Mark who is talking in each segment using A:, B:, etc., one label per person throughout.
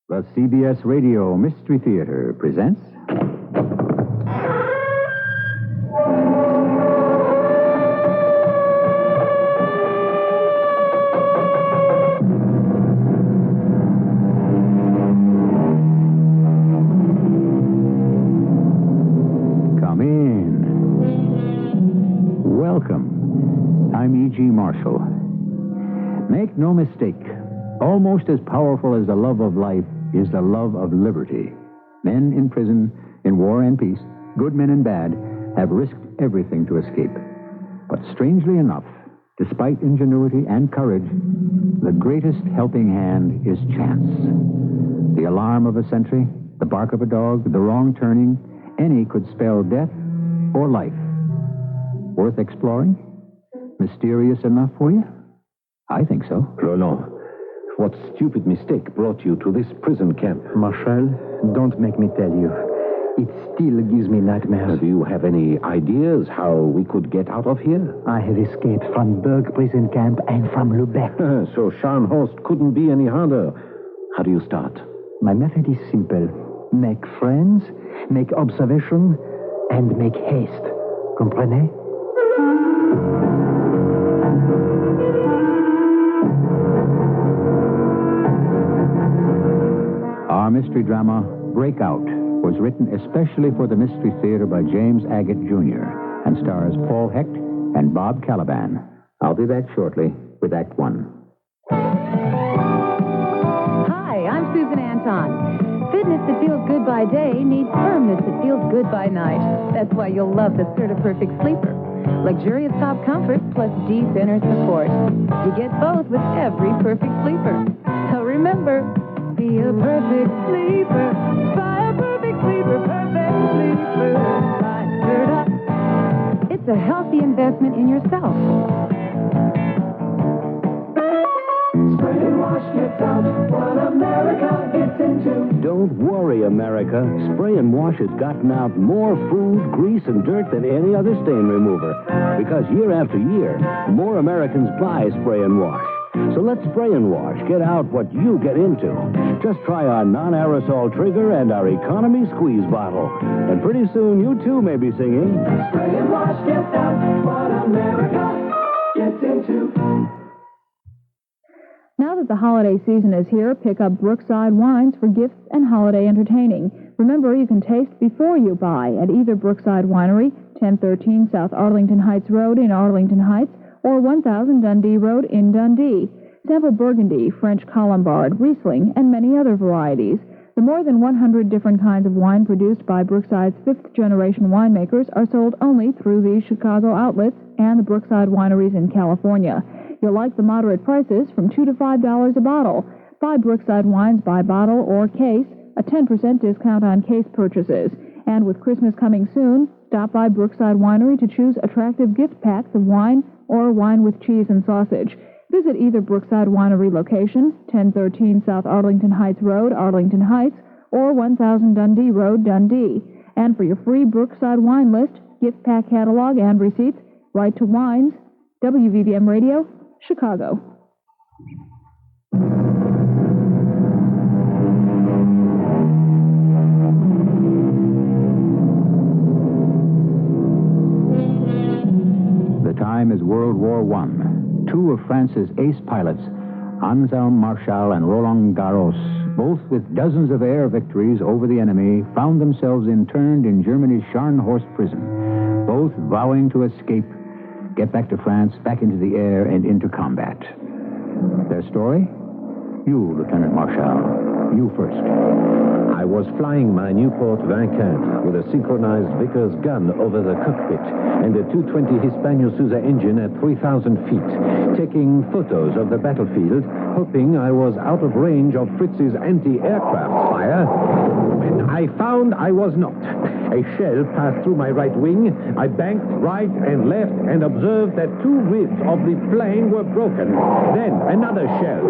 A: The CBS Radio Mystery Theater presents... Come in. Welcome. I'm E.G. Marshall. Make no mistake, almost as powerful as the love of life is the love of liberty. Men in prison, in war and peace, good men and bad, have risked everything to escape. But strangely enough, despite ingenuity and courage, the greatest helping hand is chance. The alarm of a sentry, the bark of a dog, the wrong turning, any could spell death or life. Worth exploring? Mysterious enough for you? I think so.
B: Roland, what stupid mistake brought you to this prison camp?
C: Marshal, don't make me tell you. It still gives me nightmares.
B: Do you have any ideas how we could get out of here?
C: I have escaped from Berg prison camp and from Lubeck.
B: So Scharnhorst couldn't be any harder. How do you start?
C: My method is simple. Make friends, make observation, and make haste. Comprenez?
A: Our mystery drama, Breakout, was written especially for the Mystery Theater by James Agate, Jr. and stars Paul Hecht and Bob Caliban. I'll be back shortly with Act One.
D: Hi, I'm Susan Anton. Fitness that feels good by day needs firmness that feels good by night. That's why you'll love the Certa-Perfect Sleeper. Luxurious top comfort plus deep inner support. You get both with every perfect sleeper. So remember, be a perfect sleeper. Buy a perfect sleeper, perfect sleeper. Buy Certa. It's a healthy investment in yourself.
E: Spray and wash gets out what America gets into.
B: Don't worry, America. Spray and Wash has gotten out more food, grease, and dirt than any other stain remover. Because year after year, more Americans buy Spray and Wash. So let Spray and Wash get out what you get into. Just try our non-aerosol trigger and our economy squeeze bottle. And pretty soon, you too may be singing.
E: Spray and wash gets out what America gets into.
D: Now that the holiday season is here, pick up Brookside wines for gifts and holiday entertaining. Remember, you can taste before you buy at either Brookside Winery, 1013 South Arlington Heights Road in Arlington Heights, or 1000 Dundee Road in Dundee. Sample Burgundy, French Colombard, Riesling, and many other varieties. The more than 100 different kinds of wine produced by Brookside's fifth-generation winemakers are sold only through these Chicago outlets and the Brookside wineries in California. You'll like the moderate prices from $2 to $5 a bottle. Buy Brookside wines by bottle or case, a 10% discount on case purchases. And with Christmas coming soon, stop by Brookside Winery to choose attractive gift packs of wine or wine with cheese and sausage. Visit either Brookside Winery location, 1013 South Arlington Heights Road, Arlington Heights, or 1000 Dundee Road, Dundee. And for your free Brookside wine list, gift pack catalog, and receipts, write to Wines, WVVM Radio, Chicago.
A: The time is World War I. Two of France's ace pilots, Anselm Marshal and Roland Garros, both with dozens of air victories over the enemy, found themselves interned in Germany's Scharnhorst prison, both vowing to escape, get back to France, back into the air, and into combat. Their story? You, Lieutenant Marshal. You first.
B: I was flying my Newport 20 with a synchronized Vickers gun over the cockpit and a 220 Hispano Suiza engine at 3,000 feet, taking photos of the battlefield, hoping I was out of range of Fritz's anti-aircraft fire, when I found I was not. A shell passed through my right wing. I banked right and left and observed that two ribs of the plane were broken. Then another shell.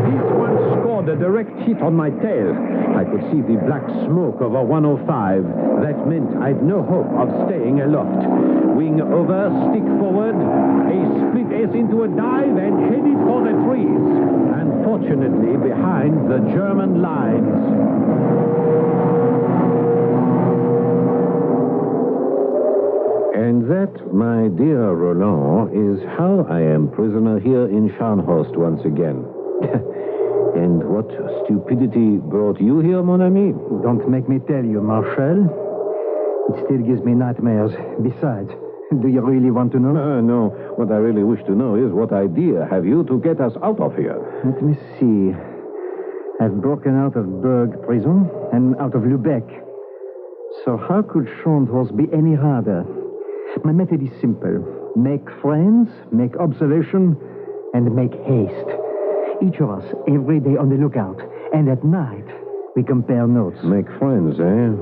B: This one scored a direct hit on my tail. I could see the black smoke over 105. That meant I'd no hope of staying aloft. Wing over, stick forward, a split S into a dive, and headed for the trees. Unfortunately, behind the German lines. And that, my dear Roland, is how I am prisoner here in Scharnhorst once again. And what stupidity brought you here, mon ami?
C: Don't make me tell you, Marshal. It still gives me nightmares. Besides, do you really want to know?
B: No. What I really wish to know is what idea have you to get us out of here?
C: Let me see. I've broken out of Berg prison and out of Lubeck. So how could Scharnhorst be any harder? My method is simple. Make friends, make observation, and make haste. Each of us, every day on the lookout. And at night, we compare notes.
B: Make friends, eh?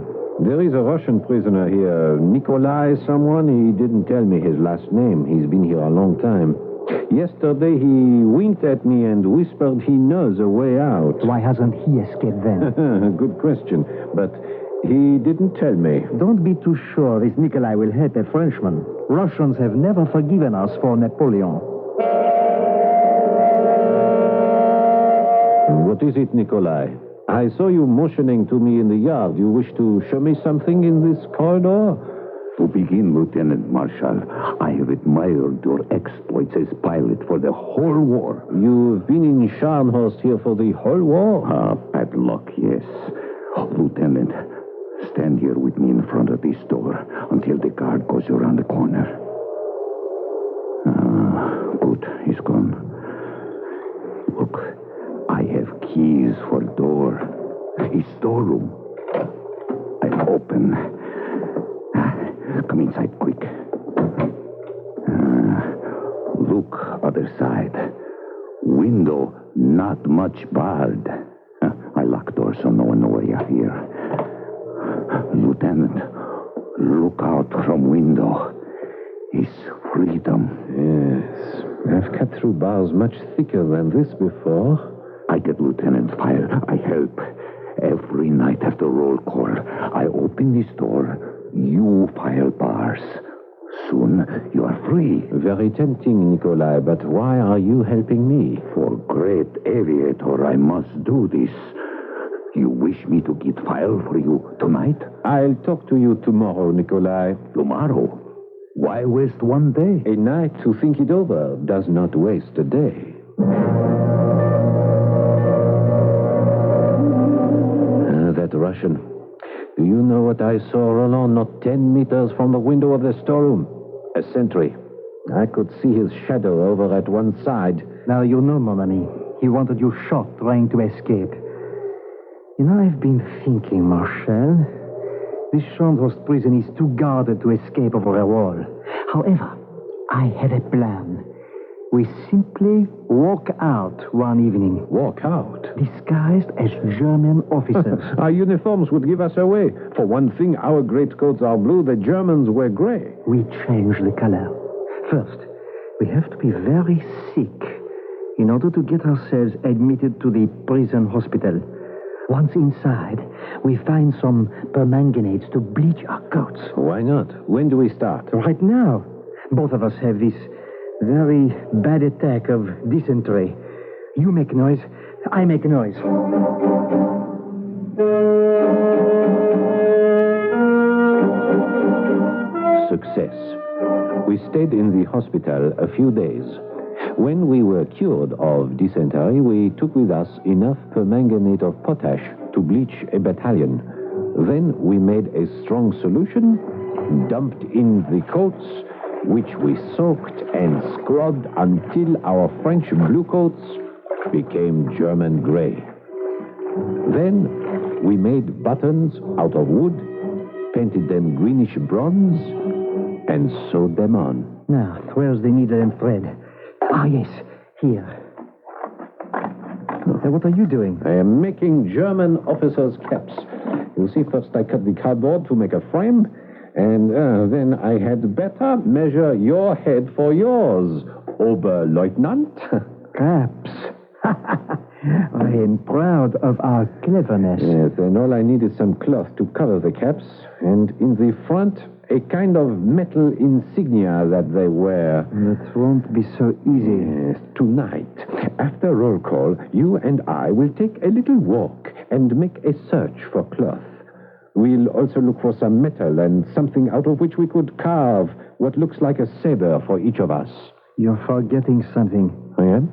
B: There is a Russian prisoner here. Nikolai someone. He didn't tell me his last name. He's been here a long time. Yesterday, he winked at me and whispered he knows a way out.
C: Why hasn't he escaped then?
B: Good question. But he didn't tell me.
C: Don't be too sure this Nikolai will help a Frenchman. Russians have never forgiven us for Napoleon.
B: What is it, Nikolai? I saw you motioning to me in the yard. You wish to show me something in this corridor?
F: To begin, Lieutenant Marshal, I have admired your exploits as pilot for the whole war.
B: You've been in Scharnhorst here for the whole war?
F: Bad luck, yes. Lieutenant, stand here with me in front of this door until the guard goes around the corner. Good, he's gone. Look, I have keys for door. His storeroom. I open. Come inside quick. Look, other side. Window not much barred. I lock door so no one know where you're here. Lieutenant, look out from window. It's freedom.
B: Yes. I've cut through bars much thicker than this before.
F: I get Lieutenant file. I help. Every night after roll call, I open this door. You file bars. Soon you are free.
B: Very tempting, Nikolai, but why are you helping me?
F: For great aviator, I must do this. You wish me to get file for you tonight?
B: I'll talk to you tomorrow, Nikolai.
F: Tomorrow? Why waste one day?
B: A night to think it over does not waste a day. That Russian. Do you know what I saw, Roland? Not 10 meters from the window of the storeroom. A sentry. I could see his shadow over at one side.
C: Now you know, mon ami. He wanted you shot trying to escape. You know, I've been thinking, Marshal. This Scharnhorst prison is too guarded to escape over a wall. However, I have a plan. We simply walk out one evening.
B: Walk out?
C: Disguised as German officers.
B: Our uniforms would give us away. For one thing, our greatcoats are blue, the Germans wear gray.
C: We change the color. First, we have to be very sick in order to get ourselves admitted to the prison hospital. Once inside, we find some permanganates to bleach our coats.
B: Why not? When do we start?
C: Right now. Both of us have this very bad attack of dysentery. You make noise, I make noise.
B: Success. We stayed in the hospital a few days. When we were cured of dysentery, we took with us enough permanganate of potash to bleach a battalion. Then we made a strong solution, dumped in the coats, which we soaked and scrubbed until our French blue coats became German gray. Then we made buttons out of wood, painted them greenish bronze, and sewed them on.
C: Now, where's the needle and thread? Ah, yes, here. What are you doing?
B: I am making German officers' caps. You see, first I cut the cardboard to make a frame, and then I had better measure your head for yours, Oberleutnant.
C: Caps. I am proud of our cleverness.
B: Yes, and all I need is some cloth to cover the caps, and in the front, a kind of metal insignia that they wear.
C: That won't be so easy.
B: Yes, tonight, after roll call, you and I will take a little walk and make a search for cloth. We'll also look for some metal and something out of which we could carve what looks like a saber for each of us.
C: You're forgetting something.
B: I am?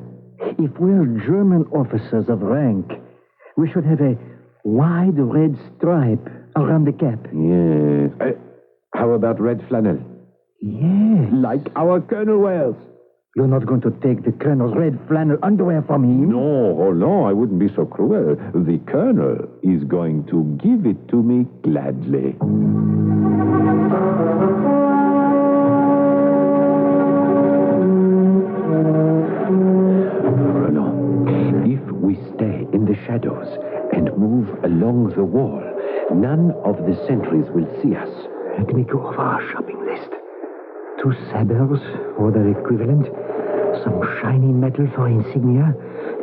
C: If we're German officers of rank, we should have a wide red stripe around the cap.
B: Yes. How about red flannel?
C: Yes.
B: Like our Colonel wears.
C: You're not going to take the Colonel's red flannel underwear from him?
B: No, I wouldn't be so cruel. The Colonel is going to give it to me gladly. Roland, if we stay in the shadows and move along the wall, none of the sentries will see us.
C: Let me go over our shopping list. 2 sabers, or their equivalent, some shiny metal for insignia,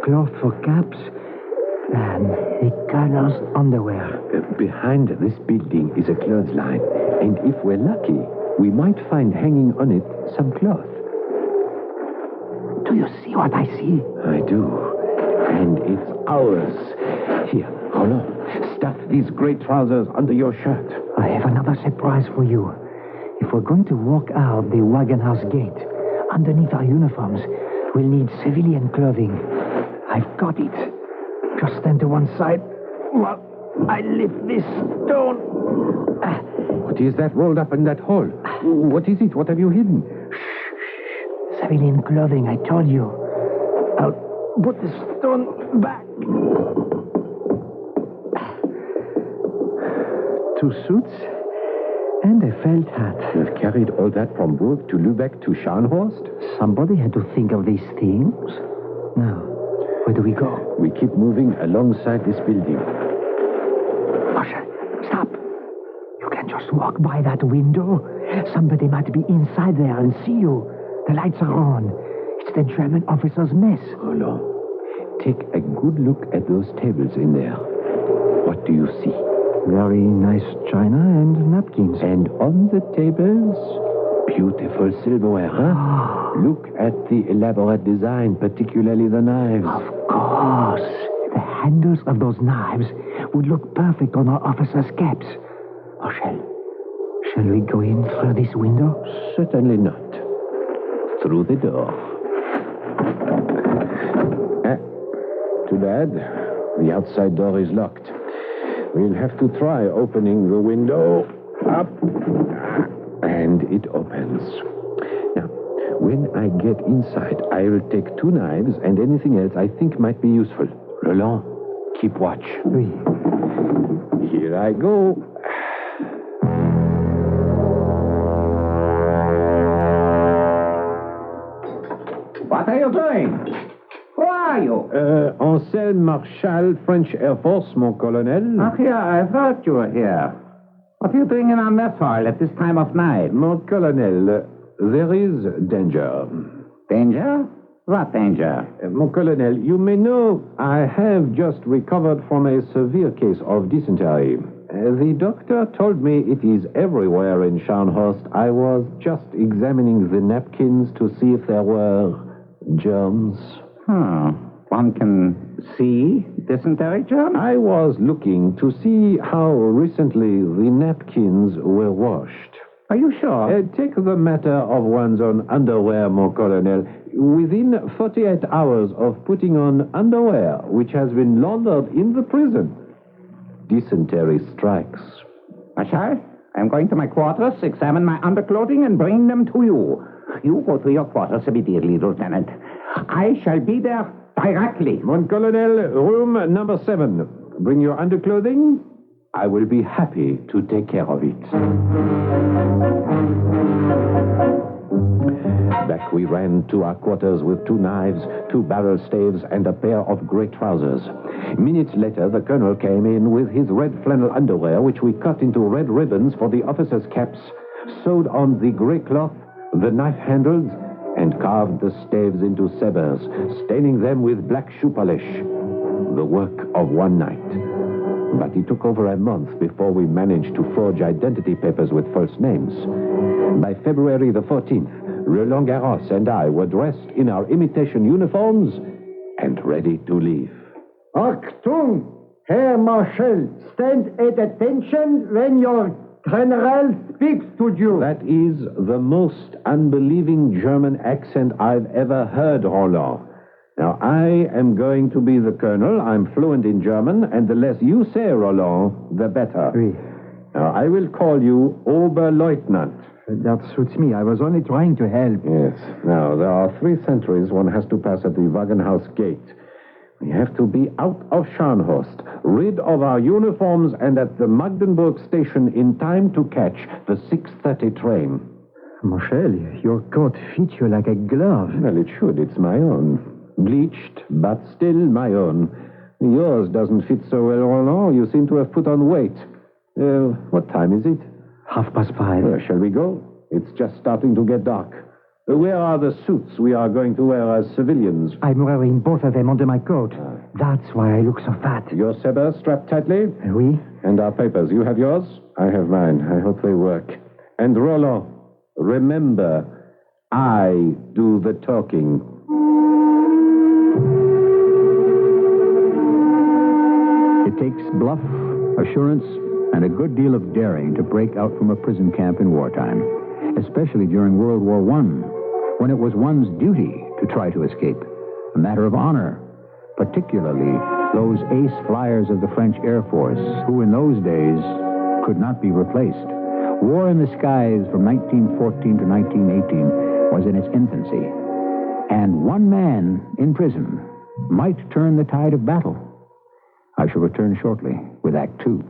C: cloth for caps, and the Colonel's underwear.
B: Behind this building is a clothesline, and if we're lucky, we might find hanging on it some cloth.
C: Do you see what I see?
B: I do. And it's ours. Here, Roland, stuff these gray trousers under your shirt.
C: I have another surprise for you. If we're going to walk out the wagon house gate, underneath our uniforms, we'll need civilian clothing. I've got it. Just stand to one side while I lift this stone.
B: What is that rolled up in that hole? What is it? What have you hidden?
C: Shh. Civilian clothing, I told you. I'll put the stone back. 2 suits and a felt hat.
B: You've carried all that from Burg to Lübeck to Scharnhorst?
C: Somebody had to think of these things. Now, where do we go?
B: We keep moving alongside this building.
C: Usher, stop. You can't just walk by that window. Somebody might be inside there and see you. The lights are on. It's the German officer's mess.
B: Roland, take a good look at those tables in there. What do you see?
C: Very nice china and napkins.
B: And on the tables, beautiful silverware, huh? Look at the elaborate design, particularly the knives.
C: Of course. The handles of those knives would look perfect on our officers' caps. Or shall we go in through this window?
B: Certainly not. Through the door. Too bad. The outside door is locked. We'll have to try opening the window. Up. And it opens. Now, when I get inside, I will take 2 knives and anything else I think might be useful. Roland, keep watch.
C: Oui.
B: Here I go.
G: What are you doing? Who are you?
B: Anselme Marshal, French Air Force, mon colonel.
G: Ach, yeah, I thought you were here. What are you doing in our mess hall at this time of night?
B: Mon colonel, there is danger.
G: Danger? What danger?
B: Mon colonel, you may know I have just recovered from a severe case of dysentery. The doctor told me it is everywhere in Scharnhorst. I was just examining the napkins to see if there were germs.
G: One can see dysentery germs?
B: I was looking to see how recently the napkins were washed.
G: Are you sure?
B: Take the matter of one's own underwear, mon colonel. Within 48 hours of putting on underwear which has been laundered in the prison, dysentery strikes.
G: Marshal, I'm going to my quarters, examine my underclothing, and bring them to you. You go to your quarters immediately, Lieutenant. I shall be there directly.
B: Mon colonel, room number 7. Bring your underclothing. I will be happy to take care of it. Back we ran to our quarters with 2 knives, 2 barrel staves, and a pair of gray trousers. Minutes later, the colonel came in with his red flannel underwear, which we cut into red ribbons for the officers' caps, sewed on the gray cloth, the knife handles, and carved the staves into sabers, staining them with black shoe polish. the work of one night. But it took over a month before we managed to forge identity papers with false names. By February the 14th, Roland Garros and I were dressed in our imitation uniforms and ready to leave.
C: Achtung! Herr Marshal, stand at attention when your general speaks to you.
B: That is the most unbelieving German accent I've ever heard, Roland. Now, I am going to be the colonel. I'm fluent in German, and the less you say, Roland, the better.
C: Oui.
B: Now, I will call you Oberleutnant.
C: That suits me. I was only trying to help.
B: Yes. Now, there are 3 sentries one has to pass at the Wagenhaus gate. We have to be out of Scharnhorst, rid of our uniforms, and at the Magdeburg station in time to catch the 6:30 train.
C: Marshal, your coat fits you like a glove.
B: Well, it should. It's my own. Bleached, but still my own. Yours doesn't fit so well, Roland. You seem to have put on weight. What time is it?
C: 5:30.
B: Shall we go? It's just starting to get dark. Where are the suits we are going to wear as civilians?
C: I'm wearing both of them under my coat. That's why I look so fat.
B: Your sabre strapped tightly?
C: Oui.
B: And our papers. You have yours? I have mine. I hope they work. And Roland, remember, I do the talking.
A: It takes bluff, assurance, and a good deal of daring to break out from a prison camp in wartime, especially during World War I, when it was one's duty to try to escape, a matter of honor, particularly those ace flyers of the French Air Force, who in those days could not be replaced. War in the skies from 1914 to 1918 was in its infancy, and one man in prison might turn the tide of battle. I shall return shortly with Act Two.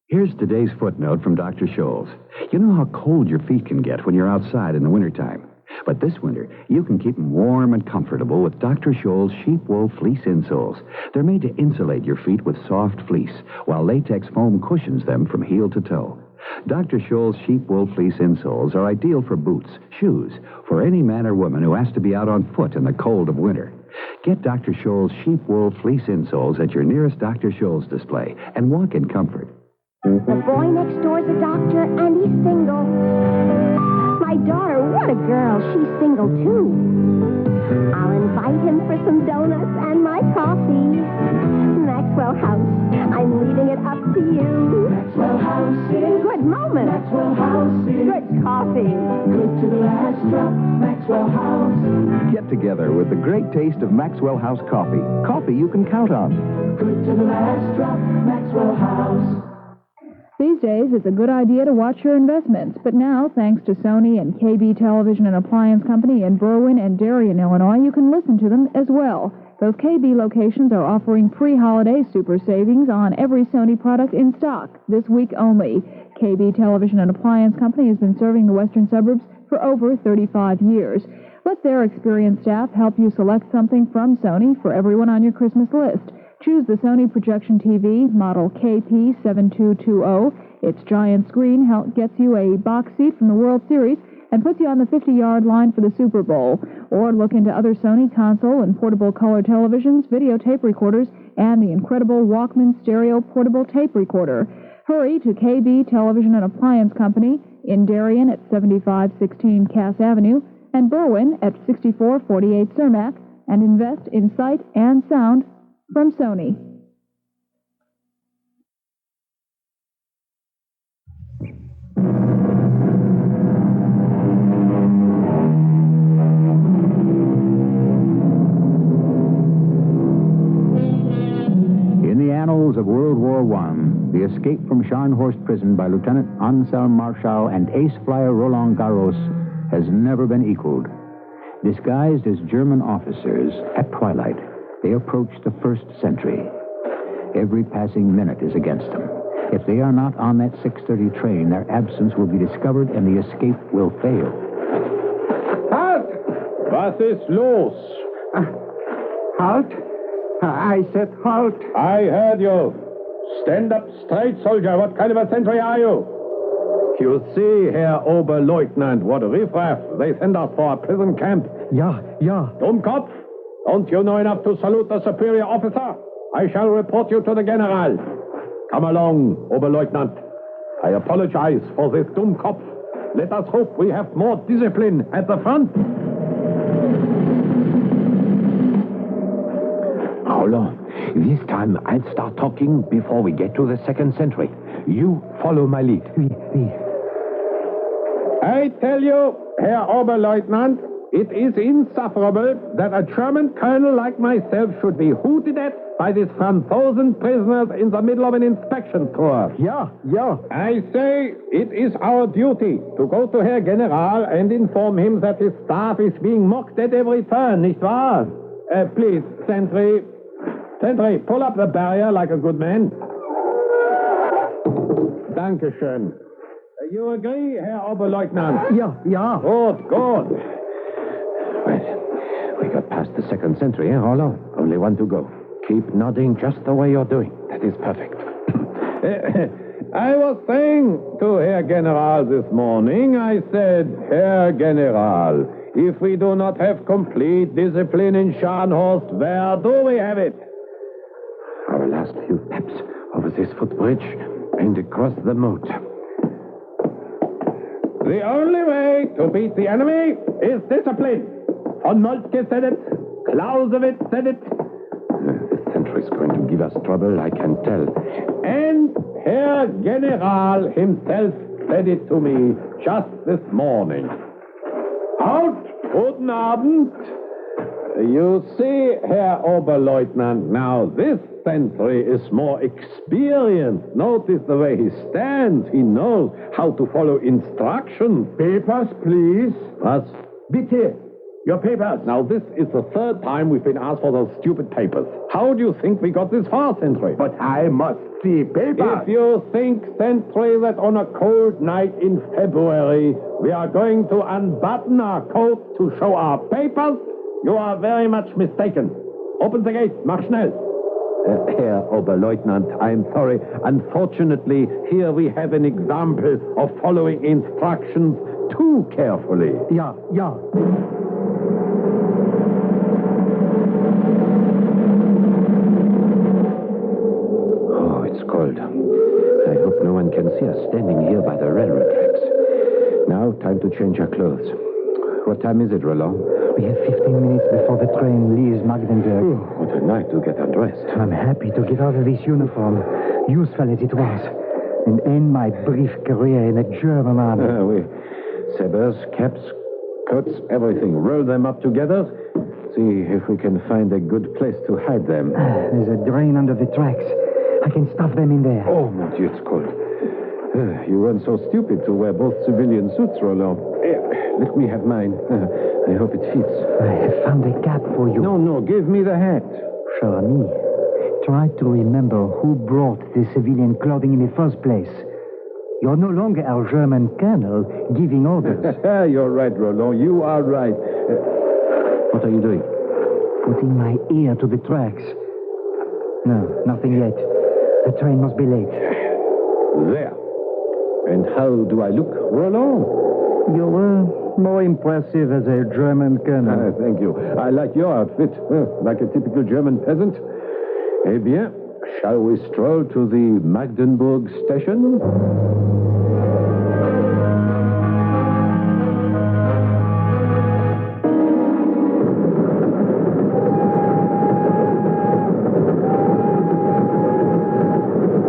H: Here's today's footnote from Dr. Scholl's. You know how cold your feet can get when you're outside in the wintertime. But this winter, you can keep them warm and comfortable with Dr. Scholl's sheep wool fleece insoles. They're made to insulate your feet with soft fleece, while latex foam cushions them from heel to toe. Dr. Scholl's sheep wool fleece insoles are ideal for boots, shoes, for any man or woman who has to be out on foot in the cold of winter. Get Dr. Scholl's sheep wool fleece insoles at your nearest Dr. Scholl's display and walk in comfort.
I: The boy next door's a doctor, and he's single. My daughter, what a girl. She's single, too. I'll invite him for some donuts and my coffee. Maxwell House, I'm leaving it up to you.
E: Maxwell House is
I: Good moment.
E: Maxwell House is
I: Good coffee.
E: good to the last drop. Maxwell House.
H: Get together with the great taste of Maxwell House coffee. Coffee you can count on.
E: Good to the last drop. Maxwell House.
D: These days, it's a good idea to watch your investments, but now, thanks to Sony and KB Television and Appliance Company in Berwyn and Darien, Illinois, you can listen to them as well. Those KB locations are offering pre-holiday super savings on every Sony product in stock this week only. KB Television and Appliance Company has been serving the western suburbs for over 35 years. Let their experienced staff help you select something from Sony for everyone on your Christmas list. Choose the Sony Projection TV, model KP7220. Its giant screen gets you a box seat from the World Series and puts you on the 50-yard line for the Super Bowl. Or look into other Sony console and portable color televisions, videotape recorders, and the incredible Walkman stereo portable tape recorder. Hurry to KB Television and Appliance Company in Darien at 7516 Cass Avenue and Berwyn at 6448 Cermak and invest in sight and sound from Sony.
A: In the annals of World War I, the escape from Scharnhorst prison by Lieutenant Anselm Marschall and ace flyer Roland Garros has never been equaled. Disguised as German officers, at twilight, they approach the first sentry. Every passing minute is against them. If they are not on that 6:30 train, their absence will be discovered and the escape will fail.
G: Halt!
B: Was ist los?
G: Halt? I said halt.
B: I heard you. Stand up straight, soldier. What kind of a sentry are you? You see, Herr Oberleutnant, what a riffraff. They send us for a prison camp.
C: Ja.
B: Dummkopf! Don't you know enough to salute the superior officer?
J: I shall report you to the General. Come along, Oberleutnant. I apologize for this Dummkopf. Let us hope we have more discipline at the front.
F: Roland, this time I'll start talking before we get to the second sentry. You follow my lead.
J: I tell you, Herr Oberleutnant, it is insufferable that a German colonel like myself should be hooted at by these Franzosen prisoners in the middle of an inspection tour.
C: Yeah.
J: I say it is our duty to go to Herr General and inform him that his staff is being mocked at every turn, nicht wahr? Please, sentry, pull up the barrier like a good man. Dankeschön. You agree, Herr Oberleutnant?
C: Yeah.
J: Good.
B: Right. We got past the second sentry, eh, Roland? Only one to go. Keep nodding just the way you're doing. That is perfect.
J: I was saying to Herr General this morning, I said, Herr General, if we do not have complete discipline in Scharnhorst, where do we have it?
B: Our last few steps over this footbridge and across the moat.
J: The only way to beat the enemy is discipline. Von Moltke said it. Clausewitz said it.
B: The sentry's going to give us trouble, I can tell.
J: And Herr General himself said it to me just this morning. Out! Guten Abend. You see, Herr Oberleutnant, now this sentry is more experienced. Notice the way he stands. He knows how to follow instructions. Papers, please. What? Bitte. Your papers. Now, this is the third time we've been asked for those stupid papers. How do you think we got this far, sentry? But I must see papers. If you think, sentry, that on a cold night in February we are going to unbutton our coat to show our papers, you are very much mistaken. Open the gate. Mach schnell.
B: Herr Oberleutnant, I'm sorry. Unfortunately, here we have an example of following instructions too carefully.
C: Yeah.
B: Oh, it's cold. I hope no one can see us standing here by the railroad tracks. Now, time to change our clothes. What time is it, Roland?
C: We have 15 minutes before the train leaves Magdeburg.
B: What a night to get undressed.
C: I'm happy to get out of this uniform, useful as it was, and end my brief career in the German army.
B: We sabers, caps, coats, everything. Roll them up together. See if we can find a good place to hide them.
C: There's a drain under the tracks. I can stuff them in there.
B: Oh, mon Dieu, it's cold. You weren't so stupid to wear both civilian suits, Roland. Let me have mine. I hope it fits.
C: I have found a cap for you.
B: No, give me the hat.
C: Cher ami, try to remember who brought the civilian clothing in the first place. You're no longer our German colonel giving orders.
B: You're right, Roland. You are right. What are you doing?
C: Putting my ear to the tracks. No, nothing yet. The train must be late.
B: There. And how do I look, Roland?
C: You were more impressive as a German colonel.
B: Thank you. I like your outfit. Like a typical German peasant. Eh bien, shall we stroll to the Magdeburg station?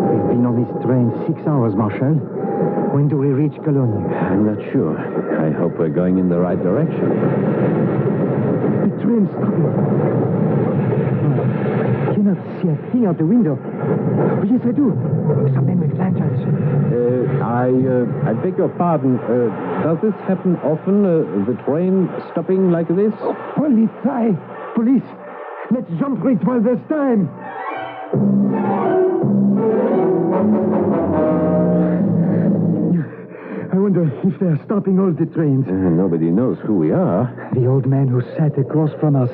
C: We've been on this train 6 hours, Marshal. When do we reach Cologne?
B: I'm not sure. I hope we're going in the right direction.
C: The train's stopping. I cannot see a thing out the window. Oh, yes, I do. Some men with lanterns.
B: I beg your pardon. Does this happen often? The train stopping like this?
C: Polizei! Police! Let's jump for it while there's time! I wonder if they're stopping all the trains.
B: Nobody knows who we are.
C: The old man who sat across from us,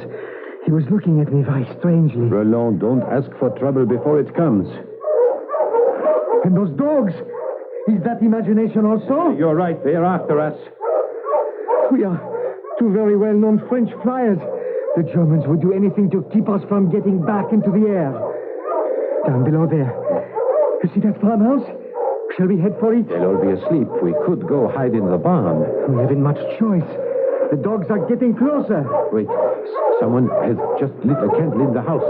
C: he was looking at me very strangely.
B: Roland, don't ask for trouble before it comes.
C: And those dogs! Is that imagination also?
J: You're right. They're after us.
C: We are two very well-known French flyers. The Germans would do anything to keep us from getting back into the air. Down below there. You see that farmhouse? Shall we head for it?
B: They'll all be asleep. We could go hide in the barn.
C: We haven't much choice. The dogs are getting closer.
B: Wait, someone has just lit a candle in the house.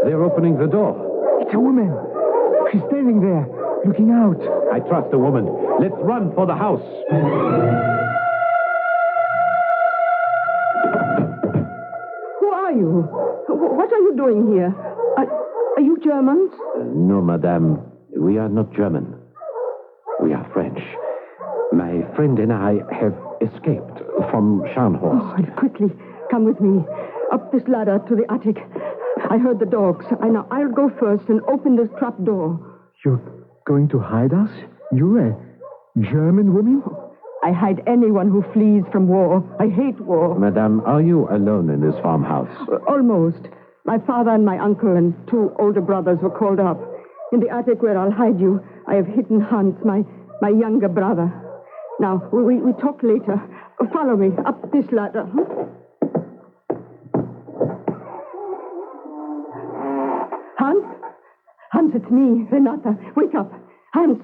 B: They're opening the door.
C: It's a woman. She's standing there, looking out.
B: I trust the woman. Let's run for the house.
K: Who are you? What are you doing here? Are you Germans?
B: No, madame. We are not German. We are French. My friend and I have escaped from Scharnhorst.
K: Oh, quickly, come with me. Up this ladder to the attic. I heard the dogs. I'll go first and open this trap door.
C: You're going to hide us? You're a German woman?
K: I hide anyone who flees from war. I hate war.
B: Madame, are you alone in this farmhouse?
K: Almost. My father and my uncle and 2 older brothers were called up. In the attic where I'll hide you, I have hidden Hans, my younger brother. Now, we talk later. Follow me up this ladder. Hans, it's me, Renata. Wake up. Hans,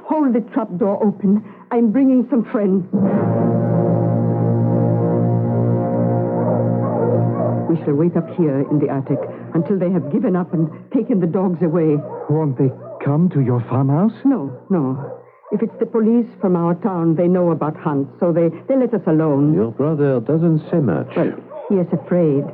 K: hold the trap door open. I'm bringing some friends. We shall wait up here in the attic until they have given up and taken the dogs away.
C: Won't they come to your farmhouse?
K: No. If it's the police from our town, they know about Hans, so they let us alone.
B: Your brother doesn't say much.
K: Well, he is afraid.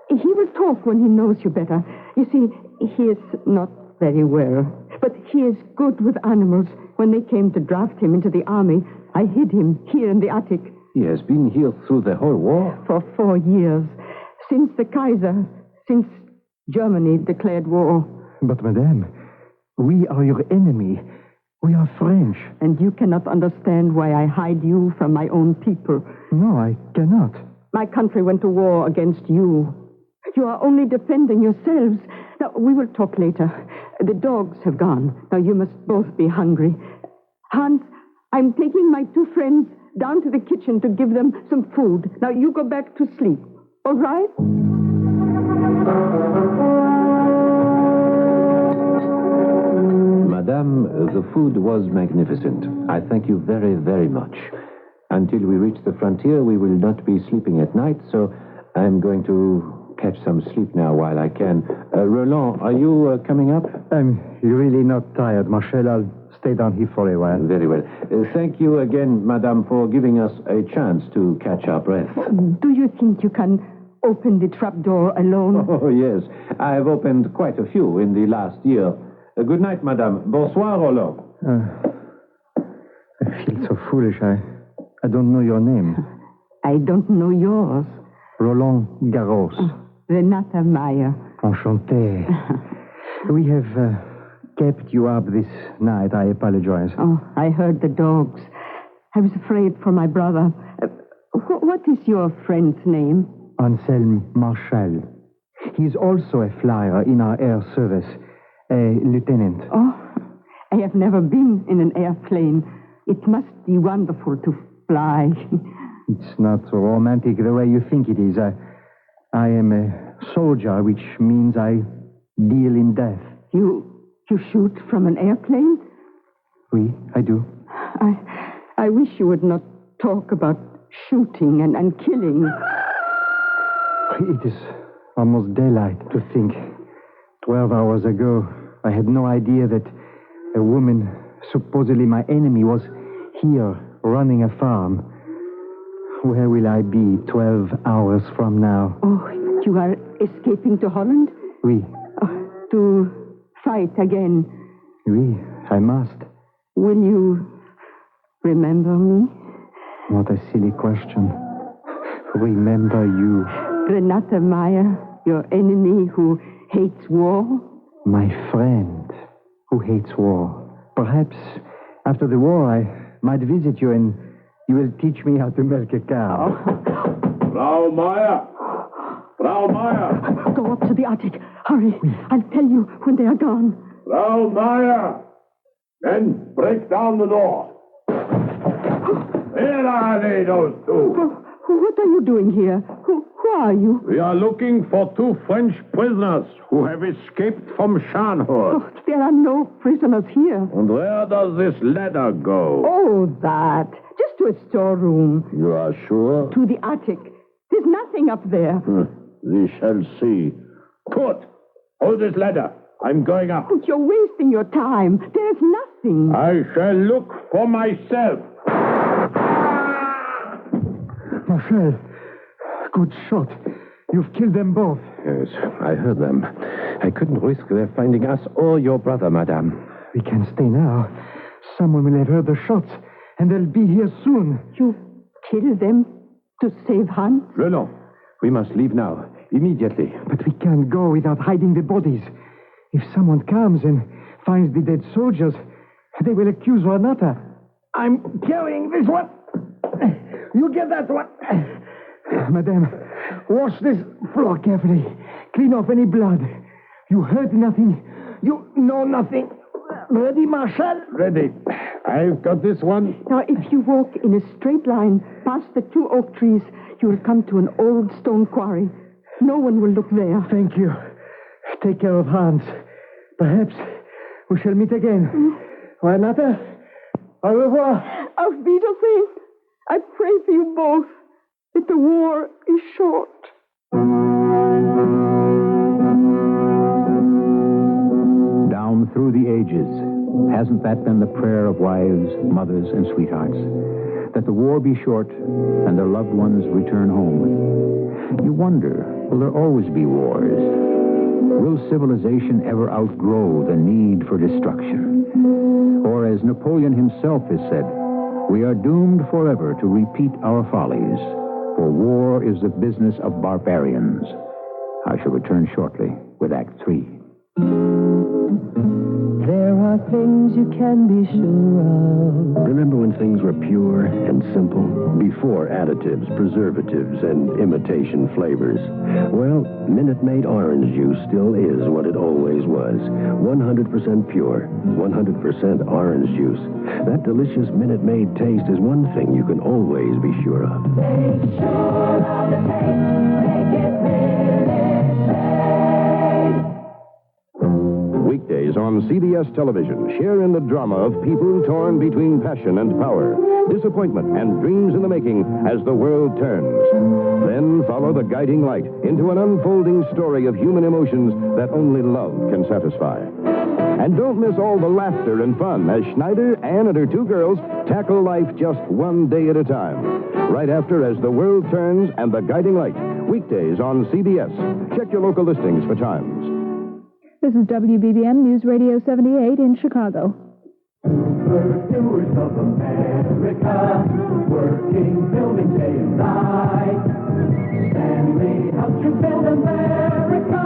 K: He will talk when he knows you better. You see, he is not very well, but he is good with animals. When they came to draft him into the army, I hid him here in the attic.
B: He has been here through the whole war.
K: For 4 years. Since the Kaiser, since Germany declared war.
C: But, madame, we are your enemy. We are French.
K: And you cannot understand why I hide you from my own people.
C: No, I cannot.
K: My country went to war against you. You are only defending yourselves. Now, we will talk later. The dogs have gone. Now, you must both be hungry. Hans, I'm taking my 2 friends down to the kitchen to give them some food. Now, you go back to sleep. All right?
B: Madame, the food was magnificent. I thank you very, very much. Until we reach the frontier, we will not be sleeping at night, so I'm going to catch some sleep now while I can. Roland, are you coming up?
C: I'm really not tired, Marshal. I'll stay down here for a while.
B: Very well. Thank you again, Madame, for giving us a chance to catch our breath.
K: Do you think you can open the trapdoor alone?
B: Oh, yes. I have opened quite a few in the last year. Good night, Madame. Bonsoir, Roland.
C: I feel so foolish. I don't know your name.
K: I don't know yours.
C: Roland Garros.
K: Renata Meyer.
C: Enchanté. We have kept you up this night. I apologize.
K: Oh, I heard the dogs. I was afraid for my brother. What is your friend's name?
C: Anselm Marshal. He's also a flyer in our air service. A lieutenant.
K: Oh, I have never been in an airplane. It must be wonderful to fly.
C: It's not so romantic the way you think it is. I am a soldier, which means I deal in death.
K: You shoot from an airplane?
C: Oui, I do.
K: I wish you would not talk about shooting and killing.
C: It is almost daylight to think. 12 hours ago, I had no idea that a woman, supposedly my enemy, was here running a farm. Where will I be 12 hours from now?
K: Oh, you are escaping to Holland?
C: Oui.
K: To fight again?
C: Oui, I must.
K: Will you remember me?
C: What a silly question. Remember you.
K: Renata Meyer, your enemy who hates war?
C: My friend who hates war. Perhaps after the war I might visit you and you will teach me how to milk a cow.
J: Frau Meyer! Frau Meyer!
K: Go up to the attic. Hurry. I'll tell you when they are gone.
J: Frau Meyer! Men, break down the door. Where are they, those 2?
K: What are you doing here? Who are you?
J: We are looking for 2 French prisoners who have escaped from Scharnhorst.
K: Oh, there are no prisoners here.
J: And where does this ladder go?
K: Oh, that. Just to a storeroom.
J: You are sure?
K: To the attic. There's nothing up there.
J: We shall see. Kurt, hold this ladder. I'm going up.
K: But you're wasting your time. There's nothing.
J: I shall look for myself.
C: Marshal, good shot. You've killed them both.
B: Yes, I heard them. I couldn't risk their finding us or your brother, madame.
C: We can stay now. Someone will have heard the shots, and they'll be here soon.
K: You killed them to save Hans?
B: No. We must leave now, immediately.
C: But we can't go without hiding the bodies. If someone comes and finds the dead soldiers, they will accuse one another. I'm carrying this one. You get that one. Madame, wash this floor carefully. Clean off any blood. You heard nothing. You know nothing. Ready, Marshal?
J: Ready. I've got this one.
K: Now, if you walk in a straight line past the 2 oak trees, you will come to an old stone quarry. No one will look there.
C: Thank you. Take care of Hans. Perhaps we shall meet again. Renata, au revoir.
K: Auf Wiedersehen. I pray for you both that the war is short.
A: Down through the ages, hasn't that been the prayer of wives, mothers, and sweethearts? That the war be short and their loved ones return home. You wonder, will there always be wars? Will civilization ever outgrow the need for destruction? Or as Napoleon himself has said, we are doomed forever to repeat our follies, for war is the business of barbarians. I shall return shortly with Act 3.
E: There are things you can be sure of.
B: Remember when things were pure and simple? Before additives, preservatives, and imitation flavors. Well, Minute Maid orange juice still is what it always was. 100% pure, 100% orange juice. That delicious Minute Maid taste is one thing you can always be sure of.
E: Make sure of the taste. Make it Minute Maid.
L: Weekdays on CBS television, share in the drama of people torn between passion and power, disappointment and dreams in the making as the world turns. Then follow the guiding light into an unfolding story of human emotions that only love can satisfy. And don't miss all the laughter and fun as Schneider, Anne, and her 2 girls tackle life just one day at a time. Right after As the World Turns and The Guiding Light, weekdays on CBS. Check your local listings for times.
D: This is WBBM News Radio 78 in Chicago.
E: Superdoers of America, working, building day and night. Stanley helps you build America.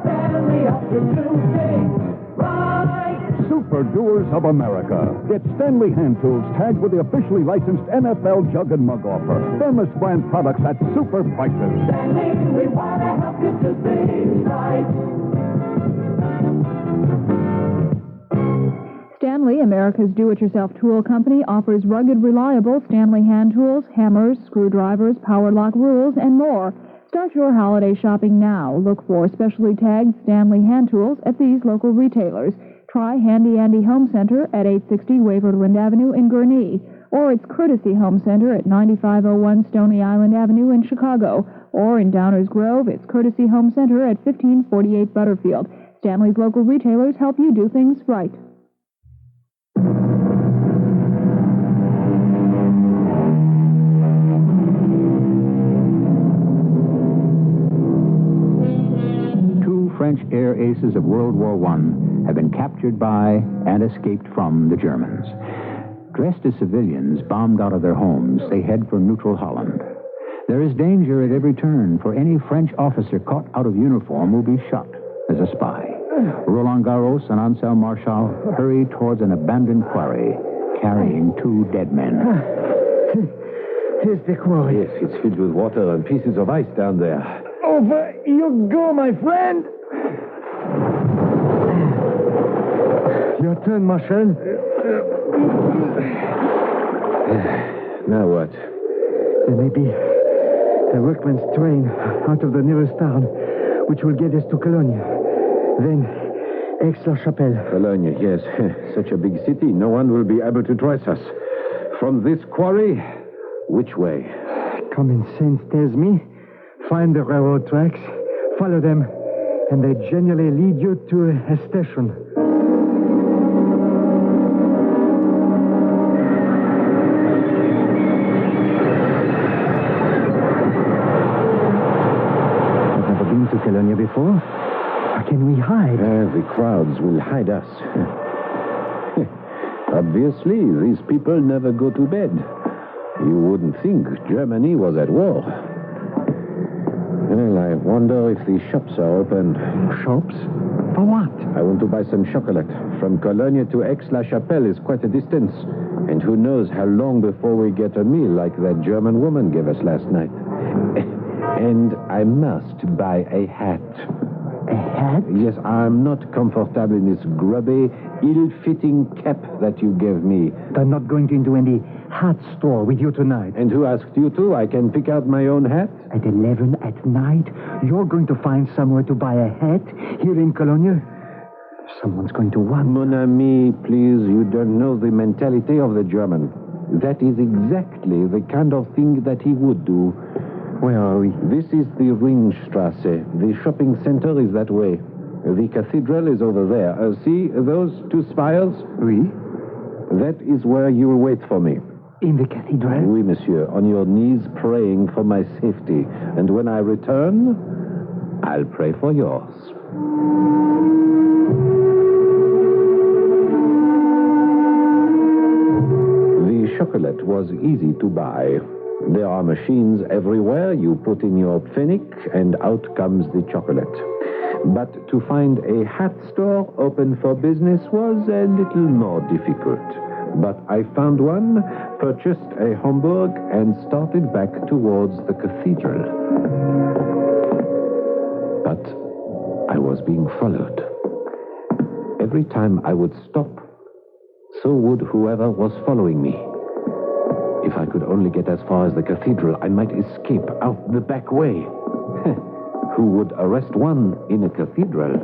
E: Stanley helps you do things right.
L: Superdoers of America. Get Stanley hand tools tagged with the officially licensed NFL Jug and Mug offer. Famous brand products at super prices.
E: Stanley, we want to help you do things right.
D: Stanley, America's do-it-yourself tool company, offers rugged, reliable Stanley hand tools, hammers, screwdrivers, power lock rules, and more. Start your holiday shopping now. Look for specially tagged Stanley hand tools at these local retailers. Try Handy Andy Home Center at 860 Waverland Avenue in Gurnee, or its Courtesy Home Center at 9501 Stony Island Avenue in Chicago, or in Downers Grove, it's Courtesy Home Center at 1548 Butterfield. Stanley's local retailers help you do things right.
A: French air aces of World War I have been captured by and escaped from the Germans. Dressed as civilians, bombed out of their homes, they head for neutral Holland. There is danger at every turn, for any French officer caught out of uniform will be shot as a spy. Roland Garros and Ansel Marshal hurry towards an abandoned quarry, carrying 2 dead men.
C: Here's the quarry.
B: Yes, it's filled with water and pieces of ice down there.
C: Over you go, my friend. Your turn, Marshal.
B: Now what?
C: There may be A workman's train out of the nearest town, which will get us to Cologne. Then, Aix-la-Chapelle.
B: Cologne, yes. Such a big city, no one will be able to trace us. From this quarry, which way?
C: Common sense tells me, find the railroad tracks, follow them, and they generally lead you to a station. I've never been to Cologne before. How can we hide?
B: The crowds will hide us. Obviously, these people never go to bed. You wouldn't think Germany was at war. Well, I wonder if the shops are open.
C: Shops? For what?
B: I want to buy some chocolate. From Cologne to Aix-la-Chapelle is quite a distance. And who knows how long before we get a meal like that German woman gave us last night. And I must buy a hat.
C: A hat?
B: Yes, I'm not comfortable in this grubby, ill-fitting cap that you gave me.
C: I'm not going into any hat store with you tonight.
B: And who asked you to? I can pick out my own hat.
C: At 11 at night, you're going to find somewhere to buy a hat here in Cologne? Someone's going to want...
B: Mon ami, please, you don't know the mentality of the German. That is exactly the kind of thing that he would do. Where are we? This is the Ringstrasse. The shopping center is that way. The cathedral is over there. See those two spires?
C: Oui.
B: That is where you'll wait for me.
C: In the cathedral?
B: Oui, monsieur. On your knees praying for my safety. And when I return, I'll pray for yours. The chocolate was easy to buy. There are machines everywhere. You put in your pfennig, and out comes the chocolate. But to find a hat store open for business was a little more difficult. But I found one, purchased a Hamburg, and started back towards the cathedral. But I was being followed. Every time I would stop, so would whoever was following me. If I could only get as far as the cathedral, I might escape out the back way. Who would arrest one in a cathedral?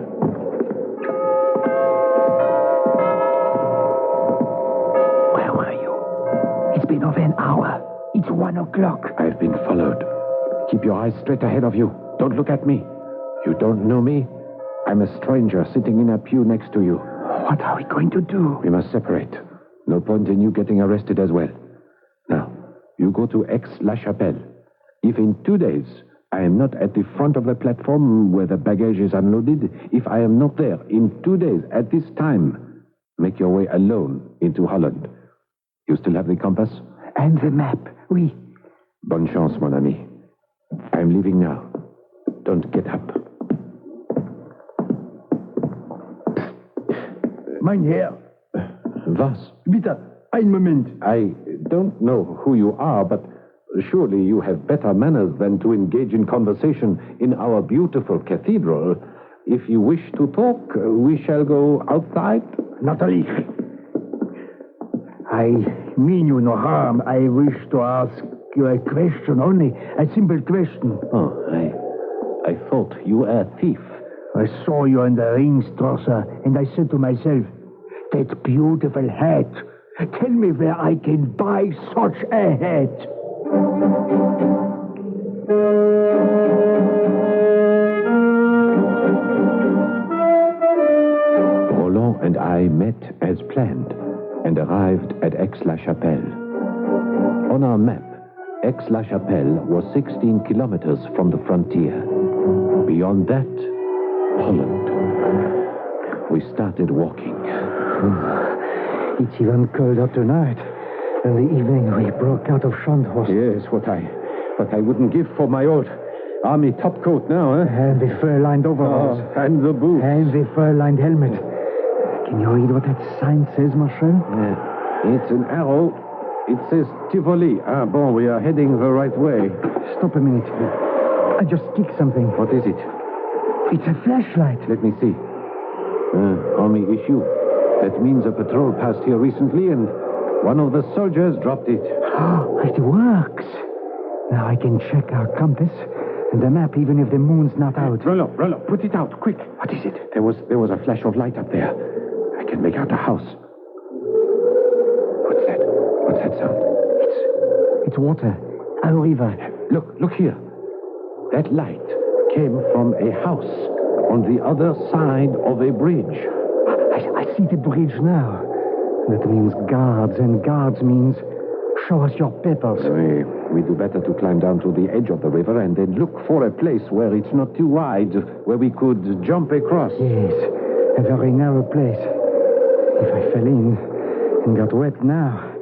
C: Where were you? It's been over an hour. It's 1 o'clock.
B: I've been followed. Keep your eyes straight ahead of you. Don't look at me. You don't know me. I'm a stranger sitting in a pew next to you.
C: What are we going to do?
B: We must separate. No point in you getting arrested as well. Now, you go to Aix-la-Chapelle. If in 2 days I am not at the front of the platform where the baggage is unloaded, if I am not there in 2 days at this time, make your way alone into Holland. You still have the compass?
C: And the map, oui.
B: Bonne chance, mon ami. I'm leaving now. Don't get up.
C: Mein Herr.
B: Was?
C: Bitte, ein Moment.
B: I don't know who you are, but surely you have better manners than to engage in conversation in our beautiful cathedral. If you wish to talk, we shall go outside.
C: Natalie. I mean you no harm. I wish to ask you a question, only a simple question.
B: Oh, I thought you were a thief.
C: I saw you in the Ringstrasse, and I said to myself, that beautiful hat. Tell me where I can buy such a hat.
B: Roland and I met as planned and arrived at Aix-la-Chapelle. On our map, Aix-la-Chapelle was 16 kilometers from the frontier. Beyond that, Holland. We started walking.
C: It's even colder tonight. In the evening, we broke out of Schandhorst.
B: Yes, what I wouldn't give for my old army topcoat now, eh?
C: And the fur-lined overalls.
B: Oh, and the boots.
C: And the fur-lined helmet. Can you read what that sign says, Marshal?
B: It's an arrow. It says Tivoli. Ah, bon, we are heading the right way.
C: Stop a minute. I just kicked something.
B: What is it?
C: It's a flashlight.
B: Let me see. Army issue. That means a patrol passed here recently and one of the soldiers dropped it.
C: Oh, it works. Now I can check our compass and the map even if the moon's not out.
J: Rollo, put it out, quick. What is it? There was a flash of light up there. I can make out a house. What's that? What's that sound?
C: It's water. A river.
J: Look here. That light came from a house on the other side of a bridge.
C: I see the bridge now. That means guards, and guards means show us your papers.
J: We do better to climb down to the edge of the river and then look for a place where it's not too wide, where we could jump across.
C: Yes, a very narrow place. If I fell in and got wet now,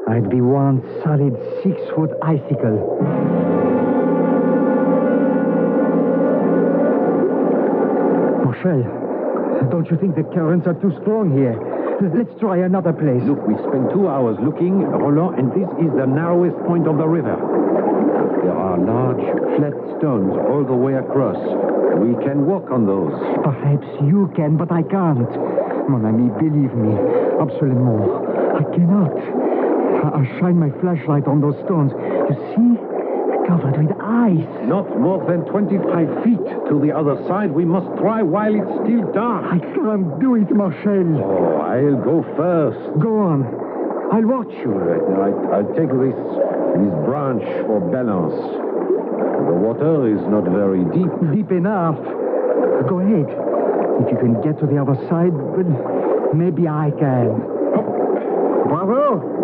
C: I'd be one solid 6-foot icicle. Marshal, don't you think the currents are too strong here? Let's try another place.
J: Look, we spent 2 hours looking, Roland, and this is the narrowest point of the river. There are large, flat stones all the way across. We can walk on those.
C: Perhaps you can, but I can't. Mon ami, believe me. Absolument. I cannot. I'll shine my flashlight on those stones. You see? Covered with ice.
J: Not more than 25 feet to the other side. We must try while it's still dark.
C: I can't do it, Marshal.
J: Oh, I'll go first.
C: Go on. I'll watch you.
J: Right now, I'll take this branch for balance. The water is not very deep.
C: Deep enough. Go ahead. If you can get to the other side, well, maybe I can. Bravo!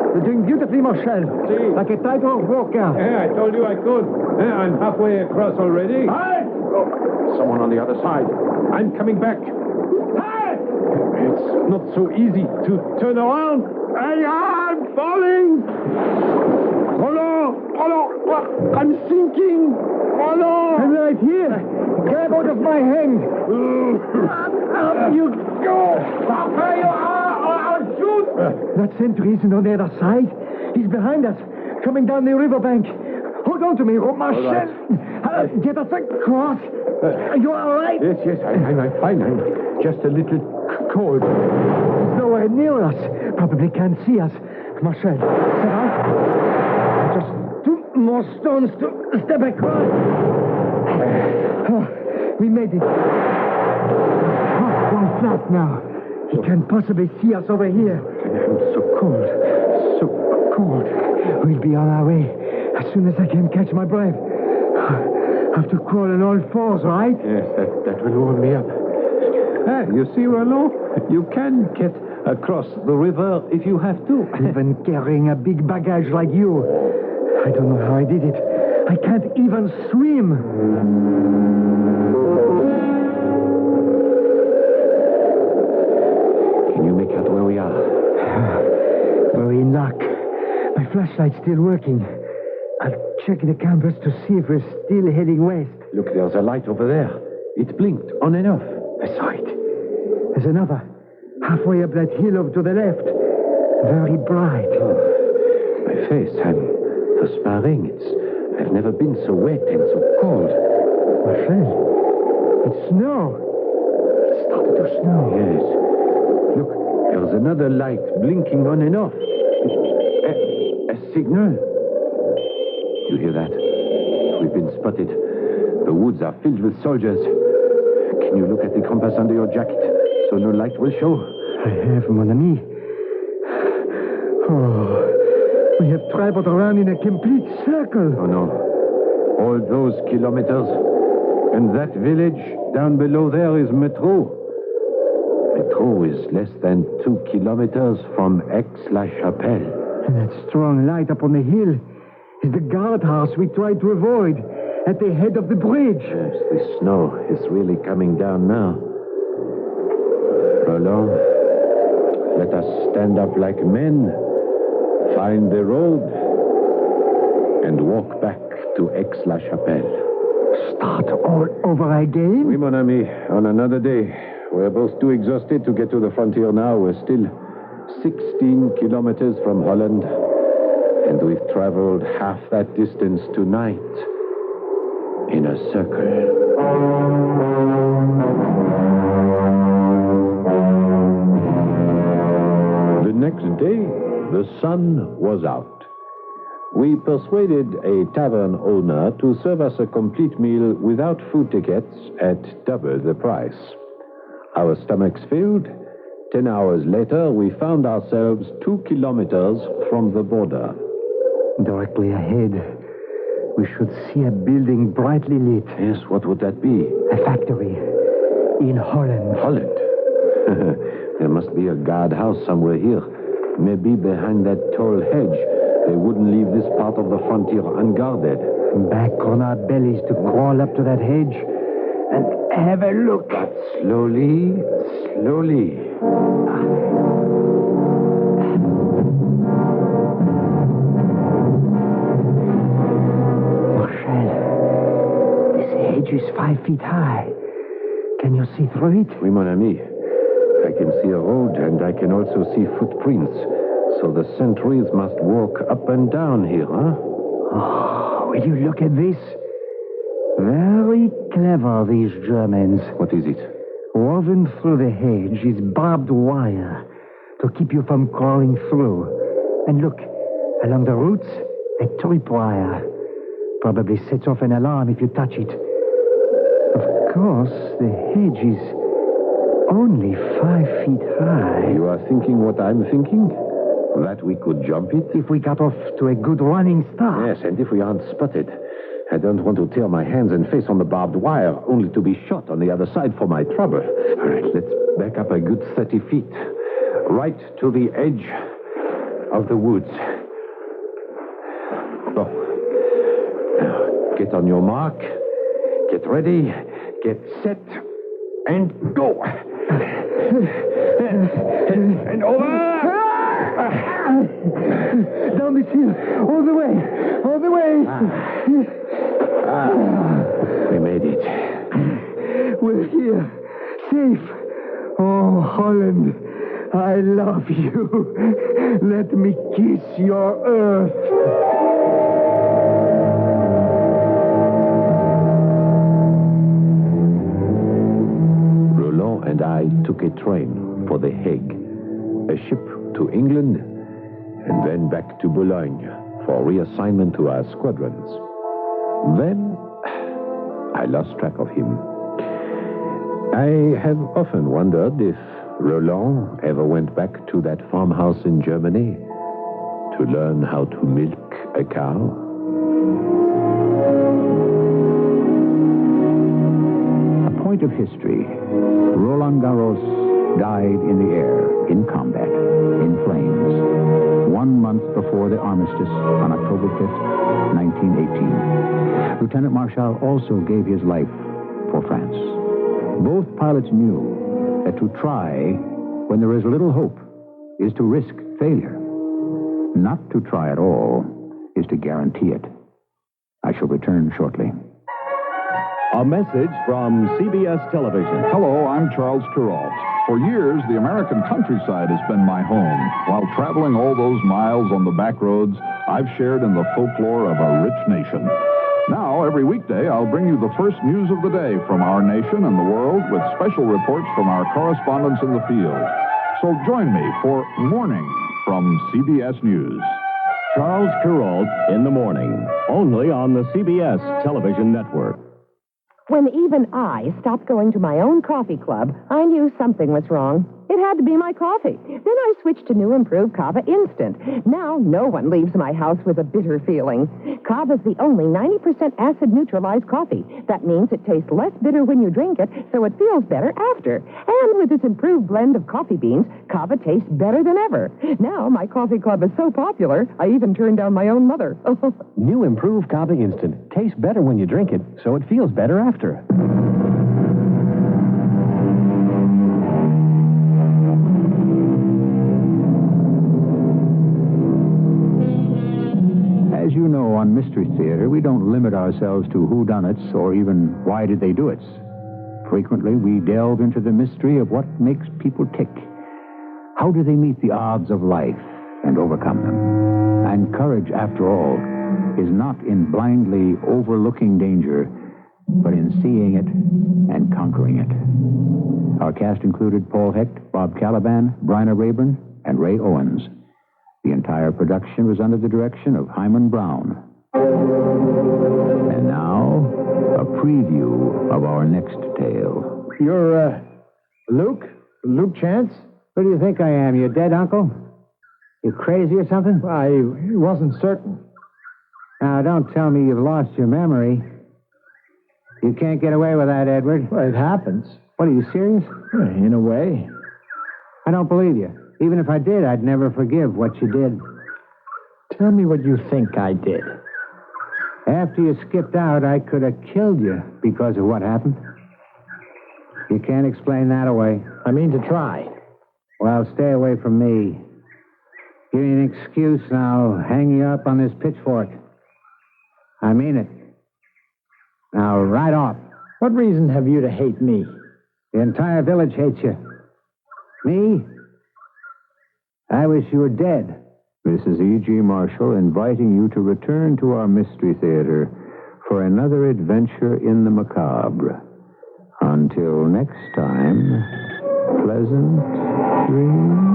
C: You're doing beautifully, Marshal.
J: See.
C: Like a tightrope walker.
J: Yeah, I told you I could. Yeah, I'm halfway across already. Hi! Oh, someone on the other side. I'm coming back. Hi! It's not so easy to turn around. I'm falling! I'm sinking!
C: I'm right here. Grab out of my hand. Up you go!
J: Stop where you are or I'll shoot!
C: That sentry isn't on the other side. He's behind us, coming down the riverbank. Hold on to me, Marshal.
J: Right.
C: Get us across. Are you all right?
J: Yes, I'm fine. I'm just a little cold.
C: Nowhere near us. Probably can't see us. Marshal, set out. Just 2 more stones to step across. Oh, we made it. We're flat now. He can't possibly see us over here.
J: I'm so cold. So cold.
C: We'll be on our way as soon as I can catch my breath. Have to crawl on all fours, right?
J: Yes, that will warm me up. You see, Roland, you can get across the river if you have to.
C: Even carrying a big baggage like you. I don't know how I did it. I can't even swim.
J: Can you make out where we are?
C: We're in luck. My flashlight's still working. I'll check the compass to see if we're still heading west.
J: Look, there's a light over there. It blinked on and off.
C: I saw it. There's another. Halfway up that hill over to the left. Very bright.
J: Oh, my face, I'm perspiring. I've never been so wet and so cold.
C: Marshal, it's snow. It started to snow.
J: Yes. Look, there's another light blinking on and off. A signal. You hear that? We've been spotted. The woods are filled with soldiers. Can you look at the compass under your jacket so no light will show?
C: I have, mon ami. Oh, we have traveled around in a complete circle.
J: Oh, no. All those kilometers. And that village down below there is Metro. Metro is less than 2 kilometers from Aix-la-Chapelle.
C: And that strong light up on the hill is the guardhouse we tried to avoid at the head of the bridge.
J: Yes, the snow is really coming down now. Roland, let us stand up like men, find the road, and walk back to Aix-la-Chapelle.
C: Start all over again?
J: Oui, mon ami, on another day. We're both too exhausted to get to the frontier now. We're still 16 kilometers from Holland, and we've traveled half that distance tonight in a circle. The next day, the sun was out.
B: We persuaded a tavern owner to serve us a complete meal without food tickets at double the price. Our stomachs filled. 10 hours later, we found ourselves 2 kilometers from the border.
C: Directly ahead, we should see a building brightly lit.
B: Yes, what would that be?
C: A factory in Holland.
B: Holland? There must be a guardhouse somewhere here. Maybe behind that tall hedge. They wouldn't leave this part of the frontier unguarded.
C: Back on our bellies to crawl up to that hedge and have a look.
B: But slowly, slowly.
C: Marshal, this hedge is 5 feet high. Can you see through it?
B: Oui, mon ami. I can see a road, and I can also see footprints. So the sentries must walk up and down here, huh?
C: Oh, will you look at this? Very clever, these Germans.
B: What is it?
C: Woven through the hedge is barbed wire to keep you from crawling through. And look, along the roots, a tripwire. Probably sets off an alarm if you touch it. Of course, the hedge is only 5 feet high.
B: You are thinking what I'm thinking? That we could jump it?
C: If we got off to a good running start.
B: Yes, and if we aren't spotted. I don't want to tear my hands and face on the barbed wire, only to be shot on the other side for my trouble. All right, let's back up a good 30 feet. Right to the edge of the woods. So, now, get on your mark. Get ready. Get set. And go. And over.
C: Down this hill. All the way. All the way.
B: We made it.
C: We're here. Safe. Oh, Holland, I love you. Let me kiss your earth.
B: And I took a train for The Hague, a ship to England, and then back to Boulogne for reassignment to our squadrons. Then I lost track of him. I have often wondered if Roland ever went back to that farmhouse in Germany to learn how to milk a cow.
A: Point of history. Roland Garros died in the air, in combat, in flames, 1 month before the armistice on October 5th, 1918. Lieutenant Marshal also gave his life for France. Both pilots knew that to try when there is little hope is to risk failure. Not to try at all is to guarantee it. I shall return shortly.
M: A message from CBS Television.
N: Hello, I'm Charles Kuralt. For years, the American countryside has been my home. While traveling all those miles on the back roads, I've shared in the folklore of a rich nation. Now, every weekday, I'll bring you the first news of the day from our nation and the world with special reports from our correspondents in the field. So join me for Morning from CBS News.
M: Charles Kuralt in the morning, only on the CBS Television Network.
O: When even I stopped going to my own coffee club, I knew something was wrong. It had to be my coffee. Then I switched to new improved Kava Instant. Now no one leaves my house with a bitter feeling. Kava's the only 90% acid neutralized coffee. That means it tastes less bitter when you drink it, so it feels better after. And with its improved blend of coffee beans, Kava tastes better than ever. Now my coffee club is so popular, I even turned down my own mother.
M: New improved Kava Instant. Tastes better when you drink it, so it feels better after.
A: As you know, on Mystery Theater, we don't limit ourselves to whodunits or even why did they do it. Frequently, we delve into the mystery of what makes people tick. How do they meet the odds of life and overcome them? And courage, after all, is not in blindly overlooking danger, but in seeing it and conquering it. Our cast included Paul Hecht, Bob Caliban, Bryna Rayburn, and Ray Owens. The entire production was under the direction of Hyman Brown. And now, a preview of our next tale.
P: You're, Luke? Luke Chance?
C: Who do you think I am? You dead, Uncle? You crazy or something?
P: I wasn't certain.
C: Now, don't tell me you've lost your memory. You can't get away with that, Edward.
P: Well, it happens.
C: What, are you serious?
P: In a way.
C: I don't believe you. Even if I did, I'd never forgive what you did.
P: Tell me what you think I did.
C: After you skipped out, I could have killed you because of what happened. You can't explain that away.
P: I mean to try.
C: Well, stay away from me. Give me an excuse, and I'll hang you up on this pitchfork. I mean it. Now, right off.
P: What reason have you to hate me?
C: The entire village hates you. Me? I wish you were dead.
A: Mrs. E.G. Marshall inviting you to return to our Mystery Theater for another adventure in the macabre. Until next time, pleasant dreams.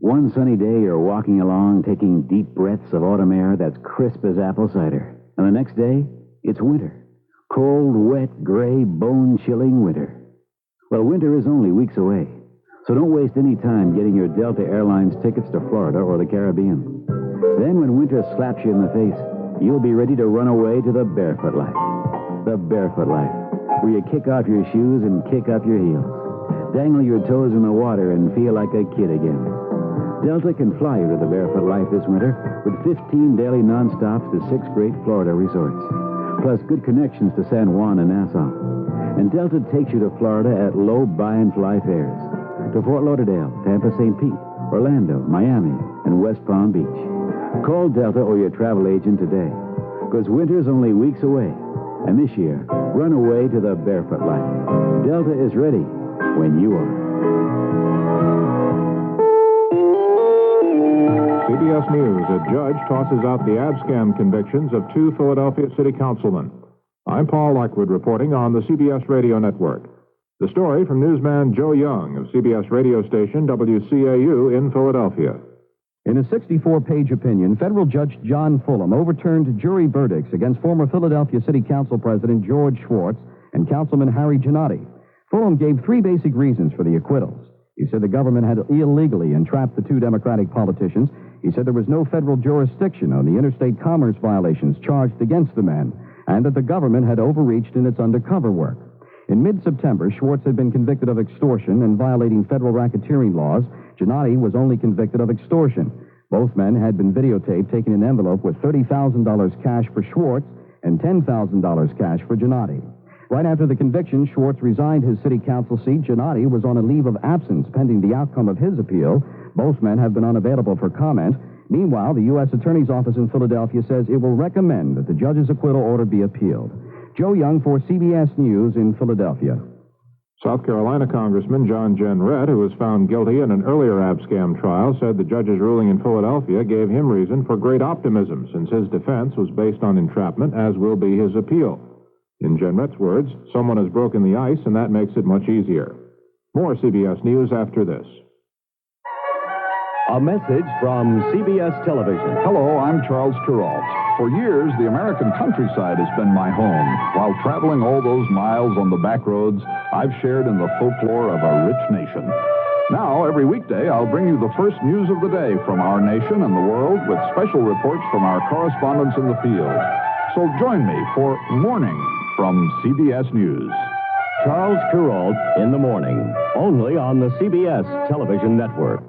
A: One sunny day, you're walking along, taking deep breaths of autumn air that's crisp as apple cider. And the next day, it's winter. Cold, wet, gray, bone-chilling winter. Well, winter is only weeks away. So don't waste any time getting your Delta Airlines tickets to Florida or the Caribbean. Then when winter slaps you in the face, you'll be ready to run away to the barefoot life. The barefoot life, where you kick off your shoes and kick up your heels. Dangle your toes in the water and feel like a kid again. Delta can fly you to the barefoot life this winter with 15 daily nonstops to 6 great Florida resorts, plus good connections to San Juan and Nassau. And Delta takes you to Florida at low buy-and-fly fares, to Fort Lauderdale, Tampa, St. Pete, Orlando, Miami, and West Palm Beach. Call Delta or your travel agent today, because winter's only weeks away. And this year, run away to the barefoot life. Delta is ready when you are.
Q: CBS News, a judge tosses out the abscam convictions of 2 Philadelphia city councilmen. I'm Paul Lockwood reporting on the CBS Radio Network. The story from newsman Joe Young of CBS radio station WCAU in Philadelphia.
R: In a 64-page opinion, federal judge John Fulham overturned jury verdicts against former Philadelphia City Council President George Schwartz and Councilman Harry Giannotti. Fulham gave 3 basic reasons for the acquittals. He said the government had illegally entrapped the 2 Democratic politicians. He said there was no federal jurisdiction on the interstate commerce violations charged against the men, and that the government had overreached in its undercover work. In mid-September, Schwartz had been convicted of extortion and violating federal racketeering laws. Giannotti was only convicted of extortion. Both men had been videotaped taking an envelope with $30,000 cash for Schwartz and $10,000 cash for Giannotti. Right after the conviction, Schwartz resigned his city council seat. Giannotti was on a leave of absence pending the outcome of his appeal. Both men have been unavailable for comment. Meanwhile, the U.S. Attorney's Office in Philadelphia says it will recommend that the judge's acquittal order be appealed. Joe Young for CBS News in Philadelphia.
Q: South Carolina Congressman John Jenrette, who was found guilty in an earlier abscam trial, said the judge's ruling in Philadelphia gave him reason for great optimism, since his defense was based on entrapment, as will be his appeal. In Jenrette's words, someone has broken the ice, and that makes it much easier. More CBS News after this.
M: A message from CBS Television.
N: Hello, I'm Charles Kuralt. For years, the American countryside has been my home. While traveling all those miles on the back roads, I've shared in the folklore of a rich nation. Now, every weekday, I'll bring you the first news of the day from our nation and the world with special reports from our correspondents in the field. So join me for Morning from CBS News.
M: Charles Kuralt in the morning, only on the CBS Television Network.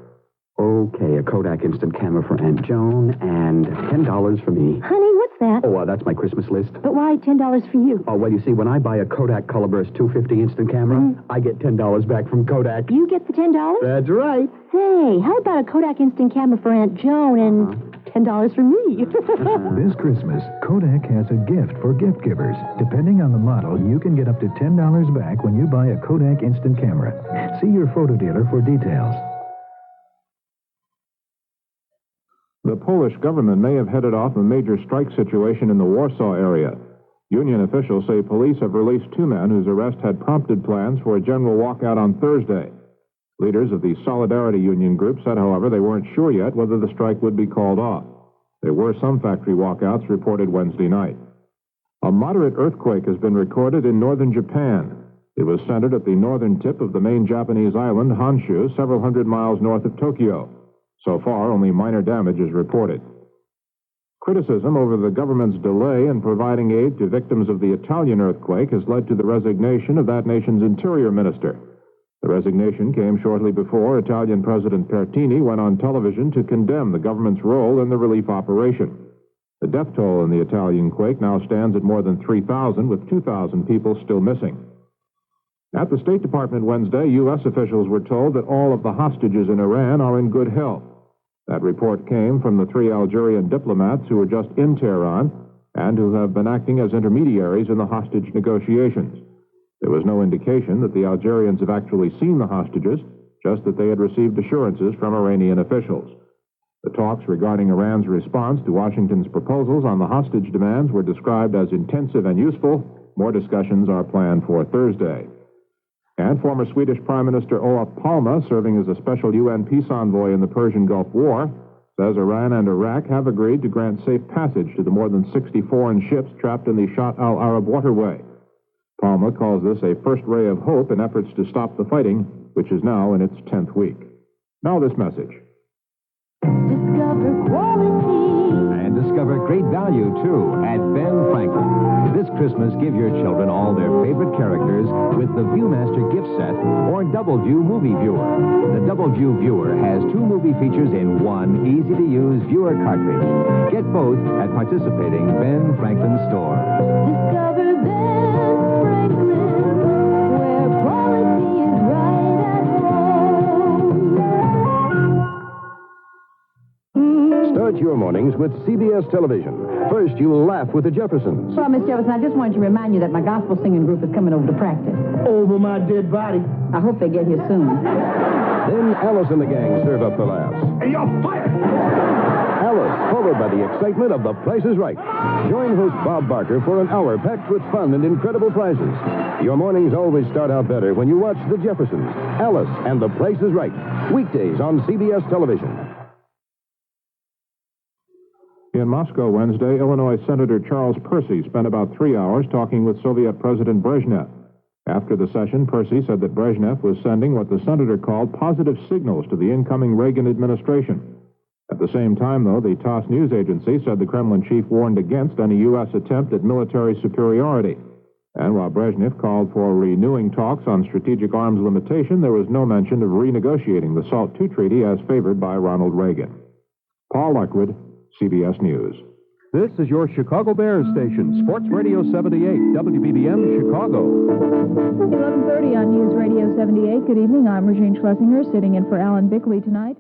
H: Okay, a Kodak instant camera for Aunt Joan and $10 for me.
I: Honey, what's
S: that?
T: Oh, that's my Christmas list.
S: But why $10 for you?
T: Oh, well, you see, when I buy a Kodak Colorburst 250 instant camera, I get $10 back from Kodak.
S: You get the $10?
T: That's right.
S: Say, how about a Kodak instant camera for Aunt Joan and $10 for me?
U: This Christmas, Kodak has a gift for gift givers. Depending on the model, you can get up to $10 back when you buy a Kodak instant camera. See your photo dealer for details.
Q: The Polish government may have headed off a major strike situation in the Warsaw area. Union officials say police have released 2 men whose arrest had prompted plans for a general walkout on Thursday. Leaders of the Solidarity Union group said, however, they weren't sure yet whether the strike would be called off. There were some factory walkouts reported Wednesday night. A moderate earthquake has been recorded in northern Japan. It was centered at the northern tip of the main Japanese island, Honshu, several hundred miles north of Tokyo. So far, only minor damage is reported. Criticism over the government's delay in providing aid to victims of the Italian earthquake has led to the resignation of that nation's interior minister. The resignation came shortly before Italian President Pertini went on television to condemn the government's role in the relief operation. The death toll in the Italian quake now stands at more than 3,000, with 2,000 people still missing. At the State Department Wednesday, U.S. officials were told that all of the hostages in Iran are in good health. That report came from the 3 Algerian diplomats who were just in Tehran and who have been acting as intermediaries in the hostage negotiations. There was no indication that the Algerians have actually seen the hostages, just that they had received assurances from Iranian officials. The talks regarding Iran's response to Washington's proposals on the hostage demands were described as intensive and useful. More discussions are planned for Thursday. And former Swedish Prime Minister Olof Palme, serving as a special UN peace envoy in the Persian Gulf War, says Iran and Iraq have agreed to grant safe passage to the more than 60 foreign ships trapped in the Shatt al-Arab waterway. Palme calls this a first ray of hope in efforts to stop the fighting, which is now in its 10th week. Now this message.
E: Discover quality.
B: And discover great value, too, at Ben Franklin. This Christmas, give your children all their favorite characters with the Viewmaster gift set or Double View Movie Viewer. The Double View Viewer has 2 movie features in one easy-to-use viewer cartridge. Get both at participating Ben Franklin stores.
E: Discover Ben Franklin, where quality is right at home.
L: Start your mornings with CBS Television. First, you'll laugh with the Jeffersons.
V: Well, Miss Jefferson, I just wanted to remind you that my gospel singing group is coming over to practice.
W: Over my dead body.
V: I hope they get here soon.
L: Then Alice and the gang serve up the laughs.
W: Hey, you're fired!
L: Alice, followed by the excitement of The Price is Right. Join host Bob Barker for an hour packed with fun and incredible prizes. Your mornings always start out better when you watch The Jeffersons, Alice, and The Price is Right. Weekdays on CBS Television.
Q: In Moscow Wednesday, Illinois Senator Charles Percy spent about 3 hours talking with Soviet President Brezhnev. After the session, Percy said that Brezhnev was sending what the senator called positive signals to the incoming Reagan administration. At the same time, though, the TASS news agency said the Kremlin chief warned against any U.S. attempt at military superiority. And while Brezhnev called for renewing talks on strategic arms limitation, there was no mention of renegotiating the SALT II treaty as favored by Ronald Reagan. Paul Lockwood, CBS News.
X: This is your Chicago Bears station, Sports Radio 78, WBBM, Chicago.
D: 11:30 on News Radio 78. Good evening. I'm Regine Schlesinger, sitting in for Alan Bickley tonight.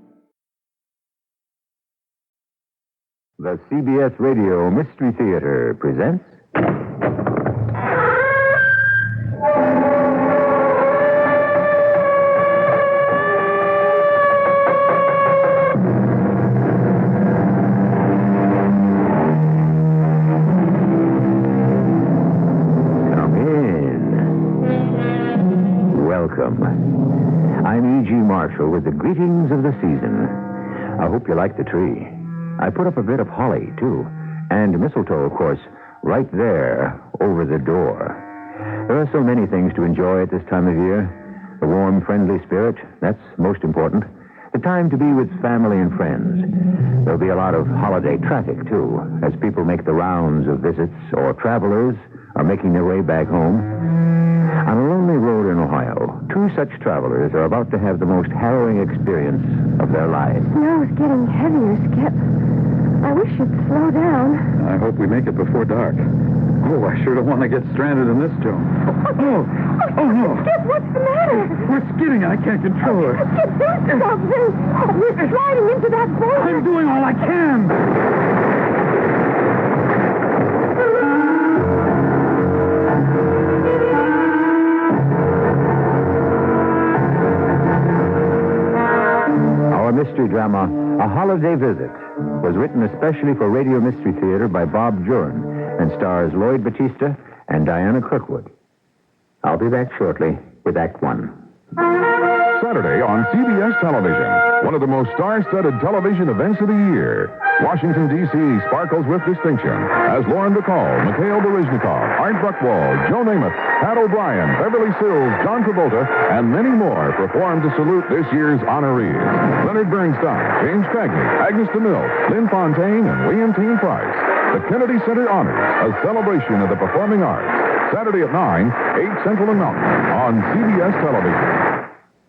A: The CBS Radio Mystery Theater presents... I'm E.G. Marshall with the greetings of the season. I hope you like the tree. I put up a bit of holly, too, and mistletoe, of course, right there over the door. There are so many things to enjoy at this time of year. The warm, friendly spirit, that's most important. The time to be with family and friends. There'll be a lot of holiday traffic, too, as people make the rounds of visits or travelers are making their way back home. On a lonely road in Ohio, 2 such travelers are about to have the most harrowing experience of their lives.
I: Snow's getting heavier, Skip.
O: I wish you'd slow down.
F: I hope we make it before dark. Oh, I sure don't want to get stranded in this, Joan. Oh, no.
O: Skip, what's the matter?
F: We're skidding. I can't control her.
O: Skip, do something. We're sliding into that boulder.
F: I'm doing all I can.
A: Our mystery drama, A Holiday Visit, was written especially for Radio Mystery Theater by Bob Jurin and stars Lloyd Batista and Diana Kirkwood. I'll be back shortly with Act One.
L: Saturday on CBS Television, one of the most star-studded television events of the year. Washington, D.C. sparkles with distinction as Lauren Bacall, Mikhail Baryshnikov, Art Buchwald, Joe Namath, Pat O'Brien, Beverly Sills, John Travolta, and many more perform to salute this year's honorees. Leonard Bernstein, James Cagney, Agnes DeMille, Lynn Fontaine, and William Team Price. The Kennedy Center Honors, a celebration of the performing arts. Saturday at 9, 8 Central and Mountain on CBS Television.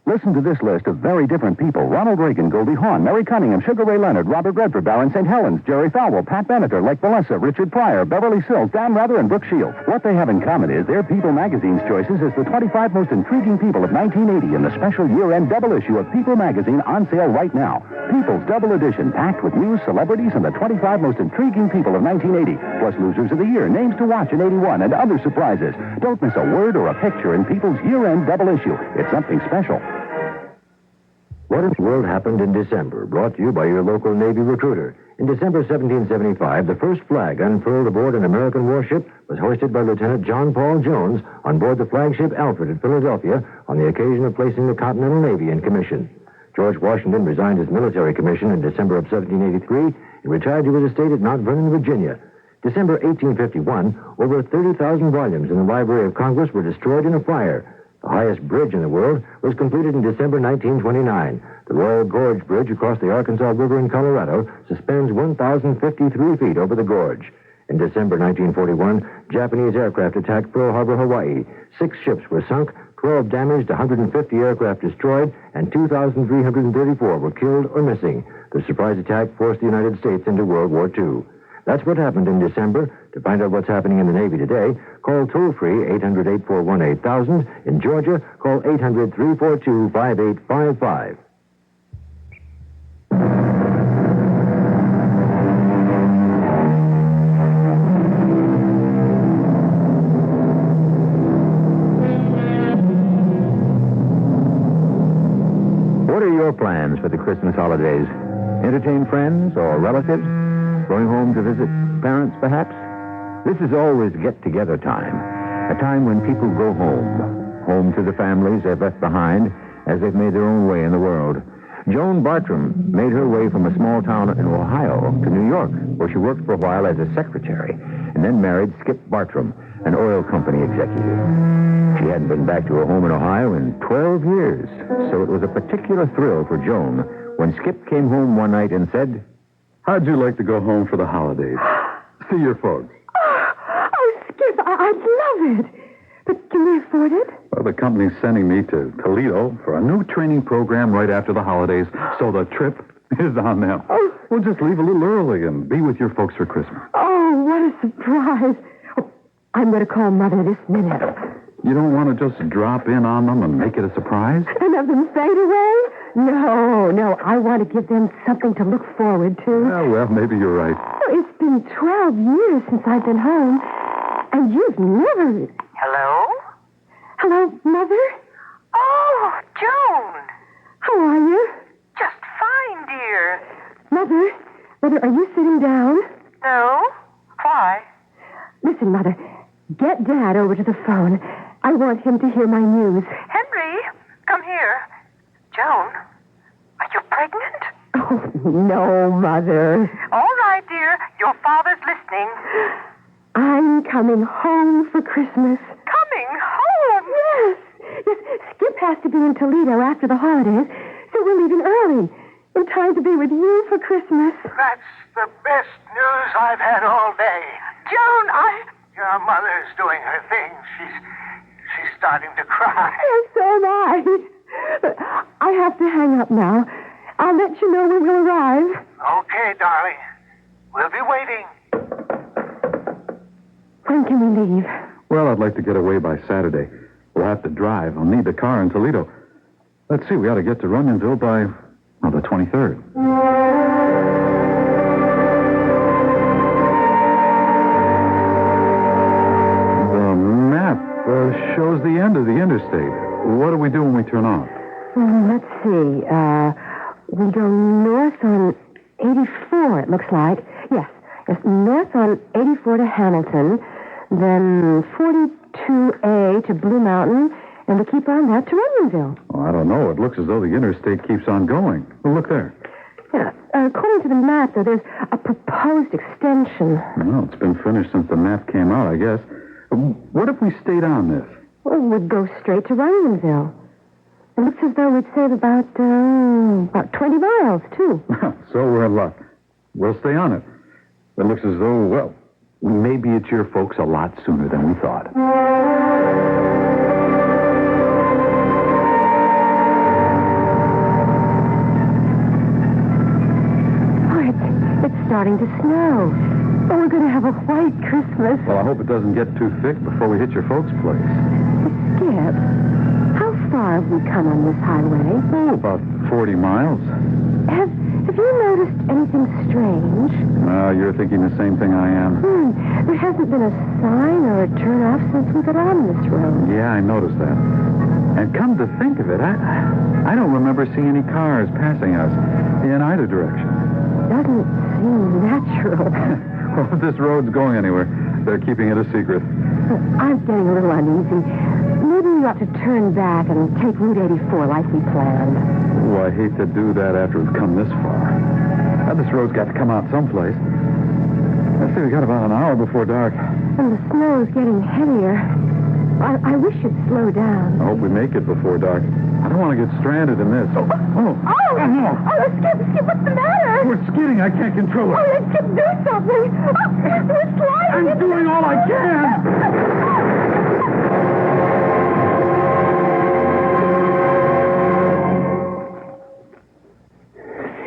R: Listen to this list of very different people. Ronald Reagan, Goldie Hawn, Mary Cunningham, Sugar Ray Leonard, Robert Redford, Baron St. Helens, Jerry Falwell, Pat Benatar, Lake Walesa, Richard Pryor, Beverly Sills, Dan Rather, and Brooke Shields. What they have in common is their People magazine's choices as the 25 most intriguing people of 1980 in the special year-end double issue of People magazine on sale right now. People's double edition, packed with news, celebrities, and the 25 most intriguing people of 1980, plus losers of the year, names to watch in 81, and other surprises. Don't miss a word or a picture in People's year-end double issue. It's something special.
B: What in the world happened in December? Brought to you by your local Navy recruiter. In December 1775, the first flag unfurled aboard an American warship was hoisted by Lieutenant John Paul Jones on board the flagship Alfred at Philadelphia on the occasion of placing the Continental Navy in commission. George Washington resigned his military commission in December of 1783 and retired to his estate at Mount Vernon, Virginia. December 1851, over 30,000 volumes in the Library of Congress were destroyed in a fire. The highest bridge in the world was completed in December 1929. The Royal Gorge Bridge across the Arkansas River in Colorado suspends 1,053 feet over the gorge. In December 1941, Japanese aircraft attacked Pearl Harbor, Hawaii. 6 ships were sunk, 12 damaged, 150 aircraft destroyed, and 2,334 were killed or missing. The surprise attack forced the United States into World War II. That's what happened in December. To find out what's happening in the Navy today, call toll-free 800-841-8000. In Georgia, call 800-342-5855.
A: What are your plans for the Christmas holidays? Entertain friends or relatives? Going home to visit parents, perhaps? This is always get-together time, a time when people go home to the families they've left behind as they've made their own way in the world. Joan Bartram made her way from a small town in Ohio to New York, where she worked for a while as a secretary, and then married Skip Bartram, an oil company executive. She hadn't been back to her home in Ohio in 12 years, so it was a particular thrill for Joan when Skip came home one night and said,
F: "How'd you like to go home for the holidays? See your folks."
O: Oh, Skip, I'd love it. But can we afford it?
F: Well, the company's sending me to Toledo for a new training program right after the holidays, so the trip is on them.
O: Oh.
F: We'll just leave a little early and be with your folks for Christmas.
O: Oh, what a surprise. Oh, I'm going to call Mother this minute.
F: You don't want to just drop in on them and make it a surprise?
O: And have them fade away? No. I want to give them something to look forward to.
F: Yeah, well, maybe you're right.
O: Oh, it's been 12 years since I've been home, and you've never...
G: Hello?
O: Hello, Mother?
G: Oh, Joan.
O: How are you?
G: Just fine, dear.
O: Mother, are you sitting down?
G: No? Why?
O: Listen, Mother, get Dad over to the phone. I want him to hear my news.
G: Henry, come here. Joan, are you pregnant?
O: Oh, no, Mother.
G: All right, dear. Your father's listening.
O: I'm coming home for Christmas.
G: Coming home?
O: Yes. Skip has to be in Toledo after the holidays, so we're leaving early, in time to be with you for Christmas.
J: That's the best news I've had all day.
G: Joan,
J: Your mother's doing her thing. She's starting to cry.
O: Yes, so am I. But I have to hang up now. I'll let you know when we'll arrive.
J: Okay, darling. We'll be waiting.
O: When can we leave?
F: Well, I'd like to get away by Saturday. We'll have to drive. I'll need the car in Toledo. Let's see, we ought to get to Runyonville by, well, the 23rd. The map shows the end of the interstate. What do we do when we turn off?
O: Let's see. We go north on 84, it looks like. Yes, north on 84 to Hamilton, then 42A to Blue Mountain, and we keep on that to Runyonville.
F: Oh, I don't know. It looks as though the interstate keeps on going. Well, look there.
O: Yeah. According to the map, though, there's a proposed extension.
F: Well, it's been finished since the map came out, I guess. What if we stayed on this?
O: Well, we'd go straight to Runyonville. It looks as though we'd save about 20 miles, too.
F: So we're in luck. We'll stay on it. It looks as though, well, we may be at your folks a lot sooner than we thought.
O: It's starting to snow. Oh, we're going to have a white Christmas.
F: Well, I hope it doesn't get too thick before we hit your folks' place.
O: Skip, how far have we come on this highway?
F: Oh, about 40 miles.
O: Have you noticed anything strange?
F: You're thinking the same thing I am.
O: There hasn't been a sign or a turnoff since we got on this road.
F: Yeah, I noticed that. And come to think of it, I don't remember seeing any cars passing us in either direction.
O: Doesn't seem natural.
F: Well, if this road's going anywhere, they're keeping it a secret.
O: I'm getting a little uneasy. Maybe we ought to turn back and take Route 84 like we planned.
F: Oh, I hate to do that after we've come this far. Now, this road's got to come out someplace. Let's see, we got about an hour before dark.
O: And the snow's getting heavier. I wish you'd slow down.
F: I hope we make it before dark. I don't want to get stranded in this. Oh!
O: Oh, Skip, what's the matter?
F: We're skidding. I can't control it.
O: Oh, Skip, do something. We're sliding.
F: I'm doing all I can.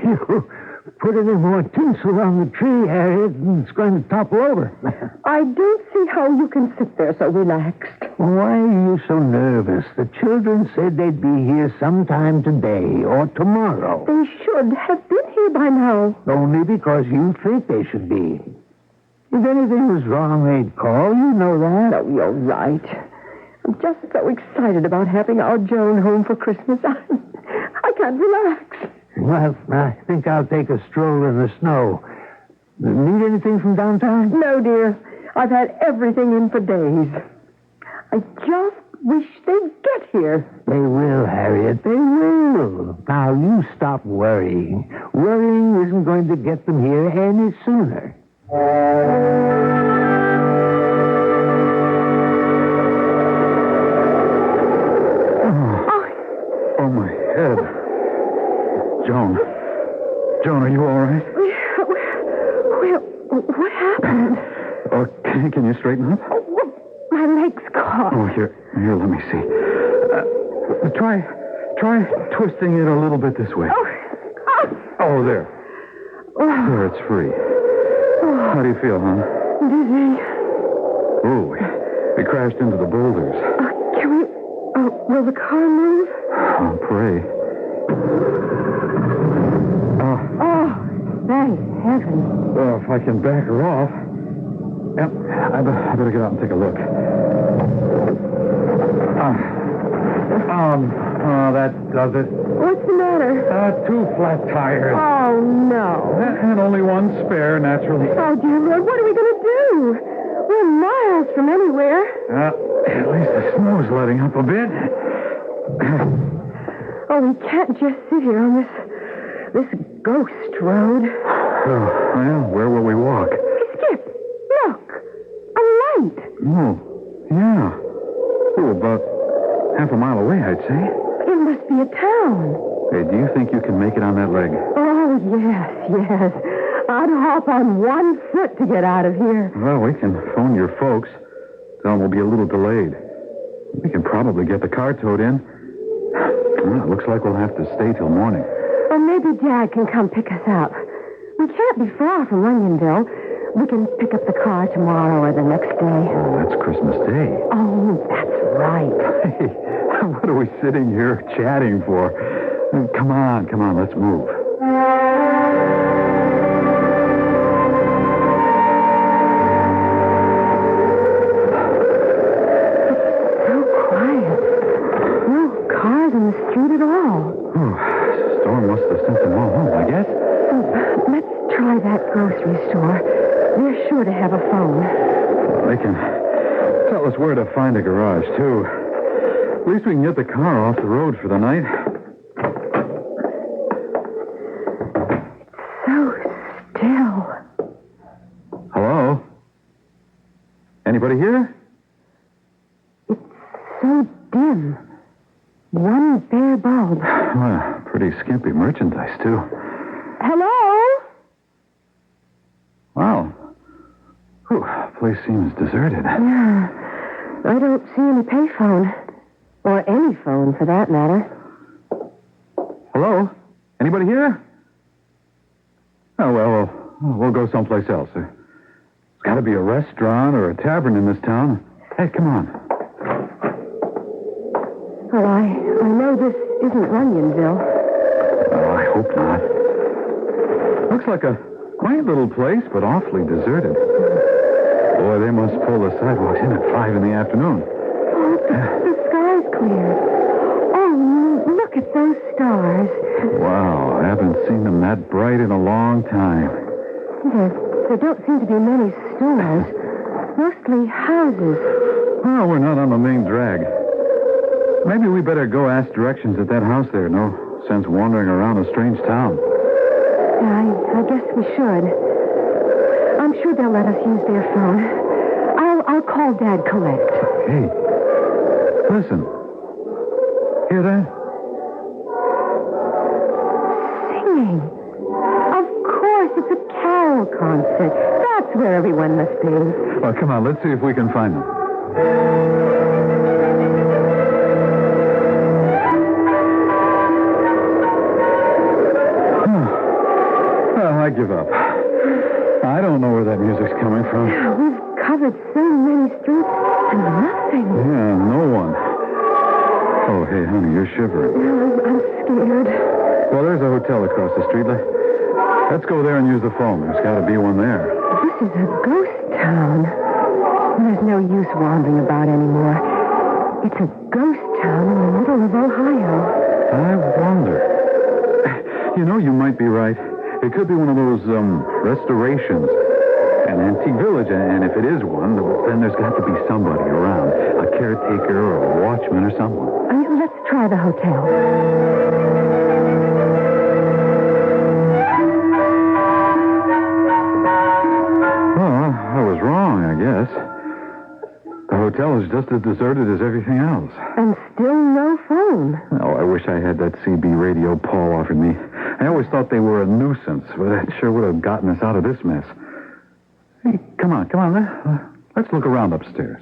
W: You put any more tinsel on the tree, Harriet, and it's going to topple over.
O: I don't see how you can sit there so relaxed.
W: Why are you so nervous? The children said they'd be here sometime today or tomorrow.
O: They should have been here by now.
W: Only because you think they should be. If anything was wrong, they'd call. You know that.
O: No, you're right. I'm just so excited about having our Joan home for Christmas. I can't relax.
W: Well, I think I'll take a stroll in the snow. Need anything from downtown?
O: No, dear. I've had everything in for days. I just wish they'd get here.
W: They will, Harriet. They will. Now, you stop worrying. Worrying isn't going to get them here any sooner.
F: Oh, my head. Joan, are you all right?
O: Well, what happened?
F: Can you straighten up?
O: Oh, my leg's caught.
F: Oh, here, let me see. Try twisting it a little bit this way. Oh, there. There, it's free. How do you feel, hon?
O: Dizzy.
F: Oh, we crashed into the boulders.
O: Can we... will the car move?
F: I'll pray.
O: Thank heaven.
F: Well, if I can back her off. Yep, I better get out and take a look. That does it.
O: What's the matter?
F: 2 flat tires.
O: Oh, no.
F: And only one spare, naturally.
O: Oh, dear Lord, what are we going to do? We're miles from anywhere.
F: At least the snow's letting up a bit.
O: Oh, we can't just sit here on this ghost road.
F: Well, where will we walk?
O: Skip, look. A light.
F: Oh, yeah. Oh, about half a mile away, I'd say.
O: It must be a town.
F: Hey, do you think you can make it on that leg?
O: Oh, yes. I'd hop on one foot to get out of here.
F: Well, we can phone your folks. Tell them we'll be a little delayed. We can probably get the car towed in. Well, it looks like we'll have to stay till morning.
O: Or maybe Dad can come pick us up. We can't be far from Onionville. We can pick up the car tomorrow or the next day.
F: Oh, that's Christmas Day.
O: Oh, that's right.
F: Hey, what are we sitting here chatting for? Come on, let's move.
O: So quiet. No cars in the street at all.
F: Oh, the storm must have sent them all home, I guess.
O: Let's try that grocery store. They're sure to have a phone.
F: They can tell us where to find a garage, too. At least we can get the car off the road for the night.
O: So still.
F: Hello? Anybody here?
O: It's so dim. One bare bulb.
F: Well, pretty skimpy merchandise, too.
O: Hello?
F: Wow. Whew, the place seems deserted.
O: Yeah. I don't see any payphone. Or any phone, for that matter.
F: Hello? Anybody here? Oh, well, we'll go someplace else. There's got to be a restaurant or a tavern in this town. Hey, come on.
O: Well, I know this isn't Onionville.
F: Oh, I hope not. Looks like a quaint little place, but awfully deserted. Boy, they must pull the sidewalks in at 5 in the afternoon.
O: Oh, the sky's clear. Oh, look at those stars.
F: Wow, I haven't seen them that bright in a long time.
O: There don't seem to be many stores. Mostly houses.
F: Well, we're not on the main drag. Maybe we better go ask directions at that house there. No sense wandering around a strange town.
O: I guess we should. I'm sure they'll let us use their phone. I'll call Dad collect.
F: Hey, listen. Hear that?
O: Singing. Of course, it's a carol concert. That's where everyone must be.
F: Well, come on, let's see if we can find them. Well, I give up. I don't know where that music's coming from.
O: We've covered so many streets and nothing.
F: Yeah, no one. Oh, hey, honey, you're shivering.
O: I'm scared.
F: Well, there's a hotel across the street. Let's go there and use the phone. There's got to be one there.
O: This is a ghost town. There's no use wandering about anymore. It's a ghost town in the middle of Ohio.
F: I wonder. You know, you might be right. It could be one of those, restorations. An antique village, and if it is one, then there's got to be somebody around. A caretaker or a watchman or someone.
O: Let's try the hotel.
F: Oh, I was wrong, I guess. The hotel is just as deserted as everything else.
O: And still no phone.
F: Oh, I wish I had that CB radio Paul offered me. I always thought they were a nuisance, but that sure would have gotten us out of this mess. Hey, come on. Let's look around upstairs.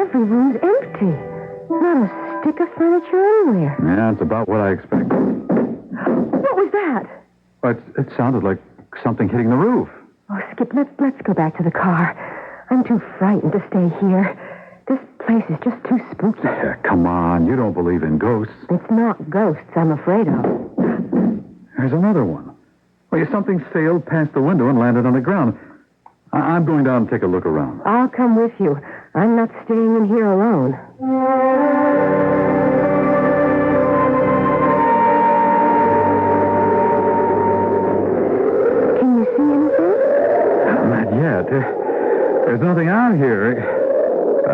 O: Every room's empty. Not a stick of furniture anywhere.
F: Yeah, it's about what I expected.
O: What was that?
F: But it sounded like something hitting the roof.
O: Oh, Skip, let's go back to the car. I'm too frightened to stay here. This place is just too spooky.
F: Yeah, come on. You don't believe in ghosts.
O: It's not ghosts I'm afraid of.
F: There's another one. Well, something sailed past the window and landed on the ground. I'm going down and take a look around.
O: I'll come with you. I'm not staying in here alone. Can you see anything?
F: Not yet. There's nothing out here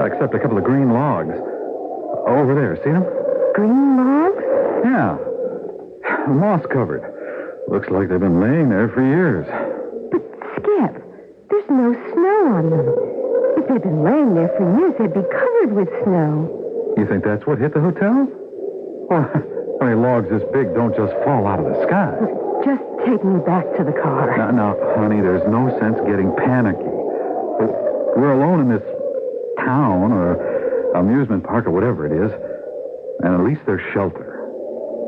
F: except a couple of green logs. Over there, see them?
O: Green logs?
F: Yeah. Moss covered. Looks like they've been laying there for years.
O: But, Skip, there's no snow on them. If they'd been laying there for years, they'd be covered with snow.
F: You think that's what hit the hotel? Well, I mean, logs this big don't just fall out of the sky.
O: Just take me back to the car.
F: Now, honey, there's no sense getting panicky. We're alone in this town or amusement park or whatever it is, and at least there's shelter.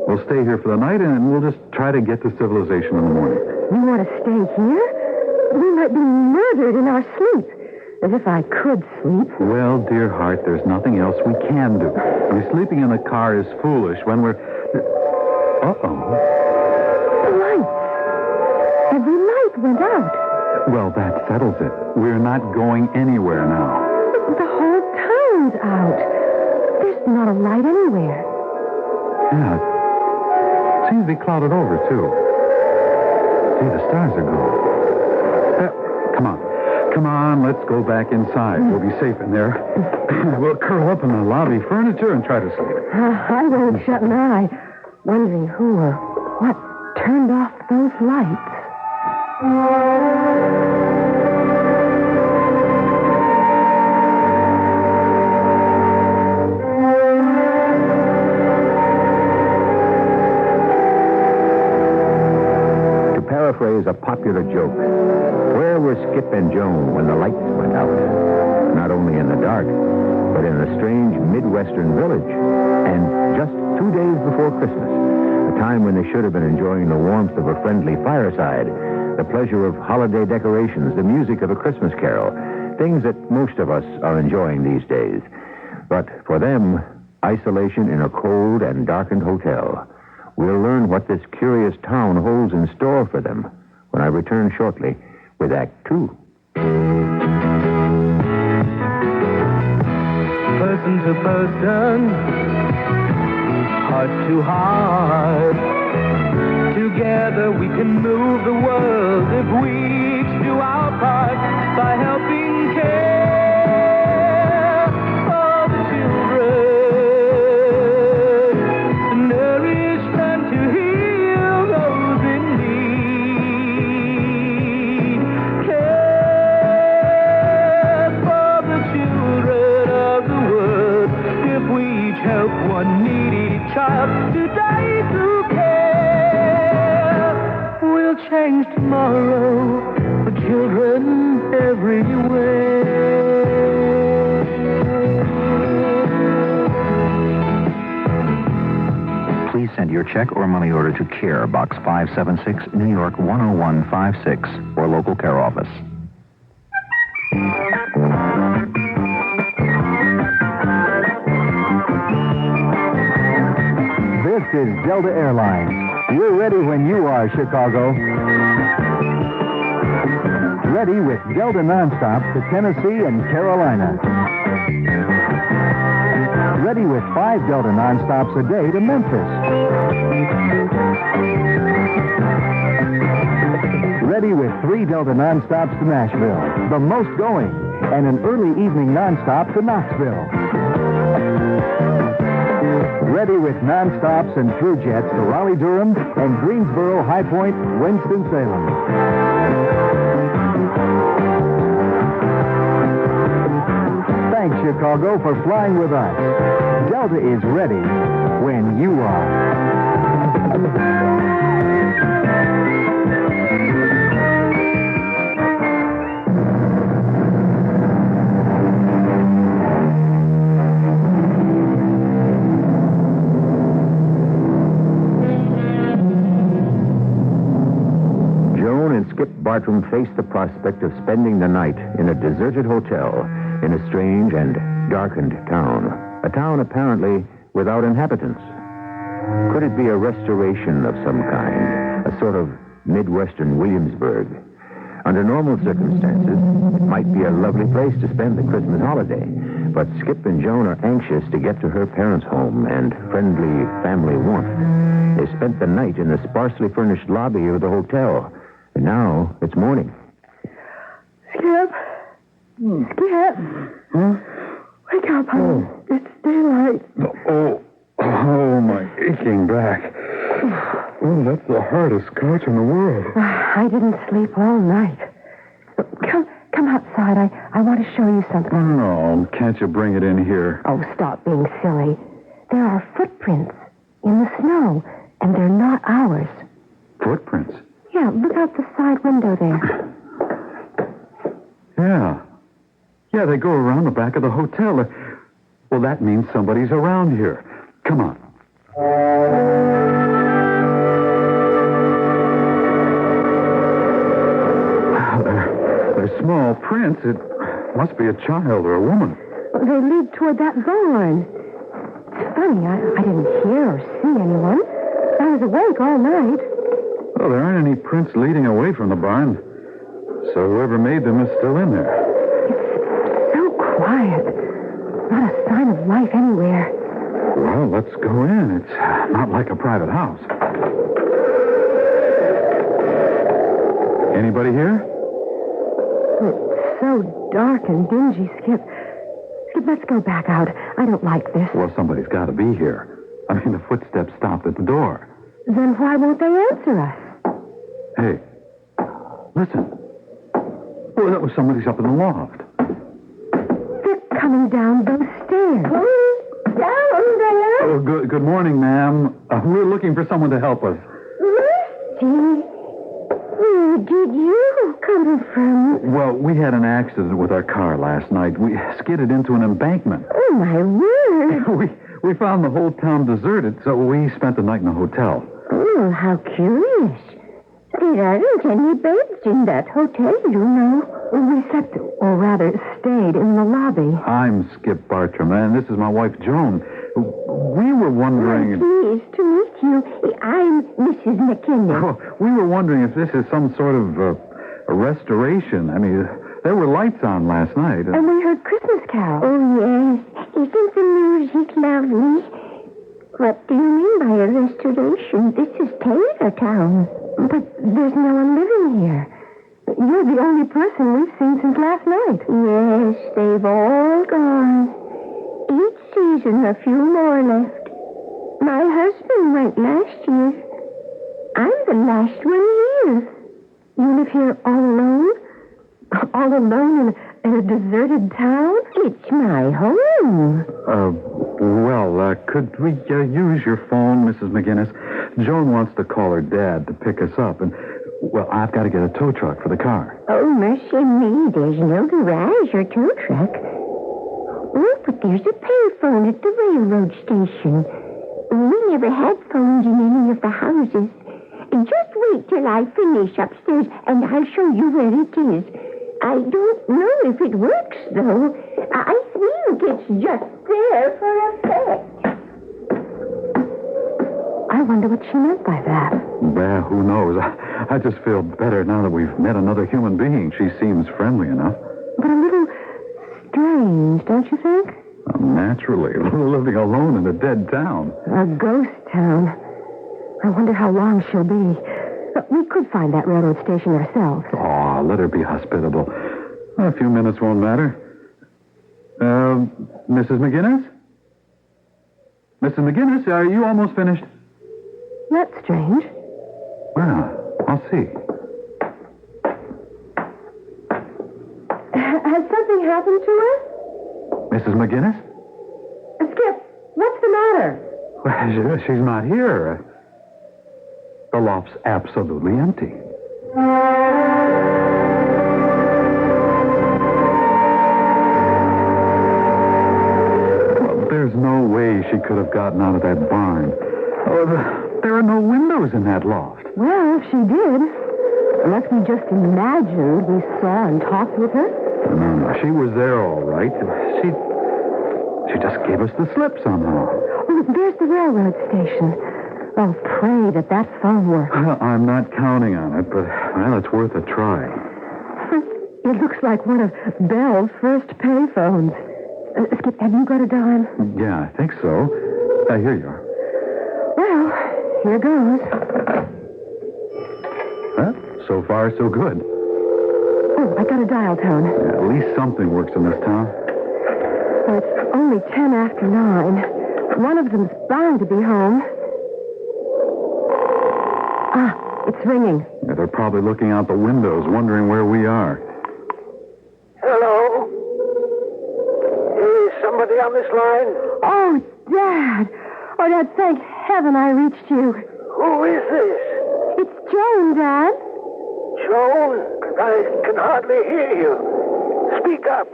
F: We'll stay here for the night, and we'll just try to get to civilization in the morning.
O: You want to stay here? We might be murdered in our sleep. As if I could sleep.
F: Well, dear heart, there's nothing else we can do. I mean, sleeping in the car is foolish when we're... Uh-oh.
O: The lights. Every light went out.
F: Well, that settles it. We're not going anywhere now.
O: The whole town's out. There's not a light anywhere.
F: Yeah. It seems to be clouded over, too. See, the stars are gone. Come on. Come on, let's go back inside. We'll be safe in there. We'll curl up in the lobby furniture and try to sleep.
O: I won't shut an eye, wondering who or what turned off those lights.
A: To paraphrase a popular joke, where were Skip and Joan when the lights went out? Not only in the dark, but in a strange Midwestern village. And just 2 days before Christmas, a time when they should have been enjoying the warmth of a friendly fireside, the pleasure of holiday decorations, the music of a Christmas carol, things that most of us are enjoying these days. But for them, isolation in a cold and darkened hotel. We'll learn what this curious town holds in store for them when I return shortly with Act 2.
E: Person to person, heart to heart. Together we can move the world if we each do our part by helping care for the children, to nourish and to heal those in need. Care for the children of the world if we each help one needy child today through care. We'll change tomorrow for children everywhere.
C: Please send your check or money order to CARE, Box 576, New York 10156, or local care office.
K: This is Delta Airlines. We're ready when you are, Chicago. Ready with Delta nonstops to Tennessee and Carolina. Ready with 5 Delta nonstops a day to Memphis. Ready with 3 Delta nonstops to Nashville, the most going, and an early evening nonstop to Knoxville. Ready with nonstops and through jets to Raleigh-Durham and Greensboro, High Point, Winston-Salem. Thanks, Chicago, for flying with us. Delta is ready when you are.
A: Skip Bartram faced the prospect of spending the night in a deserted hotel in a strange and darkened town. A town apparently without inhabitants. Could it be a restoration of some kind? A sort of Midwestern Williamsburg? Under normal circumstances, it might be a lovely place to spend the Christmas holiday. But Skip and Joan are anxious to get to her parents' home and friendly family warmth. They spent the night in the sparsely furnished lobby of the hotel. And now it's morning.
O: Skip. Skip.
F: Huh?
O: Wake up, honey. It's daylight.
F: Oh, my aching back. Oh, that's the hardest couch in the world.
O: I didn't sleep all night. Come outside. I want to show you something.
F: No, can't you bring it in here?
O: Oh, stop being silly. There are footprints in the snow, and they're not ours.
F: Footprints?
O: Yeah, look out the side window there.
F: Yeah, they go around the back of the hotel. Well, that means somebody's around here. Come on. small prints. It must be a child or a woman.
O: They lead toward that barn. Funny, I didn't hear or see anyone. I was awake all night.
F: Well, there aren't any prints leading away from the barn. So whoever made them is still in there.
O: It's so quiet. Not a sign of life anywhere.
F: Well, let's go in. It's not like a private house. Anybody here?
O: It's so dark and dingy, Skip. Skip, let's go back out. I don't like this.
F: Well, somebody's got to be here. I mean, the footsteps stopped at the door.
O: Then why won't they answer us?
F: Hey, listen. Well, that was somebody's up in the loft.
O: They're coming down those stairs. Down there?
F: Oh, good morning, ma'am. We're looking for someone to help us.
O: Mercy. Where did you come from?
F: Well, we had an accident with our car last night. We skidded into an embankment.
O: Oh, my word.
F: We found the whole town deserted, so we spent the night in a hotel.
I: Oh, how curious. There aren't any beds in that hotel, you know.
O: We slept, or rather stayed, in the lobby.
F: I'm Skip Bartram, and this is my wife, Joan. We were wondering...
I: Pleased to meet you. I'm Mrs. McKinley.
F: Oh, we were wondering if this is some sort of a restoration. I mean, there were lights on last night.
O: And we heard Christmas carols.
I: Oh, yes. Isn't the music lovely? What do you mean by a restoration? This is Taylor Town.
O: But there's no one living here. You're the only person we've seen since last night.
I: Yes, they've all gone. Each season, a few more left. My husband went last year. I'm the last one here.
O: You live here all alone? All alone in a deserted town?
I: It's my home.
F: Could we use your phone, Mrs. McGinnis? Joan wants to call her dad to pick us up, and, well, I've got to get a tow truck for the car.
I: Oh, mercy me, there's no garage or tow truck. Oh, but there's a payphone at the railroad station. We never had phones in any of the houses. Just wait till I finish upstairs, and I'll show you where it is. I don't know if it works, though. I think it's just there for effect.
O: I wonder what she meant by that.
F: Well, who knows? I just feel better now that we've met another human being. She seems friendly enough.
O: But a little strange, don't you think?
F: Naturally. Living alone in a dead town.
O: A ghost town. I wonder how long she'll be. We could find that railroad station ourselves.
F: Oh, let her be hospitable. A few minutes won't matter. Mrs. McGinnis? Mrs. McGinnis, are you almost finished?
O: That's strange.
F: Well, I'll see.
O: Has something happened to her?
F: Mrs. McGinnis?
O: Skip, what's the matter?
F: Well, she's not here. The loft's absolutely empty. Well, there's no way she could have gotten out of that barn. Oh, there are no windows in that loft.
O: Well, if she did, unless we just imagined we saw and talked with her.
F: No, she was there all right. She just gave us the slip somehow.
O: Oh, there's the railroad station. Oh, pray that phone works.
F: I'm not counting on it, but, well, it's worth a try.
O: It looks like one of Belle's first payphones. Skip, have you got a dime?
F: Yeah, I think so. Here you are.
O: Well, here goes.
F: Well, so far, so good.
O: Oh, I got a dial tone.
F: Yeah, at least something works in this town.
O: Well, it's only 10 after 9. One of them's bound to be home. Ah, it's ringing.
F: Yeah, they're probably looking out the windows, wondering where we are.
J: Hello? Is somebody on this line?
O: Oh, Dad. Oh, Dad, thank heaven I reached you.
J: Who is this?
O: It's Joan, Dad.
J: Joan? I can hardly hear you. Speak up.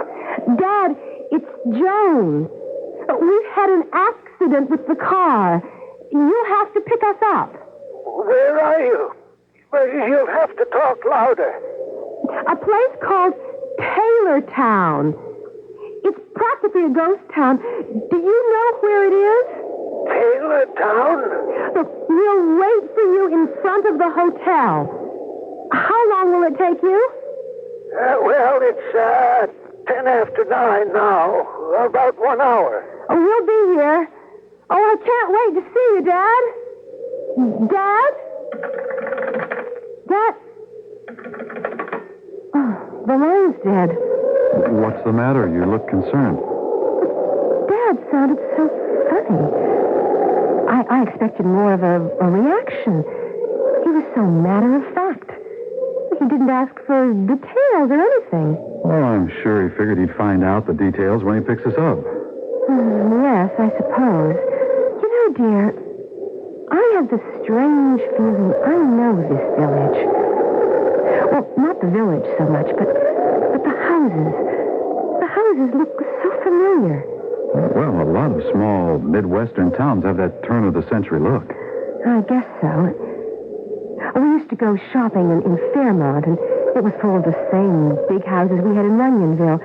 O: Dad, it's Joan. We've had an accident with the car. You'll have to pick us up.
J: Where are you? Well, you'll have to talk louder.
O: A place called Taylortown. It's practically a ghost town. Do you know where it is?
J: Taylortown?
O: Look, we'll wait for you in front of the hotel. How long will it take you?
J: Well, it's 10 after 9 now. About 1 hour.
O: Oh, we'll be here. Oh, I can't wait to see you, Dad. Dad? Dad? Oh, the line's dead.
F: What's the matter? You look concerned.
O: Dad sounded so funny. I expected more of a reaction. He was so matter-of-fact. He didn't ask for details or anything.
F: Well, I'm sure he figured he'd find out the details when he picks us up.
O: Yes, I suppose. You know, dear, I have this strange feeling I know this village. Well, not the village so much, but the houses. The houses look so familiar.
F: Well, a lot of small Midwestern towns have that turn-of-the-century look.
O: I guess so. We used to go shopping in Fairmont, and it was full of the same big houses we had in Runyonville,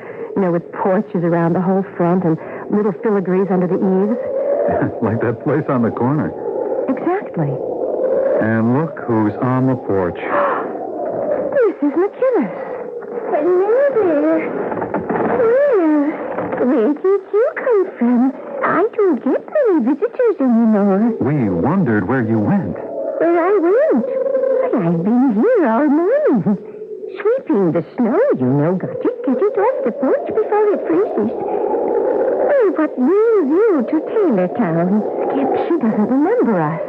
O: with porches around the whole front and little filigrees under the eaves.
F: Like that place on the corner.
O: Exactly.
F: And look who's on the porch.
O: Mrs. McInnes.
I: Hello there. Where did you come from? I don't get many visitors anymore.
F: We wondered where you went.
I: Where I went? But I've been here all morning. Sweeping the snow, got to get it off the porch before it freezes. Oh, what brings you to Taylortown?
O: Skip, she doesn't remember us.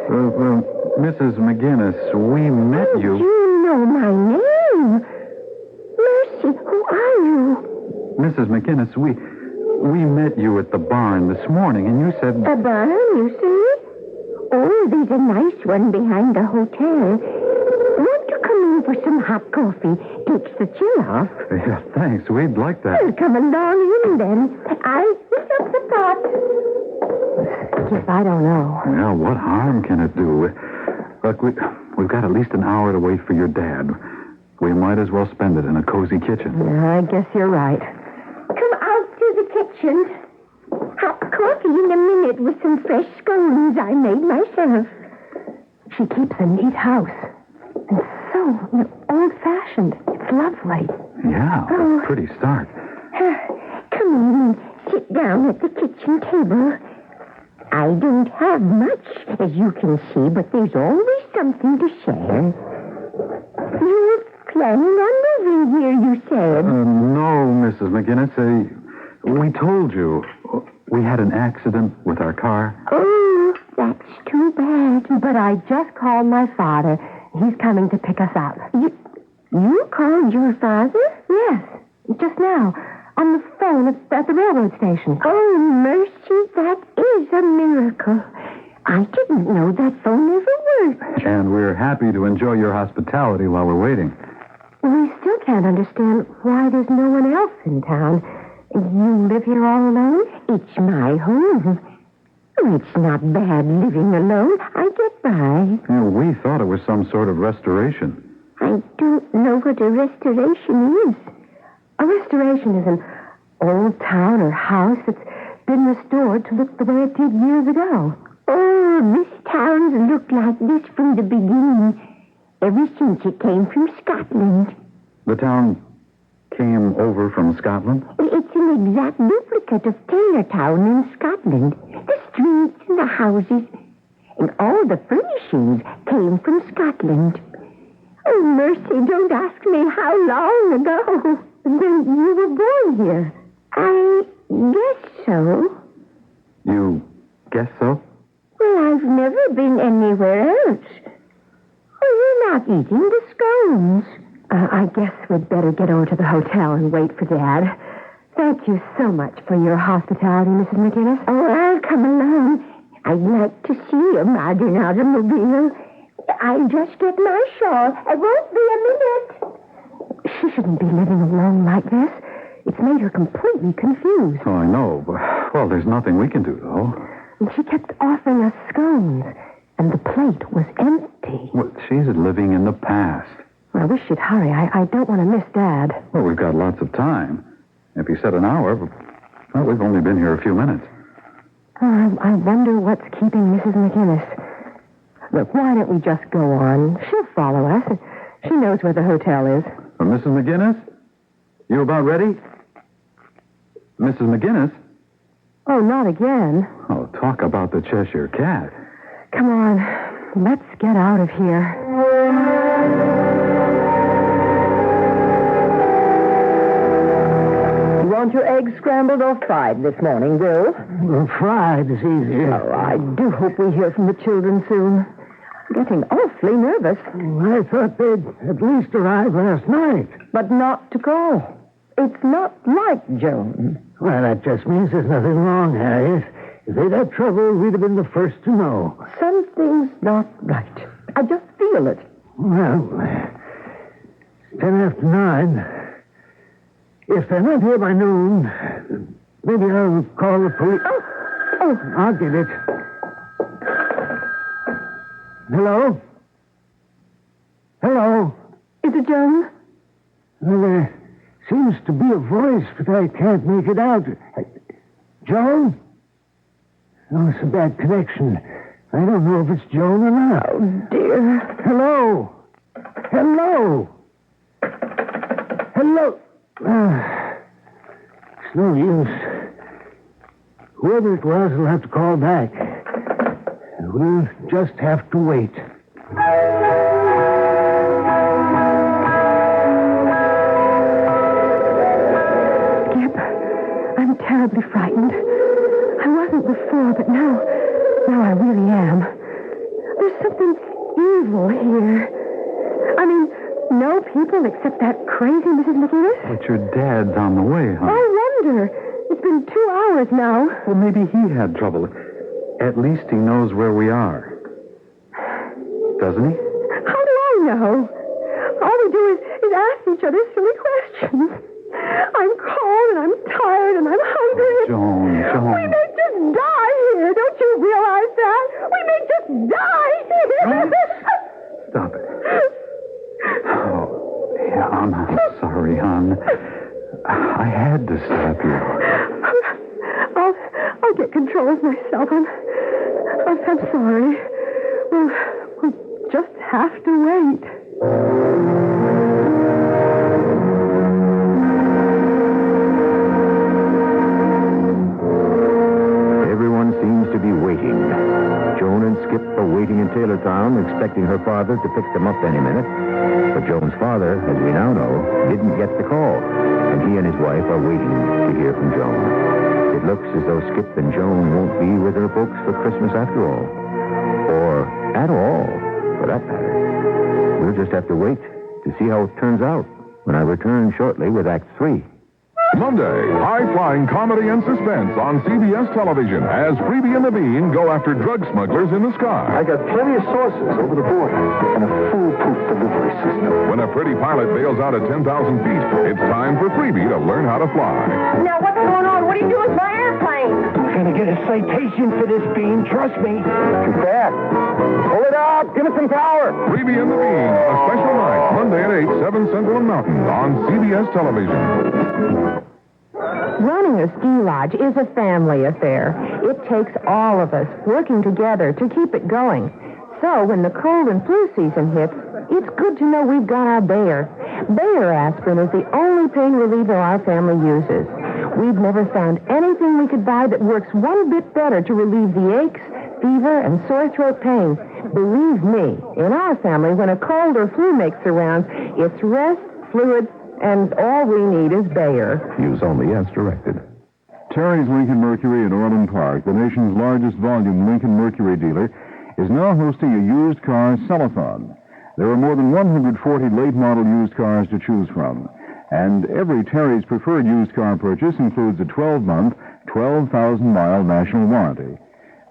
F: Mrs. McGinnis, we met you.
I: You know my name. Mercy, who are you?
F: Mrs. McGinnis, we met you at the barn this morning, and you said...
I: A barn, you say? Oh, there's a nice one behind the hotel. Want to come in for some hot coffee? Takes the chill off.
F: Yeah, thanks. We'd like that.
I: Well, come along in, then. I'll put up the pot.
O: Skip, I don't know.
F: Well, what harm can it do? Look, we've got at least an hour to wait for your dad. We might as well spend it in a cozy kitchen.
O: Yeah, I guess you're right.
I: Come out to the kitchen. Hot coffee in a minute with some fresh scones I made myself.
O: She keeps a neat house. And so old-fashioned. It's lovely.
F: Yeah, pretty stark.
I: Come in and sit down at the kitchen table. I don't have much, as you can see, but there's always something to share. You're planning on moving here, you said.
F: No, Mrs. McGinnis. We told you. We had an accident with our car.
I: Oh, that's too bad.
O: But I just called my father. He's coming to pick us up.
I: You called your father?
O: Yes, just now. On the phone at the railroad station.
I: Oh, mercy, that is a miracle. I didn't know that phone ever worked.
F: And we're happy to enjoy your hospitality while we're waiting.
O: We still can't understand why there's no one else in town. You live here all alone?
I: It's my home. It's not bad living alone. I get by.
F: We thought it was some sort of restoration.
I: I don't know what a restoration is.
O: A restoration is an old town or house that's been restored to look the way it did years ago.
I: Oh, this town's looked like this from the beginning, ever since it came from Scotland.
F: The town came over from Scotland?
I: It's an exact duplicate of Taylortown in Scotland. The streets and the houses and all the furnishings came from Scotland. Oh, mercy, don't ask me how long ago.
O: Then you were born here.
I: I guess so.
F: You guess so?
I: Well, I've never been anywhere else. Oh, you're not eating the scones.
O: I guess we'd better get over to the hotel and wait for Dad. Thank you so much for your hospitality, Mrs. McInnes.
I: Oh, I'll come along. I'd like to see a modern automobile. I'll just get my shawl. I won't be a minute.
O: She shouldn't be living alone like this. It's made her completely confused.
F: Oh, I know. But, well, there's nothing we can do, though.
O: And she kept offering us scones, and the plate was empty.
F: Well, she's living in the past.
O: I wish you'd hurry. I don't want to miss Dad.
F: Well, we've got lots of time. If he said an hour, well, we've only been here a few minutes.
O: I wonder what's keeping Mrs. McGinnis. Look, why don't we just go on? She'll follow us. She knows where the hotel is.
F: Mrs. McGinnis? You about ready? Mrs. McGinnis?
O: Oh, not again.
F: Oh, talk about the Cheshire Cat.
O: Come on. Let's get out of here.
H: You want your eggs scrambled or fried this morning, Bill?
W: Well, fried is easier.
H: Oh, I do hope we hear from the children soon. Getting awfully nervous.
W: I thought they'd at least arrive last night.
H: But not to call. It's not like Joan.
W: Well, that just means there's nothing wrong, Harriet. If they'd had trouble, we'd have been the first to know.
H: Something's not right. I just feel it.
W: Well, it's 10 after 9. If they're not here by noon, maybe I'll call the police.
H: Oh.
W: I'll get it. Hello? Hello?
O: Is it Joan?
W: Well, there seems to be a voice, but I can't make it out. Joan? Oh, it's a bad connection. I don't know if it's Joan or not.
H: Oh, dear.
W: Hello? Hello? Hello? It's no use. Whoever it was will have to call back. We'll just have to wait.
O: Skip, I'm terribly frightened. I wasn't before, but now I really am. There's something evil here. I mean, no people except that crazy Mrs. McGinnis.
F: But your dad's on the way, huh?
O: I wonder. It's been 2 hours now.
F: Well, maybe he had trouble. At least he knows where we are. Doesn't he?
O: How do I know? All we do is ask each other silly questions. I'm cold and I'm tired and I'm hungry.
F: Joan.
O: We may just die here. Don't you realize that? We may just die here.
F: Stop it. Oh, yeah, I'm sorry, hon. I had to stop you.
O: I'll get control of myself. I'm sorry. We'll just have to wait.
B: Everyone seems to be waiting. Joan and Skip are waiting in Taylortown, expecting her father to pick them up any minute. But Joan's father, as we now know, didn't get the call, and he and his wife are waiting to hear from Joan. It looks as though Skip and Joan won't be with their folks for Christmas after all. Or at all, for that matter. We'll just have to wait to see how it turns out when I return shortly with Act 3.
M: Monday, high-flying comedy and suspense on CBS television as Freebie and the Bean go after drug smugglers in the sky.
J: I got plenty of sources over the border and a foolproof delivery system.
M: When a pretty pilot bails out at 10,000 feet, it's time for Freebie to learn how to fly.
I: Now, what's going on? What do you do with my airplane?
J: You're going to get a citation for this, Bean. Trust me. Too fast. Pull it up. Give it some power.
M: Freebie and the Bean, a special night, Monday at 8, 7 Central and Mountain on CBS television.
O: Running a ski lodge is a family affair. It takes all of us working together to keep it going. So when the cold and flu season hits, it's good to know we've got our Bayer. Bayer aspirin is the only pain reliever our family uses. We've never found anything we could buy that works one bit better to relieve the aches, fever, and sore throat pain. Believe me, in our family, when a cold or flu makes the rounds, it's rest, fluids, and all we need is Bayer.
L: Use only as directed.
N: Terry's Lincoln Mercury in Orland Park, the nation's largest volume Lincoln Mercury dealer, is now hosting a used car sell-a-thon. There are more than 140 late-model used cars to choose from. And every Terry's preferred used car purchase includes a 12-month, 12,000-mile national warranty.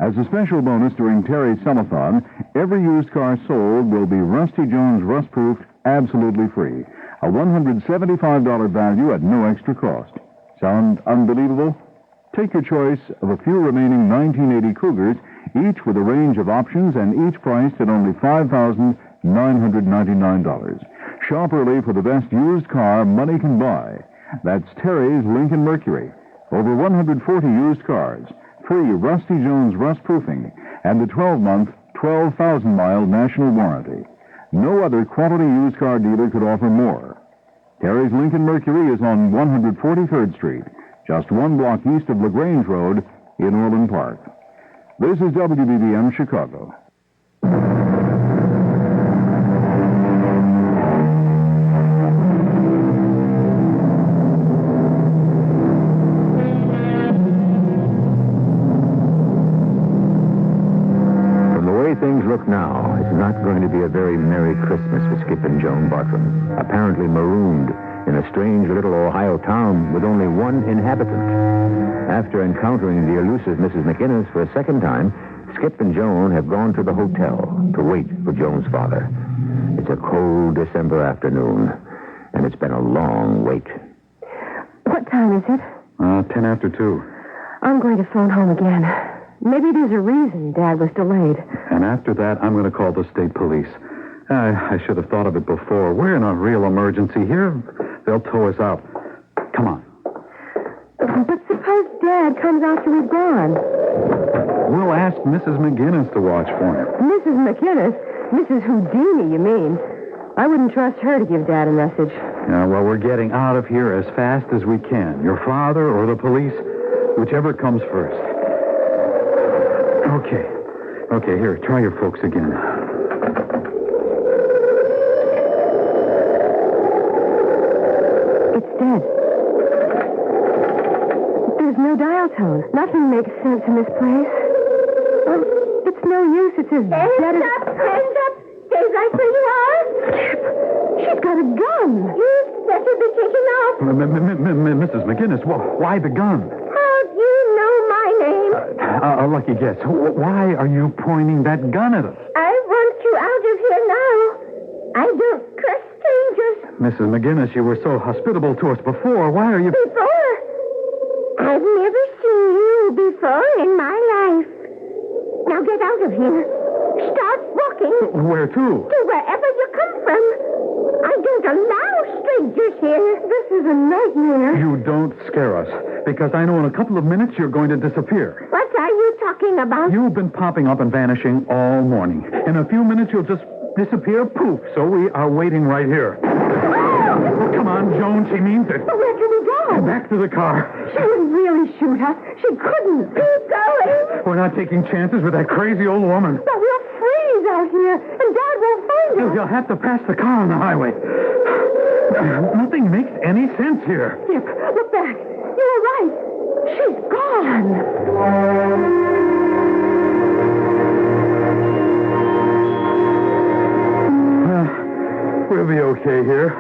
N: As a special bonus during Terry's sell-a-thon, every used car sold will be Rusty Jones rust-proofed absolutely free. A $175 value at no extra cost. Sound unbelievable? Take your choice of a few remaining 1980 Cougars, each with a range of options and each priced at only $5,999. Shop early for the best used car money can buy. That's Terry's Lincoln Mercury. Over 140 used cars, free Rusty Jones rust proofing, and the 12-month, 12,000-mile national warranty. No other quality used car dealer could offer more. Terry's Lincoln Mercury is on 143rd Street, just one block east of LaGrange Road in Orland Park. This is WBBM Chicago.
A: Things look now, it's not going to be a very Merry Christmas for Skip and Joan Bartram, apparently marooned in a strange little Ohio town with only one inhabitant. After encountering the elusive Mrs. McInnes for a second time, Skip and Joan have gone to the hotel to wait for Joan's father. It's a cold December afternoon, and it's been a long wait.
H: What time is it?
F: 10 after 2.
H: I'm going to phone home again. Maybe there's a reason Dad was delayed.
F: And after that, I'm going to call the state police. I should have thought of it before. We're in a real emergency here. They'll tow us out. Come on.
H: But suppose Dad comes after we've gone.
F: We'll ask Mrs. McGinnis to watch for him.
H: Mrs. McInnes? Mrs. Houdini, you mean? I wouldn't trust her to give Dad a message.
F: Yeah, well, we're getting out of here as fast as we can. Your father or the police, whichever comes first. Okay, here, try your folks again.
H: It's dead. There's no dial tone. Nothing makes sense in this place. Well, it's no use. It's as dead as...
I: Hands up. Stay right where you are.
H: She's got a gun.
I: You'd better be taken off.
F: Mrs. McGinnis, why the gun?
I: How do you know my name?
F: A lucky guess. Why are you pointing that gun at us?
I: I want you out of here now. I don't trust strangers.
F: Mrs. McGinnis, you were so hospitable to us before. Why are you...
I: Before? I've never seen you before in my life. Now get out of here. Start walking.
F: Where to?
I: To wherever you come from. I don't allow strangers here.
H: This is a nightmare.
F: You don't scare us, because I know in a couple of minutes you're going to disappear.
I: What are you talking about?
F: You've been popping up and vanishing all morning. In a few minutes you'll just disappear, poof. So we are waiting right here. Oh, come on, Joan, she means it.
H: But where can we go?
F: Back to the car.
H: She wouldn't really shoot us. She couldn't.
I: Keep going.
F: We're not taking chances with that crazy old woman.
H: But we'll freeze out here, and Dad won't find us.
F: You'll have to pass the car on the highway. Nothing makes any sense here.
H: Skip, look back. You were right. She's gone.
F: We'll be okay here.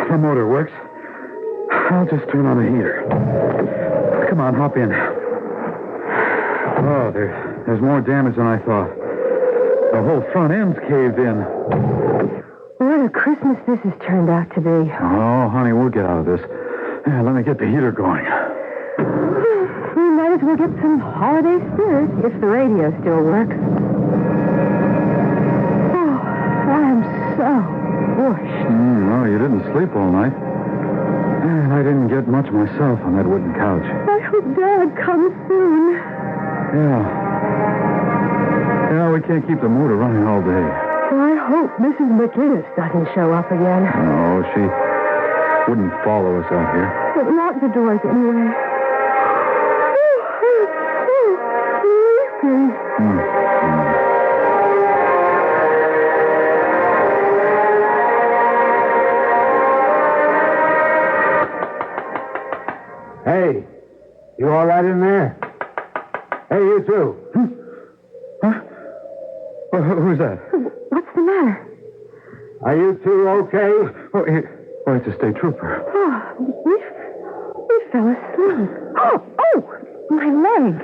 F: The motor works. I'll just turn on the heater. Come on, hop in. Oh, there's more damage than I thought. The whole front end's caved in.
H: What a Christmas this has turned out to be.
F: Oh, honey, we'll get out of this. Yeah, let me get the heater going.
H: We might as well get some holiday spirit if the radio still works. Oh, I am so bushed.
F: Well, you didn't sleep all night. And I didn't get much myself on that wooden couch.
H: I hope Dad comes soon.
F: Yeah, we can't keep the motor running all day.
H: I hope Mrs. McInnes doesn't show up again.
F: No, she wouldn't follow us out here.
H: But lock the doors anyway.
W: Hey, you all right in there? Hey, you two.
F: Huh? Who's that?
H: What's the matter?
W: Are you two okay?
F: Oh, it's a state trooper.
H: Oh, we fell asleep. Oh, my leg.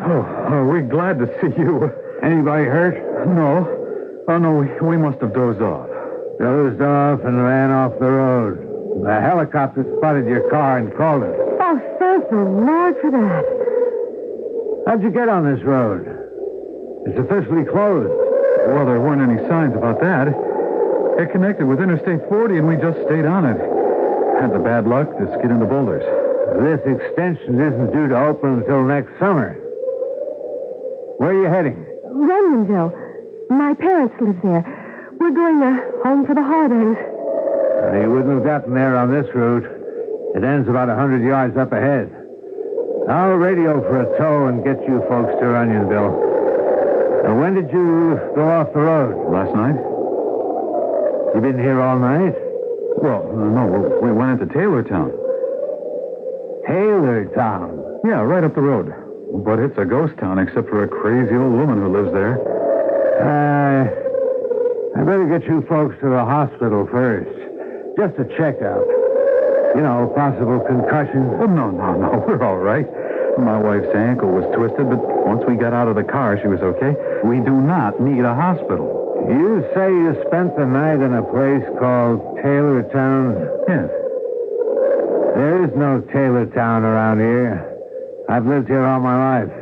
F: Oh, we're glad to see you.
W: Anybody hurt?
F: No. Oh, no, we must have dozed off.
W: Dozed off and ran off the road. The helicopter spotted your car and called us.
H: Oh, thank the Lord for that.
W: How'd you get on this road? It's officially closed.
F: Well, there weren't any signs about that. It connected with Interstate 40, and we just stayed on it. Had the bad luck to skid into boulders.
W: This extension isn't due to open until next summer. Where are you heading?
H: Renmanville. My parents live there. We're going home for the holidays.
W: You wouldn't have gotten there on this route. It ends about 100 yards up ahead. I'll radio for a tow and get you folks to Onionville. When did you go off the road?
F: Last night?
W: You been here all night?
F: Well, no, we went into Taylortown.
W: Taylortown?
F: Yeah, right up the road. But it's a ghost town except for a crazy old woman who lives there.
W: I better get you folks to the hospital first. Just a checkup. You know, possible concussion.
F: Oh, no. We're all right. My wife's ankle was twisted, but once we got out of the car, she was okay. We do not need a hospital.
W: You say you spent the night in a place called Taylortown?
F: Yes.
W: There is no Taylortown around here. I've lived here all my life.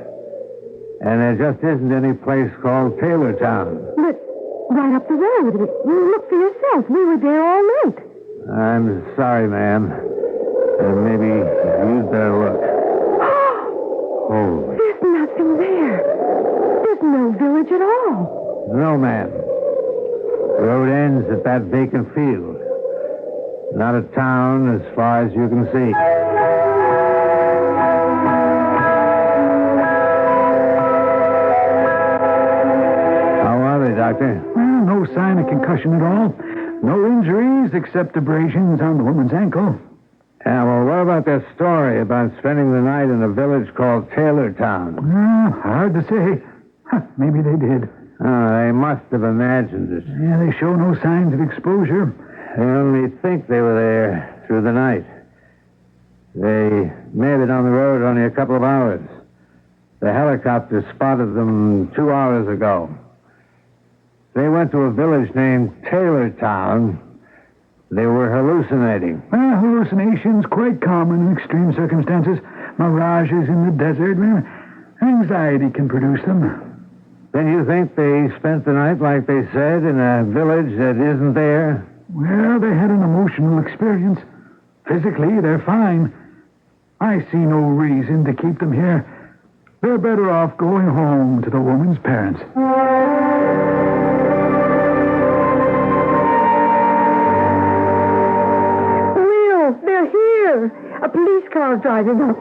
W: And there just isn't any place called Taylortown.
H: But right up the road. Look for yourself. We were there all night.
W: I'm sorry, ma'am. Maybe you'd better look.
F: Holy.
H: There's nothing there. There's no village at all.
W: No, ma'am. The road ends at that vacant field. Not a town as far as you can see. How are they, Doctor?
F: Well, no sign of concussion at all. No injuries except abrasions on the woman's ankle.
W: Yeah, well, what about their story about spending the night in a village called Taylortown?
F: Hard to say. Maybe they did.
W: They must have imagined it.
F: Yeah, they show no signs of exposure.
W: They only think they were there through the night. They may have been on the road only a couple of hours. The helicopter spotted them 2 hours ago. They went to a village named Taylortown. They were hallucinating.
F: Hallucinations quite common in extreme circumstances. Mirages in the desert. Anxiety can produce them.
W: Then you think they spent the night, like they said, in a village that isn't there?
F: Well, they had an emotional experience. Physically, they're fine. I see no reason to keep them here. They're better off going home to the woman's parents.
H: Will, they're here. A police car's driving up.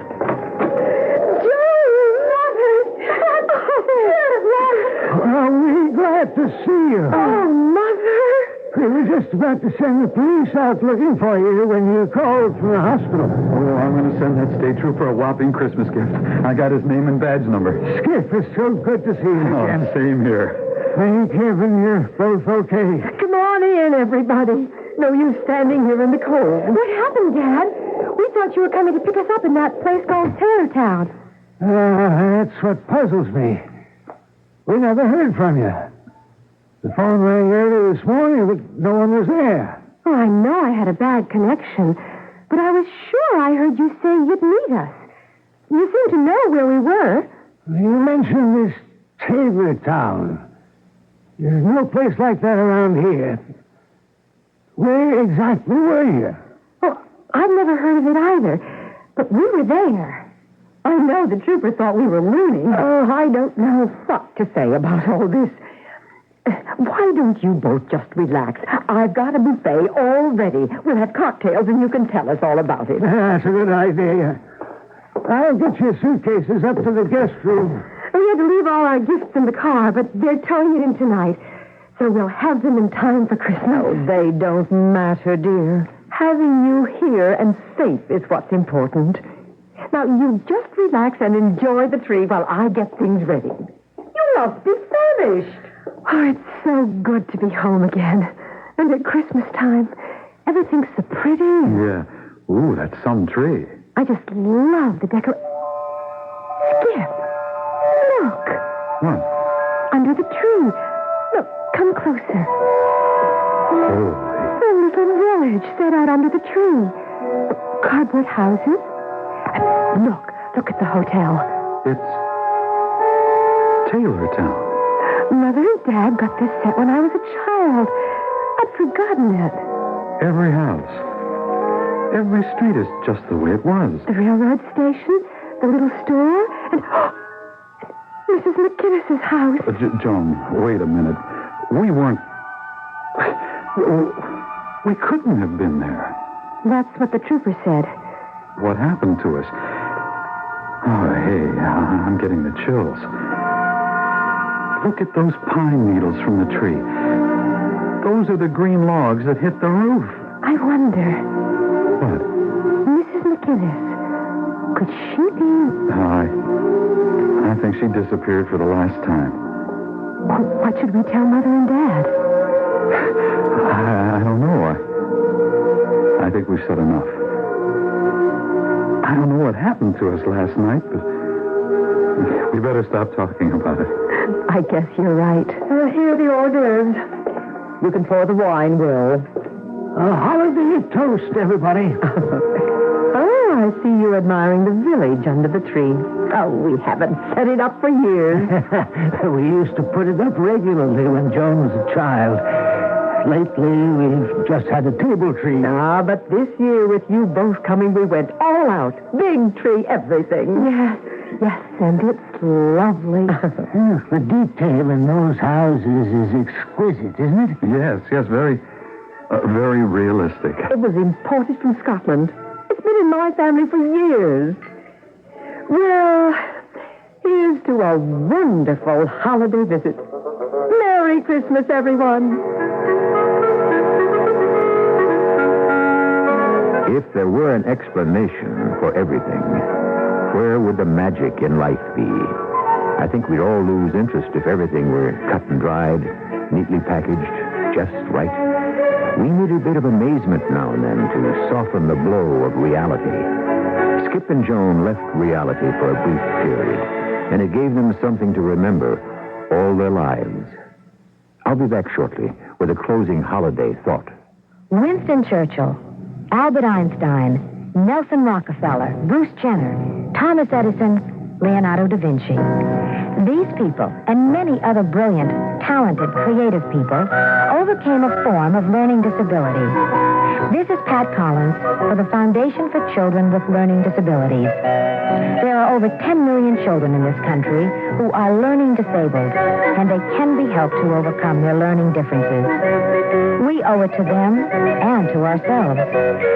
W: Are we glad to see you?
H: Oh, Mother!
W: We were just about to send the police out looking for you when you called from the hospital.
F: Oh, I'm going to send that state trooper a whopping Christmas gift. I got his name and badge number.
W: Skip, it's so good to see you again.
F: Same here.
W: Thank heaven you're both okay.
H: Come on in, everybody. No use standing here in the cold. What happened, Dad? We thought you were coming to pick us up in that place called Taylortown.
W: That's what puzzles me. We never heard from you. The phone rang early this morning, but no one was there.
H: Oh, I know I had a bad connection, but I was sure I heard you say you'd meet us. You seemed to know where we were.
W: You mentioned this Taylortown. There's no place like that around here. Where exactly were you?
H: Well, I've never heard of it either, but we were there. I know the trooper thought we were loony. Oh, I don't know what to say about all this. Why don't you both just relax? I've got a buffet all ready. We'll have cocktails and you can tell us all about it.
W: That's a good idea. I'll get your suitcases up to the guest room.
H: We had to leave all our gifts in the car, but they're towing it in tonight. So we'll have them in time for Christmas.
O: Oh, they don't matter, dear. Having you here and safe is what's important.
H: Now, you just relax and enjoy the tree while I get things ready. You must be famished. Oh, it's so good to be home again. And at Christmas time, everything's so pretty.
F: Yeah. Ooh, that's some tree.
H: I just love the decoration. Skip, look.
F: What?
H: Under the tree. Look, come closer.
F: Holy.
H: A little village set out under the tree. Cardboard houses. Look at the hotel.
F: It's Taylortown.
H: Mother and Dad got this set when I was a child. I I'd forgotten it.
F: Every house. Every street is just the way it was.
H: The railroad station, the little store, and Mrs. McGinnis's house.
F: Joan, wait a minute. We weren't... We couldn't have been there.
H: That's what the trooper said.
F: What happened to us? Oh, hey, I'm getting the chills. Look at those pine needles from the tree. Those are the green logs that hit the roof.
H: I wonder.
F: What?
H: Mrs. McGinnis. Could she be...
F: I think she disappeared for the last time.
H: What should we tell Mother and Dad?
F: I don't know. I think we've said enough. I don't know what happened to us last night, but we better stop talking about it.
H: I guess you're right. Here are the hors d'oeuvres.
O: You can pour the wine, Will.
J: Holiday toast, everybody.
H: Oh, I see you admiring the village under the tree. Oh, we haven't set it up for years.
J: We used to put it up regularly when Joan was a child. Lately, we've just had a table tree.
H: But this year, with you both coming, we went all out. Big tree, everything. Yes, and it's lovely.
J: The detail in those houses is exquisite, isn't it?
F: Yes, very realistic.
H: It was imported from Scotland. It's been in my family for years. Well, here's to a wonderful holiday visit. Merry Christmas, everyone.
B: If there were an explanation for everything, where would the magic in life be? I think we'd all lose interest if everything were cut and dried, neatly packaged, just right. We need a bit of amazement now and then to soften the blow of reality. Skip and Joan left reality for a brief period, and it gave them something to remember all their lives. I'll be back shortly with a closing holiday thought.
I: Winston Churchill, Albert Einstein, Nelson Rockefeller, Bruce Jenner, Thomas Edison, Leonardo da Vinci. These people, and many other brilliant, talented, creative people, overcame a form of learning disability. This is Pat Collins for the Foundation for Children with Learning Disabilities. There are over 10 million children in this country who are learning disabled, and they can be helped to overcome their learning differences. We owe it to them and to ourselves.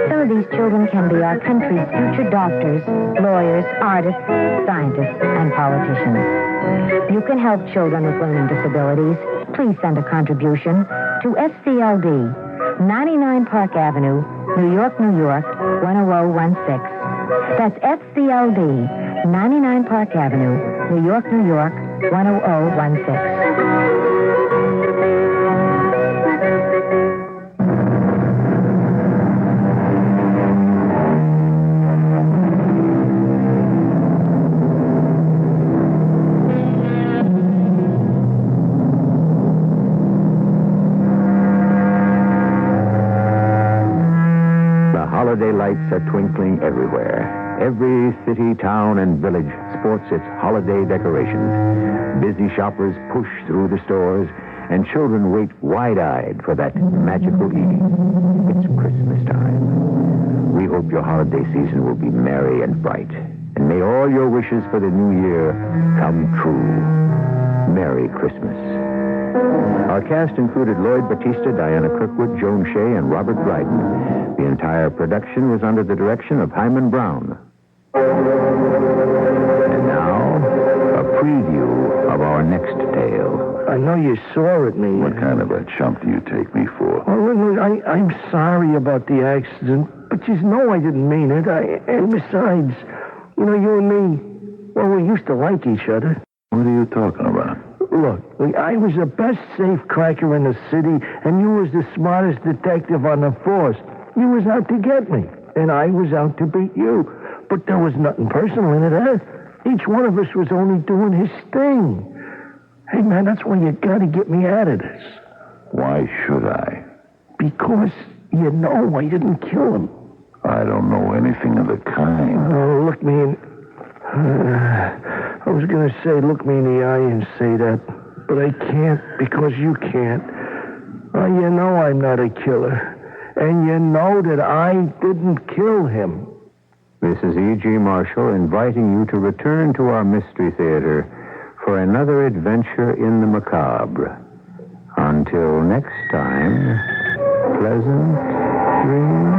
I: Some of these children can be our country's future doctors, lawyers, artists, scientists, and politicians. You can help children with learning disabilities. Please send a contribution to FCLD, 99 Park Avenue, New York, New York, 10016. That's FCLD, 99 Park Avenue, New York, New York, 10016.
B: Holiday lights are twinkling everywhere. Every city, town, and village sports its holiday decorations. Busy shoppers push through the stores, and children wait wide-eyed for that magical eve. It's Christmas time. We hope your holiday season will be merry and bright, and may all your wishes for the new year come true. Merry Christmas. Our cast included Lloyd Bautista, Diana Kirkwood, Joan Shea, and Robert Dryden. The entire production was under the direction of Hyman Brown. And now, a preview of our next tale.
J: I know you swore at me.
L: What kind of a chump do you take me for?
J: Well, I'm sorry about the accident, but you know I didn't mean it. And besides, you and me, well, we used to like each other.
L: What are you talking about?
J: Look, I was the best safe cracker in the city, and you was the smartest detective on the force. You was out to get me, and I was out to beat you. But there was nothing personal in it, huh? Each one of us was only doing his thing. Hey, man, that's why you gotta get me out of this.
L: Why should I?
J: Because you know I didn't kill him.
L: I don't know anything of the kind.
J: Oh, look me in... I was going to say, look me in the eye and say that, but I can't because you can't. Oh, you know I'm not a killer. And you know that I didn't kill him.
A: This is E.G. Marshall inviting you to return to our Mystery Theater for another adventure in the macabre. Until next time, pleasant dreams.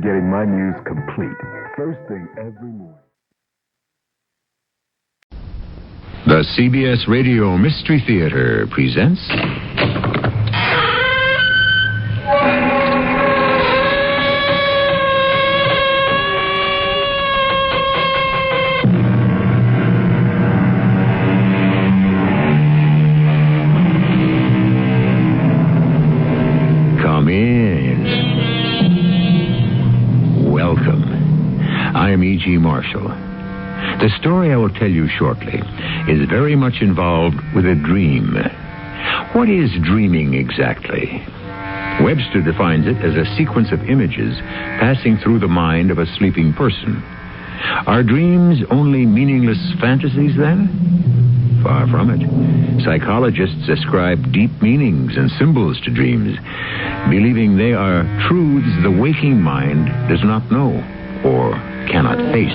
N: Getting my news complete. First thing every morning.
P: The CBS Radio Mystery Theater presents... Come in. Welcome. I am E.G. Marshall. The story I will tell you shortly is very much involved with a dream. What is dreaming exactly? Webster defines it as a sequence of images passing through the mind of a sleeping person. Are dreams only meaningless fantasies, then? Far from it. Psychologists ascribe deep meanings and symbols to dreams, believing they are truths the waking mind does not know or cannot face.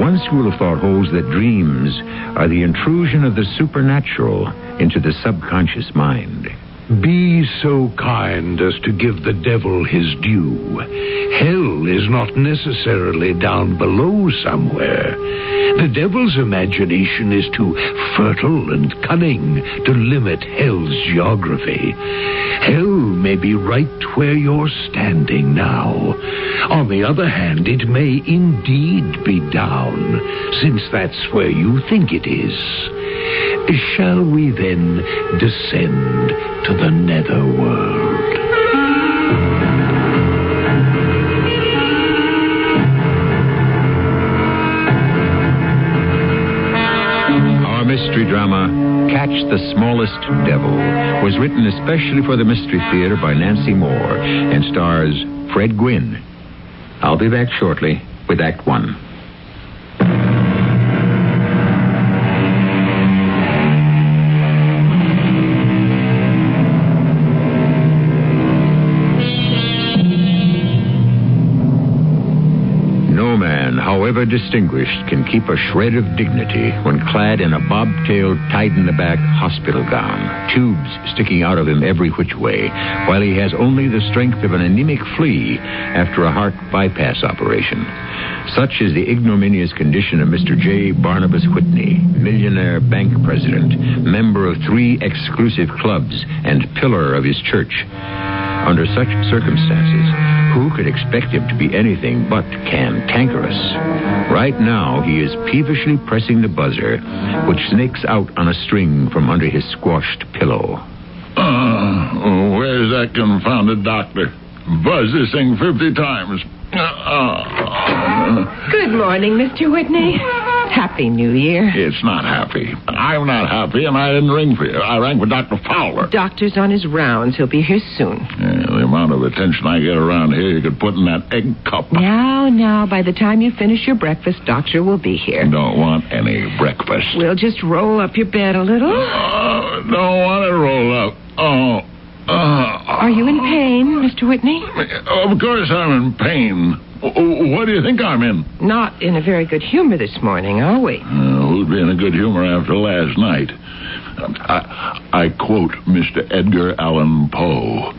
P: One school of thought holds that dreams are the intrusion of the supernatural into the subconscious mind.
S: Be so kind as to give the devil his due. Hell is not necessarily down below somewhere. The devil's imagination is too fertile and cunning to limit hell's geography. Hell may be right where you're standing now. On the other hand, it may indeed be down, since that's where you think it is. Shall we then descend to the netherworld?
P: Our mystery drama, Catch the Smallest Devil, was written especially for the Mystery Theater by Nancy Moore and stars Fred Gwynne. I'll be back shortly with Act One. However distinguished, can keep a shred of dignity when clad in a bobtailed, tied-in-the-back hospital gown, tubes sticking out of him every which way, while he has only the strength of an anemic flea after a heart bypass operation. Such is the ignominious condition of Mr. J. Barnabas Whitney, millionaire bank president, member of 3 exclusive clubs, and pillar of his church. Under such circumstances, who could expect him to be anything but cantankerous? Right now, he is peevishly pressing the buzzer, which snakes out on a string from under his squashed pillow.
T: Where's that confounded doctor? Buzz this thing 50 times.
O: Good morning, Mr. Whitney. Happy New Year.
T: It's not happy. I'm not happy, and I didn't ring for you. I rang for Dr. Fowler.
O: Doctor's on his rounds. He'll be here soon.
T: Yeah, the amount of attention I get around here, you could put in that egg cup.
O: Now, by the time you finish your breakfast, Doctor will be here.
T: Don't want any breakfast.
O: We'll just roll up your bed a little.
T: Don't want to roll up.
O: Are you in pain, Mr. Whitney?
T: Of course I'm in pain. What do you think I'm in?
O: Not in a very good humor this morning, are we?
T: Who'd be in a good humor after last night? I quote Mr. Edgar Allan Poe.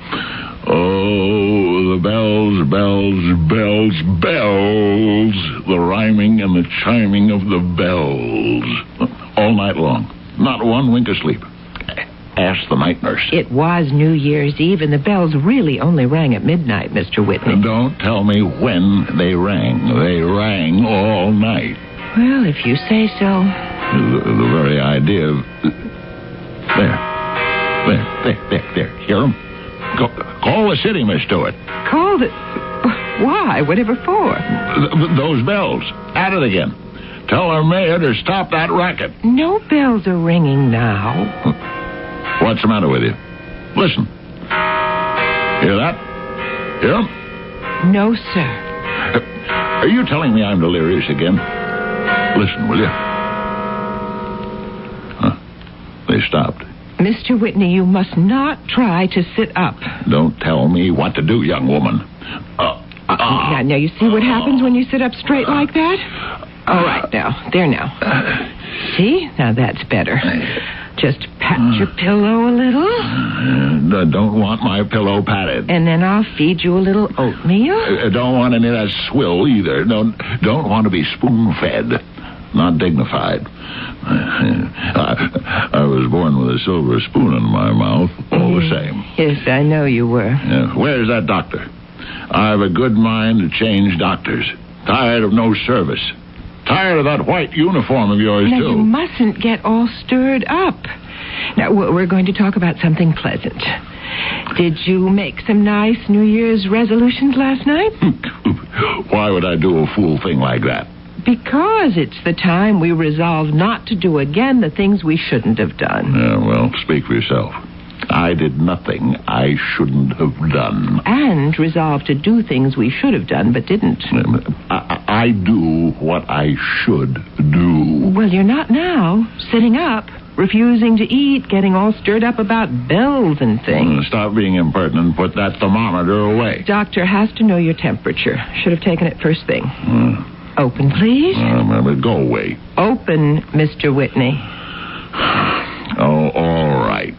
T: Oh, the bells, bells, bells, bells. The rhyming and the chiming of the bells. All night long. Not one wink of sleep. Ask the night nurse.
O: It was New Year's Eve, and the bells really only rang at midnight, Mr. Whitney.
T: Don't tell me when they rang. They rang all night.
O: Well, if you say so.
T: The very idea of... There. Hear him? Call the city, Miss Stewart.
O: Called it? Why? Whatever for?
T: Those bells. At it again. Tell our mayor to stop that racket.
O: No bells are ringing now.
T: What's the matter with you? Listen. Hear that? Hear him?
O: No, sir.
T: Are you telling me I'm delirious again? Listen, will you? They stopped.
O: Mr. Whitney, you must not try to sit up.
T: Don't tell me what to do, young woman.
O: Now, you see what happens when you sit up straight like that? All right, now. There now. See? Now that's better. Just pat your pillow a little.
T: Don't want my pillow patted.
O: And then I'll feed you a little oatmeal.
T: Don't want any of that swill either. Don't want to be spoon-fed. Not dignified. I was born with a silver spoon in my mouth, all the same.
O: Yes, I know you were.
T: Where's that doctor? I have a good mind to change doctors. Tired of no service. Tired of that white uniform of yours,
O: now,
T: too.
O: You mustn't get all stirred up. Now, we're going to talk about something pleasant. Did you make some nice New Year's resolutions last night?
T: Why would I do a fool thing like that?
O: Because it's the time we resolve not to do again the things we shouldn't have done.
T: Well, speak for yourself. I did nothing I shouldn't have done.
O: And resolve to do things we should have done but didn't.
T: I do what I should do.
O: Well, you're not now. Sitting up, refusing to eat, getting all stirred up about bells and things.
T: Stop being impertinent and put that thermometer away.
O: Doctor has to know your temperature. Should have taken it first thing. Open, please.
T: Go away.
O: Open, Mr. Whitney.
T: Oh, all right.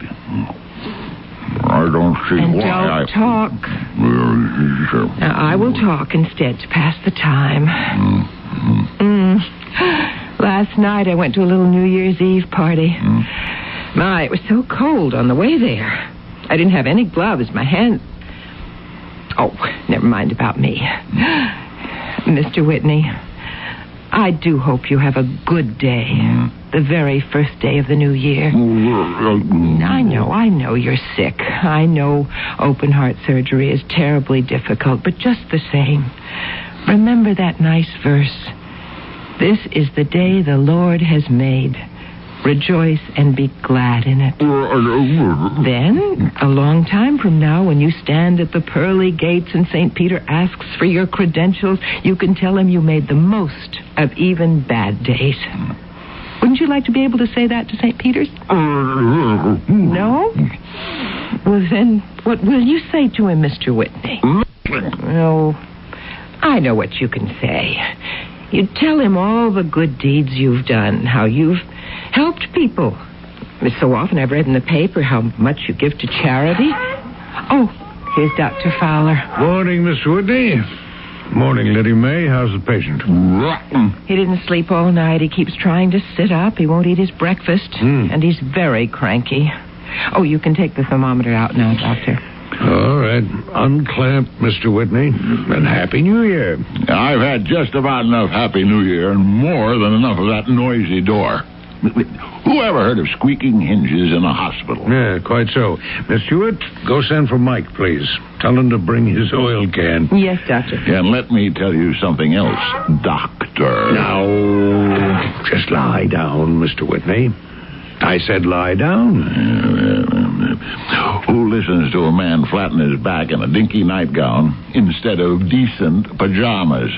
T: I don't see
O: and
T: why
O: don't talk. Now, I will talk instead to pass the time. Last night I went to a little New Year's Eve party. My, it was so cold on the way there. I didn't have any gloves. My hands... Oh, never mind about me. Mr. Whitney, I do hope you have a good day. The very first day of the new year. I know you're sick. I know open heart surgery is terribly difficult, but just the same, remember that nice verse. This is the day the Lord has made. Rejoice and be glad in it. Then, a long time from now, when you stand at the pearly gates and St. Peter asks for your credentials, you can tell him you made the most of even bad days. Wouldn't you like to be able to say that to St. Peter's? No? Well, then, what will you say to him, Mr. Whitney? Oh, I know what you can say. You tell him all the good deeds you've done, how you've helped people. So often I've read in the paper how much you give to charity. Oh, here's Dr. Fowler.
S: Morning, Mr. Whitney. Morning, Lady May. How's the patient?
T: Rotten.
O: He didn't sleep all night. He keeps trying to sit up. He won't eat his breakfast. And he's very cranky. Oh, you can take the thermometer out now, Doctor.
S: All right. Unclamp, Mr. Whitney. And Happy New Year.
T: I've had just about enough Happy New Year and more than enough of that noisy door. Who ever heard of squeaking hinges in a hospital?
S: Yeah, quite so. Miss Stewart, go send for Mike, please. Tell him to bring his oil can.
O: Yes, Doctor.
T: And let me tell you something else, Doctor.
S: Now, just lie down, Mr. Whitney. I said lie down.
T: Who listens to a man flatten his back in a dinky nightgown instead of decent pajamas?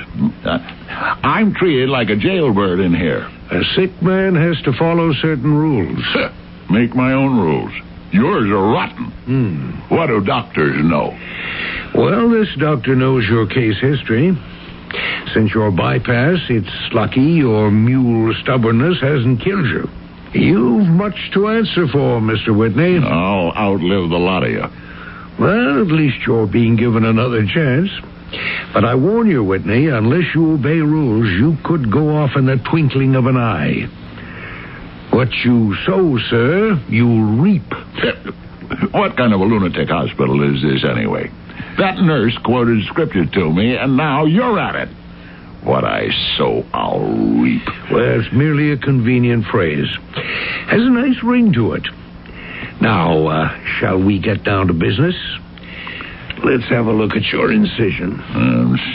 T: I'm treated like a jailbird in here.
S: A sick man has to follow certain rules.
T: Make my own rules. Yours are rotten. What do doctors know?
S: Well, this doctor knows your case history. Since your bypass, it's lucky your mule stubbornness hasn't killed you. You've much to answer for, Mr. Whitney.
T: I'll outlive the lot of you.
S: Well, at least you're being given another chance. But I warn you, Whitney, unless you obey rules, you could go off in the twinkling of an eye. What you sow, sir, you'll reap.
T: What kind of a lunatic hospital is this, anyway? That nurse quoted scripture to me, and now you're at it. What I sow, I'll reap.
S: Well, it's merely a convenient phrase. Has a nice ring to it. Now, shall we get down to business? Let's have a look at your incision.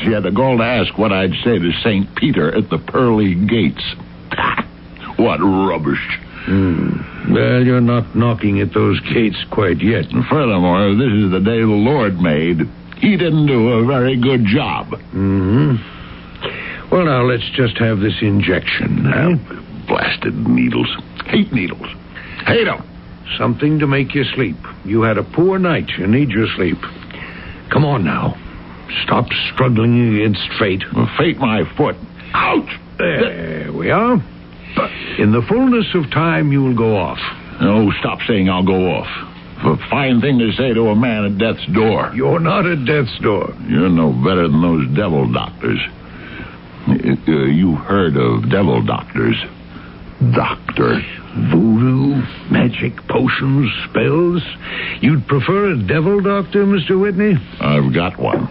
T: She had the gall to ask what I'd say to St. Peter at the pearly gates. What rubbish.
S: Well, you're not knocking at those gates quite yet.
T: And furthermore, this is the day the Lord made. He didn't do a very good job.
S: Well, now, let's just have this injection.
T: Blasted needles. Hate needles. Hate them.
S: Something to make you sleep. You had a poor night. You need your sleep. Come on now. Stop struggling against fate.
T: Fate my foot. Ouch!
S: There we are. In the fullness of time, you will go off.
T: No, stop saying I'll go off. A fine thing to say to a man at death's door.
S: You're not at death's door.
T: You're no better than those devil doctors. You heard of devil doctors. Doctor.
S: Voodoo, magic, potions, spells. You'd prefer a devil doctor, Mr. Whitney?
T: I've got one.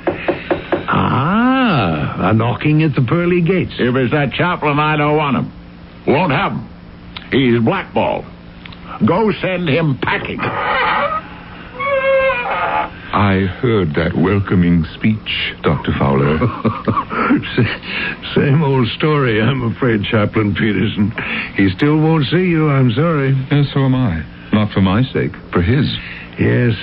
S: A knocking at the pearly gates.
T: If it's that chaplain, I don't want him. Won't have him. He's blackballed. Go send him packing.
Q: I heard that welcoming speech, Dr. Fowler.
S: Same old story, I'm afraid, Chaplain Peterson. He still won't see you, I'm sorry.
Q: And so am I. Not for my sake, for his.
S: Yes,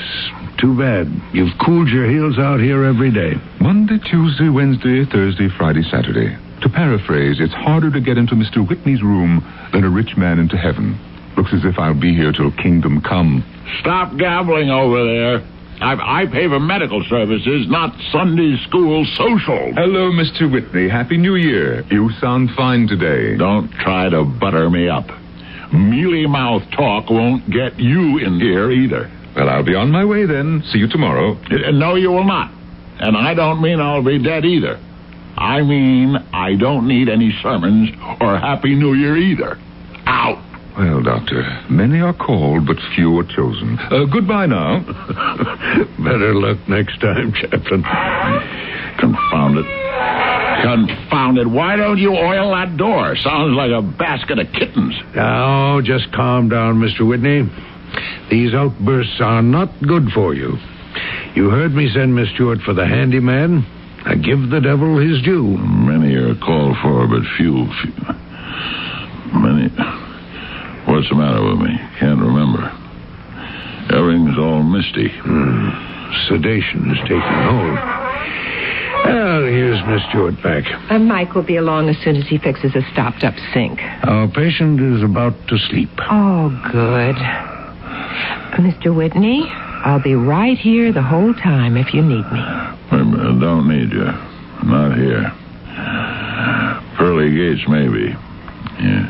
S: too bad. You've cooled your heels out here every day.
Q: Monday, Tuesday, Wednesday, Thursday, Friday, Saturday. To paraphrase, it's harder to get into Mr. Whitney's room than a rich man into heaven. Looks as if I'll be here till kingdom come.
T: Stop gabbling over there. I pay for medical services, not Sunday school social.
Q: Hello, Mr. Whitney. Happy New Year. You sound fine today.
T: Don't try to butter me up. Mealy-mouthed talk won't get you in here either.
Q: Well, I'll be on my way then. See you tomorrow.
T: No, you will not. And I don't mean I'll be dead either. I mean I don't need any sermons or Happy New Year either. Out.
Q: Well, Doctor, many are called, but few are chosen. Goodbye now.
S: Better luck next time, Chaplain.
T: Confound it. Confound it. Why don't you oil that door? Sounds like a basket of kittens.
S: Now, just calm down, Mr. Whitney. These outbursts are not good for you. You heard me send Miss Stewart for the handyman. I give the devil his due.
T: Many are called for, but few. Many. What's the matter with me? Can't remember. Everything's all misty.
S: Sedation is taking hold. Well, here's Miss Stewart back.
O: Mike will be along as soon as he fixes a stopped-up sink.
S: Our patient is about to sleep.
O: Oh, good. Mr. Whitney, I'll be right here the whole time if you need me.
T: I don't need you. Not here. Pearly gates, maybe. Yeah.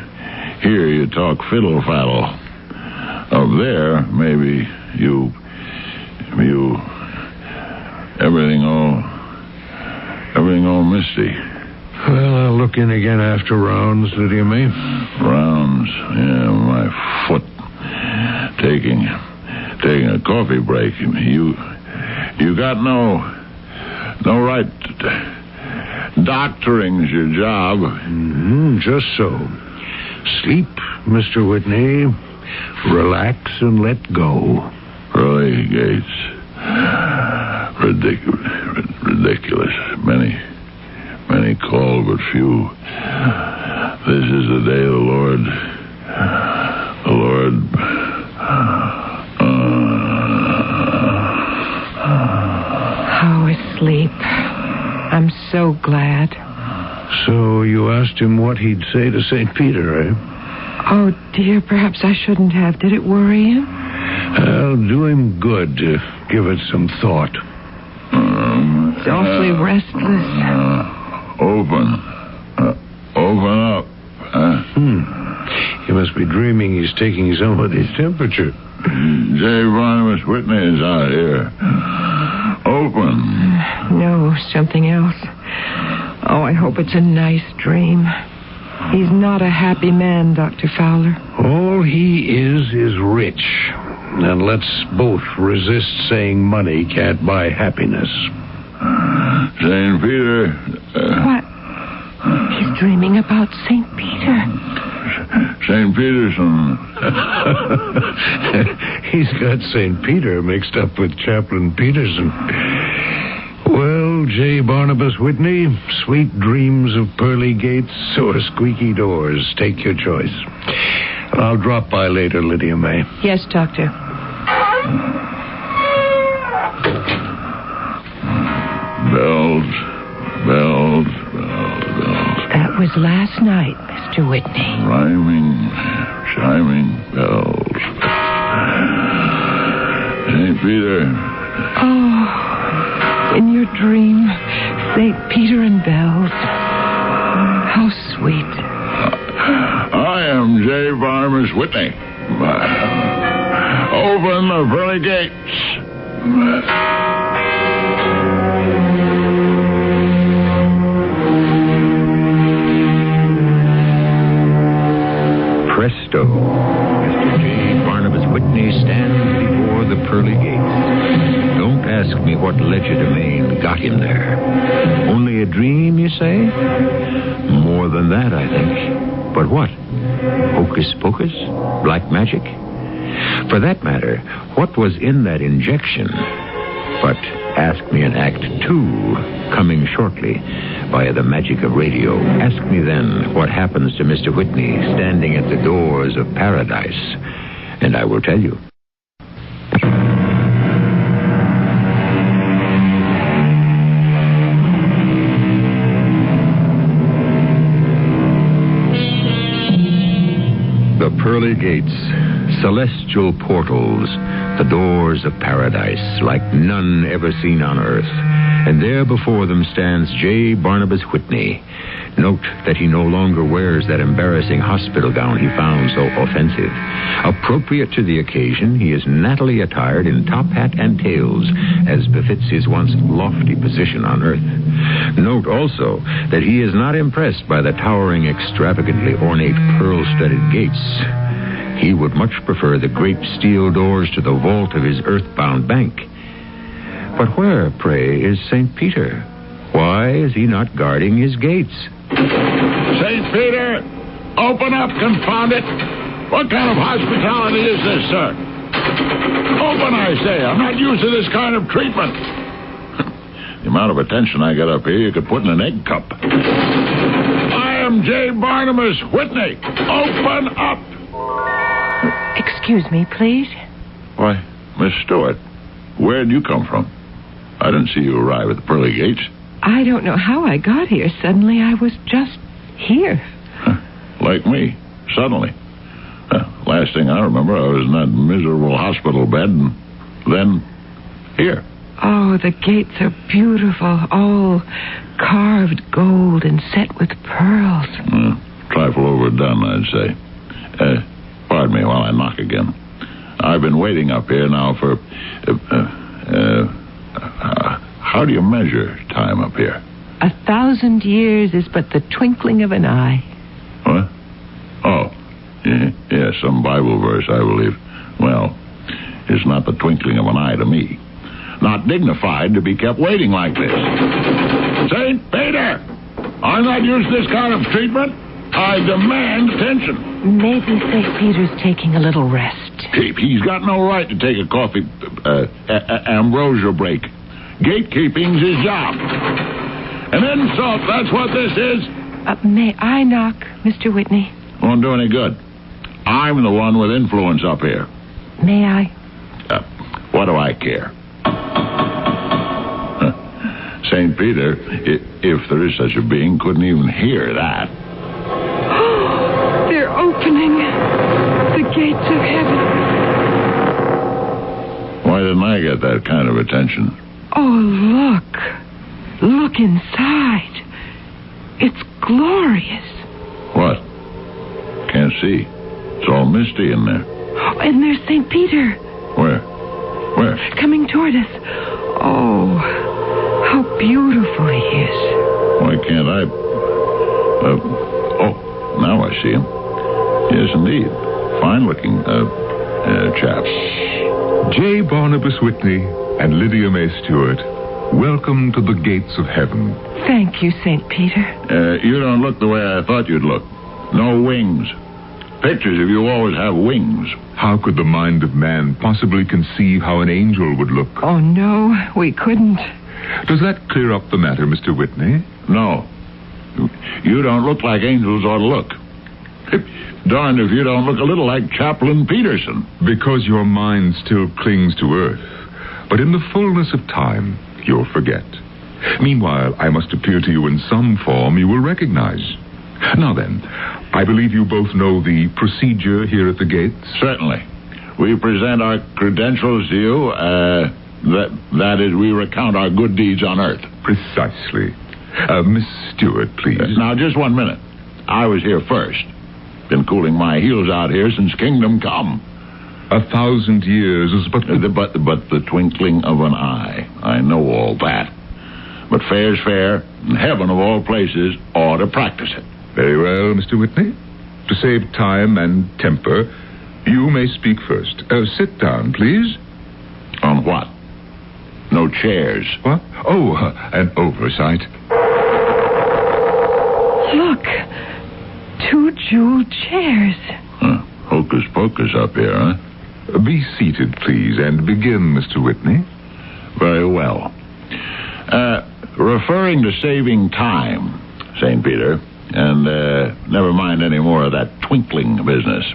T: Here you talk fiddle-faddle. Up there, maybe you... Everything all misty.
S: Well, I'll look in again after rounds, that you may.
T: Rounds? Yeah, my foot. Taking a coffee break. You got no right... Doctoring's your job.
S: Just so. Sleep, Mr. Whitney. Relax and let go.
T: Pearly gates. Ridiculous. Many call, but few. This is the day the Lord...
O: Oh, asleep. I'm so glad.
S: So you asked him what he'd say to St. Peter, eh?
O: Oh, dear, perhaps I shouldn't have. Did it worry him?
S: I'll do him good to give it some thought.
O: He's awfully restless.
T: Open up.
S: He must be dreaming he's taking somebody's temperature.
T: J. Barnabas Whitney is out here. Open.
O: No, something else. Oh, I hope it's a nice dream. He's not a happy man, Dr. Fowler.
S: All he is rich. And let's both resist saying money can't buy happiness.
T: St. Peter.
O: What?
D: He's dreaming about St. Peter.
T: St. Peterson.
S: He's got St. Peter mixed up with Chaplain Peterson. Well, J. Barnabas Whitney, sweet dreams of pearly gates or squeaky doors. Take your choice. I'll drop by later, Lydia May.
D: Yes, Doctor.
T: Bells, bells, bells, bells.
D: That was last night, Mr. Whitney.
T: Rhyming, chiming bells. St. Peter.
D: Oh, in your dream, St. Peter and bells. How sweet.
T: I am J. Barnabas Whitney. Open the pearly gates.
B: Presto. Mr. J. Barnabas Whitney stands before the pearly gates. Don't ask me what legerdemain got him there. Only a dream, you say? More than that, I think. But what? Hocus pocus? Black magic? For that matter, what was in that injection? But ask me in Act 2, coming shortly, via the magic of radio. Ask me then what happens to Mr. Whitney standing at the doors of paradise, and I will tell you. The pearly gates, celestial portals, the doors of paradise, like none ever seen on earth. And there before them stands J. Barnabas Whitney. Note that he no longer wears that embarrassing hospital gown he found so offensive. Appropriate to the occasion, he is nattily attired in top hat and tails, as befits his once lofty position on earth. Note also that he is not impressed by the towering, extravagantly ornate pearl-studded gates. He would much prefer the great steel doors to the vault of his earthbound bank. But where, pray, is St. Peter? Why is he not guarding his gates?
T: St. Peter, open up, confound it. What kind of hospitality is this, sir? Open, I say. I'm not used to this kind of treatment. The amount of attention I get up here, you could put in an egg cup. I am J. Barnabas Whitney. Open up.
D: Excuse me, please.
T: Why, Miss Stewart, where'd you come from? I didn't see you arrive at the pearly gates.
D: I don't know how I got here. Suddenly, I was just here.
T: Like me, suddenly. Last thing I remember, I was in that miserable hospital bed, and then here.
D: Oh, the gates are beautiful, all carved gold and set with pearls.
T: Trifle overdone, I'd say. Pardon me while I knock again. I've been waiting up here now for... how do you measure time up here?
D: 1,000 years is but the twinkling of an eye.
T: What? Oh, yeah, some Bible verse, I believe. Well, it's not the twinkling of an eye to me. Not dignified to be kept waiting like this. St. Peter! I'm not used to this kind of treatment. I demand attention.
D: Maybe St. Peter's taking a little rest.
T: He's got no right to take a coffee ambrosia break. Gatekeeping's his job. An insult, that's what this is.
D: May I knock, Mr. Whitney?
T: Won't do any good. I'm the one with influence up here.
D: May I?
T: What do I care? St. Peter, if there is such a being, couldn't even hear that.
D: They're opening the gates of heaven.
T: Why didn't I get that kind of attention?
D: Oh, look. Look inside. It's glorious.
T: What? Can't see. It's all misty in there.
D: Oh, and there's St. Peter.
T: Where? Where?
D: Coming toward us. Oh, how beautiful he is.
T: Why can't I... oh, now I see him. Yes, indeed. Fine-looking chap.
Q: J. Barnabas Whitney and Lydia May Stewart, Welcome to the gates of heaven.
D: Thank you, St. Peter.
T: You don't look the way I thought you'd look. No wings. Pictures of you always have wings.
Q: How could the mind of man possibly conceive how an angel would look?
D: Oh, no, we couldn't.
Q: Does that clear up the matter, Mr. Whitney?
T: No. You don't look like angels ought to look. Darned if you don't look a little like Chaplain Peterson.
Q: Because your mind still clings to earth. But in the fullness of time, you'll forget. Meanwhile, I must appear to you in some form you will recognize. Now then, I believe you both know the procedure here at the gates?
T: Certainly. We present our credentials to you. That is, we recount our good deeds on earth.
Q: Precisely. Miss Stewart, please.
T: Now, just 1 minute. I was here first. Been cooling my heels out here since Kingdom Come.
Q: 1,000 years is but
T: the twinkling of an eye. I know all that. But fair's fair, and heaven of all places ought to practice it.
Q: Very well, Mr. Whitney. To save time and temper, you may speak first. Sit down, please.
T: On what? No chairs.
Q: What? Oh, an oversight.
D: Look. 2 jeweled chairs.
T: Hocus pocus up here, huh?
Q: Be seated, please, and begin, Mr. Whitney.
T: Very well. Referring to saving time, St. Peter, and never mind any more of that twinkling business.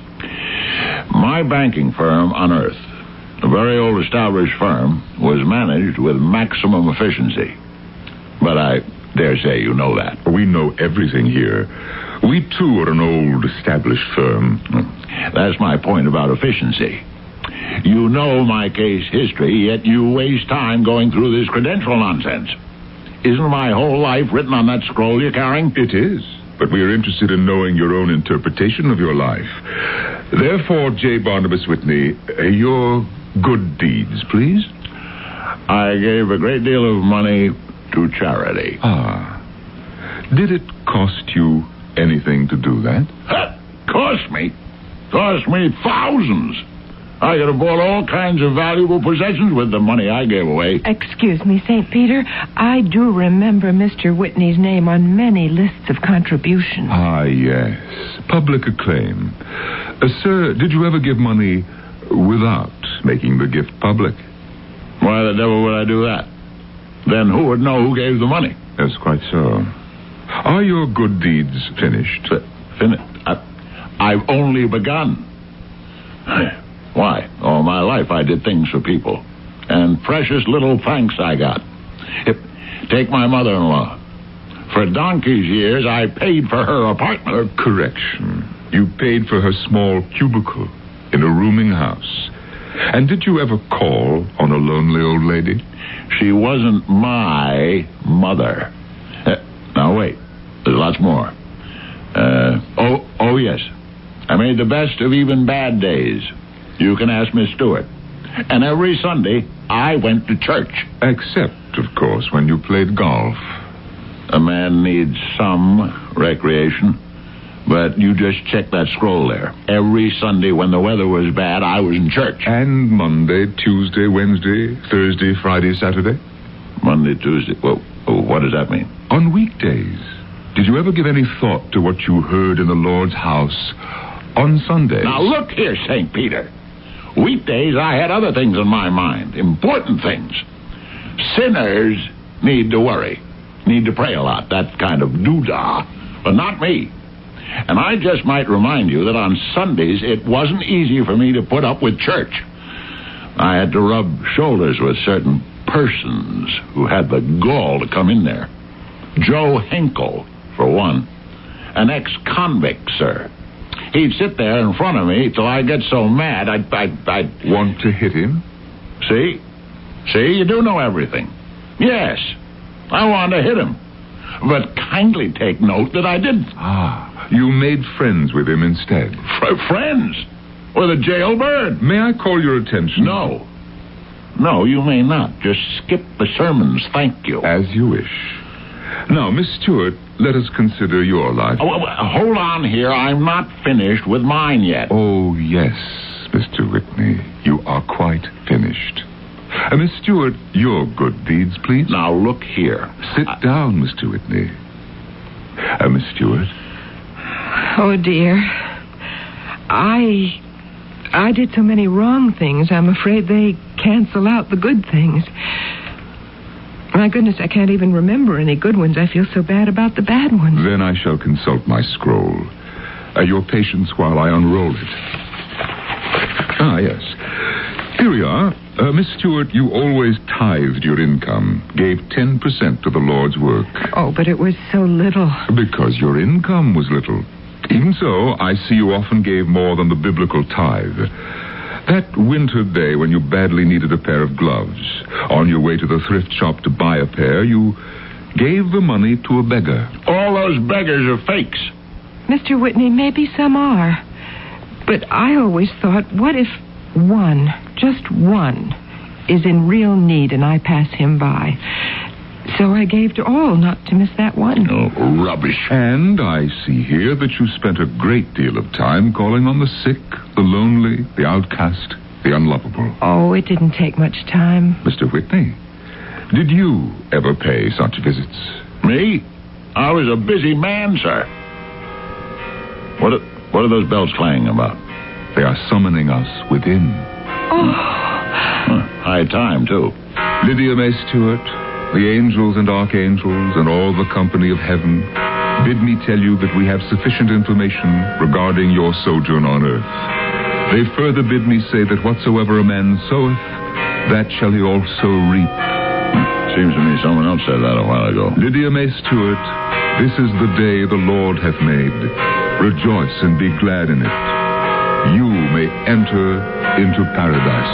T: My banking firm on Earth, a very old established firm, was managed with maximum efficiency. But I dare say you know that.
Q: We know everything here. We, too, are an old established firm.
T: That's my point about efficiency. You know my case history, yet you waste time going through this credential nonsense. Isn't my whole life written on that scroll you're carrying?
Q: It is, but we are interested in knowing your own interpretation of your life. Therefore, J. Barnabas Whitney, your good deeds, please.
T: I gave a great deal of money to charity.
Q: Did it cost you anything to do that?
T: Cost me? Cost me thousands. I could have bought all kinds of valuable possessions with the money I gave away.
D: Excuse me, St. Peter. I do remember Mr. Whitney's name on many lists of contributions.
Q: Yes. Public acclaim. Sir, did you ever give money without making the gift public?
T: Why the devil would I do that? Then who would know who gave the money?
Q: That's quite so. Are your good deeds finished?
T: Finished? I've only begun. Why? All my life I did things for people. And precious little thanks I got. Take my mother-in-law. For donkey's years, I paid for her apartment.
Q: Correction. You paid for her small cubicle in a rooming house. And did you ever call on a lonely old lady?
T: She wasn't my mother. Now, wait. There's lots more. Oh, yes. I made the best of even bad days. You can ask Miss Stewart. And every Sunday, I went to church.
Q: Except, of course, when you played golf.
T: A man needs some recreation. But you just check that scroll there. Every Sunday when the weather was bad, I was in church.
Q: And Monday, Tuesday, Wednesday, Thursday, Friday, Saturday?
T: Monday, Tuesday. Well, what does that mean?
Q: On weekdays. Did you ever give any thought to what you heard in the Lord's house on Sundays?
T: Now, look here, St. Peter. Weekdays, I had other things in my mind. Important things. Sinners need to worry. Need to pray a lot. That kind of doodah. But not me. And I just might remind you that on Sundays, it wasn't easy for me to put up with church. I had to rub shoulders with certain persons who had the gall to come in there. Joe Hinkle, for one. An ex-convict, sir. He'd sit there in front of me till I'd get so mad I'd
Q: want to hit him?
T: See? You do know everything. Yes, I wanted to hit him. But kindly take note that I didn't.
Q: You made friends with him instead.
T: Friends? With a jailbird?
Q: May I call your attention?
T: No, you may not. Just skip the sermons, thank you.
Q: As you wish. Now, Miss Stewart, let us consider your life.
T: Hold on here. I'm not finished with mine yet.
Q: Oh, yes, Mr. Whitney. You are quite finished. Miss Stewart, your good deeds, please.
T: Now, look here.
Q: Sit down, Mr. Whitney. Miss Stewart.
D: Oh, dear. I did so many wrong things, I'm afraid they cancel out the good things. My goodness, I can't even remember any good ones. I feel so bad about the bad ones.
Q: Then I shall consult my scroll. Your patience while I unroll it. Ah, yes. Here we are. Miss Stewart, you always tithed your income, gave 10% to the Lord's work.
D: Oh, but it was so little.
Q: Because your income was little. Even so, I see you often gave more than the biblical tithe. That winter day when you badly needed a pair of gloves, on your way to the thrift shop to buy a pair, you gave the money to a beggar.
T: All those beggars are fakes.
D: Mr. Whitney, maybe some are. But I always thought, what if one, just one, is in real need and I pass him by? So I gave to all, not to miss that one.
T: Oh, rubbish.
Q: And I see here that you spent a great deal of time calling on the sick, the lonely, the outcast, the unlovable.
D: Oh, it didn't take much time.
Q: Mr. Whitney, did you ever pay such visits?
T: Me? I was a busy man, sir. What are those bells clanging about?
Q: They are summoning us within.
D: Oh.
T: High time, too.
Q: Lydia May Stewart, the angels and archangels and all the company of heaven, bid me tell you that we have sufficient information regarding your sojourn on earth. They further bid me say that whatsoever a man soweth, that shall he also reap.
T: Seems to me someone else said that a while ago.
Q: Lydia May Stewart, this is the day the Lord hath made. Rejoice and be glad in it. You may enter into paradise.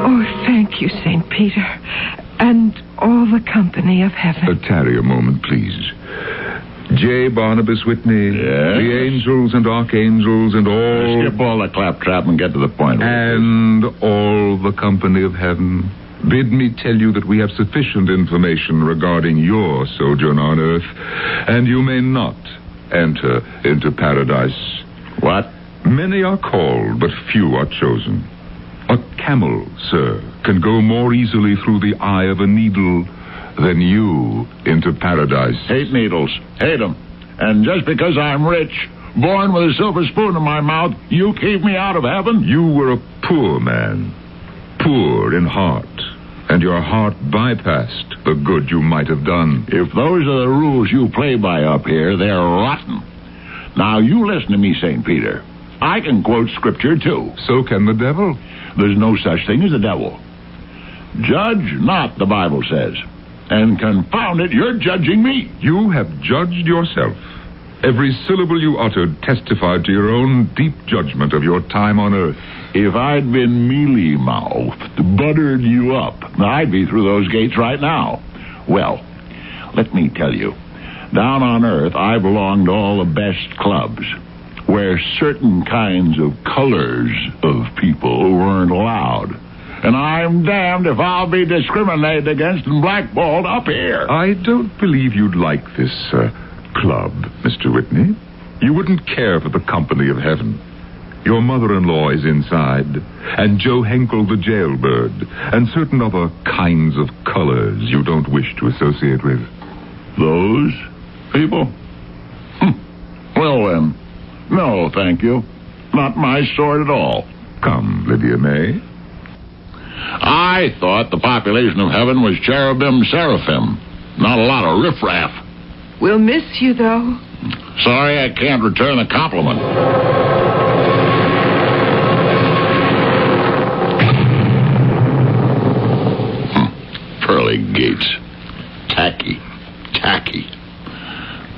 D: Oh, thank you, St. Peter, and all the company of heaven.
Q: Tarry a moment, please. J. Barnabas Whitney,
T: yes?
Q: The angels and archangels and all...
T: Skip all the claptrap and get to the point.
Q: And all the company of heaven, bid me tell you that we have sufficient information regarding your sojourn on earth, and you may not enter into paradise.
T: What?
Q: Many are called, but few are chosen. A camel, sir, can go more easily through the eye of a needle than you into paradise.
T: Hate needles. Hate them. And just because I'm rich, born with a silver spoon in my mouth, you keep me out of heaven?
Q: You were a poor man. Poor in heart. And your heart bypassed the good you might have done.
T: If those are the rules you play by up here, they're rotten. Now, you listen to me, St. Peter. I can quote scripture, too.
Q: So can the devil.
T: There's no such thing as a devil. Judge not, the Bible says. And confound it, you're judging me.
Q: You have judged yourself. Every syllable you uttered testified to your own deep judgment of your time on earth.
T: If I'd been mealy-mouthed, buttered you up, I'd be through those gates right now. Well, let me tell you, down on earth, I belong to all the best clubs, where certain kinds of colors of people weren't allowed. And I'm damned if I'll be discriminated against and blackballed up here.
Q: I don't believe you'd like this, club, Mr. Whitney. You wouldn't care for the company of heaven. Your mother-in-law is inside, and Joe Henkel the jailbird, and certain other kinds of colors you don't wish to associate with.
T: Those people? Well, then, no, thank you. Not my sort at all.
Q: Come, Lydia May.
T: I thought the population of heaven was cherubim seraphim, not a lot of riffraff.
D: We'll miss you, though.
T: Sorry I can't return a compliment. Pearly gates. Tacky.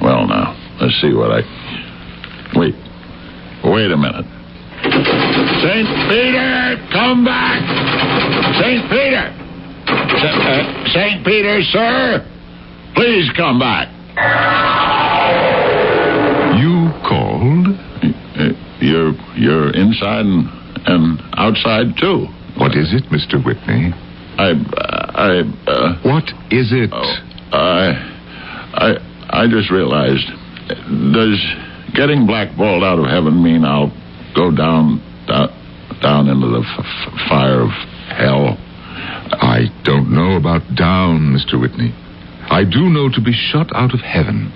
T: Well, now, let's see what Wait a minute. St. Peter, come back! St. Peter! St. Peter, sir! Please come back.
Q: You called?
T: You're inside and outside, too.
Q: What is it, Mr. Whitney? What is it?
T: I just realized. Does getting blackballed out of heaven mean I'll go down into the fire of hell
Q: I don't know about down, Mr. Whitney. I do know to be shut out of heaven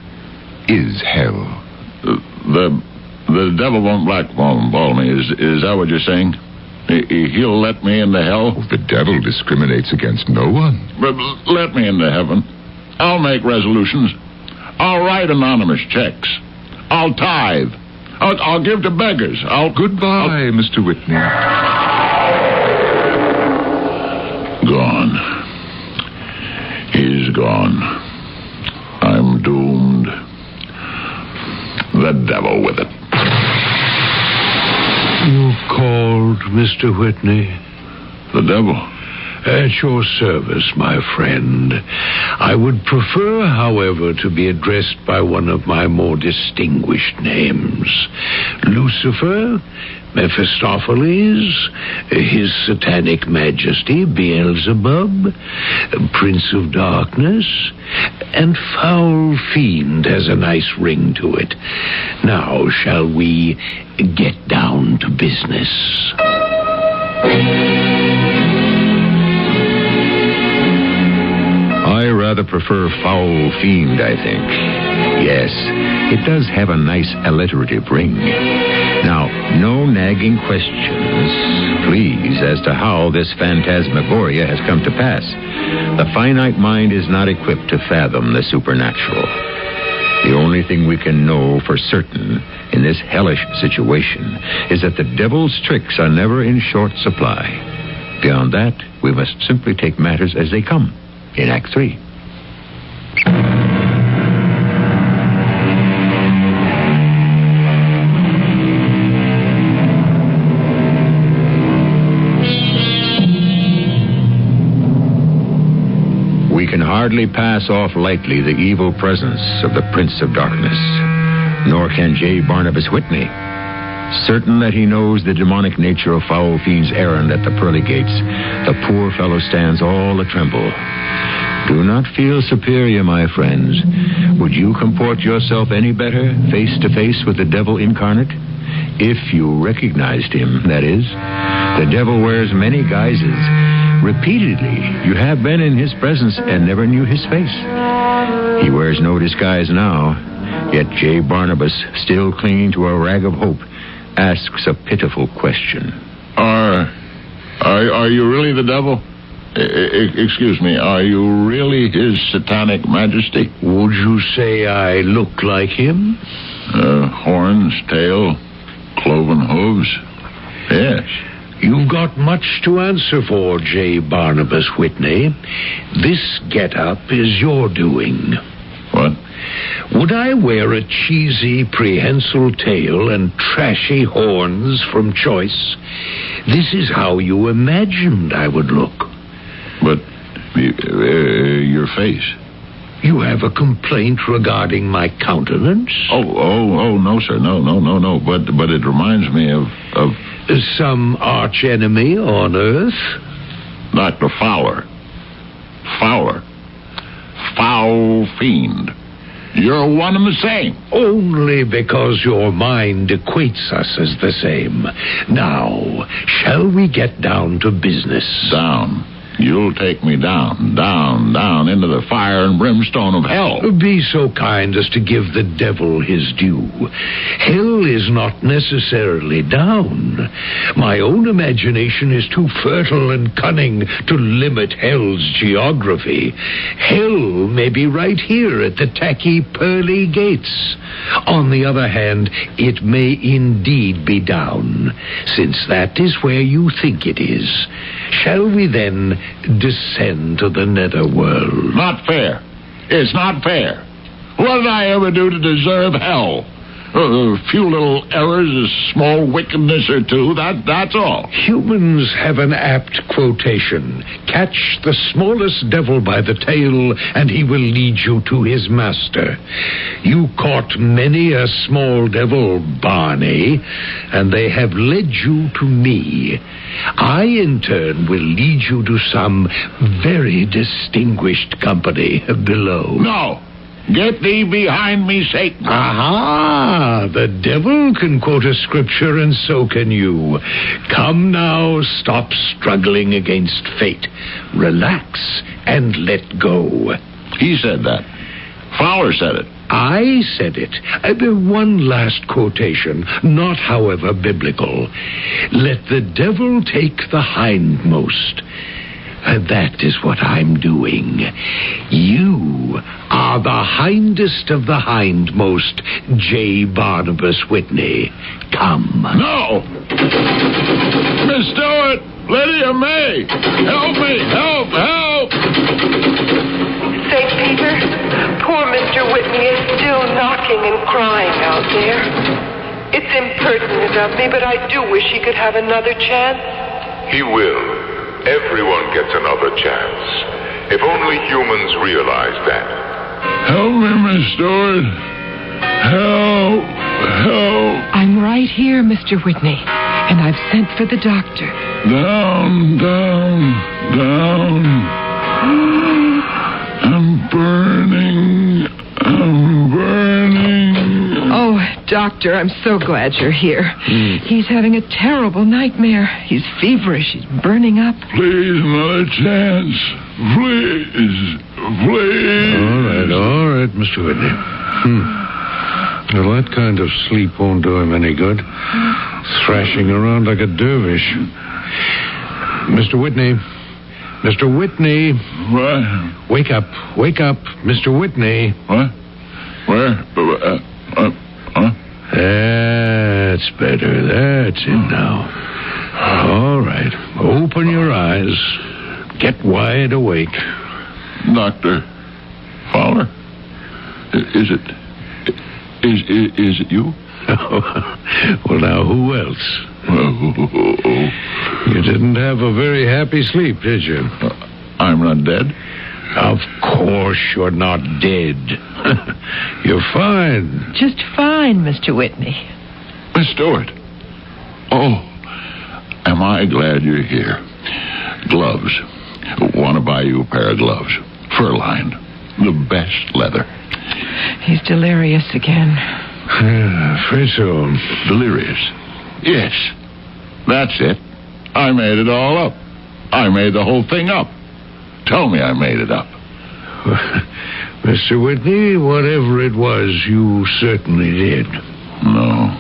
Q: is hell.
T: The devil won't blackball me. Is that what you're saying? He'll let me into hell?
Q: Oh, the devil discriminates against no one.
T: But let me into heaven. I'll make resolutions. I'll write anonymous checks. I'll tithe. I'll give to beggars.
Q: Goodbye, Mr. Whitney.
T: Gone. He's gone. I'm doomed. The devil with it.
S: You called, Mr. Whitney?
T: The devil.
S: At your service, my friend. I would prefer, however, to be addressed by one of my more distinguished names. Lucifer, Mephistopheles, His Satanic Majesty, Beelzebub, Prince of Darkness, and Foul Fiend has a nice ring to it. Now, shall we get down to business?
P: I rather prefer Foul Fiend, I think. Yes, it does have a nice alliterative ring. Now, no nagging questions, please, as to how this phantasmagoria has come to pass. The finite mind is not equipped to fathom the supernatural. The only thing we can know for certain in this hellish situation is that the devil's tricks are never in short supply. Beyond that, we must simply take matters as they come in Act 3. We can hardly pass off lightly the evil presence of the Prince of Darkness, nor can J. Barnabas Whitney. Certain that he knows the demonic nature of Foul Fiend's errand at the pearly gates, the poor fellow stands all a-tremble. Do not feel superior, my friends. Would you comport yourself any better, face to face with the devil incarnate? If you recognized him, that is. The devil wears many guises. Repeatedly, you have been in his presence and never knew his face. He wears no disguise now, yet J. Barnabas, still clinging to a rag of hope, asks a pitiful question.
T: Are you really the devil? Excuse me, are you really His Satanic Majesty?
S: Would you say I look like him?
T: Horns, tail, cloven hooves. Yes.
S: You've got much to answer for, J. Barnabas Whitney. This get-up is your doing.
T: What?
S: Would I wear a cheesy prehensile tail and trashy horns from choice? This is how you imagined I would look.
T: But your face.
S: You have a complaint regarding my countenance?
T: Oh, no, sir. No. But it reminds me of...
S: Some archenemy on Earth?
T: Dr. Fowler. Foul Fiend. You're one and the same.
S: Only because your mind equates us as the same. Now, shall we get down to business?
T: Down. You'll take me down into the fire and brimstone of hell.
S: Be so kind as to give the devil his due. Hell is not necessarily down. My own imagination is too fertile and cunning to limit hell's geography. Hell may be right here at the tacky pearly gates. On the other hand, it may indeed be down, since that is where you think it is. Shall we then descend to the netherworld?
T: Not fair. It's not fair. What did I ever do to deserve hell? A few little errors, a small wickedness or two, that's all.
S: Humans have an apt quotation. Catch the smallest devil by the tail, and he will lead you to his master. You caught many a small devil, Barney, and they have led you to me. I, in turn, will lead you to some very distinguished company below.
T: No. Get thee behind me, Satan.
S: Aha! The devil can quote a scripture, and so can you. Come now, stop struggling against fate. Relax and let go.
T: He said that. Fowler said it.
S: I said it. One last quotation, not, however, biblical. Let the devil take the hindmost. That is what I'm doing. You are the hindest of the hindmost, J. Barnabas Whitney. Come.
T: No! Miss Stewart! Lydia May! Help me! Help!
D: St. Peter, poor Mr. Whitney is still knocking and crying out there. It's impertinent of me, but I do wish he could have another chance.
Q: He will. Everyone gets another chance. If only humans realize that.
T: Help me, Miss Stewart. Help!
D: I'm right here, Mr. Whitney, and I've sent for the doctor.
T: Down. I'm burning.
D: Oh, doctor, I'm so glad you're here. He's having a terrible nightmare. He's feverish. He's burning up.
T: Please, another chance. Please.
S: All right, Mr. Whitney. Well, that kind of sleep won't do him any good. Thrashing around like a dervish. Mr. Whitney.
T: What?
S: Wake up, Mr. Whitney.
T: What? Where?
S: That's better. That's it now. All right. Open your eyes. Get wide awake.
T: Doctor Fowler? Is it you?
S: Well, now, who else? You didn't have a very happy sleep, did you?
T: I'm not dead?
S: Of course you're not dead. You're fine.
D: Just fine, Mr. Whitney.
T: Miss Stewart. Oh, am I glad you're here. Gloves. Want to buy you a pair of gloves. Fur-lined. The best leather.
D: He's delirious again.
S: Afraid so.
T: Delirious. Yes. That's it. I made it all up. I made the whole thing up. Tell me I made it up.
S: Mr. Whitney, whatever it was, you certainly did.
T: No.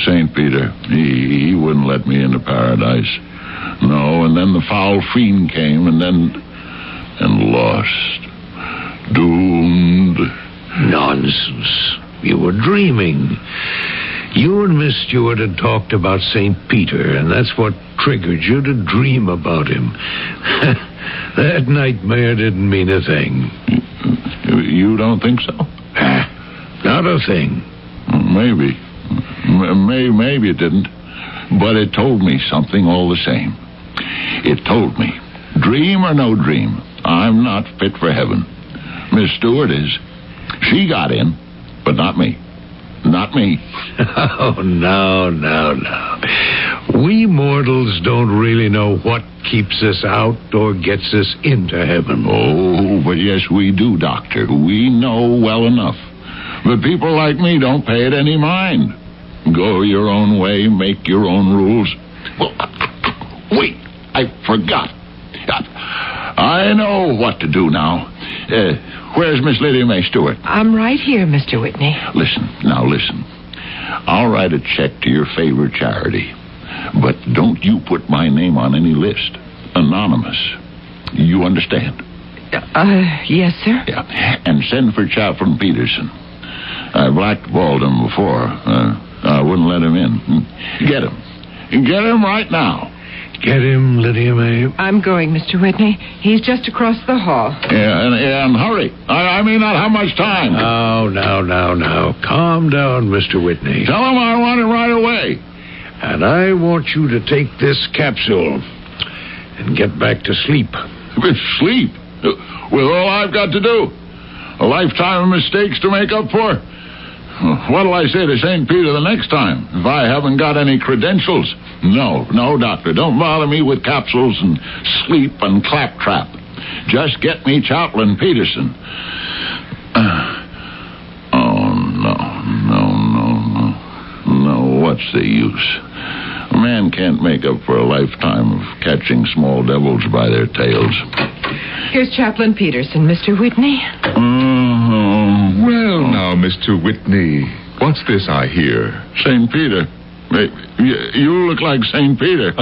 T: St. Peter, he wouldn't let me into paradise. No, and then the foul fiend came, and lost. Doomed.
S: Nonsense. You were dreaming. You and Miss Stewart had talked about St. Peter, and that's what triggered you to dream about him. That nightmare didn't mean a thing.
T: You don't think so?
S: Not a thing.
T: Maybe it didn't. But it told me something all the same. It told me, dream or no dream, I'm not fit for heaven. Miss Stewart is. She got in, but not me. Not me.
S: Oh, no. We mortals don't really know what keeps us out or gets us into heaven.
T: Oh, but yes, we do, Doctor. We know well enough. But people like me don't pay it any mind. Go your own way, make your own rules. Well, wait, I forgot. I know what to do now. Where's Miss Lydia May Stewart?
D: I'm right here, Mr. Whitney.
T: Listen. I'll write a check to your favorite charity. But don't you put my name on any list. Anonymous. You understand?
D: Yes, sir.
T: Yeah. And send for Chaplain Peterson. I blackballed him before. I wouldn't let him in. Get him. Get him right now.
S: Get him, Lydia May.
D: I'm going, Mr. Whitney. He's just across the hall.
T: Yeah, and hurry. I may not have much time.
S: Now. Calm down, Mr. Whitney.
T: Tell him I want it right away.
S: And I want you to take this capsule and get back to sleep.
T: Sleep? With all I've got to do? A lifetime of mistakes to make up for? What'll I say to St. Peter the next time if I haven't got any credentials? No, Doctor, don't bother me with capsules and sleep and claptrap. Just get me Chaplain Peterson. What's the use? A man can't make up for a lifetime of catching small devils by their tails.
D: Here's Chaplain Peterson, Mr. Whitney.
Q: Well, now, Mr. Whitney, what's this I hear?
T: St. Peter. You look like St. Peter.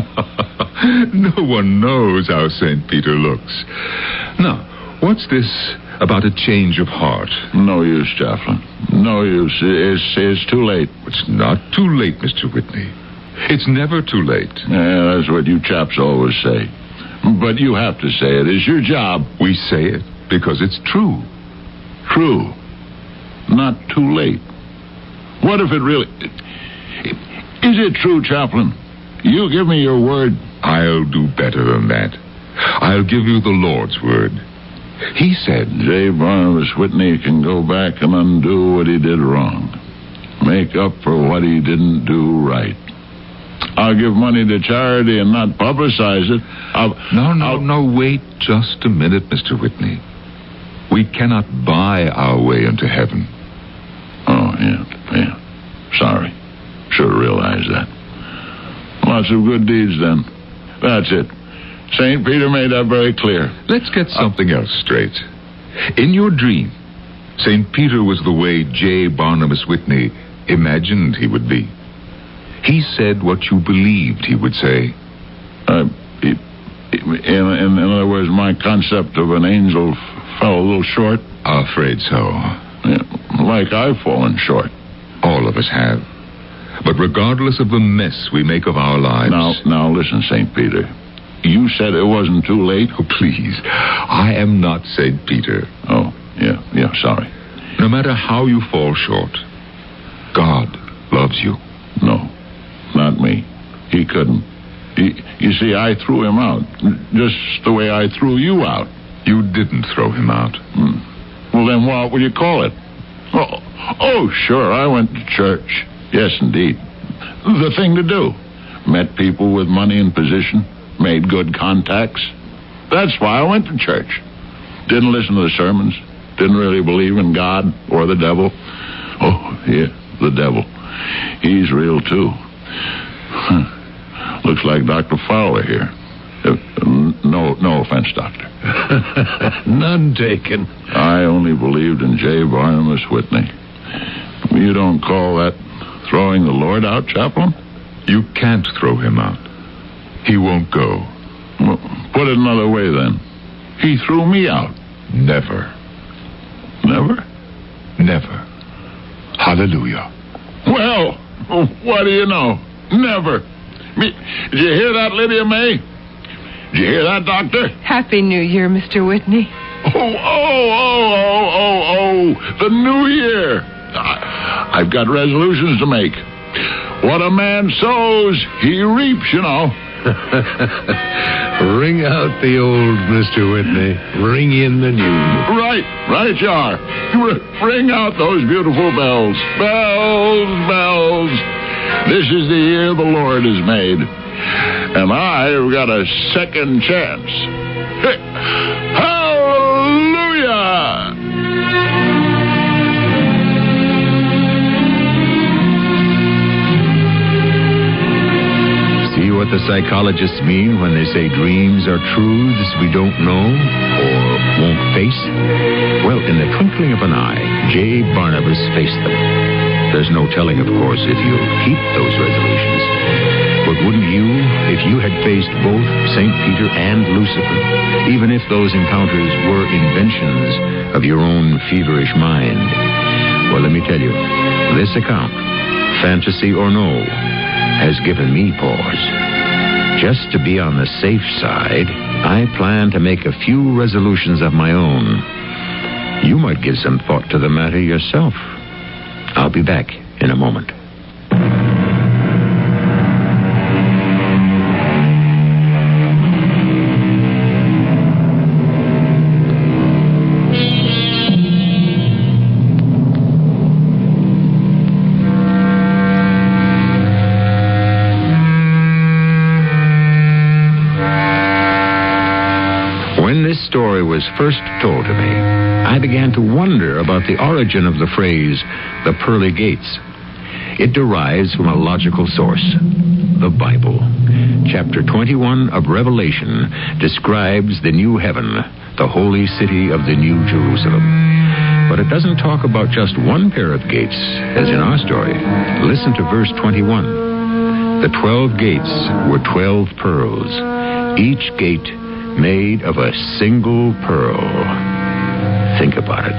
Q: No one knows how St. Peter looks. Now, what's this about a change of heart?
T: No use, Chaplain. No use. It's too late.
Q: It's not too late, Mr. Whitney. It's never too late.
T: Yeah, that's what you chaps always say. But you have to say it. It's your job.
Q: We say it because it's true.
T: True. Not too late. What if it really... Is it true, Chaplain? You give me your word.
Q: I'll do better than that. I'll give you the Lord's word. He said...
T: J. Barnabas Whitney can go back and undo what he did wrong. Make up for what he didn't do right. I'll give money to charity and not publicize it.
Q: No, wait just a minute, Mr. Whitney. We cannot buy our way into heaven.
T: Oh, yeah. Sorry. Should have realized that. Lots of good deeds, then. That's it. St. Peter made that very clear.
Q: Let's get something else straight. In your dream, St. Peter was the way J. Barnabas Whitney imagined he would be. He said what you believed he would say.
T: In other words, my concept of an angel fell a little short.
Q: Afraid so.
T: Yeah, like I've fallen short.
Q: All of us have. But regardless of the mess we make of our lives...
T: Now listen, St. Peter. You said it wasn't too late?
Q: Oh, please. I am not St. Peter.
T: Oh, yeah, sorry.
Q: No matter how you fall short, God loves you.
T: No, not me. He couldn't. You see, I threw him out, just the way I threw you out.
Q: You didn't throw him out.
T: Well, then what would you call it? Oh, sure, I went to church. Yes, indeed. The thing to do. Met people with money and position, made good contacts. That's why I went to church. Didn't listen to the sermons. Didn't really believe in God or the devil. Oh, yeah, the devil. He's real, too. Looks like Dr. Fowler here. No offense, Doctor.
S: None taken.
T: I only believed in J. Barnabas Whitney. You don't call that throwing the Lord out, Chaplain?
Q: You can't throw him out. He won't go.
T: Well, put it another way, then. He threw me out.
Q: Never.
T: Never?
Q: Never. Hallelujah.
T: Well, what do you know? Never. Did you hear that, Lydia May? Did you hear that, Doctor?
D: Happy New Year, Mr. Whitney.
T: Oh, the New Year. I've got resolutions to make. What a man sows, he reaps, you know.
S: Ring out the old, Mr. Whitney. Ring in the new.
T: Right you are. Ring out those beautiful bells. Bells. This is the year the Lord has made. And I've got a second chance. Hallelujah!
P: See what the psychologists mean when they say dreams are truths we don't know or won't face? Well, in the twinkling of an eye, J. Barnabas faced them. There's no telling, of course, if you'll keep those resolutions. But wouldn't you, if you had faced both St. Peter and Lucifer, even if those encounters were inventions of your own feverish mind? Well, let me tell you, this account, fantasy or no, has given me pause. Just to be on the safe side, I plan to make a few resolutions of my own. You might give some thought to the matter yourself. I'll be back in a moment. When this story was first told to me, I began to wonder about the origin of the phrase, the pearly gates. It derives from a logical source, the Bible. Chapter 21 of Revelation describes the new heaven, the holy city of the New Jerusalem. But it doesn't talk about just one pair of gates, as in our story. Listen to verse 21. The 12 gates were 12 pearls, each gate made of a single pearl. Think about it.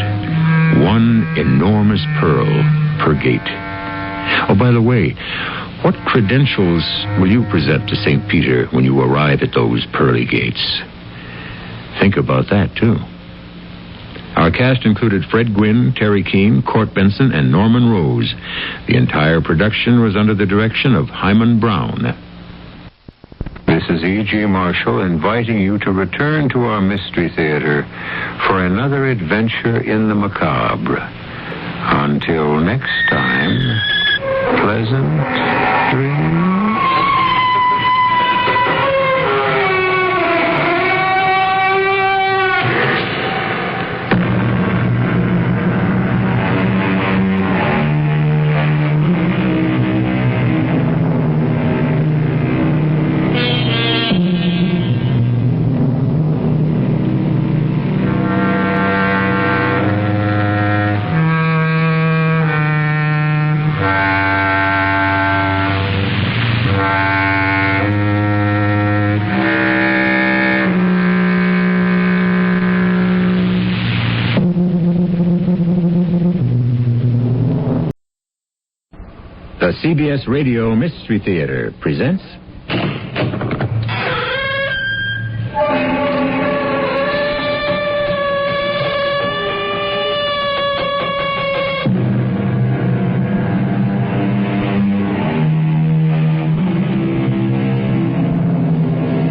P: One enormous pearl per gate. Oh, by the way, what credentials will you present to St. Peter when you arrive at those pearly gates? Think about that, too. Our cast included Fred Gwynn, Terry Keane, Court Benson, and Norman Rose. The entire production was under the direction of Hyman Brown. This is E.G. Marshall inviting you to return to our Mystery Theater for another adventure in the macabre. Until next time, pleasant dreams. The CBS Radio Mystery Theater presents...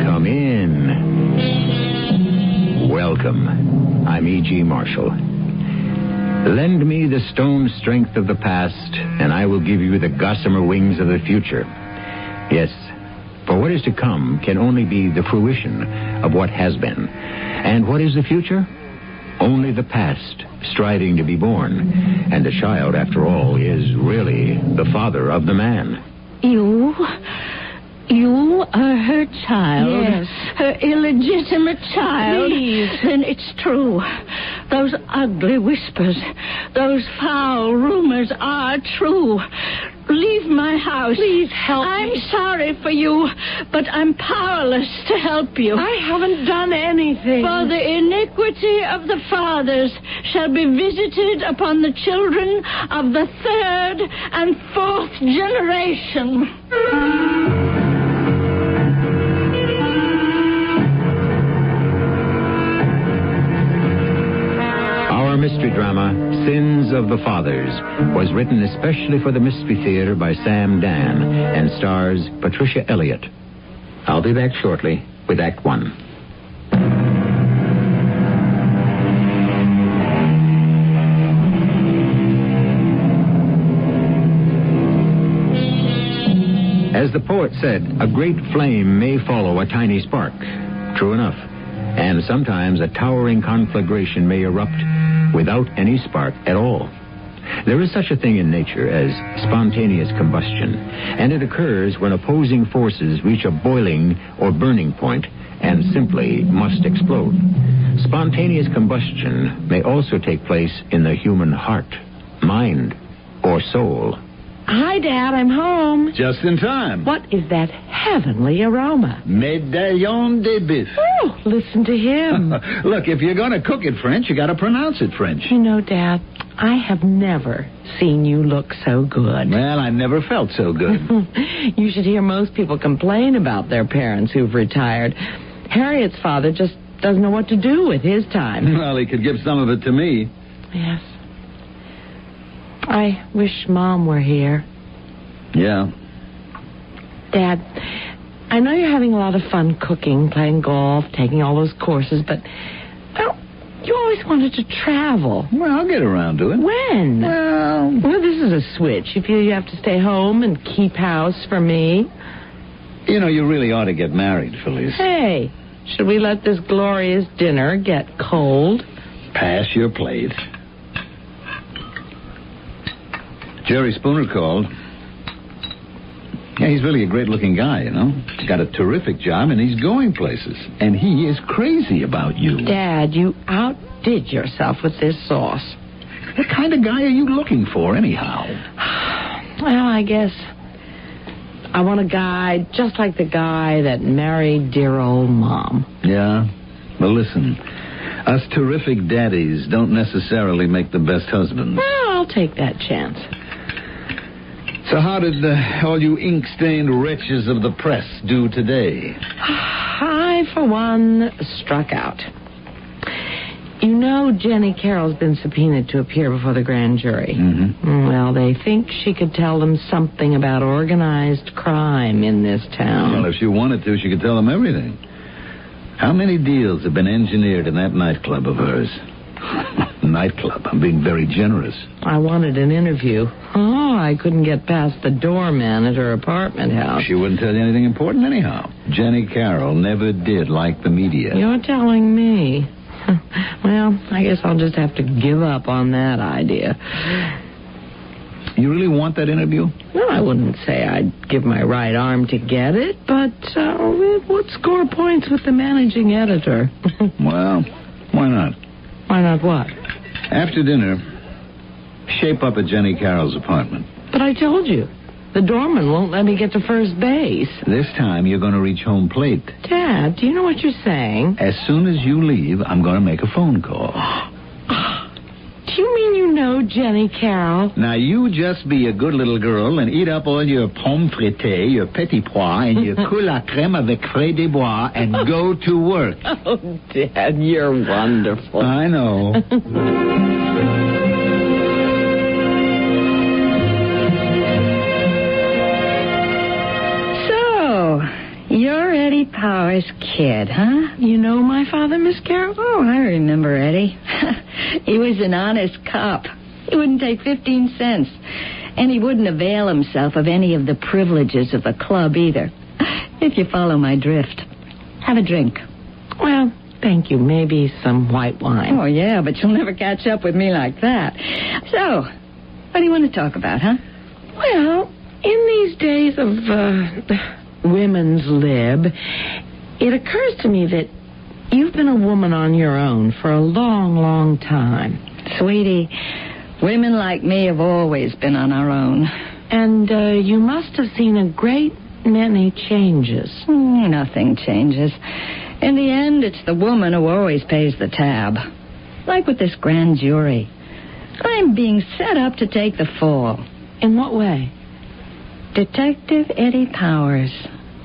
P: Come in. Welcome. I'm E.G. Marshall. Lend me the stone strength of the past, and I will give you the gossamer wings of the future. Yes, for what is to come can only be the fruition of what has been. And what is the future? Only the past, striving to be born. And the child, after all, is really the father of the man.
R: You are her child.
O: Yes.
R: Her illegitimate child.
O: Please.
R: Then it's true. Those ugly whispers, those foul rumors are true. Leave my house.
O: Please help me.
R: I'm sorry for you, but I'm powerless to help you.
O: I haven't done anything.
R: For the iniquity of the fathers shall be visited upon the children of the third and fourth generation.
P: Our mystery drama, Sins of the Fathers, was written especially for the Mystery Theater by Sam Dan and stars Patricia Elliott. I'll be back shortly with Act One. As the poet said, a great flame may follow a tiny spark. True enough. And sometimes a towering conflagration may erupt without any spark at all. There is such a thing in nature as spontaneous combustion, and it occurs when opposing forces reach a boiling or burning point and simply must explode. Spontaneous combustion may also take place in the human heart, mind, or soul.
O: Hi, Dad, I'm home.
U: Just in time.
O: What is that heavenly aroma?
U: Médaillon de bœuf.
O: Oh, listen to him.
U: Look, if you're going to cook it French, you got to pronounce it French.
O: You know, Dad, I have never seen you look so good.
U: Well, I never felt so good.
O: You should hear most people complain about their parents who've retired. Harriet's father just doesn't know what to do with his time.
U: Well, he could give some of it to me.
O: Yes. I wish Mom were here.
U: Yeah.
O: Dad, I know you're having a lot of fun cooking, playing golf, taking all those courses, but, well, you always wanted to travel.
U: Well, I'll get around to it.
O: When? Well, this is a switch. You feel you have to stay home and keep house for me?
U: You know, you really ought to get married, Felice.
O: Hey, should we let this glorious dinner get cold?
U: Pass your plate. Jerry Spooner called. Yeah, he's really a great-looking guy, you know. He's got a terrific job, and he's going places. And he is crazy about you.
E: Dad, you outdid yourself with this sauce.
U: What kind of guy are you looking for, anyhow?
E: Well, I guess I want a guy just like the guy that married dear old Mom.
U: Yeah? Well, listen, us terrific daddies don't necessarily make the best husbands.
E: Well, I'll take that chance.
U: So how did all you ink-stained wretches of the press do today?
E: I, for one, struck out. You know Jenny Carroll's been subpoenaed to appear before the grand jury.
U: Mm-hmm.
E: Well, they think she could tell them something about organized crime in this town.
U: Well, if she wanted to, she could tell them everything. How many deals have been engineered in that nightclub of hers? Nightclub. I'm being very generous.
E: I wanted an interview. Oh, I couldn't get past the doorman at her apartment house.
U: She wouldn't tell you anything important anyhow. Jenny Carroll never did like the media.
E: You're telling me. Well, I guess I'll just have to give up on that idea.
U: You really want that interview?
E: Well, I wouldn't say I'd give my right arm to get it, but it would score points with the managing editor.
U: Well, why not?
E: Why not what?
U: After dinner, shape up at Jenny Carroll's apartment.
E: But I told you, the doorman won't let me get to first base.
U: This time you're going to reach home plate.
E: Dad, do you know what you're saying?
U: As soon as you leave, I'm going to make a phone call.
E: Do you mean you know Jenny Carroll?
U: Now, you just be a good little girl and eat up all your pommes frites, your petit pois, and your coule à crème avec frais des bois and go to work.
E: Oh, Dad, you're wonderful.
U: I know.
G: You're Eddie Power's kid, huh?
E: You know my father, Miss Carroll?
G: Oh, I remember Eddie. He was an honest cop. He wouldn't take 15 cents. And he wouldn't avail himself of any of the privileges of the club either. If you follow my drift. Have a drink.
E: Well, thank you. Maybe some white wine.
G: Oh, yeah, but you'll never catch up with me like that. So, what do you want to talk about, huh?
E: Well, in these days of women's lib, it occurs to me that you've been a woman on your own for a long, long time.
G: Sweetie, women like me have always been on our own.
E: And you must have seen a great many changes.
G: Nothing changes. In the end, it's the woman who always pays the tab. Like with this grand jury. I'm being set up to take the fall.
E: In what way?
G: Detective Eddie Powers,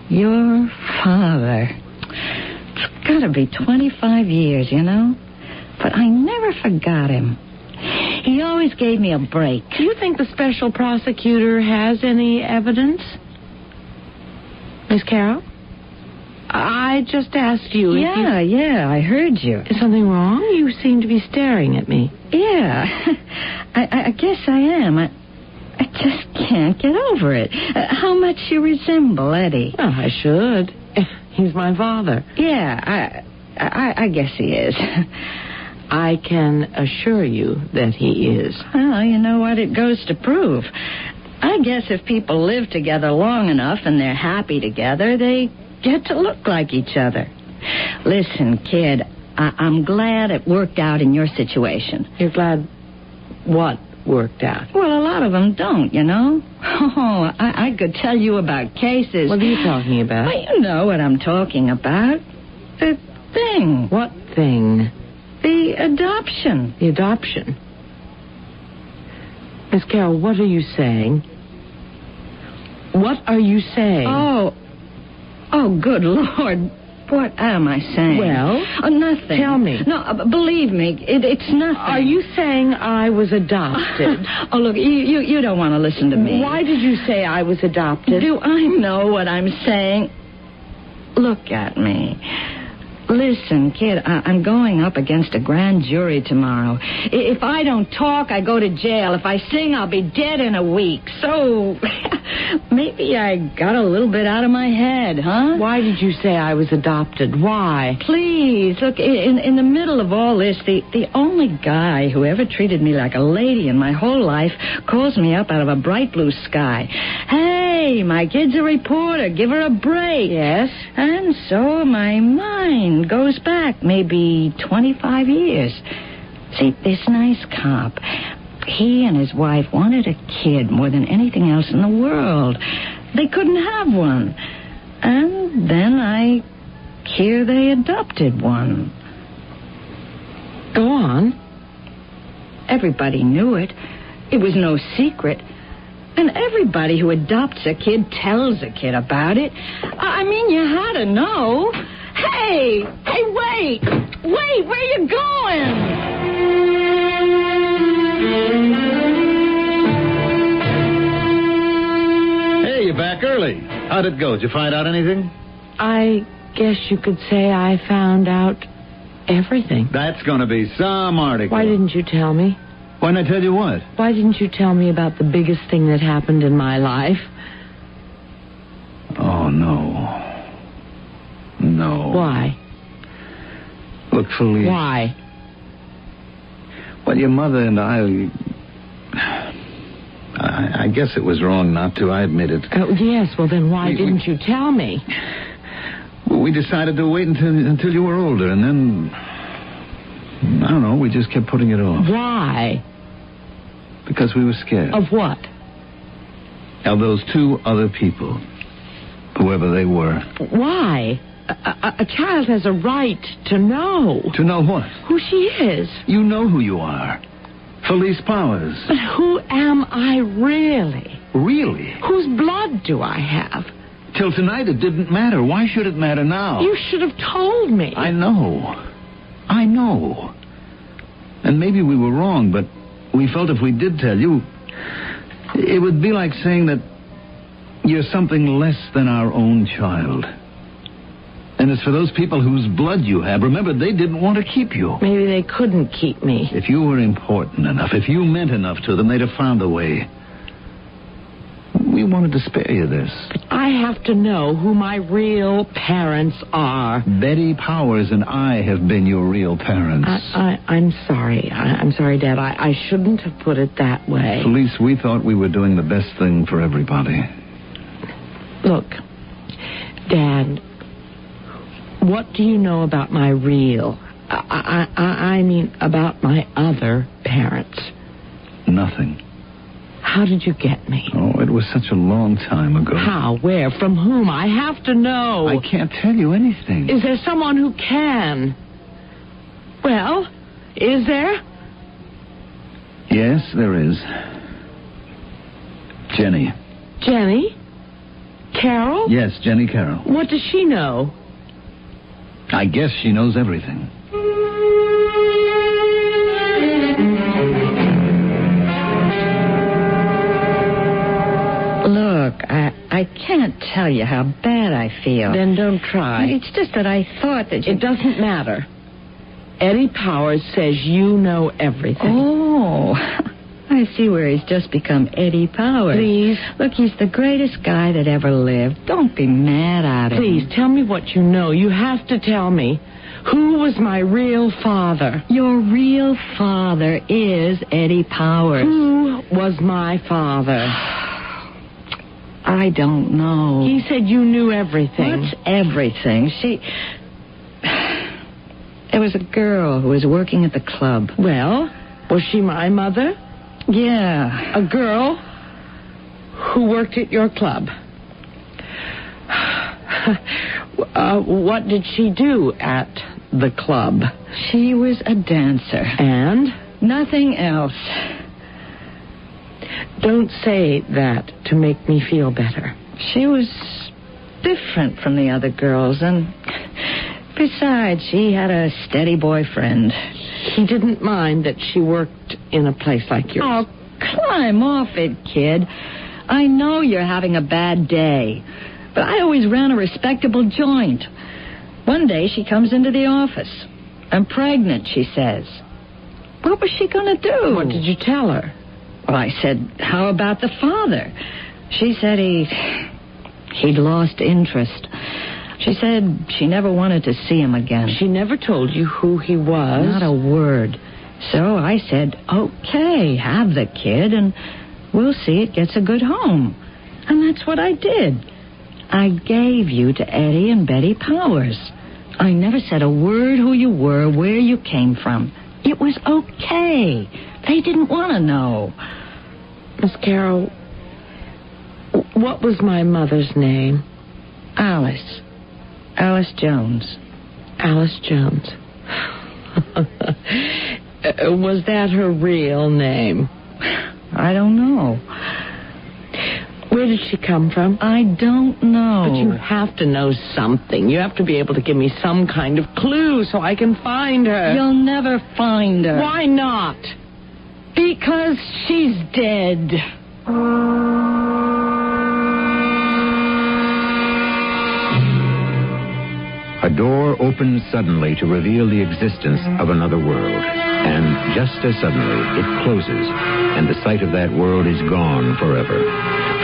G: your father. It's got to be 25 years, you know? But I never forgot him. He always gave me a break.
E: Do you think the special prosecutor has any evidence? Miss Carroll? I just asked you if you...
G: Yeah, I heard you.
E: Is something wrong? You seem to be staring at me.
G: Yeah, I guess I am. I just can't get over it. How much you resemble Eddie.
E: Well, I should. He's my father.
G: Yeah, I guess he is.
E: I can assure you that he is.
G: Well, you know what it goes to prove. I guess if people live together long enough and they're happy together, they get to look like each other. Listen, kid, I'm glad it worked out in your situation.
E: You're glad what worked out?
G: Well, a lot of them don't, you know. Oh, I could tell you about cases.
E: What are you talking about?
G: Well, you know what I'm talking about. The thing.
E: What thing?
G: The adoption.
E: The adoption? Miss Carroll, what are you saying? What are you saying?
G: Oh, good Lord. What am I saying?
E: Well?
G: Nothing.
E: Tell me.
G: No, believe me, it's nothing.
E: Are you saying I was adopted?
G: Oh, look, you don't want to listen to me.
E: Why did you say I was adopted?
G: Do I know what I'm saying? Look at me. Listen, kid, I'm going up against a grand jury tomorrow. If I don't talk, I go to jail. If I sing, I'll be dead in a week. So, Maybe I got a little bit out of my head, huh?
E: Why did you say I was adopted? Why?
G: Please, look, in the middle of all this, the only guy who ever treated me like a lady in my whole life calls me up out of a bright blue sky. Hey, my kid's a reporter. Give her a break.
E: Yes?
G: And so my mind goes back maybe 25 years. See, this nice cop, he and his wife wanted a kid more than anything else in the world. They couldn't have one. And then I hear they adopted one.
E: Go on.
G: Everybody knew it. It was no secret. And everybody who adopts a kid tells a kid about it. I mean, you had to know. Hey, wait! Wait, where you going?
U: Hey, you're back early. How'd it go? Did you find out anything?
E: I guess you could say I found out everything.
U: That's going to be some article.
E: Why didn't you tell me?
U: Why didn't I tell you what?
E: Why didn't you tell me about the biggest thing that happened in my life?
U: Oh, no. No.
E: Why?
U: Look, Felice.
E: Why?
U: Well, your mother and I guess it was wrong not to. I admit it.
E: Oh, yes. Well, then why didn't you tell me?
U: We decided to wait until you were older, and then... I don't know. We just kept putting it off.
E: Why?
U: Because we were scared.
E: Of what?
U: Of those two other people. Whoever they were.
E: Why? A child has a right to know.
U: To know what?
E: Who she is.
U: You know who you are. Felice Powers.
E: But who am I really?
U: Really?
E: Whose blood do I have?
U: Till tonight it didn't matter. Why should it matter now?
E: You should have told me.
U: I know. And maybe we were wrong, but we felt if we did tell you, it would be like saying that you're something less than our own child. And as for those people whose blood you have, remember, they didn't want to keep you.
E: Maybe they couldn't keep me.
U: If you were important enough, if you meant enough to them, they'd have found a way. We wanted to spare you this.
E: But I have to know who my real parents are.
U: Betty Powers and I have been your real parents.
E: I'm sorry. I'm sorry, Dad. I shouldn't have put it that way.
U: Felice, we thought we were doing the best thing for everybody.
E: Look, Dad, what do you know about my real... I mean, about my other parents?
U: Nothing.
E: How did you get me?
U: Oh, it was such a long time ago.
E: How? Where? From whom? I have to know.
U: I can't tell you anything.
E: Is there someone who can? Well, is there?
U: Yes, there is. Jenny.
E: Jenny? Carol?
U: Yes, Jenny Carroll.
E: What does she know?
U: I guess she knows everything.
G: Look, I can't tell you how bad I feel.
E: Then don't try.
G: It's just that I thought that you...
E: It doesn't matter. Eddie Powers says you know everything.
G: Oh, I see where he's just become Eddie Powers.
E: Please.
G: Look, he's the greatest guy that ever lived. Don't be mad at him.
E: Please, tell me what you know. You have to tell me. Who was my real father?
G: Your real father is Eddie Powers.
E: Who was my father?
G: I don't know.
E: He said you knew everything.
G: What's everything? There was a girl who was working at the club.
E: Well, was she my mother?
G: Yeah.
E: A girl who worked at your club. What did she do at the club?
G: She was a dancer.
E: And?
G: Nothing else.
E: Don't say that to make me feel better.
G: She was different from the other girls, and besides, she had a steady boyfriend.
E: He didn't mind that she worked in a place like yours.
G: Oh, climb off it, kid. I know you're having a bad day, but I always ran a respectable joint. One day she comes into the office. I'm pregnant, she says. What was she going to do?
E: What did you tell her?
G: Well, I said, how about the father? She said he'd lost interest. She said she never wanted to see him again.
E: She never told you who he was?
G: Not a word. So I said, okay, have the kid, and we'll see it gets a good home. And that's what I did. I gave you to Eddie and Betty Powers. I never said a word who you were, where you came from. It was okay. They didn't want to know.
E: Miss Carol, what was my mother's name?
G: Alice. Alice Jones.
E: Alice Jones. Was that her real name?
G: I don't know.
E: Where did she come from?
G: I don't know.
E: But you have to know something. You have to be able to give me some kind of clue so I can find her.
G: You'll never find her.
E: Why not?
G: Because she's dead.
A: A door opens suddenly to reveal the existence of another world. And just as suddenly, it closes, and the sight of that world is gone forever.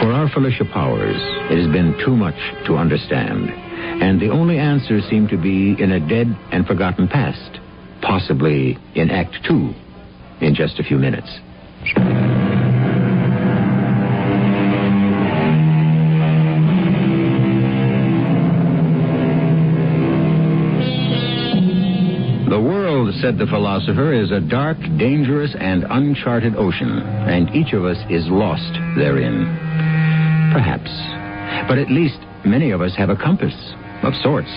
A: For our Felicia Powers, it has been too much to understand. And the only answers seem to be in a dead and forgotten past. Possibly in Act 2, in just a few minutes. The world, said the philosopher, is a dark, dangerous, and uncharted ocean, and each of us is lost therein. Perhaps. But at least many of us have a compass, of sorts.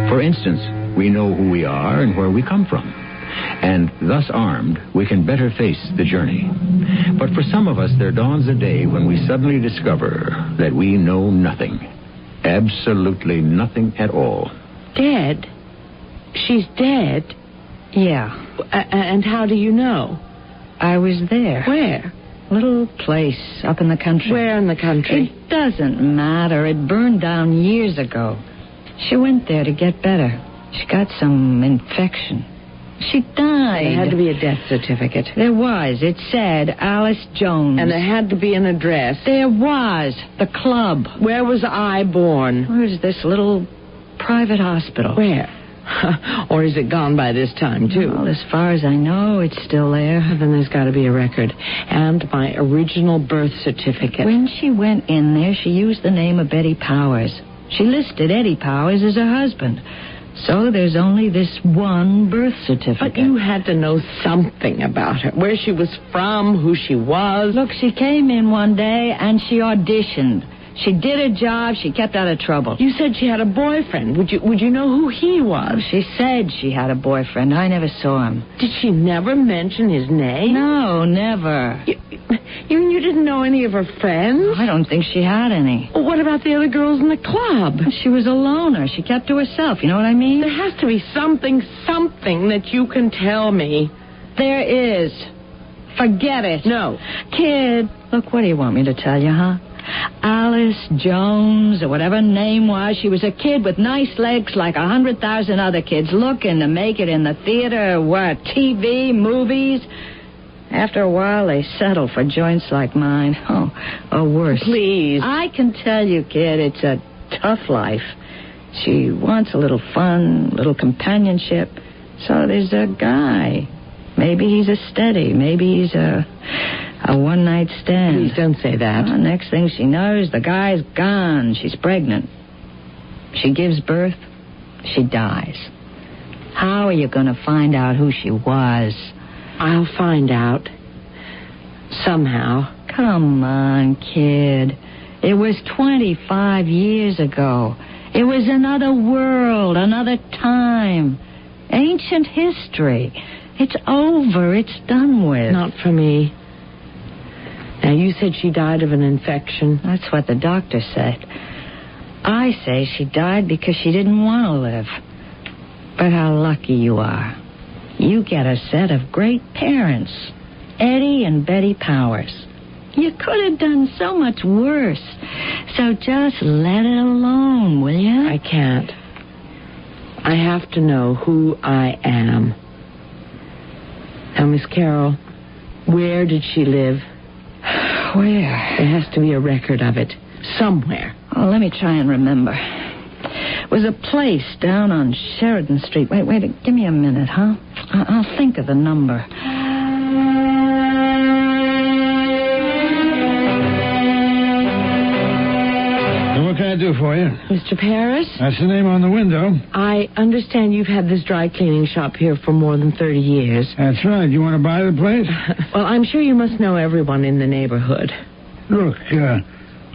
A: For instance, we know who we are and where we come from. And thus armed, we can better face the journey. But for some of us, there dawns a day when we suddenly discover that we know nothing. Absolutely nothing at all.
E: Dead? She's dead?
G: Yeah.
E: And how do you know?
G: I was there.
E: Where?
G: Little place up in the country.
E: Where in the country?
G: It doesn't matter. It burned down years ago. She went there to get better. She got some infection. She died.
E: There had to be a death certificate.
G: There was. It said Alice Jones.
E: And there had to be an address.
G: There was. The club.
E: Where was I born?
G: Where's this little private hospital?
E: Where? Or is it gone by this time, too?
G: Well, as far as I know, it's still there.
E: Then there's got to be a record. And my original birth certificate.
G: When she went in there, she used the name of Betty Powers. She listed Eddie Powers as her husband. So there's only this one birth certificate.
E: But you had to know something about her. Where she was from, who she was.
G: Look, she came in one day and she auditioned. She did her job. She kept out of trouble.
E: You said she had a boyfriend. Would you know who he was?
G: She said she had a boyfriend. I never saw him.
E: Did she never mention his name?
G: No, never.
E: You didn't know any of her friends?
G: I don't think she had any.
E: Well, what about the other girls in the club?
G: She was a loner. She kept to herself. You know what I mean?
E: There has to be something that you can tell me.
G: There is. Forget it.
E: No.
G: Kid, look, what do you want me to tell you, huh? Alice Jones, or whatever her name was, she was a kid with nice legs like 100,000 other kids looking to make it in the theater, what, TV, movies. After a while, they settle for joints like mine. Or worse.
E: Please.
G: I can tell you, kid, it's a tough life. She wants a little fun, a little companionship. So there's a guy. Maybe he's a steady. Maybe he's a one-night stand.
E: Please don't say that.
G: Well, next thing she knows, the guy's gone. She's pregnant. She gives birth. She dies. How are you going to find out who she was?
E: I'll find out. Somehow.
G: Come on, kid. It was 25 years ago. It was another world, another time. Ancient history. It's over. It's done with.
E: Not for me. Now, you said she died of an infection.
G: That's what the doctor said. I say she died because she didn't want to live. But how lucky you are. You get a set of great parents. Eddie and Betty Powers. You could have done so much worse. So just let it alone, will you?
E: I can't. I have to know who I am. Now, Miss Carol, where did she live? Where? There has to be a record of it. Somewhere.
G: Oh, let me try and remember. It was a place down on Sheridan Street. Wait, give me a minute, huh? I'll think of the number.
C: What can I do for you?
D: Mr. Paris?
C: That's the name on the window.
D: I understand you've had this dry cleaning shop here for more than 30 years.
C: That's right. You want to buy the place?
D: Well, I'm sure you must know everyone in the neighborhood.
C: Look,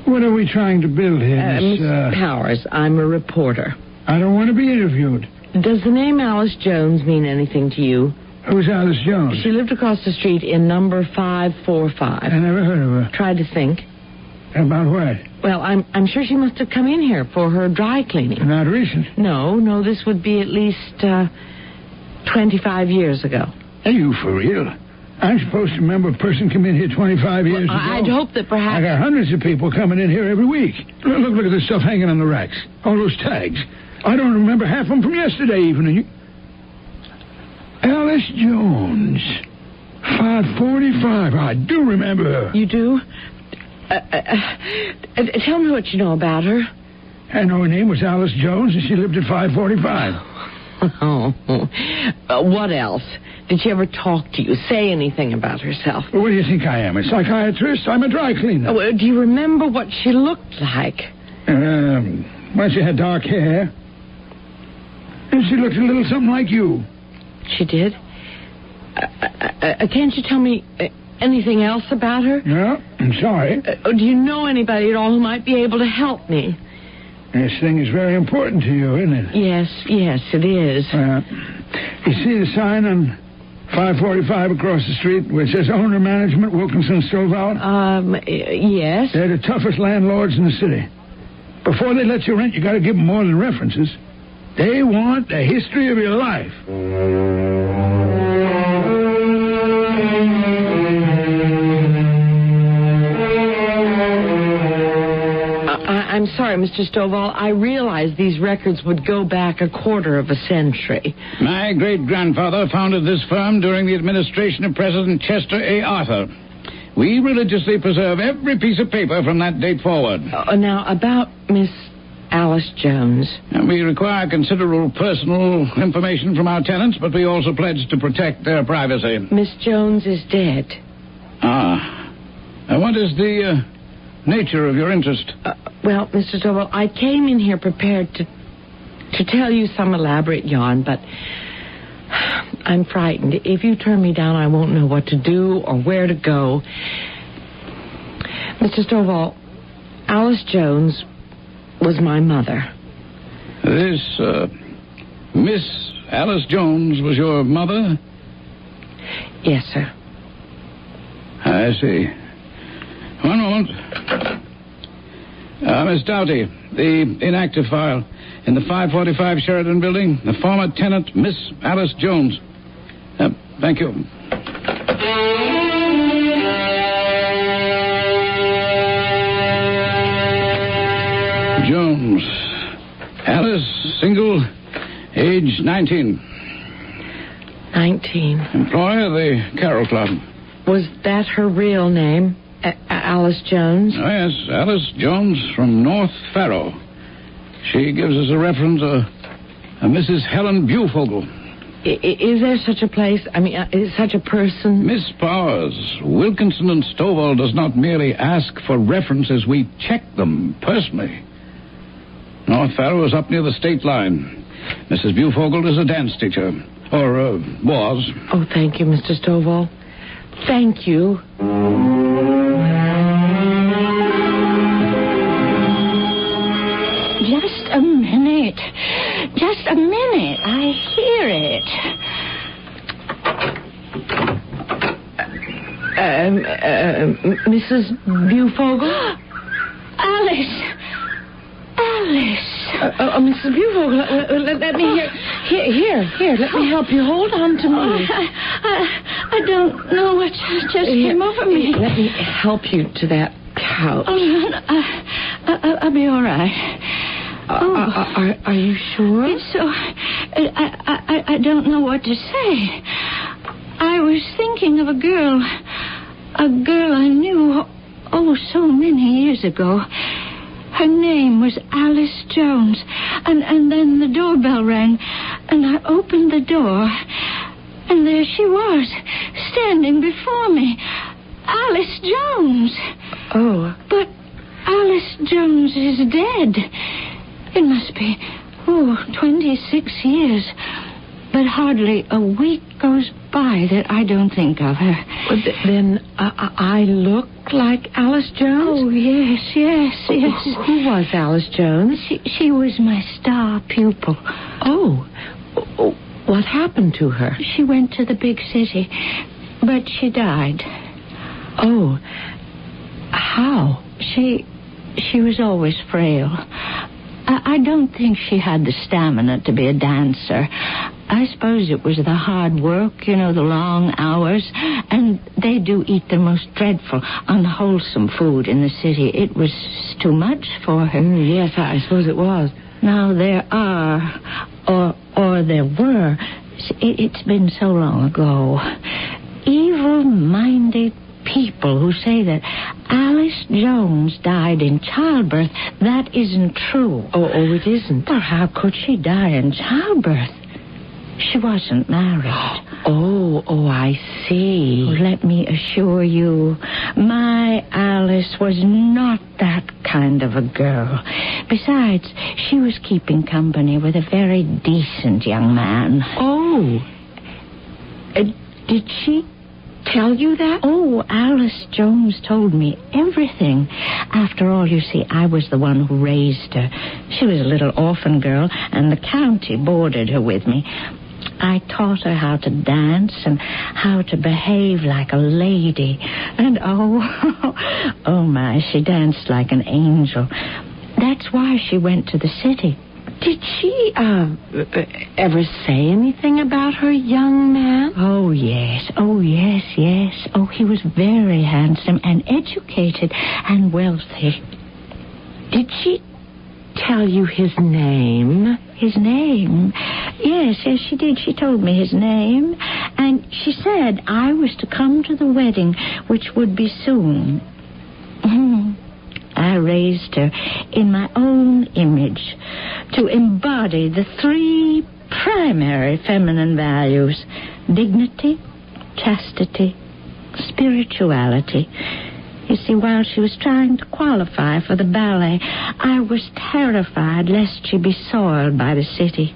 C: what are we trying to build here?
D: Miss Powers, I'm a reporter.
C: I don't want to be interviewed.
D: Does the name Alice Jones mean anything to you?
C: Who's Alice Jones?
D: She lived across the street in number 545.
C: I never heard of her.
D: Tried to think.
C: About what?
D: Well, I'm sure she must have come in here for her dry cleaning.
C: Not recent?
D: No, this would be at least 25 years ago.
C: Are you for real? I'm supposed to remember a person come in here 25 years ago?
D: I'd hope that perhaps...
C: I got hundreds of people coming in here every week. Look at the stuff hanging on the racks. All those tags. I don't remember half of them from yesterday even. Alice Jones. 545. I do remember her.
D: You do? Tell me what you know about her.
C: I know her name was Alice Jones, and she lived at 545.
D: What else? Did she ever talk to you, say anything about herself?
C: Well, what do you think I am, a psychiatrist? I'm a dry cleaner.
D: Do you remember what she looked like?
C: Well, she had dark hair. And she looked a little something like you.
D: She did? Can't you tell me anything else about her?
C: No, I'm sorry.
D: Do you know anybody at all who might be able to help me?
C: This thing is very important to you, isn't it?
D: Yes, it is.
C: You see the sign on 545 across the street where it says Owner Management, Wilkinson Stovall?
D: Yes.
C: They're the toughest landlords in the city. Before they let you rent, you got to give them more than references. They want the history of your life.
D: I'm sorry, Mr. Stovall. I realized these records would go back a quarter of a century.
K: My great-grandfather founded this firm during the administration of President Chester A. Arthur. We religiously preserve every piece of paper from that date forward.
D: Now, about Miss Alice Jones.
K: We require considerable personal information from our tenants, but we also pledge to protect their privacy.
D: Miss Jones is dead.
K: What is the nature of your interest?
D: Well, Mr. Stovall, I came in here prepared to tell you some elaborate yarn, but I'm frightened. If you turn me down, I won't know what to do or where to go. Mr. Stovall, Alice Jones was my mother.
K: This, Miss Alice Jones was your mother?
D: Yes, sir.
K: I see. One moment. Miss Doughty, the inactive file in the 545 Sheridan building, the former tenant, Miss Alice Jones. Thank you. Jones. Alice, single, age 19.
D: 19.
K: Employer, the Carroll Club.
D: Was that her real name? Alice Jones?
K: Oh, yes, Alice Jones from North Faro. She gives us a reference, a Mrs. Helen Bufogel.
D: Is there such a place? I mean, is such a person?
K: Miss Powers, Wilkinson and Stovall does not merely ask for references, we check them personally. North Faro is up near the state line. Mrs. Bufogel is a dance teacher. Or, was.
D: Oh, thank you, Mr. Stovall. Thank you.
R: Just a minute. Just a minute. I hear it.
D: Mrs. Bufogel?
R: Alice.
D: Mrs. Bufogel, let me hear. Here, let me help you. Hold on to me.
R: I don't know what just came over me.
D: Let me help you to that couch.
R: I'll be all right.
D: Are you sure?
R: It's so... I don't know what to say. I was thinking of a girl I knew Oh, so many years ago. Her name was Alice Jones. And then the doorbell rang, and I opened the door, and there she was, standing before me. Alice Jones.
E: Oh.
R: But Alice Jones is dead. It must be, 26 years. But hardly a week goes by that I don't think of her.
E: Well, then I look like Alice Jones?
R: Oh, yes.
E: Who was Alice Jones?
R: She was my star pupil.
E: Oh. What happened to her?
R: She went to the big city, but she died.
E: Oh. How?
R: She was always frail. I don't think she had the stamina to be a dancer. I suppose it was the hard work, the long hours. And they do eat the most dreadful, unwholesome food in the city. It was too much for her.
E: Yes, I suppose it was.
R: Now there are, or there were, it's been so long ago, evil-minded people who say that Alice Jones died in childbirth. That isn't true.
E: Oh, it isn't?
R: Well, how could she die in childbirth? She wasn't married.
E: Oh, I see.
R: Let me assure you, my Alice was not that kind of a girl. Besides, she was keeping company with a very decent young man.
E: Oh. Did she tell you that?
R: Oh, Alice Jones told me everything. After all, you see, I was the one who raised her. She was a little orphan girl, and the county boarded her with me. I taught her how to dance and how to behave like a lady. And oh my, she danced like an angel. That's why she went to the city.
E: Did she ever say anything about her young man?
R: Oh, yes. Oh, he was very handsome and educated and wealthy.
E: Did she tell you his name?
R: His name? Yes, she did. She told me his name. And she said I was to come to the wedding, which would be soon. I raised her in my own image to embody the 3 primary feminine values: dignity, chastity, spirituality. You see, while she was trying to qualify for the ballet, I was terrified lest she be soiled by the city.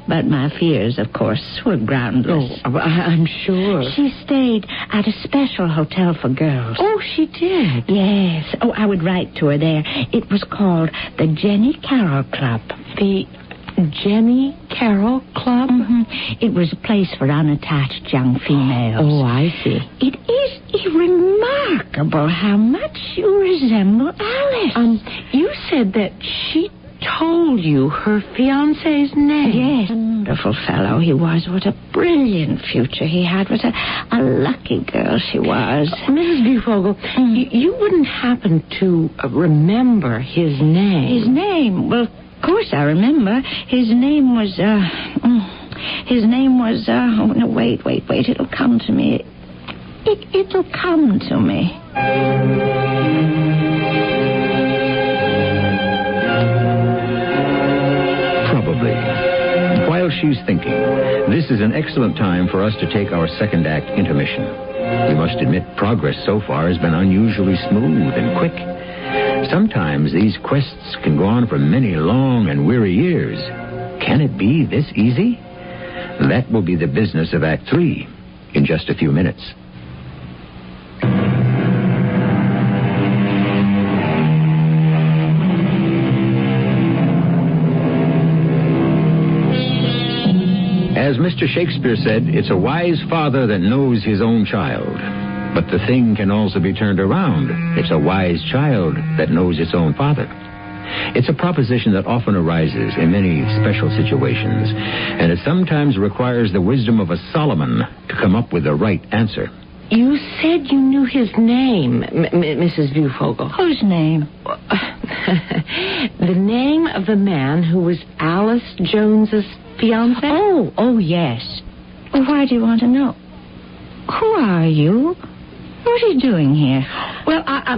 R: But my fears, of course, were groundless.
E: Oh, I'm sure.
R: She stayed at a special hotel for girls.
E: Oh, she did?
R: Yes. Oh, I would write to her there. It was called the Jenny Carroll Club.
E: The Jenny Carroll Club?
R: Mm-hmm. It was a place for unattached young females.
E: Oh, I see.
R: It is remarkable how much you resemble Alice.
E: You said that she told you her fiancé's name.
R: Yes. Wonderful fellow he was. What a brilliant future he had. What a lucky girl she was.
E: Mrs. Bufogel, you wouldn't happen to remember his name?
R: His name? Well, of course I remember. His name was, oh, no, wait. It'll come to me. It'll come to me.
P: Probably. While she's thinking, this is an excellent time for us to take our second act intermission. We must admit progress so far has been unusually smooth and quick. Sometimes these quests can go on for many long and weary years. Can it be this easy? That will be the business of Act 3 in just a few minutes. As Mr. Shakespeare said, it's a wise father that knows his own child. But the thing can also be turned around. It's a wise child that knows its own father. It's a proposition that often arises in many special situations, and it sometimes requires the wisdom of a Solomon to come up with the right answer.
E: You said you knew his name, Mrs. Bufogel.
R: Whose name?
E: The name of the man who was Alice Jones's fiancé?
R: Oh, yes. Well, why do you want to know? Who are you? What are you doing here?
E: Well, I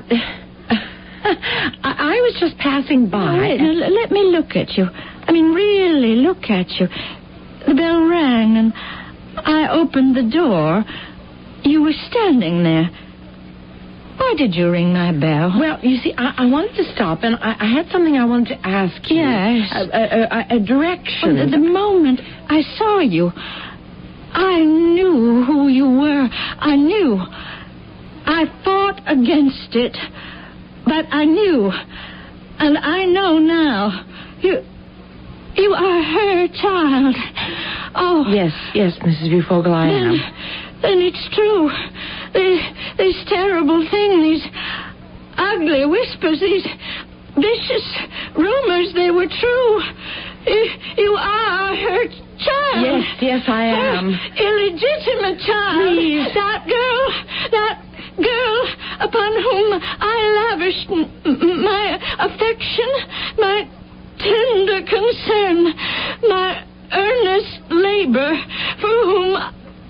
E: was just passing by.
R: Wait, let me look at you. I mean, really look at you. The bell rang, and I opened the door. You were standing there. Why did you ring my bell?
E: Well, you see, I wanted to stop, and I had something I wanted to ask you.
R: Yes.
E: A direction.
R: Well, the moment I saw you, I knew who you were. I knew. I fought against it, but I knew. And I know now. You are her child. Oh.
E: Yes, Mrs. Bufogel, I am.
R: Then it's true. This terrible thing, these ugly whispers, these vicious rumors, they were true. You are her child.
E: Yes, I am.
R: Her illegitimate child.
E: Please.
R: That girl upon whom I lavished my affection, my tender concern, my earnest labor, for whom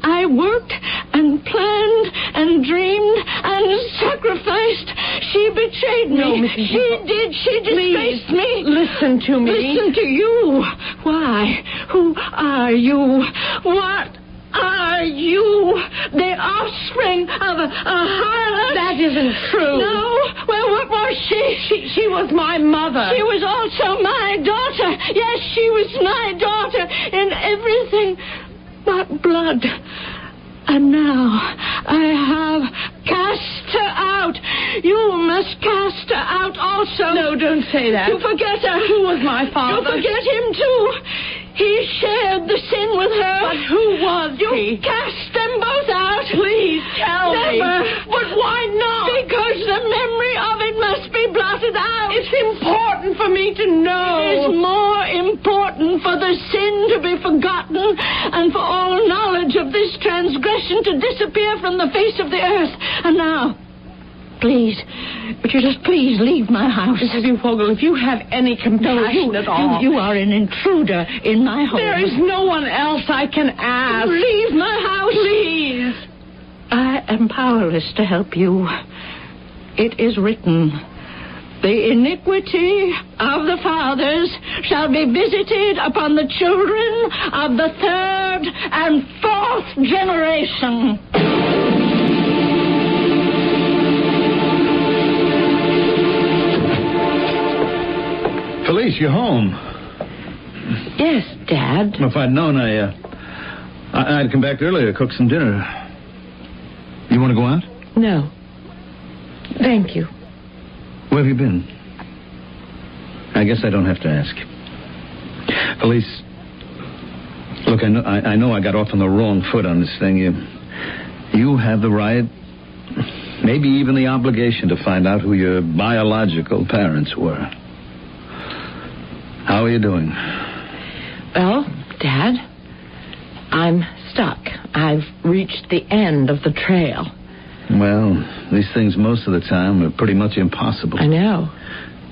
R: I worked and planned and dreamed and sacrificed. She betrayed me.
E: No, Mrs.
R: She did. She disgraced me.
E: Listen to me.
R: Listen to you. Why? Who are you? What are you? The offspring of a harlot?
E: That isn't true.
R: No? Well, what was she?
E: She was my mother.
R: She was also my daughter. Yes, she was my daughter in everything but blood. And now I have cast her out. You must cast her out also.
E: No, don't say that.
R: You forget her.
E: Who was my father?
R: You forget him, too. He shared the sin with her.
E: But who was
R: you
E: he?
R: You cast them both out.
E: Please tell me.
R: Never.
E: But why not?
R: Because the memory of it must be blotted out.
E: It's important for me to know.
R: It is more important for the sin to be forgotten and for all knowledge of this transgression to disappear from the face of the earth. And now, please, would you just please leave my house?
E: Mrs. Bufogel, if you have any compassion at all.
R: You are an intruder in my home.
E: There is no one else I can ask.
R: Leave my house.
E: Please.
R: I am powerless to help you. It is written, the iniquity of the fathers shall be visited upon the children of the third and fourth generation.
U: Felice, you're home.
E: Yes, Dad.
U: If I'd known, I'd come back earlier, cook some dinner. You want to go out?
E: No. Thank you.
U: Where have you been? I guess I don't have to ask. Felice, look, I know I got off on the wrong foot on this thing. You have the right, maybe even the obligation to find out who your biological parents were. How are you doing?
E: Well, Dad, I'm stuck. I've reached the end of the trail.
U: Well, these things most of the time are pretty much impossible.
E: I know.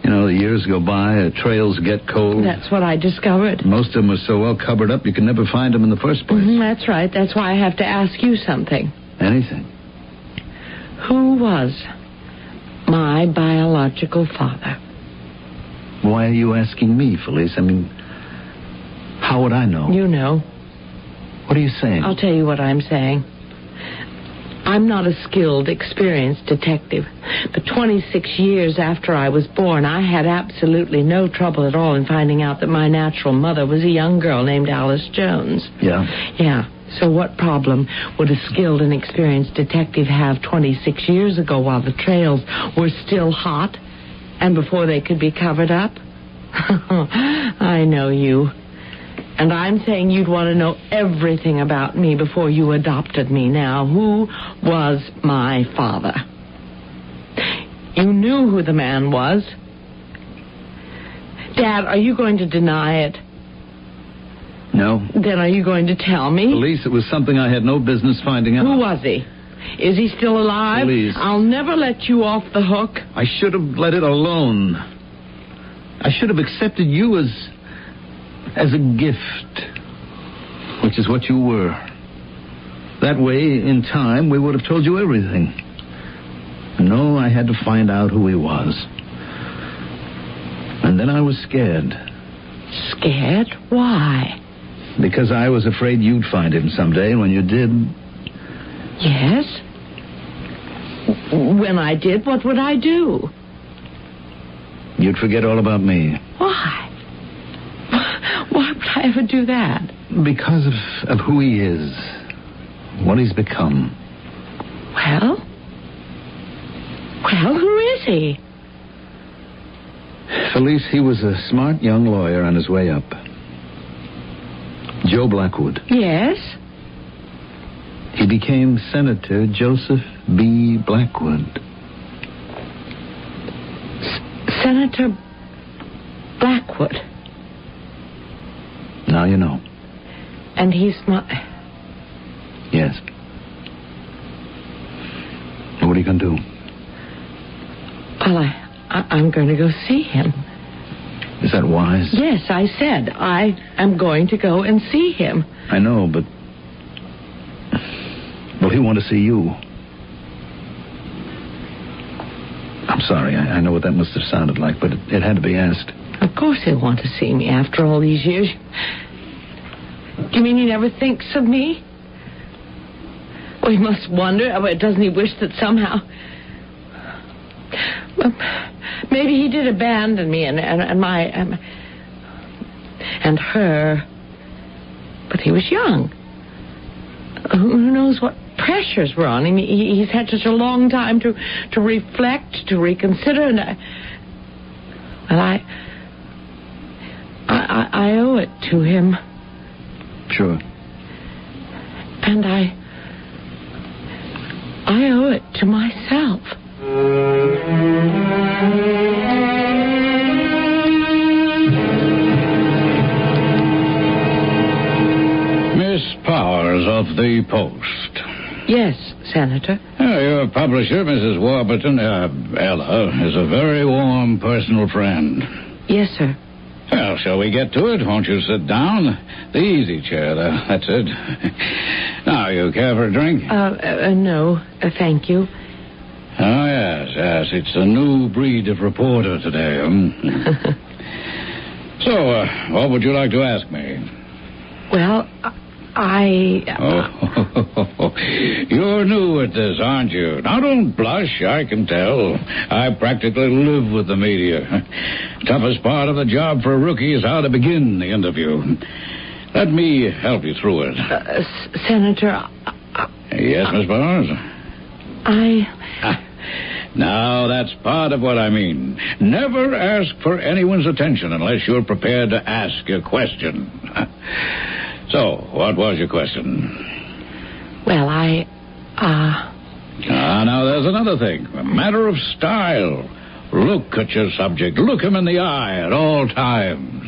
U: You know, the years go by, trails get cold.
E: That's what I discovered.
U: Most of them are so well covered up you can never find them in the first place.
E: That's right. That's why I have to ask you something.
U: Anything.
E: Who was my biological father?
U: Why are you asking me, Felice? I mean, how would I know?
E: You know.
U: What are you saying?
E: I'll tell you what I'm saying. I'm not a skilled, experienced detective. But 26 years after I was born, I had absolutely no trouble at all in finding out that my natural mother was a young girl named Alice Jones.
U: Yeah?
E: Yeah. So what problem would a skilled and experienced detective have 26 years ago while the trails were still hot and before they could be covered up? I know you. And I'm saying you'd want to know everything about me before you adopted me. Now, who was my father? You knew who the man was. Dad, are you going to deny it?
U: No.
E: Then are you going to tell me?
U: Felice, it was something I had no business finding out.
E: Who was he? Is he still alive?
U: Felice.
E: I'll never let you off the hook.
U: I should have let it alone. I should have accepted you as a gift, which is what you were. That way, in time, we would have told you everything. No, I had to find out who he was. And then I was scared.
E: Scared? Why?
U: Because I was afraid you'd find him someday, and when you did...
E: Yes? When I did, what would I do?
U: You'd forget all about me.
E: Why? Why would I ever do that?
U: Because of who he is. What he's become.
E: Well, who is he?
U: Felice, he was a smart young lawyer on his way up. Joe Blackwood.
E: Yes?
U: He became Senator Joseph B. Blackwood.
E: Senator Blackwood.
U: Now you know.
E: And he's my...
U: Yes. What are you going to do?
E: Well, I'm going to go see him.
U: Is that wise?
E: Yes, I said I am going to go and see him.
U: I know, but... Well, he wanted to see you. I'm sorry. I know what that must have sounded like, but it had to be asked.
E: Of course he'll want to see me after all these years. Do you mean he never thinks of me? Well, he must wonder. Doesn't he wish that somehow... Well, maybe he did abandon me and my... and her. But he was young. Who knows what pressures were on him? He's had such a long time to reflect, to reconsider, and I owe it to him.
U: Sure.
E: And I owe it to myself.
K: Miss Powers of the Post.
E: Yes, Senator.
K: Your publisher, Mrs. Warburton, Ella, is a very warm personal friend.
E: Yes, sir.
K: Well, shall we get to it? Won't you sit down? The easy chair there. That's it. Now, you care for a drink?
E: No, thank you.
K: Oh, yes. It's a new breed of reporter today. So, what would you like to ask me?
E: Well,
K: You're new at this, aren't you? Now, don't blush, I can tell. I practically live with the media. Toughest part of the job for a rookie is how to begin the interview. Let me help you through it.
E: Senator...
K: Yes, Miss Powers? Now, that's part of what I mean. Never ask for anyone's attention unless you're prepared to ask a question. So, what was your question?
E: Well,
K: now there's another thing. A matter of style. Look at your subject. Look him in the eye at all times.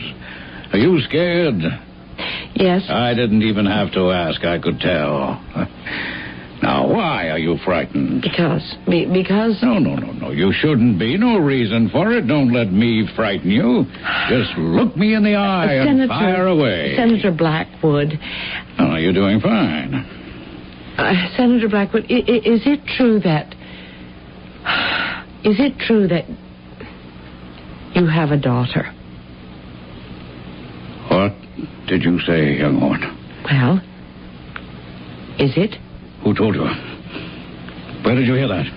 K: Are you scared?
E: Yes.
K: I didn't even have to ask. I could tell. Now, why are you frightened?
E: Because...
K: No. You shouldn't be. No reason for it. Don't let me frighten you. Just look me in the eye and fire away.
E: Senator Blackwood.
K: Oh, you're doing fine.
E: Senator Blackwood, is it true that... Is it true that you have a daughter?
K: What did you say, young woman?
E: Well, is it?
K: Who told you? Where did you hear that?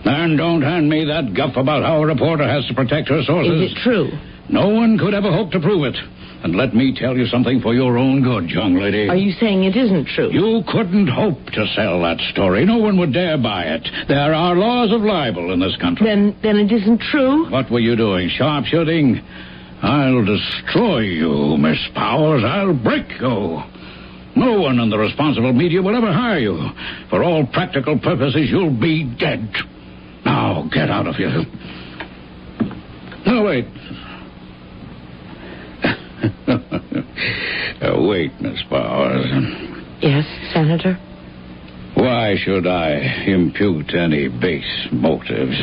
K: And don't hand me that guff about how a reporter has to protect her sources.
E: Is it true?
K: No one could ever hope to prove it. And let me tell you something for your own good, young lady.
E: Are you saying it isn't true?
K: You couldn't hope to sell that story. No one would dare buy it. There are laws of libel in this country.
E: Then it isn't true?
K: What were you doing? Sharpshooting? I'll destroy you, Miss Powers. I'll break you. No one in the responsible media will ever hire you. For all practical purposes, you'll be dead. Now, get out of here. No, wait. Wait, Miss Powers.
E: Yes, Senator?
K: Why should I impute any base motives?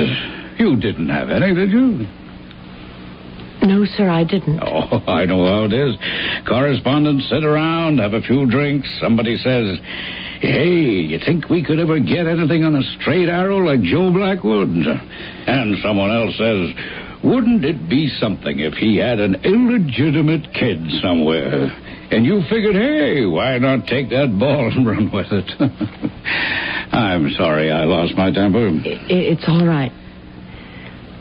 K: You didn't have any, did you?
E: No, sir, I didn't.
K: Oh, I know how it is. Correspondents sit around, have a few drinks. Somebody says, Hey, you think we could ever get anything on a straight arrow like Joe Blackwood? And someone else says, wouldn't it be something if he had an illegitimate kid somewhere? And you figured, hey, why not take that ball and run with it? I'm sorry I lost my temper.
E: It's all right.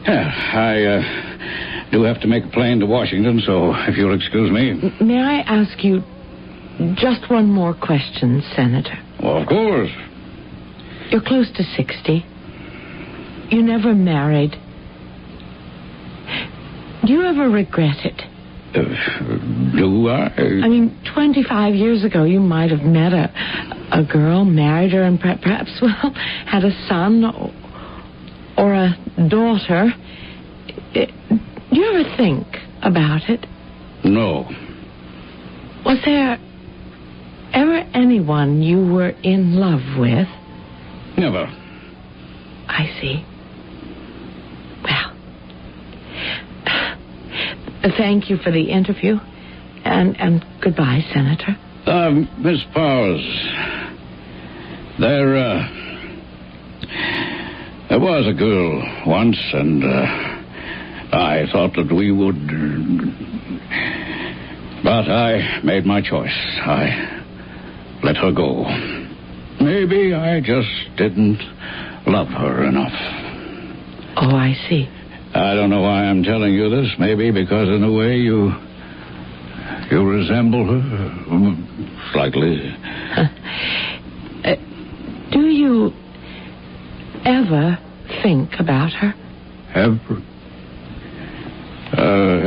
K: I do have to make a plane to Washington, so if you'll excuse me.
E: May I ask you just one more question, Senator?
K: Well, of course.
E: You're close to 60. You never married. Do you ever regret it?
K: Do I?
E: I mean, 25 years ago, you might have met a girl, married her, and perhaps, well, had a son or a daughter. Do you ever think about it?
K: No.
E: Was there ever anyone you were in love with?
K: Never.
E: I see. Thank you for the interview, and goodbye, Senator.
K: Miss Powers, there was a girl once, and I thought that we would... But I made my choice. I let her go. Maybe I just didn't love her enough.
E: Oh, I see.
K: I don't know why I'm telling you this. Maybe because in a way you resemble her slightly.
E: Do you ever think about her?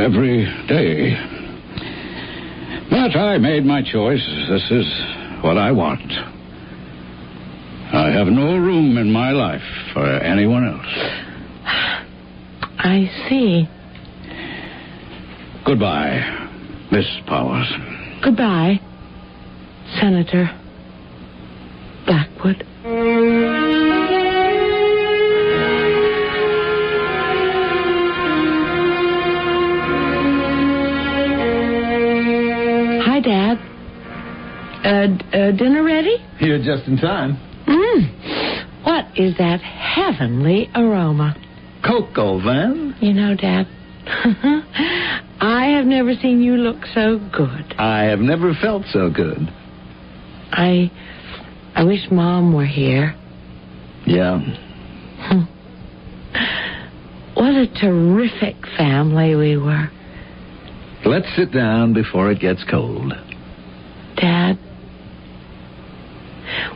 K: Every day. But I made my choice. This is what I want. I have no room in my life for anyone else.
E: I see.
K: Goodbye, Miss Powers.
E: Goodbye, Senator Blackwood. Hi, Dad. Dinner ready?
U: You're just in time.
E: What is that heavenly aroma?
U: Cocoa, Van.
E: You know, Dad, I have never seen you look so good.
U: I have never felt so good.
E: I wish Mom were here.
U: Yeah.
E: What a terrific family we were.
U: Let's sit down before it gets cold.
E: Dad,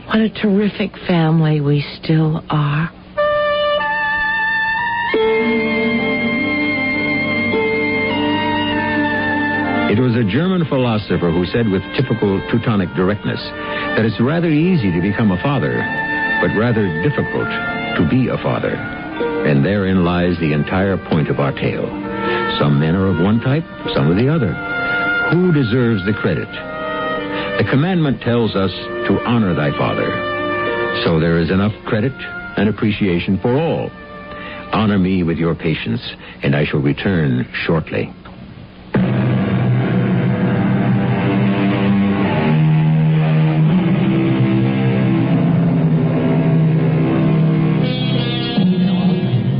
E: what a terrific family we still are.
P: It was a German philosopher who said with typical Teutonic directness that it's rather easy to become a father, but rather difficult to be a father. And therein lies the entire point of our tale. Some men are of one type, some of the other. Who deserves the credit? The commandment tells us to honor thy father. So there is enough credit and appreciation for all. Honor me with your patience, and I shall return shortly.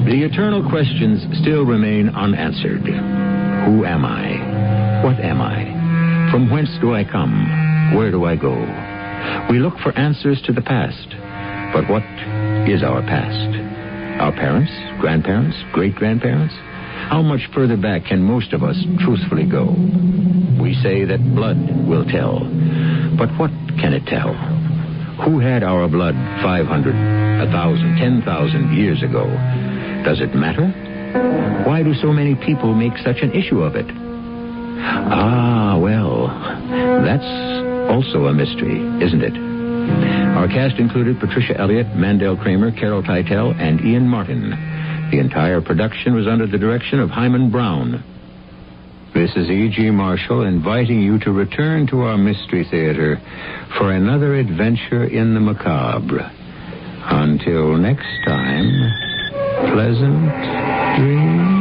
P: The eternal questions still remain unanswered. Who am I? What am I? From whence do I come? Where do I go? We look for answers to the past. But what is our past? Our parents, grandparents, great-grandparents? How much further back can most of us truthfully go? We say that blood will tell. But what can it tell? Who had our blood 500, 1,000, 10,000 years ago? Does it matter? Why do so many people make such an issue of it? Ah, well, that's also a mystery, isn't it? Our cast included Patricia Elliott, Mandel Kramer, Carol Teitel, and Ian Martin. The entire production was under the direction of Hyman Brown. This is E.G. Marshall inviting you to return to our Mystery Theater for another adventure in the macabre. Until next time, pleasant dreams.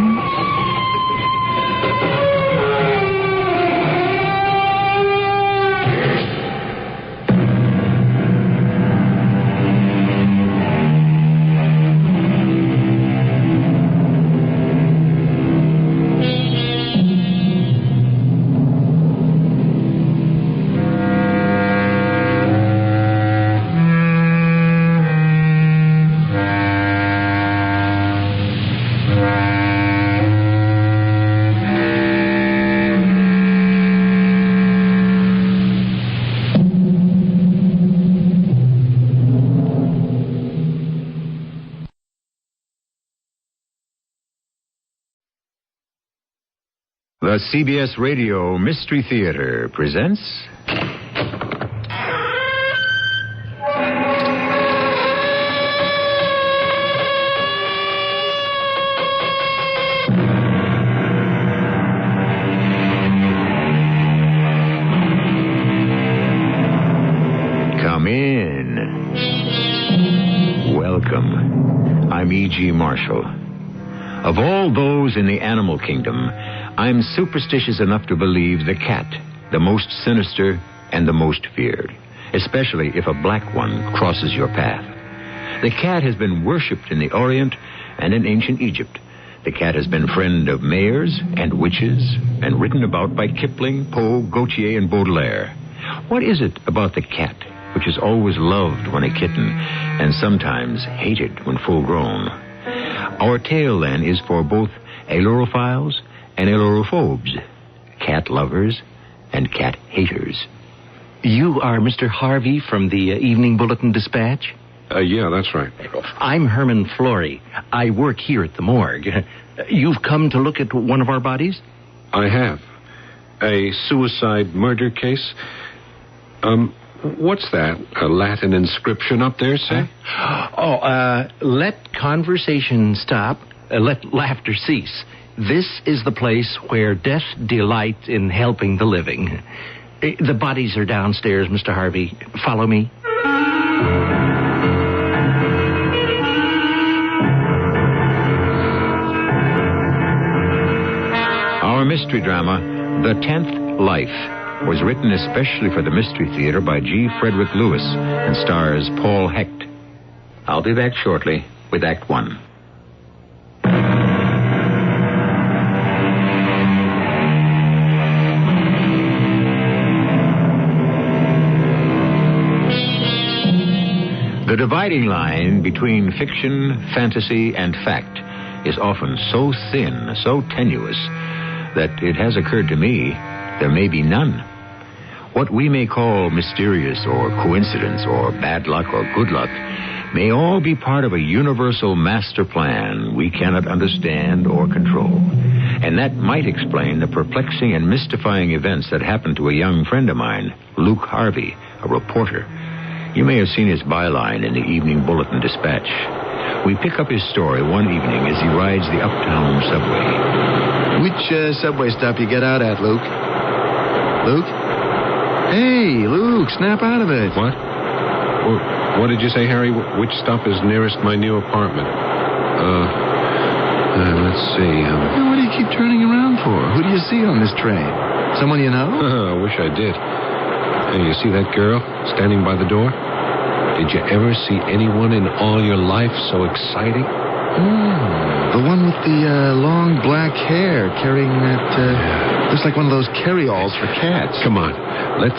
P: The CBS Radio Mystery Theater presents... Come in. Welcome. I'm E.G. Marshall. Of all those in the animal kingdom, I'm superstitious enough to believe the cat, the most sinister and the most feared, especially if a black one crosses your path. The cat has been worshipped in the Orient and in ancient Egypt. The cat has been friend of mayors and witches and written about by Kipling, Poe, Gautier, and Baudelaire. What is it about the cat which is always loved when a kitten and sometimes hated when full grown? Our tale, then, is for both ailurophiles and ailurophobes, cat lovers and cat haters.
M: You are Mr. Harvey from the Evening Bulletin Dispatch?
V: Yeah, that's right.
M: I'm Herman Flory. I work here at the morgue. You've come to look at one of our bodies?
V: I have. A suicide murder case. What's that? A Latin inscription up there, say?
M: Let conversation stop. Let laughter cease. This is the place where death delights in helping the living. The bodies are downstairs, Mr. Harvey. Follow me.
P: Our mystery drama, The 10th Life, was written especially for the Mystery Theater by G. Frederick Lewis and stars Paul Hecht. I'll be back shortly with Act One. The dividing line between fiction, fantasy, and fact is often so thin, so tenuous, that it has occurred to me there may be none. What we may call mysterious or coincidence or bad luck or good luck may all be part of a universal master plan we cannot understand or control. And that might explain the perplexing and mystifying events that happened to a young friend of mine, Luke Harvey, a reporter. You may have seen his byline in the Evening Bulletin Dispatch. We pick up his story one evening as he rides the uptown subway.
W: Which subway stop you get out at, Luke? Luke? Hey, Luke, snap out of it.
V: What? What did you say, Harry? Which stop is nearest my new apartment? Let's see.
W: What do you keep turning around for? Who do you see on this train? Someone you know?
V: I wish I did. Hey, you see that girl standing by the door? Did you ever see anyone in all your life so exciting?
W: The one with the long black hair carrying that, looks like one of those carry-alls for cats.
V: Come on, let's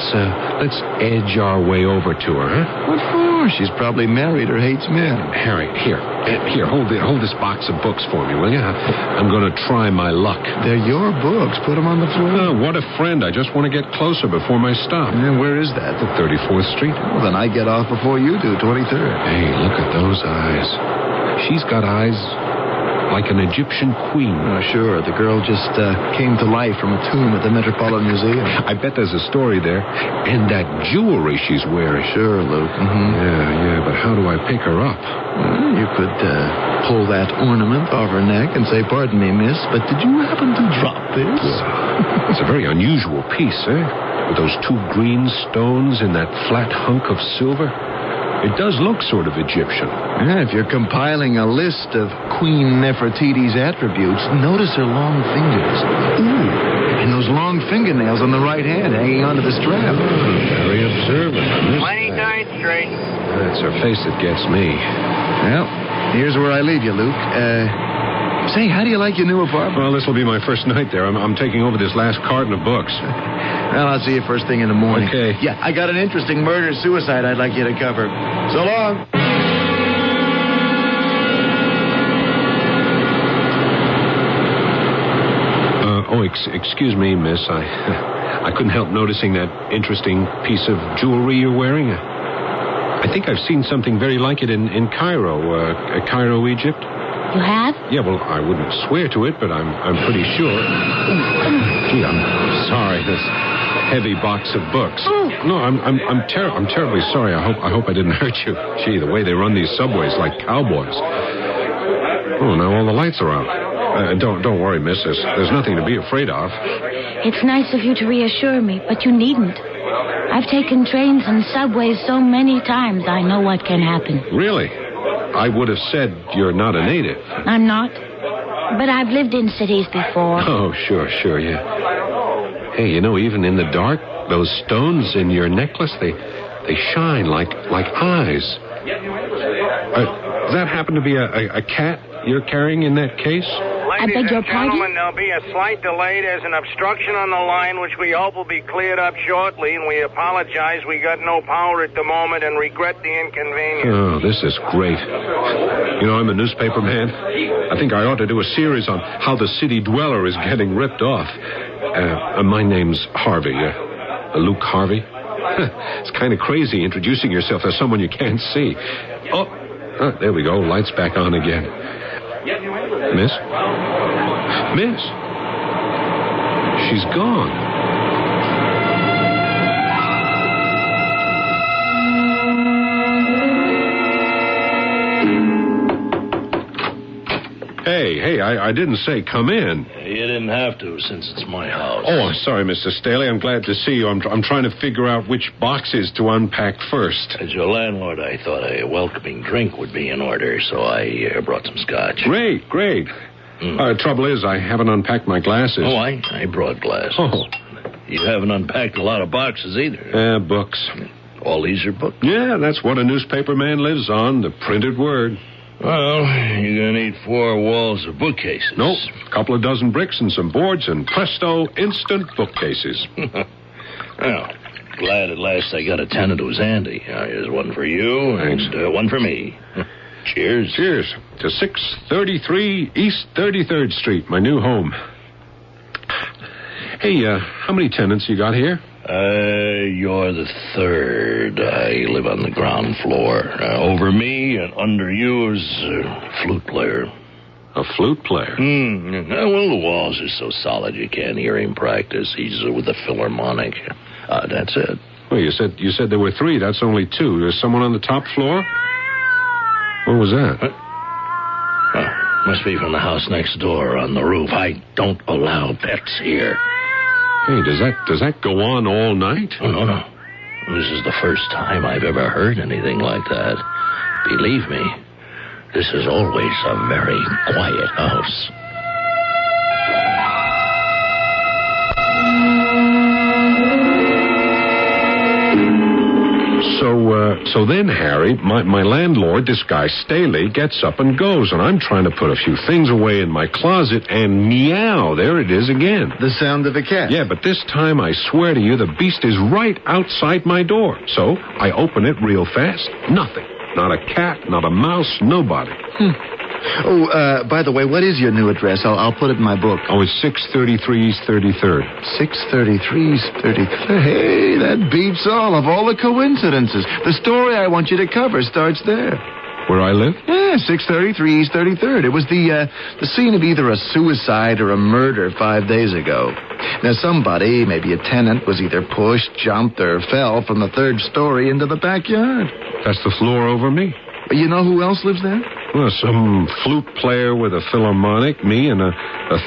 V: edge our way over to her, huh?
W: What for? She's probably married or hates men.
V: Harry, here, hold this box of books for me, will you? I'm going to try my luck.
W: They're your books. Put them on the floor.
V: What a friend. I just want to get closer before my stop.
W: And where is that?
V: The 34th Street.
W: Well, then I get off before you do, 23rd.
V: Hey, look at those eyes. She's got eyes like an Egyptian queen.
W: Oh, sure. The girl just came to life from a tomb at the Metropolitan Museum.
V: I bet there's a story there. And that jewelry she's wearing.
W: Sure, Luke. Mm-hmm.
V: Yeah, but how do I pick her up?
W: Well, you could pull that ornament off her neck and say, "Pardon me, miss, but did you happen to drop this?"
V: It's a very unusual piece, With those two green stones in that flat hunk of silver. It does look sort of Egyptian.
W: Yeah, if you're compiling a list of Queen Nefertiti's attributes, notice her long fingers. Ooh, and those long fingernails on the right hand hanging onto the strap.
V: Very observant.
X: 29th Street.
V: It's her face that gets me.
W: Well, here's where I leave you, Luke. Say, how do you like your new apartment?
V: Well, this will be my first night there. I'm taking over this last carton of books.
W: Well, I'll see you first thing in the morning.
V: Okay.
W: Yeah, I got an interesting murder-suicide I'd like you to cover. So long.
V: Excuse me, miss. I couldn't help noticing that interesting piece of jewelry you're wearing. I think I've seen something very like it in Cairo, Cairo, Egypt.
F: You have?
V: Yeah, well, I wouldn't swear to it, but I'm pretty sure. Gee, I'm sorry. This heavy box of books.
F: Oh.
V: No, I'm terribly sorry. I hope I didn't hurt you. Gee, the way they run these subways like cowboys. Oh, now all the lights are out. Don't worry, miss. There's nothing to be afraid of.
F: It's nice of you to reassure me, but you needn't. I've taken trains and subways so many times, I know what can happen.
V: Really? I would have said you're not a native.
F: I'm not. But I've lived in cities before.
V: Oh, sure, yeah. Hey, even in the dark, those stones in your necklace, they shine like eyes. Does that happen to be a cat you're carrying in that case?
F: I beg your pardon?
H: Gentlemen, there'll be a slight delay. There's an obstruction on the line, which we hope will be cleared up shortly, and we apologize. We got no power at the moment and regret the inconvenience.
V: Oh, this is great. I'm a newspaper man. I think I ought to do a series on how the city dweller is getting ripped off. My name's Harvey. Luke Harvey. It's kind of crazy introducing yourself as someone you can't see. Oh, there we go. Lights back on again. Miss? She's gone. Hey, I didn't say come in.
I: You didn't have to, since it's my house.
V: Oh, I'm sorry, Mr. Staley. I'm glad to see you. I'm trying to figure out which boxes to unpack first.
I: As your landlord, I thought a welcoming drink would be in order, so I brought some scotch.
V: Great. Trouble is, I haven't unpacked my glasses.
I: Oh, I brought glasses.
V: Oh.
I: You haven't unpacked a lot of boxes either.
V: Books.
I: All these are books?
V: Yeah, that's what a newspaper man lives on, the printed word.
I: Well, you're going to need 4 walls of bookcases.
V: Nope. A couple of dozen bricks and some boards, and presto, instant bookcases.
I: Well, glad at last I got a tenant who's handy. Here's one for you,
V: Thanks.
I: And one for me. Cheers.
V: Cheers to 633 East 33rd Street, my new home. Hey, how many tenants you got here?
I: You're the third. I live on the ground floor. Over me and under you is a flute player.
V: A flute player?
I: Well, the walls are so solid you can't hear him practice. He's with the Philharmonic. That's it.
V: Well, you said there were 3. That's only 2. There's someone on the top floor? What was that?
I: Must be from the house next door on the roof. I don't allow pets here.
V: Hey, does that go on all night?
I: Oh, no. This is the first time I've ever heard anything like that. Believe me, this is always a very quiet house.
V: So then, Harry, my landlord, this guy Staley, gets up and goes, and I'm trying to put a few things away in my closet, and meow, there it is again.
W: The sound of a cat.
V: Yeah, but this time, I swear to you, the beast is right outside my door. So I open it real fast. Nothing. Not a cat, not a mouse, nobody.
W: Oh, by the way, what is your new address? I'll put it in my book.
V: Oh, it's 633 East 33rd.
W: 633 East 33rd. Hey, that beats all of the coincidences. The story I want you to cover starts there.
V: Where I live?
W: Yeah, 633 East 33rd. It was the scene of either a suicide or a murder 5 days ago. Now, somebody, maybe a tenant, was either pushed, jumped, or fell from the 3rd story into the backyard.
V: That's the floor over me.
W: You know who else lives there?
V: Well, some flute player with a Philharmonic, me, and a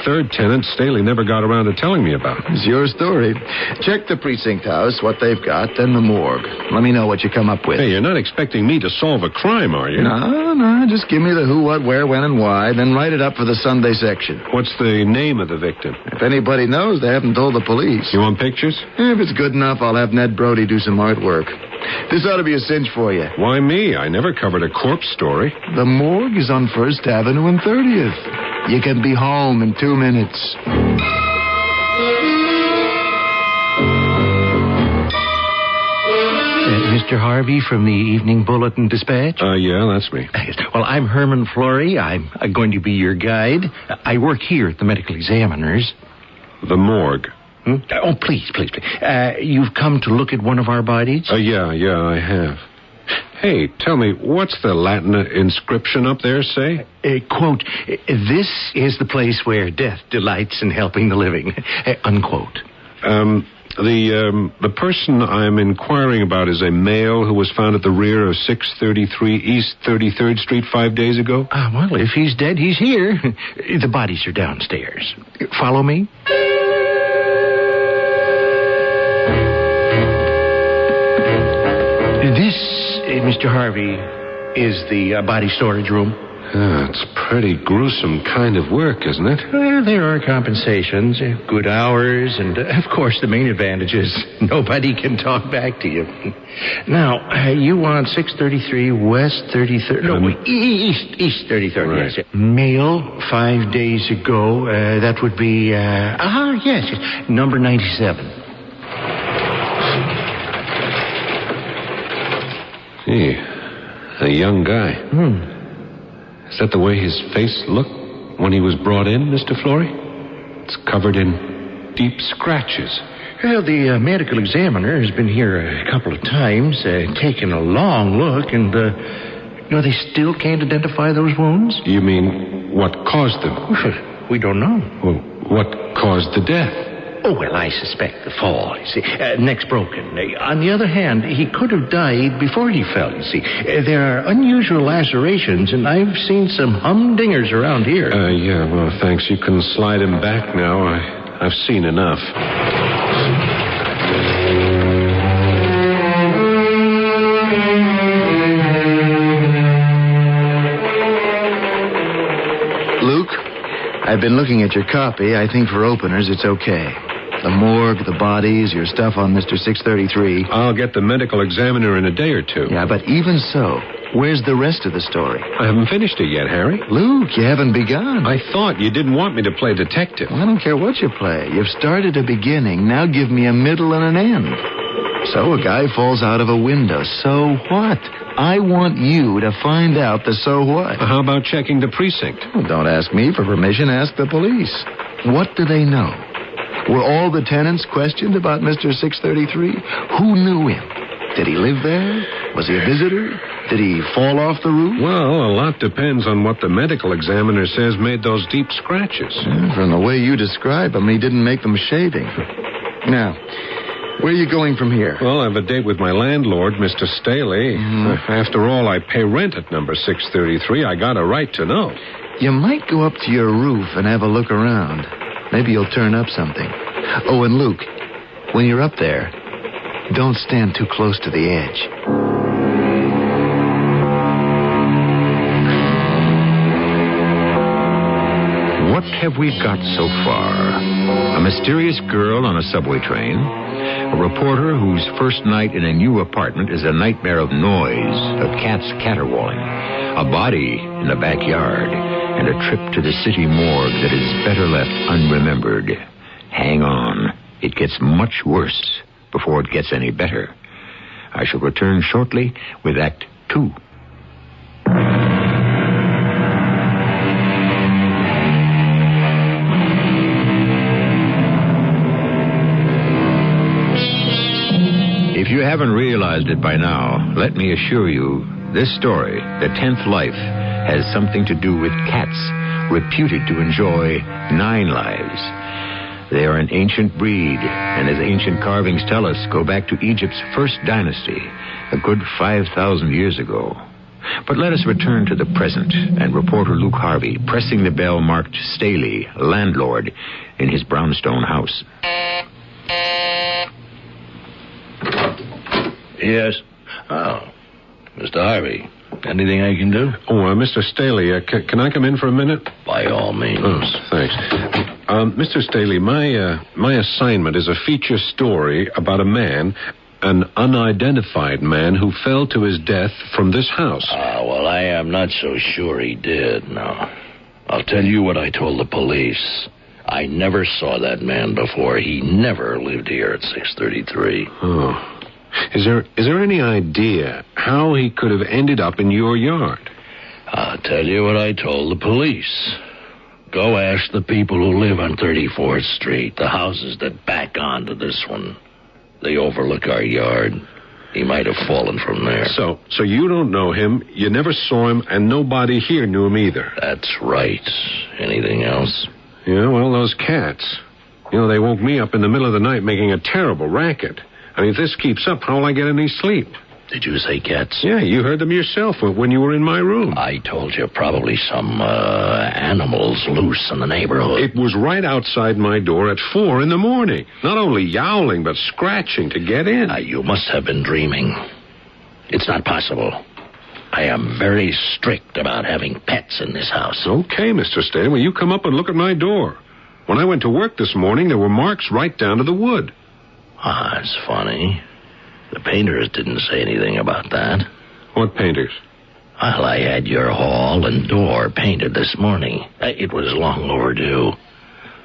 V: 3rd tenant Staley never got around to telling me about.
W: It's your story. Check the precinct house, what they've got, then the morgue. Let me know what you come up with.
V: Hey, you're not expecting me to solve a crime, are you?
W: No. Just give me the who, what, where, when, and why, then write it up for the Sunday section.
V: What's the name of the victim?
W: If anybody knows, they haven't told the police.
V: You want pictures?
W: If it's good enough, I'll have Ned Brody do some artwork. This ought to be a cinch for you.
V: Why me? I never covered a corpse story.
W: The morgue is on 1st Avenue and 30th. You can be home in 2 minutes.
M: Mr. Harvey from the Evening Bulletin Dispatch?
V: Yeah, that's me.
M: Well, I'm Herman Fleury. I'm going to be your guide. I work here at the Medical Examiner's.
V: The morgue.
M: Oh, please. You've come to look at one of our bodies?
V: Yeah, I have. Hey, tell me, what's the Latin inscription up there say?
M: Quote, this is the place where death delights in helping the living. Unquote.
V: The person I'm inquiring about is a male who was found at the rear of 633 East 33rd Street 5 days ago?
M: Well, if he's dead, he's here. The bodies are downstairs. Follow me? This, Mr. Harvey, is the body storage room.
V: It's pretty gruesome kind of work, isn't it?
M: Well, there are compensations, good hours, and, of course, the main advantage is nobody can talk back to you. Now, you want 633 West 33rd... No, East 33rd,
V: right.
M: Yes. Male, 5 days ago. That would be... yes, number 97.
V: Gee, a young guy. Is that the way his face looked when he was brought in, Mr. Flory? It's covered in deep scratches.
M: Well, the medical examiner has been here a couple of times, taken a long look, and, they still can't identify those wounds?
V: You mean, what caused them?
M: We don't know.
V: Well, what caused the death?
M: Oh, well, I suspect the fall, you see. Neck's broken. On the other hand, he could have died before he fell, you see. There are unusual lacerations, and I've seen some humdingers around here.
V: Yeah, well, thanks. You can slide him back now. I've seen enough.
W: Luke, I've been looking at your copy. I think for openers, it's okay. The morgue, the bodies, your stuff on Mr. 633.
V: I'll get the medical examiner in a day or two.
W: Yeah, but even so, where's the rest of the story?
V: I haven't finished it yet, Harry.
W: Luke, you haven't begun.
V: I thought you didn't want me to play detective.
W: Well, I don't care what you play. You've started a beginning. Now give me a middle and an end. So a guy falls out of a window. So what? I want you to find out the so what.
V: How about checking the precinct?
W: Well, don't ask me for permission. Ask the police. What do they know? Were all the tenants questioned about Mr. 633? Who knew him? Did he live there? Was he a visitor? Did he fall off the roof?
V: Well, a lot depends on what the medical examiner says made those deep scratches.
W: From the way you describe him, he didn't make them shaving. Now, where are you going from here?
V: Well, I have a date with my landlord, Mr. Staley. After all, I pay rent at number 633. I got a right to know.
W: You might go up to your roof and have a look around. Maybe you'll turn up something. Oh, and Luke, when you're up there, don't stand too close to the edge.
P: What have we got so far? A mysterious girl on a subway train, a reporter whose first night in a new apartment is a nightmare of noise, of cats caterwauling, a body in the backyard, and a trip to the city morgue that is better left unremembered. Hang on. It gets much worse before it gets any better. I shall return shortly with Act 2. If you haven't realized it by now, let me assure you, this story, The 10th Life, has something to do with cats, reputed to enjoy 9 lives. They are an ancient breed, and as ancient carvings tell us, go back to Egypt's first dynasty, a good 5,000 years ago. But let us return to the present, and reporter Luke Harvey pressing the bell marked Staley, landlord, in his brownstone house.
I: Yes. Oh, Mr. Harvey, anything I can do?
V: Oh, Mr. Staley, can I come in for a minute?
I: By all means.
V: Oh, thanks. Mr. Staley, my assignment is a feature story about a man, an unidentified man who fell to his death from this house.
I: Well, I am not so sure he did, no. I'll tell you what I told the police. I never saw that man before. He never lived here at 633.
V: Oh. Is there any idea how he could have ended up in your yard?
I: I'll tell you what I told the police. Go ask the people who live on 34th Street, the houses that back onto this one. They overlook our yard. He might have fallen from there.
V: So you don't know him, you never saw him, and nobody here knew him either.
I: That's right. Anything else?
V: Yeah, well, those cats. You know, they woke me up in the middle of the night making a terrible racket. I mean, if this keeps up, how'll I get any sleep?
I: Did you say cats?
V: Yeah, you heard them yourself when you were in my room.
I: I told you probably some animals loose in the neighborhood.
V: It was right outside my door at 4 in the morning. Not only yowling, but scratching to get in.
I: You must have been dreaming. It's not possible. I am very strict about having pets in this house.
V: Okay, Mr. Staley, you come up and look at my door. When I went to work this morning, there were marks right down to the wood.
I: It's funny. The painters didn't say anything about that.
V: What painters?
I: Well, I had your hall and door painted this morning. It was long overdue.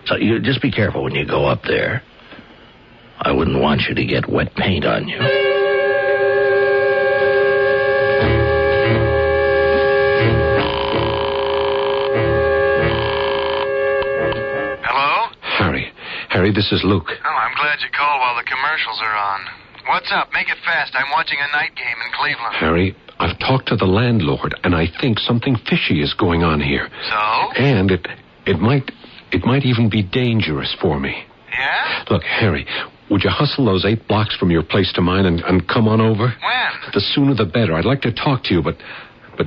I: So you just be careful when you go up there. I wouldn't want you to get wet paint on you.
W: Hello?
V: Harry, this is Luke.
W: Oh, I'm glad you called while the commercials are on. What's up? Make it fast. I'm watching a night game in Cleveland.
V: Harry, I've talked to the landlord, and I think something fishy is going on here.
W: So?
V: And it might even be dangerous for me.
W: Yeah?
V: Look, Harry, would you hustle those 8 blocks from your place to mine and come on over?
W: When?
V: The sooner the better. I'd like to talk to you, but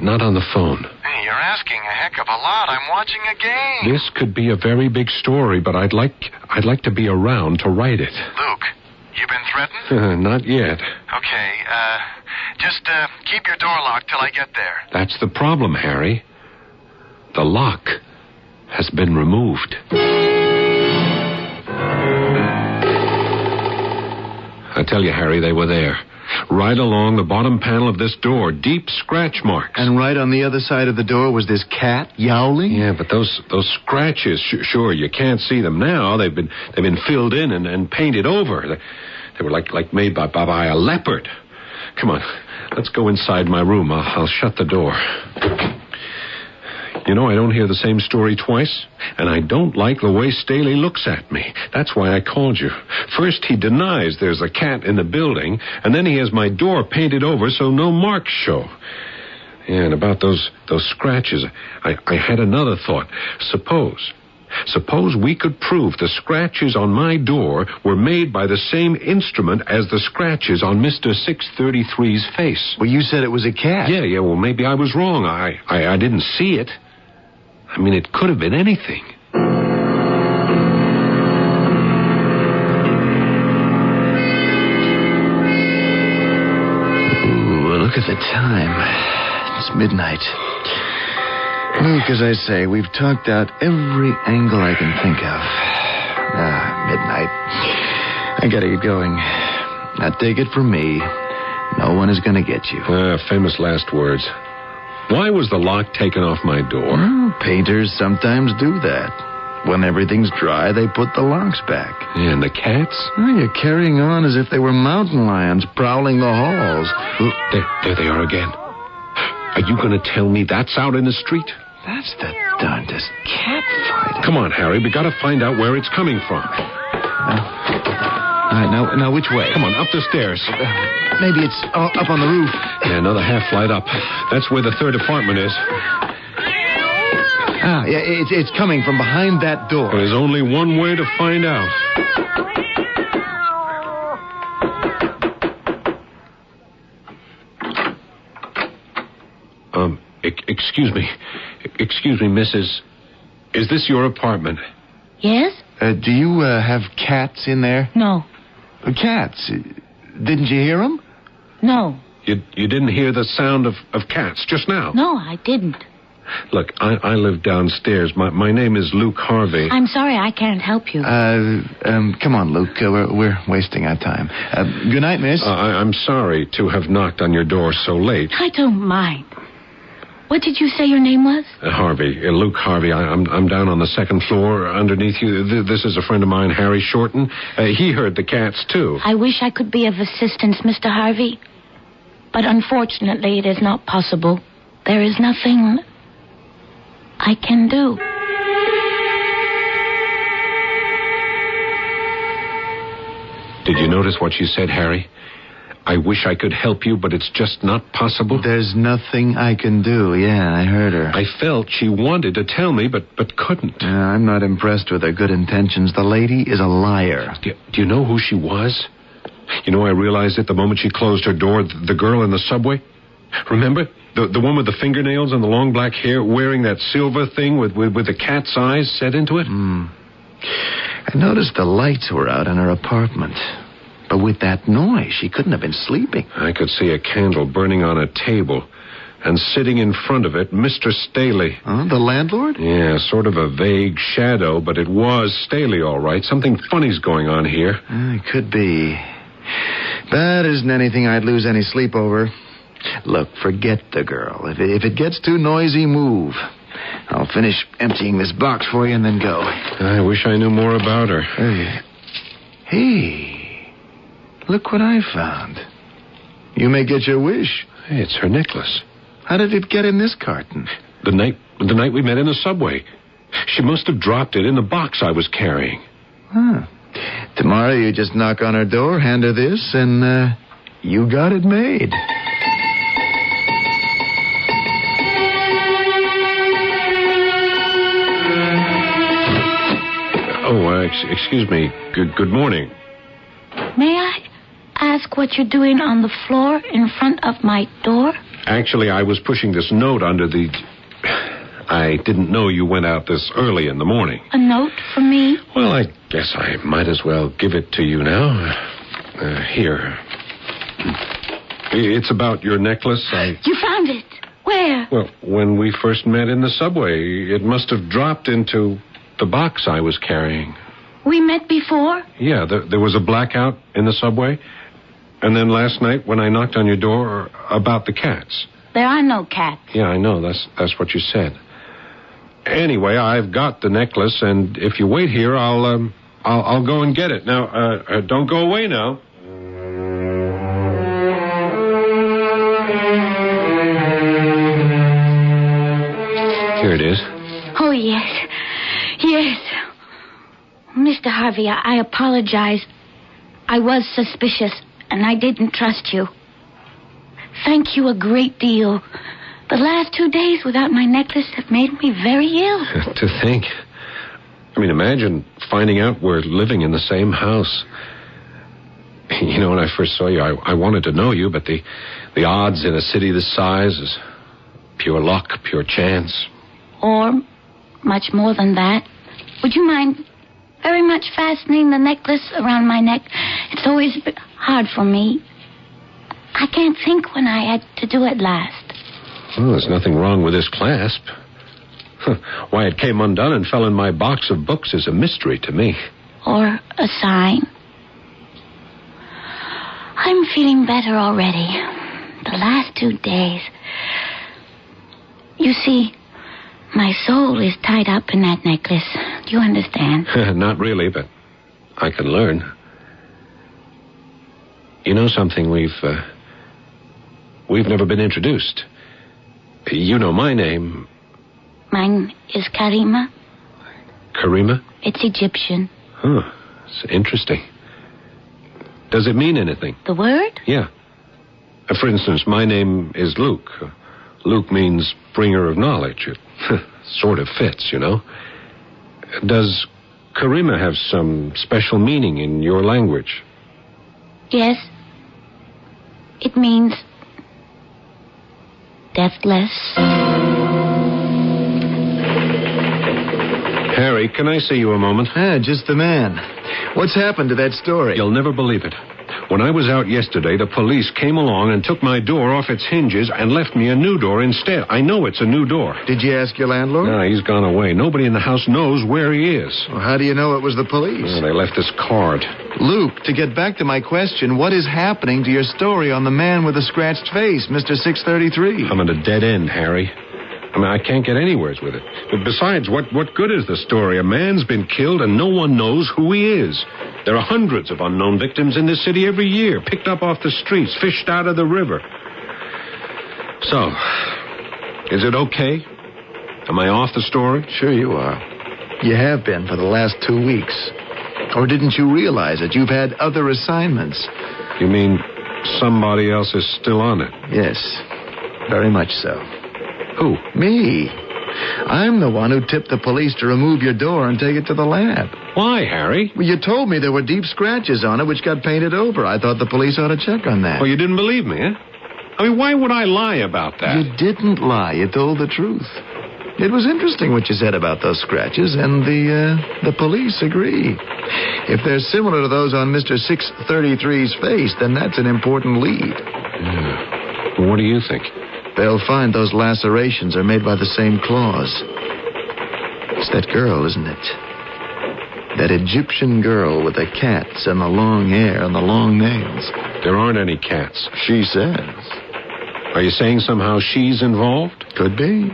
V: not on the phone.
W: Hey, you're asking a heck of a lot. I'm watching a game.
V: This could be a very big story, but I'd like to be around to write it.
W: Luke, you been threatened?
V: Not yet.
W: Okay, just keep your door locked till I get there.
V: That's the problem, Harry. The lock has been removed. I tell you, Harry, they were there. Right along the bottom panel of this door, deep scratch marks.
W: And right on the other side of the door was this cat yowling?
V: Yeah, but those scratches, sure, you can't see them now. They've been filled in and painted over. They were like made by a leopard. Come on, let's go inside my room. I'll shut the door. You know, I don't hear the same story twice, and I don't like the way Staley looks at me. That's why I called you. First, he denies there's a cat in the building, and then he has my door painted over so no marks show. Yeah, and about those scratches, I had another thought. Suppose we could prove the scratches on my door were made by the same instrument as the scratches on Mr. 633's face.
W: Well, you said it was a cat.
V: Yeah, well, maybe I was wrong. I didn't see it. I mean, it could have been anything.
W: Ooh, look at the time. It's midnight. Luke, as I say, we've talked out every angle I can think of. Midnight. I gotta get going. Now, take it from me. No one is gonna get you.
V: Famous last words. Why was the lock taken off my door?
W: Well, painters sometimes do that. When everything's dry, they put the locks back.
V: And the cats?
W: Oh, you're carrying on as if they were mountain lions prowling the halls.
V: There they are again. Are you going to tell me that's out in the street?
W: That's the darndest cat fight.
V: Come on, Harry. We got to find out where it's coming from.
W: Now, which way?
V: Come on, up the stairs.
W: Maybe it's up on the roof.
V: Yeah, another half flight up. That's where the third apartment is.
W: Yeah, it's coming from behind that door.
V: There's only one way to find out. Excuse me, Mrs. Is this your apartment?
F: Yes?
W: Do you have cats in there?
F: No.
W: Cats? Didn't you hear them?
F: No.
V: You didn't hear the sound of cats just now?
F: No, I didn't.
W: Look, I live downstairs. My name is Luke Harvey.
F: I'm sorry, I can't help you.
W: Come on, Luke. We're wasting our time. Good night, miss. I'm sorry to have knocked on your door so late.
F: I don't mind. What did you say your name was?
W: Harvey. Luke Harvey. I'm down on the second floor underneath you. This is a friend of mine, Harry Shorten. He heard the cats, too.
F: I wish I could be of assistance, Mr. Harvey. But unfortunately, it is not possible. There is nothing I can do.
W: Did you notice what she said, Harry?
V: I wish I could help you, but it's just not possible.
W: There's nothing I can do. Yeah, I heard her.
V: I felt she wanted to tell me, but couldn't.
W: I'm not impressed with her good intentions. The lady is a liar.
V: Do you know who she was? You know, I realized it the moment she closed her door. The girl in the subway. Remember? The one with the fingernails and the long black hair, wearing that silver thing with the cat's eyes set into it?
W: I noticed the lights were out in her apartment. But with that noise, she couldn't have been sleeping.
V: I could see a candle burning on a table. And sitting in front of it, Mr. Staley.
W: The landlord?
V: Yeah, sort of a vague shadow, but it was Staley, all right. Something funny's going on here.
W: It could be. That isn't anything I'd lose any sleep over. Look, forget the girl. If it gets too noisy, move. I'll finish emptying this box for you and then go.
V: I wish I knew more about her.
W: Hey, look what I found. You may get your wish.
V: Hey, it's her necklace.
W: How did it get in this carton?
V: The night we met in the subway. She must have dropped it in the box I was carrying.
W: Tomorrow you just knock on her door, hand her this, and you got it made.
V: Excuse me. Good morning.
F: May I ask what you're doing on the floor in front of my door?
V: Actually, I was pushing this note under the... I didn't know you went out this early in the morning.
F: A note for me?
V: Well, I guess I might as well give it to you now. Here. It's about your necklace.
F: You found it? Where?
V: Well, when we first met in the subway, it must have dropped into the box I was carrying.
F: We met before?
V: Yeah, there was a blackout in the subway. And then last night when I knocked on your door about the cats.
F: There are no cats.
V: Yeah, I know. That's what you said. Anyway, I've got the necklace, and if you wait here, I'll go and get it. Now, don't go away now. Here it is.
F: Oh, yes. Yes. Mr. Harvey, I apologize. I was suspicious, and I didn't trust you. Thank you a great deal. The last 2 days without my necklace have made me very ill.
V: To think. I mean, imagine finding out we're living in the same house. You know, when I first saw you, I wanted to know you, but the odds in a city this size is pure luck, pure chance.
F: Or much more than that. Would you mind very much fastening the necklace around my neck? It's always a bit hard for me. I can't think when I had to do it last.
V: Well, there's nothing wrong with this clasp. Why it came undone and fell in my box of books is a mystery to me.
F: Or a sign. I'm feeling better already. The last 2 days. You see, my soul is tied up in that necklace. Do you understand?
V: Not really, but I can learn. You know something? We've never been introduced. You know my name.
F: Mine is Karima.
V: Karima?
F: It's Egyptian.
V: Huh. It's interesting. Does it mean anything?
F: The word?
V: Yeah. For instance, my name is Luke. Luke means bringer of knowledge. It sort of fits, you know. Does Karima have some special meaning in your language?
F: Yes. It means deathless.
V: Harry, can I see you a moment?
W: Just the man. What's happened to that story?
V: You'll never believe it. When I was out yesterday, the police came along and took my door off its hinges and left me a new door instead. I know it's a new door.
W: Did you ask your landlord?
V: No, he's gone away. Nobody in the house knows where he is.
W: Well, how do you know it was the police?
V: Well, they left this card.
W: Luke, to get back to my question, what is happening to your story on the man with the scratched face, Mr. 633?
V: I'm at a dead end, Harry. I mean, I can't get anywheres with it. But besides, what good is the story? A man's been killed and no one knows who he is. There are hundreds of unknown victims in this city every year, picked up off the streets, fished out of the river. So, is it okay? Am I off the story?
W: Sure you are. You have been for the last 2 weeks. Or didn't you realize that you've had other assignments?
V: You mean somebody else is still on it.
W: Yes, very much so.
V: Who?
W: Me. I'm the one who tipped the police to remove your door and take it to the lab.
V: Why, Harry?
W: Well, you told me there were deep scratches on it which got painted over. I thought the police ought to check on that.
V: Well, you didn't believe me, eh? I mean, why would I lie about that?
W: You didn't lie. You told the truth. It was interesting what you said about those scratches, and the police agree. If they're similar to those on Mr. 633's face, then that's an important lead.
V: Yeah. Well, what do you think?
W: They'll find those lacerations are made by the same claws. It's that girl, isn't it? That Egyptian girl with the cats and the long hair and the long nails.
V: There aren't any cats.
W: She says.
V: Are you saying somehow she's involved?
W: Could be.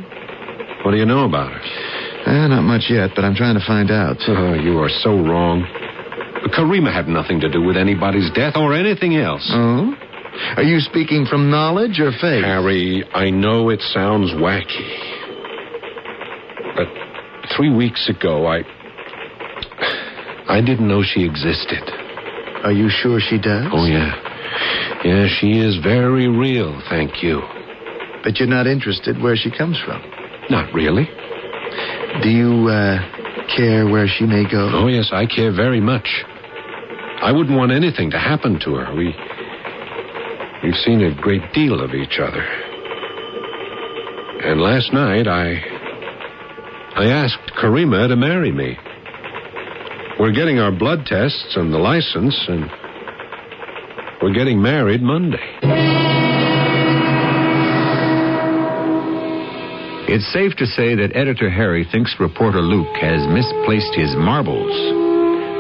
V: What do you know about her?
W: Not much yet, but I'm trying to find out.
V: Oh, you are so wrong. Karima had nothing to do with anybody's death or anything else.
W: Oh? Are you speaking from knowledge or faith?
V: Harry, I know it sounds wacky. But 3 weeks ago, I didn't know she existed.
W: Are you sure she does?
V: Oh, yeah. Yeah, she is very real, thank you.
W: But you're not interested where she comes from?
V: Not really.
W: Do you, care where she may go?
V: Oh, yes, I care very much. I wouldn't want anything to happen to her. We've seen a great deal of each other. And last night, I asked Karima to marry me. We're getting our blood tests and the license, and we're getting married Monday.
P: It's safe to say that Editor Harry thinks reporter Luke has misplaced his marbles.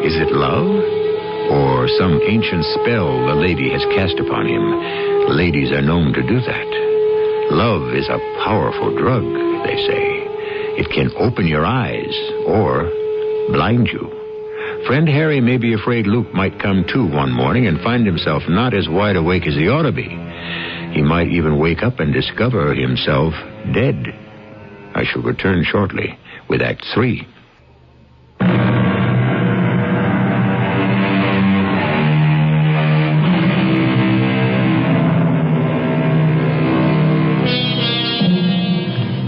P: Is it love? Or some ancient spell the lady has cast upon him? Ladies are known to do that. Love is a powerful drug, they say. It can open your eyes or blind you. Friend Harry may be afraid Luke might come to one morning and find himself not as wide awake as he ought to be. He might even wake up and discover himself dead. I shall return shortly with Act 3.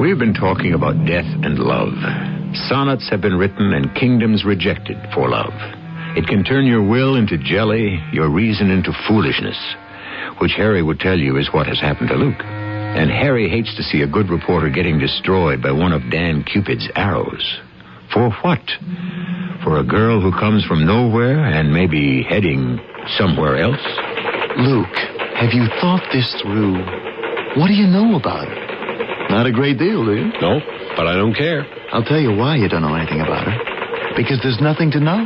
P: We've been talking about death and love. Sonnets have been written and kingdoms rejected for love. It can turn your will into jelly, your reason into foolishness, which Harry would tell you is what has happened to Luke. And Harry hates to see a good reporter getting destroyed by one of Dan Cupid's arrows. For what? For a girl who comes from nowhere and may be heading somewhere else?
W: Luke, have you thought this through? What do you know about her? Not a great deal, do you?
V: No, but I don't care.
W: I'll tell you why you don't know anything about her. Because there's nothing to know.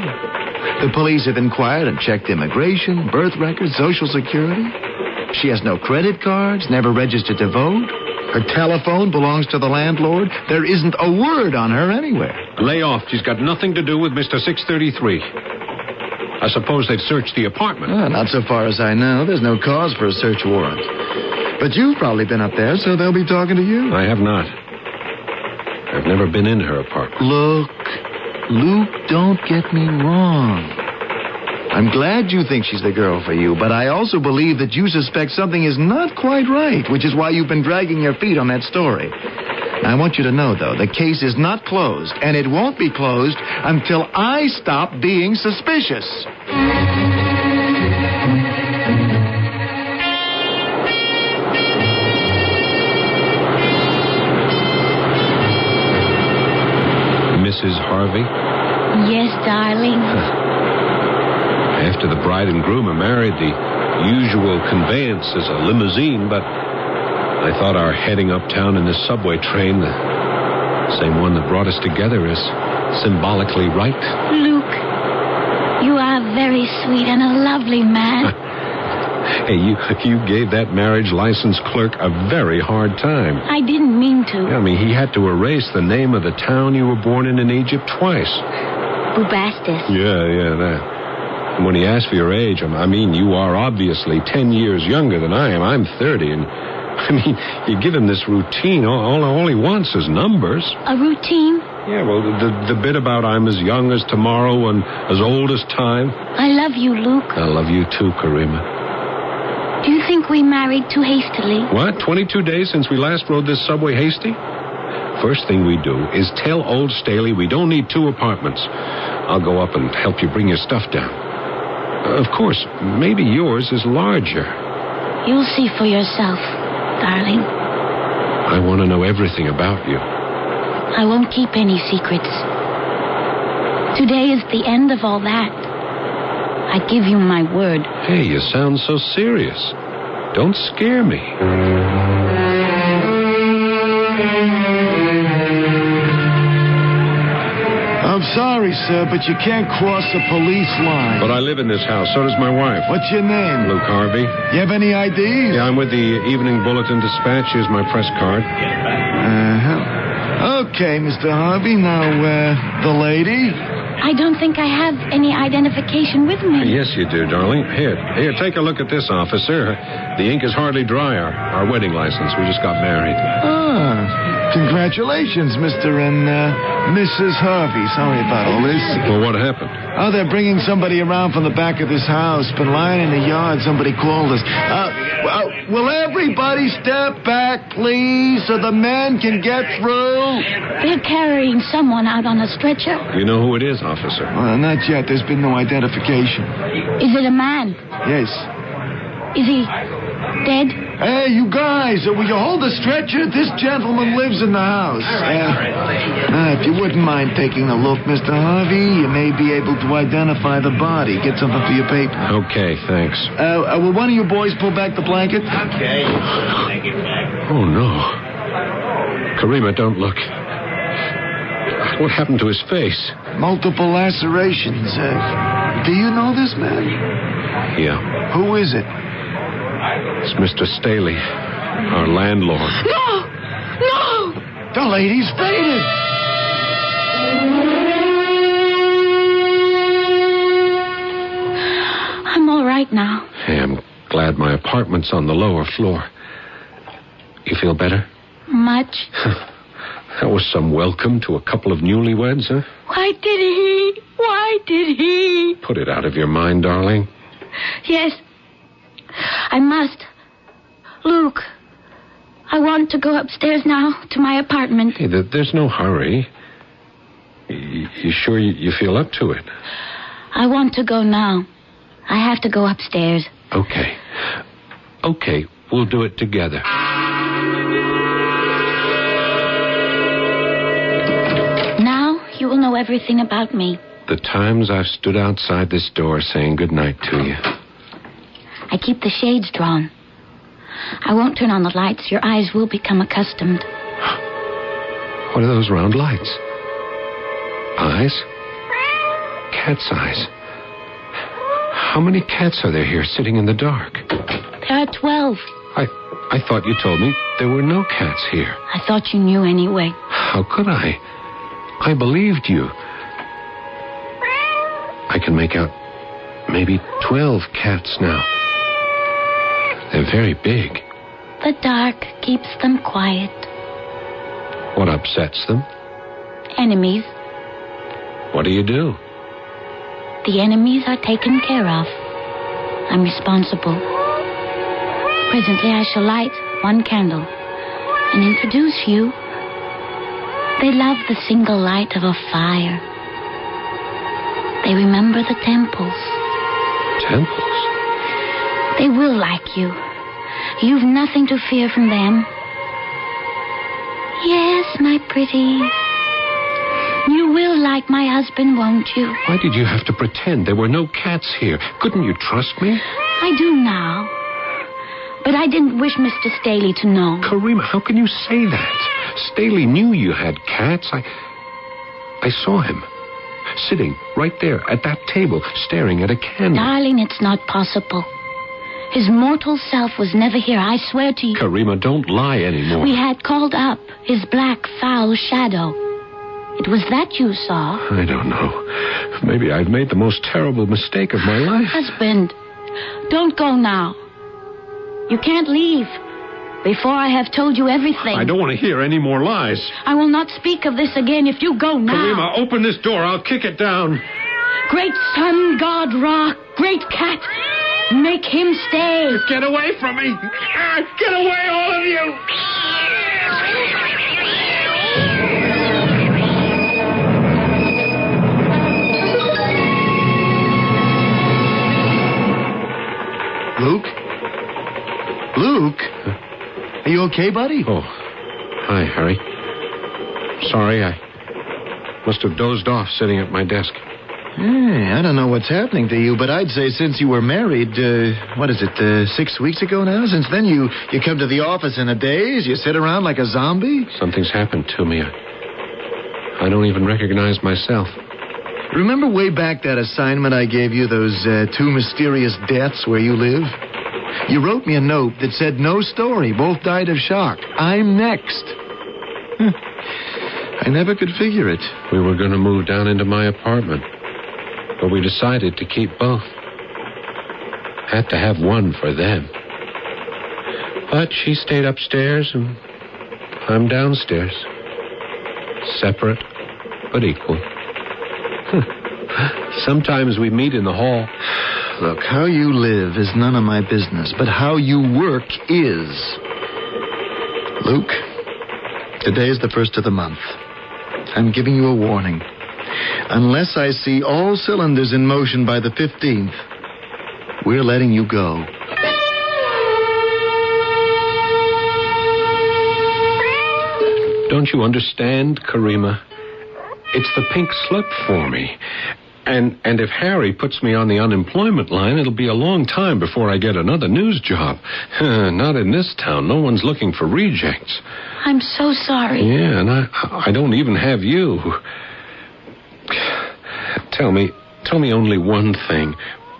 W: The police have inquired and checked immigration, birth records, Social Security. She has no credit cards, never registered to vote. Her telephone belongs to the landlord. There isn't a word on her anywhere.
V: Lay off. She's got nothing to do with Mr. 633. I suppose they've searched the apartment.
W: Not so far as I know. There's no cause for a search warrant. But you've probably been up there, so they'll be talking to you.
V: I have not. I've never been in her apartment.
W: Luke, don't get me wrong. I'm glad you think she's the girl for you, but I also believe that you suspect something is not quite right, which is why you've been dragging your feet on that story. I want you to know, though, the case is not closed, and it won't be closed until I stop being suspicious.
V: Mrs. Harvey?
F: Yes, darling.
V: After the bride and groom are married, the usual conveyance is a limousine, but I thought our heading uptown in this subway train, the same one that brought us together, is symbolically right.
F: Luke, you are very sweet and a lovely man.
V: Hey, you gave that marriage license clerk a very hard time.
F: I didn't mean to.
V: Yeah, I mean, he had to erase the name of the town you were born in Egypt twice.
F: Bubastis.
V: Yeah, that. And when he asked for your age, I mean, you are obviously 10 years younger than I am. I'm 30, and, I mean, you give him this routine. All he wants is numbers.
F: A routine?
V: Yeah, well, the bit about I'm as young as tomorrow and as old as time.
F: I love you, Luke.
V: I love you too, Karima.
F: Do you think we married too hastily?
V: What? 22 days since we last rode this subway hasty? First thing we do is tell old Staley we don't need 2 apartments. I'll go up and help you bring your stuff down. Of course, maybe yours is larger.
F: You'll see for yourself, darling.
V: I want to know everything about you.
F: I won't keep any secrets. Today is the end of all that. I give you my word.
V: Hey, you sound so serious. Don't scare me.
J: I'm sorry, sir, but you can't cross a police line.
V: But I live in this house. So does my wife.
J: What's your name?
V: Luke Harvey.
J: You have any IDs?
V: Yeah, I'm with the Evening Bulletin Dispatch. Here's my press card.
J: Okay, Mr. Harvey. Now, the lady?
F: I don't think I have any identification with me.
V: Yes, you do, darling. Here, take a look at this, officer. The ink is hardly dry. Our wedding license. We just got married.
J: Congratulations, Mr. and Mrs. Harvey. Sorry about all this.
V: Well, what happened?
J: Oh, they're bringing somebody around from the back of this house. Been lying in the yard. Somebody called us. Will everybody step back, please, so the men can get through?
F: They're carrying someone out on a stretcher.
V: You know who it is, officer?
J: Not yet. There's been no identification.
F: Is it a man?
J: Yes.
F: Is he dead?
J: Hey, you guys, will you hold the stretcher? This gentleman lives in the house. If you wouldn't mind taking a look, Mr. Harvey, you may be able to identify the body. Get something for your paper.
V: Okay, thanks.
J: Will one of you boys pull back the blanket?
L: Okay. Take it back.
V: Oh, no. Karima, don't look. What happened to his face?
J: Multiple lacerations. Do you know this man?
V: Yeah.
J: Who is it?
V: It's Mr. Staley, our landlord.
F: No! No!
J: The lady's fainted.
F: I'm all right now.
V: Hey, I'm glad my apartment's on the lower floor. You feel better?
F: Much.
V: That was some welcome to a couple of newlyweds, huh?
F: Why did he? Why did he?
V: Put it out of your mind, darling.
F: Yes. I must. Luke, I want to go upstairs now to my apartment.
V: Hey, there's no hurry. You sure you feel up to it?
F: I want to go now. I have to go upstairs.
V: Okay. Okay, we'll do it together.
F: Now you will know everything about me.
V: The times I've stood outside this door saying goodnight to you.
F: I keep the shades drawn. I won't turn on the lights. Your eyes will become accustomed.
V: What are those round lights? Eyes? Cat's eyes. How many cats are there here sitting in the dark?
F: There are 12.
V: I thought you told me there were no cats here.
F: I thought you knew anyway.
V: How could I? I believed you. I can make out maybe 12 cats now. They're very big.
F: The dark keeps them quiet.
V: What upsets them?
F: Enemies.
V: What do you do?
F: The enemies are taken care of. I'm responsible. Presently I shall light one candle and introduce you. They love the single light of a fire. They remember the temples.
V: Temples?
F: They will like you. You've nothing to fear from them. Yes, my pretty. You will like my husband, won't you?
V: Why did you have to pretend there were no cats here? Couldn't you trust me?
F: I do now. But I didn't wish Mr. Staley to know.
V: Karima, how can you say that? Staley knew you had cats. I saw him. Sitting right there at that table, staring at a candle.
F: Darling, it's not possible. His mortal self was never here, I swear to you.
V: Karima, don't lie anymore.
F: We had called up his black, foul shadow. It was that you saw.
V: I don't know. Maybe I've made the most terrible mistake of my life.
F: Husband, don't go now. You can't leave before I have told you everything.
V: I don't want to hear any more lies.
F: I will not speak of this again if you go now.
V: Karima, open this door. I'll kick it down.
F: Great sun god Ra, great cat, Make him stay.
V: Get away from me! Get away, all of you!
W: Luke? Luke? Are you okay, buddy?
V: Oh, hi, Harry. Sorry, I must have dozed off sitting at my desk.
W: I don't know what's happening to you, but I'd say since you were married, 6 weeks ago now? Since then, you come to the office in a daze? You sit around like a zombie?
V: Something's happened to me. I don't even recognize myself.
W: Remember way back that assignment I gave you, those 2 mysterious deaths where you live? You wrote me a note that said no story, both died of shock. I'm next. I never could figure it.
V: We were going to move down into my apartment, but we decided to keep both. Had to have one for them. But she stayed upstairs and I'm downstairs. Separate, but equal. Sometimes we meet in the hall.
W: Look, how you live is none of my business, but how you work is. Luke, today is the 1st of the month. I'm giving you a warning. Unless I see all cylinders in motion by the 15th, we're letting you go.
V: Don't you understand, Karima? It's the pink slip for me. And if Harry puts me on the unemployment line, it'll be a long time before I get another news job. Not in this town. No one's looking for rejects.
F: I'm so sorry.
V: Yeah, and I don't even have you. Tell me only one thing.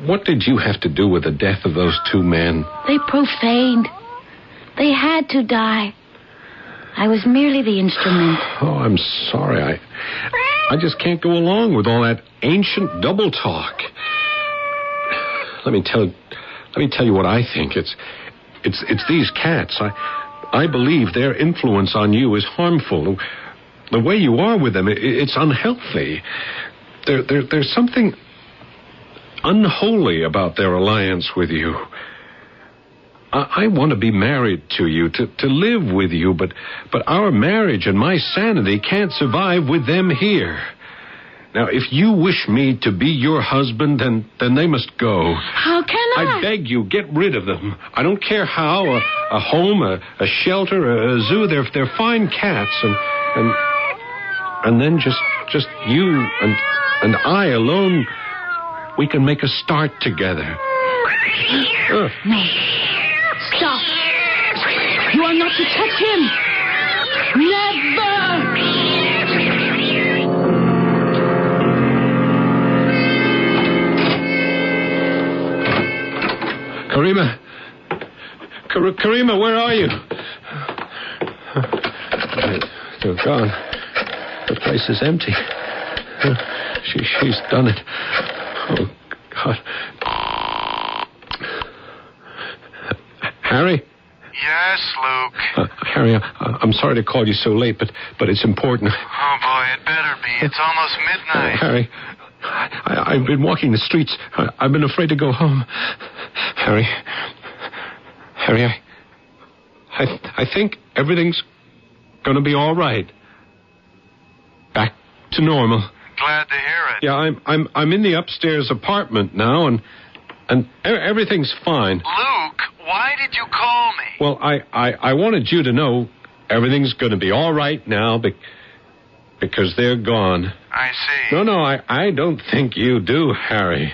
V: What did you have to do with the death of those 2 men?
F: They profaned. They had to die. I was merely the instrument.
V: Oh, I'm sorry. I just can't go along with all that ancient double talk. Let me tell you what I think. It's these cats. I believe their influence on you is harmful. The way you are with them, it's unhealthy. There's something unholy about their alliance with you. I want to be married to you, to live with you, but our marriage and my sanity can't survive with them here. Now, if you wish me to be your husband, then they must go.
F: How can I?
V: I beg you, get rid of them. I don't care how. A home, a shelter, a zoo. They're fine cats, and then just you and I alone, we can make a start together.
F: No. Stop. You are not to touch him. Never.
V: Karima, where are you? They're gone. The place is empty. She's done it. Oh, God. Harry?
H: Yes, Luke.
V: Harry, I'm sorry to call you so late, but it's important.
H: Oh, boy, it better be. It's almost midnight.
V: Harry, I've been walking the streets. I've been afraid to go home. Harry, I think everything's going to be all right. Back to normal.
H: Glad to hear it.
V: Yeah, I'm in the upstairs apartment now, and everything's fine.
H: Luke, why did you call me?
V: Well, I wanted you to know everything's going to be all right now because they're gone.
H: I see.
V: No, I don't think you do, Harry.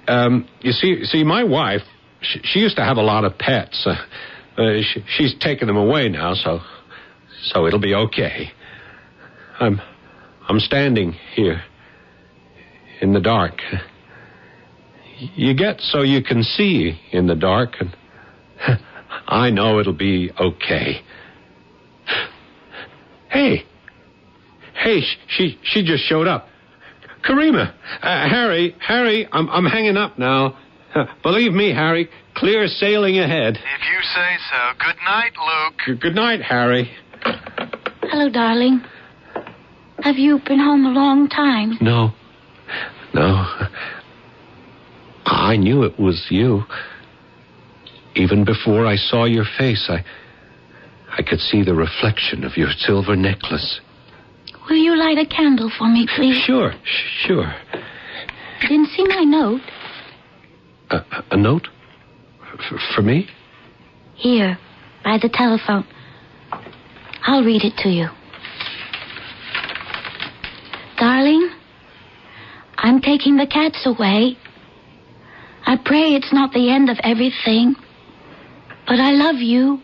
V: You see, my wife, she used to have a lot of pets. She's taken them away now, so it'll be okay. I'm standing here in the dark. You get so you can see in the dark, and I know it'll be okay. Hey, she just showed up. Karima, Harry, I'm hanging up now. Believe me, Harry, clear sailing ahead.
H: If you say so. Good night, Luke.
V: Good night, Harry.
F: Hello, darling. Have you been home a long time?
V: No. I knew it was you. Even before I saw your face, I could see the reflection of your silver necklace.
F: Will you light a candle for me, please?
V: Sure.
F: You didn't see my note?
V: A note? For me?
F: Here, by the telephone. I'll read it to you. Darling, I'm taking the cats away. I pray it's not the end of everything, but I love you.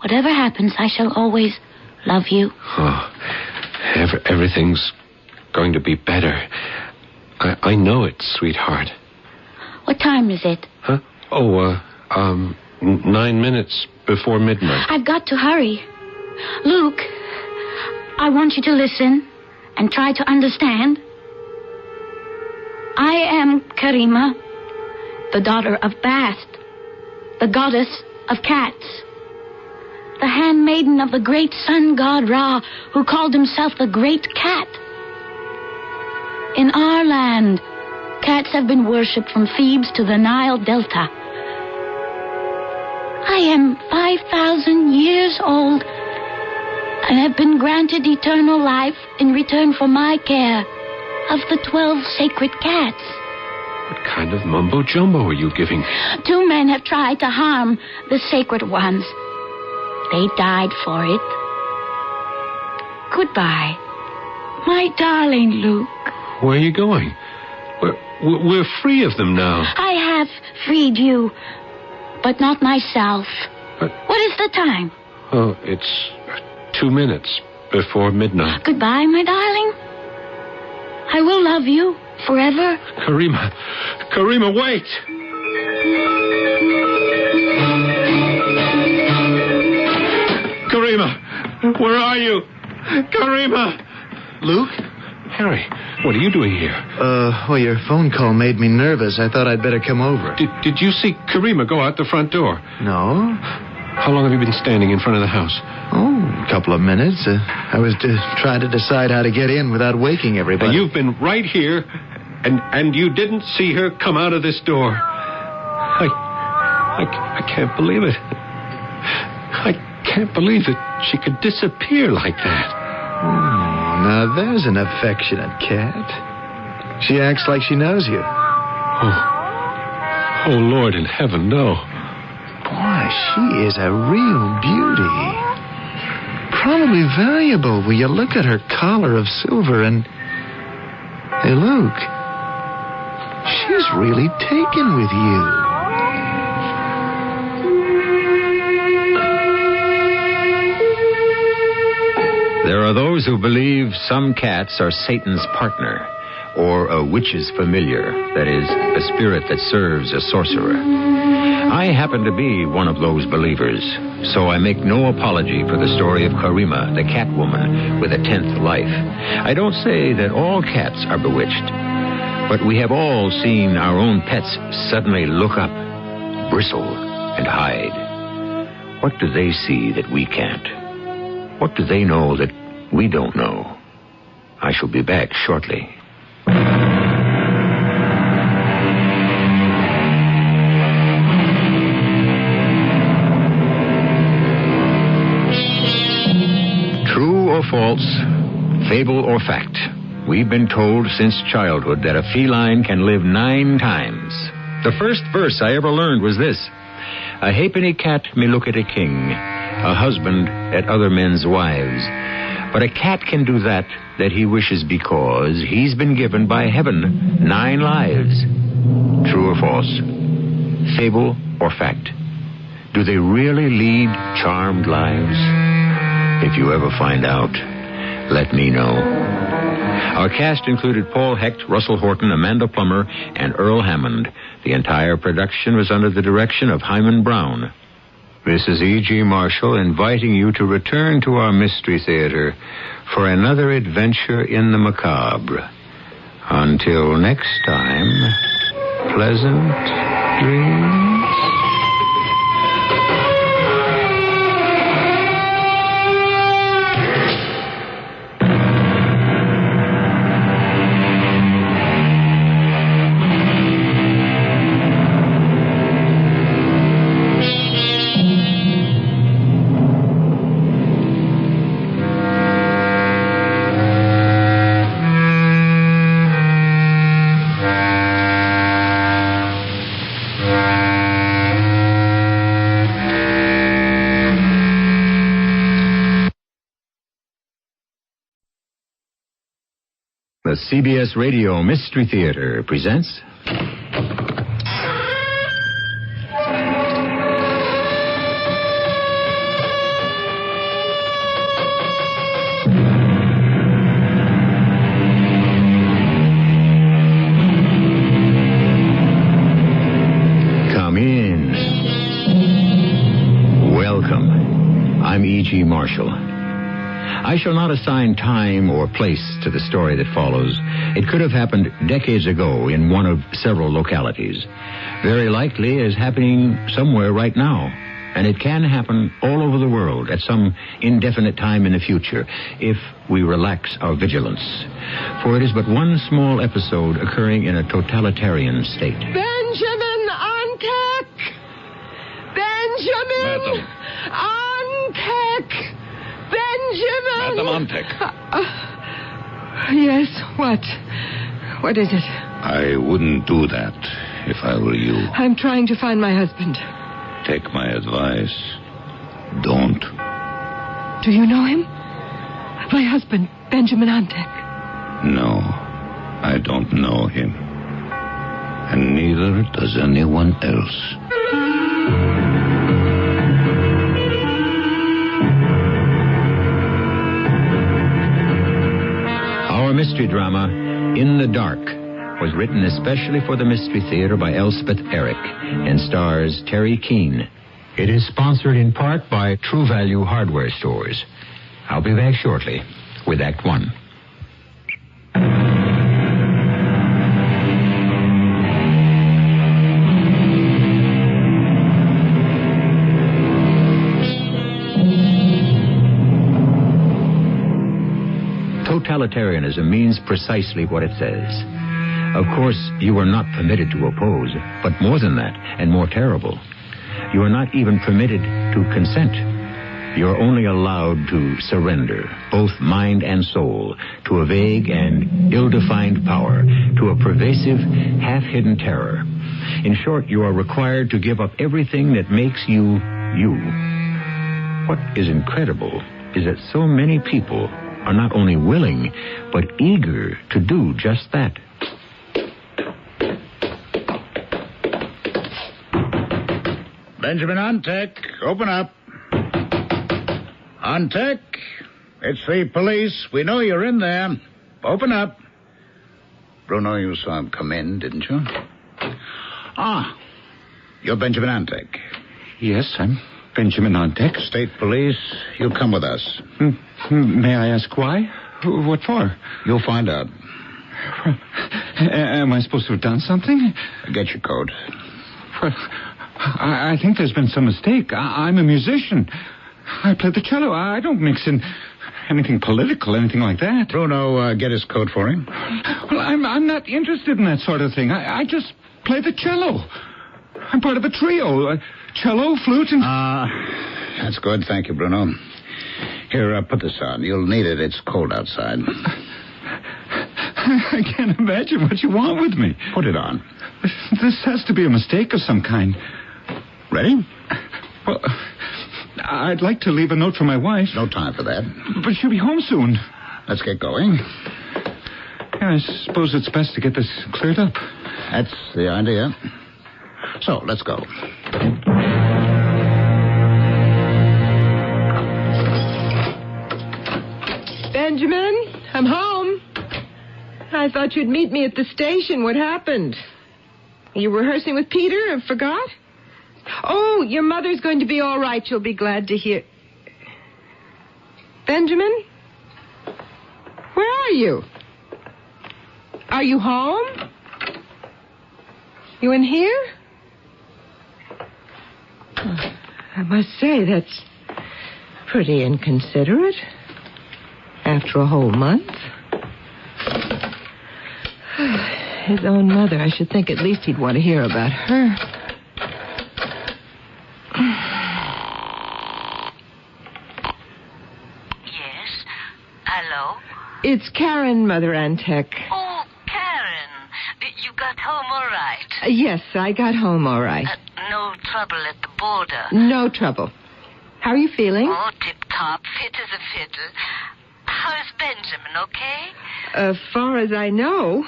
F: Whatever happens, I shall always love you.
V: Oh, everything's going to be better. I know it, sweetheart.
F: What time is it?
V: Huh? 9 minutes before midnight.
F: I've got to hurry. Luke, I want you to listen and try to understand. I am Karima, the daughter of Bast, the goddess of cats, the handmaiden of the great sun god Ra, who called himself the Great Cat. In our land, cats have been worshipped from Thebes to the Nile Delta. I am 5,000 years old and have been granted eternal life in return for my care of the 12 sacred cats.
V: What kind of mumbo-jumbo are you giving?
F: 2 men have tried to harm the sacred ones. They died for it. Goodbye, my darling Luke.
V: Where are you going? We're free of them now.
F: I have freed you, but not myself. What is the time?
V: Oh, it's 2 minutes before midnight.
F: Goodbye, my darling. I will love you forever.
V: Karima, wait! Karima, where are you? Karima!
W: Luke?
V: Harry, what are you doing here?
W: Well, your phone call made me nervous. I thought I'd better come over.
V: Did you see Karima go out the front door?
W: No.
V: How long have you been standing in front of the house?
W: Oh, a couple of minutes. I was trying to decide how to get in without waking everybody.
V: Now, you've been right here, and you didn't see her come out of this door. I can't believe it. I can't believe that she could disappear like that.
W: Oh, now there's an affectionate cat. She acts like she knows you.
V: Oh, Lord in heaven, no.
W: Boy, she is a real beauty. Probably valuable. Will you look at her collar of silver and... Hey, Luke. She's really taken with you.
P: There are those who believe some cats are Satan's partner, or a witch's familiar, that is, a spirit that serves a sorcerer. I happen to be one of those believers, so I make no apology for the story of Karima, the cat woman with a 10th life. I don't say that all cats are bewitched, but we have all seen our own pets suddenly look up, bristle, and hide. What do they see that we can't? What do they know that we don't know? I shall be back shortly. True or false, fable or fact, we've been told since childhood that a feline can live 9 times. The first verse I ever learned was this: a halfpenny cat may look at a king, a husband at other men's wives. But a cat can do that he wishes because he's been given by heaven 9 lives. True or false? Fable or fact? Do they really lead charmed lives? If you ever find out, let me know. Our cast included Paul Hecht, Russell Horton, Amanda Plummer, and Earl Hammond. The entire production was under the direction of Hyman Brown. This is E.G. Marshall inviting you to return to our Mystery Theater for another adventure in the macabre. Until next time, pleasant dreams. The CBS Radio Mystery Theater presents... Come in. Welcome. I'm E.G. Marshall. I shall not assign time or place to the story that follows. It could have happened decades ago in one of several localities. Very likely is happening somewhere right now. And it can happen all over the world at some indefinite time in the future if we relax our vigilance. For it is but one small episode occurring in a totalitarian state.
D: Benjamin Antek! Benjamin!
K: Madam.
D: Antek! Benjamin!
K: Madam Antek.
D: Yes, what? What is it?
K: I wouldn't do that if I were you.
D: I'm trying to find my husband.
K: Take my advice. Don't.
D: Do you know him? My husband, Benjamin Antek.
K: No, I don't know him. And neither does anyone else.
P: Our mystery drama, In the Dark, was written especially for the Mystery Theater by Elspeth Eric and stars Terry Keane. It is sponsored in part by True Value Hardware Stores. I'll be back shortly with Act One. Totalitarianism means precisely what it says. Of course, you are not permitted to oppose, but more than that, and more terrible, you are not even permitted to consent. You are only allowed to surrender, both mind and soul, to a vague and ill-defined power, to a pervasive, half-hidden terror. In short, you are required to give up everything that makes you, you. What is incredible is that so many people are not only willing, but eager to do just that.
K: Benjamin Antek, open up. Antek, it's the police. We know you're in there. Open up. Bruno, you saw him come in, didn't you? Ah, you're Benjamin Antek.
B: Yes, I'm Benjamin Antek.
K: State police, you'll come with us.
B: May I ask why? What for?
K: You'll find out.
B: Am I supposed to have done something?
K: Get your coat.
B: I think there's been some mistake. I'm a musician. I play the cello. I don't mix in anything political, anything like that.
K: Bruno, get his coat for him.
B: Well, I'm not interested in that sort of thing. I just play the cello. I'm part of a trio. Cello, flute, and...
K: That's good. Thank you, Bruno. Here, put this on. You'll need it. It's cold outside.
B: I can't imagine what you want with me.
K: Put it on.
B: This has to be a mistake of some kind.
K: Ready?
B: Well, I'd like to leave a note for my wife.
K: No time for that.
B: But she'll be home soon.
K: Let's get going.
B: Yeah, I suppose it's best to get this cleared up.
K: That's the idea. So, let's go.
D: Benjamin, I'm home. I thought you'd meet me at the station. What happened? Are you rehearsing with Peter and forgot? Oh, your mother's going to be all right. You'll be glad to hear. Benjamin? Where are you? Are you home? You in here? I must say, that's pretty inconsiderate. After a whole month. His own mother. I should think at least he'd want to hear about her.
N: Yes? Hello?
D: It's Karen, Mother Antek.
N: Oh, Karen. You got home all right?
D: Yes, I got home all right.
N: No trouble at the border?
D: No trouble. How are you feeling?
N: Oh, tip-top, fit as a fiddle. How is Benjamin, okay?
D: As far as I know,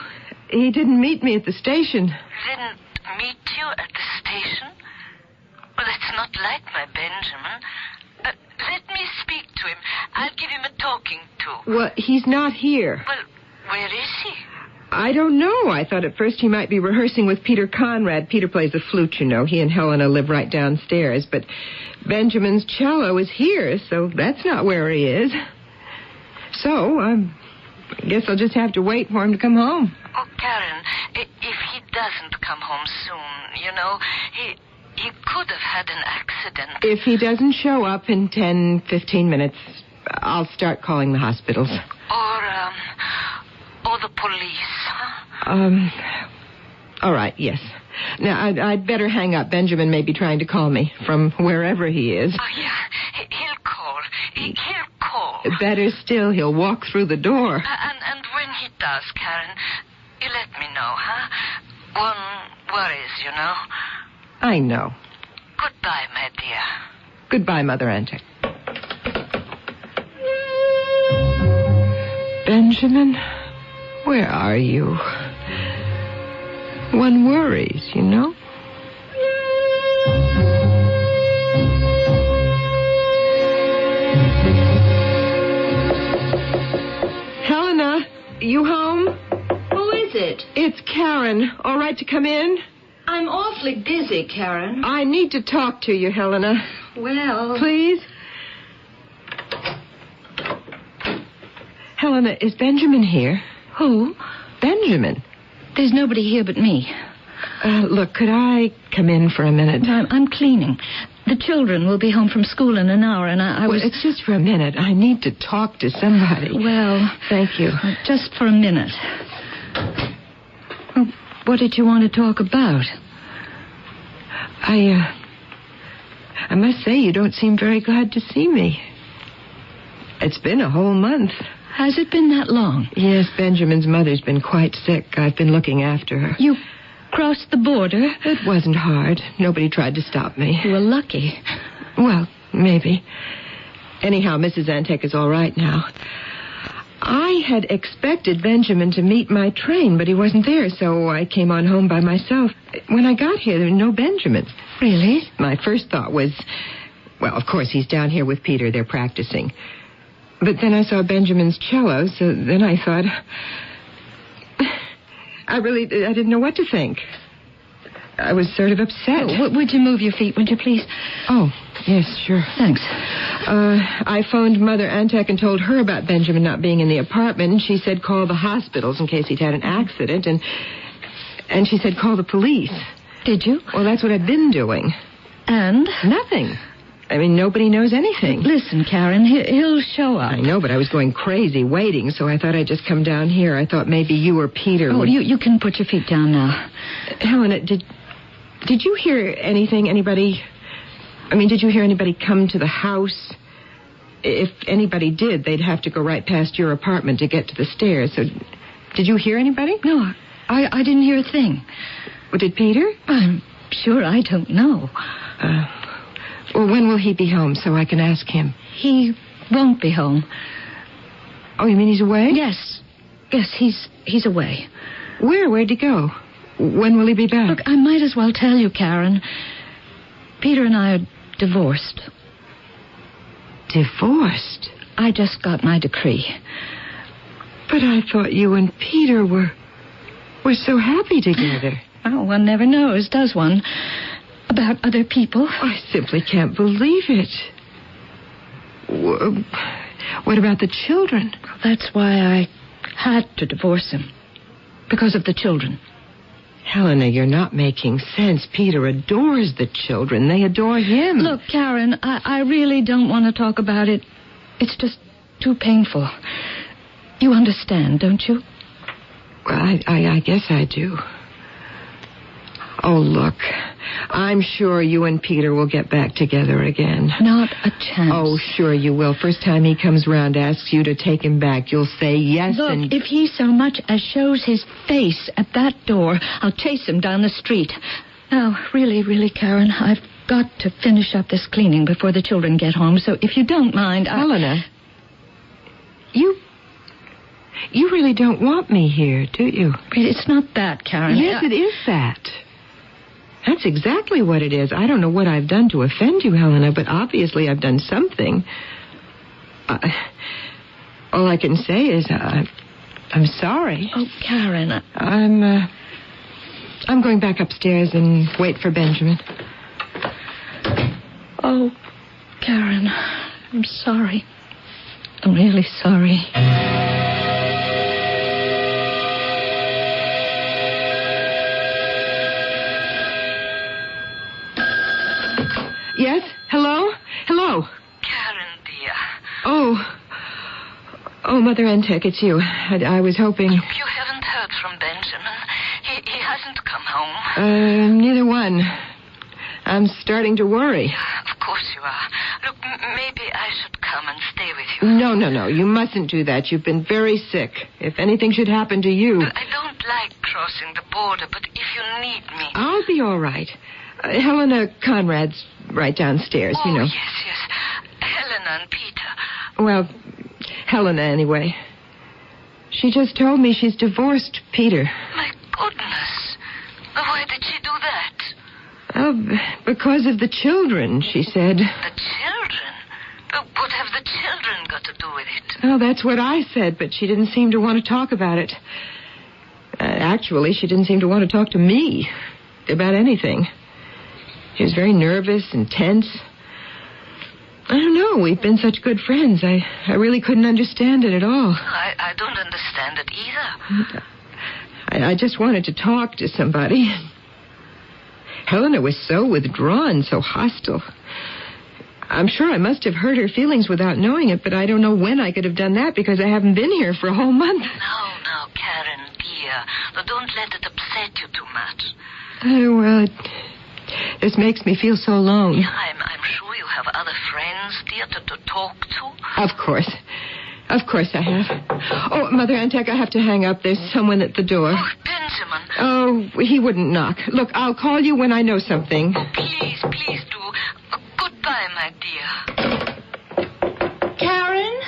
D: he didn't meet me at the station.
N: Didn't meet you at the station? Well, that's not like my Benjamin. Let me speak to him. I'll give him a talking to.
D: Well, he's not here.
N: Well, where is he?
D: I don't know. I thought at first he might be rehearsing with Peter Conrad. Peter plays the flute, you know. He and Helena live right downstairs. But Benjamin's cello is here, so that's not where he is. So, I guess I'll just have to wait for him to come home.
N: Oh, Karen, if he doesn't come home soon, you know, he could have had an accident.
D: If he doesn't show up in 10, 15 minutes, I'll start calling the hospitals.
N: Or the police, huh?
D: All right, yes. Now, I'd better hang up. Benjamin may be trying to call me from wherever he is.
N: Oh, yeah. He'll call. He'll call.
D: Better still, he'll walk through the door.
N: And when he does, Karen, you let me know, huh? One worries, you know.
D: I know.
N: Goodbye, my dear.
D: Goodbye, Mother Antic. Benjamin, where are you? One worries, you know. Helena, you home?
Q: Who is it?
D: It's Karen. All right to come in?
Q: I'm awfully busy, Karen.
D: I need to talk to you, Helena.
Q: Well...
D: Please? Helena, is Benjamin here?
Q: Who?
D: Benjamin.
Q: There's nobody here but me.
D: Look, could I come in for a minute?
Q: I'm cleaning. The children will be home from school in an hour, and I was...
D: Well, it's just for a minute. I need to talk to somebody.
Q: Well...
D: Thank you.
Q: Just for a minute. Well, what did you want to talk about?
D: I must say, you don't seem very glad to see me. It's been a whole month.
Q: Has it been that long?
D: Yes, Benjamin's mother's been quite sick. I've been looking after her.
Q: You crossed the border?
D: It wasn't hard. Nobody tried to stop me.
Q: You were lucky.
D: Well, maybe. Anyhow, Mrs. Antek is all right now. I had expected Benjamin to meet my train, but he wasn't there, so I came on home by myself. When I got here, there was no Benjamin.
Q: Really?
D: My first thought was, well, of course, he's down here with Peter. They're practicing. But then I saw Benjamin's cello, so then I thought... I didn't know what to think. I was sort of upset.
Q: Would you move your feet, would you please?
D: Oh, yes, sure.
Q: Thanks.
D: I phoned Mother Antek and told her about Benjamin not being in the apartment, and she said call the hospitals in case he'd had an accident, and she said call the police.
Q: Did you?
D: Well, that's what I've been doing.
Q: And?
D: Nothing. I mean, nobody knows anything.
Q: Listen, Karen, he'll show up.
D: I know, but I was going crazy waiting, so I thought I'd just come down here. I thought maybe you or Peter would...
Q: You can put your feet down now.
D: Helena, did you hear anything, anybody... I mean, did you hear anybody come to the house? If anybody did, they'd have to go right past your apartment to get to the stairs. So, did you hear anybody?
Q: No, I didn't hear a thing.
D: Well, did Peter?
Q: I'm sure I don't know.
D: Well, when will he be home so I can ask him?
Q: He won't be home.
D: Oh, you mean he's away?
Q: Yes, he's away.
D: Where? Where'd he go? When will he be back?
Q: Look, I might as well tell you, Karen. Peter and I are divorced.
D: Divorced?
Q: I just got my decree.
D: But I thought you and Peter were so happy together.
Q: Oh, one never knows, does one? About other people.
D: I simply can't believe it. What about the children?
Q: That's why I had to divorce him. Because of the children.
D: Helena, you're not making sense. Peter adores the children. They adore him.
Q: Look, Karen, I really don't want to talk about it. It's just too painful. You understand, don't you?
D: Well, I guess I do. Oh, look. I'm sure you and Peter will get back together again.
Q: Not a chance.
D: Oh, sure you will. First time he comes round, asks you to take him back, you'll say yes.
Q: Look,
D: and...
Q: if he so much as shows his face at that door, I'll chase him down the street. Now, really, Karen, I've got to finish up this cleaning before the children get home, so if you don't mind,
D: Helena, You really don't want me here, do you?
Q: It's not that, Karen.
D: Yes, it is that. That's exactly what it is. I don't know what I've done to offend you, Helena, but obviously I've done something. All I can say is I'm sorry.
Q: Oh, Karen.
D: I'm going back upstairs and wait for Benjamin.
Q: Oh, Karen, I'm sorry. I'm really sorry.
D: Yes? Hello? Hello?
N: Karen, dear.
D: Oh, Mother Antek, it's you. I was hoping...
N: You haven't heard from Benjamin. He hasn't come home.
D: Neither one. I'm starting to worry.
N: Of course you are. Look, maybe I should come and stay with you.
D: No. You mustn't do that. You've been very sick. If anything should happen to you...
N: I don't like crossing the border, but if you need me...
D: I'll be all right. Helena Conrad's right downstairs, you know.
N: Yes. Helena and Peter.
D: Well, Helena, anyway. She just told me she's divorced Peter.
N: My goodness. Why did she do that?
D: Oh, because of the children, she said.
N: The children? What have the children got to do with it?
D: Oh, that's what I said, but she didn't seem to want to talk about it. Actually, she didn't seem to want to talk to me about anything. She was very nervous and tense. I don't know. We've been such good friends. I really couldn't understand it at all.
N: I don't understand it either.
D: I just wanted to talk to somebody. Helena was so withdrawn, so hostile. I'm sure I must have hurt her feelings without knowing it, but I don't know when I could have done that because I haven't been here for a whole month.
N: No, Karen, dear. Don't let it upset you too much.
D: Well, this makes me feel so alone.
N: Yeah, I'm sure you have other friends, dear, to talk to.
D: Of course I have. Oh, Mother Antek, I have to hang up. There's someone at the door.
N: Oh, Benjamin.
D: Oh, he wouldn't knock. Look, I'll call you when I know something.
N: Please do. Goodbye, my dear.
Q: Karen?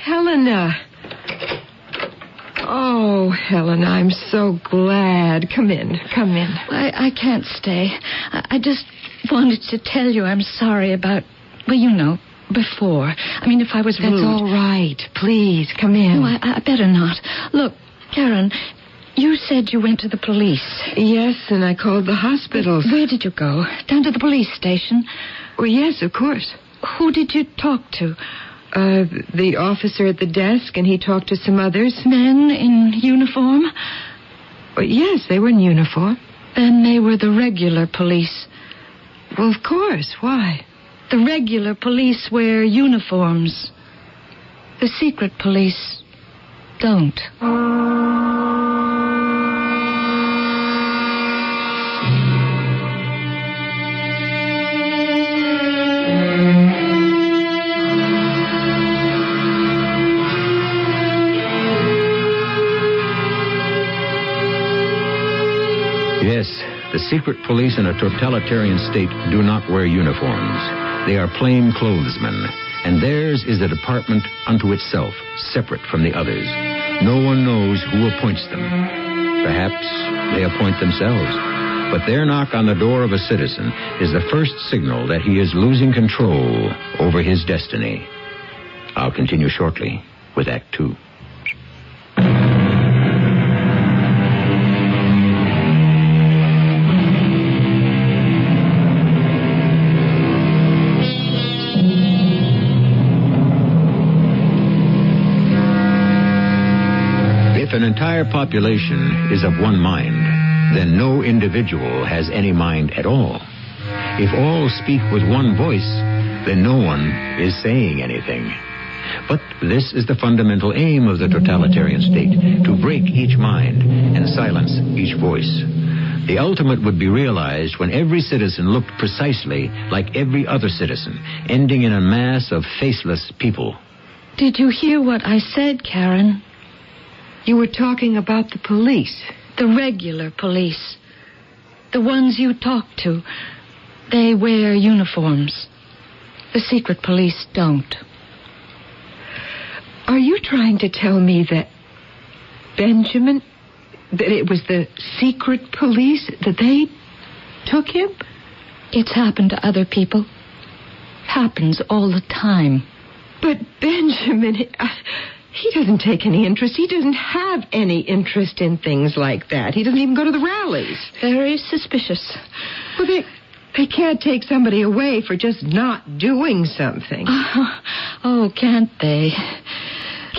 D: Helena. Oh, Helena, I'm so glad. Come in.
Q: I can't stay. I just wanted to tell you I'm sorry about, before. I mean, if I was rude.
D: That's all right. Please, come in.
Q: No, I better not. Look, Karen, you said you went to the police.
D: Yes, and I called the hospitals.
Q: Where did you go? Down to the police station?
D: Well, yes, of course.
Q: Who did you talk to?
D: The officer at the desk, and he talked to some others.
Q: Men in uniform?
D: Well, yes, they were in uniform.
Q: Then they were the regular police.
D: Well, of course. Why?
Q: The regular police wear uniforms. The secret police don't.
A: Yes, the secret police in a totalitarian state do not wear uniforms. They are plain clothesmen, and theirs is a department unto itself, separate from the others. No one knows who appoints them. Perhaps they appoint themselves. But their knock on the door of a citizen is the first signal that he is losing control over his destiny. I'll continue shortly with Act 2. If an entire population is of one mind, then no individual has any mind at all. If all speak with one voice, then no one is saying anything. But this is the fundamental aim of the totalitarian state, to break each mind and silence each voice. The ultimate would be realized when every citizen looked precisely like every other citizen, ending in a mass of faceless people.
Q: Did you hear what I said, Karen?
D: You were talking about the police.
Q: The regular police. The ones you talk to. They wear uniforms. The secret police don't.
D: Are you trying to tell me that Benjamin, that it was the secret police, that they took him?
Q: It's happened to other people. Happens all the time.
D: But Benjamin, he doesn't take any interest. He doesn't have any interest in things like that. He doesn't even go to the rallies.
Q: Very suspicious.
D: Well, they can't take somebody away for just not doing something.
Q: Oh, can't they?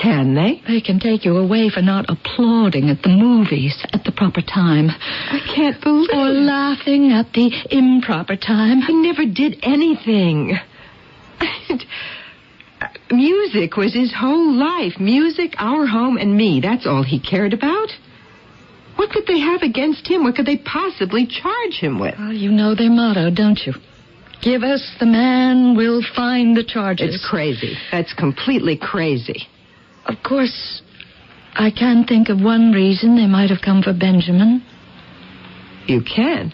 D: Can they?
Q: They can take you away for not applauding at the movies at the proper time.
D: I can't believe
Q: Or laughing at the improper time.
D: He never did anything. Music was his whole life. Music, our home, and me. That's all he cared about. What could they have against him? What could they possibly charge him with?
Q: Well, you know their motto, don't you? Give us the man, we'll find the charges.
D: It's crazy. That's completely crazy.
Q: Of course, I can think of one reason they might have come for Benjamin.
D: You can?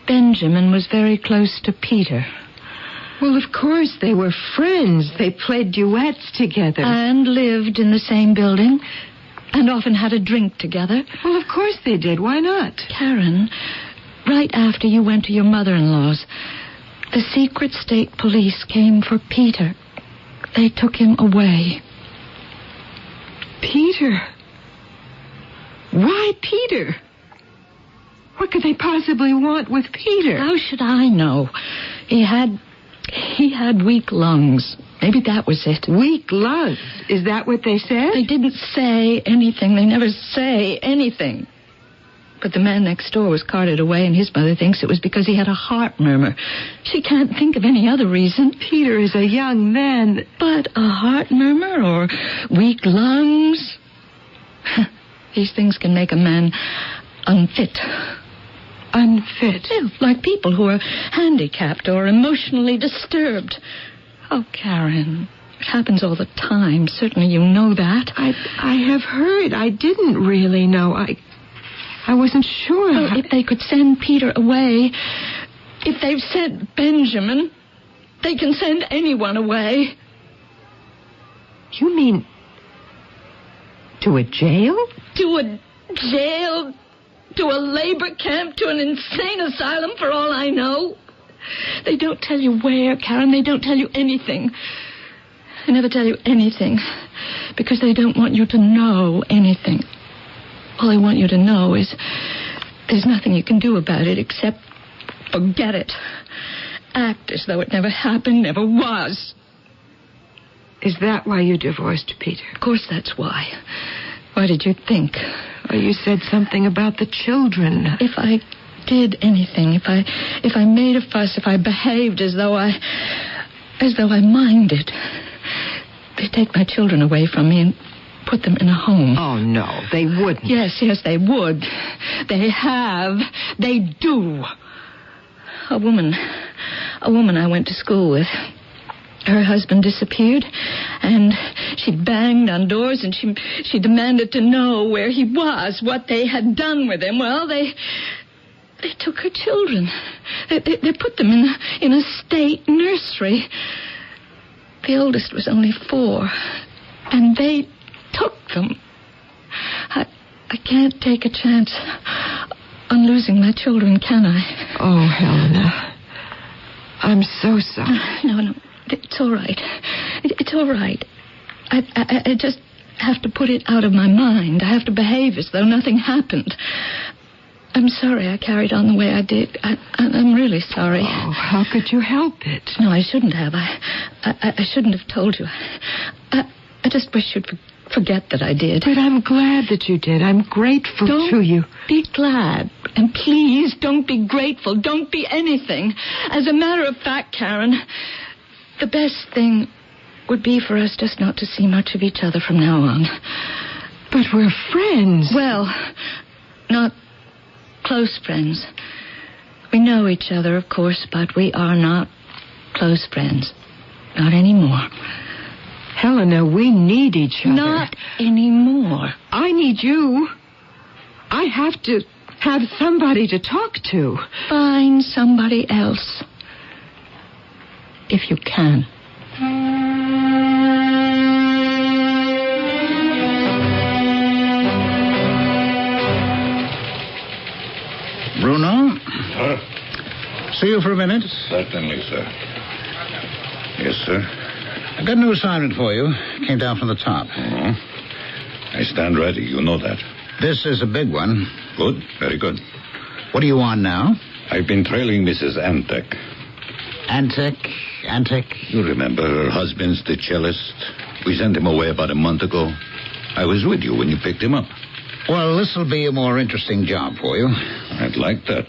Q: Benjamin was very close to Peter.
D: Well, of course, they were friends. They played duets together.
Q: And lived in the same building. And often had a drink together.
D: Well, of course they did. Why not?
Q: Karen, right after you went to your mother-in-law's, the secret state police came for Peter. They took him away.
D: Peter? Why Peter? What could they possibly want with Peter?
Q: How should I know? He had weak lungs. Maybe that was it.
D: Weak lungs? Is that what they said?
Q: They didn't say anything. They never say anything. But the man next door was carted away, and his mother thinks it was because he had a heart murmur. She can't think of any other reason.
D: Peter is a young man.
Q: But a heart murmur or weak lungs? These things can make a man unfit.
D: Unfit?
Q: Yeah, like people who are handicapped or emotionally disturbed. Oh, Karen, it happens all the time. Certainly you know that.
D: I have heard. I didn't really know. I wasn't sure.
Q: Well, if they could send Peter away, if they've sent Benjamin, they can send anyone away.
D: You mean to a jail?
Q: To a jail? To a labor camp? To an insane asylum, for all I know? They don't tell you where, Karen. They don't tell you anything. They never tell you anything because they don't want you to know anything. All they want you to know is there's nothing you can do about it except forget it. Act as though it never happened, never was.
D: Is that why you divorced Peter?
Q: Of course that's why. Why did you think?
D: Well, you said something about the children.
Q: If I did anything, if I made a fuss, if I behaved as though I minded, they'd take my children away from me and put them in a home.
D: Oh, no, they wouldn't.
Q: Yes, they would. They have. They do. A woman I went to school with, her husband disappeared, and she banged on doors, and she demanded to know where he was, what they had done with him. Well, they took her children. They put them in a state nursery. The oldest was only 4, and they took them. I can't take a chance on losing my children, can I?
D: Oh, Helena, I'm so sorry.
Q: No, it's all right. It's all right. I just have to put it out of my mind. I have to behave as though nothing happened. I'm sorry I carried on the way I did. I'm really sorry.
D: Oh, how could you help it?
Q: No, I shouldn't have. I shouldn't have told you. I just wish you'd forget that I did.
D: But I'm glad that you did. I'm grateful to you.
Q: Don't be glad. And please don't be grateful. Don't be anything. As a matter of fact, Karen, the best thing would be for us just not to see much of each other from now on.
D: But we're friends.
Q: Well, not close friends. We know each other, of course, but we are not close friends. Not anymore.
D: Helena, we need each other.
Q: Not anymore.
D: I need you. I have to have somebody to talk to.
Q: Find somebody else. If you can.
K: See you for a minute?
O: Certainly, sir. Yes, sir.
K: I've got a new assignment for you. Came down from the top.
O: I stand ready. You know that.
K: This is a big one.
O: Good. Very good.
K: What are you on now?
O: I've been trailing Mrs. Antek.
K: Antek?
O: You remember her husband's the cellist? We sent him away about a month ago. I was with you when you picked him up.
K: Well, this will be a more interesting job for you.
O: I'd like that.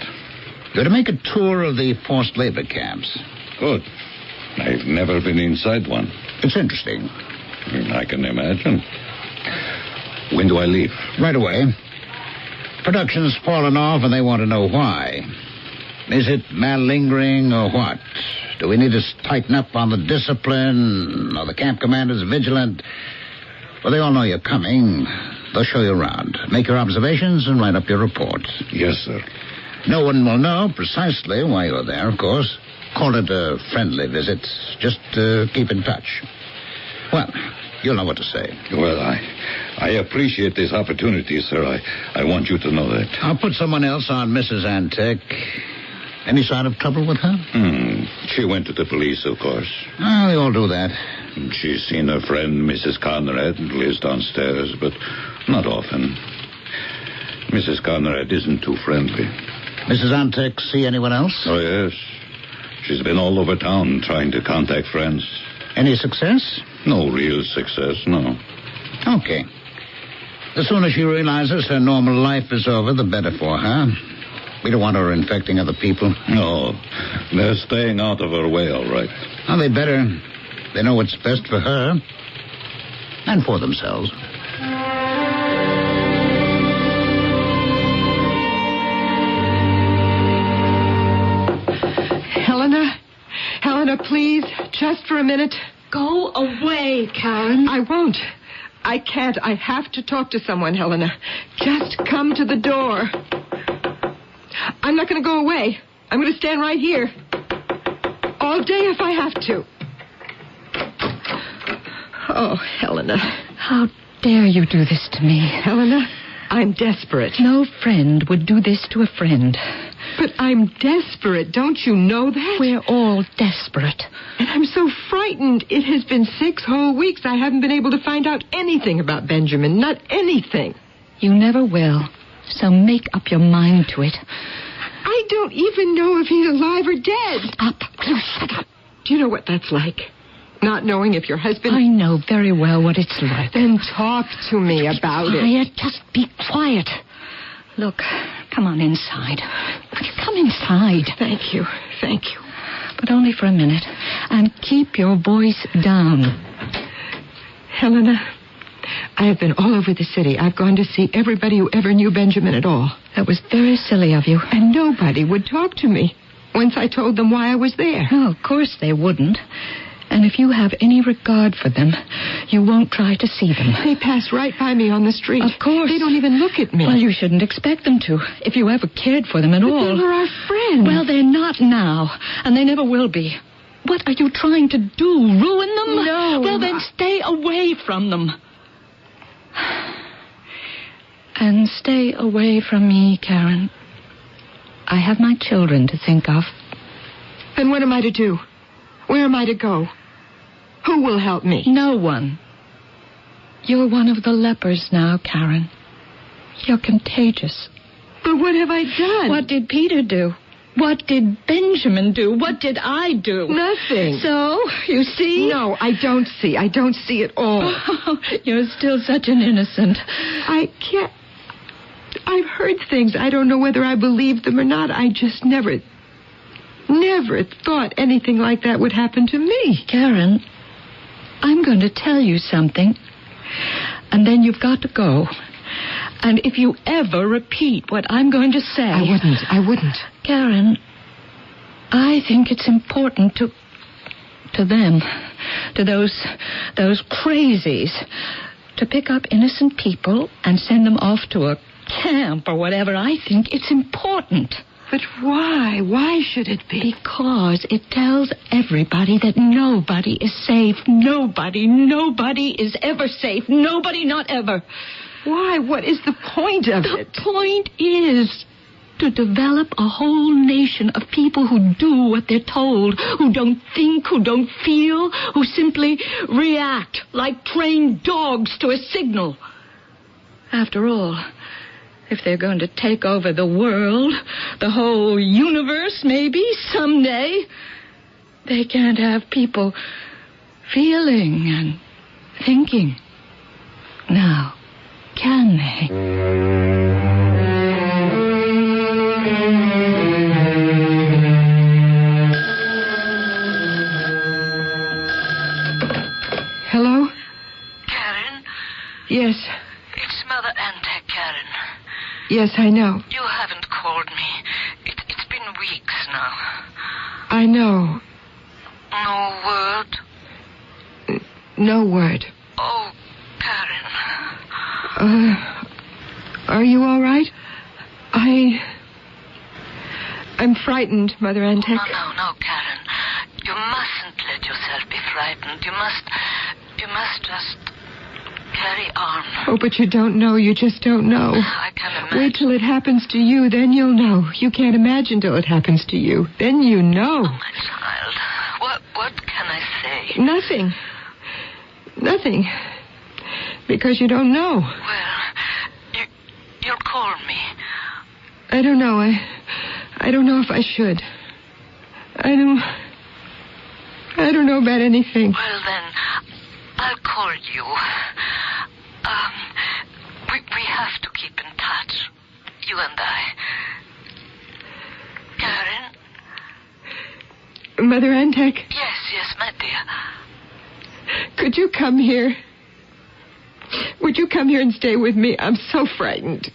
K: You're to make a tour of the forced labor camps.
O: Good. I've never been inside one.
K: It's interesting.
O: I can imagine. When do I leave?
K: Right away. Production's fallen off and they want to know why. Is it malingering or what? Do we need to tighten up on the discipline? Are the camp commanders vigilant? Well, they all know you're coming. They'll show you around. Make your observations and write up your reports.
O: Yes, sir.
K: No one will know precisely why you're there, of course. Call it a friendly visit. Just keep in touch. Well, you'll know what to say.
O: Well, I appreciate this opportunity, sir. I want you to know that.
K: I'll put someone else on Mrs. Antek. Any sign of trouble with her?
O: She went to the police, of course.
K: Oh, they all do that.
O: She's seen her friend, Mrs. Conrad, lives downstairs, but not often. Mrs. Conrad isn't too friendly.
K: Mrs. Antek see anyone else?
O: Oh, yes. She's been all over town trying to contact friends.
K: Any success?
O: No real success, no.
K: Okay. The sooner she realizes her normal life is over, the better for her. We don't want her infecting other people.
O: No. They're staying out of her way, all right.
K: Well, they better. They know what's best for her. And for themselves.
D: Helena, please, just for a minute.
Q: Go away, Karen.
D: I won't. I can't. I have to talk to someone, Helena. Just come to the door. I'm not going to go away. I'm going to stand right here. All day if I have to. Oh, Helena.
Q: How dare you do this to me?
D: Helena, I'm desperate.
Q: No friend would do this to a friend.
D: But I'm desperate. Don't you know that?
Q: We're all desperate.
D: And I'm so frightened. It has been 6 whole weeks. I haven't been able to find out anything about Benjamin. Not anything.
Q: You never will. So make up your mind to it.
D: I don't even know if he's alive or dead.
Q: Shut up.
D: Do you know what that's like? Not knowing if your husband...
Q: I know very well what it's like.
D: Then talk to me about it.
Q: Just be quiet. Look, come on inside. Come inside.
D: Thank you.
Q: But only for a minute. And keep your voice down.
D: Helena, I have been all over the city. I've gone to see everybody who ever knew Benjamin at all.
Q: That was very silly of you.
D: And nobody would talk to me once I told them why I was there.
Q: Oh, of course they wouldn't. And if you have any regard for them, you won't try to see them.
D: They pass right by me on the street.
Q: Of course.
D: They don't even look at me.
Q: Well, you shouldn't expect them to, if you ever cared for them at all.
D: But they were our friends.
Q: Well, they're not now, and they never will be. What are you trying to do, ruin them?
D: No.
Q: Well, then stay away from them. And stay away from me, Karen. I have my children to think of.
D: Then what am I to do? Where am I to go? Who will help me?
Q: No one. You're one of the lepers now, Karen. You're contagious.
D: But what have I done?
Q: What did Peter do? What did Benjamin do? What did I do?
D: Nothing.
Q: So, you see?
D: No, I don't see. I don't see at all.
Q: Oh, you're still such an innocent.
D: I can't... I've heard things. I don't know whether I believe them or not. I just never thought anything like that would happen to me.
Q: Karen, I'm going to tell you something, and then you've got to go. And if you ever repeat what I'm going to say...
D: I wouldn't.
Q: Karen, I think it's important to them, to those crazies, to pick up innocent people and send them off to a camp or whatever. I think it's important.
D: But why? Why should it be?
Q: Because it tells everybody that nobody is safe. Nobody is ever safe. Nobody, not ever.
D: Why? What is the point of it?
Q: The point is to develop a whole nation of people who do what they're told, who don't think, who don't feel, who simply react like trained dogs to a signal. After all, if they're going to take over the world, the whole universe maybe, someday, they can't have people feeling and thinking. Now, can they?
D: Hello?
N: Karen?
D: Yes.
N: It's Mother Antek, Karen.
D: Yes, I know.
N: You haven't called me. It's been weeks now.
D: I know.
N: No word?
D: No word.
N: Oh, Karen.
D: Are you all right? I'm frightened, Mother Antek.
N: No, Karen. You mustn't let yourself be frightened. You must just carry on.
D: Oh, but you don't know. You just don't know.
N: I can imagine.
D: Wait till it happens to you, then you'll know. You can't imagine till it happens to you. Then you know.
N: Oh, my child. What can I say?
D: Nothing. Because you don't know.
N: Well, you'll call me.
D: I don't know. I don't know if I should. I don't know about anything.
N: Well, then, I'll call you. We have to keep in touch. You and I. Karen?
D: Mother Antek?
N: Yes, my dear.
D: Could you come here? Would you come here and stay with me? I'm so frightened.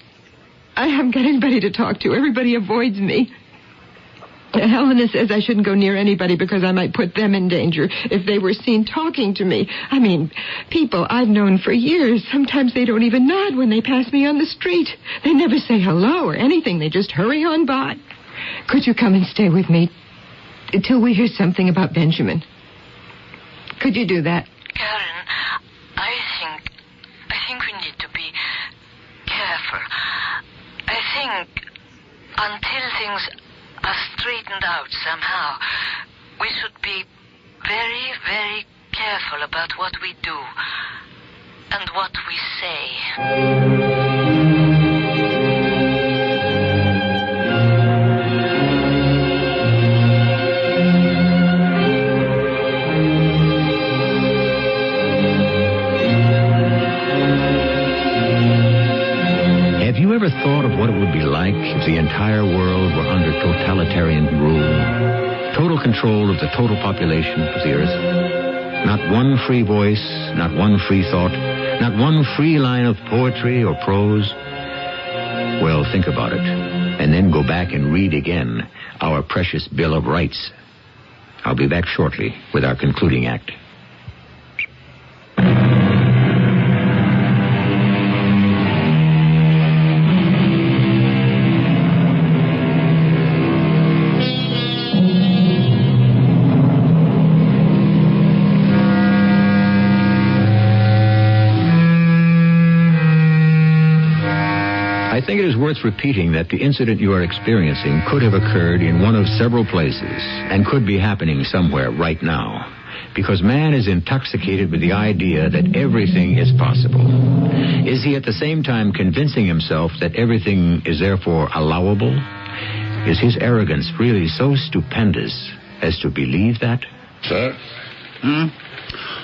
D: I haven't got anybody to talk to. Everybody avoids me. Helena says I shouldn't go near anybody because I might put them in danger if they were seen talking to me. I mean, people I've known for years, sometimes they don't even nod when they pass me on the street. They never say hello or anything. They just hurry on by. Could you come and stay with me till we hear something about Benjamin? Could you do that?
N: Karen, I think we need to be careful. I think until things are straightened out somehow, we should be very, very careful about what we do and what we say.
P: Have you ever thought of what it would be like if the entire world were under totalitarian rule? Total control of the total population of the earth? Not one free voice, not one free thought, not one free line of poetry or prose? Well, think about it, and then go back and read again our precious Bill of Rights. I'll be back shortly with our concluding act. I think it is worth repeating that the incident you are experiencing could have occurred in one of several places and could be happening somewhere right now, because man is intoxicated with the idea that everything is possible. Is he at the same time convincing himself that everything is therefore allowable? Is his arrogance really so stupendous as to believe that?
O: Sir?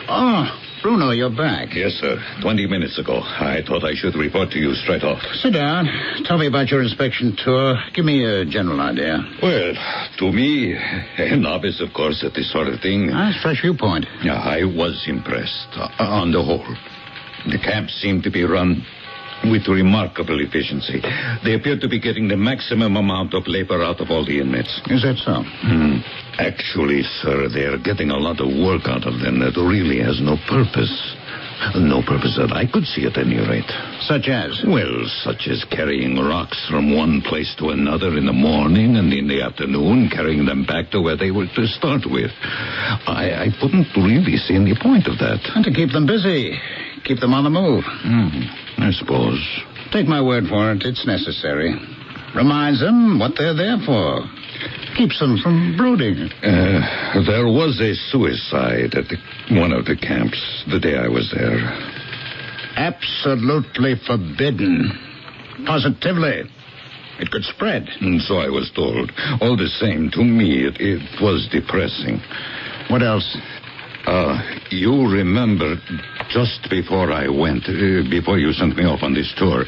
K: Oh, Bruno, you're back.
O: Yes, sir. 20 minutes ago. I thought I should report to you straight off.
K: Sit down. Tell me about your inspection tour. Give me a general idea.
O: Well, to me, a novice, of course, at this sort of thing.
K: That's a fresh viewpoint.
O: Yeah, I was impressed. On the whole, the camps seem to be run with remarkable efficiency. They appear to be getting the maximum amount of labor out of all the inmates.
K: Is that so?
O: Actually, sir, they are getting a lot of work out of them that really has no purpose. No purpose that I could see at any rate.
K: Such as?
O: Well, such as carrying rocks from one place to another in the morning and in the afternoon, carrying them back to where they were to start with. I couldn't really see any point of that.
K: And to keep them busy. Keep them on the move.
O: I suppose.
K: Take my word for it, it's necessary. Reminds them what they're there for. Keeps them from brooding.
O: There was a suicide at one of the camps the day I was there.
K: Absolutely forbidden. Positively. It could spread.
O: So I was told. All the same, to me, it was depressing.
K: What else?
O: You remember, just before I went, before you sent me off on this tour,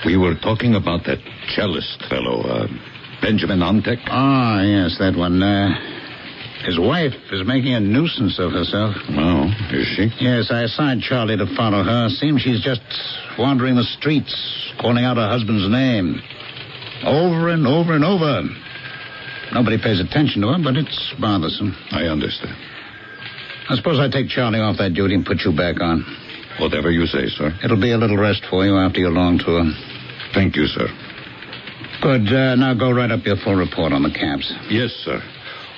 O: we were talking about that cellist fellow, Benjamin Antek.
K: Ah, yes, that one. His wife is making a nuisance of herself.
O: Oh, is she?
K: Yes, I assigned Charlie to follow her. Seems she's just wandering the streets, calling out her husband's name. Over and over and over. Nobody pays attention to her, but it's bothersome.
O: I understand.
K: I suppose I take Charlie off that duty and put you back on.
O: Whatever you say, sir.
K: It'll be a little rest for you after your long tour.
O: Thank you, sir.
K: Good. Now go write up your full report on the camps.
O: Yes, sir.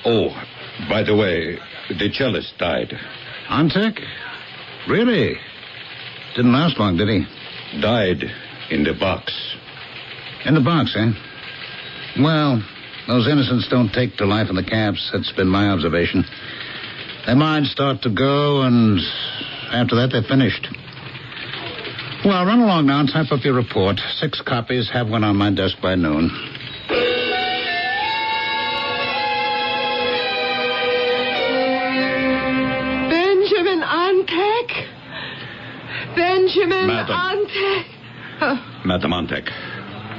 O: Oh, by the way, the cellist died.
K: Antek? Really? Didn't last long, did he?
O: Died in the box.
K: In the box, eh? Well, those innocents don't take to life in the camps. That's been my observation. Their minds start to go, and after that, they're finished. Well, run along now and type up your report. 6 copies. Have one on my desk by noon.
D: Benjamin Antek? Benjamin
O: Madam.
D: Antek?
O: Madam Antek,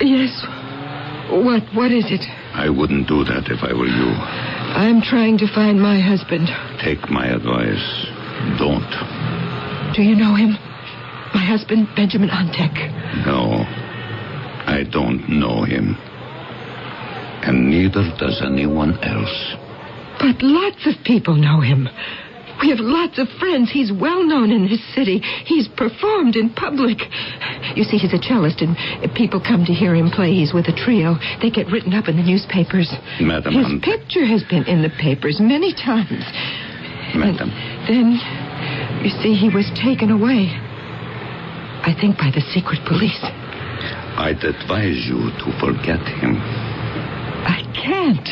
D: Yes. What is it?
O: I wouldn't do that if I were you.
D: I'm trying to find my husband.
O: Take my advice. Don't.
D: Do you know him? My husband, Benjamin Antek.
O: No, I don't know him. And neither does anyone else.
D: But lots of people know him. We have lots of friends. He's well known in this city. He's performed in public. You see, he's a cellist, and if people come to hear him play, he's with a trio. They get written up in the newspapers.
O: Madam
D: His
O: Antek.
D: picture has been in the papers many times.
O: Madam.
D: And then, you see, he was taken away. I think by the secret police.
O: I'd advise you to forget him.
D: I can't.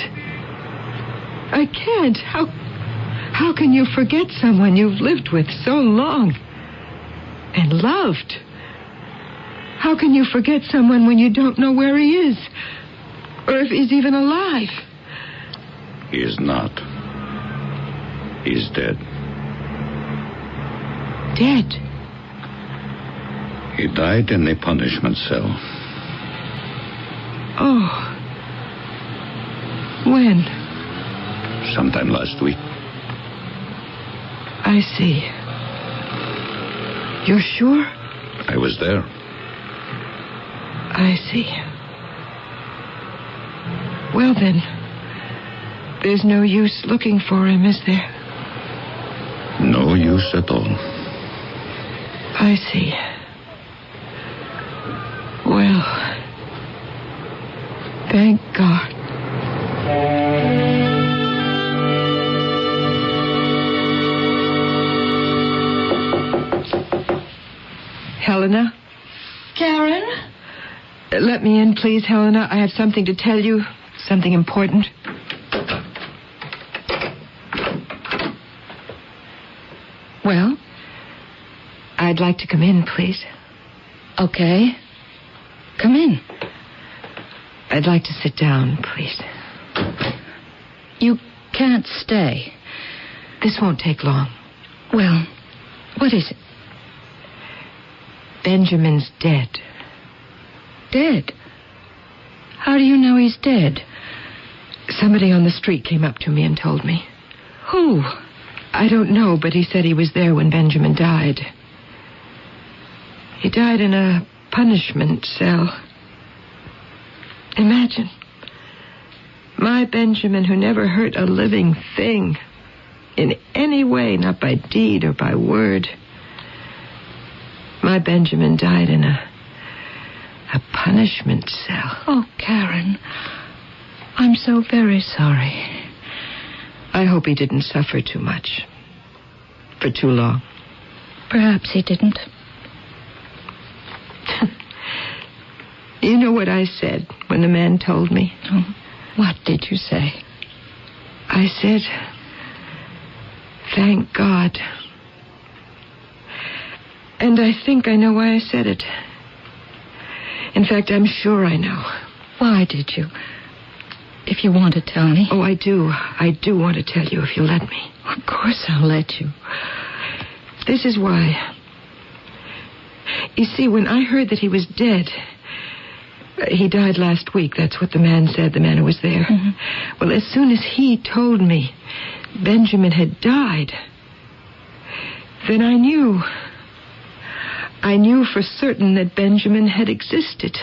D: How can you forget someone you've lived with so long and loved? How can you forget someone when you don't know where he is? Or if he's even alive?
O: He is not. He's dead.
D: Dead?
O: He died in a punishment cell.
D: Oh. When?
O: Sometime last week.
D: I see. You're sure?
O: I was there.
D: I see. Well, then, there's no use looking for him, is there?
O: No use at all.
D: I see. Well, thank God. Helena?
Q: Karen?
D: Let me in, please, Helena. I have something to tell you. Something important. Well, I'd like to come in, please.
Q: Okay. Come in.
D: I'd like to sit down, please.
Q: You can't stay.
D: This won't take long.
Q: Well, what is it?
D: Benjamin's dead.
Q: Dead? How do you know he's dead?
D: Somebody on the street came up to me and told me.
Q: Who?
D: I don't know, but he said he was there when Benjamin died. He died in a punishment cell. Imagine. My Benjamin, who never hurt a living thing in any way, not by deed or by word. My Benjamin died in a punishment cell.
Q: Oh, Karen, I'm so very sorry.
D: I hope he didn't suffer too much. For too long.
Q: Perhaps he didn't.
D: You know what I said when the man told me.
Q: Oh, what did you say?
D: I said, thank God. And I think I know why I said it. In fact, I'm sure I know.
Q: Why did you? If you want to tell me.
D: Oh, I do. I do want to tell you if you'll let me.
Q: Of course I'll let you.
D: This is why. You see, when I heard that he was dead, he died last week. That's what the man said, the man who was there.
Q: Mm-hmm.
D: Well, as soon as he told me Benjamin had died, then I knew. I knew for certain that Benjamin had existed.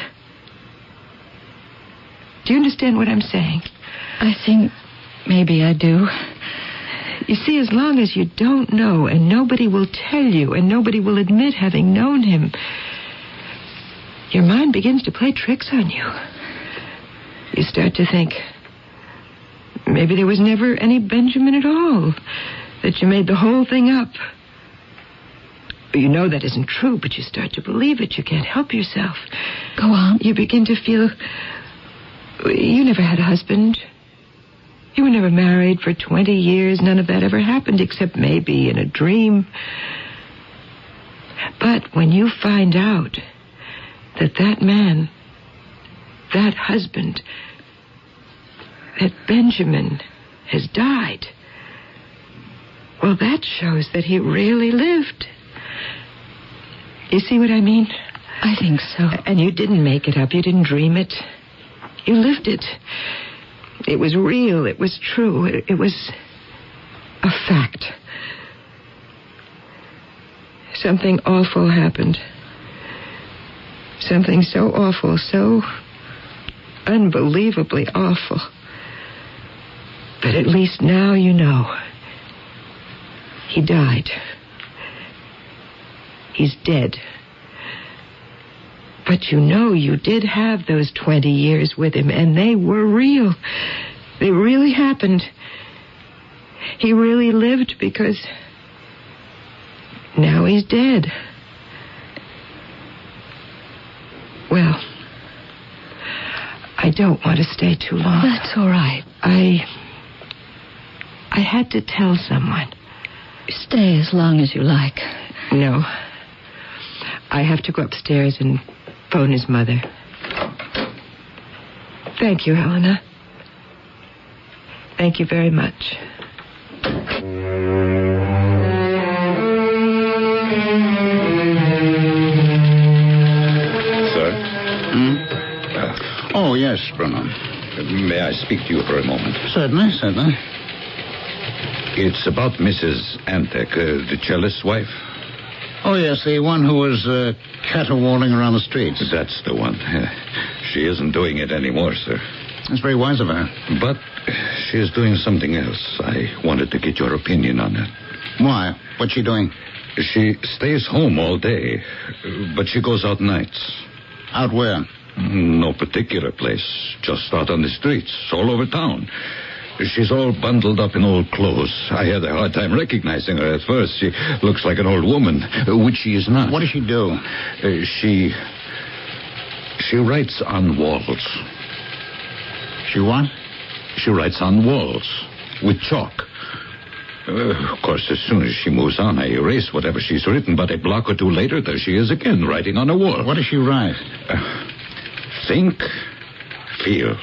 D: Do you understand what I'm saying?
Q: I think maybe I do.
D: You see, as long as you don't know, and nobody will tell you, and nobody will admit having known him, your mind begins to play tricks on you. You start to think, maybe there was never any Benjamin at all, that you made the whole thing up. You know that isn't true, but you start to believe it. You can't help yourself.
Q: Go on.
D: You begin to feel you never had a husband. You were never married for 20 years. None of that ever happened, except maybe in a dream. But when you find out that that man, that husband, that Benjamin has died, well, that shows that he really lived. You see what I mean?
Q: I think so.
D: And you didn't make it up. You didn't dream it. You lived it. It was real. It was true. It was a fact. Something awful happened. Something so awful, so unbelievably awful. But at least now you know. He died. He's dead. But you know you did have those 20 years with him, and they were real. They really happened. He really lived because now he's dead. Well, I don't want to stay too long.
Q: That's all right.
D: I had to tell someone.
Q: Stay as long as you like.
D: No. I have to go upstairs and phone his mother. Thank you, Helena. Thank you very much.
O: Sir?
K: Oh, yes, Bruno.
O: May I speak to you for a moment?
K: Certainly, certainly.
O: It's about Mrs. Antek, the cellist's wife.
K: Oh, yes, the one who was caterwauling around the streets.
O: That's the one. She isn't doing it anymore, sir.
K: That's very wise of her.
O: But she is doing something else. I wanted to get your opinion on it.
K: Why? What's she doing?
O: She stays home all day, but she goes out nights.
K: Out where?
O: No particular place. Just out on the streets, all over town. She's all bundled up in old clothes. I had a hard time recognizing her at first. She looks like an old woman, which she is not.
K: What does she do?
O: She writes on walls.
K: She what?
O: She writes on walls with chalk. Of course, as soon as she moves on, I erase whatever she's written, but a block or two later, there she is again, writing on a wall.
K: What does she write?
O: Think, feel.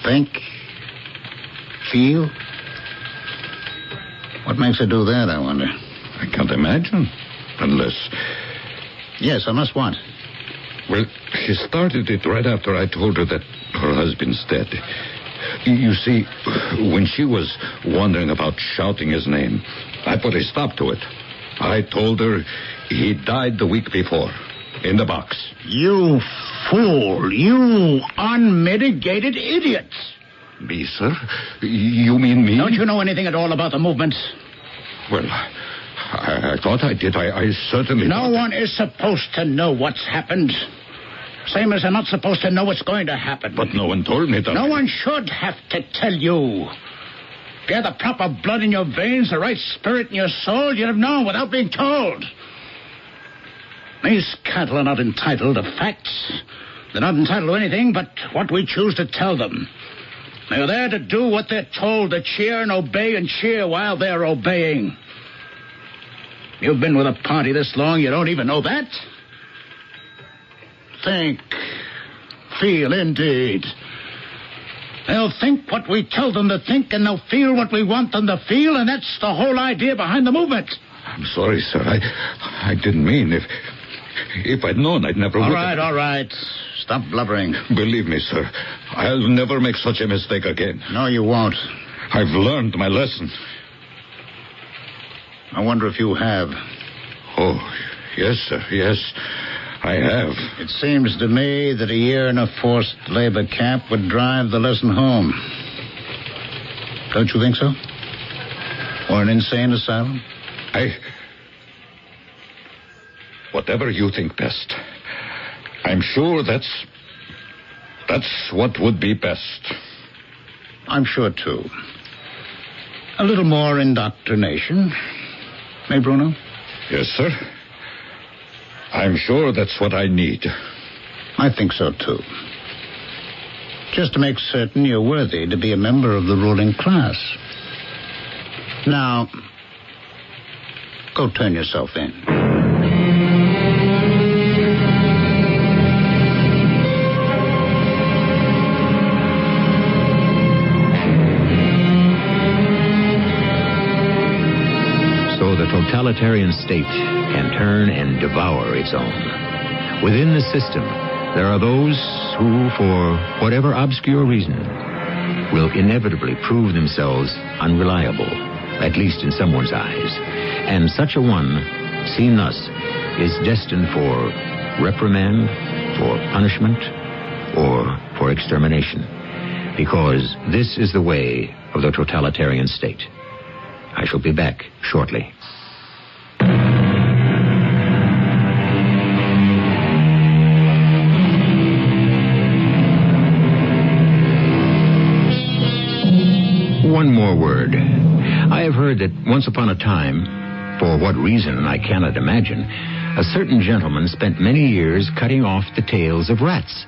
K: Think, feel? What makes her do that, I wonder?
O: I can't imagine. Unless...
K: Yes, unless what?
O: Well, she started it right after I told her that her husband's dead. You see, when she was wondering about shouting his name, I put a stop to it. I told her he died the week before, in the box.
K: You fool! You unmitigated idiot!
O: Me, sir? You mean me?
K: Don't you know anything at all about the movements?
O: Well, I thought I did. I certainly...
K: No one is supposed to know what's happened. Same as they're not supposed to know what's going to happen.
O: But no one told me that.
K: No one should have to tell you. If you had the proper blood in your veins, the right spirit in your soul, you'd have known without being told. These cattle are not entitled to facts. They're not entitled to anything but what we choose to tell them. They're there to do what they're told, to cheer and obey and cheer while they're obeying. You've been with a party this long, you don't even know that? Think. Feel, indeed. They'll think what we tell them to think, and they'll feel what we want them to feel, and that's the whole idea behind the movement.
O: I'm sorry, sir. I didn't mean. If I'd known, I'd never would.
K: All right. Stop blubbering.
O: Believe me, sir, I'll never make such a mistake again.
K: No, you won't.
O: I've learned my lesson.
K: I wonder if you have.
O: Oh, yes, sir, yes, I have.
K: It seems to me that a year in a forced labor camp would drive the lesson home. Don't you think so? Or an insane asylum?
O: Whatever you think best. I'm sure that's what would be best.
K: I'm sure, too. A little more indoctrination. Eh, Bruno?
O: Yes, sir. I'm sure that's what I need.
K: I think so, too. Just to make certain you're worthy to be a member of the ruling class. Now, go turn yourself in.
A: The totalitarian state can turn and devour its own. Within the system, there are those who, for whatever obscure reason, will inevitably prove themselves unreliable, at least in someone's eyes. And such a one, seen thus, is destined for reprimand, for punishment, or for extermination. Because this is the way of the totalitarian state. I shall be back shortly. One more word. I have heard that once upon a time, for what reason I cannot imagine, a certain gentleman spent many years cutting off the tails of rats,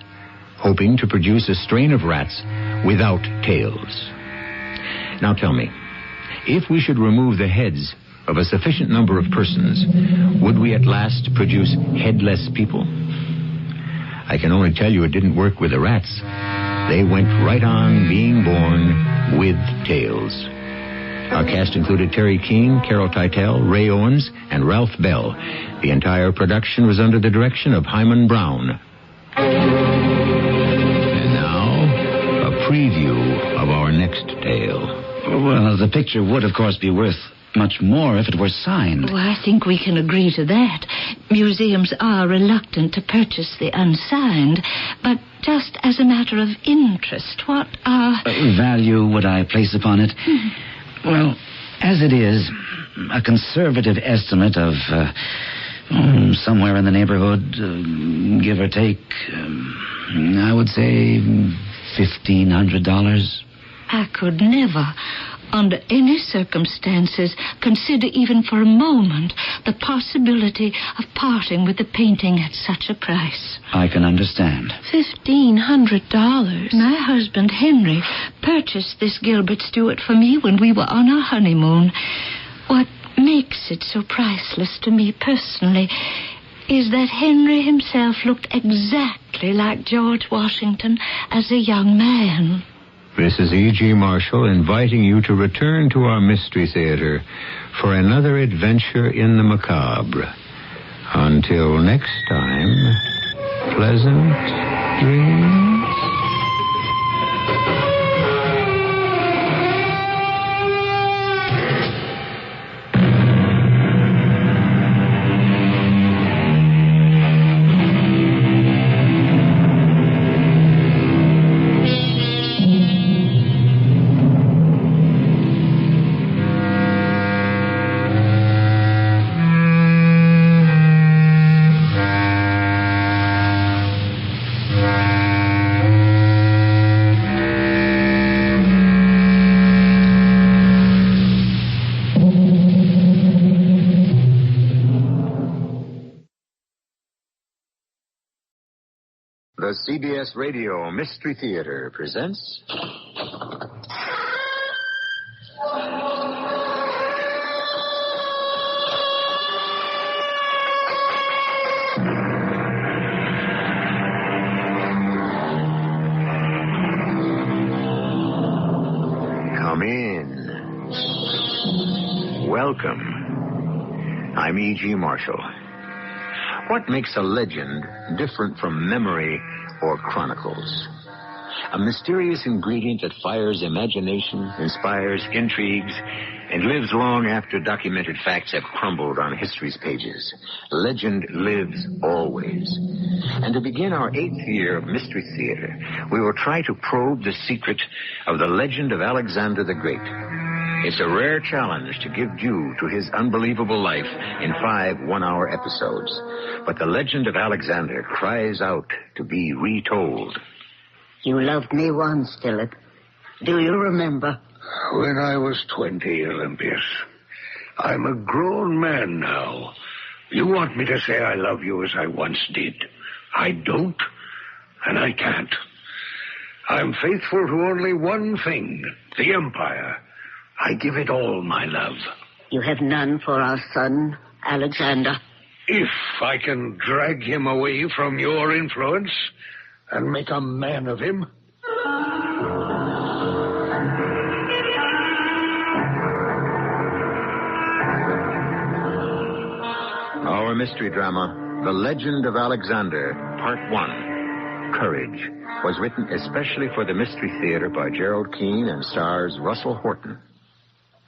A: hoping to produce a strain of rats without tails. Now tell me, if we should remove the heads of a sufficient number of persons, would we at last produce headless people? I can only tell you it didn't work with the rats. They went right on being born with tails. Our cast included Terry King, Carol Teitel, Ray Owens, and Ralph Bell. The entire production was under the direction of Hyman Brown. And now, a preview of our next tale.
G: Well, the picture would, of course, be worth much more if it were signed.
R: Oh, I think we can agree to that. Museums are reluctant to purchase the unsigned, but just as a matter of interest, what
G: value would I place upon it? Well, as it is, a conservative estimate of somewhere in the neighborhood, give or take, I would say $1,500.
R: I could never, under any circumstances, consider even for a moment the possibility of parting with the painting at such a price.
G: I can understand.
R: $1,500. My husband, Henry, purchased this Gilbert Stuart for me when we were on our honeymoon. What makes it so priceless to me personally is that Henry himself looked exactly like George Washington as a young man.
A: This is E.G. Marshall inviting you to return to our Mystery Theater for another adventure in the macabre. Until next time, pleasant dreams. The CBS Radio Mystery Theater presents... Come in. Welcome. I'm E.G. Marshall. What makes a legend different from memory or chronicles? A mysterious ingredient that fires imagination, inspires intrigues, and lives long after documented facts have crumbled on history's pages. Legend lives always. And to begin our 8th year of Mystery Theater, we will try to probe the secret of the legend of Alexander the Great. It's a rare challenge to give due to his unbelievable life in 5 one-hour episodes. But the legend of Alexander cries out to be retold.
C: You loved me once, Philip. Do you remember?
S: When I was 20, Olympius. I'm a grown man now. You want me to say I love you as I once did. I don't, and I can't. I'm faithful to only one thing, the Empire. I give it all my love.
C: You have none for our son, Alexander.
S: If I can drag him away from your influence and make a man of him.
A: Our mystery drama, The Legend of Alexander, Part 1, Courage, was written especially for the Mystery Theater by Gerald Keane and stars Russell Horton.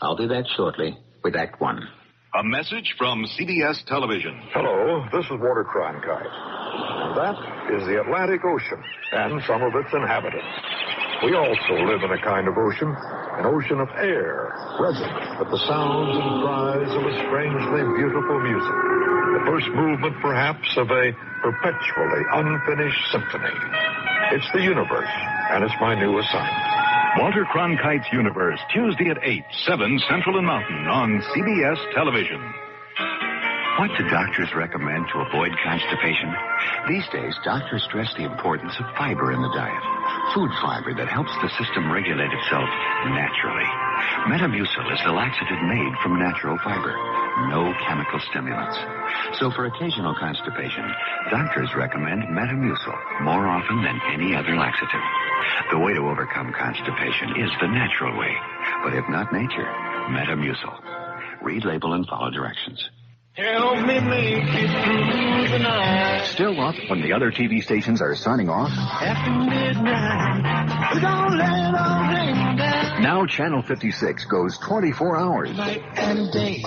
A: I'll do that shortly with Act 1.
T: A message from CBS Television.
X: Hello, this is Walter Cronkite. That is the Atlantic Ocean and some of its inhabitants. We also live in a kind of ocean, an ocean of air, resonant with the sounds and cries of a strangely beautiful music. The first movement, perhaps, of a perpetually unfinished symphony. It's the universe, and it's my new assignment.
T: Walter Cronkite's Universe, Tuesday at 8, 7 Central and Mountain on CBS Television.
Y: What do doctors recommend to avoid constipation? These days, doctors stress the importance of fiber in the diet. Food fiber that helps the system regulate itself naturally. Metamucil is the laxative made from natural fiber. No chemical stimulants. So for occasional constipation, doctors recommend Metamucil more often than any other laxative. The way to overcome constipation is the natural way. But if not nature, Metamucil. Read label and follow directions.
Z: Help me make it through the night.
Y: Still up when the other TV stations are signing off?
Z: After midnight, we don't let our rain down.
Y: Now Channel 56 goes 24 hours.
Z: Night and day.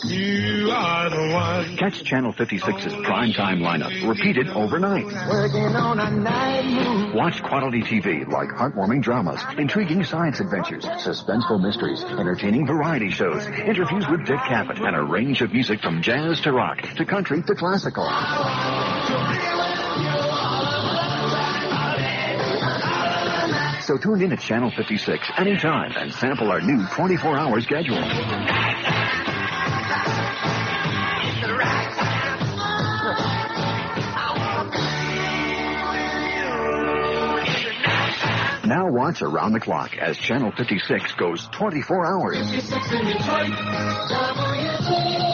Z: You are the one.
Y: Catch Channel 56's primetime lineup, repeated overnight.
Z: Working on a night move.
Y: Watch quality TV like heartwarming dramas, intriguing science adventures, suspenseful mysteries, entertaining variety shows, interviews with Dick Cavett, and a range of music from jazz to rock to country to classical. So tune in at Channel 56 anytime and sample our new 24-hour schedule. Now watch around the clock as Channel 56 goes 24 hours.
Z: 56 in Detroit, WTS.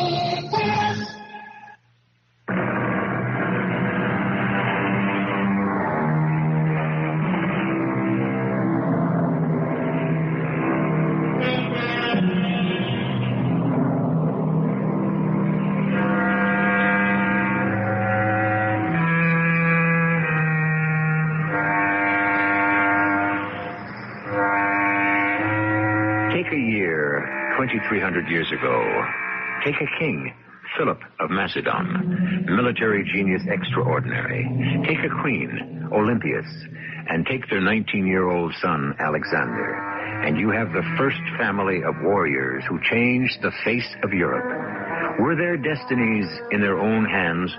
A: Take a year, 2,300 years ago. Take a king, Philip of Macedon, military genius extraordinary. Take a queen, Olympias, and take their 19-year-old son, Alexander. And you have the first family of warriors who changed the face of Europe. Were their destinies in their own hands,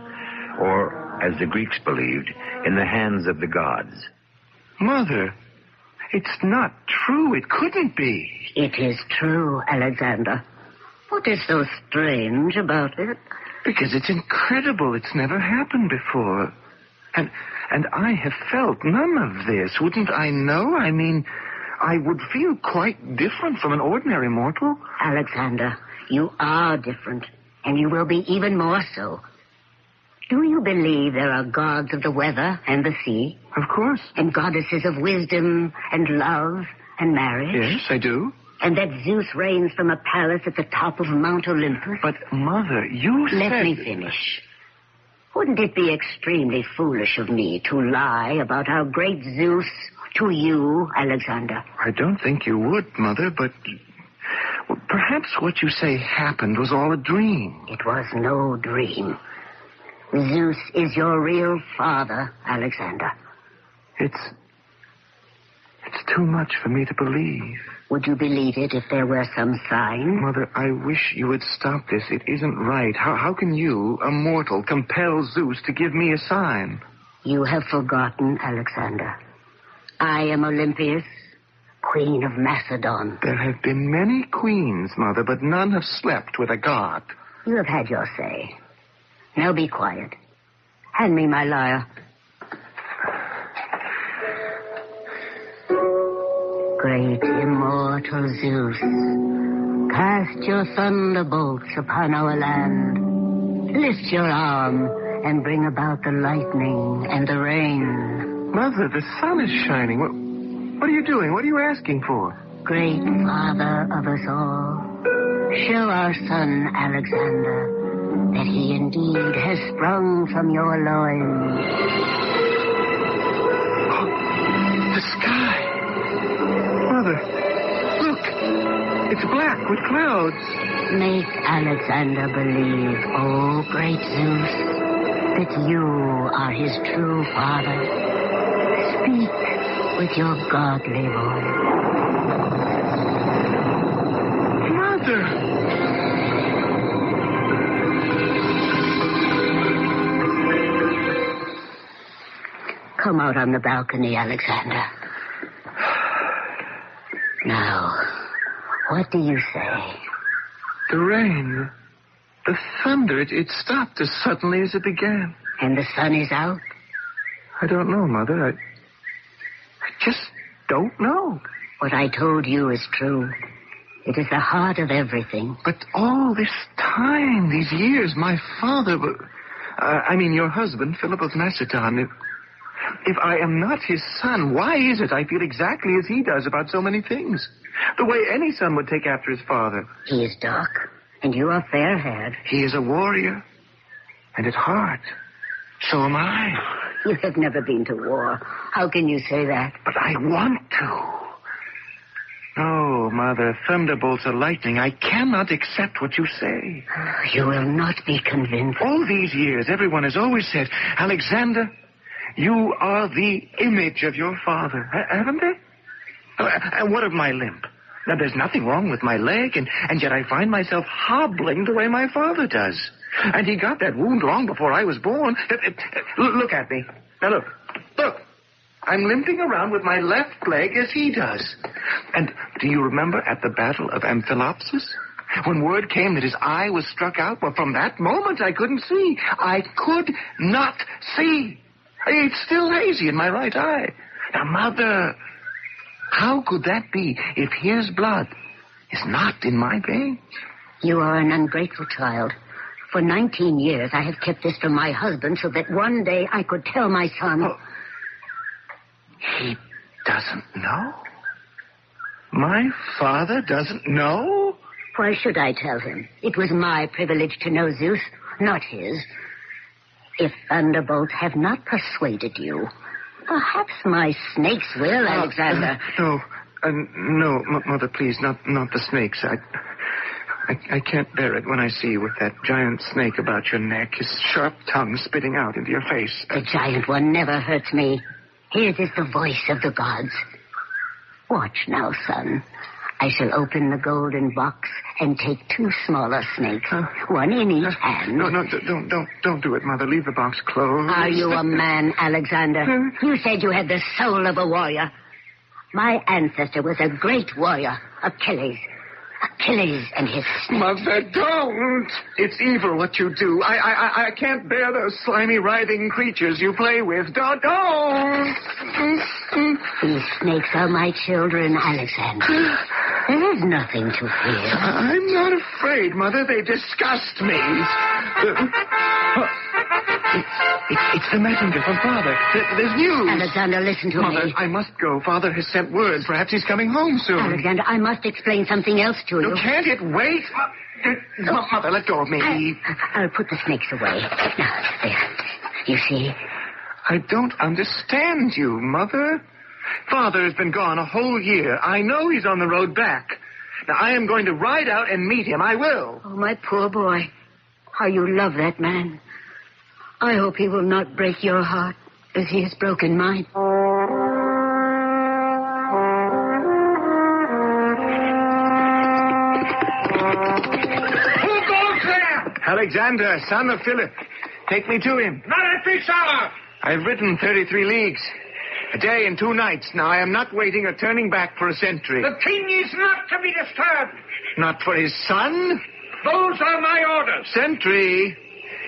A: or, as the Greeks believed, in the hands of the gods?
Z: Mother, it's not true. It couldn't be.
C: It is true, Alexander. What is so strange about it?
Z: Because it's incredible. It's never happened before. And I have felt none of this. Wouldn't I know? I mean, I would feel quite different from an ordinary mortal.
C: Alexander, you are different, and you will be even more so. Do you believe there are gods of the weather and the sea?
Z: Of course.
C: And goddesses of wisdom and love and marriage?
Z: Yes, I do.
C: And that Zeus reigns from a palace at the top of Mount Olympus?
Z: But, Mother, you said...
C: Let me finish. Wouldn't it be extremely foolish of me to lie about our great Zeus to you, Alexander?
Z: I don't think you would, Mother, but... Well, perhaps what you say happened was all a dream.
C: It was no dream. Zeus is your real father, Alexander.
Z: It's too much for me to believe.
C: Would you believe it if there were some sign?
Z: Mother, I wish you would stop this. It isn't right. How can you, a mortal, compel Zeus to give me a sign?
C: You have forgotten, Alexander. I am Olympias, Queen of Macedon.
Z: There have been many queens, Mother, but none have slept with a god.
C: You have had your say. Now be quiet. Hand me my lyre. Great immortal Zeus, cast your thunderbolts upon our land. Lift your arm and bring about the lightning and the rain.
Z: Mother, the sun is shining. What are you doing? What are you asking for?
C: Great Father of us all, show our son Alexander that he indeed has sprung from your loins.
Z: Oh, the sky. Mother, look. It's black with clouds.
C: Make Alexander believe, oh great Zeus, that you are his true father. Speak with your godly voice.
Z: Mother!
C: Come out on the balcony, Alexander. Now, what do you say?
Z: The rain, the thunder, it stopped as suddenly as it began.
C: And the sun is out?
Z: I don't know, Mother. I just don't know.
C: What I told you is true. It is the heart of everything.
Z: But all this time, these years, my father... your husband, Philip of Macedon... If I am not his son, why is it I feel exactly as he does about so many things? The way any son would take after his father.
C: He is dark, and you are fair-haired.
Z: He is a warrior, and at heart, so am I.
C: You have never been to war. How can you say that?
Z: But I want to. No, Mother, thunderbolts are lightning. I cannot accept what you say.
C: You will not be convinced.
Z: All these years, everyone has always said, Alexander... You are the image of your father, haven't they? And what of my limp? Now, there's nothing wrong with my leg, and yet I find myself hobbling the way my father does. And he got that wound long before I was born. Look at me. Now, look. I'm limping around with my left leg as he does. And do you remember at the Battle of Amphilopolis? When word came that his eye was struck out, well, from that moment I couldn't see. I could not see. It's still hazy in my right eye. Now, Mother, how could that be if his blood is not in my veins?
C: You are an ungrateful child. For 19 years, I have kept this from my husband so that one day I could tell my son...
Z: Oh, he doesn't know? My father doesn't know?
C: Why should I tell him? It was my privilege to know Zeus, not his. If thunderbolts have not persuaded you, perhaps my snakes will, Alexander.
Z: No, Mother, please, not the snakes. I can't bear it when I see you with that giant snake about your neck, his sharp tongue spitting out into your face.
C: The giant one never hurts me. His is the voice of the gods. Watch now, son. I shall open the golden box and take 2 smaller snakes, one in each hand.
Z: No, don't do it, Mother. Leave the box closed.
C: Are you a man, Alexander? You said you had the soul of a warrior. My ancestor was a great warrior, Achilles. Achilles and his snake.
Z: Mother, don't! It's evil what you do. I can't bear those slimy, writhing creatures you play with. Don't!
C: These snakes are my children, Alexander. There's nothing to fear.
Z: I'm not afraid, Mother. They disgust me. It's the messenger from Father. There's news.
C: Alexander, listen to
Z: Mother,
C: me.
Z: I must go. Father has sent word. Perhaps he's coming home soon.
C: Alexander, I must explain something else to you.
Z: Can't it wait? Mother, let go of me.
C: I'll put the snakes away. Now, there. You see?
Z: I don't understand you, Mother. Father has been gone a whole year. I know he's on the road back. Now, I am going to ride out and meet him. I will.
C: Oh, my poor boy. How you love that man. I hope he will not break your heart as he has broken mine.
Z: Who goes there? Alexander, son of Philip. Take me to him.
H: Not at this hour.
Z: I've ridden 33 leagues. A day and 2 nights. Now, I am not waiting or turning back for a sentry.
H: The king is not to be disturbed.
Z: Not for his son?
H: Those are my orders.
Z: Sentry,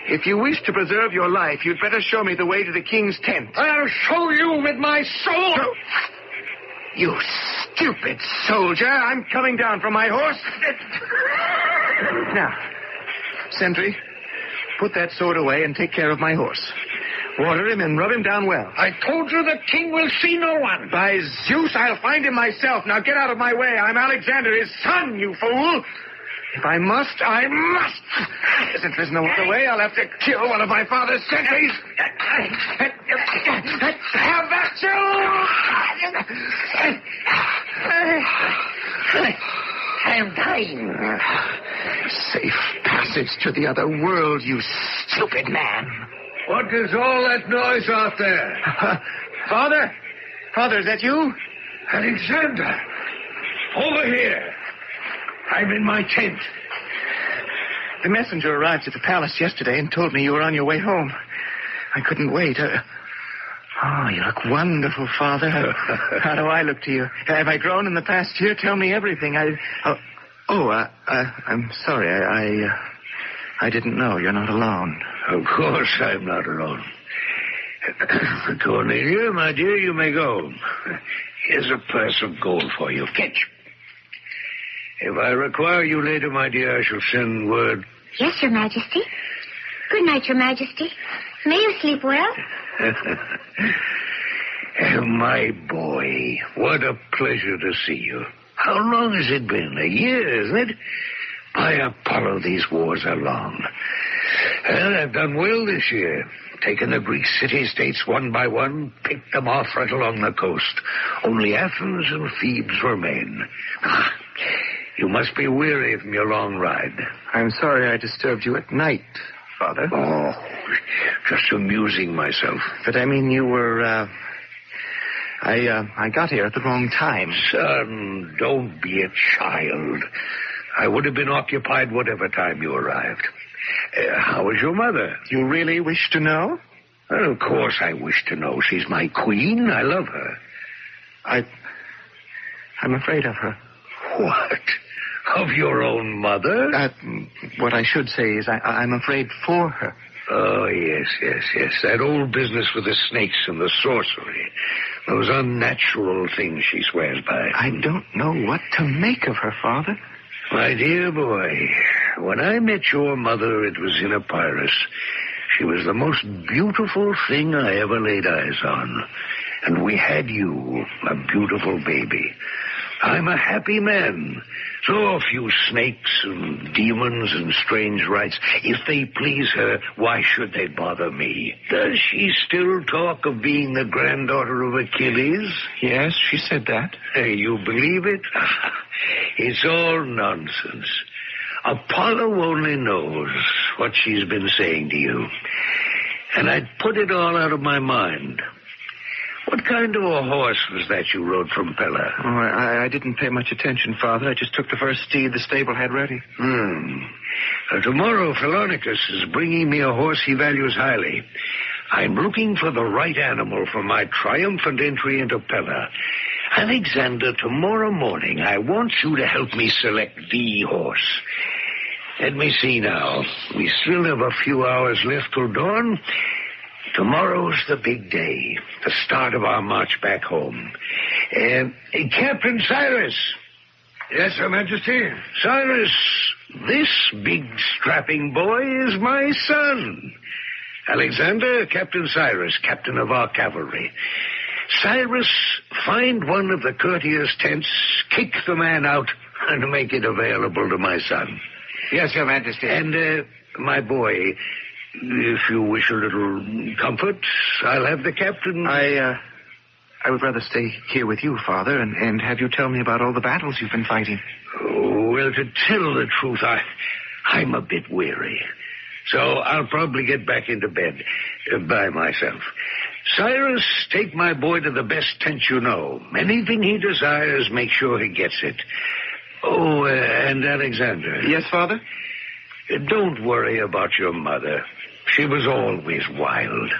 Z: if you wish to preserve your life, you'd better show me the way to the king's tent.
H: I'll show you with my sword.
Z: You stupid soldier. I'm coming down from my horse. Now, sentry, put that sword away and take care of my horse. Water him and rub him down well.
H: I told you the king will see no one.
Z: By Zeus, I'll find him myself. Now get out of my way. I'm Alexander, his son, you fool. If I must, I must. Since there's no other way, I'll have to kill one of my father's sentries. Have that,
C: I am dying.
Z: Safe passage to the other world, you stupid man.
H: What is all that noise out there?
Z: Father? Father, is that you?
H: Alexander, over here. I'm in my tent.
Z: The messenger arrived at the palace yesterday and told me you were on your way home. I couldn't wait. Oh, you look wonderful, Father. How do I look to you? Have I grown in the past year? Tell me everything. I'm sorry. I didn't know. You're not alone.
E: Of course I'm not alone. Cornelia, my dear, you may go. Here's a purse of gold for you. Catch. If I require you later, my dear, I shall send word.
I: Yes, Your Majesty. Good night, Your Majesty. May you sleep well.
E: My boy, what a pleasure to see you. How long has it been? A year, isn't it? By Apollo, these wars are long. And I've done well this year. Taken the Greek city-states one by one, picked them off right along the coast. Only Athens and Thebes remain. You must be weary from your long ride.
Z: I'm sorry I disturbed you at night, Father.
E: Oh, just amusing myself.
Z: But I mean, you were, I got here at the wrong time.
E: Son, don't be a child. I would have been occupied whatever time you arrived. How is your mother?
Z: You really wish to know?
E: Well, of course I wish to know. She's my queen. I love her.
Z: I'm afraid of her.
E: What? Of your own mother?
Z: What I should say is I'm afraid for her.
E: Oh, yes. That old business with the snakes and the sorcery. Those unnatural things she swears by.
Z: I don't know what to make of her, Father.
E: My dear boy, when I met your mother, it was in Epirus. She was the most beautiful thing I ever laid eyes on. And we had you, a beautiful baby. I'm a happy man. So a few snakes and demons and strange rites, if they please her, why should they bother me? Does she still talk of being the granddaughter of Achilles?
Z: Yes, she said that.
E: You believe it? It's all nonsense. Apollo only knows what she's been saying to you. And I'd put it all out of my mind. What kind of a horse was that you rode from Pella?
Z: Oh, I didn't pay much attention, Father. I just took the first steed the stable had ready.
E: Tomorrow, Philonicus is bringing me a horse he values highly. I'm looking for the right animal for my triumphant entry into Pella. Alexander, tomorrow morning, I want you to help me select the horse. Let me see now. We still have a few hours left till dawn. Tomorrow's the big day, the start of our march back home. Captain Cyrus.
S: Yes, Your Majesty?
E: Cyrus, this big strapping boy is my son. Alexander, Captain Cyrus, captain of our cavalry. Cyrus, find one of the courtiers' tents, kick the man out, and make it available to my son.
Z: Yes, Your Majesty.
E: And, my boy, if you wish a little comfort, I'll have the captain...
Z: I would rather stay here with you, Father, and have you tell me about all the battles you've been fighting.
E: Oh, well, to tell the truth, I'm a bit weary. So I'll probably get back into bed by myself. Cyrus, take my boy to the best tent you know. Anything he desires, make sure he gets it. Oh, and Alexander.
Z: Yes, Father?
E: Don't worry about your mother. She was always wild.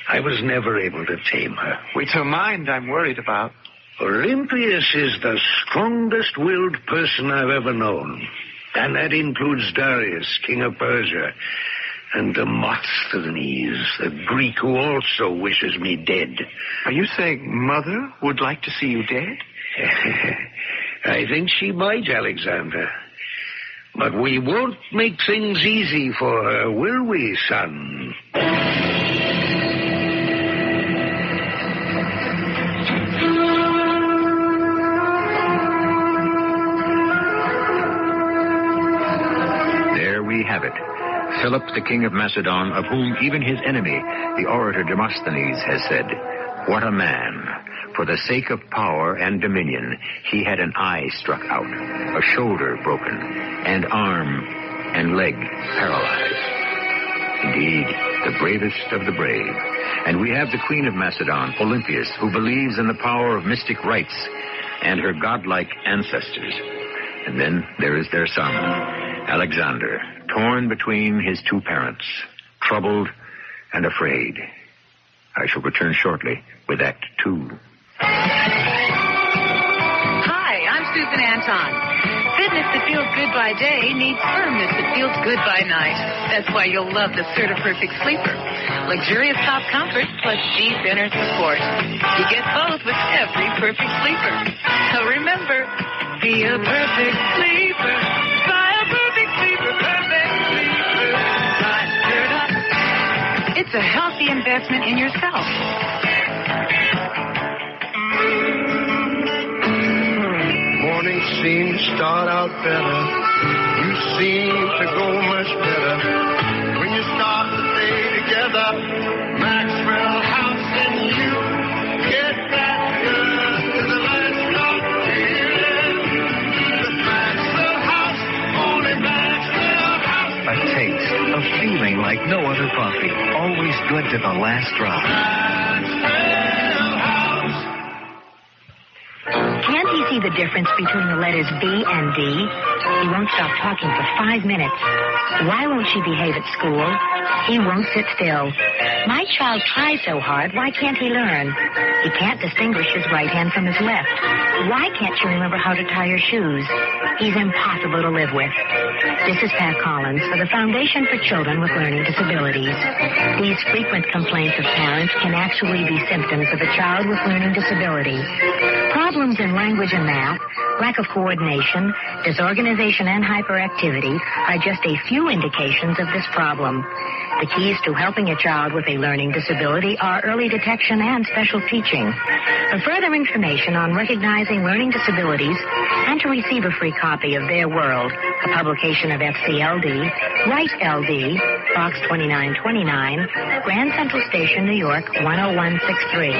E: I was never able to tame her.
Z: It's her mind I'm worried about.
E: Olympius is the strongest-willed person I've ever known. And that includes Darius, king of Persia, and Demosthenes, the Greek who also wishes me dead.
Z: Are you saying Mother would like to see you dead?
E: I think she might, Alexander. But we won't make things easy for her, will we, son?
P: Have it. Philip, the king of Macedon, of whom even his enemy, the orator Demosthenes, has said, "What a man! For the sake of power and dominion, he had an eye struck out, a shoulder broken, and arm and leg paralyzed." Indeed, the bravest of the brave. And we have the queen of Macedon, Olympias, who believes in the power of mystic rites and her godlike ancestors. And then there is their son, Alexander, torn between his two parents, troubled and afraid. I shall return shortly with Act 2.
F: Hi, I'm Susan Anton. Fitness that feels good by day needs firmness that feels good by night. That's why you'll love the Certa-Perfect Sleeper. Luxurious top comfort plus deep inner support. You get both with every perfect sleeper. So remember, be a perfect sleeper. Buy a perfect sleeper. Perfect sleeper. Buy Certa. It's a healthy investment in yourself.
S: Mornings seem to start out better. You seem to go much better when you start the day together. Maxwell House and you get back just to the last night. The Maxwell House, only Maxwell House.
Y: A taste, a feeling like no other coffee. Always good to the last drop.
J: Can't he see the difference between the letters B and D? He won't stop talking for 5 minutes. Why won't she behave at school? He won't sit still. My child tries so hard, why can't he learn? He can't distinguish his right hand from his left. Why can't you remember how to tie your shoes? He's impossible to live with. This is Pat Collins for the Foundation for Children with Learning Disabilities. These frequent complaints of parents can actually be symptoms of a child with learning disability. Problems in language and math, lack of coordination, disorganization, and hyperactivity are just a few indications of this problem. The keys to helping a child with a learning disability are early detection and special teaching. For further information on recognizing learning disabilities and to receive a free copy of Their World, a publication of FCLD, write LD, Box 2929, Grand Central Station, New York, 10163.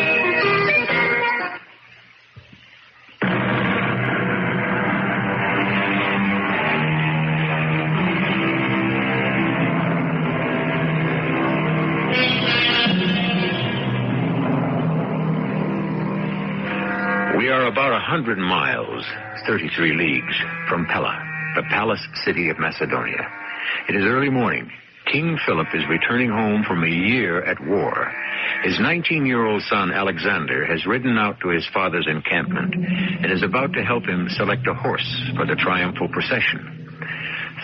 P: We are about 100 miles, 33 leagues, from Pella, the palace city of Macedonia. It is early morning. King Philip is returning home from a year at war.
B: His 19-year-old son, Alexander, has ridden out to his father's encampment and is about to help him select a horse for the triumphal procession.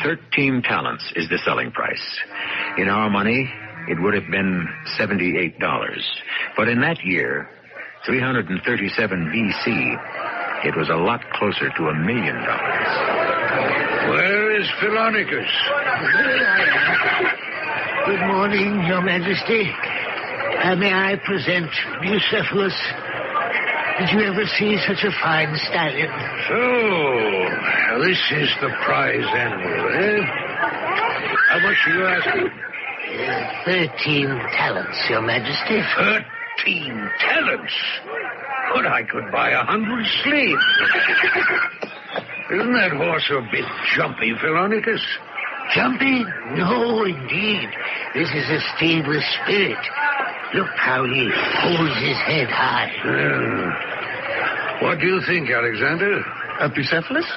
B: 13 talents is the selling price. In our money, it would have been $78. But in that year, 337 B.C., it was a lot closer to $1 million.
E: Where is Philonicus?
C: Good morning, Your Majesty. May I present Bucephalus? Did you ever see such a fine stallion?
E: So, this is the prize animal, eh? How much are you asking?
C: 13 talents, Your Majesty.
E: 13 talents? But I could buy 100 slaves. Isn't that horse a bit jumpy, Philonicus?
C: Jumpy? No, indeed. This is a stable spirit. Look how he holds his head high.
E: What do you think, Alexander?
Z: Bucephalus?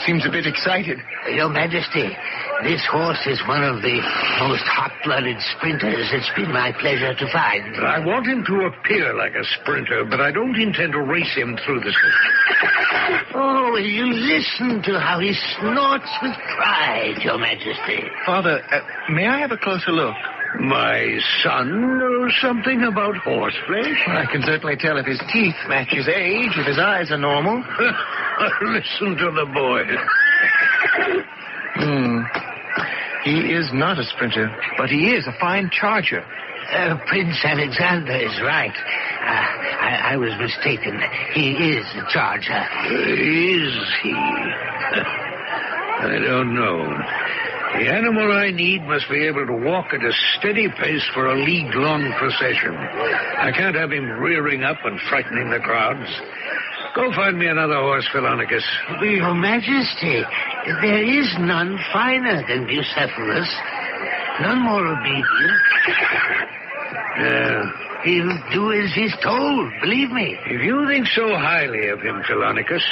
Z: Seems a bit excited.
C: Your Majesty, this horse is one of the most hot-blooded sprinters it's been my pleasure to find.
E: I want him to appear like a sprinter, but I don't intend to race him through the city.
C: Oh, will you listen to how he snorts with pride, Your Majesty?
Z: Father, may I have a closer look?
E: My son knows something about horseflesh?
Z: I can certainly tell if his teeth match his age, if his eyes are normal.
E: Listen to the boy.
Z: He is not a sprinter, but he is a fine charger.
C: Prince Alexander is right. I was mistaken. He is a charger.
E: Is he? I don't know. The animal I need must be able to walk at a steady pace for a league-long procession. I can't have him rearing up and frightening the crowds. Go find me another horse, Philonicus.
C: Your Majesty, there is none finer than Bucephalus. None more obedient. He'll do as he's told, believe me.
E: If you think so highly of him, Philonicus,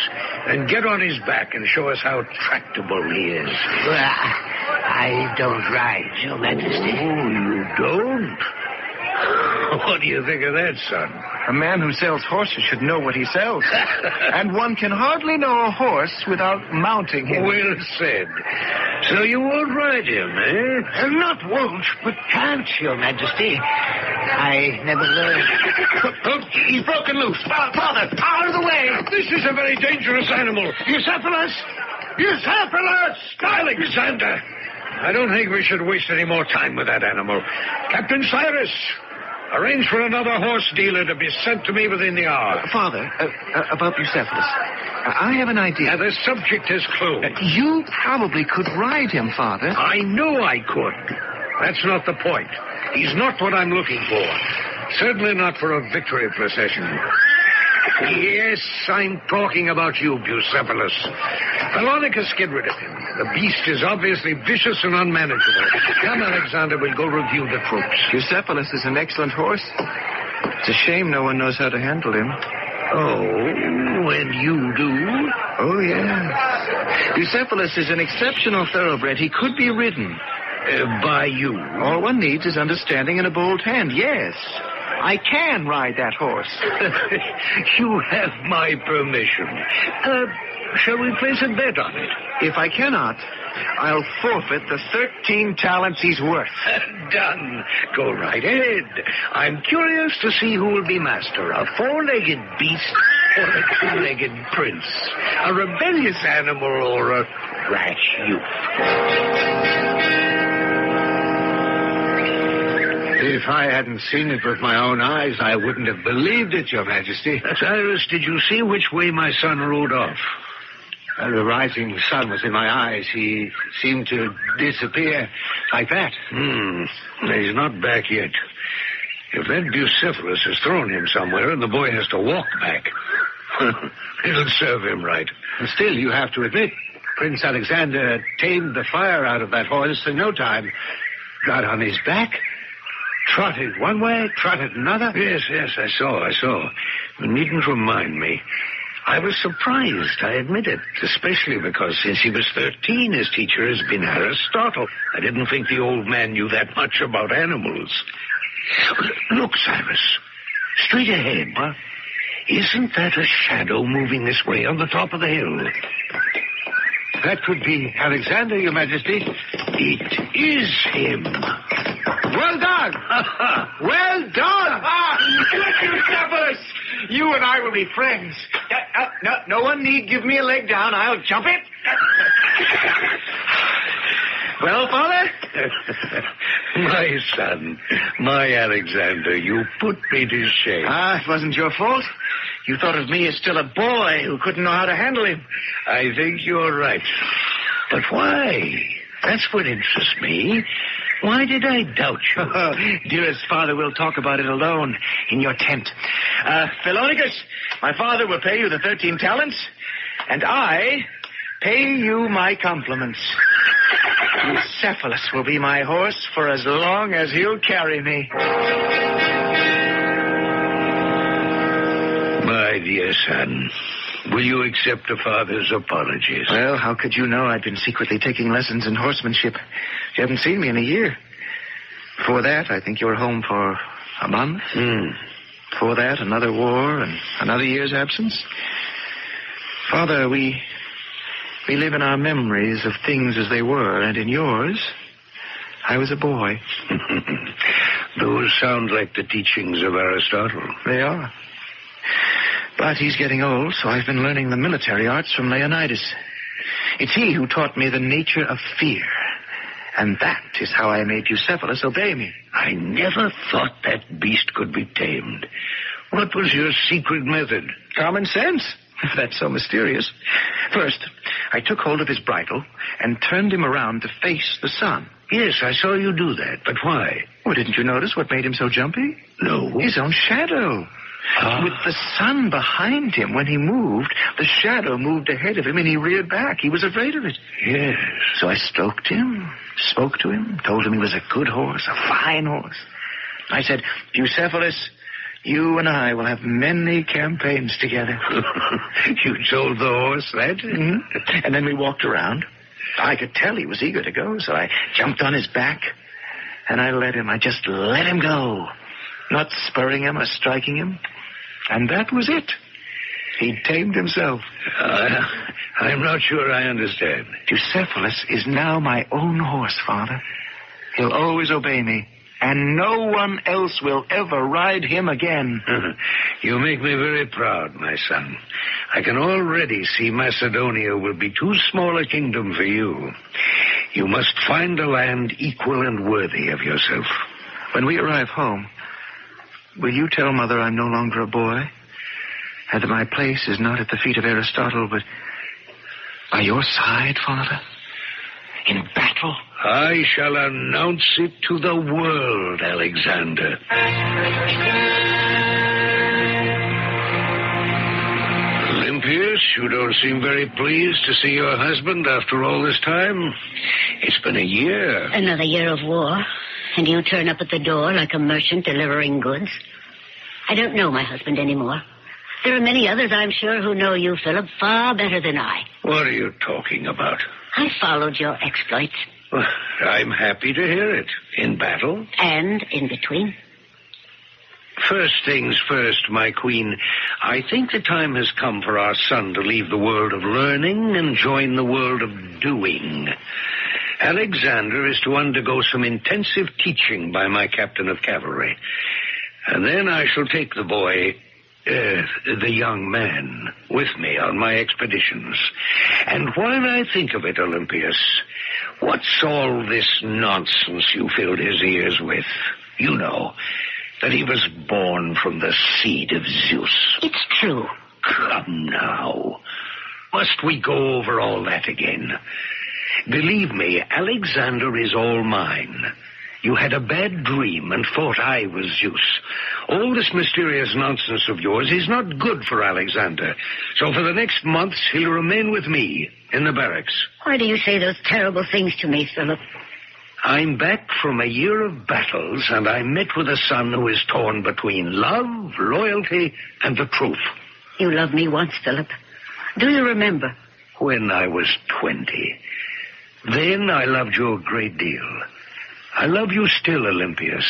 E: then get on his back and show us how tractable he is.
C: Well, I don't ride, Your Majesty.
E: Oh, you don't? What do you think of that, son?
Z: A man who sells horses should know what he sells. And one can hardly know a horse without mounting him.
E: Well said. So you won't ride him, eh?
C: Not won't, but can't, Your Majesty. I never learned.
E: Oh, he's broken loose. Father, out of the way. This is a very dangerous animal. Bucephalus! Bucephalus! Alexander! I don't think we should waste any more time with that animal. Captain Cyrus, arrange for another horse dealer to be sent to me within the hour.
Z: Father, about Bucephalus. I have an idea.
E: The subject is closed.
Z: You probably could ride him, Father.
E: I know I could. That's not the point. He's not what I'm looking for. Certainly not for a victory procession. Yes, I'm talking about you, Bucephalus. Philonicus, get rid of him. The beast is obviously vicious and unmanageable. Come, Alexander, we'll go review the troops.
Z: Bucephalus is an excellent horse. It's a shame no one knows how to handle him.
E: Oh, and you do?
Z: Oh, yes. Bucephalus is an exceptional thoroughbred. He could be ridden.
E: By you?
Z: All one needs is understanding and a bold hand, yes. I can ride that horse.
E: You have my permission. Shall we place a bet on it?
Z: If I cannot, I'll forfeit the 13 talents he's worth.
E: Done. Go right ahead. I'm curious to see who will be master, a four-legged beast or a two-legged prince, a rebellious animal or a rash youth. If I hadn't seen it with my own eyes, I wouldn't have believed it, Your Majesty. Cyrus, did you see which way my son rode off? The rising sun was in my eyes. He seemed to disappear like that. He's not back yet. If that Bucephalus has thrown him somewhere and the boy has to walk back, it'll serve him right. Still, you have to admit, Prince Alexander tamed the fire out of that horse in no time. Got on his back, trotted one way, trotted another. Yes, I saw. You needn't remind me. I was surprised, I admit it, especially because since he was 13, his teacher has been Aristotle. I didn't think the old man knew that much about animals. Look, Cyrus. Straight ahead.
Z: What?
E: Isn't that a shadow moving this way on the top of the hill?
Z: That could be Alexander, Your Majesty.
E: It is him.
Z: Well done! Well done! Bucephalus! You and I will be friends. No one need give me a leg down. I'll jump it. Well, Father?
E: My son, my Alexander, you put me to shame.
Z: It wasn't your fault. You thought of me as still a boy who couldn't know how to handle him.
E: I think you're right. But why? That's what interests me. Why did I doubt you?
Z: Dearest father, we'll talk about it alone in your tent. Philonicus, my father will pay you the 13 talents, and I pay you my compliments. Bucephalus will be my horse for as long as he'll carry me.
E: My dear son, will you accept a father's apologies?
Z: Well, how could you know I'd been secretly taking lessons in horsemanship? You haven't seen me in a year. Before that, I think you were home for a month. Before that, another war and another year's absence. Father, we live in our memories of things as they were, and in yours, I was a boy.
E: Those sound like the teachings of Aristotle.
Z: They are. But he's getting old, so I've been learning the military arts from Leonidas. It's he who taught me the nature of fear. And that is how I made Bucephalus obey me.
E: I never thought that beast could be tamed. What was your secret method?
Z: Common sense, if that's so mysterious. First, I took hold of his bridle and turned him around to face the sun.
E: Yes, I saw you do that, but why?
Z: Well, didn't you notice what made him so jumpy?
E: No.
Z: His own shadow. With the sun behind him, when he moved, the shadow moved ahead of him and he reared back. He was afraid of it.
E: Yes.
Z: So I stroked him, spoke to him, told him he was a good horse, a fine horse. I said, Bucephalus, you and I will have many campaigns together.
E: You told the horse that?
Z: Mm-hmm. And then we walked around. I could tell he was eager to go, so I jumped on his back and I let him. I just let him go. Not spurring him or striking him. And that was it. He tamed himself.
E: I'm not sure I understand.
Z: Bucephalus is now my own horse, Father. He'll always obey me. And no one else will ever ride him again.
E: You make me very proud, my son. I can already see Macedonia will be too small a kingdom for you. You must find a land equal and worthy of yourself.
Z: When we arrive home, will you tell Mother I'm no longer a boy? And that my place is not at the feet of Aristotle, but by your side, Father? In battle?
E: I shall announce it to the world, Alexander. Olympias, you don't seem very pleased to see your husband after all this time. It's been a year.
C: Another year of war, and you turn up at the door like a merchant delivering goods. I don't know my husband anymore. There are many others, I'm sure, who know you, Philip, far better than I.
E: What are you talking about?
C: I followed your exploits.
E: Well, I'm happy to hear it. In battle?
C: And in between.
E: First things first, my queen. I think the time has come for our son to leave the world of learning and join the world of doing. Alexander is to undergo some intensive teaching by my captain of cavalry. And then I shall take the boy, the young man, with me on my expeditions. And while I think of it, Olympias, what's all this nonsense you filled his ears with? You know, that he was born from the seed of Zeus.
C: It's true.
E: Come now. Must we go over all that again? Believe me, Alexander is all mine. You had a bad dream and thought I was Zeus. All this mysterious nonsense of yours is not good for Alexander. So for the next months, he'll remain with me in the barracks.
C: Why do you say those terrible things to me, Philip?
E: I'm back from a year of battles, and I met with a son who is torn between love, loyalty, and the truth.
C: You loved me once, Philip. Do you remember?
E: When I was 20. Then I loved you a great deal. I love you still, Olympias.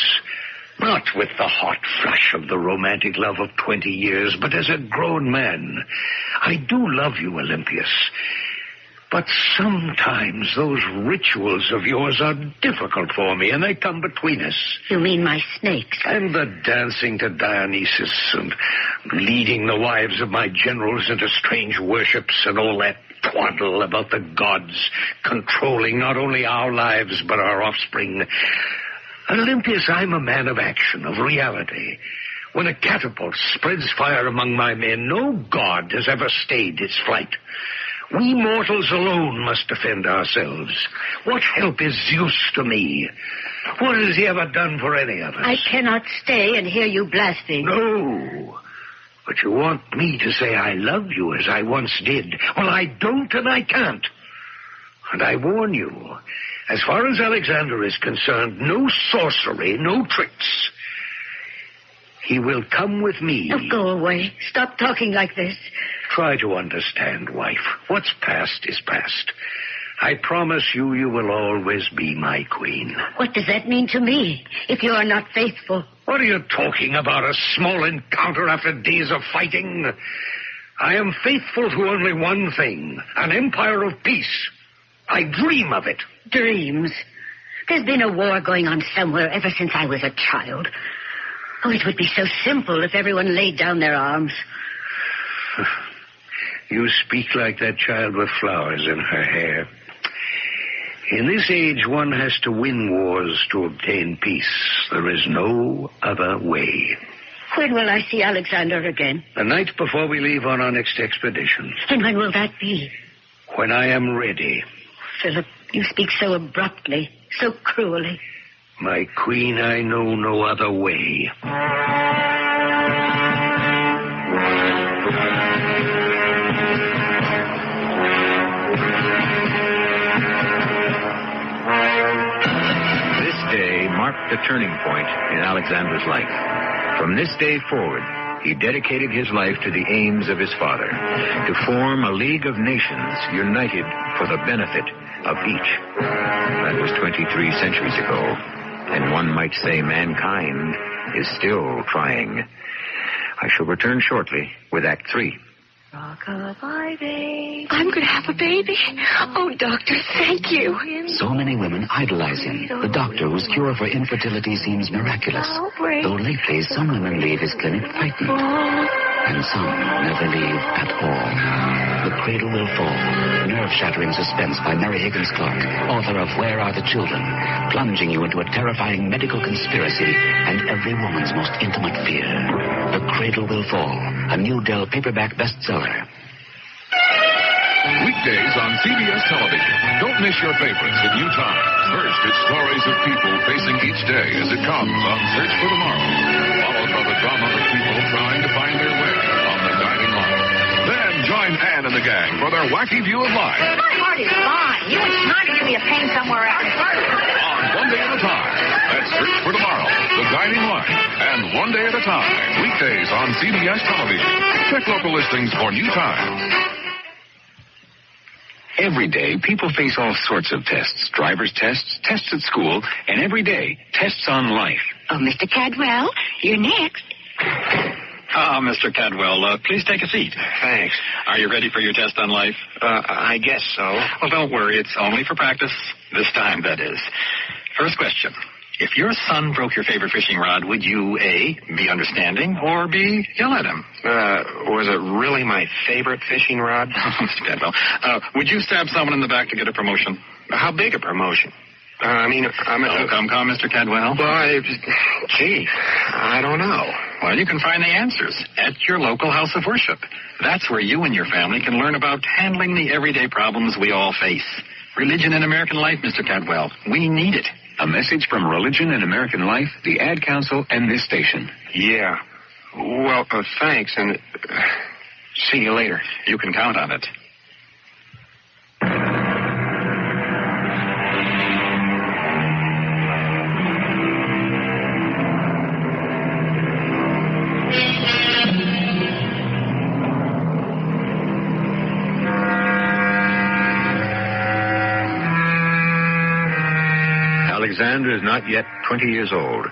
E: Not with the hot flush of the romantic love of 20 years, but as a grown man. I do love you, Olympias. But sometimes those rituals of yours are difficult for me, and they come between us.
C: You mean my snakes?
E: And the dancing to Dionysus and leading the wives of my generals into strange worships and all that twaddle about the gods controlling not only our lives but our offspring. Olympias, I'm a man of action, of reality. When a catapult spreads fire among my men, no god has ever stayed its flight. We mortals alone must defend ourselves. What help is Zeus to me? What has he ever done for any of us?
C: I cannot stay and hear you blaspheme.
E: No. But you want me to say I love you as I once did. Well, I don't and I can't. And I warn you, as far as Alexander is concerned, no sorcery, no tricks. He will come with me.
C: Oh, go away. Stop talking like this.
E: Try to understand, wife. What's past is past. I promise you, you will always be my queen.
C: What does that mean to me, if you are not faithful?
E: What are you talking about, a small encounter after days of fighting? I am faithful to only one thing, an empire of peace. I dream of it.
C: Dreams? There's been a war going on somewhere ever since I was a child. Oh, it would be so simple if everyone laid down their arms.
E: You speak like that child with flowers in her hair. In this age, one has to win wars to obtain peace. There is no other way.
C: When will I see Alexander again?
E: The night before we leave on our next expedition.
C: And when will that be?
E: When I am ready.
C: Philip, you speak so abruptly, so cruelly.
E: My queen, I know no other way.
B: This day marked the turning point in Alexander's life. From this day forward, he dedicated his life to the aims of his father, to form a League of Nations united for the benefit of each. That was 23 centuries ago. And one might say mankind is still trying. I shall return shortly with Act 3.
I: Rock-a-bye, I'm going to have a baby. Oh, doctor, thank you.
L: So many women idolize him. The doctor whose cure for infertility seems miraculous. Though lately, some women leave his clinic frightened. And some never leave at all. The Cradle Will Fall. Nerve-shattering suspense by Mary Higgins Clark, author of Where Are the Children? Plunging you into a terrifying medical conspiracy and every woman's most intimate fear. The Cradle Will Fall. A new Dell paperback bestseller.
M: Weekdays on CBS television. Don't miss your favorites in new time. First, it's stories of people facing each day as it comes on Search for Tomorrow. Followed by the drama of people trying to find their way on The Guiding Light. Then join Ann and the gang for their wacky view of life.
J: My heart is fine. You and trying to give me a pain somewhere else.
M: On One Day at a Time. That's Search for Tomorrow, The Guiding Light, and One Day at a Time. Weekdays on CBS television. Check local listings for new time.
Y: Every day, people face all sorts of tests. Driver's tests, tests at school, and every day, tests on life.
J: Oh, Mr. Cadwell, you're next.
N: Mr. Cadwell, please take a seat.
Z: Thanks.
N: Are you ready for your test on life?
Z: I guess so.
N: Well, don't worry. It's only for practice. This time, that is. First question. If your son broke your favorite fishing rod, would you, A, be understanding, or B, yell at him?
Z: Was it really my favorite fishing rod?
N: Mr. Cadwell, would you stab someone in the back to get a promotion?
Z: How big a promotion? I'm
N: Come, Mr. Cadwell.
Z: Well, gee, I don't know.
N: Well, you can find the answers at your local house of worship. That's where you and your family can learn about handling the everyday problems we all face. Religion in American life, Mr. Cadwell. We need it.
Y: A message from Religion in American Life, the Ad Council, and this station.
Z: Yeah. Well, thanks, and see you later.
N: You can count on it.
B: Alexander is not yet 20 years old.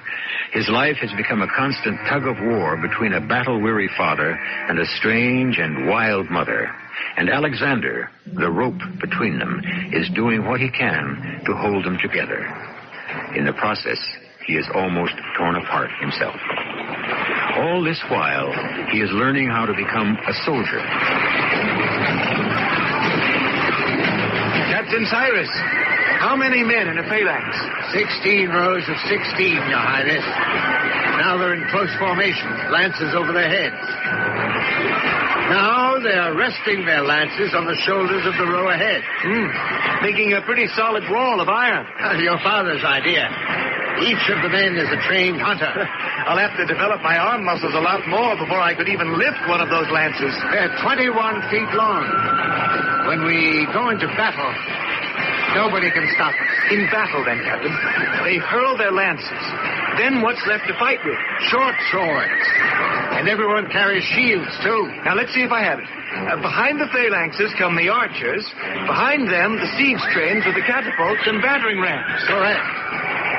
B: His life has become a constant tug of war between a battle-weary father and a strange and wild mother. And Alexander, the rope between them, is doing what he can to hold them together. In the process, he is almost torn apart himself. All this while, he is learning how to become a soldier.
Z: Captain Cyrus, how many men in a phalanx?
S: 16 rows of 16, Your Highness. Now they're in close formation, lances over their heads. Now they are resting their lances on the shoulders of the row ahead.
Z: Making a pretty solid wall of iron.
S: Your father's idea. Each of the men is a trained hunter.
Z: I'll have to develop my arm muscles a lot more before I could even lift one of those lances.
S: They're 21 feet long. When we go into battle, nobody can stop us.
Z: In battle, then, Captain, they hurl their lances. Then what's left to fight with?
S: Short swords. And everyone carries shields, too.
Z: Now, let's see if I have it. Behind the phalanxes come the archers. Behind them, the siege trains with the catapults and battering rams.
S: Correct.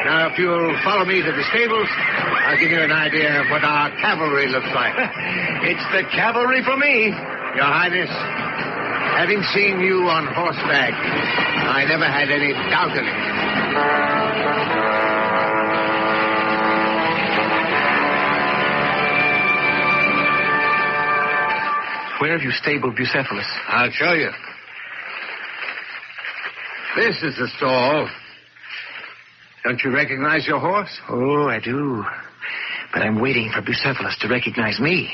S: Now, if you'll follow me to the stables, I'll give you an idea of what our cavalry looks like.
Z: It's the cavalry for me.
S: Your Highness, having seen you on horseback, I never had any doubt in it.
Z: Where have you stabled Bucephalus?
S: I'll show you. This is the stall. Don't you recognize your horse?
Z: Oh, I do. But I'm waiting for Bucephalus to recognize me.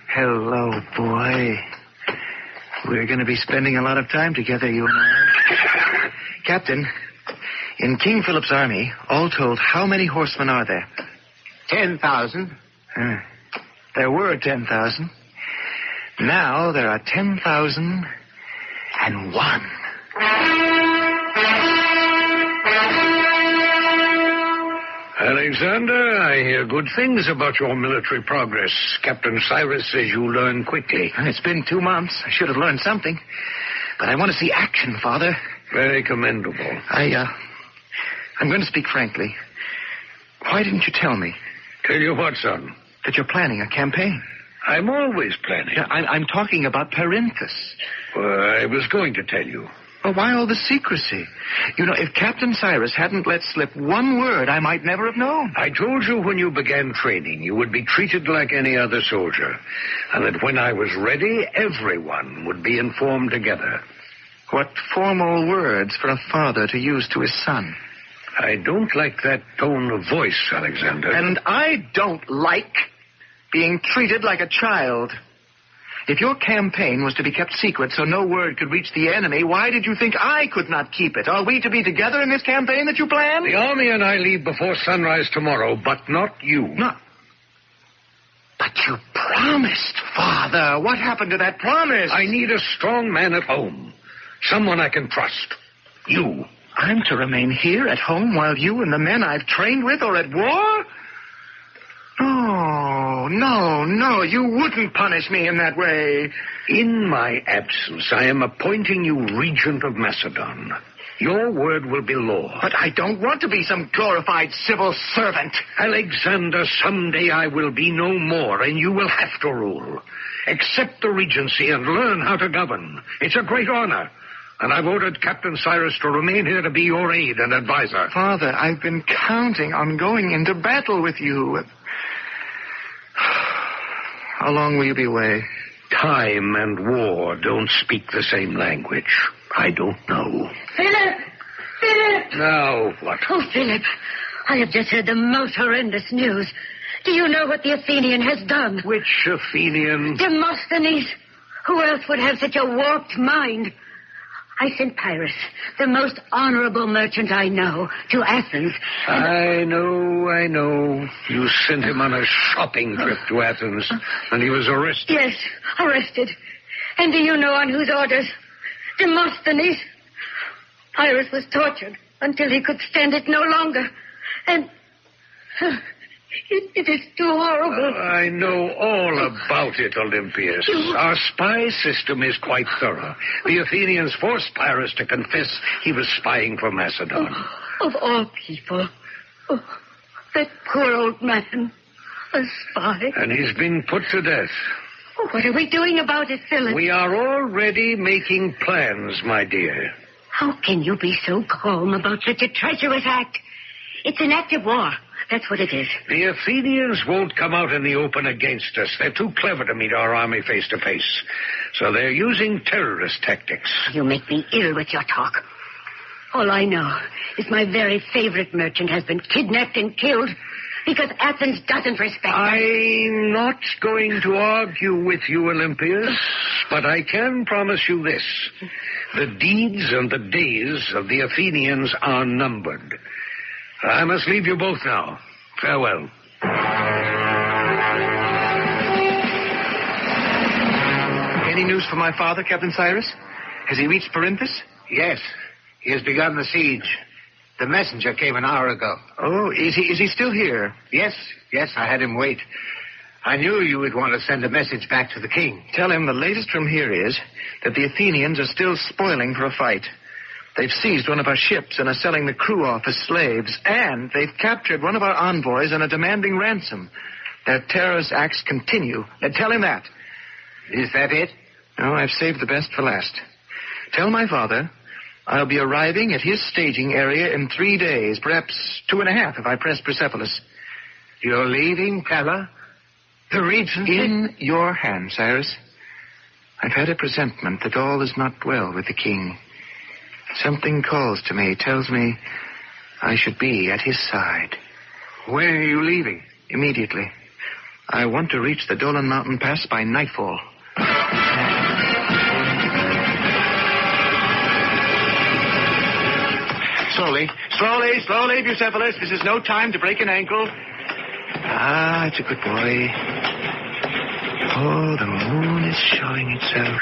Z: Hello, boy. We're going to be spending a lot of time together, you and I. Captain, in King Philip's army, all told, how many horsemen are there?
S: 10,000.
Z: There were 10,000. Now there are 10,001.
E: Alexander, I hear good things about your military progress. Captain Cyrus says you learn quickly.
Z: It's been 2 months. I should have learned something. But I want to see action, Father.
E: Very commendable.
Z: I'm going to speak frankly. Why didn't you tell me?
E: Tell you what, son?
Z: That you're planning a campaign.
E: I'm always planning.
Z: Yeah, I'm talking about Perinthus.
E: Well, I was going to tell you.
Z: Well, why all the secrecy? You know, if Captain Cyrus hadn't let slip one word, I might never have known.
E: I told you when you began training you would be treated like any other soldier, and that when I was ready, everyone would be informed together.
Z: What formal words for a father to use to his son.
E: I don't like that tone of voice, Alexander.
Z: And I don't like being treated like a child. If your campaign was to be kept secret so no word could reach the enemy, why did you think I could not keep it? Are we to be together in this campaign that you planned?
E: The army and I leave before sunrise tomorrow, but not you.
Z: Not. But you promised, Father. What happened to that promise?
E: I need a strong man at home. Someone I can trust. You.
Z: I'm to remain here at home while you and the men I've trained with are at war? No, you wouldn't punish me in that way.
E: In my absence, I am appointing you regent of Macedon. Your word will be law.
Z: But I don't want to be some glorified civil servant.
E: Alexander, someday I will be no more, and you will have to rule. Accept the regency and learn how to govern. It's a great honor. And I've ordered Captain Cyrus to remain here to be your aide and advisor.
Z: Father, I've been counting on going into battle with you. How long will you be away?
E: Time and war don't speak the same language. I don't know.
I: Philip!
E: Now what?
I: Oh, Philip, I have just heard the most horrendous news. Do you know what the Athenian has done?
E: Which Athenian?
I: Demosthenes. Who else would have such a warped mind? I sent Pyrrhus, the most honorable merchant I know, to Athens.
E: I know. You sent him on a shopping trip to Athens, and he was arrested.
I: Yes, arrested. And do you know on whose orders? Demosthenes. Pyrrhus was tortured until he could stand it no longer. And it is too horrible.
E: I know all about it, Olympias. Our spy system is quite thorough. The Athenians forced Pyrrhus to confess he was spying for Macedon.
I: Of all people. That poor old man. A spy.
S: And he's been put to death.
I: Oh, what are we doing about it, Philip?
S: We are already making plans, my dear.
I: How can you be so calm about such a treacherous act? It's an act of war. That's what it is.
S: The Athenians won't come out in the open against us. They're too clever to meet our army face to face. So they're using terrorist tactics.
I: You make me ill with your talk. All I know is my very favorite merchant has been kidnapped and killed because Athens doesn't respect us.
S: I'm not going to argue with you, Olympias, but I can promise you this. The deeds and the days of the Athenians are numbered. I must leave you both now. Farewell.
Z: Any news from my father, Captain Cyrus? Has he reached Perinthus?
D: Yes. He has begun the siege. The messenger came an hour ago.
Z: Oh, is he still here?
D: Yes, I had him wait. I knew you would want to send a message back to the king.
Z: Tell him the latest from here is that the Athenians are still spoiling for a fight. They've seized one of our ships and are selling the crew off as slaves, and they've captured one of our envoys and are demanding ransom. Their terrorist acts continue. Tell him that.
D: Is that it?
Z: No, I've saved the best for last. Tell my father I'll be arriving at his staging area in 3 days, perhaps 2.5 if I press Persepolis.
D: You're leaving, Pella? The Regency?
Z: In your hands, Cyrus. I've had a presentiment that all is not well with the king. Something calls to me, tells me I should be at his side.
D: When are you leaving?
Z: Immediately. I want to reach the Dolan Mountain Pass by nightfall. Slowly, Bucephalus. This is no time to break an ankle. Ah, it's a good boy. Oh, the moon is showing itself.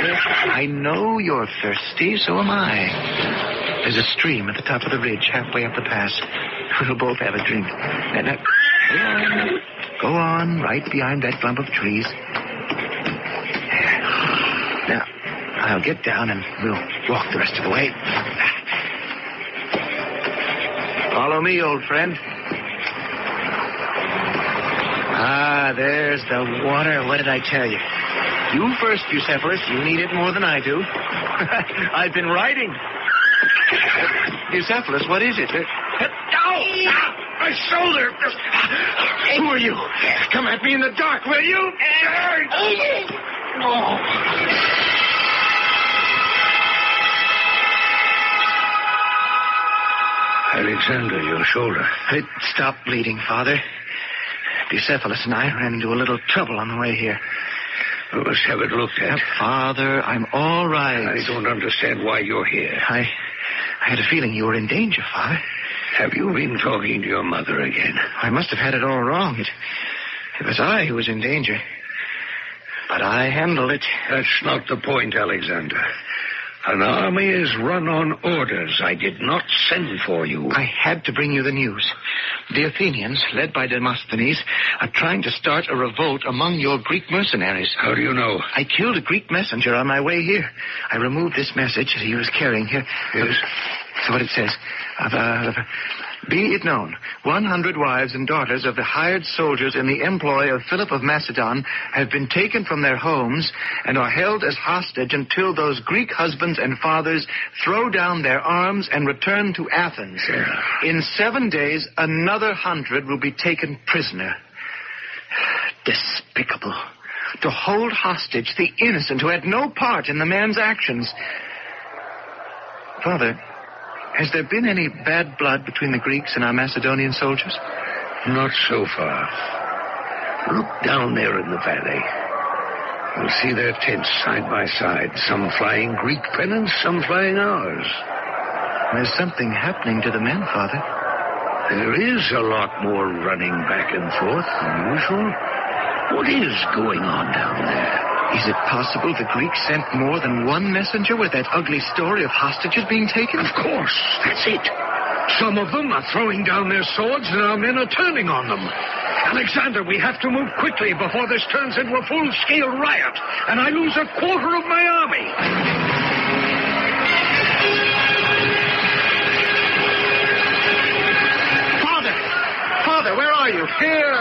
Z: Yes, I know you're thirsty, so am I. There's a stream at the top of the ridge, halfway up the pass. We'll both have a drink. Now, go on, right behind that clump of trees. Now, I'll get down and we'll walk the rest of the way. Follow me, old friend. Ah, there's the water. What did I tell you? You first, Bucephalus. You need it more than I do. I've been riding. Bucephalus, what is it?
S: Ow! My shoulder! Who are you? Come at me in the dark, will you? Alexander, your shoulder.
Z: It stopped bleeding, Father. Bucephalus and I ran into a little trouble on the way here.
S: Let's have it looked at.
Z: Father, I'm all right.
S: I don't understand why you're here.
Z: I had a feeling you were in danger, Father.
S: Have you been talking to your mother again?
Z: I must have had it all wrong. It was I who was in danger. But I handled it.
S: That's not the point, Alexander. An army is run on orders. I did not send for you.
Z: I had to bring you the news. The Athenians, led by Demosthenes, are trying to start a revolt among your Greek mercenaries.
S: How do you know?
Z: I killed a Greek messenger on my way here. I removed this message that he was carrying here.
S: Yes.
Z: So what it says. Be it known, 100 wives and daughters of the hired soldiers in the employ of Philip of Macedon have been taken from their homes and are held as hostage until those Greek husbands and fathers throw down their arms and return to Athens.
S: Yeah.
Z: In 7 days, another 100 will be taken prisoner. Despicable. To hold hostage the innocent who had no part in the man's actions. Father, has there been any bad blood between the Greeks and our Macedonian soldiers?
S: Not so far. Look down there in the valley. You'll see their tents side by side. Some flying Greek pennants, some flying ours.
Z: There's something happening to the men, Father.
S: There is a lot more running back and forth than usual. What is going on down there?
Z: Is it possible the Greeks sent more than one messenger with that ugly story of hostages being taken?
S: Of course. That's it. Some of them are throwing down their swords and our men are turning on them. Alexander, we have to move quickly before this turns into a full-scale riot and I lose a quarter of my army.
Z: Father, where are you?
E: Here,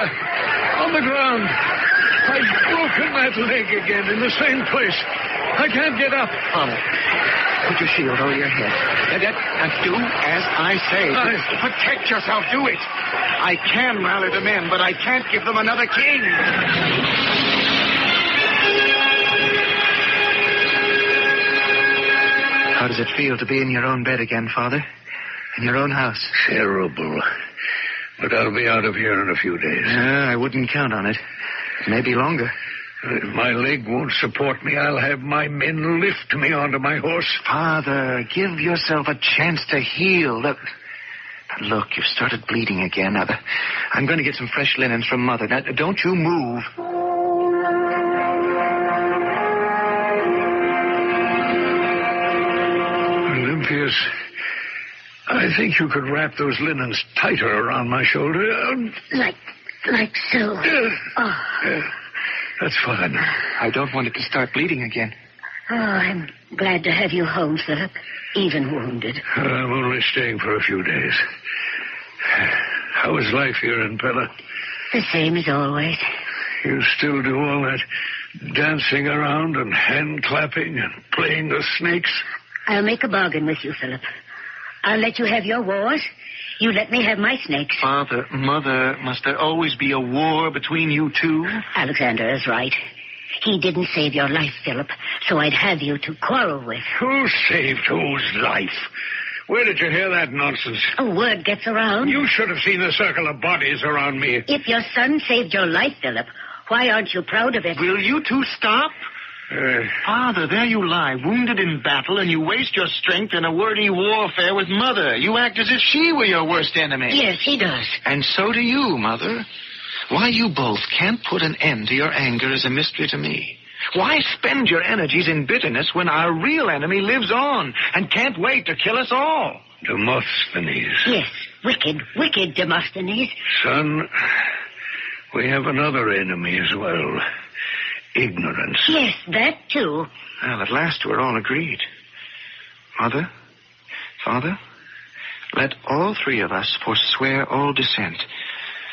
E: on the ground. I've broken that leg again in the same place. I can't get up.
Z: Father, put your shield over your head. And do as I say. Protect yourself. Do it. I can rally the men, but I can't give them another king. How does it feel to be in your own bed again, Father? In your own house?
E: Terrible. But I'll be out of here in a few days.
Z: I wouldn't count on it. Maybe longer.
E: If my leg won't support me, I'll have my men lift me onto my horse.
Z: Father, give yourself a chance to heal. Look, you've started bleeding again. Now, I'm going to get some fresh linens from Mother. Now, don't you move.
E: Olympius, I think you could wrap those linens tighter around my shoulder.
I: Like so.
E: That's fine.
Z: I don't want it to start bleeding again.
I: Oh, I'm glad to have you home, Philip, even wounded.
E: I'm only staying for a few days. How is life here in Pella?
I: The same as always.
E: You still do all that dancing around and hand clapping and playing the snakes?
I: I'll make a bargain with you, Philip. I'll let you have your wars. You let me have my snakes.
Z: Father, Mother, must there always be a war between you two?
I: Alexander is right. He didn't save your life, Philip, so I'd have you to quarrel with.
E: Who saved whose life? Where did you hear that nonsense?
I: A word gets around.
E: You should have seen the circle of bodies around me.
I: If your son saved your life, Philip, why aren't you proud of it?
Z: Will you two stop? Father, there you lie, wounded in battle, and you waste your strength in a wordy warfare with Mother. You act as if she were your worst enemy.
I: Yes, he does.
Z: And so do you, Mother. Why you both can't put an end to your anger is a mystery to me. Why spend your energies in bitterness when our real enemy lives on and can't wait to kill us all?
E: Demosthenes.
I: Yes, wicked Demosthenes.
E: Son, we have another enemy as well. Ignorance.
I: Yes, that too.
Z: Well, at last we're all agreed. Mother, Father, let all three of us forswear all dissent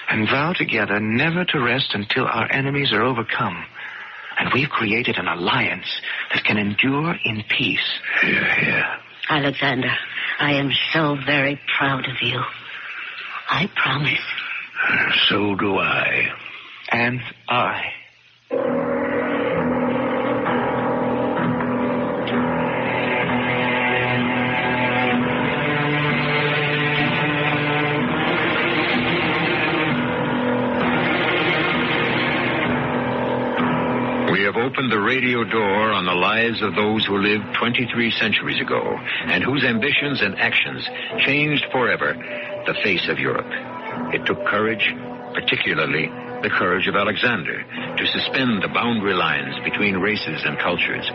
Z: and vow together never to rest until our enemies are overcome. And we've created an alliance that can endure in peace.
E: Here.
I: Alexander, I am so very proud of you. I promise.
E: So do I.
Z: And I.
B: We have opened the radio door on the lives of those who lived 23 centuries ago and whose ambitions and actions changed forever the face of Europe. It took courage, particularly the courage of Alexander, to suspend the boundary lines between races and cultures.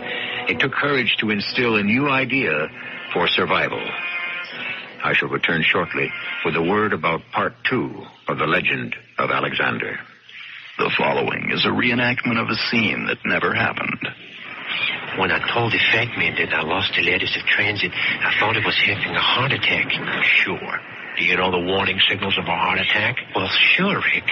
B: It took courage to instill a new idea for survival. I shall return shortly with a word about part 2 of the legend of Alexander.
K: The following is a reenactment of a scene that never happened.
O: When I told the fact man that I lost the letters of transit, I thought it was having a heart attack. Sure. Do you know the warning signals of a heart attack? Well, sure, Rick.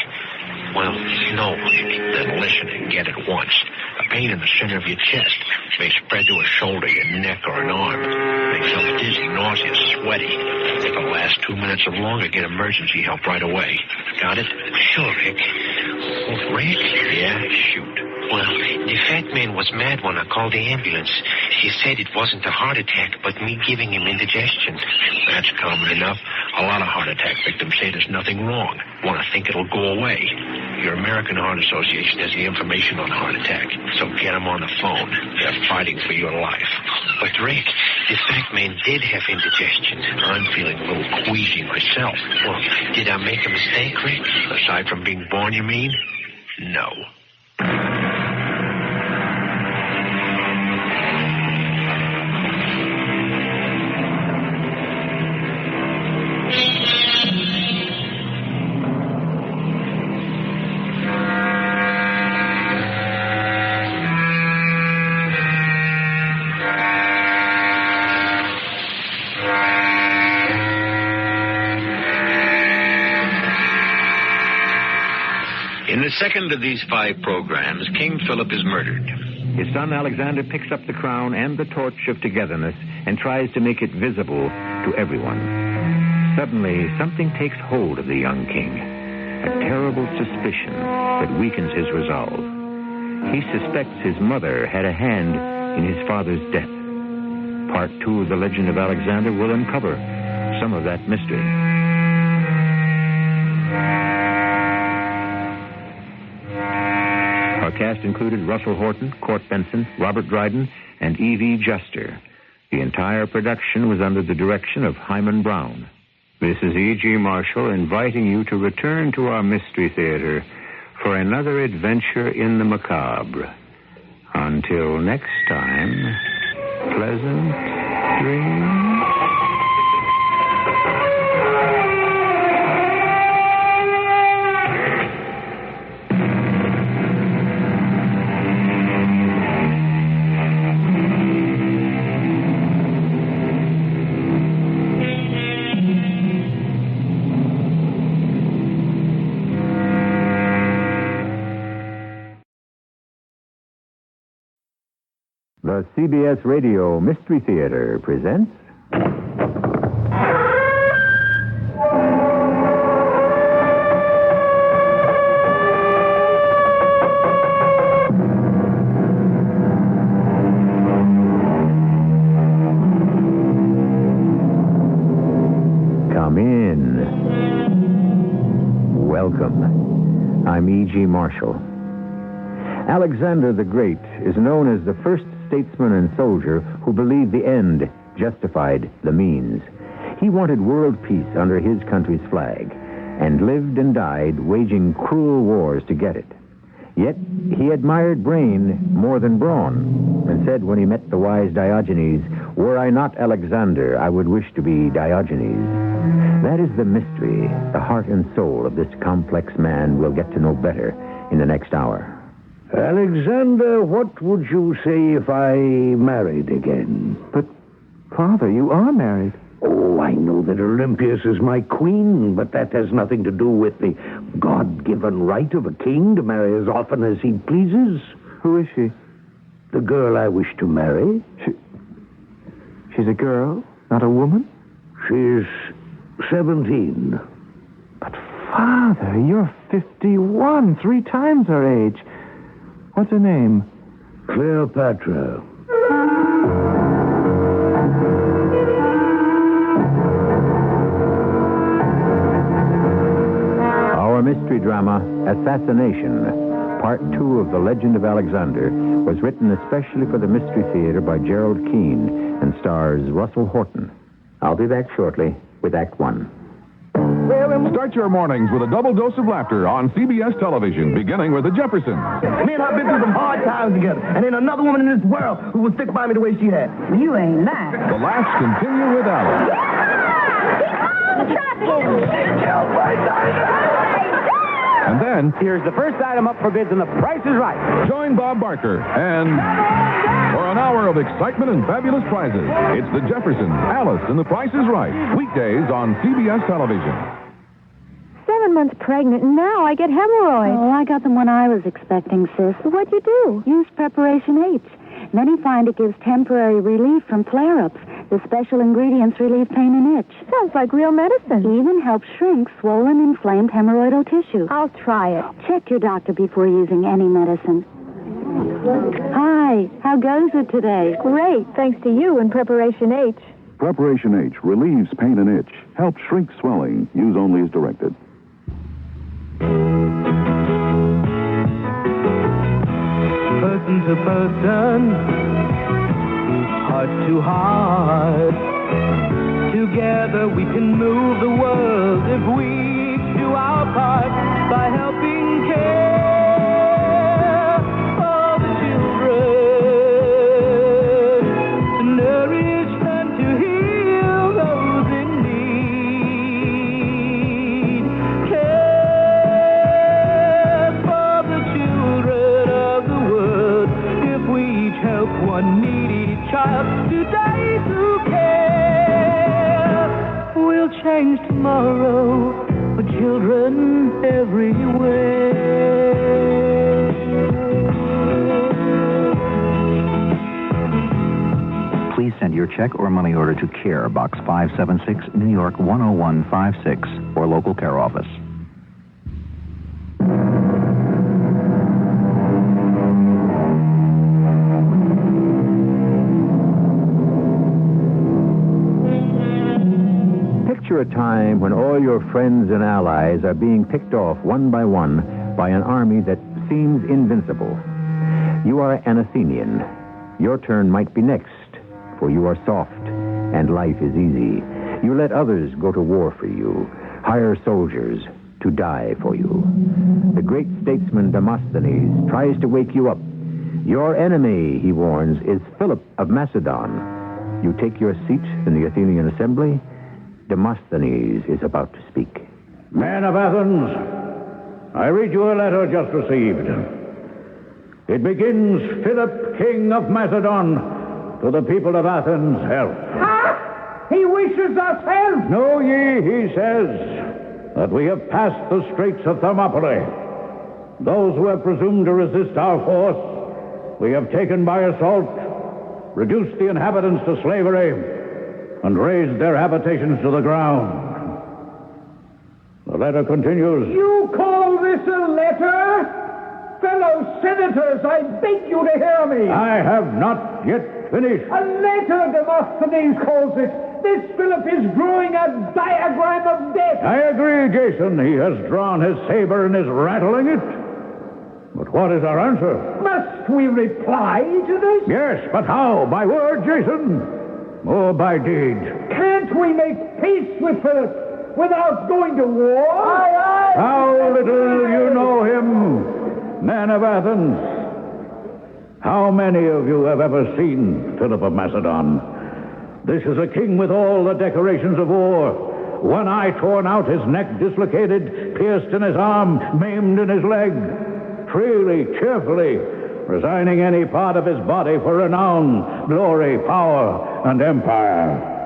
O: Well, no, Rick. Then listen and get it once. A pain in the center of your chest may spread to a shoulder, your neck, or an arm. Make yourself dizzy, nauseous, sweaty. If it lasts 2 minutes or longer, get emergency help right away. Got it? Sure, Rick. Oh, Rick? Yeah, shoot. Well, the fat man was mad when I called the ambulance. She said it wasn't a heart attack, but me giving him indigestion. That's common enough. A lot of heart attack victims say there's nothing wrong. Want to think it'll go away. Your American Heart Association has the information on heart attack, so get them on the phone. They're fighting for your life. But, Rick, the fat man did have indigestion. I'm feeling a little queasy myself. Well, did I make a mistake, Rick? Aside from being born, you mean? No.
B: In the second of these 5 programs, King Philip is murdered.
A: His son Alexander picks up the crown and the torch of togetherness and tries to make it visible to everyone. Suddenly, something takes hold of the young king. A terrible suspicion that weakens his resolve. He suspects his mother had a hand in his father's death. Part 2 of the legend of Alexander will uncover some of that mystery. Our cast included Russell Horton, Court Benson, Robert Dryden, and E.V. Juster. The entire production was under the direction of Hyman Brown. This is E.G. Marshall inviting you to return to our Mystery Theater for another adventure in the macabre. Until next time, pleasant dreams. The CBS Radio Mystery Theater presents... Come in. Welcome. I'm E.G. Marshall. Alexander the Great is known as the first statesman and soldier who believed the end justified the means. He wanted world peace under his country's flag and lived and died waging cruel wars to get it. Yet he admired brain more than brawn and said when he met the wise Diogenes, "Were I not Alexander, I would wish to be Diogenes." That is the mystery, the heart and soul of this complex man we'll get to know better in the next hour.
S: Alexander, what would you say if I married again?
Z: But, Father, you are married.
S: Oh, I know that Olympias is my queen, but that has nothing to do with the God-given right of a king to marry as often as he pleases.
Z: Who is she?
S: The girl I wish to marry.
Z: She's a girl, not a woman?
S: She's 17.
Z: But, Father, you're 51, 3 times her age. What's her name?
S: Cleopatra.
A: Our mystery drama, Assassination, Part 2 of The Legend of Alexander, was written especially for the Mystery Theater by Gerald Keane and stars Russell Horton. I'll be back shortly with Act 1.
M: Start your mornings with a double dose of laughter on CBS television, beginning with The Jeffersons.
G: Me and her been through some hard times together, and ain't another woman in this world who will stick by me the way she has. You ain't lying.
M: The laughs continue with Alice. And then...
G: Here's the first item up for bids, and the price is right.
M: Join Bob Barker and... for an hour of excitement and fabulous prizes, it's The Jeffersons, Alice, and The Price is Right. Weekdays on CBS television.
Q: 7 months pregnant, and now I get hemorrhoids.
R: Oh, I got them when I was expecting, sis.
Q: What'd you do?
R: Use Preparation H. Many find it gives temporary relief from flare-ups. The special ingredients relieve pain and itch.
Q: Sounds like real medicine.
R: Even helps shrink swollen, inflamed hemorrhoidal tissue.
Q: I'll try it.
R: Check your doctor before using any medicine. Hi, how goes it today?
Q: Great, thanks to you and Preparation H.
X: Preparation H relieves pain and itch, helps shrink swelling. Use only as directed.
G: Person to person, heart to heart. Together we can move the world if we each do our part by helping care for the children, to nourish and to heal those in need. Care for the children of the world if we each help one needy child today through care. We'll change tomorrow for children everywhere.
F: check or money order to CARE, Box 576, New York 10156, or local care office.
A: Picture a time when all your friends and allies are being picked off one by an army that seems invincible. You are an Athenian. Your turn might be next, for you are soft and life is easy. You let others go to war for you, hire soldiers to die for you. The great statesman Demosthenes tries to wake you up. Your enemy, he warns, is Philip of Macedon. You take your seat in the Athenian assembly. Demosthenes is about to speak.
H: Men of Athens, I read you a letter just received. It begins, Philip, king of Macedon, to the people of Athens, health.
G: Ah! He wishes us health!
H: Know ye, he says, that we have passed the straits of Thermopylae. Those who have presumed to resist our force, we have taken by assault, reduced the inhabitants to slavery, and razed their habitations to the ground. The letter continues.
G: You call this a letter? Fellow senators, I beg you to hear me.
H: I have not yet finished.
G: A letter, Demosthenes calls it. This Philip is drawing a diagram of death.
H: I agree, Jason. He has drawn his saber and is rattling it. But what is our answer?
G: Must we reply to this?
H: Yes, but how? By word, Jason? Or by deed?
G: Can't we make peace with Philip without going to war? Aye, aye.
H: How little you know him, men of Athens. How many of you have ever seen Philip of Macedon? This is a king with all the decorations of war. One eye torn out, his neck dislocated, pierced in his arm, maimed in his leg. Freely, cheerfully, resigning any part of his body for renown, glory, power, and empire.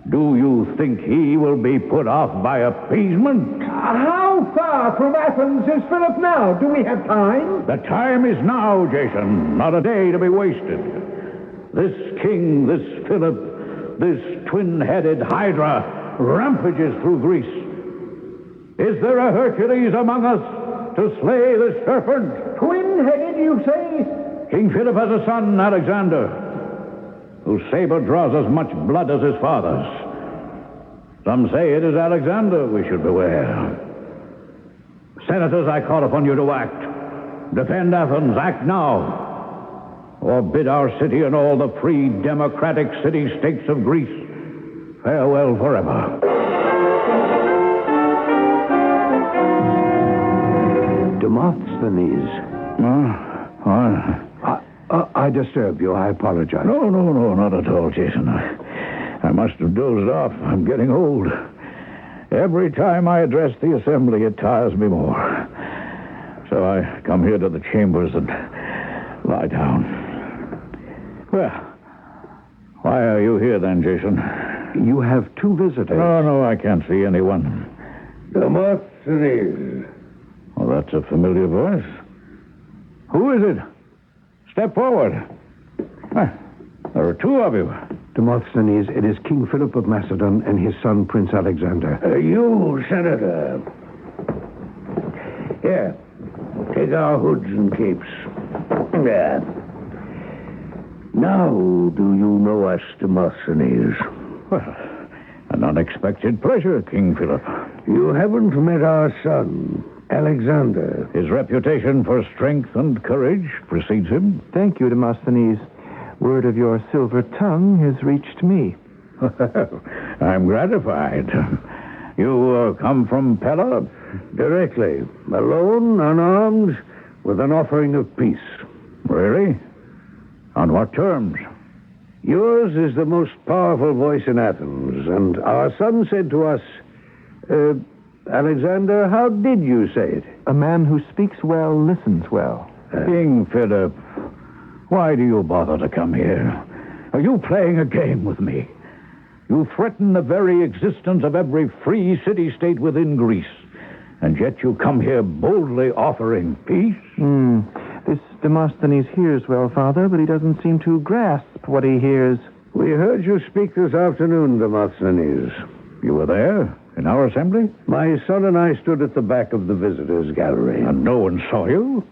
H: Do you think he will be put off by appeasement?
G: How far from Athens is Philip now? Do we have time?
H: The time is now, Jason. Not a day to be wasted. This king, this Philip, this twin-headed Hydra rampages through Greece. Is there a Hercules among us to slay the serpent?
G: Twin-headed, you say?
H: King Philip has a son, Alexander, whose saber draws as much blood as his father's. Some say it is Alexander we should beware. Senators, I call upon you to act. Defend Athens. Act now. Or bid our city and all the free democratic city-states of Greece farewell forever.
S: Demosthenes. I disturb you. I apologize.
H: No, not at all, Jason. I must have dozed off. I'm getting old. Every time I address the assembly, it tires me more. So I come here to the chambers and lie down. Well, why are you here then, Jason?
S: You have two visitors.
H: No, I can't see anyone.
S: Demosthenes.
H: Well, that's a familiar voice. Who is it? Step forward. There are two of you.
S: Demosthenes, it is King Philip of Macedon and his son, Prince Alexander.
H: You, Senator. Here, take our hoods and capes. There. Now, do you know us, Demosthenes? Well, an unexpected pleasure, King Philip.
S: You haven't met our son, Alexander.
H: His reputation for strength and courage precedes him.
T: Thank you, Demosthenes. Word of your silver tongue has reached me.
H: I'm gratified. You come from Pella?
S: Directly. Alone, unarmed, with an offering of peace.
H: Really? On what terms?
S: Yours is the most powerful voice in Athens, and our son said to us, Alexander, how did you say it?
T: A man who speaks well listens well.
H: King Philip, why do you bother to come here? Are you playing a game with me? You threaten the very existence of every free city-state within Greece, and yet you come here boldly offering peace?
T: This Demosthenes hears well, Father, but he doesn't seem to grasp what he hears.
H: We heard you speak this afternoon, Demosthenes. You were there, in our assembly? My son and I stood at the back of the visitors' gallery. And no one saw you?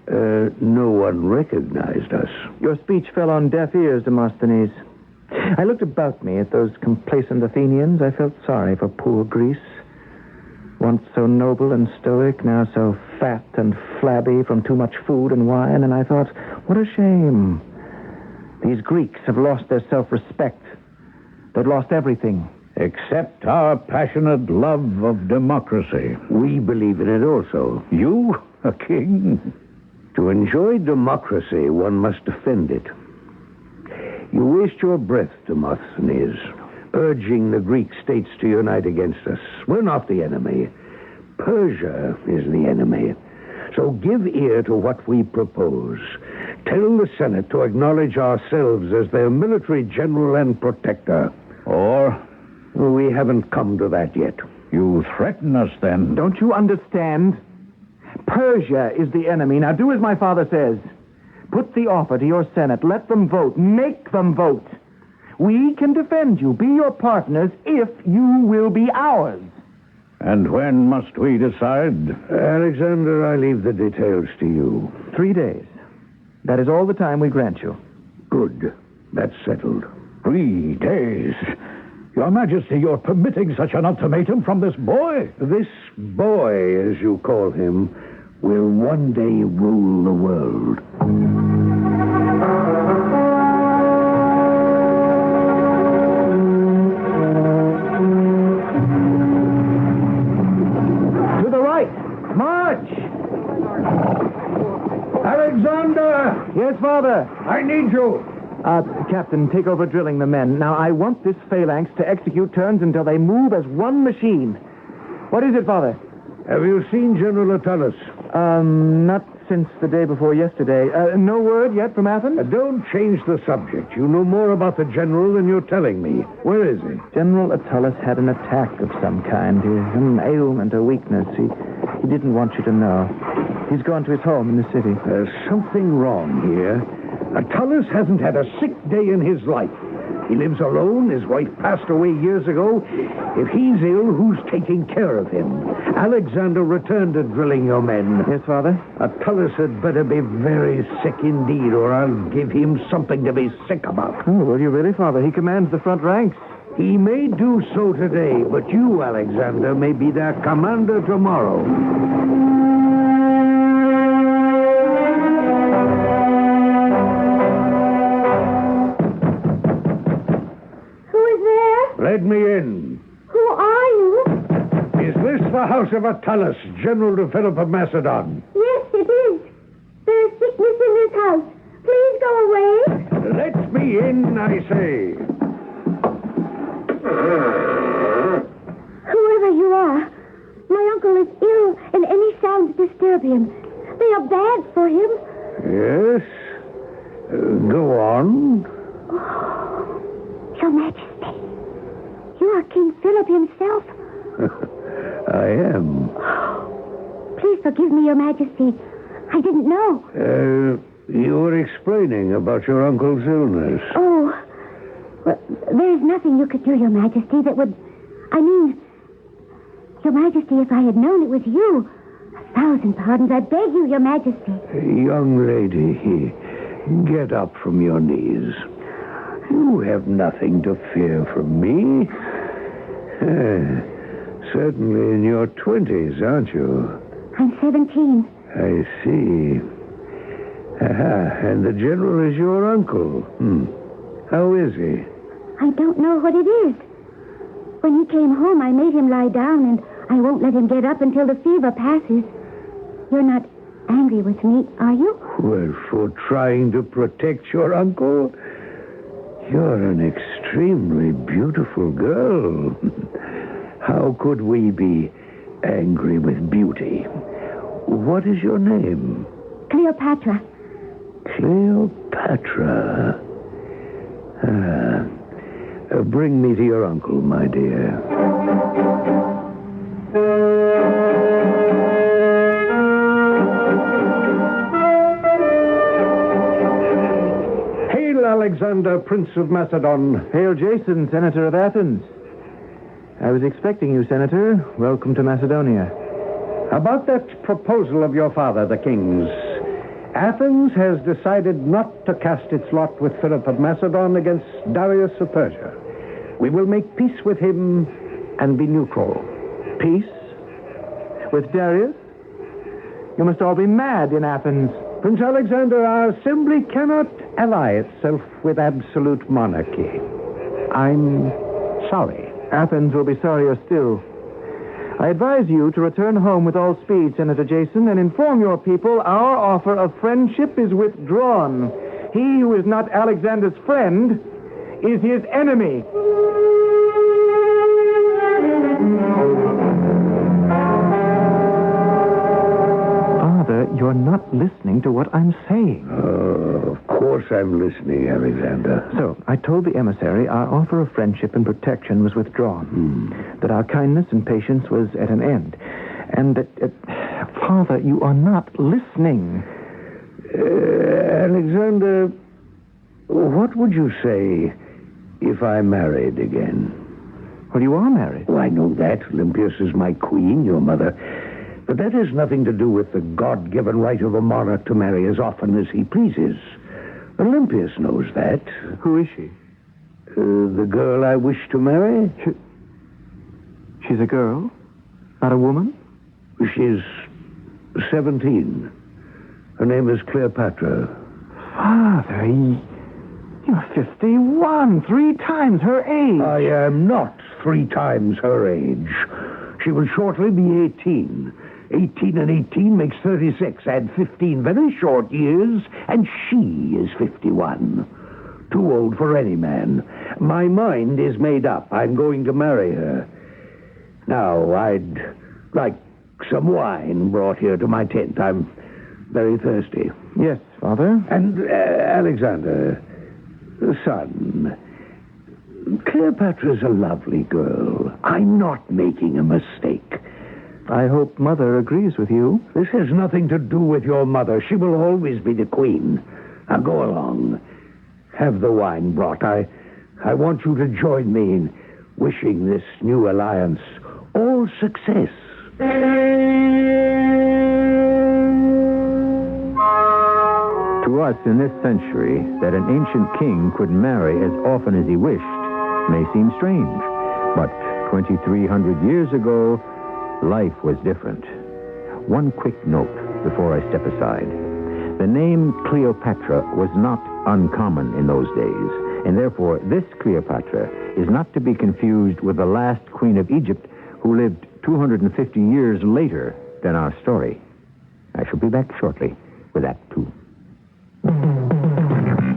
H: No one recognized us.
T: Your speech fell on deaf ears, Demosthenes. I looked about me at those complacent Athenians. I felt sorry for poor Greece. Once so noble and stoic, now so fat and flabby from too much food and wine, and I thought, what a shame. These Greeks have lost their self-respect. They've lost everything.
H: Except our passionate love of democracy. We believe in it also. You, a king? To enjoy democracy, one must defend it. You waste your breath, Demosthenes, urging the Greek states to unite against us. We're not the enemy. Persia is the enemy. So give ear to what we propose. Tell the Senate to acknowledge ourselves as their military general and protector. Or, we haven't come to that yet. You threaten us, then.
T: Don't you understand? Persia is the enemy. Now do as my father says. Put the offer to your Senate. Let them vote. Make them vote. We can defend you, be your partners, if you will be ours.
H: And when must we decide? Alexander, I leave the details to you.
T: 3 days. That is all the time we grant you.
H: Good. That's settled. 3 days. Your Majesty, you're permitting such an ultimatum from this boy? This boy, as you call him, will one day rule the world.
T: To the right. March!
H: Alexander!
T: Yes, Father?
H: I need you.
T: Captain, take over drilling the men. Now, I want this phalanx to execute turns until they move as one machine. What is it, Father?
H: Have you seen General Attalus?
T: Not since the day before yesterday. No word yet from Athens?
H: Don't change the subject. You know more about the general than you're telling me. Where is he?
T: General Attalus had an attack of some kind. An ailment, a weakness. He didn't want you to know. He's gone to his home in the city.
H: There's something wrong here. Attalus hasn't had a sick day in his life. He lives alone. His wife passed away years ago. If he's ill, who's taking care of him? Alexander, return to drilling your men.
T: Yes, Father?
H: Attalus had better be very sick indeed, or I'll give him something to be sick about.
T: Oh, will you really, Father? He commands the front ranks.
H: He may do so today, but you, Alexander, may be their commander tomorrow. Let me in.
I: Who are you?
H: Is this the house of Attalus, General to Philip of Macedon?
I: Yes, it is. There is sickness in this house. Please go away.
H: Let me in, I say.
I: Whoever you are, my uncle is ill, and any sounds disturb him. They are bad for him.
H: Yes? Go on.
I: Your Majesty. You are King Philip himself.
H: I am.
I: Please forgive me, Your Majesty. I didn't know.
H: You were explaining about your uncle's illness.
I: Oh. Well, there is nothing you could do, Your Majesty, that would... I mean, Your Majesty, if I had known it was you... 1,000 pardons, I beg you, Your Majesty.
H: Young lady, get up from your knees. You have nothing to fear from me. Certainly in your 20s, aren't you?
I: I'm 17.
H: I see. And the general is your uncle. How is he?
I: I don't know what it is. When he came home, I made him lie down, and I won't let him get up until the fever passes. You're not angry with me, are you?
H: Well, for trying to protect your uncle? You're an extremely beautiful girl. How could we be angry with beauty? What is your name?
I: Cleopatra.
H: Cleopatra. Bring me to your uncle, my dear. Hail, Alexander, Prince of Macedon.
T: Hail Jason, Senator of Athens. I was expecting you, Senator. Welcome to Macedonia.
H: About that proposal of your father, the king's, Athens has decided not to cast its lot with Philip of Macedon against Darius of Persia. We will make peace with him and be neutral.
T: Peace? With Darius? You must all be mad in Athens.
H: Prince Alexander, our assembly cannot ally itself with absolute monarchy. I'm sorry.
T: Athens will be sorrier still. I advise you to return home with all speed, Senator Jason, and inform your people our offer of friendship is withdrawn. He who is not Alexander's friend is his enemy. Father, you're not listening to what I'm saying.
S: Of course I'm listening, Alexander.
T: So, I told the emissary our offer of friendship and protection was withdrawn. That our kindness and patience was at an end. And that... Father, you are not listening.
S: Alexander, what would you say if I married again?
T: Well, you are married.
S: Oh, I know that. Olympias is my queen, your mother. But that has nothing to do with the God-given right of a monarch to marry as often as he pleases. Olympias knows that.
T: Who is she?
S: The girl I wish to marry.
T: She's a girl? Not a woman?
S: She's 17. Her name is Cleopatra.
T: Father, you're 51, 3 times her age.
S: I am not 3 times her age. She will shortly be 18. 18 and 18 makes 36. Add 15 very short years, and she is 51. Too old for any man. My mind is made up. I'm going to marry her. Now, I'd like some wine brought here to my tent. I'm very thirsty.
T: Yes, Father.
S: And, Alexander, son, Cleopatra's a lovely girl. I'm not making a mistake.
T: I hope Mother agrees with you.
S: This has nothing to do with your mother. She will always be the queen. Now go along. Have the wine brought. I want you to join me in wishing this new alliance all success.
A: To us in this century, that an ancient king could marry as often as he wished may seem strange. But 2,300 years ago, life was different. One quick note before I step aside. The name Cleopatra was not uncommon in those days, and therefore this Cleopatra is not to be confused with the last queen of Egypt who lived 250 years later than our story. I shall be back shortly with Act 2.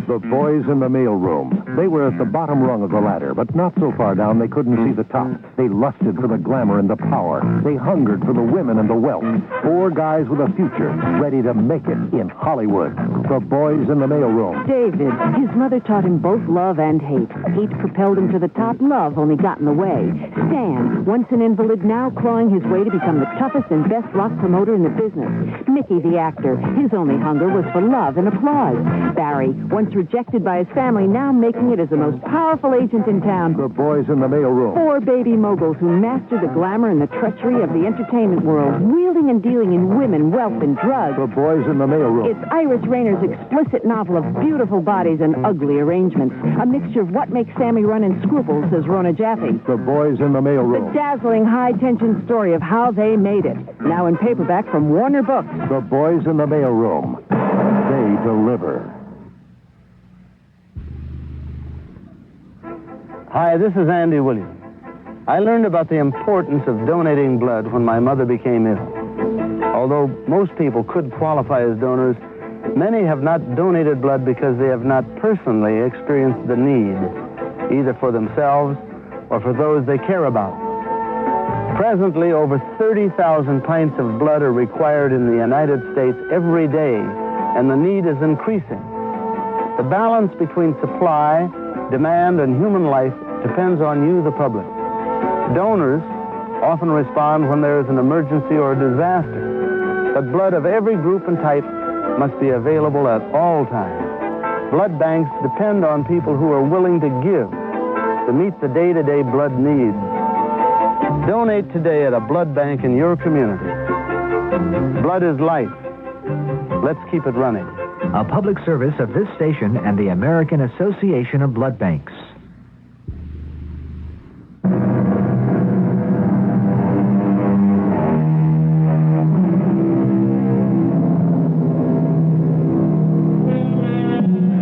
C: The boys in the mailroom. They were at the bottom rung of the ladder, but not so far down they couldn't see the top. They lusted for the glamour and the power. They hungered for the women and the wealth. 4 guys with a future, ready to make it in Hollywood. The boys in the mailroom.
R: David, his mother taught him both love and hate. Hate propelled him to the top. Love only got in the way. Stan, once an invalid, now clawing his way to become the toughest and best rock promoter in the business. Mickey, the actor, his only hunger was for love and applause. Barry, once rejected by his family, now making it as the most powerful agent in town.
C: The boys in the mailroom.
R: 4 baby moguls who mastered the glamour and the treachery of the entertainment world, wheeling and dealing in women, wealth, and drugs.
C: The boys in the mailroom.
R: It's Iris Rayner's explicit novel of beautiful bodies and ugly arrangements. A mixture of what makes Sammy run in scruples, says Rona Jaffe.
C: The boys in the mailroom.
R: The dazzling high-tension story of how they made it. Now in paperback from Warner Books.
C: The boys in the mailroom. They deliver.
L: Hi, this is Andy Williams. I learned about the importance of donating blood when my mother became ill. Although most people could qualify as donors, many have not donated blood because they have not personally experienced the need, either for themselves or for those they care about. Presently, over 30,000 pints of blood are required in the United States every day, and the need is increasing. The balance between supply, demand, and human life depends on you, the public. Donors often respond when there is an emergency or a disaster, but blood of every group and type must be available at all times. Blood banks depend on people who are willing to give to meet the day-to-day blood needs. Donate today at a blood bank in your community. Blood is life. Let's keep it running.
J: A public service of this station and the American Association of Blood Banks.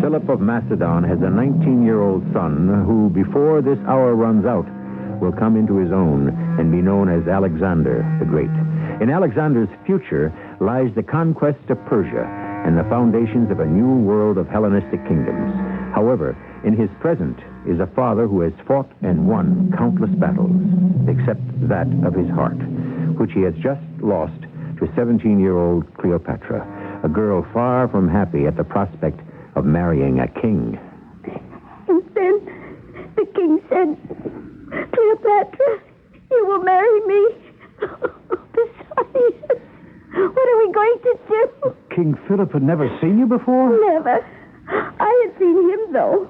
A: Philip of Macedon has a 19-year-old son who, before this hour runs out, will come into his own and be known as Alexander the Great. In Alexander's future lies the conquest of Persia and the foundations of a new world of Hellenistic kingdoms. However, in his present is a father who has fought and won countless battles, except that of his heart, which he has just lost to 17-year-old Cleopatra, a girl far from happy at the prospect of marrying a king.
I: And then the king said, Cleopatra, you will marry me. Besides, what are we going to do?
H: King Philip had never seen you before?
I: Never. I had seen him, though,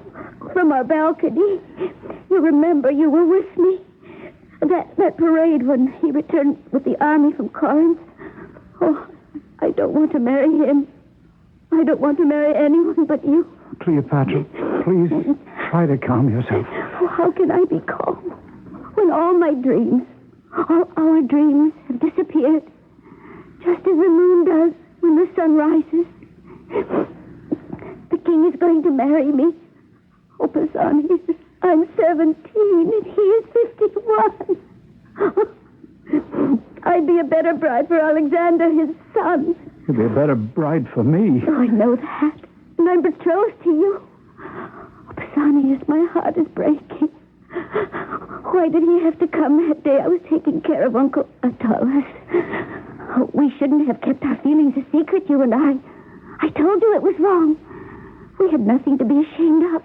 I: from our balcony. You remember you were with me. That parade when he returned with the army from Corinth. Oh, I don't want to marry him. I don't want to marry anyone but you.
H: Cleopatra, please try to calm yourself.
I: Oh, how can I be calm when all my dreams, all our dreams have disappeared, just as the moon does when the sun rises? The king is going to marry me. Oh, Pisani, I'm 17 and he is 51. I'd be a better bride for Alexander, his son.
H: You'd be a better bride for me.
I: Oh, I know that. And I'm betrothed to you. Oh, Pisani, my heart is breaking. Why did he have to come that day I was taking care of Uncle Attalus? Oh, we shouldn't have kept our feelings a secret, you and I. I told you it was wrong. We had nothing to be ashamed of.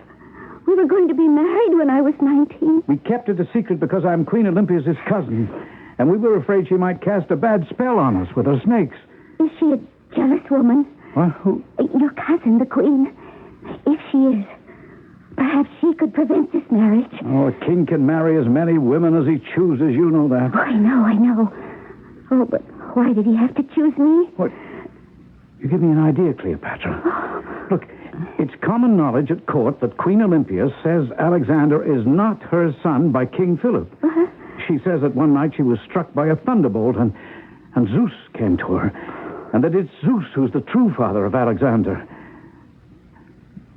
I: We were going to be married when I was 19.
H: We kept it a secret because I'm Queen Olympia's cousin. And we were afraid she might cast a bad spell on us with her snakes.
I: Is she a jealous woman?
H: What? Who?
I: Your cousin, the Queen. If she is, perhaps she could prevent this marriage.
H: Oh, a king can marry as many women as he chooses. You know that.
I: Oh, I know. Oh, but why did he have to choose me?
H: What? You give me an idea, Cleopatra. Look, it's common knowledge at court that Queen Olympia says Alexander is not her son by King Philip.
I: Uh-huh.
H: She says that one night she was struck by a thunderbolt and Zeus came to her. And that it's Zeus who's the true father of Alexander.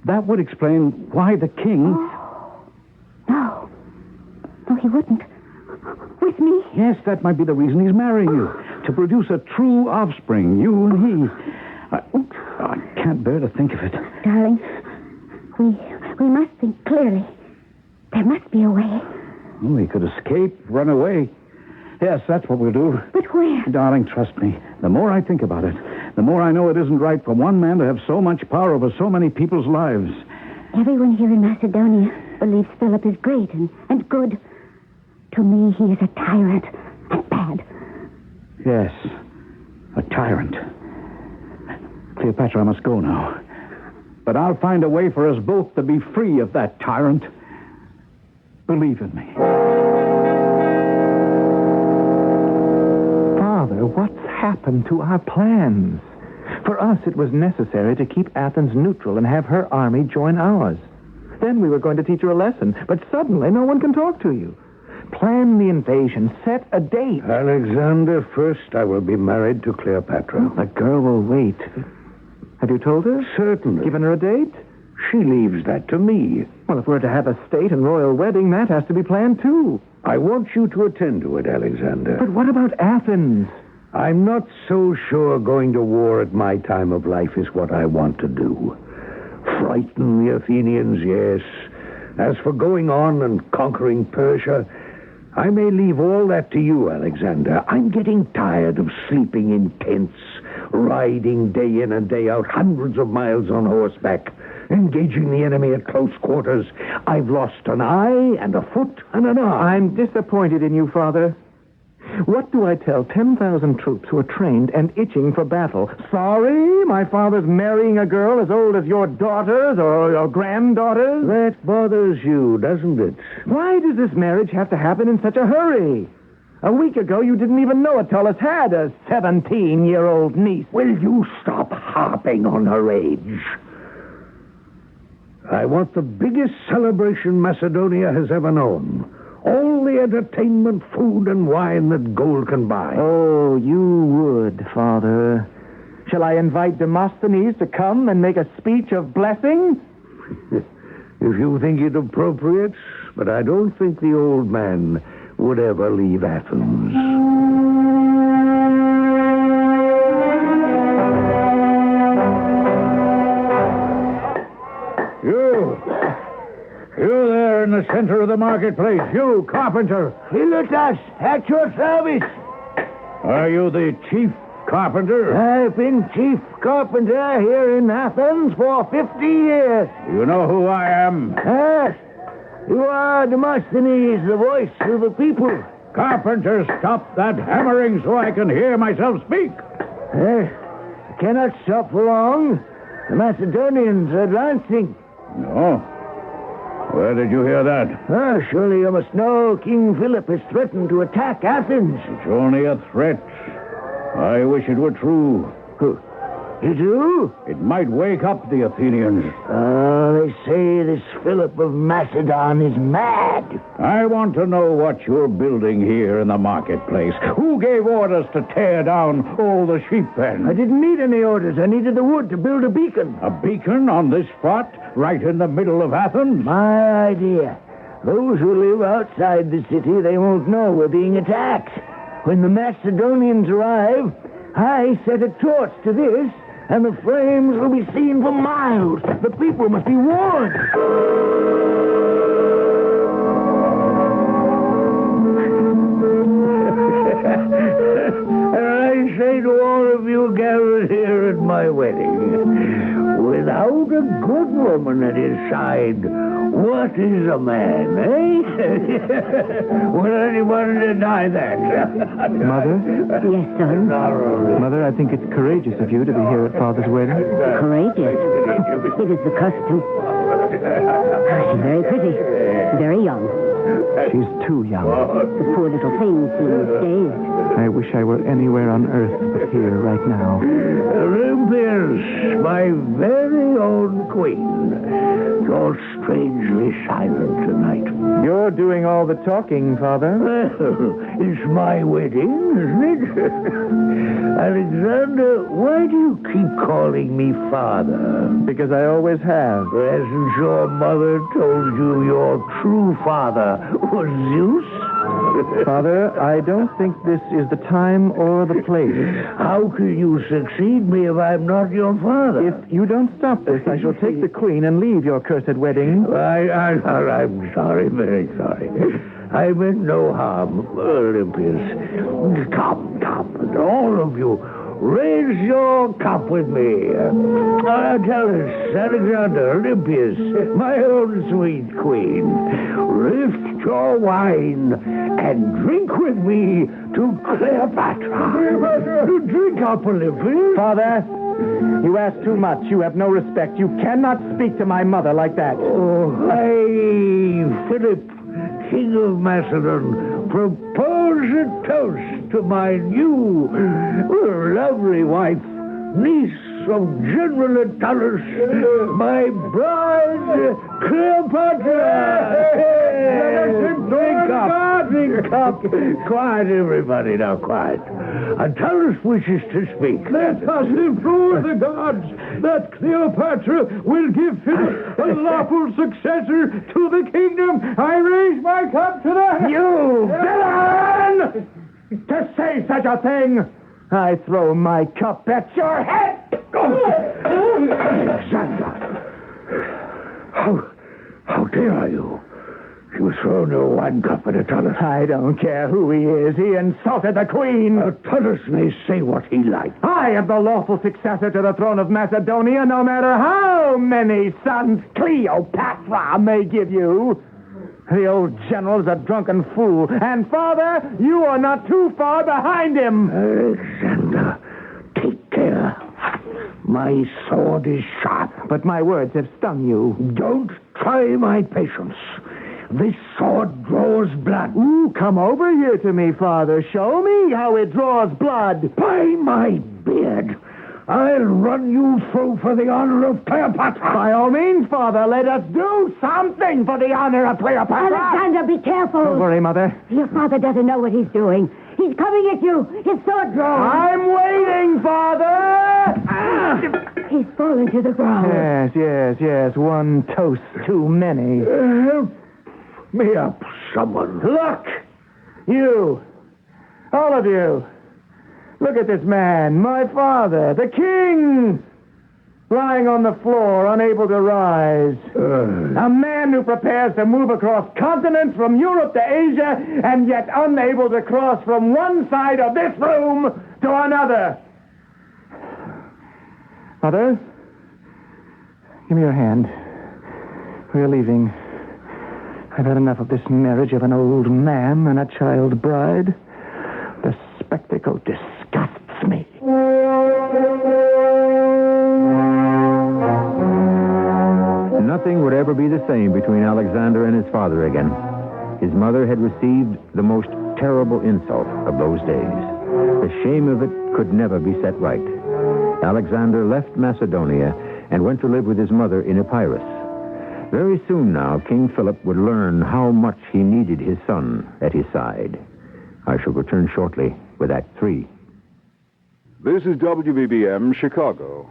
H: That would explain why the king...
I: Oh. No, he wouldn't. With me?
H: Yes, that might be the reason he's marrying you. To produce a true offspring, you and he. I can't bear to think of it.
I: Darling, we must think clearly. There must be a way.
H: Oh, he could escape, run away. Yes, that's what we'll do.
I: But where?
H: Darling, trust me. The more I think about it, the more I know it isn't right for one man to have so much power over so many people's lives.
I: Everyone here in Macedonia believes Philip is great and good. To me, he is a tyrant and bad.
H: Yes, a tyrant. Cleopatra, I must go now. But I'll find a way for us both to be free of that tyrant. Believe in me.
T: Father, what's happened to our plans? For us, it was necessary to keep Athens neutral and have her army join ours. Then we were going to teach her a lesson, but suddenly no one can talk to you. Plan the invasion. Set a date.
S: Alexander, first I will be married to Cleopatra.
T: The girl will wait. Have you told her?
S: Certainly.
T: Given her a date?
S: She leaves that to me.
T: Well, if we're to have a state and royal wedding, that has to be planned, too.
S: I want you to attend to it, Alexander.
T: But what about Athens?
S: I'm not so sure going to war at my time of life is what I want to do. Frighten the Athenians, yes. As for going on and conquering Persia, I may leave all that to you, Alexander. I'm getting tired of sleeping in tents, riding day in and day out hundreds of miles on horseback, engaging the enemy at close quarters. I've lost an eye and a foot and an arm.
T: I'm disappointed in you, Father. What do I tell 10,000 troops who are trained and itching for battle? Sorry, my father's marrying a girl as old as your daughters or your granddaughters?
E: That bothers you, doesn't it?
T: Why does this marriage have to happen in such a hurry? A week ago, you didn't even know Attalus had a 17-year-old niece.
E: Will you stop harping on her age? I want the biggest celebration Macedonia has ever known. All the entertainment, food, and wine that gold can buy.
T: Oh, you would, Father. Shall I invite Demosthenes to come and make a speech of blessing?
E: If you think it appropriate, but I don't think the old man would ever leave Athens.
H: You there in the center of the marketplace. You, carpenter.
E: Philotas, at your service.
H: Are you the chief carpenter?
E: I've been chief carpenter here in Athens for 50 years.
H: You know who I am?
E: Yes. You are Demosthenes, the voice of the people.
H: Carpenter, stop that hammering so I can hear myself speak.
E: I cannot stop for long. The Macedonians are advancing.
H: No? Where did you hear that?
E: Surely you must know King Philip has threatened to attack Athens.
H: It's only a threat. I wish it were true.
E: You do?
H: It might wake up the Athenians.
E: They say this Philip of Macedon is mad.
H: I want to know what you're building here in the marketplace. Who gave orders to tear down all the sheep pens?
E: I didn't need any orders. I needed the wood to build a beacon.
H: A beacon on this spot, right in the middle of Athens?
E: My idea. Those who live outside the city, they won't know we're being attacked. When the Macedonians arrive, I set a torch to this, and the flames will be seen for miles. The people must be warned. And I say to all of you gathered here at my wedding, without a good woman at his side, what is a man, eh? Will anyone deny that?
T: Mother?
I: Yes, son?
T: Mother, I think it's courageous of you to be here at Father's wedding.
I: Courageous? It is the custom. She's very pretty. Very young.
T: She's too young.
I: The poor little thing seems dazed.
T: I wish I were anywhere on earth but here right now.
E: Olympias, my very own queen. You're strangely silent tonight.
T: You're doing all the talking, Father.
E: Well, it's my wedding, isn't it? Alexander, why do you keep calling me father?
T: Because I always have.
E: Hasn't your mother told you your true father was Zeus?
T: Father, I don't think this is the time or the place.
E: How can you succeed me if I'm not your father?
T: If you don't stop this, I shall take the queen and leave your cursed wedding.
E: I'm sorry, very sorry. I meant no harm, Olympias. Come, all of you, raise your cup with me. Tell us, Alexander, Olympias, my own sweet queen, lift your wine and drink with me to Cleopatra. Drink up, Olympias.
T: Father, you ask too much. You have no respect. You cannot speak to my mother like that.
E: Oh, I, Philip, King of Macedon, propose a toast to my new, lovely wife, niece of General Attalus, my bride, Cleopatra. Drink up. Quiet, everybody, now, quiet. Attalus wishes to speak.
G: Let us implore the gods that Cleopatra will give Philip a lawful successor to the kingdom. I raise my cup to that.
T: You villain! To say such a thing, I throw my cup at your head.
E: Alexander, how dare you? You throw no wine cup at Attalus.
T: I don't care who he is. He insulted the queen.
E: Attalus may say what he likes.
T: I am the lawful successor to the throne of Macedonia, no matter how many sons Cleopatra may give you. The old general is a drunken fool. And, Father, you are not too far behind him.
S: Alexander, take care. My sword is sharp.
T: But my words have stung you.
S: Don't try my patience. This sword draws blood.
T: Ooh, come over here to me, Father. Show me how it draws blood.
S: By my beard, I'll run you through for the honor of Cleopatra.
T: By all means, Father, let us do something for the honor of Cleopatra.
I: Alexander, be careful.
T: Don't worry, Mother.
I: Your father doesn't know what he's doing. He's coming at you. His sword drawn.
T: I'm waiting, Father.
I: He's fallen to the ground.
T: Yes. One toast too many.
S: Help me up, someone.
T: Look! You. All of you. Look at this man, my father, the king, lying on the floor, unable to rise. A man who prepares to move across continents from Europe to Asia, and yet unable to cross from one side of this room to another. Mother, give me your hand. We're leaving. I've had enough of this marriage of an old man and a child bride. The spectacle disgusts me.
A: Nothing would ever be the same between Alexander and his father again. His mother had received the most terrible insult of those days. The shame of it could never be set right. Alexander left Macedonia and went to live with his mother in Epirus. Very soon now, King Philip would learn how much he needed his son at his side. I shall return shortly with Act 3.
N: This is WBBM Chicago.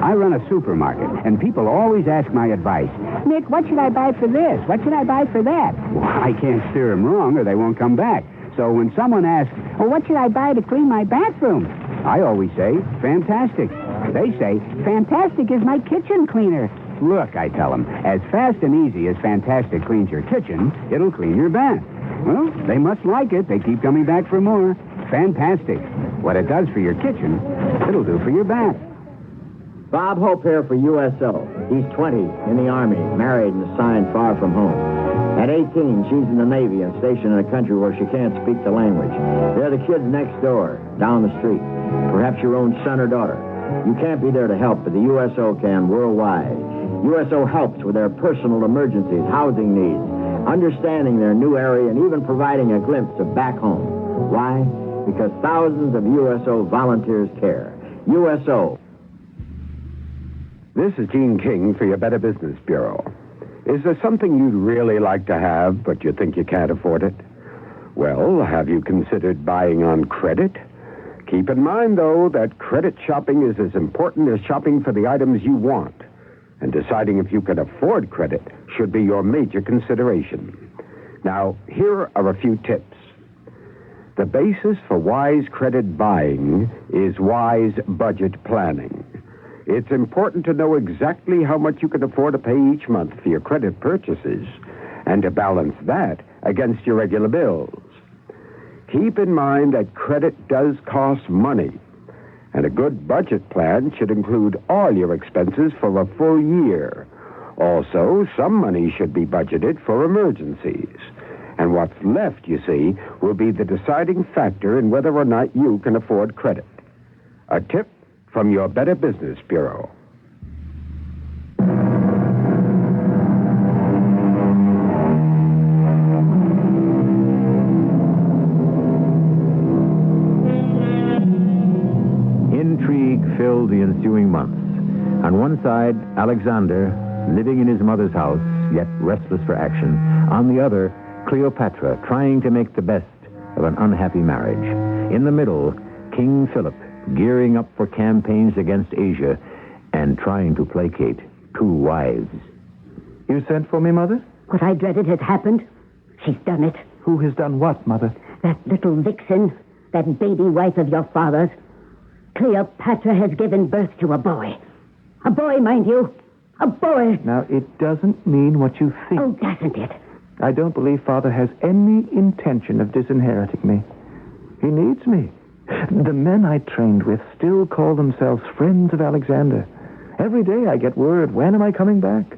P: I run a supermarket, and people always ask my advice. Nick, what should I buy for this? What should I buy for that? Well, I can't steer them wrong, or they won't come back. So when someone asks, well, what should I buy to clean my bathroom? I always say, fantastic. They say, fantastic is my kitchen cleaner. Look, I tell them, as fast and easy as Fantastic cleans your kitchen, it'll clean your bath. Well, they must like it. They keep coming back for more. Fantastic. What it does for your kitchen, it'll do for your bath.
U: Bob Hope here for USO. He's 20, in the Army, married and assigned far from home. At 18, she's in the Navy and stationed in a country where she can't speak the language. They're the kids next door, down the street. Perhaps your own son or daughter. You can't be there to help, but the USO can worldwide. USO helps with their personal emergencies, housing needs, understanding their new area, and even providing a glimpse of back home. Why? Because thousands of USO volunteers care. USO.
V: This is Gene King for your Better Business Bureau. Is there something you'd really like to have, but you think you can't afford it? Well, have you considered buying on credit? Keep in mind, though, that credit shopping is as important as shopping for the items you want. And deciding if you can afford credit should be your major consideration. Now, here are a few tips. The basis for wise credit buying is wise budget planning. It's important to know exactly how much you can afford to pay each month for your credit purchases and to balance that against your regular bills. Keep in mind that credit does cost money, and a good budget plan should include all your expenses for a full year. Also, some money should be budgeted for emergencies. And what's left, you see, will be the deciding factor in whether or not you can afford credit. A tip from your Better Business Bureau.
A: Intrigue filled the ensuing months. On one side, Alexander, living in his mother's house, yet restless for action. On the other, Cleopatra, trying to make the best of an unhappy marriage. In the middle, King Philip, gearing up for campaigns against Asia and trying to placate two wives.
T: You sent for me, Mother?
I: What I dreaded has happened. She's done it.
T: Who has done what, Mother?
I: That little vixen, that baby wife of your father's. Cleopatra has given birth to a boy. A boy, mind you. A boy.
T: Now, it doesn't mean what you think.
I: Oh, doesn't it?
T: I don't believe Father has any intention of disinheriting me. He needs me. The men I trained with still call themselves friends of Alexander. Every day I get word, when am I coming back?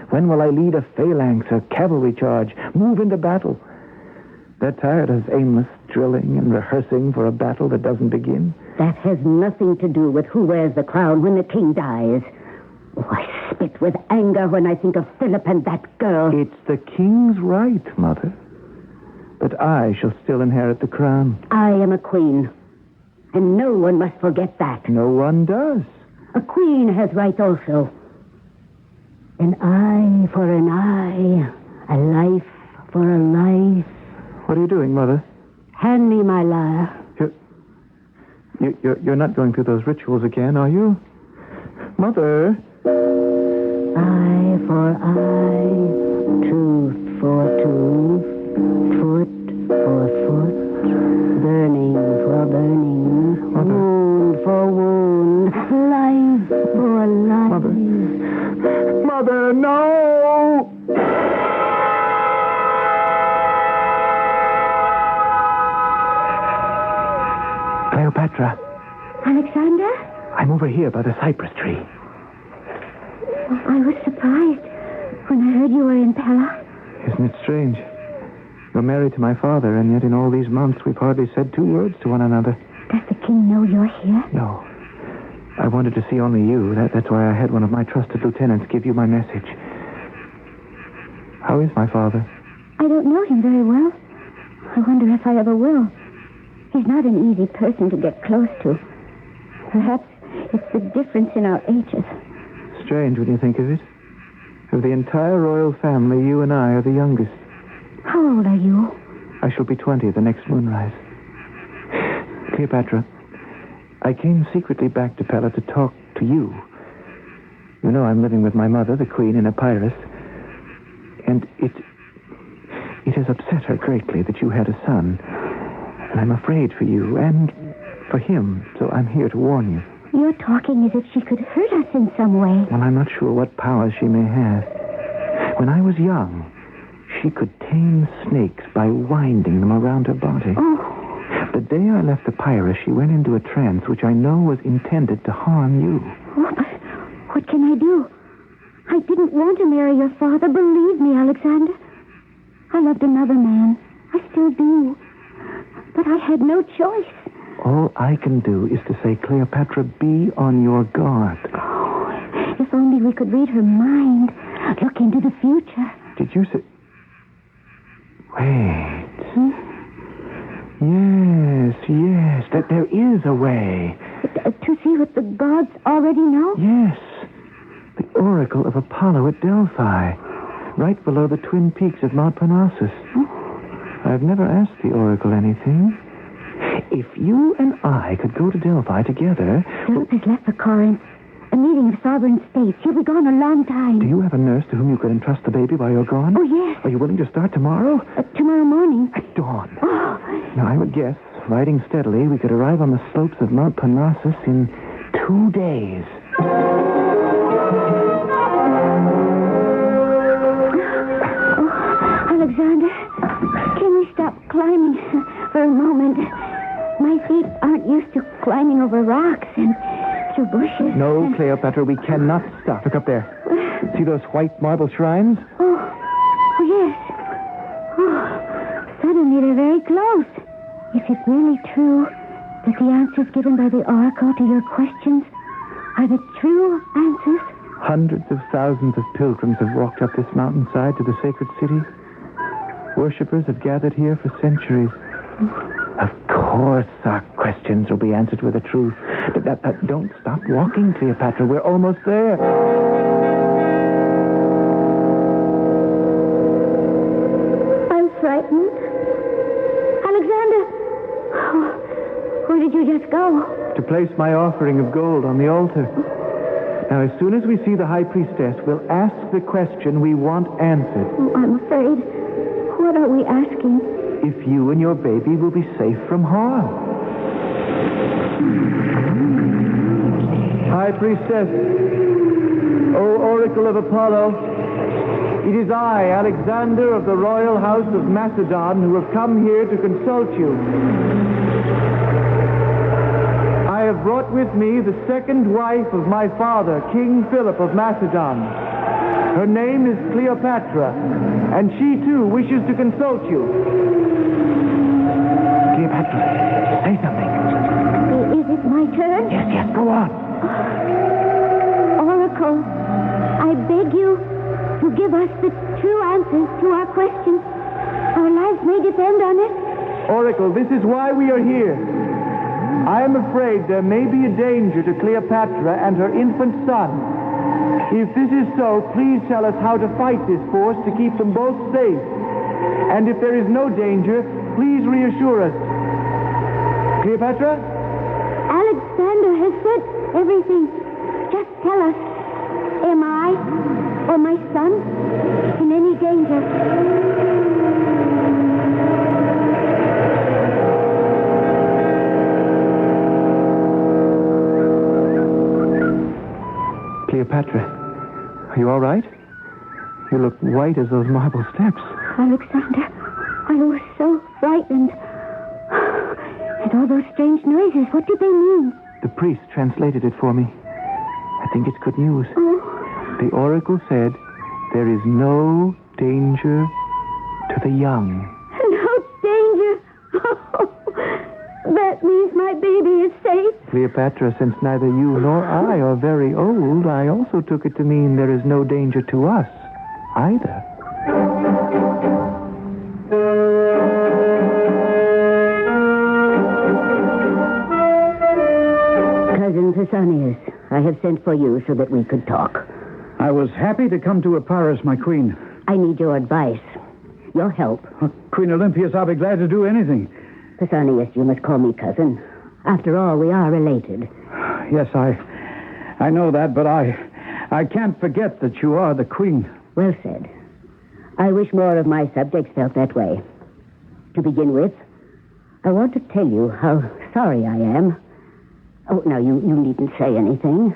T: When will I lead a phalanx or cavalry charge, move into battle? They're tired of aimless drilling and rehearsing for a battle that doesn't begin.
I: That has nothing to do with who wears the crown when the king dies. Oh, I spit with anger when I think of Philip and that girl.
T: It's the king's right, Mother. But I shall still inherit the crown.
I: I am a queen, and no one must forget that.
T: No one does.
I: A queen has rights also. An eye for an eye, a life for a life.
T: What are you doing, Mother?
I: Hand me my lyre.
T: You're not going through those rituals again, are you? Mother!
I: Eye for eye, tooth for tooth, foot for foot, burning for burning,
T: Mother.
I: wound for wound, life for life.
T: Mother. Mother, no! Cleopatra.
I: Alexander?
T: I'm over here by the cypress tree.
I: I was surprised when I heard you were in Pella.
T: Isn't it strange? You're married to my father, and yet in all these months we've hardly said two words to one another.
I: Does the king know you're here?
T: No. I wanted to see only you. That's why I had one of my trusted lieutenants give you my message. How is my father?
I: I don't know him very well. I wonder if I ever will. He's not an easy person to get close to. Perhaps it's the difference in our ages.
T: Strange when you think of it. Of the entire royal family, you and I are the youngest.
I: How old are you?
T: I shall be 20 at the next moonrise. Cleopatra, I came secretly back to Pella to talk to you. You know I'm living with my mother, the queen, in Epirus. And it has upset her greatly that you had a son. And I'm afraid for you and for him, so I'm here to warn you.
I: You're talking as if she could hurt us in some way.
T: Well, I'm not sure what powers she may have. When I was young, she could tame snakes by winding them around her body.
I: Oh.
T: The day I left Epirus, she went into a trance which I know was intended to harm you.
I: Oh, but what can I do? I didn't want to marry your father. Believe me, Alexander. I loved another man. I still do. But I had no choice.
T: All I can do is to say, Cleopatra, be on your guard.
I: Oh, if only we could read her mind. Look into the future.
T: Did you say... Wait. Yes, that there is a way.
I: To see what the gods already know?
T: Yes. The Oracle of Apollo at Delphi. Right below the twin peaks of Mount Parnassus. I've never asked the Oracle anything. If you and I could go to Delphi together...
I: Philip has left for Corinth. A meeting of sovereign states. He'll be gone a long time.
T: Do you have a nurse to whom you could entrust the baby while you're gone?
I: Oh, yes.
T: Are you willing to start tomorrow?
I: Tomorrow morning.
T: At dawn.
I: Oh.
T: Now, I would guess, riding steadily, we could arrive on the slopes of Mount Parnassus in 2 days.
I: Oh, Alexander, can we stop climbing for a moment? My feet aren't used to climbing over rocks and through bushes.
T: No, Cleopatra, we cannot stop. Look up there. See those white marble shrines?
I: Oh, yes. Oh, suddenly they're very close. Is it really true that the answers given by the oracle to your questions are the true answers?
T: Hundreds of thousands of pilgrims have walked up this mountainside to the sacred city. Worshippers have gathered here for centuries. Of course, our questions will be answered with the truth. Don't stop walking, Cleopatra. We're almost there.
I: I'm frightened. Alexander! Oh, where did you just go?
T: To place my offering of gold on the altar. Now, as soon as we see the high priestess, we'll ask the question we want answered.
I: Oh, I'm afraid. What are we asking?
T: If you and your baby will be safe from harm. High priestess, O Oracle of Apollo, it is I, Alexander of the royal house of Macedon, who have come here to consult you. I have brought with me the second wife of my father, King Philip of Macedon, Her name is Cleopatra, and she, too, wishes to consult you. Cleopatra, say something.
I: Is it my turn?
T: Yes, go on.
I: Oracle, I beg you to give us the true answers to our questions. Our lives may depend on it.
T: Oracle, this is why we are here. I am afraid there may be a danger to Cleopatra and her infant son. If this is so, please tell us how to fight this force to keep them both safe. And if there is no danger, please reassure us. Cleopatra?
I: Alexander has said everything. Just tell us, am I or my son in any danger?
T: Cleopatra, are you all right? You look white as those marble steps.
I: Alexander, I was so frightened. And all those strange noises, what did they mean?
T: The priest translated it for me. I think it's good news.
I: Oh.
T: The oracle said there is no danger to the young.
I: No danger? Oh, that means my baby is safe.
T: Cleopatra, since neither you nor I are very old, I also took it to mean there is no danger to us either.
R: Cousin Pausanias, I have sent for you so that we could talk.
H: I was happy to come to Epirus, my queen.
R: I need your advice, your help.
H: Queen Olympias, I'll be glad to do anything.
R: Pausanias, you must call me cousin. After all, we are related.
H: Yes, I know that, but I can't forget that you are the queen.
R: Well said. I wish more of my subjects felt that way. To begin with, I want to tell you how sorry I am. Oh, now, you needn't say anything.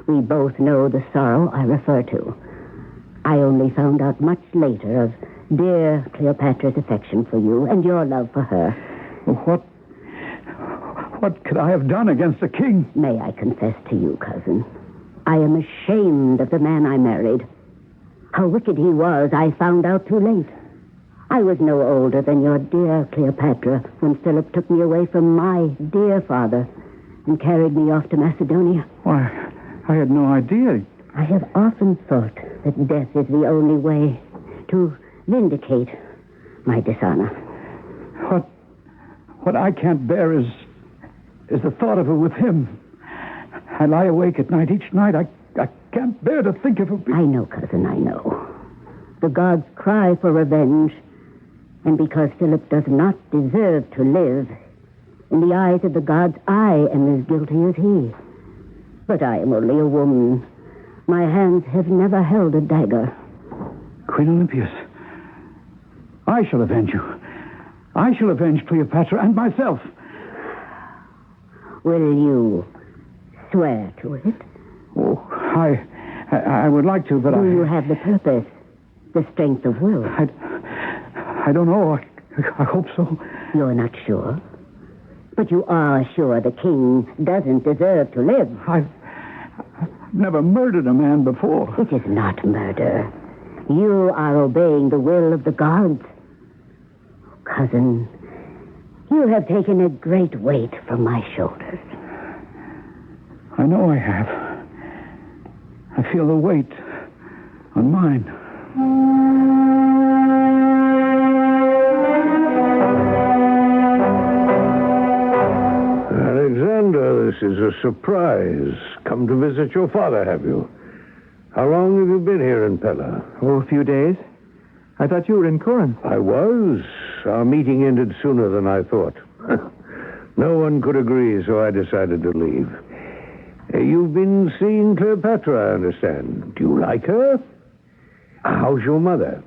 R: We both know the sorrow I refer to. I only found out much later of dear Cleopatra's affection for you and your love for her.
H: What could I have done against the king?
R: May I confess to you, cousin? I am ashamed of the man I married. How wicked he was, I found out too late. I was no older than your dear Cleopatra when Philip took me away from my dear father and carried me off to Macedonia.
H: Why, I had no idea.
R: I have often thought that death is the only way to vindicate my dishonor.
H: What I can't bear is the thought of her with him. I lie awake at night. Each night I can't bear to think of her.
R: I know, cousin, I know. The gods cry for revenge. And because Philip does not deserve to live, in the eyes of the gods, I am as guilty as he. But I am only a woman. My hands have never held a dagger.
H: Queen Olympias, I shall avenge you. I shall avenge Cleopatra and myself.
R: Will you swear to it?
H: Oh, I would like to, but
R: Do you have the purpose, the strength of will?
H: I don't know. I hope so.
R: You're not sure? But you are sure the king doesn't deserve to live.
H: I've never murdered a man before.
R: It is not murder. You are obeying the will of the gods. Cousin, you have taken a great weight from my shoulders.
H: I know I have. I feel the weight on mine.
B: Alexander, this is a surprise. Come to visit your father, have you? How long have you been here in Pella?
T: Oh, a few days. I thought you were in Corinth.
B: I was. Our meeting ended sooner than I thought. No one could agree, so I decided to leave. You've been seeing Cleopatra, I understand. Do you like her? How's your mother?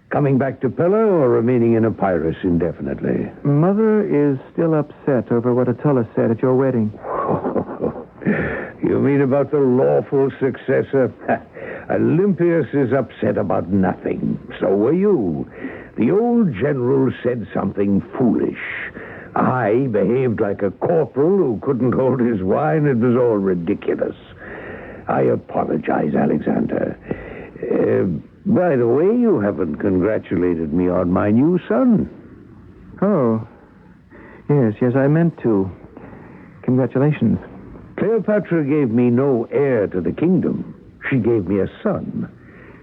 B: Coming back to Pella or remaining in Epirus indefinitely?
T: Mother is still upset over what Attullus said at your wedding.
B: You mean about the lawful successor? Olympias is upset about nothing. So were you. The old general said something foolish. I behaved like a corporal who couldn't hold his wine. It was all ridiculous. I apologize, Alexander. By the way, you haven't congratulated me on my new son.
T: Oh. Yes, I meant to. Congratulations.
B: Cleopatra gave me no heir to the kingdom. She gave me a son.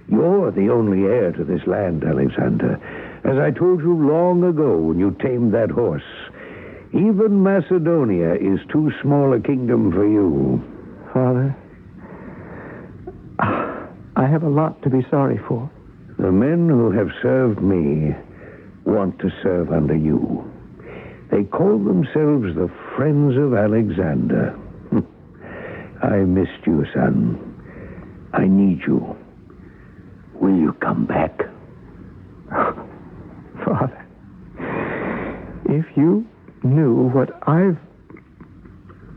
B: You're the only heir to this land, Alexander. As I told you long ago when you tamed that horse, even Macedonia is too small a kingdom for you.
T: Father, I have a lot to be sorry for.
B: The men who have served me want to serve under you. They call themselves the Friends of Alexander. I missed you, son. I need you. Will you come back?
T: Father, if you knew what I've...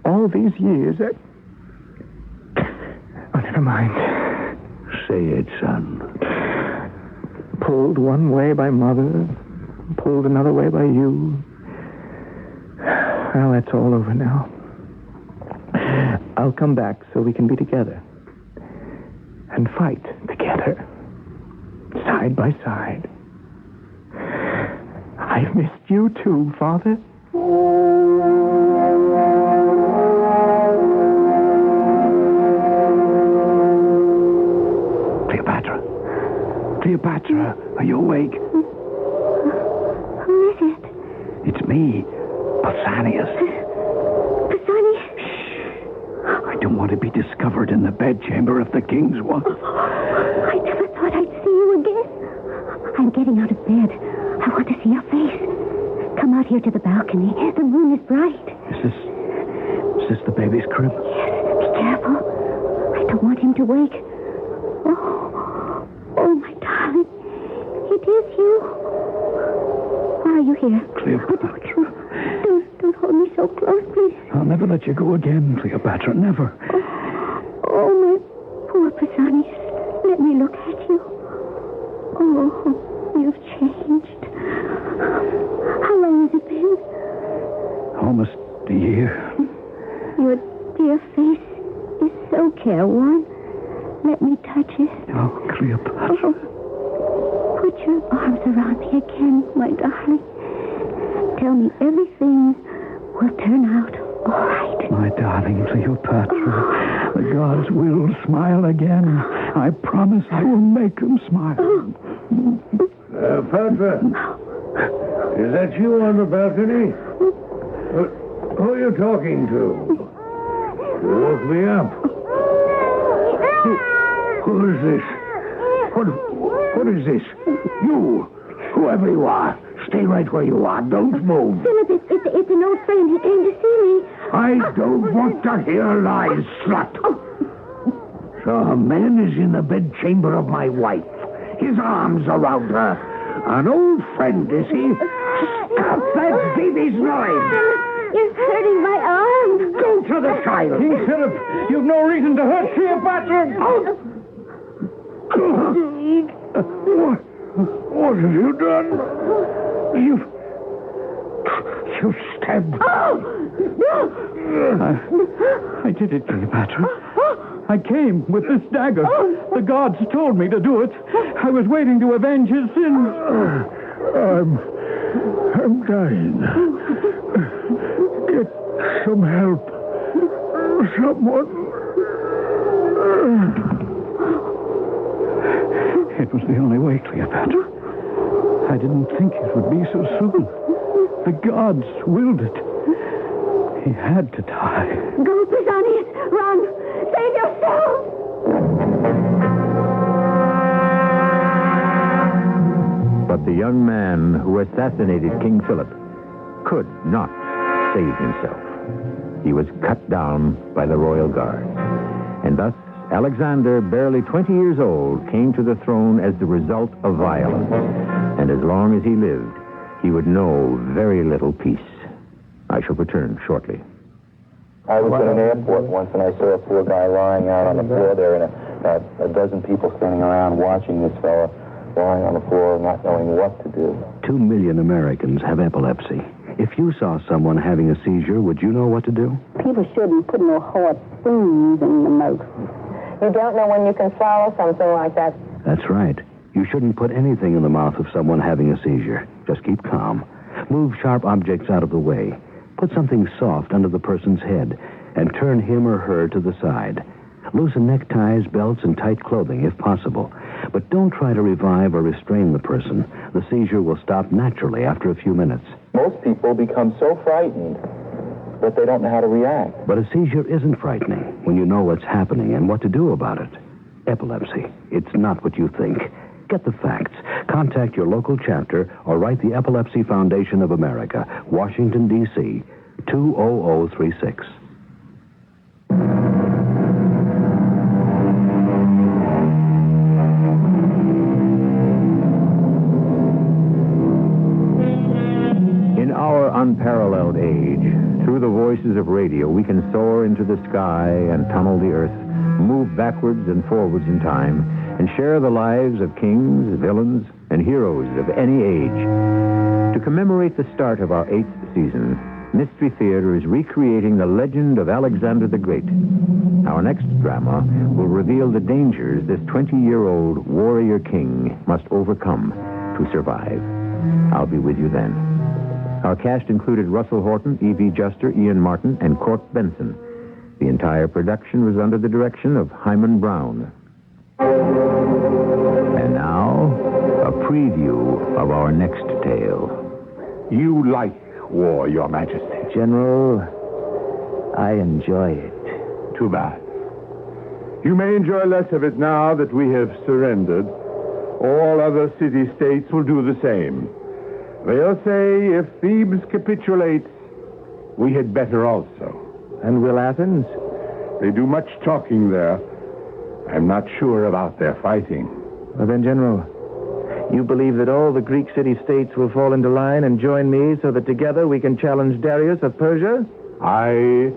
T: all these years... Oh, never mind.
B: Say it, son.
T: Pulled one way by Mother, pulled another way by you. Well, that's all over now. I'll come back so we can be together. And fight together. Side by side. I've missed you too, Father.
P: Cleopatra, are you awake?
I: Who is it?
P: It's me, Pausanias.
I: Pausanias?
P: I don't want to be discovered in the bedchamber of the king's wife.
I: I never thought I'd see you again. I'm getting out of bed. I want to see your face. Come out here to the balcony. The moon is bright.
P: Is this the baby's crib?
I: Yes, be careful. I don't want him to wake. Oh, my darling. It is you. Why are you here?
P: Cleopatra.
I: Don't hold me so close, please.
P: I'll never let you go again, Cleopatra. Never.
I: Oh, my poor Pausanias. Let me look at you. Oh, you've changed. How long has it been?
P: Almost a year.
I: Your dear face is so careworn. Let me touch it.
P: Oh, Cleopatra.
I: Put your arms around me again, my darling. Tell me everything will turn out all right.
P: My darling Cleopatra, the gods will smile again. I promise I will make them smile.
B: Petra, is that you on the balcony? Who are you talking to? You woke me up. Who is this? What is this? You, whoever you are, stay right where you are. Don't move.
I: Philip, it's an old friend. He came to see me.
B: I don't want to hear lies, slut. So a man is in the bedchamber of my wife. His arms around her. An old friend, is he? Stop that baby's noise!
I: You're hurting my arm.
B: Go to the child.
H: King Philip, you've no reason to hurt Cleopatra.
B: What have you done? You've stabbed.
P: I did it, Cleopatra. I came with this dagger. The gods told me to do it. I was waiting to avenge his sins.
B: I'm dying. Get some help. Someone.
P: It was the only way, Cleopatra. I didn't think it would be so soon. The gods willed it. He had to die.
I: Go, Pausanias. Run. Save yourself.
A: But the young man who assassinated King Philip could not save himself. He was cut down by the royal guard. And thus, Alexander, barely 20 years old, came to the throne as the result of violence. And as long as he lived, he would know very little peace. I shall return shortly.
D: I was at an airport once, and I saw a poor guy lying out on the floor there, and a dozen people standing around watching this fella lying on the floor, not knowing what to do.
F: 2 million Americans have epilepsy. If you saw someone having a seizure, would you know what to do?
K: People shouldn't put no hard things in the mouth.
O: You don't know when you can swallow something like that.
F: That's right. You shouldn't put anything in the mouth of someone having a seizure. Just keep calm. Move sharp objects out of the way. Put something soft under the person's head and turn him or her to the side. Loosen neckties, belts, and tight clothing if possible. But don't try to revive or restrain the person. The seizure will stop naturally after a few minutes.
D: Most people become so frightened that they don't know how to react.
F: But a seizure isn't frightening when you know what's happening and what to do about it. Epilepsy. It's not what you think. Get the facts. Contact your local chapter or write the Epilepsy Foundation of America, Washington, D.C., 20036.
A: In our unparalleled age, through the voices of radio, we can soar into the sky and tunnel the earth, move backwards and forwards in time, and share the lives of kings, villains, and heroes of any age. To commemorate the start of our 8th season, Mystery Theater is recreating the legend of Alexander the Great. Our next drama will reveal the dangers this 20-year-old warrior king must overcome to survive. I'll be with you then. Our cast included Russell Horton, E.V. Juster, Ian Martin, and Cork Benson. The entire production was under the direction of Hyman Brown. And now, a preview of our next tale.
C: You like war, Your Majesty.
T: General, I enjoy it.
C: Too bad. You may enjoy less of it now that we have surrendered. All other city-states will do the same. They'll say if Thebes capitulates, we had better also.
T: And will Athens?
C: They do much talking there. I'm not sure about their fighting.
T: Well then, General, you believe that all the Greek city-states will fall into line and join me so that together we can challenge Darius of Persia?
C: I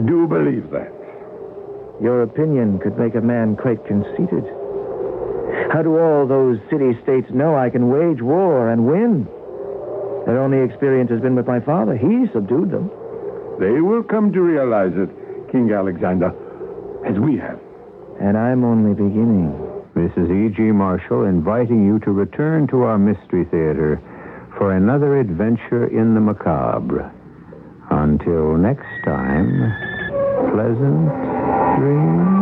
C: do believe that.
T: Your opinion could make a man quite conceited. How do all those city-states know I can wage war and win? Their only experience has been with my father. He subdued them.
C: They will come to realize it, King Alexander, as we have.
T: And I'm only beginning.
A: This is E.G. Marshall inviting you to return to our Mystery Theater for another adventure in the macabre. Until next time, pleasant dreams.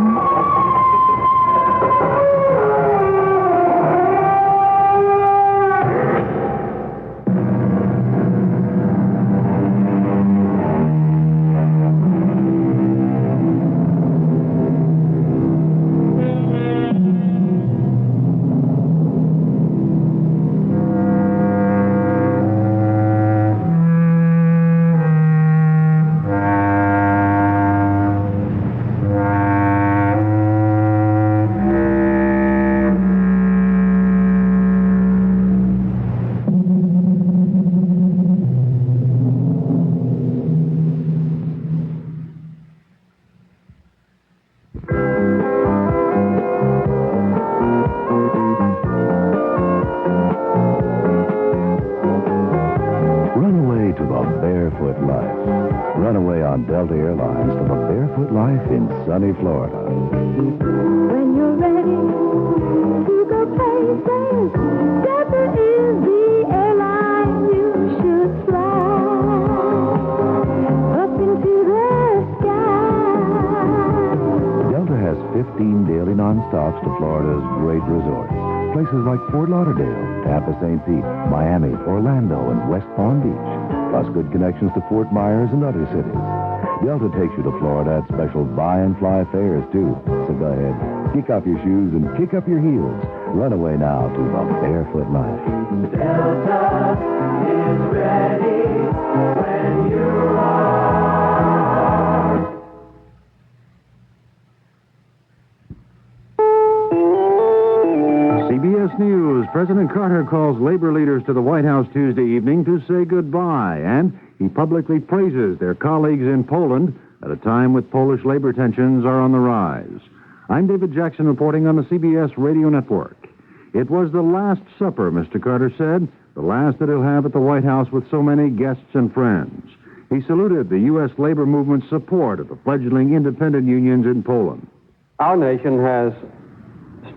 K: Delta Airlines to the barefoot life in sunny Florida.
G: When you're ready to go places, Delta is the airline you should fly. Up into the sky.
K: Delta has 15 daily non-stops to Florida's great resorts. Places like Fort Lauderdale, Tampa St. Pete, Miami, Orlando, and West Palm Beach. Plus good connections to Fort Myers and other cities. Delta takes you to Florida at special buy and fly fares, too. So go ahead, kick off your shoes and kick up your heels. Run away now to the barefoot life.
G: Delta is ready when you are.
A: CBS News. President Carter calls labor leaders to the White House Tuesday evening to say goodbye, and he publicly praises their colleagues in Poland at a time when Polish labor tensions are on the rise. I'm David Jackson reporting on the CBS Radio Network. It was the last supper, Mr. Carter said, the last that he'll have at the White House with so many guests and friends. He saluted the U.S. labor movement's support of the fledgling independent unions in Poland.
M: Our nation has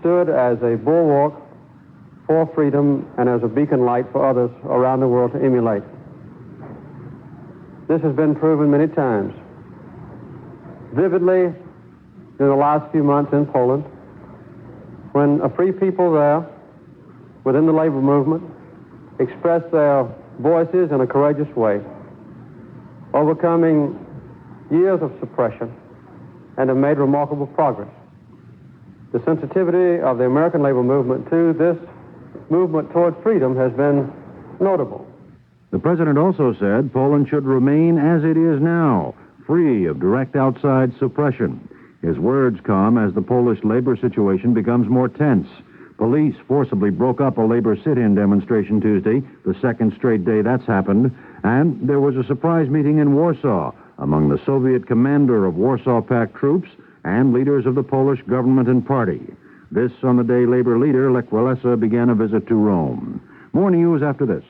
M: stood as a bulwark for freedom and as a beacon light for others around the world to emulate. This has been proven many times. Vividly, in the last few months in Poland, when a free people there, within the labor movement, expressed their voices in a courageous way, overcoming years of suppression, and have made remarkable progress. The sensitivity of the American labor movement to this movement toward freedom has been notable.
H: The president also said Poland should remain as it is now, free of direct outside suppression. His words come as the Polish labor situation becomes more tense. Police forcibly broke up a labor sit-in demonstration Tuesday, the second straight day that's happened, and there was a surprise meeting in Warsaw among the Soviet commander of Warsaw Pact troops and leaders of the Polish government and party. This on the day labor leader Lech Walesa began a visit to Rome. More news after this.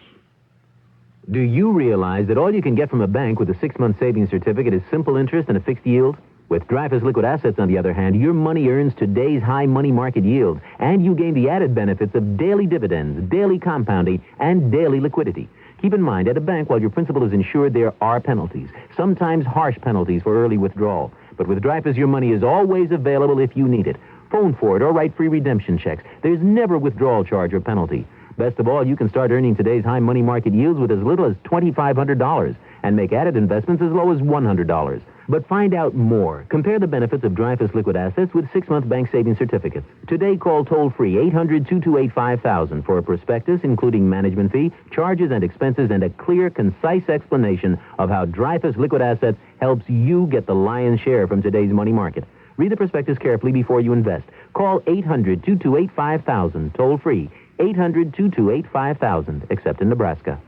O: Do you realize that all you can get from a bank with a 6-month savings certificate is simple interest and a fixed yield? With Dreyfus Liquid Assets, on the other hand, your money earns today's high money market yield, and you gain the added benefits of daily dividends, daily compounding, and daily liquidity. Keep in mind, at a bank, while your principal is insured, there are penalties, sometimes harsh penalties for early withdrawal. But with Dreyfus, your money is always available if you need it. Phone for it or write free redemption checks. There's never a withdrawal charge or penalty. Best of all, you can start earning today's high money market yields with as little as $2,500 and make added investments as low as $100. But find out more. Compare the benefits of Dreyfus Liquid Assets with 6-month bank savings certificates. Today, call toll-free 800-228-5000 for a prospectus including management fee, charges and expenses, and a clear, concise explanation of how Dreyfus Liquid Assets helps you get the lion's share from today's money market. Read the prospectus carefully before you invest. Call 800-228-5000, toll-free, 800-228-5000, except in Nebraska.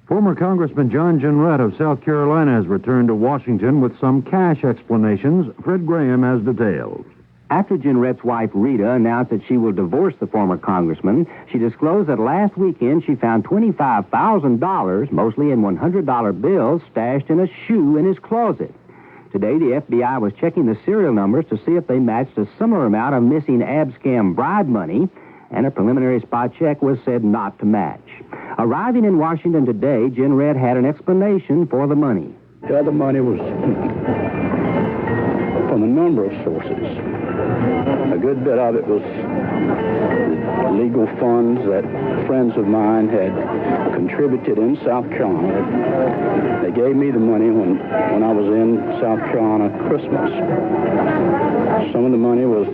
H: Former Congressman John Jenrette of South Carolina has returned to Washington with some cash explanations. Fred Graham has details.
Q: After Jenrette's wife, Rita, announced that she will divorce the former congressman, she disclosed that last weekend she found $25,000, mostly in $100 bills, stashed in a shoe in his closet. Today, the FBI was checking the serial numbers to see if they matched a similar amount of missing ab-scam bribe money, and a preliminary spot check was said not to match. Arriving in Washington today, Jenrette had an explanation for the money.
W: The other money was from a number of sources. A good bit of it was legal funds that friends of mine had contributed in South Carolina. They gave me the money when I was in South Carolina Christmas. Some of the money was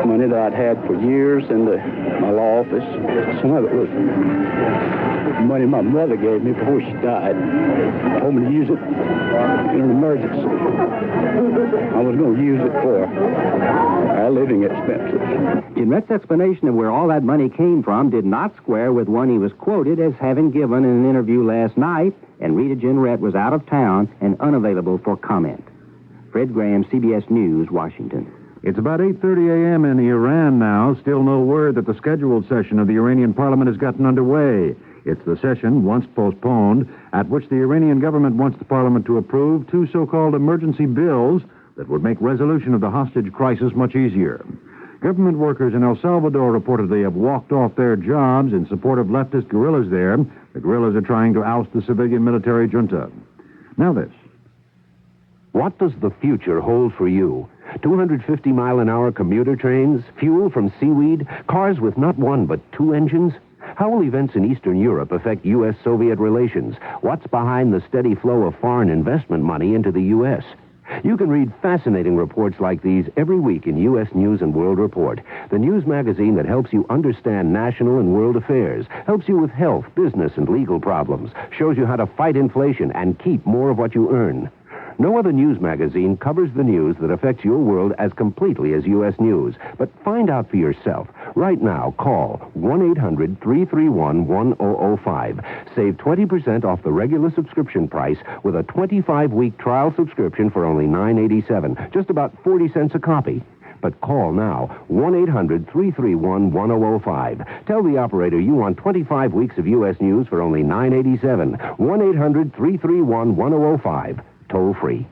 W: money that I'd had for years in my law office. Some of it was money my mother gave me before she died. Told me to use it in an emergency. I was going to use it for our living expenses.
Q: Jenrette's explanation of where all that money came from did not square with one he was quoted as having given in an interview last night, and Rita Jenrette was out of town and unavailable for comment. Fred Graham, CBS News, Washington.
H: It's about 8:30 a.m. in Iran now. Still no word that the scheduled session of the Iranian parliament has gotten underway. It's the session, once postponed, at which the Iranian government wants the parliament to approve 2 so-called emergency bills that would make resolution of the hostage crisis much easier. Government workers in El Salvador reportedly have walked off their jobs in support of leftist guerrillas there. The guerrillas are trying to oust the civilian military junta. Now this.
F: What does the future hold for you? 250-mile-an-hour commuter trains, fuel from seaweed, cars with not one but 2 engines? How will events in Eastern Europe affect U.S.-Soviet relations? What's behind the steady flow of foreign investment money into the U.S.? You can read fascinating reports like these every week in U.S. News and World Report, the news magazine that helps you understand national and world affairs, helps you with health, business, and legal problems, shows you how to fight inflation and keep more of what you earn. No other news magazine covers the news that affects your world as completely as U.S. News. But find out for yourself. Right now, call 1-800-331-1005. Save 20% off the regular subscription price with a 25-week trial subscription for only $9.87, just about 40 cents a copy. But call now, 1-800-331-1005. Tell the operator you want 25 weeks of U.S. News for only $9.87. 1-800-331-1005. Toll free.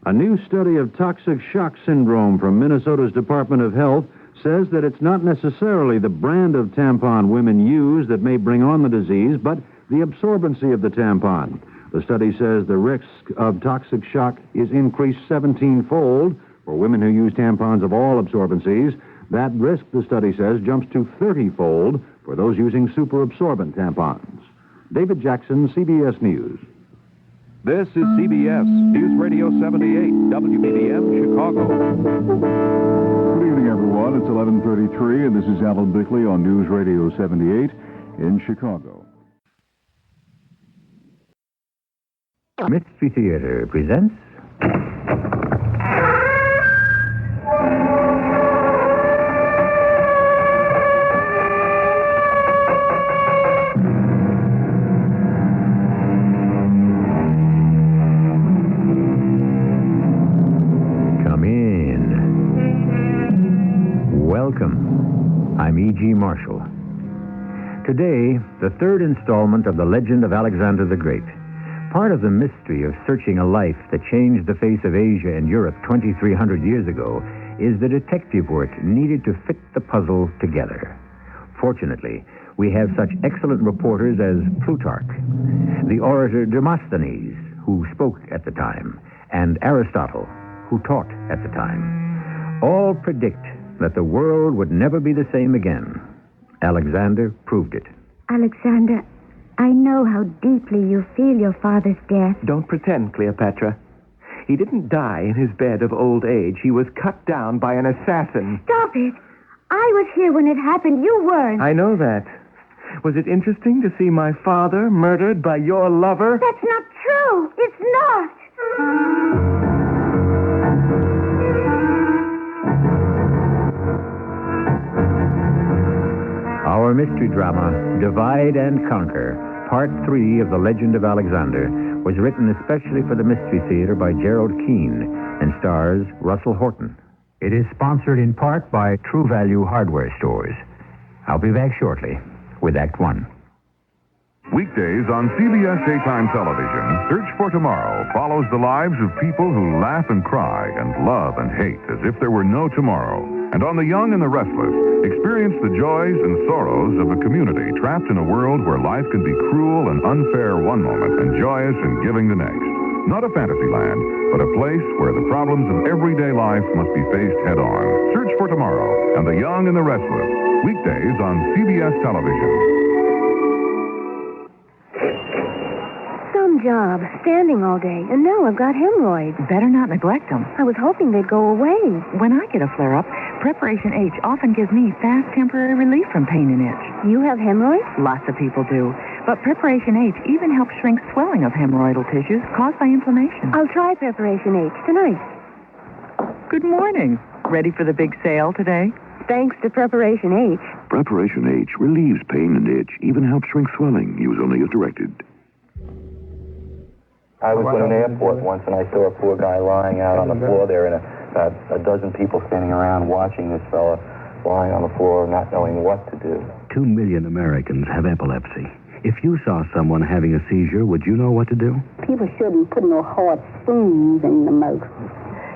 E: A new study of toxic shock syndrome from Minnesota's Department of Health says that it's not necessarily the brand of tampon women use that may bring on the disease, but the absorbency of the tampon. The study says the risk of toxic shock is increased 17-fold for women who use tampons of all absorbencies. That risk, the study says, jumps to 30-fold for those using superabsorbent tampons. David Jackson, CBS News.
K: This is CBS News Radio 78, WBBM, Chicago.
N: Good evening, everyone. It's 11:33, and this is Alan Bickley on News Radio 78 in Chicago.
A: Mystery Theater presents... Come in. Welcome. I'm E.G. Marshall. Today, the third installment of The Legend of Alexander the Great. Part of the mystery of searching a life that changed the face of Asia and Europe 2,300 years ago is the detective work needed to fit the puzzle together. Fortunately, we have such excellent reporters as Plutarch, the orator Demosthenes, who spoke at the time, and Aristotle, who taught at the time. All predict that the world would never be the same again. Alexander proved it.
I: Alexander, I know how deeply you feel your father's death.
T: Don't pretend, Cleopatra. He didn't die in his bed of old age. He was cut down by an assassin.
I: Stop it! I was here when it happened. You weren't.
T: I know that. Was it interesting to see my father murdered by your lover?
I: That's not true. It's not.
A: Our mystery drama, Divide and Conquer, Part 3 of The Legend of Alexander, was written especially for the Mystery Theater by Gerald Keane and stars Russell Horton. It is sponsored in part by True Value Hardware Stores. I'll be back shortly with Act 1.
N: Weekdays on CBS Daytime Television, Search for Tomorrow follows the lives of people who laugh and cry and love and hate as if there were no tomorrow. And on The Young and the Restless, experience the joys and sorrows of a community trapped in a world where life can be cruel and unfair one moment and joyous and giving the next. Not a fantasy land, but a place where the problems of everyday life must be faced head-on. Search for Tomorrow and The Young and the Restless, weekdays on CBS Television.
I: Some job, standing all day, and now I've got hemorrhoids.
R: Better not neglect them.
I: I was hoping they'd go away.
R: When I get a flare-up, Preparation H often gives me fast temporary relief from pain and itch.
I: You have hemorrhoids?
R: Lots of people do. But Preparation H even helps shrink swelling of hemorrhoidal tissues caused by inflammation.
I: I'll try Preparation H tonight.
R: Good morning. Ready for the big sale today?
I: Thanks to Preparation H.
J: Preparation H relieves pain and itch, even helps shrink swelling. Use only as directed.
D: I was in an airport once, and I saw a poor guy lying out on the floor there, and a dozen people standing around watching this fella lying on the floor, not knowing what to do.
F: 2 million Americans have epilepsy. If you saw someone having a seizure, would you know what to do?
L: People shouldn't put no hard spoons in the mouth.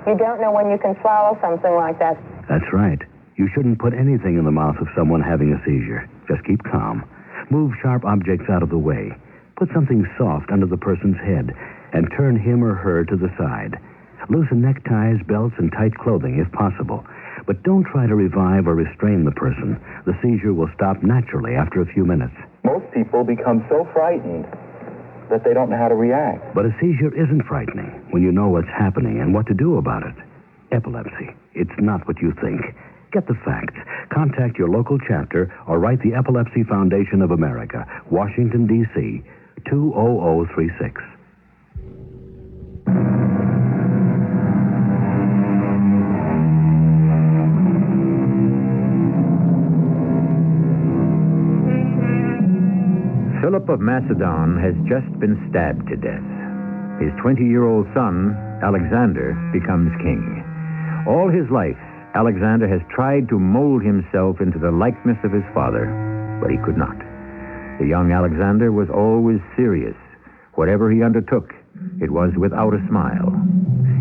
L: You don't know when you can swallow something like that.
F: That's right. You shouldn't put anything in the mouth of someone having a seizure. Just keep calm. Move sharp objects out of the way. Put something soft under the person's head and turn him or her to the side. Loosen neckties, belts, and tight clothing if possible. But don't try to revive or restrain the person. The seizure will stop naturally after a few minutes.
D: Most people become so frightened that they don't know how to react.
F: But a seizure isn't frightening when you know what's happening and what to do about it. Epilepsy. It's not what you think. Get the facts. Contact your local chapter or write the Epilepsy Foundation of America, Washington, D.C., 20036.
A: Philip of Macedon has just been stabbed to death. His 20-year-old son, Alexander, becomes king. All his life, Alexander has tried to mold himself into the likeness of his father, but he could not. The young Alexander was always serious. Whatever he undertook, it was without a smile.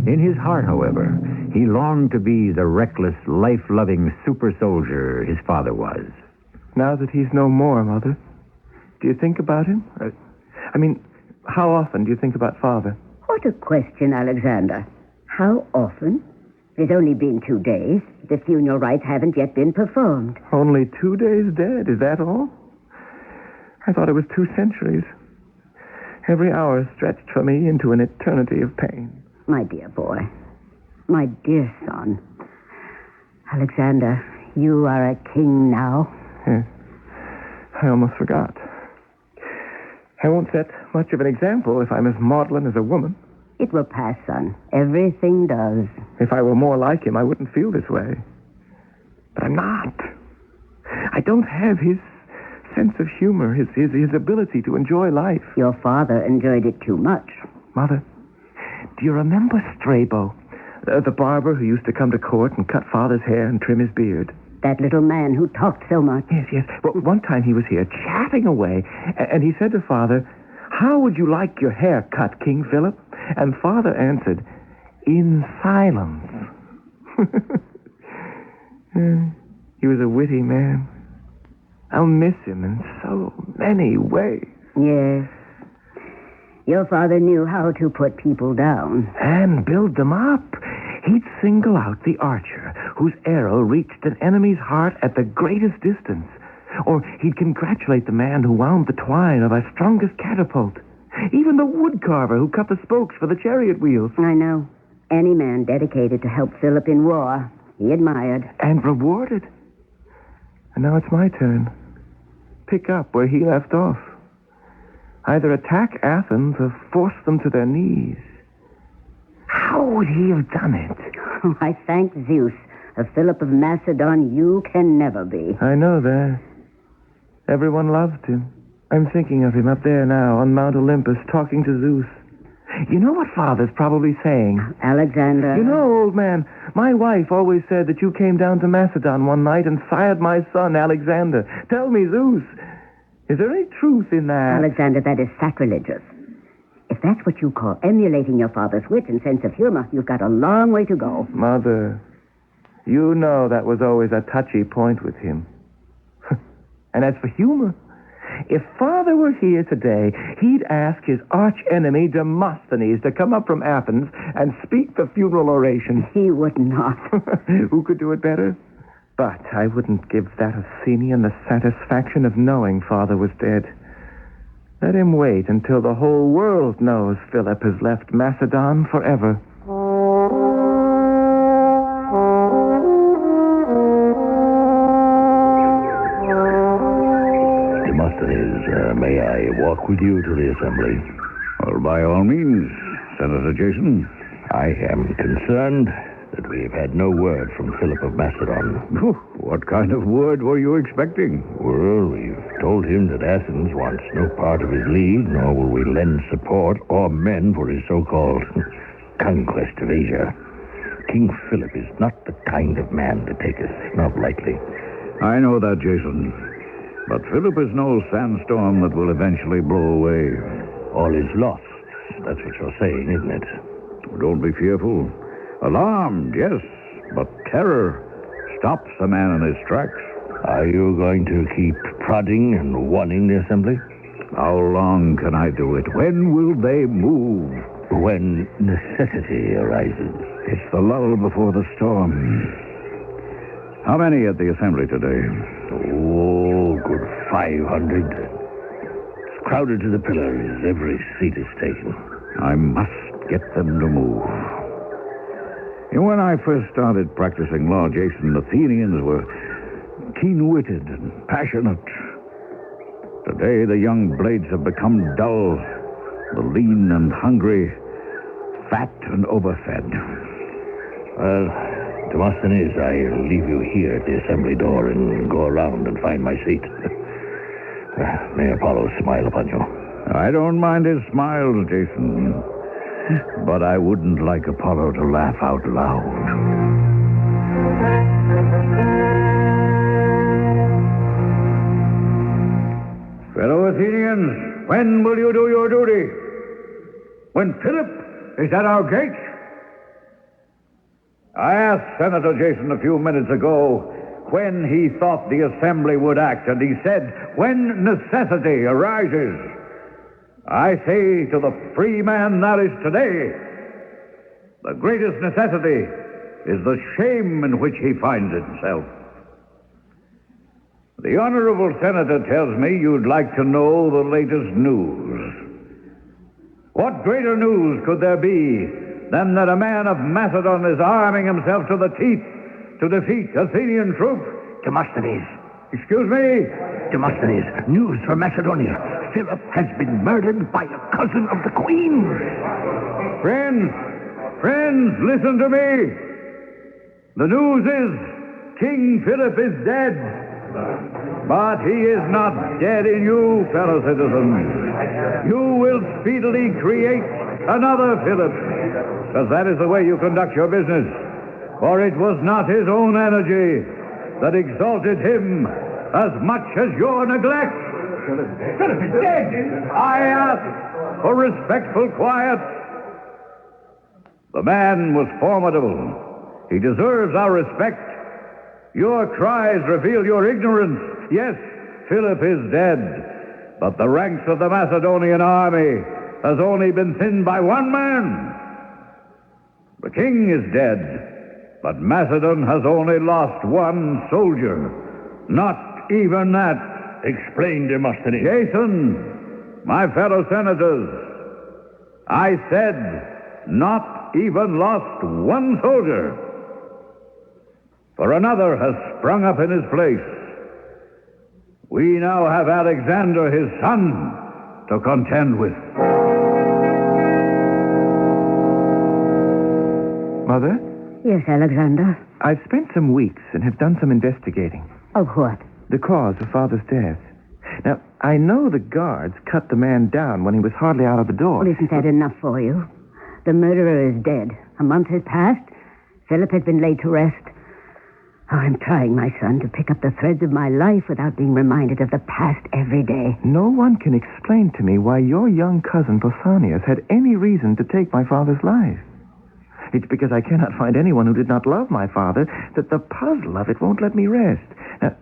A: In his heart, however, he longed to be the reckless, life-loving super soldier his father was.
T: Now that he's no more, Mother, do you think about him? I mean, how often do you think about Father?
S: What a question, Alexander. How often? It's only been 2 days. The funeral rites haven't yet been performed.
T: Only 2 days dead, is that all? I thought it was 2 centuries. Every hour stretched for me into an eternity of pain.
S: My dear boy. My dear son. Alexander, you are a king now.
T: Yes. I almost forgot. I won't set much of an example if I'm as maudlin as a woman.
S: It will pass, son. Everything does.
T: If I were more like him, I wouldn't feel this way. But I'm not. I don't have his sense of humor, his ability to enjoy life.
S: Your father enjoyed it too much.
T: Mother, do you remember Strabo, the barber who used to come to court and cut Father's hair and trim his beard?
S: That little man who talked so much.
T: Yes. Well, one time he was here chatting away, and he said to Father, "How would you like your hair cut, King Philip?" And Father answered, "In silence." He was a witty man. I'll miss him in so many ways.
S: Yes. Your father knew how to put people down.
T: And build them up. He'd single out the archer whose arrow reached an enemy's heart at the greatest distance. Or he'd congratulate the man who wound the twine of our strongest catapult. Even the woodcarver who cut the spokes for the chariot wheels.
S: I know. Any man dedicated to help Philip in war, he admired.
T: And rewarded. And now it's my turn. Pick up where he left off. Either attack Athens or force them to their knees. How would he have done it?
S: Oh, I thank Zeus. A Philip of Macedon you can never be.
T: I know that. Everyone loved him. I'm thinking of him up there now on Mount Olympus talking to Zeus. You know what Father's probably saying?
S: Alexander.
T: You know, old man, my wife always said that you came down to Macedon one night and sired my son, Alexander. Tell me, Zeus, is there any truth in that?
S: Alexander, that is sacrilegious. If that's what you call emulating your father's wit and sense of humor, you've got a long way to go.
T: Mother, you know that was always a touchy point with him. And as for humor, if Father were here today, he'd ask his arch-enemy Demosthenes to come up from Athens and speak the funeral oration.
S: He would not.
T: Who could do it better? But I wouldn't give that Athenian the satisfaction of knowing Father was dead. Let him wait until the whole world knows Philip has left Macedon forever.
J: Demosthenes, may I walk with you to the assembly?
H: Well, by all means, Senator Jason.
J: I am concerned that we have had no word from Philip of Macedon.
H: What kind of word were you expecting?
J: Well, we've told him that Athens wants no part of his league, nor will we lend support or men for his so-called conquest of Asia. King Philip is not the kind of man to take a snub lightly.
H: I know that, Jason. But Philip is no sandstorm that will eventually blow away.
J: All is lost. That's what you're saying, isn't it?
H: Don't be fearful. Alarmed, yes, but terror stops a man in his tracks.
J: Are you going to keep prodding and warning the assembly?
H: How long can I do it? When will they move?
J: When necessity arises.
H: It's the lull before the storm. How many at the assembly today?
J: Oh, good 500. It's crowded to the pillars. Every seat is taken.
H: I must get them to move. When I first started practicing law, Jason, Athenians were keen-witted and passionate. Today, the young blades have become dull, the lean and hungry, fat and overfed.
J: Well, Demosthenes, I'll leave you here at the assembly door and go around and find my seat. May Apollo smile upon you.
H: I don't mind his smiles, Jason. But I wouldn't like Apollo to laugh out loud. Fellow Athenians, when will you do your duty? When Philip is at our gates? I asked Senator Jason a few minutes ago when he thought the Assembly would act, and he said, when necessity arises. I say to the free man that is today, the greatest necessity is the shame in which he finds himself. The honorable senator tells me you'd like to know the latest news. What greater news could there be than that a man of Macedon is arming himself to the teeth to defeat Athenian troops?
J: Demosthenes.
H: Excuse me?
J: Demosthenes, news from Macedonia. Philip has been murdered by a cousin of the queen.
H: Friends, listen to me. The news is King Philip is dead. But he is not dead in you, fellow citizens. You will speedily create another Philip, because that is the way you conduct your business. For it was not his own energy that exalted him as much as your neglect. Philip is dead. I ask for respectful quiet. The man was formidable. He deserves our respect. Your cries reveal your ignorance. Yes, Philip is dead, but the ranks of the Macedonian army has only been thinned by one man. The king is dead, but Macedon has only lost one soldier. Not even that.
J: Explain, Demosthenes.
H: Jason, my fellow senators, I said not even lost one soldier. For another has sprung up in his place. We now have Alexander, his son, to contend with.
T: Mother?
S: Yes, Alexander.
T: I've spent some weeks and have done some investigating.
S: Of what?
T: The cause of Father's death. Now, I know the guards cut the man down when he was hardly out of the door.
S: Well, isn't that enough for you? The murderer is dead. A month has passed. Philip has been laid to rest. Oh, I'm trying, my son, to pick up the threads of my life without being reminded of the past every day.
T: No one can explain to me why your young cousin Pausanias had any reason to take my father's life. It's because I cannot find anyone who did not love my father that the puzzle of it won't let me rest. Now,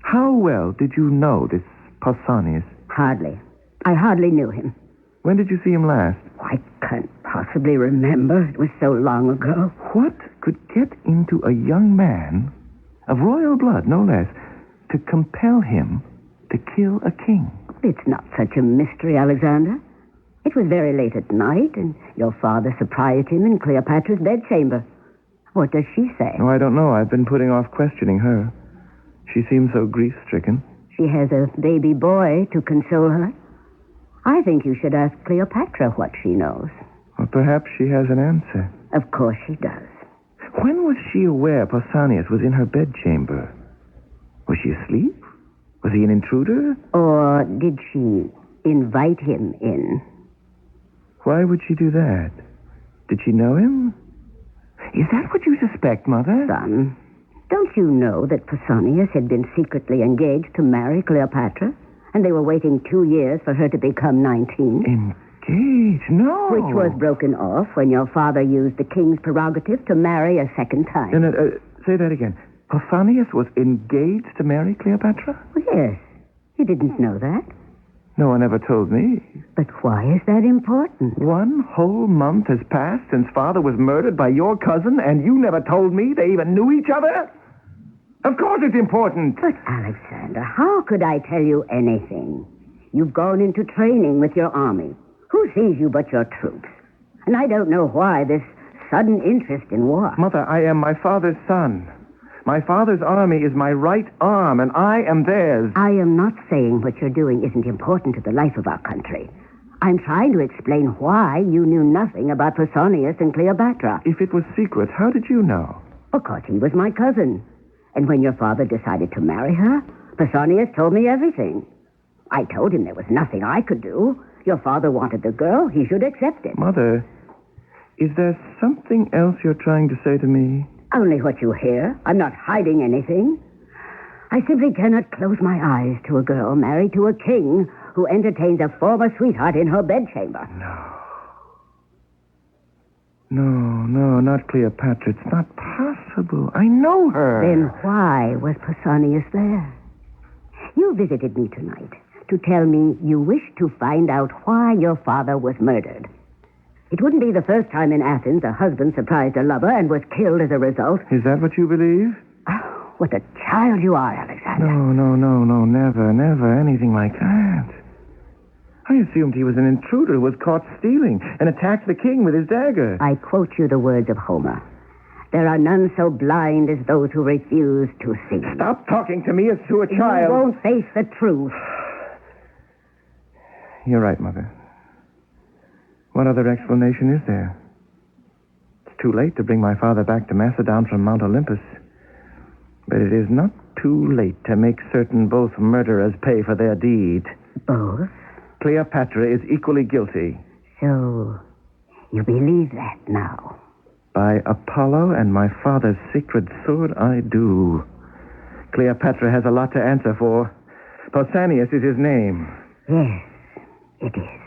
T: how well did you know this Pausanias?
S: Hardly. I hardly knew him.
T: When did you see him last?
S: I can't possibly remember. It was so long ago.
T: What could get into a young man, of royal blood, no less, to compel him to kill a king?
S: It's not such a mystery, Alexander. It was very late at night, and your father surprised him in Cleopatra's bedchamber. What does she say?
T: Oh, I don't know. I've been putting off questioning her. She seems so grief-stricken.
S: She has a baby boy to console her. I think you should ask Cleopatra what she knows.
T: Well, perhaps she has an answer.
S: Of course she does.
T: When was she aware Pausanias was in her bedchamber? Was she asleep? Was he an intruder?
S: Or did she invite him in?
T: Why would she do that? Did she know him? Is that what you suspect, Mother?
S: Son, don't you know that Pausanias had been secretly engaged to marry Cleopatra? And they were waiting 2 years for her to become 19.
T: Engaged? No.
S: Which was broken off when your father used the king's prerogative to marry a second time.
T: No, say that again. Pausanias was engaged to marry Cleopatra?
S: Well, yes. You didn't know that?
T: No one ever told me.
S: But why is that important?
T: 1 whole month has passed since father was murdered by your cousin, and you never told me they even knew each other? Of course it's important.
S: But, Alexander, how could I tell you anything? You've gone into training with your army. Who sees you but your troops? And I don't know why this sudden interest in war.
T: Mother, I am my father's son. My father's army is my right arm, and I am theirs.
S: I am not saying what you're doing isn't important to the life of our country. I'm trying to explain why you knew nothing about Pausanias and Cleopatra.
T: If it was secret, how did you know?
S: Because he was my cousin. And when your father decided to marry her, Pausanias told me everything. I told him there was nothing I could do. Your father wanted the girl. He should accept it.
T: Mother, is there something else you're trying to say to me?
S: Only what you hear. I'm not hiding anything. I simply cannot close my eyes to a girl married to a king who entertains a former sweetheart in her bedchamber.
T: No, not Cleopatra. It's not possible. I know her.
S: Then why was Pausanias there? You visited me tonight to tell me you wished to find out why your father was murdered. It wouldn't be the first time in Athens a husband surprised a lover and was killed as a result.
T: Is that what you believe?
S: Oh, what a child you are, Alexander.
T: No, never anything like that. I assumed he was an intruder who was caught stealing and attacked the king with his dagger.
S: I quote you the words of Homer. There are none so blind as those who refuse to see.
T: Stop talking to me as to a child.
S: You won't face the truth.
T: You're right, Mother. What other explanation is there? It's too late to bring my father back to Macedon from Mount Olympus. But it is not too late to make certain both murderers pay for their deed.
S: Both?
T: Cleopatra is equally guilty.
S: So, you believe that now?
T: By Apollo and my father's sacred sword, I do. Cleopatra has a lot to answer for. Pausanias is his name.
S: Yes, it is.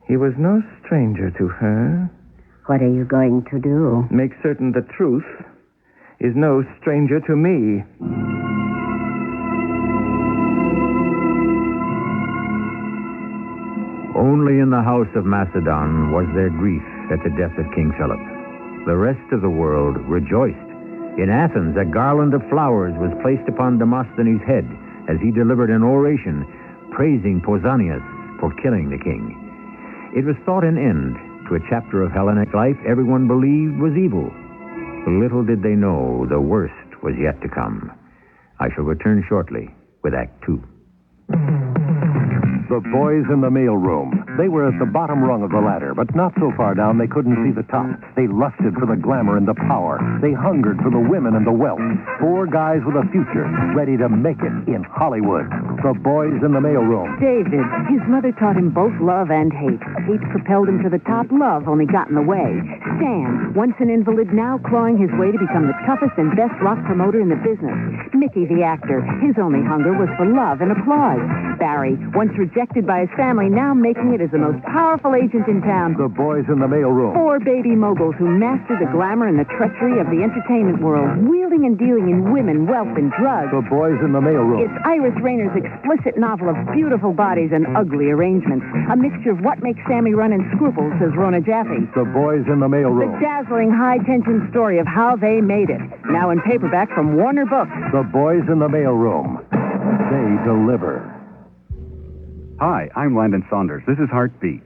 T: He was no stranger to her.
S: What are you going to do?
T: Make certain the truth is no stranger to me.
E: Only in the house of Macedon was there grief at the death of King Philip. The rest of the world rejoiced. In Athens, a garland of flowers was placed upon Demosthenes' head as he delivered an oration praising Pausanias for killing the king. It was thought an end to a chapter of Hellenic life everyone believed was evil. Little did they know the worst was yet to come. I shall return shortly with Act Two.
C: The boys in the mailroom. They were at the bottom rung of the ladder, but not so far down they couldn't see the top. They lusted for the glamour and the power. They hungered for the women and the wealth. Four guys with a future, ready to make it in Hollywood. The boys in the mailroom.
R: David, his mother taught him both love and hate. Hate propelled him to the top. Love only got in the way. Stan, once an invalid, now clawing his way to become the toughest and best rock promoter in the business. Mickey, the actor, his only hunger was for love and applause. Barry, once rejected by his family, now making it as the most powerful agent in town.
C: The boys in the mailroom.
R: Four baby moguls who mastered the glamour and the treachery of the entertainment world, wheeling and dealing in women, wealth, and drugs.
C: The boys in the mailroom.
R: It's Iris Rayner's explicit novel of beautiful bodies and ugly arrangements. A mixture of what makes Sammy run in scruples, says Rona Jaffe.
C: The boys in the
R: The
C: mailroom.
R: dazzling high-tension story of how they made it. Now in paperback from Warner Books.
C: The boys in the mailroom. They deliver.
B: Hi, I'm Landon Saunders. This is Heartbeat.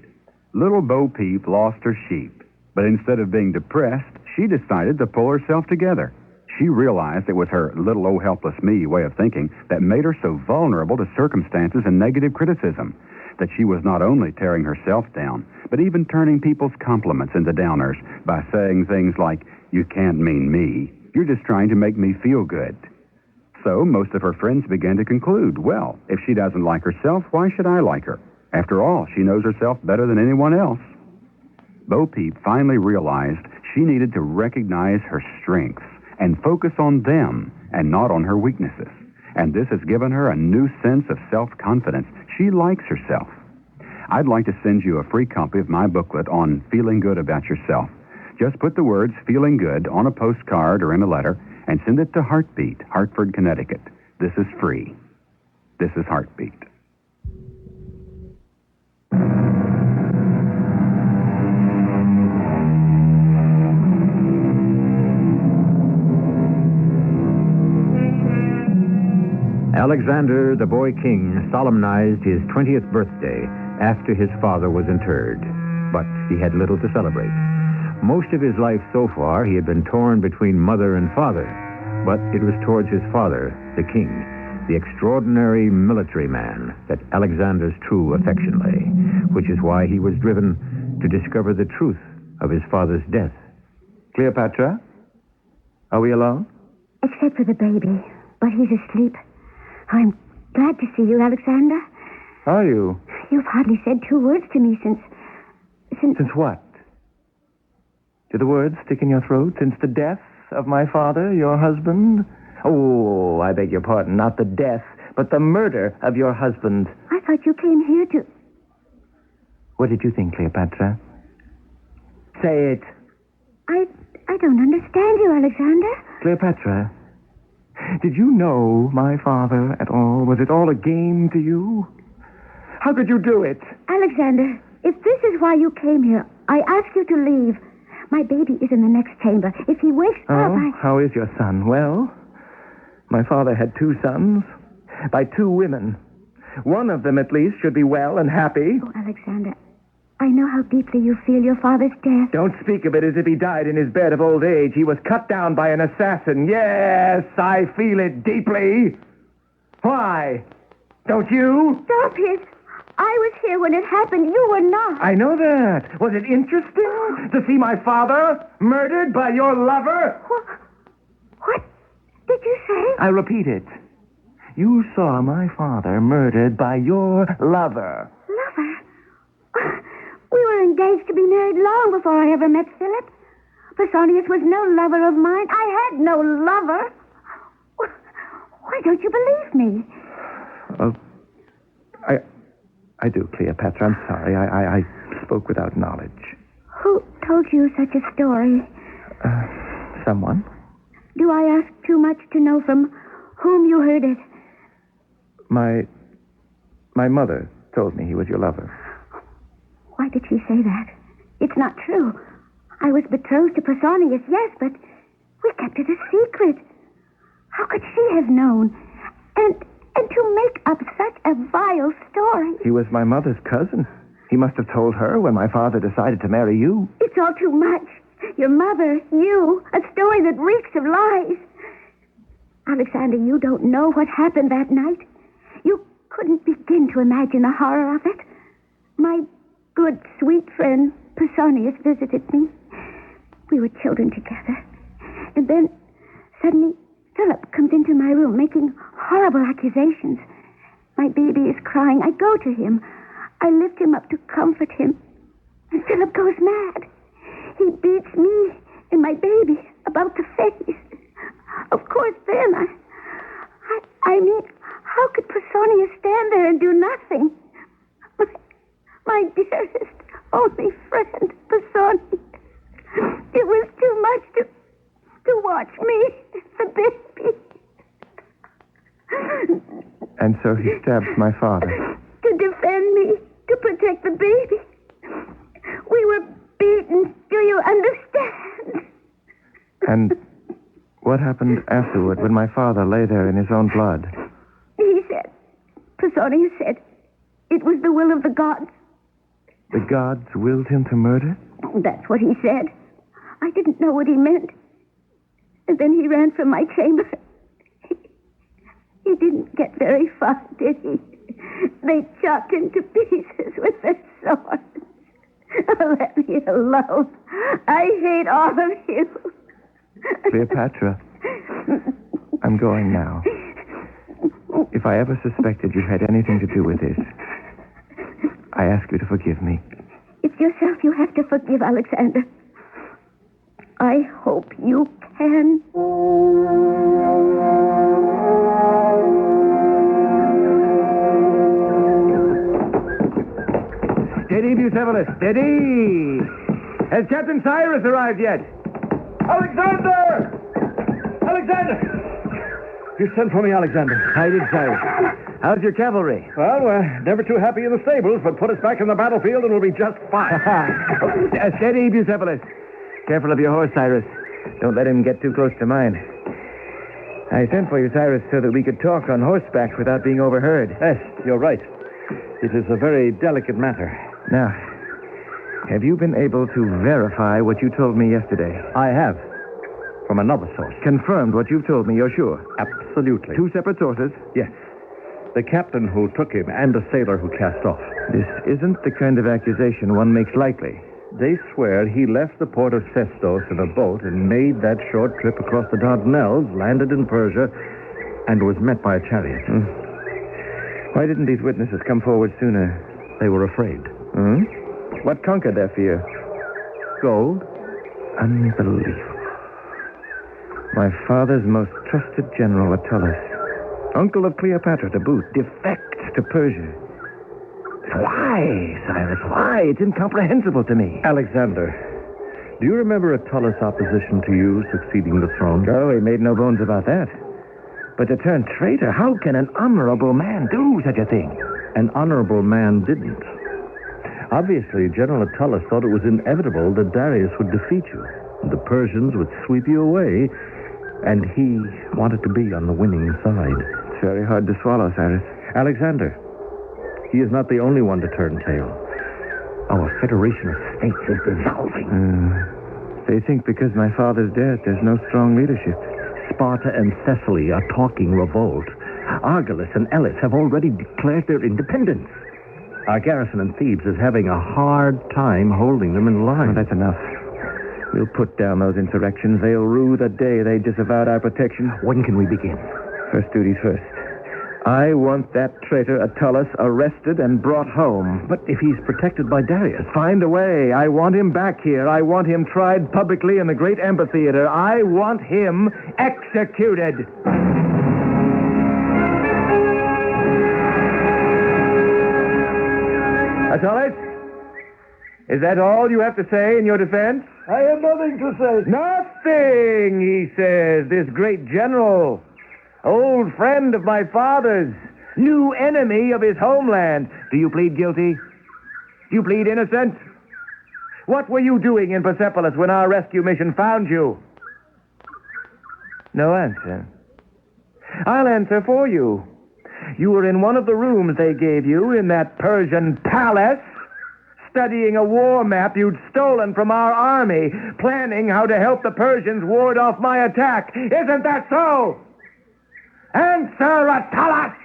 B: Little Bo Peep lost her sheep, but instead of being depressed, she decided to pull herself together. She realized it was her little oh helpless me way of thinking that made her so vulnerable to circumstances and negative criticism, that she was not only tearing herself down, but even turning people's compliments into downers by saying things like, "You can't mean me. You're just trying to make me feel good." So most of her friends began to conclude, well, if she doesn't like herself, why should I like her? After all, she knows herself better than anyone else. Bo Peep finally realized she needed to recognize her strengths and focus on them and not on her weaknesses. And this has given her a new sense of self-confidence. She likes herself. I'd like to send you a free copy of my booklet on feeling good about yourself. Just put the words feeling good on a postcard or in a letter and send it to Heartbeat, Hartford, Connecticut. This is free. This is Heartbeat.
E: Alexander, the boy king, solemnized his 20th birthday after his father was interred, but he had little to celebrate. Most of his life so far, he had been torn between mother and father, but it was towards his father, the king, the extraordinary military man, that Alexander's true affection lay, which is why he was driven to discover the truth of his father's death.
T: Cleopatra? Are we alone?
S: Except for the baby, but he's asleep. I'm glad to see you, Alexander.
T: Are you?
S: You've hardly said 2 words to me since...
T: Since what? Do the words stick in your throat? Since the death of my father, your husband? Oh, I beg your pardon. Not the death, but the murder of your husband.
S: I thought you came here to...
T: What did you think, Cleopatra? Say it.
I: I don't understand you, Alexander.
T: Cleopatra, did you know my father at all? Was it all a game to you? How could you do it?
I: Alexander, if this is why you came here, I ask you to leave. My baby is in the next chamber. If he wakes up,
T: How is your son? Well, my father had 2 sons by 2 women. One of them, at least, should be well and happy.
I: Oh, Alexander, I know how deeply you feel your father's death.
T: Don't speak of it as if he died in his bed of old age. He was cut down by an assassin. Yes, I feel it deeply. Why? Don't you?
I: Stop it. I was here when it happened. You were not.
T: I know that. Was it interesting to see my father murdered by your lover?
I: What did you say?
T: I repeat it. You saw my father murdered by your lover.
I: Lover? We were engaged to be married long before I ever met Philip. Pausanias was no lover of mine. I had no lover. Why don't you believe me?
T: Oh, I do, Cleopatra. I'm sorry. I spoke without knowledge.
I: Who told you such a story?
T: Someone?
I: Do I ask too much to know from whom you heard it?
T: My mother told me he was your lover.
I: Why did she say that? It's not true. I was betrothed to Pausanias, yes, but we kept it a secret. How could she have known? And to make up such a vile story.
T: He was my mother's cousin. He must have told her when my father decided to marry you.
I: It's all too much. Your mother, you, a story that reeks of lies. Alexander, you don't know what happened that night. You couldn't begin to imagine the horror of it. My good, sweet friend, Pausanias, visited me. We were children together. And then, suddenly, Philip comes into my room making horrible accusations. My baby is crying. I go to him. I lift him up to comfort him. And Philip goes mad. He beats me and my baby about the face. Of course, then I mean, how could Pausanias stand there and do nothing? My dearest, only friend, Pausanias. It was too much to watch me, the baby.
T: And so he stabs my father.
I: To defend me, to protect the baby. We were beaten. Do you understand?
T: And what happened afterward when my father lay there in his own blood?
I: He said, Pausanias said, it was the will of the gods.
T: The gods willed him to murder?
I: That's what he said. I didn't know what he meant. And then he ran from my chamber. He didn't get very far, did he? They chopped him to pieces with their swords. Oh, let me alone. I hate all of you.
T: Cleopatra, I'm going now. If I ever suspected you had anything to do with this, I ask you to forgive me.
I: It's yourself you have to forgive, Alexander. I hope you can.
T: Steady, Bucephalus, steady! Has Captain Cyrus arrived yet?
H: Alexander! Alexander! You sent for me, Alexander.
T: I did, Cyrus. How's your cavalry?
H: Well, we're never too happy in the stables, but put us back in the battlefield and we'll be just fine.
T: Steady, Bucephalus. Careful of your horse, Cyrus. Don't let him get too close to mine. I sent for you, Cyrus, so that we could talk on horseback without being overheard.
H: Yes, you're right. It is a very delicate matter.
T: Now, have you been able to verify what you told me yesterday?
H: I have. From another source.
T: Confirmed what you've told me, you're sure?
H: Absolutely.
T: 2 separate sources?
H: Yes. The captain who took him and a sailor who cast off.
T: This isn't the kind of accusation one makes lightly.
H: They swear he left the port of Sestos in a boat and made that short trip across the Dardanelles, landed in Persia, and was met by a chariot.
T: Why didn't these witnesses come forward sooner?
H: They were afraid.
T: What conquered their fear?
H: Gold?
T: Unbelievable. My father's most trusted general, Attalus. Uncle of Cleopatra to boot. Defects to Persia. Why, Cyrus? Why? It's incomprehensible to me.
H: Alexander,
E: Do you remember Attalus' opposition to you succeeding the throne?
T: Oh, he made no bones about that. But to turn traitor, how can an honorable man do such a thing?
E: An honorable man didn't. Obviously, General Attalus thought it was inevitable that Darius would defeat you. The Persians would sweep you away, and he wanted to be on the winning side.
T: It's very hard to swallow, Cyrus.
E: Alexander, he is not the only one to turn tail. Our Federation of States is dissolving.
T: They think because my father's dead, there's no strong leadership.
E: Sparta and Thessaly are talking revolt. Argolis and Elis have already declared their independence. Our garrison in Thebes is having a hard time holding them in line.
T: Oh, that's enough. We'll put down those insurrections. They'll rue the day they disavowed our protection.
E: When can we begin?
T: First duties first. I want that traitor Attalus arrested and brought home.
E: But if he's protected by Darius...
T: Find a way. I want him back here. I want him tried publicly in the great amphitheater. I want him executed. Attalus, is that all you have to say in your defense?
P: I have nothing to say.
T: Nothing, he says, this great general. Old friend of my father's. New enemy of his homeland. Do you plead guilty? Do you plead innocent? What were you doing in Persepolis when our rescue mission found you? No answer. I'll answer for you. You were in one of the rooms they gave you in that Persian palace, studying a war map you'd stolen from our army, planning how to help the Persians ward off my attack. Isn't that so? Answer, Attalus!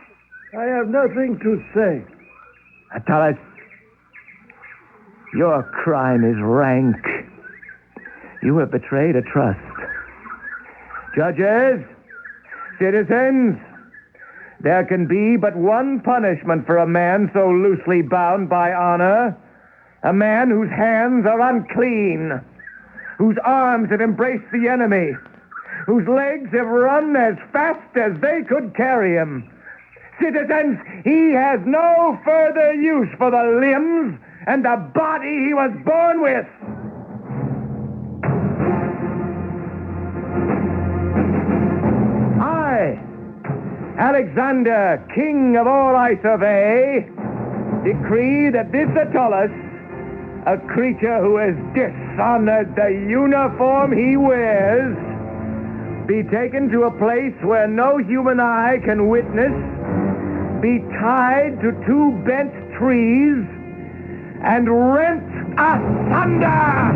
P: I have nothing to say.
T: Attalus, your crime is rank. You have betrayed a trust. Judges, citizens, there can be but one punishment for a man so loosely bound by honor. A man whose hands are unclean, whose arms have embraced the enemy, whose legs have run as fast as they could carry him. Citizens, he has no further use for the limbs and the body he was born with. I, Alexander, king of all I survey, decree that this Attalus, a creature who has dishonored the uniform he wears, be taken to a place where no human eye can witness, be tied to two bent trees, and rent asunder!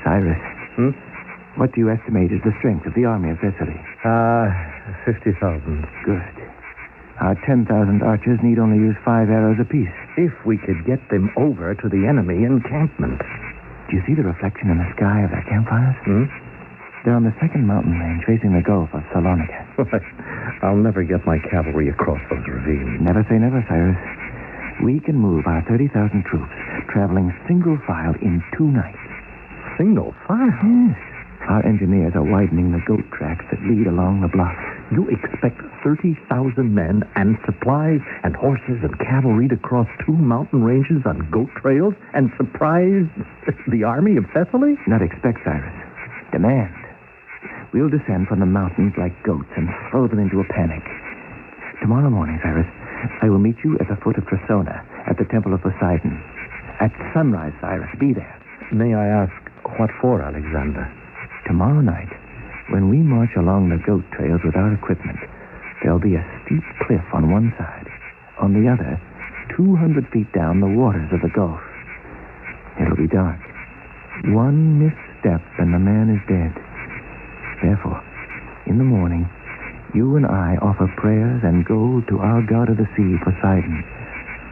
T: Cyrus, what do you estimate is the strength of the army of Thessaly?
E: 50,000.
T: Good. Our 10,000 archers need only use 5 arrows apiece.
E: If we could get them over to the enemy encampment.
T: Do you see the reflection in the sky of their campfires? They're on the second mountain range facing the Gulf of Salonika.
E: I'll never get my cavalry across those ravines.
T: Never say never, Cyrus. We can move our 30,000 troops, traveling single file in 2 nights.
E: Single file?
T: Yes. Our engineers are widening the goat tracks that lead along the bluff.
E: You expect 30,000 men and supplies and horses and cavalry to cross 2 mountain ranges on goat trails and surprise the army of Thessaly?
T: Not expect, Cyrus. Demand. We'll descend from the mountains like goats and throw them into a panic. Tomorrow morning, Cyrus, I will meet you at the foot of Trasona at the Temple of Poseidon. At sunrise, Cyrus, be there.
E: May I ask, what for, Alexander?
T: Tomorrow night, when we march along the goat trails with our equipment, there'll be a steep cliff on one side. On the other, 200 feet down, the waters of the Gulf. It'll be dark. One misstep and the man is dead. Therefore, in the morning, you and I offer prayers and gold to our god of the sea, Poseidon,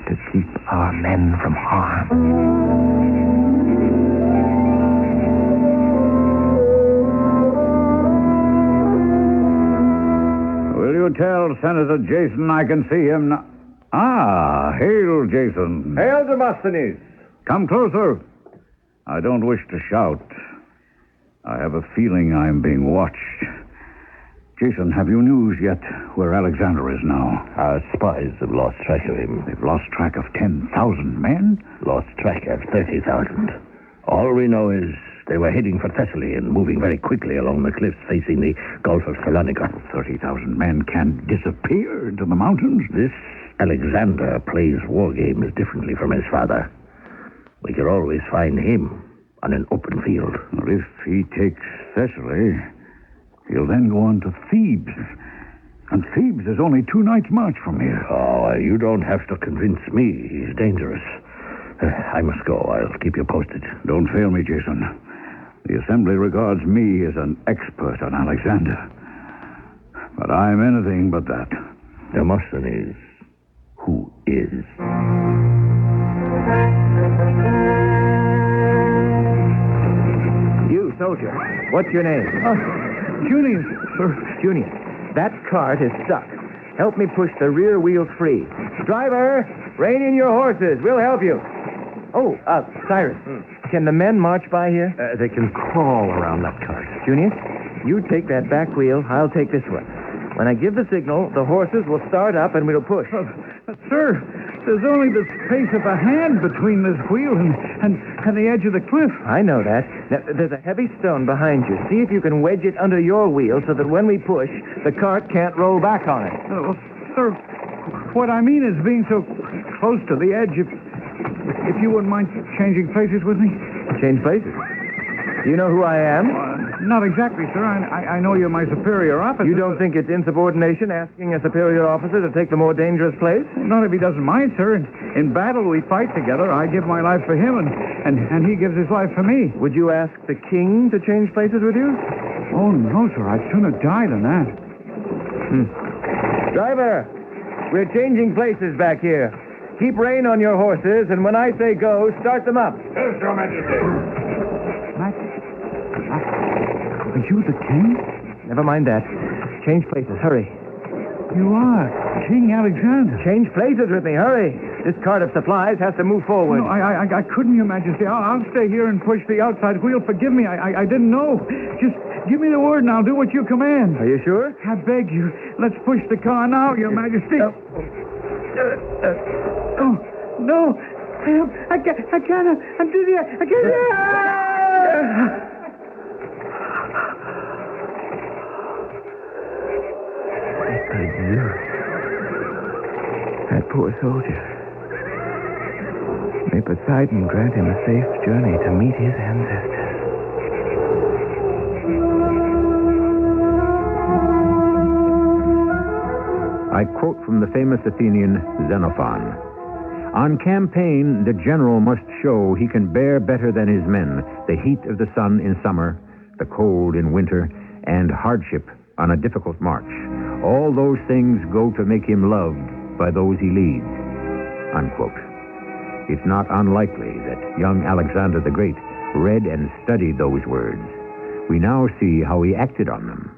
T: to keep our men from harm.
H: Will you tell Senator Jason I can see him now? Ah, hail, Jason.
T: Hail, Demosthenes.
H: Come closer. I don't wish to shout. I have a feeling I'm being watched. Jason, have you news yet where Alexander is now?
J: Our spies have lost track of him.
H: They've lost track of 10,000 men?
J: Lost track of 30,000. All we know is they were heading for Thessaly and moving very quickly along the cliffs facing the Gulf of Salonika.
H: 30,000 men can disappear into the mountains?
J: This Alexander plays war games differently from his father. We could always find him on an open field.
H: Well, if he takes Thessaly, he'll then go on to Thebes. And Thebes is only 2 nights' march from here.
J: Oh, you don't have to convince me. He's dangerous. I must go. I'll keep you posted.
H: Don't fail me, Jason. The Assembly regards me as an expert on Alexander. But I'm anything but that.
J: Demosthenes, who is?
T: You, soldier. What's your name?
P: Junius, sir.
T: Junius. That cart is stuck. Help me push the rear wheels free. Driver, rein in your horses. We'll help you. Oh, Cyrus, can the men march by here?
O: They can crawl around that cart.
T: Junius, you take that back wheel. I'll take this one. When I give the signal, the horses will start up and we'll push.
P: Sir, there's only the space of a hand between this wheel and the edge of the cliff.
T: I know that. Now, there's a heavy stone behind you. See if you can wedge it under your wheel so that when we push, the cart can't roll back on it.
P: Well, sir, what I mean is being so close to the edge, if you wouldn't mind changing places with me.
T: Change places? You know who I am?
P: Not exactly, sir. I know you're my superior officer.
T: You don't think it's insubordination asking a superior officer to take the more dangerous place?
P: Not if he doesn't mind, sir. In battle, we fight together. I give my life for him, and he gives his life for me.
T: Would you ask the king to change places with you?
P: Oh, no, sir. I'd sooner die than that.
T: Driver, we're changing places back here. Keep rein on your horses, and when I say go, start them up.
H: Yes, Your Majesty.
P: Are you the king?
T: Never mind that. Change places. Hurry.
P: You are King Alexander.
T: Change places with me. Hurry. This cart of supplies has to move forward.
P: No, I couldn't, Your Majesty. I'll stay here and push the outside wheel. Forgive me. I didn't know. Just give me the word and I'll do what you command.
T: Are you sure?
P: I beg you. Let's push the car now, Your Majesty. Oh, no. I can't. I'm dizzy. I can't.
T: That poor soldier. May Poseidon grant him a safe journey to meet his ancestors.
A: I quote from the famous Athenian Xenophon. On campaign, the general must show he can bear better than his men the heat of the sun in summer, the cold in winter, and hardship on a difficult march. All those things go to make him loved by those he leads. Unquote. It's not unlikely that young Alexander the Great read and studied those words. We now see how he acted on them.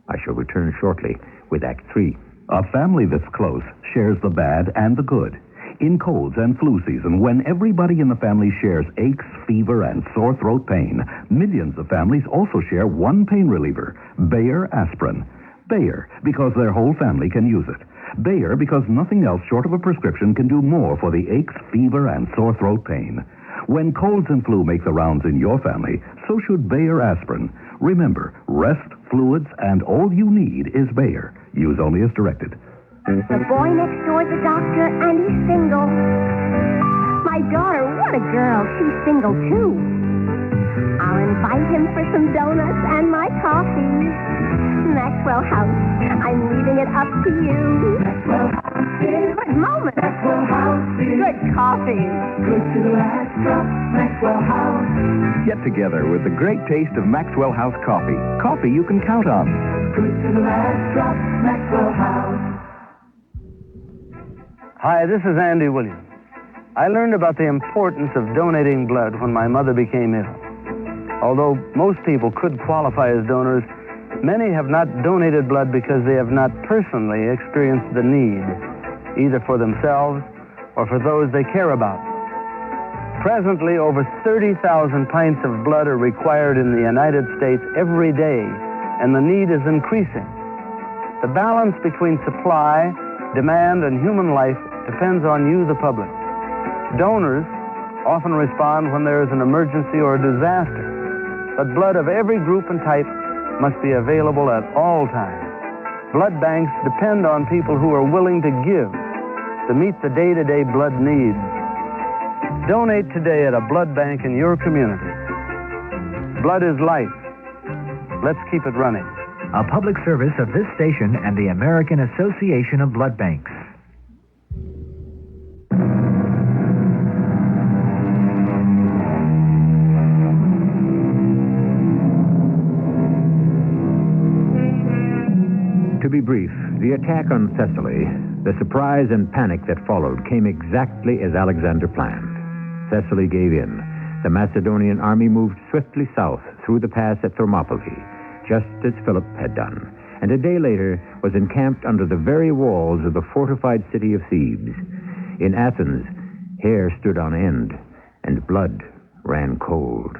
A: I shall return shortly with Act 3.
K: A family that's close shares the bad and the good. In colds and flu season, when everybody in the family shares aches, fever, and sore throat pain, millions of families also share one pain reliever, Bayer aspirin. Bayer, because their whole family can use it. Bayer, because nothing else short of a prescription can do more for the aches, fever, and sore throat pain. When colds and flu make the rounds in your family, so should Bayer aspirin. Remember, rest, fluids, and all you need is Bayer. Use only as directed.
I: The boy next door's a doctor, and he's single. My daughter, what a girl. She's single, too. I'll invite him for some donuts and my coffee. Maxwell House, I'm leaving it up to you. Maxwell House. Good moment. Maxwell House. Good coffee. Good to the last drop. Maxwell House.
K: Get together with the great taste of Maxwell House coffee. Coffee you can count on.
I: Good to the last drop. Maxwell House.
G: Hi, this is Andy Williams. I learned about the importance of donating blood when my mother became ill. Although most people could qualify as donors, many have not donated blood because they have not personally experienced the need, either for themselves or for those they care about. Presently, over 30,000 pints of blood are required in the United States every day, and the need is increasing. The balance between supply, demand, and human life depends on you, the public. Donors often respond when there is an emergency or a disaster, but blood of every group and type must be available at all times. Blood banks depend on people who are willing to give to meet the day-to-day blood needs. Donate today at a blood bank in your community. Blood is life. Let's keep it running.
M: A public service of this station and the American Association of Blood Banks.
A: To be brief, the attack on Thessaly, the surprise and panic that followed, came exactly as Alexander planned. Thessaly gave in. The Macedonian army moved swiftly south through the pass at Thermopylae, just as Philip had done, and a day later was encamped under the very walls of the fortified city of Thebes. In Athens, hair stood on end, and blood ran cold.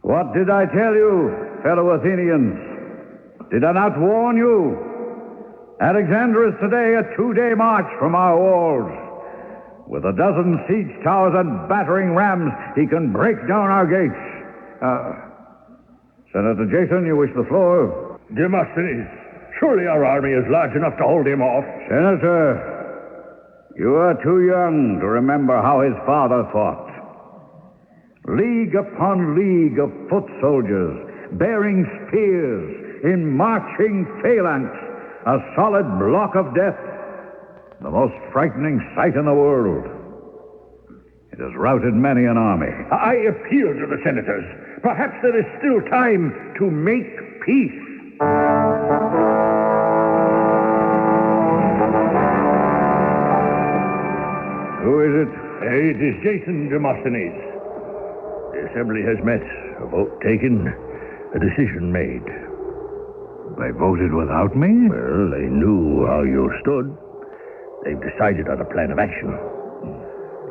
H: What did I tell you, fellow Athenians? Did I not warn you? Alexander is today a 2-day march from our walls. With a dozen siege towers and battering rams, he can break down our gates. Senator Jason, you wish the floor?
J: Demosthenes, surely our army is large enough to hold him off.
H: Senator, you are too young to remember how his father fought. League upon league of foot soldiers, bearing spears in marching phalanx, a solid block of death, the most frightening sight in the world. It has routed many an army.
J: I appeal to the senators. Perhaps there is still time to make peace.
H: Who is it?
J: It is Jason Demosthenes. The assembly has met, a vote taken, a decision made.
H: They voted without me?
J: Well, they knew how you stood. They've decided on a plan of action.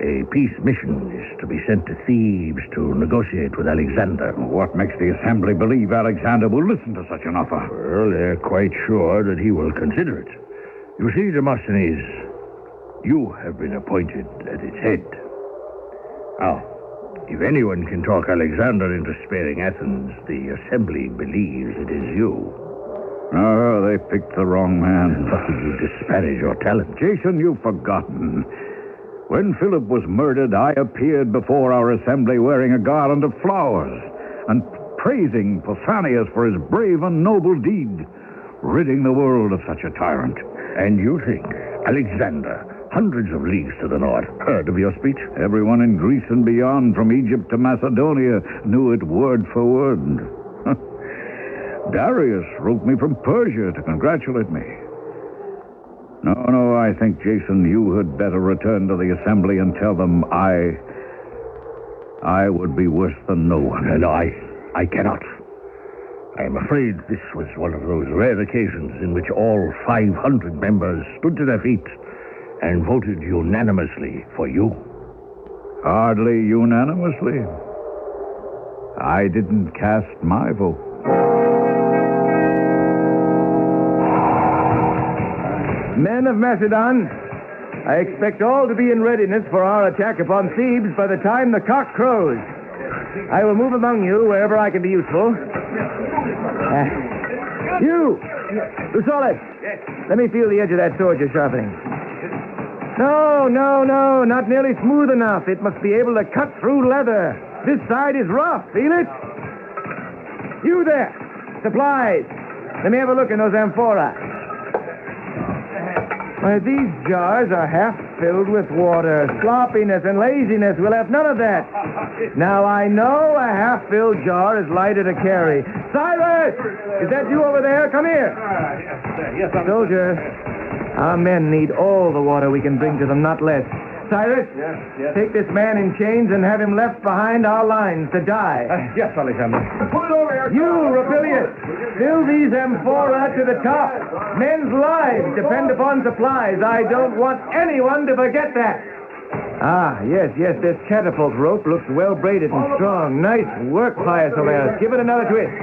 J: A peace mission is to be sent to Thebes to negotiate with Alexander.
H: What makes the assembly believe Alexander will listen to such an offer?
J: Well, they're quite sure that he will consider it. You see, Demosthenes, you have been appointed at its head. Now, if anyone can talk Alexander into sparing Athens, the assembly believes it is you.
H: Oh, they picked the wrong man.
J: You disparage your talent.
H: Jason, you've forgotten. When Philip was murdered, I appeared before our assembly wearing a garland of flowers and praising Pausanias for his brave and noble deed, ridding the world of such a tyrant.
J: And you think Alexander, hundreds of leagues to the north, heard of your speech?
H: Everyone in Greece and beyond, from Egypt to Macedonia, knew it word for word. Darius wrote me from Persia to congratulate me. No, I think, Jason, you had better return to the assembly and tell them I would be worse than no one.
J: No, I cannot. I am afraid this was one of those rare occasions in which all 500 members stood to their feet and voted unanimously for you.
H: Hardly unanimously. I didn't cast my vote.
U: Men of Macedon, I expect all to be in readiness for our attack upon Thebes by the time the cock crows. I will move among you wherever I can be useful. You! Lusolek! Let me feel the edge of that sword you're sharpening. No, not nearly smooth enough. It must be able to cut through leather. This side is rough. Feel it? You there! Supplies! Let me have a look in those amphoras. Why, these jars are half filled with water. Sloppiness and laziness will have none of that. Now, I know a half-filled jar is lighter to carry. Cyrus! Is that you over there? Come here.
J: Yes, sir.
U: Soldier, our men need all the water we can bring to them, not less. Cyrus,
J: Yes.
U: take this man in chains and have him left behind our lines to die.
J: Yes, Alexander.
U: Pull it over here. You, Rapilius, fill these amphora to the top. Men's lives depend upon supplies. I don't want anyone to forget that. Yes, this catapult rope looks well braided and strong. Nice work, Pius Homerus. Give it another twist.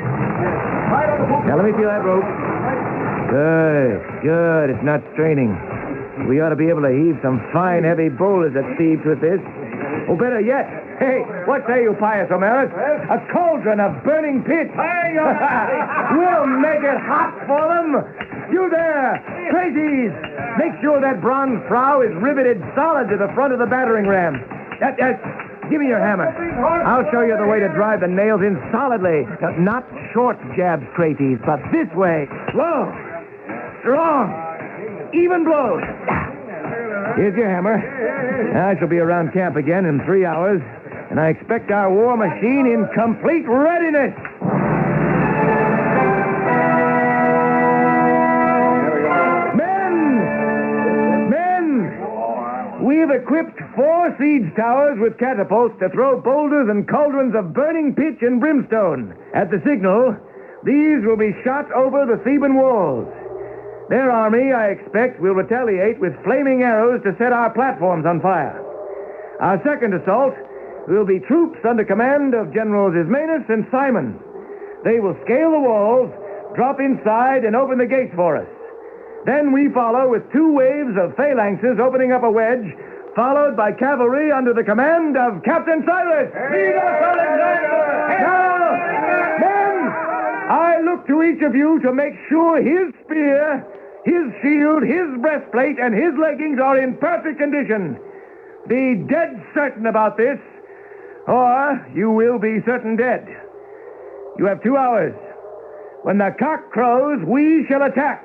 U: Now, let me feel that rope. Good. It's not straining. We ought to be able to heave some fine, heavy boulders at thieves with this. Oh, better yet. Hey, what say you, Pius Omerus? A cauldron of burning pitch. We'll make it hot for them. You there, crazies! Make sure that bronze prow is riveted solid to the front of the battering ram. Give me your hammer. I'll show you the way to drive the nails in solidly. Not short jabs, crazies, but this way. Slow. Strong. Even blows. Here's your hammer. I shall be around camp again in 3 hours, and I expect our war machine in complete readiness. We've equipped 4 siege towers with catapults to throw boulders and cauldrons of burning pitch and brimstone. At the signal, these will be shot over the Theban walls. Their army, I expect, will retaliate with flaming arrows to set our platforms on fire. Our second assault will be troops under command of Generals Ismenus and Simon. They will scale the walls, drop inside, and open the gates for us. Then we follow with 2 waves of phalanxes opening up a wedge, followed by cavalry under the command of Captain Cyrus. Viva Alexander! Now, men, I look to each of you to make sure his spear, his shield, his breastplate, and his leggings are in perfect condition. Be dead certain about this, or you will be certain dead. You have 2 hours. When the cock crows, we shall attack.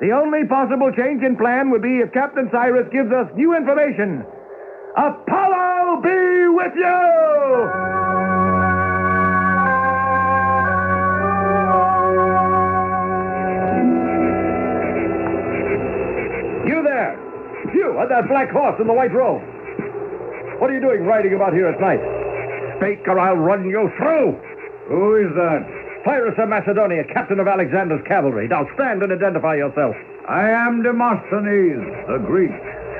U: The only possible change in plan would be if Captain Cyrus gives us new information. Apollo be with you!
H: You there! You on that black horse in the white robe! What are you doing riding about here at night? Speak or I'll run you through! Who is that? Pyrrhus of Macedonia, captain of Alexander's cavalry. Now stand and identify yourself. I am Demosthenes, the Greek.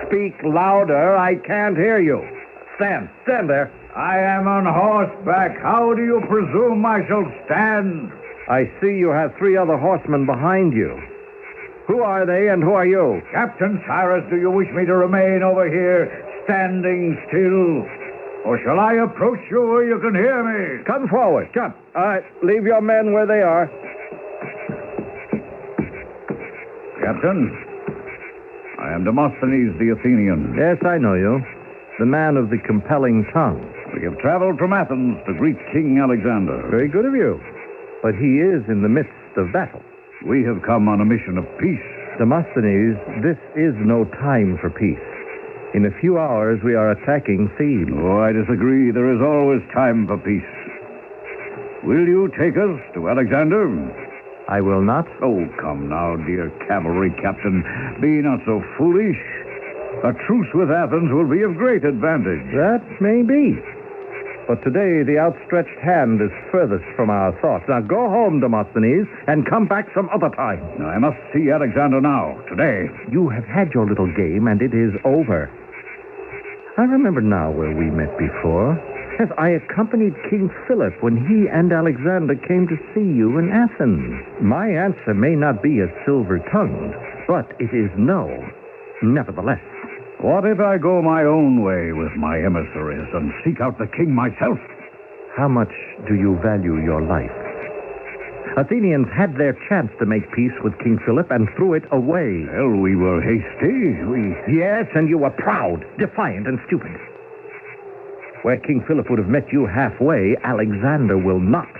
H: Speak louder. I can't hear you. Stand there. I am on horseback. How do you presume I shall stand? I see you have 3 other horsemen behind you. Who are they and who are you? Captain Cyrus, do you wish me to remain over here standing still? Or shall I approach you where you can hear me? Come forward. Come. All right. Leave your men where they are. Captain, I am Demosthenes the Athenian. Yes, I know you. The man of the compelling tongue. We have traveled from Athens to greet King Alexander. Very good of you. But he is in the midst of battle. We have come on a mission of peace. Demosthenes, this is no time for peace. In a few hours, we are attacking Thebes. Oh, I disagree. There is always time for peace. Will you take us to Alexander? I will not. Oh, come now, dear cavalry captain. Be not so foolish. A truce with Athens will be of great advantage. That may be. But today, the outstretched hand is furthest from our thoughts. Now, go home, Demosthenes, and come back some other time. I must see Alexander now, today. You have had your little game, and it is over. I remember now where we met before. Yes, I accompanied King Philip when he and Alexander came to see you in Athens. My answer may not be as silver-tongued, but it is no, nevertheless. What if I go my own way with my emissaries and seek out the king myself? How much do you value your life? Athenians had their chance to make peace with King Philip and threw it away. Well, we were hasty. Yes, and you were proud, defiant, and stupid. Where King Philip would have met you halfway, Alexander will not.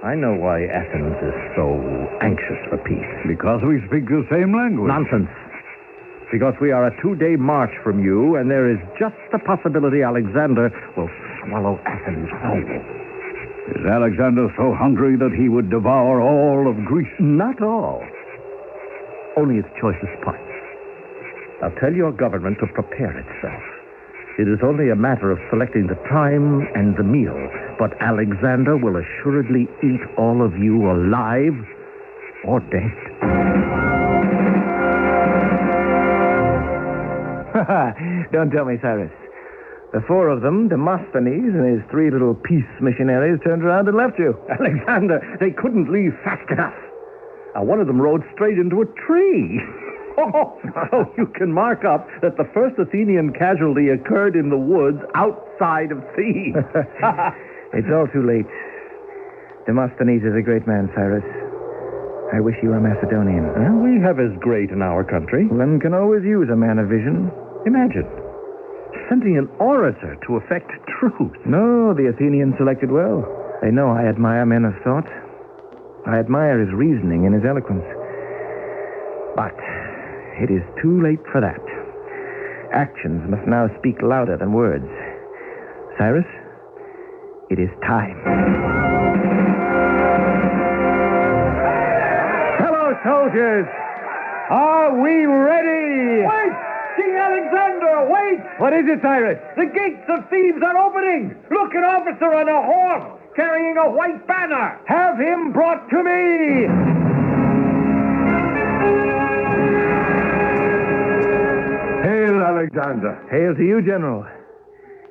H: I know why Athens is so anxious for peace. Because we speak the same language. Nonsense. Because we are a 2-day march from you, and there is just the possibility Alexander will swallow Athens whole. Is Alexander so hungry that he would devour all of Greece? Not all. Only its choicest parts. Now tell your government to prepare itself. It is only a matter of selecting the time and the meal, but Alexander will assuredly eat all of you alive or dead.
U: Don't tell me, Cyrus. The 4 of them, Demosthenes and his 3 little peace missionaries, turned around and left you.
H: Alexander, they couldn't leave fast enough.
Q: One of them rode straight into a tree. Oh, so you can mark up that the first Athenian casualty occurred in the woods outside of Thebes.
U: It's all too late. Demosthenes is a great man, Cyrus. I wish you were Macedonian.
Q: Well, we have as great in our country.
U: One can always use a man of vision.
Q: Imagine sending an orator to effect truth.
U: No, the Athenians selected well. They know I admire men of thought. I admire his reasoning and his eloquence. But it is too late for that. Actions must now speak louder than words. Cyrus, it is time.
V: Fellow soldiers, are we ready?
Q: Wait! King Alexander, wait!
U: What is it, Cyrus?
Q: The gates of Thebes are opening! Look, an officer on a horse carrying a white banner!
U: Have him brought to me!
V: Hail, Alexander.
U: Hail to you, General.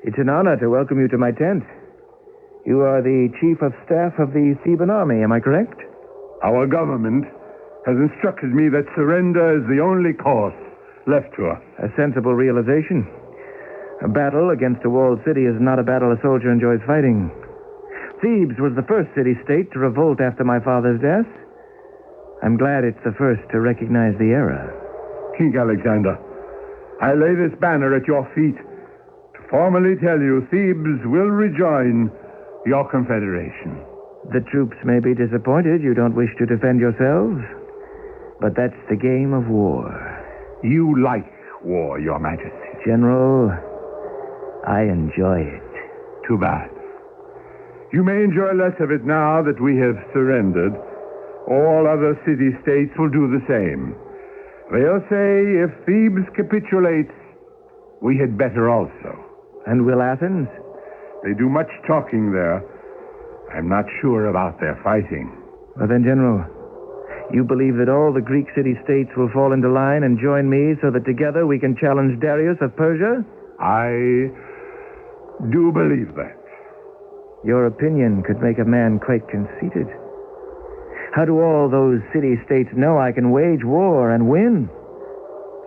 U: It's an honor to welcome you to my tent. You are the chief of staff of the Theban army, am I correct?
V: Our government has instructed me that surrender is the only course left to us.
U: A sensible realization. A battle against a walled city is not a battle a soldier enjoys fighting. Thebes was the first city-state to revolt after my father's death. I'm glad it's the first to recognize the error.
V: King Alexander, I lay this banner at your feet to formally tell you Thebes will rejoin your confederation.
U: The troops may be disappointed you don't wish to defend yourselves, but that's the game of war.
V: You like war, Your Majesty.
U: General, I enjoy it.
V: Too bad. You may enjoy less of it now that we have surrendered. All other city-states will do the same. They'll say if Thebes capitulates, we had better also.
U: And will Athens?
V: They do much talking there. I'm not sure about their fighting.
U: Well then, General, you believe that all the Greek city-states will fall into line and join me so that together we can challenge Darius of Persia?
V: I do believe that.
U: Your opinion could make a man quite conceited. How do all those city-states know I can wage war and win?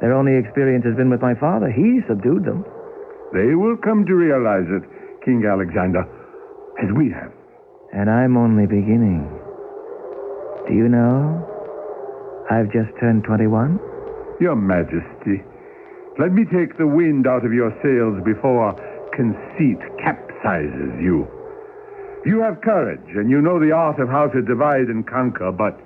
U: Their only experience has been with my father. He subdued them.
V: They will come to realize it, King Alexander, as we have.
U: And I'm only beginning. Do you know, I've just turned 21?
V: Your Majesty, let me take the wind out of your sails before conceit capsizes you. You have courage, and you know the art of how to divide and conquer, but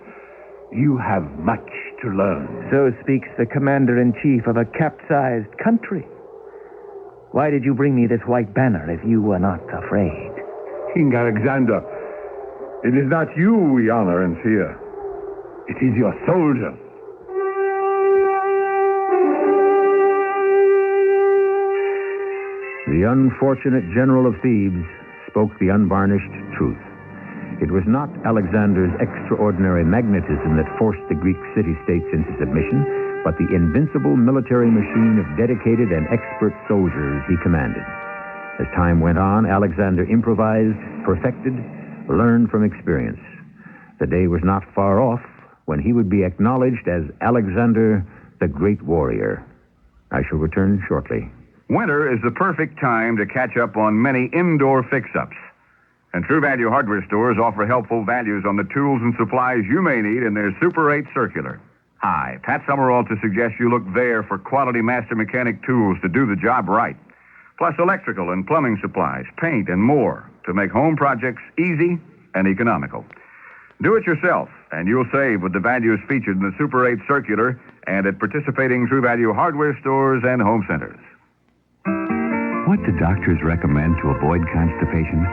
V: you have much to learn.
U: So speaks the commander-in-chief of a capsized country. Why did you bring me this white banner if you were not afraid?
V: King Alexander, it is not you we honor and fear. It is your soldiers.
A: The unfortunate general of Thebes spoke the unvarnished truth. It was not Alexander's extraordinary magnetism that forced the Greek city-states into submission, but the invincible military machine of dedicated and expert soldiers he commanded. As time went on, Alexander improvised, perfected, learned from experience. The day was not far off when he would be acknowledged as Alexander the Great Warrior. I shall return shortly.
B: Winter is the perfect time to catch up on many indoor fix-ups. And True Value hardware stores offer helpful values on the tools and supplies you may need in their Super 8 circular. Hi, Pat Summerall to suggest you look there for quality master mechanic tools to do the job right. Plus electrical and plumbing supplies, paint, and more to make home projects easy and economical. Do it yourself, and you'll save with the values featured in the Super 8 circular and at participating True Value hardware stores and home centers.
W: What do doctors recommend to avoid constipation?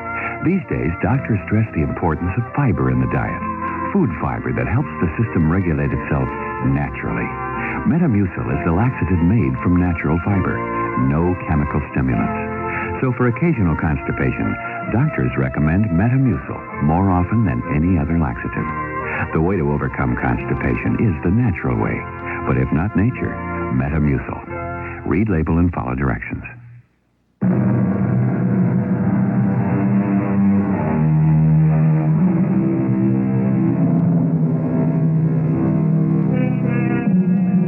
W: These days, doctors stress the importance of fiber in the diet. Food fiber that helps the system regulate itself naturally. Metamucil is the laxative made from natural fiber. No chemical stimulants. So for occasional constipation, doctors recommend Metamucil more often than any other laxative. The way to overcome constipation is the natural way. But if not nature, Metamucil. Read label and follow directions.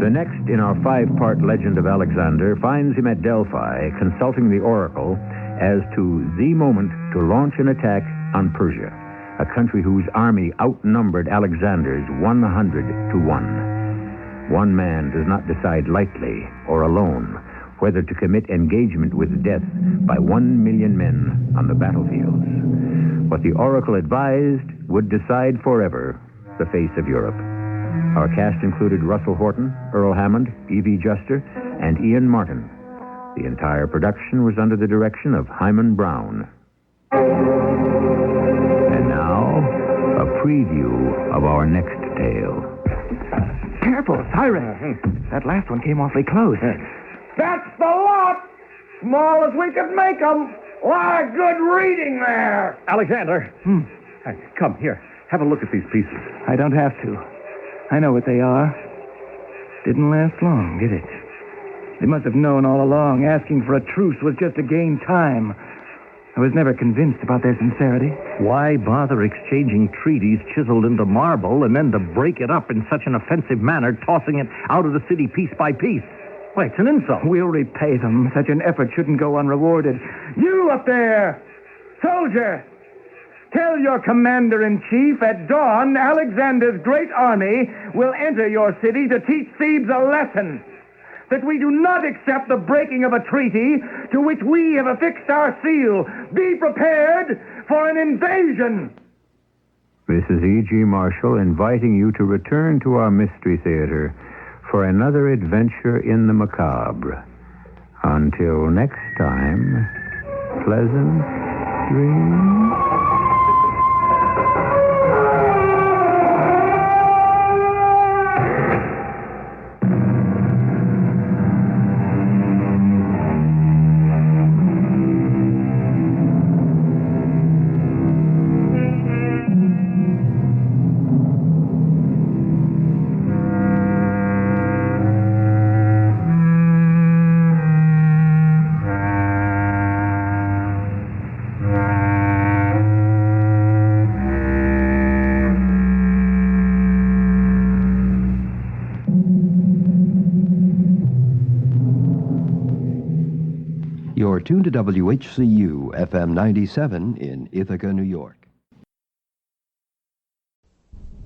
A: The next in our 5-part legend of Alexander finds him at Delphi consulting the oracle as to the moment to launch an attack on Persia, a country whose army outnumbered Alexander's 100 to 1. One man does not decide lightly or alone whether to commit engagement with death by 1 million men on the battlefields. What the oracle advised would decide forever the face of Europe. Our cast included Russell Horton, Earl Hammond, E.V. Juster, and Ian Martin. The entire production was under the direction of Hyman Brown. And now, a preview of our next tale.
U: Careful, siren. That last one came awfully close.
D: That's the lot! Small as we could make them. A lot of good reading there.
Q: Alexander. Come, here. Have a look at these pieces.
U: I don't have to. I know what they are. Didn't last long, did it? They must have known all along asking for a truce was just to gain time. I was never convinced about their sincerity.
Q: Why bother exchanging treaties chiseled into marble and then to break it up in such an offensive manner, tossing it out of the city piece by piece? Why, it's an insult.
U: We'll repay them. Such an effort shouldn't go unrewarded.
D: You up there, soldier, tell your commander-in-chief at dawn Alexander's great army will enter your city to teach Thebes a lesson. That we do not accept the breaking of a treaty to which we have affixed our seal. Be prepared for an invasion.
A: This is E.G. Marshall inviting you to return to our Mystery Theater for another adventure in the macabre. Until next time, pleasant dreams.
L: You're tuned to WHCU FM 97 in Ithaca, New York.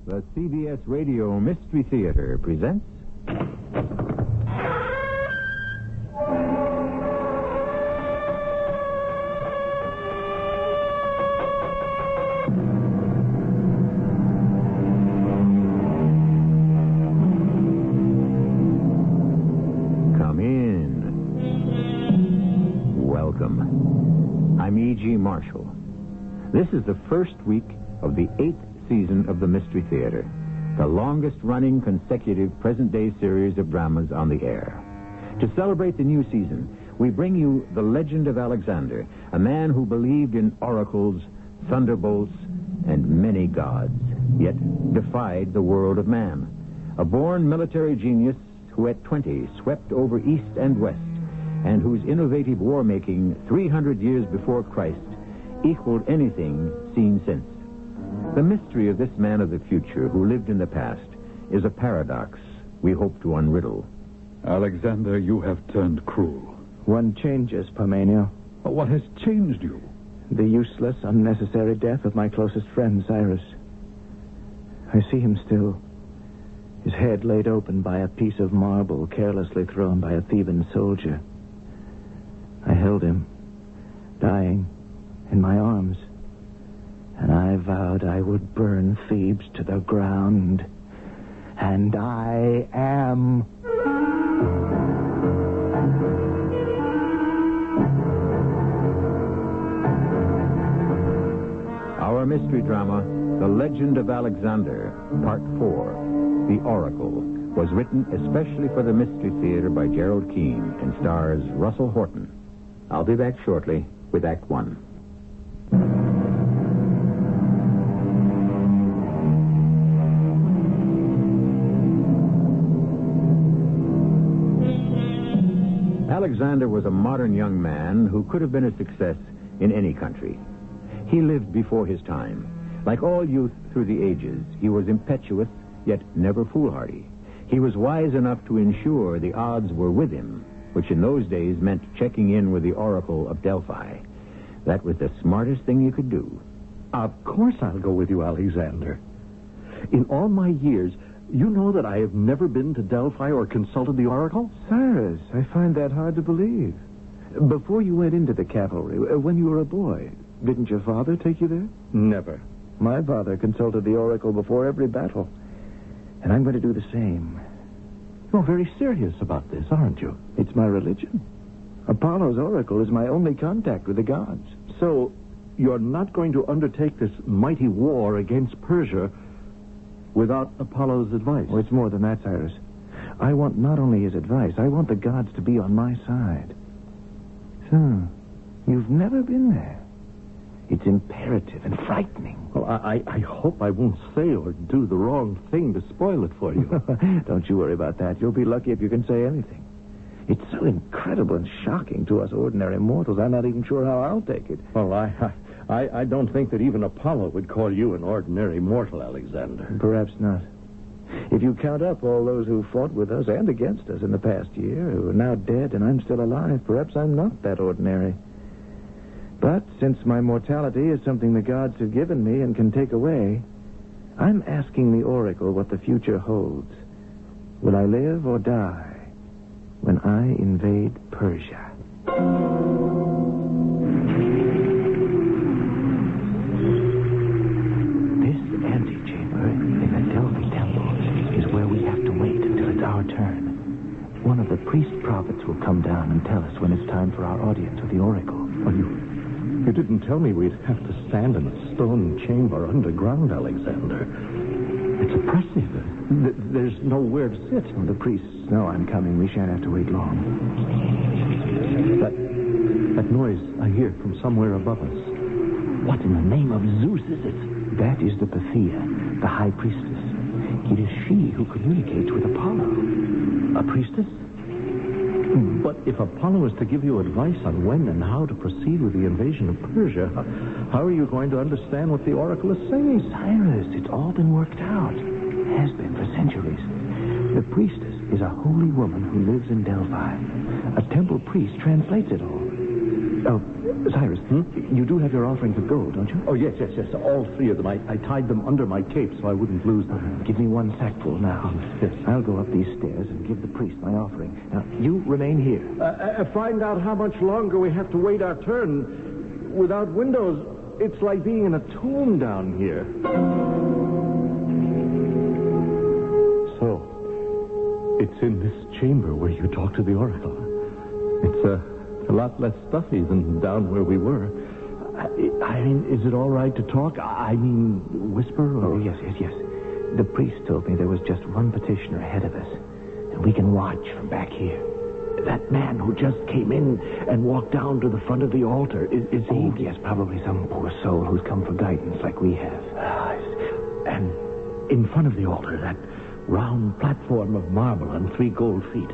A: The CBS Radio Mystery Theater presents... Come in. Welcome. I'm E.G. Marshall. This is the first week of the 8th season of the Mystery Theater, the longest-running consecutive present-day series of dramas on the air. To celebrate the new season, we bring you the legend of Alexander, a man who believed in oracles, thunderbolts, and many gods, yet defied the world of man. A born military genius who at 20 swept over east and west, and whose innovative war-making 300 years before Christ equaled anything seen since. The mystery of this man of the future who lived in the past is a paradox we hope to unriddle.
H: Alexander, you have turned cruel.
T: One changes, Parmenio.
H: What has changed you?
T: The useless, unnecessary death of my closest friend, Cyrus. I see him still. His head laid open by a piece of marble carelessly thrown by a Theban soldier. I held him, dying, in my arms, and I vowed I would burn Thebes to the ground. And I am.
A: Our mystery drama, The Legend of Alexander, Part 4, The Oracle, was written especially for the Mystery Theater by Gerald Keane and stars Russell Horton. I'll be back shortly with Act 1. Alexander was a modern young man who could have been a success in any country. He lived before his time. Like all youth through the ages, he was impetuous, yet never foolhardy. He was wise enough to ensure the odds were with him, which in those days meant checking in with the Oracle of Delphi. That was the smartest thing you could do.
F: Of course I'll go with you, Alexander. In all my years, you know that I have never been to Delphi or consulted the Oracle?
T: Cyrus, I find that hard to believe. Before you went into the cavalry, when you were a boy, didn't your father take you there?
F: Never.
T: My father consulted the Oracle before every battle, and I'm going to do the same.
F: You're very serious about this, aren't you?
T: It's my religion. Apollo's Oracle is my only contact with the gods.
F: So, you're not going to undertake this mighty war against Persia without Apollo's advice?
T: Oh, it's more than that, Cyrus. I want not only his advice, I want the gods to be on my side. So, you've never been there. It's imperative and frightening.
F: Well, I hope I won't say or do the wrong thing to spoil it for you.
T: Don't you worry about that. You'll be lucky if you can say anything. It's so incredible and shocking to us ordinary mortals. I'm not even sure how I'll take it.
F: Well, I don't think that even Apollo would call you an ordinary mortal, Alexander.
T: Perhaps not. If you count up all those who fought with us and against us in the past year, who are now dead and I'm still alive, perhaps I'm not that ordinary. But since my mortality is something the gods have given me and can take away, I'm asking the Oracle what the future holds. Will I live or die when I invade Persia? This antechamber in the Delphi temple is where we have to wait until it's our turn. One of the priest prophets will come down and tell us when it's time for our audience with the Oracle.
F: Well, you didn't tell me we'd have to stand in a stone chamber underground, Alexander. It's oppressive. There's nowhere to sit.
T: Well, the priests know I'm coming. We shan't have to wait long.
F: That noise I hear from somewhere above us.
T: What in the name of Zeus is it? That is the Pythia, the high priestess. It is she who communicates with Apollo.
F: A priestess? But if Apollo is to give you advice on when and how to proceed with the invasion of Persia, how are you going to understand what the Oracle is saying?
T: Cyrus, it's all been worked out. Has been for centuries. The priestess is a holy woman who lives in Delphi. A temple priest translates it all. Oh, Cyrus, you do have your offerings of gold, don't you?
F: Oh, yes. All three of them. I tied them under my cape so I wouldn't lose them.
T: Give me one sackful now.
F: Yes.
T: I'll go up these stairs and give the priest my offering. Now, you remain here.
F: Find out how much longer we have to wait our turn. Without windows, it's like being in a tomb down here. So, it's in this chamber where you talk to the Oracle. It's a lot less stuffy than down where we were. I mean, is it all right to talk? I mean, whisper? Or...
T: Oh, yes. The priest told me there was just one petitioner ahead of us, and we can watch from back here.
F: That man who just came in and walked down to the front of the altar, is he?
T: Oh, yes, probably some poor soul who's come for guidance like we have.
F: And in front of the altar, that round platform of marble on 3 gold feet.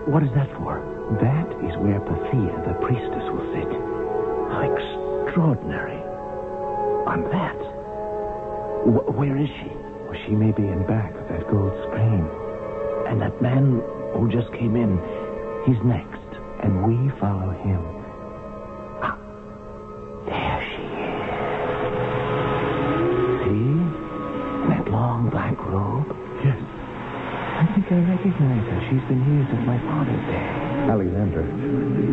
F: What is that for?
T: That is where Pythia, the priestess, will sit.
F: How extraordinary. On that? Where is she?
T: Well, she may be in back of that gold screen.
F: And that man who just came in, he's next.
T: And we follow him. Ah, there she is. See? That long black robe?
F: Yes.
T: I think I recognize her. She's been here since my father's day.
F: Alexander,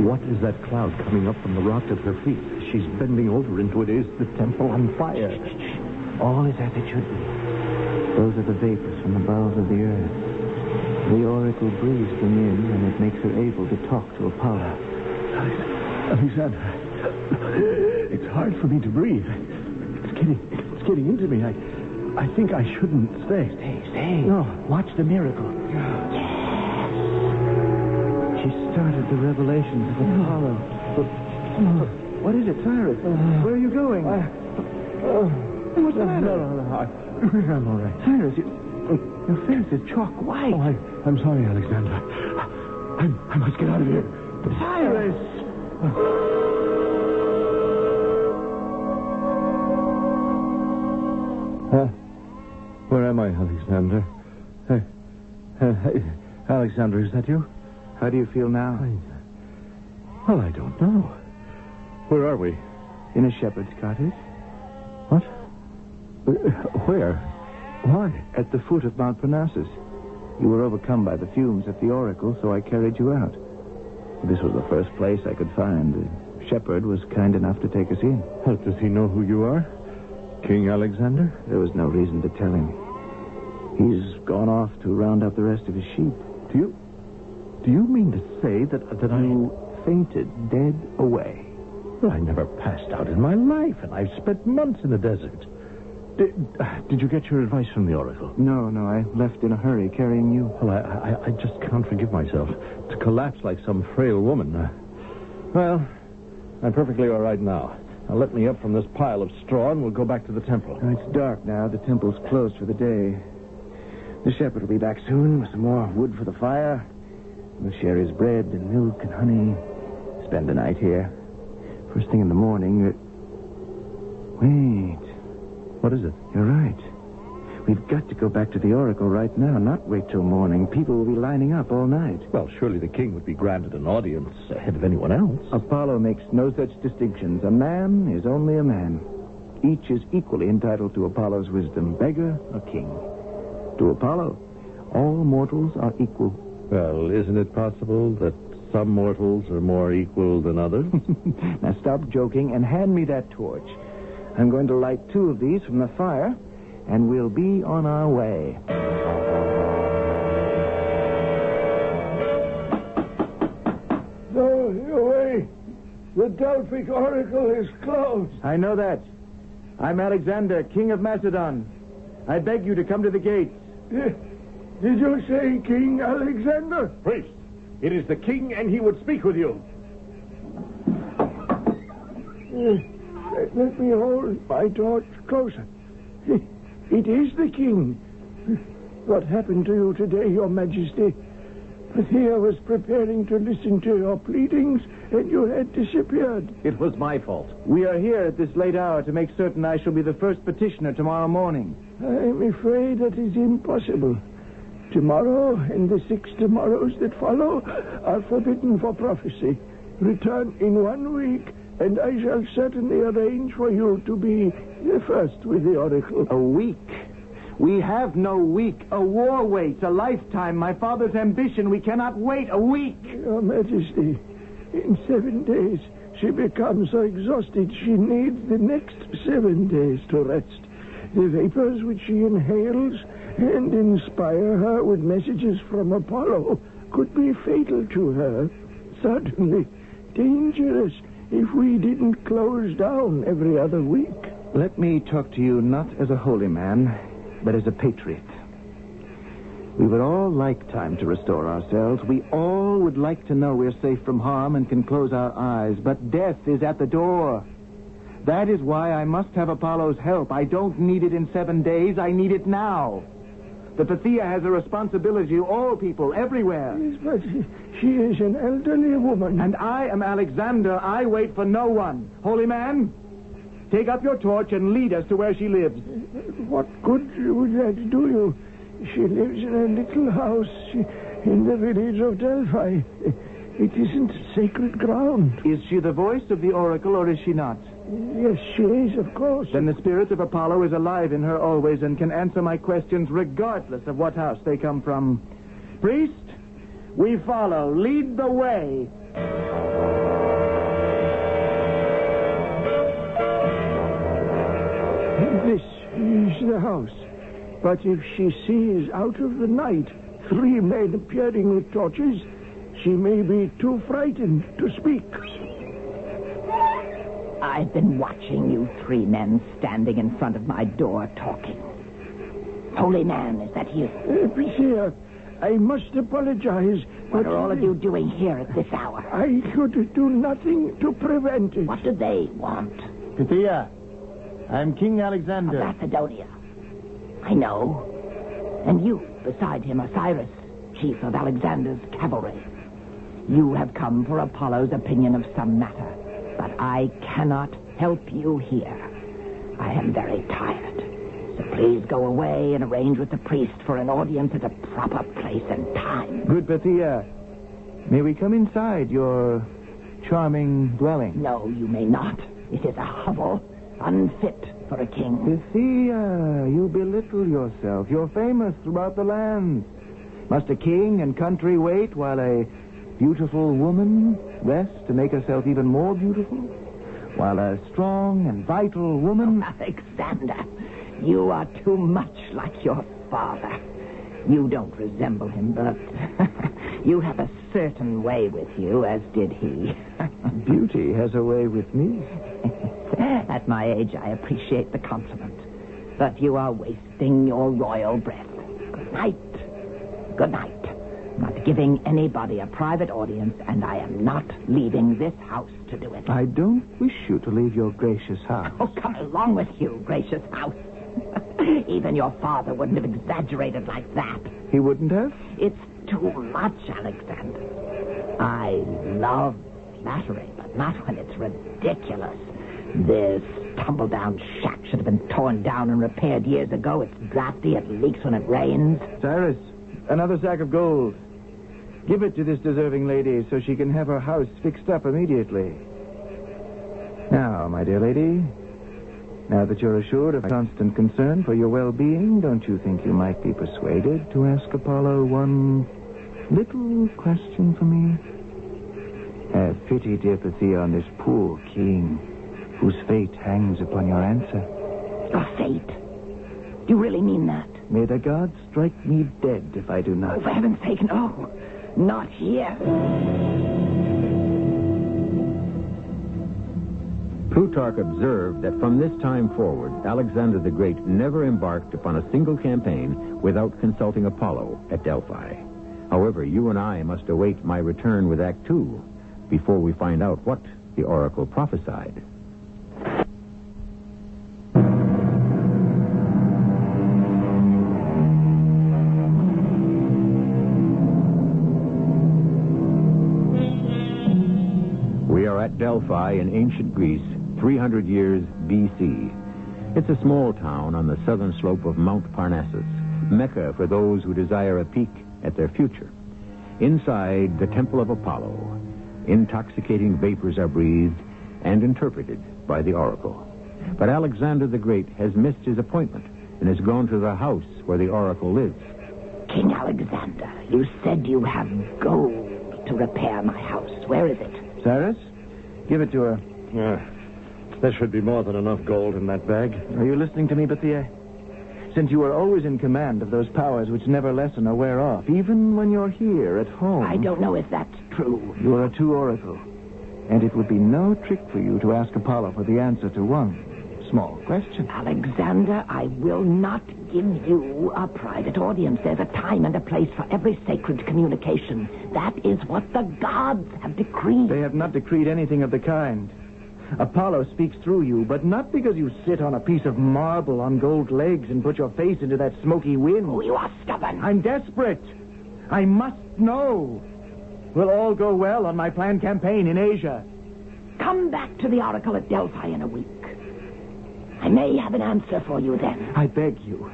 F: what is that cloud coming up from the rock at her feet? She's bending over into it. Is the temple on fire?
T: All is as it should be. Those are the vapors from the bowels of the earth. The Oracle breathes them in, and it makes her able to talk to Apollo.
F: Alexander, it's hard for me to breathe. It's getting into me. I think I shouldn't stay.
T: Stay.
F: No.
T: Watch the miracle. Yes. She started the revelations of Apollo. What is it, Cyrus? Where are you going? What's the matter?
F: No. I'm all right.
T: Cyrus, your face is chalk white.
F: Oh, I'm sorry, Alexander. I must get out of here.
T: Cyrus!
F: Where am I, Alexander? Alexander, is that you?
T: How do you feel now?
F: Well, I don't know. Where are we?
T: In a shepherd's cottage.
F: What? Where? Why?
T: At the foot of Mount Parnassus. You were overcome by the fumes at the oracle, so I carried you out. This was the first place I could find. The shepherd was kind enough to take us in.
F: Well, does he know who you are? King Alexander?
T: There was no reason to tell him. He's gone off to round up the rest of his sheep.
F: Do you mean to say that
T: You fainted dead away.
F: Well, I never passed out in my life, and I've spent months in the desert. Did you get your advice from the oracle?
T: No, I left in a hurry carrying you.
F: Well, I just can't forgive myself to collapse like some frail woman. Well, I'm perfectly all right now. Now let me up from this pile of straw and we'll go back to the temple.
T: It's dark now. The temple's closed for the day. The shepherd will be back soon with some more wood for the fire. We'll share his bread and milk and honey. Spend the night here. First thing in the morning... Wait.
F: What is it?
T: You're right. We've got to go back to the oracle right now, not wait till morning. People will be lining up all night.
F: Well, surely the king would be granted an audience ahead of anyone else.
T: Apollo makes no such distinctions. A man is only a man. Each is equally entitled to Apollo's wisdom, beggar or king. To Apollo, all mortals are equal.
F: Well, isn't it possible that some mortals are more equal than others?
T: Now stop joking and hand me that torch. I'm going to light 2 of these from the fire, and we'll be on our way.
C: No, away. The Delphic oracle is closed.
T: I know that. I'm Alexander, king of Macedon. I beg you to come to the gates.
C: Did you say King Alexander?
F: Priest, it is the king, and he would speak with you.
C: Let me hold my torch closer. It is the king. What happened to you today, your majesty? Thea was preparing to listen to your pleadings, and you had disappeared.
F: It was my fault.
T: We are here at this late hour to make certain I shall be the first petitioner tomorrow morning.
C: I'm afraid that is impossible. Tomorrow and the 6 tomorrows that follow are forbidden for prophecy. Return in 1 week, and I shall certainly arrange for you to be the first with the oracle.
T: A week? We have no week. A war waits, a lifetime. My father's ambition. We cannot wait a week.
C: Your Majesty, in 7 days, she becomes so exhausted she needs the next 7 days to rest. The vapors which she inhales and inspire her with messages from Apollo could be fatal to her. Certainly dangerous if we didn't close down every other week.
T: Let me talk to you not as a holy man, but as a patriot. We would all like time to restore ourselves. We all would like to know we're safe from harm and can close our eyes. But death is at the door. That is why I must have Apollo's help. I don't need it in 7 days. I need it now. The Pythia has a responsibility to all people, everywhere.
C: Yes, but she is an elderly woman.
T: And I am Alexander. I wait for no one. Holy man, take up your torch and lead us to where she lives.
C: What good would that do you? She lives in a little house in the village of Delphi. It isn't sacred ground.
T: Is she the voice of the oracle, or is she not?
C: Yes, she is, of course.
T: Then the spirit of Apollo is alive in her always and can answer my questions regardless of what house they come from. Priest, we follow. Lead the way.
C: This is the house. But if she sees out of the night 3 men appearing with torches, she may be too frightened to speak.
N: I've been watching you 3 men standing in front of my door talking. Holy man, is that you?
C: Pythia, I must apologize.
N: What are all of you doing here at this hour?
C: I could do nothing to prevent it.
N: What do they want?
T: Pythia, I'm King Alexander.
N: Of Macedonia. I know. And you, beside him, Osiris, chief of Alexander's cavalry. You have come for Apollo's opinion of some matter. But I cannot help you here. I am very tired. So please go away and arrange with the priest for an audience at a proper place and time.
T: Good Bethia. May we come inside your charming dwelling?
N: No, you may not. It is a hovel unfit for a king.
T: Bethia, you belittle yourself. You're famous throughout the land. Must a king and country wait while a beautiful woman rests to make herself even more beautiful? While a strong and vital woman...
N: Oh, Alexander, you are too much like your father. You don't resemble him, but you have a certain way with you, as did he.
T: Beauty has a way with me.
N: At my age, I appreciate the compliment. But you are wasting your royal breath. Good night. Good night. I'm not giving anybody a private audience, and I am not leaving this house to do it.
T: I don't wish you to leave your gracious house.
N: Oh, come along with you, gracious house. Even your father wouldn't have exaggerated like that.
T: He wouldn't have?
N: It's too much, Alexander. I love flattery, but not when it's ridiculous. This tumble-down shack should have been torn down and repaired years ago. It's drafty, it leaks when it rains.
T: Cyrus, another sack of gold. Give it to this deserving lady so she can have her house fixed up immediately. Now, my dear lady, now that you're assured of constant concern for your well-being, don't you think you might be persuaded to ask Apollo one little question for me? Have pity, dear Bethia, on this poor king whose fate hangs upon your answer.
N: Your fate? Do you really mean that?
T: May the gods strike me dead if I do not.
N: Oh, for heaven's sake, no. Not here.
A: Plutarch observed that from this time forward, Alexander the Great never embarked upon a single campaign without consulting Apollo at Delphi. However, you and I must await my return with Act 2 before we find out what the oracle prophesied. We are at Delphi in ancient Greece, 300 years B.C. It's a small town on the southern slope of Mount Parnassus, Mecca for those who desire a peek at their future. Inside the Temple of Apollo, intoxicating vapors are breathed and interpreted by the oracle. But Alexander the Great has missed his appointment and has gone to the house where the oracle lives.
N: King Alexander, you said you have gold to repair my house. Where is it?
T: Cyrus, give it to her.
F: There should be more than enough gold in that bag.
T: Are you listening to me, Bethia? Since you are always in command of those powers which never lessen or wear off, even when you're here at home...
N: I don't know if that's true.
T: You are a true oracle. And it would be no trick for you to ask Apollo for the answer to one small question.
N: Alexander, I will not give you a private audience. There's a time and a place for every sacred communication. That is what the gods have decreed.
T: They have not decreed anything of the kind. Apollo speaks through you, but not because you sit on a piece of marble on gold legs and put your face into that smoky wind.
N: Oh, you are stubborn.
T: I'm desperate. I must know. Will all go well on my planned campaign in Asia?
N: Come back to the oracle at Delphi in a week. I may have an answer for you then.
T: I beg you.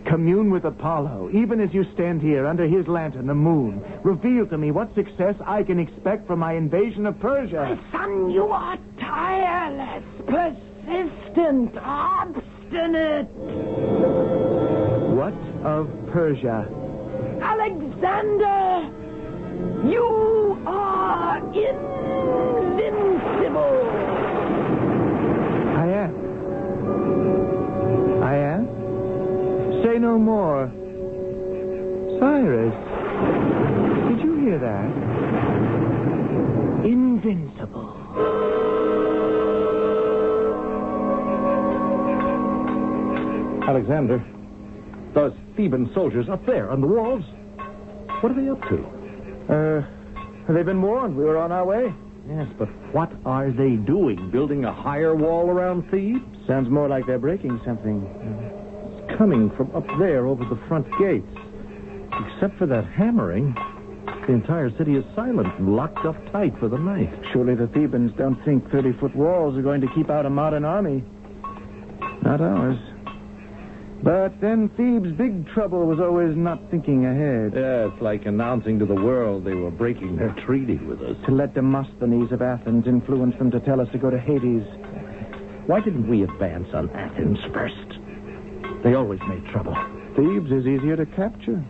T: Commune with Apollo, even as you stand here under his lantern, the moon. Reveal to me what success I can expect from my invasion of Persia.
N: My son, you are tireless, persistent, obstinate.
T: What of Persia?
N: Alexander, you are invincible.
T: I am? Say no more. Cyrus, did you hear that?
N: Invincible.
F: Alexander, those Theban soldiers up there on the walls, what are they up to?
T: They've been warned. We were on our way.
F: Yes, but what are they doing? Building a higher wall around Thebes?
T: Sounds more like they're breaking something.
F: It's coming from up there over the front gates. Except for that hammering, the entire city is silent and locked up tight for the night.
T: Surely the Thebans don't think 30-foot walls are going to keep out a modern army. Not ours. But then Thebes' big trouble was always not thinking ahead.
F: Yeah, it's like announcing to the world they were breaking their treaty with us.
T: To let Demosthenes of Athens influence them to tell us to go to Hades.
F: Why didn't we advance on Athens first? They always made trouble.
T: Thebes is easier to capture.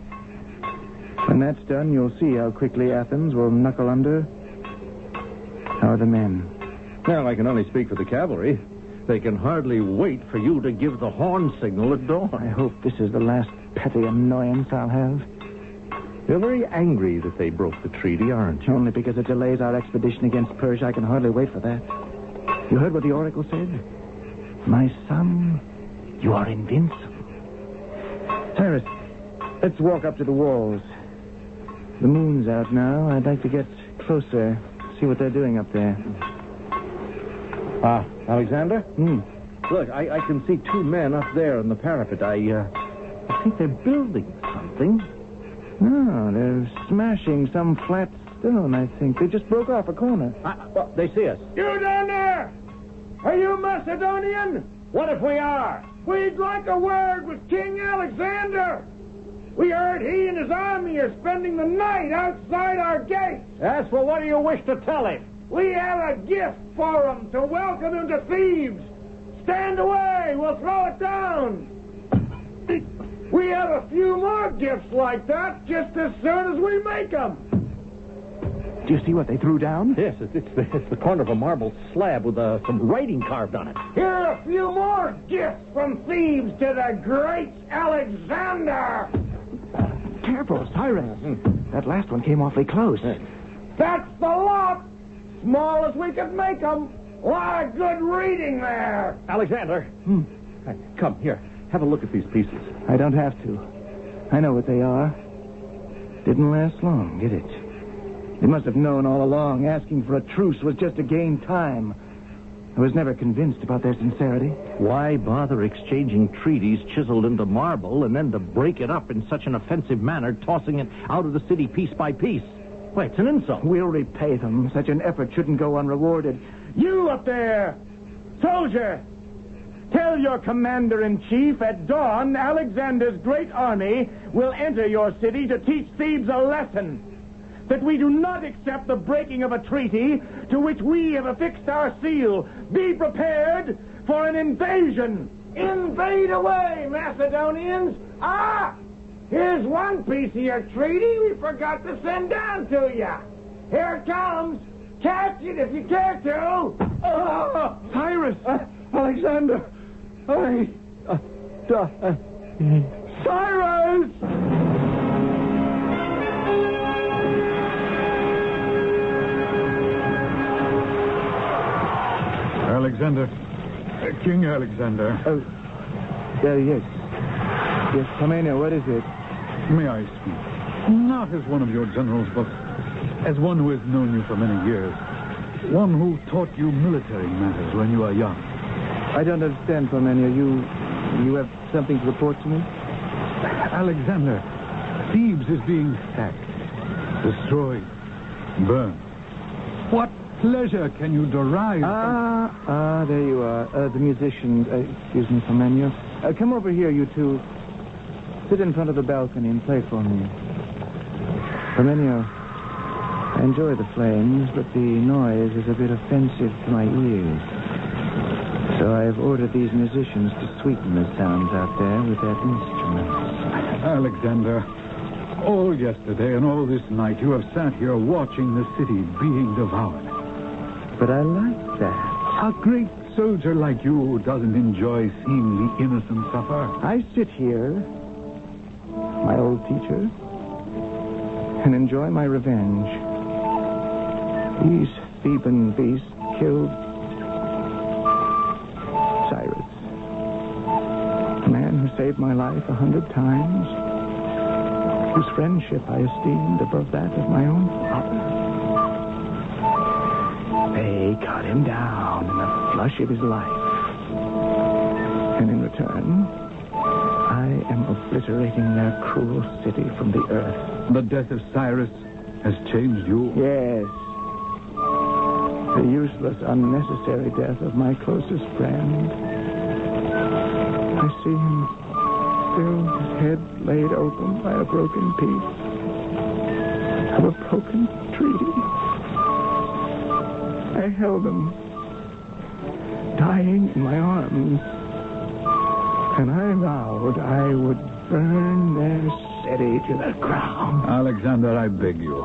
T: When that's done, you'll see how quickly Athens will knuckle under. How are the men?
F: Well, I can only speak for the cavalry. They can hardly wait for you to give the horn signal at dawn.
T: I hope this is the last petty annoyance I'll have.
F: You're very angry that they broke the treaty, aren't you?
T: Only because it delays our expedition against Persia. I can hardly wait for that. You heard what the oracle said? My son, you are invincible. Cyrus, let's walk up to the walls. The moon's out now. I'd like to get closer, see what they're doing up there.
F: Alexander? Look, I can see two men up there on the parapet. I think they're building something.
T: No, they're smashing some flat stone, I think. They just broke off a corner.
F: Well, they see us.
D: You down there! Are you Macedonian?
F: What if we are?
D: We'd like a word with King Alexander. We heard he and his army are spending the night outside our gates.
F: Yes, well, what do you wish to tell him?
D: We have a gift for him to welcome him to Thebes. Stand away, we'll throw it down. We have a few more gifts like that just as soon as we make them.
T: Do you see what they threw down?
F: Yes, it's the corner of a marble slab with some writing carved on it.
D: Here are a few more gifts from Thebes to the great Alexander.
T: Careful, Cyrus. That last one came awfully close.
D: That's the lot. Small as we could make them. A lot of good reading there.
F: Alexander. Come, here. Have a look at these pieces.
T: I don't have to. I know what they are. Didn't last long, did it? They must have known all along asking for a truce was just to gain time. I was never convinced about their sincerity.
F: Why bother exchanging treaties chiseled into marble and then to break it up in such an offensive manner, tossing it out of the city piece by piece? Why, it's an insult.
T: We'll repay them. Such an effort shouldn't go unrewarded.
D: You up there, soldier, tell your commander-in-chief at dawn Alexander's great army will enter your city to teach Thebes a lesson. That we do not accept the breaking of a treaty to which we have affixed our seal. Be prepared for an invasion. Invade away, Macedonians. Here's one piece of your treaty we forgot to send down to you. Here it comes. Catch it if you care to.
T: Cyrus! Alexander!
D: Cyrus!
P: Alexander. King Alexander.
T: Yes. Yes, Commander, what is it?
P: May I speak? Not as one of your generals, but as one who has known you for many years. One who taught you military matters when you were young.
T: I don't understand, Commander. You have something to report to me?
P: Alexander, Thebes is being sacked, destroyed, burned. What pleasure can you derive from...
T: there you are. The musicians. Excuse me, Commander. Come over here, you two. Sit in front of the balcony and play for me. Commander, I enjoy the flames, but the noise is a bit offensive to my ears. So I've ordered these musicians to sweeten the sounds out there with their instruments.
P: Alexander, all yesterday and all this night you have sat here watching the city being devoured.
T: But I like that.
P: A great soldier like you doesn't enjoy seeing the innocent suffer.
T: I sit here, my old teacher, and enjoy my revenge. These Theban beasts killed Cyrus, a man who saved my life 100 times, whose friendship I esteemed above that of my own father. They cut him down in the flush of his life. And in return, I am obliterating their cruel city from the earth.
P: The death of Cyrus has changed you?
T: Yes. The useless, unnecessary death of my closest friend. I see him
C: still, his head laid open by a broken piece of a broken treaty. I held him, dying in my arms, and I vowed I would burn their city to the ground.
P: Alexander, I beg you.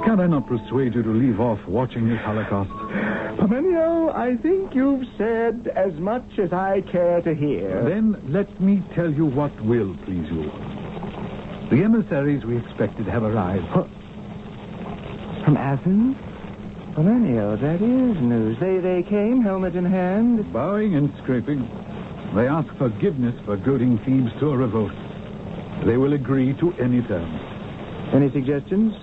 P: Can I not persuade you to leave off watching this Holocaust?
C: Parmenio, I think you've said as much as I care to hear.
P: Then let me tell you what will please you. The emissaries we expected have arrived.
C: From Athens? Parmenio, that is news. They came, helmet in hand.
P: Bowing and scraping, they ask forgiveness for goading Thebes to a revolt. They will agree to any terms.
C: Any suggestions?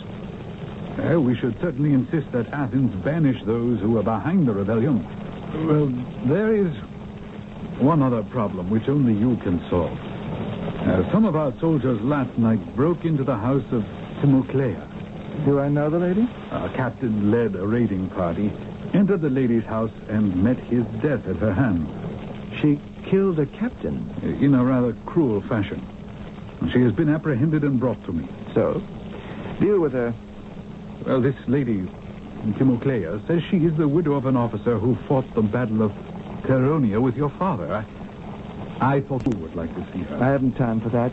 P: We should certainly insist that Athens banish those who are behind the rebellion. Well, there is one other problem which only you can solve. Some of our soldiers last night broke into the house of Timoclea.
C: Do I know the lady?
P: Our captain led a raiding party, entered the lady's house, and met his death at her hands.
C: She killed a captain?
P: In a rather cruel fashion. She has been apprehended and brought to me.
C: So? Deal with her.
P: Well, this lady, Timoclea, says she is the widow of an officer who fought the Battle of Chaeronea with your father. I thought you would like to see her.
C: I haven't time for that.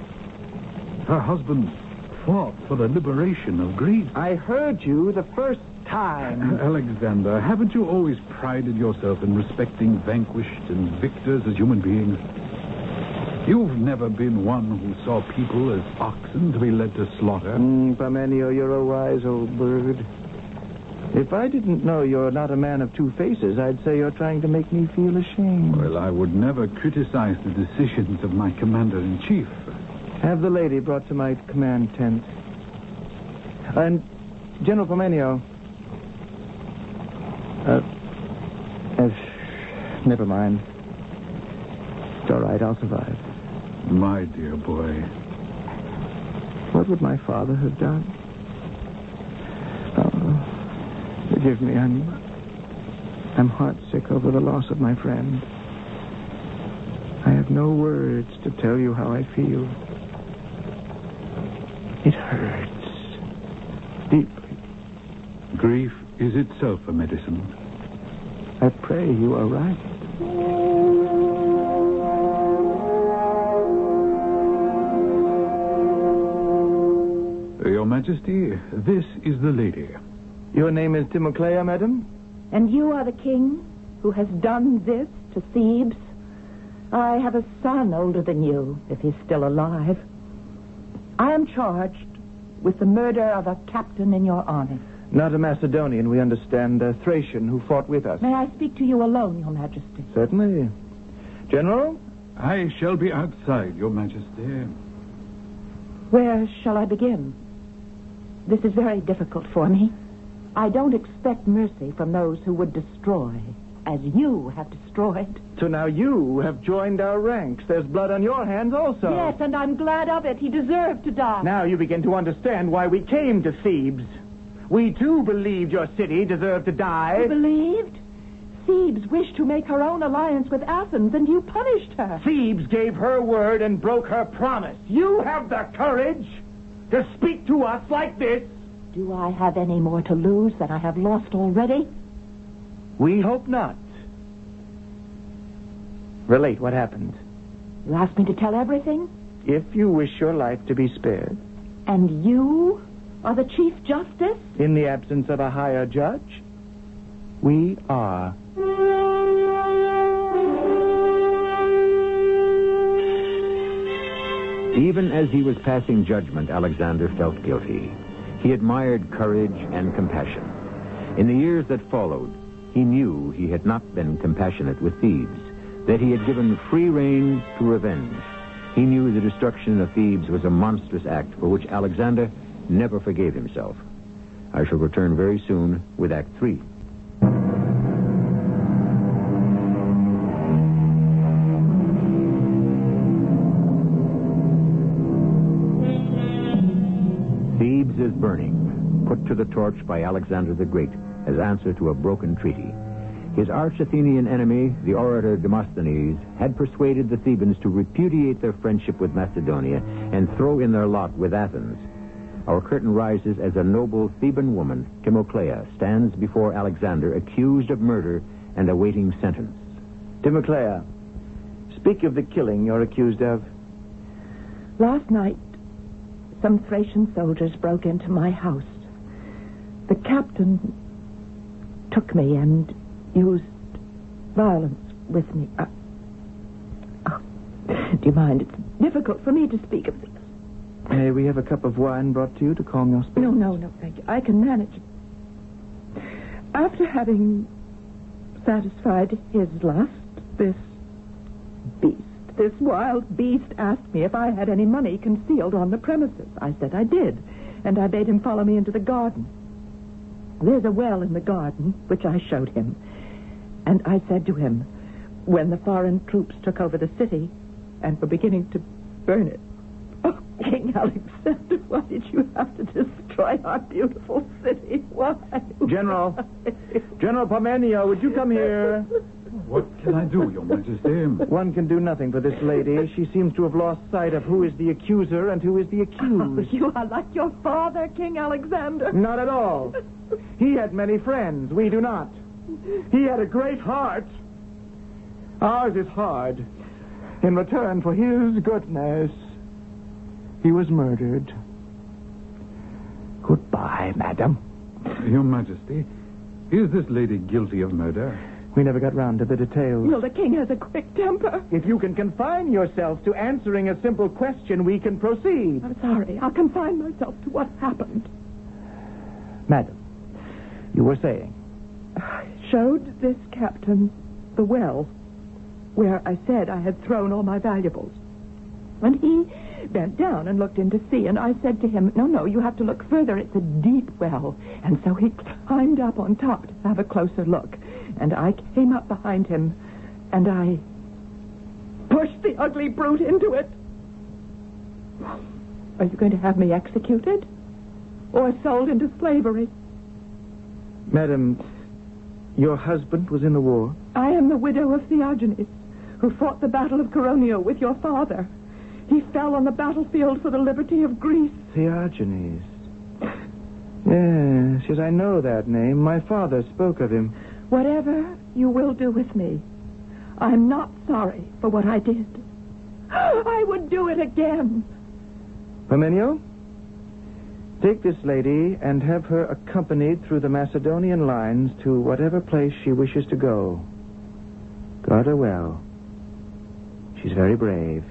P: Her husband fought for the liberation of Greece.
C: I heard you the first time.
P: Alexander, haven't you always prided yourself in respecting vanquished and victors as human beings? You've never been one who saw people as oxen to be led to slaughter.
C: Parmenio, you're a wise old bird. If I didn't know you're not a man of two faces, I'd say you're trying to make me feel ashamed.
P: Well, I would never criticize the decisions of my commander-in-chief.
C: Have the lady brought to my command tent. And, General Parmenio... never mind. It's all right, I'll survive.
P: My dear boy.
C: What would my father have done? Oh, forgive me, I'm heartsick over the loss of my friend. I have no words to tell you how I feel. It hurts. Deeply.
P: Grief is itself a medicine.
C: I pray you are right.
P: Your Majesty, this is the lady.
C: Your name is Timoclea, madam?
N: And you are the king who has done this to Thebes? I have a son older than you, if he's still alive. I am charged with the murder of a captain in your army.
C: Not a Macedonian, we understand. A Thracian who fought with us.
N: May I speak to you alone, Your Majesty?
C: Certainly. General?
P: I shall be outside, Your Majesty.
N: Where shall I begin? This is very difficult for me. I don't expect mercy from those who would destroy, as you have destroyed.
C: So now you have joined our ranks. There's blood on your hands also.
N: Yes, and I'm glad of it. He deserved to die.
C: Now you begin to understand why we came to Thebes. We, too, believed your city deserved to die.
N: You believed? Thebes wished to make her own alliance with Athens, and you punished her.
C: Thebes gave her word and broke her promise. You have the courage to speak to us like this.
N: Do I have any more to lose than I have lost already?
C: We hope not. Relate what happened.
N: You asked me to tell everything?
C: If you wish your life to be spared.
N: And you are the Chief Justice?
C: In the absence of a higher judge, we are.
A: Even as he was passing judgment, Alexander felt guilty. He admired courage and compassion. In the years that followed, he knew he had not been compassionate with Thebes, that he had given free rein to revenge. He knew the destruction of Thebes was a monstrous act for which Alexander never forgave himself. I shall return very soon with Act 3. Thebes is burning, put to the torch by Alexander the Great as answer to a broken treaty. His arch-Athenian enemy, the orator Demosthenes, had persuaded the Thebans to repudiate their friendship with Macedonia and throw in their lot with Athens. Our curtain rises as a noble Theban woman, Timoclea, stands before Alexander accused of murder and awaiting sentence.
T: Timoclea, speak of the killing you're accused of.
N: Last night, some Thracian soldiers broke into my house. The captain took me and used violence with me. Do you mind? It's difficult for me to speak of this.
T: May we have a cup of wine brought to you to calm your spirits?
N: No, thank you. I can manage. After having satisfied his lust, this wild beast asked me if I had any money concealed on the premises. I said I did, and I bade him follow me into the garden. There's a well in the garden, which I showed him. And I said to him, when the foreign troops took over the city and were beginning to burn it, oh, King Alexander, why did you have to destroy our beautiful city? Why?
T: General Parmenio, would you come here?
P: What can I do, Your Majesty?
T: One can do nothing for this lady. She seems to have lost sight of who is the accuser and who is the accused.
N: You are like your father, King Alexander.
T: Not at all. He had many friends. We do not. He had a great heart. Ours is hard. In return for his goodness, he was murdered. Goodbye, madam.
P: Your Majesty, is this lady guilty of murder?
T: We never got round to the details.
N: Well, the king has a quick temper.
T: If you can confine yourself to answering a simple question, we can proceed.
N: I'm sorry. I'll confine myself to what happened.
T: Madam, you were saying?
N: I showed this captain the well where I said I had thrown all my valuables. And he bent down and looked in to see, and I said to him, no, you have to look further. It's a deep well. And so he climbed up on top to have a closer look. And I came up behind him, and I pushed the ugly brute into it. Are you going to have me executed? Or sold into slavery?
T: Madam, your husband was in the war?
N: I am the widow of Theogenes, who fought the Battle of Coroneo with your father. He fell on the battlefield for the liberty of Greece.
T: Theogenes. Yes, I know that name. My father spoke of him.
N: Whatever you will do with me, I'm not sorry for what I did. I would do it again.
T: Parmenio, take this lady and have her accompanied through the Macedonian lines to whatever place she wishes to go. Guard her well. She's very brave.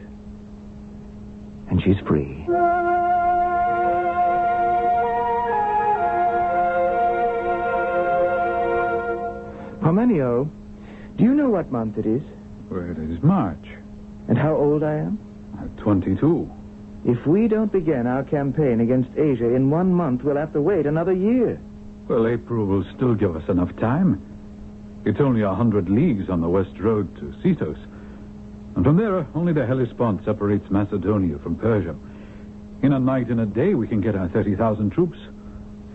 T: And she's free. Parmenio, do you know what month it is?
P: Well, it is March.
T: And how old I am?
P: 22.
T: If we don't begin our campaign against Asia in 1 month, we'll have to wait another year.
P: Well, April will still give us enough time. It's only 100 leagues on the west road to Cetos. And from there, only the Hellespont separates Macedonia from Persia. In a night and a day, we can get our 30,000 troops,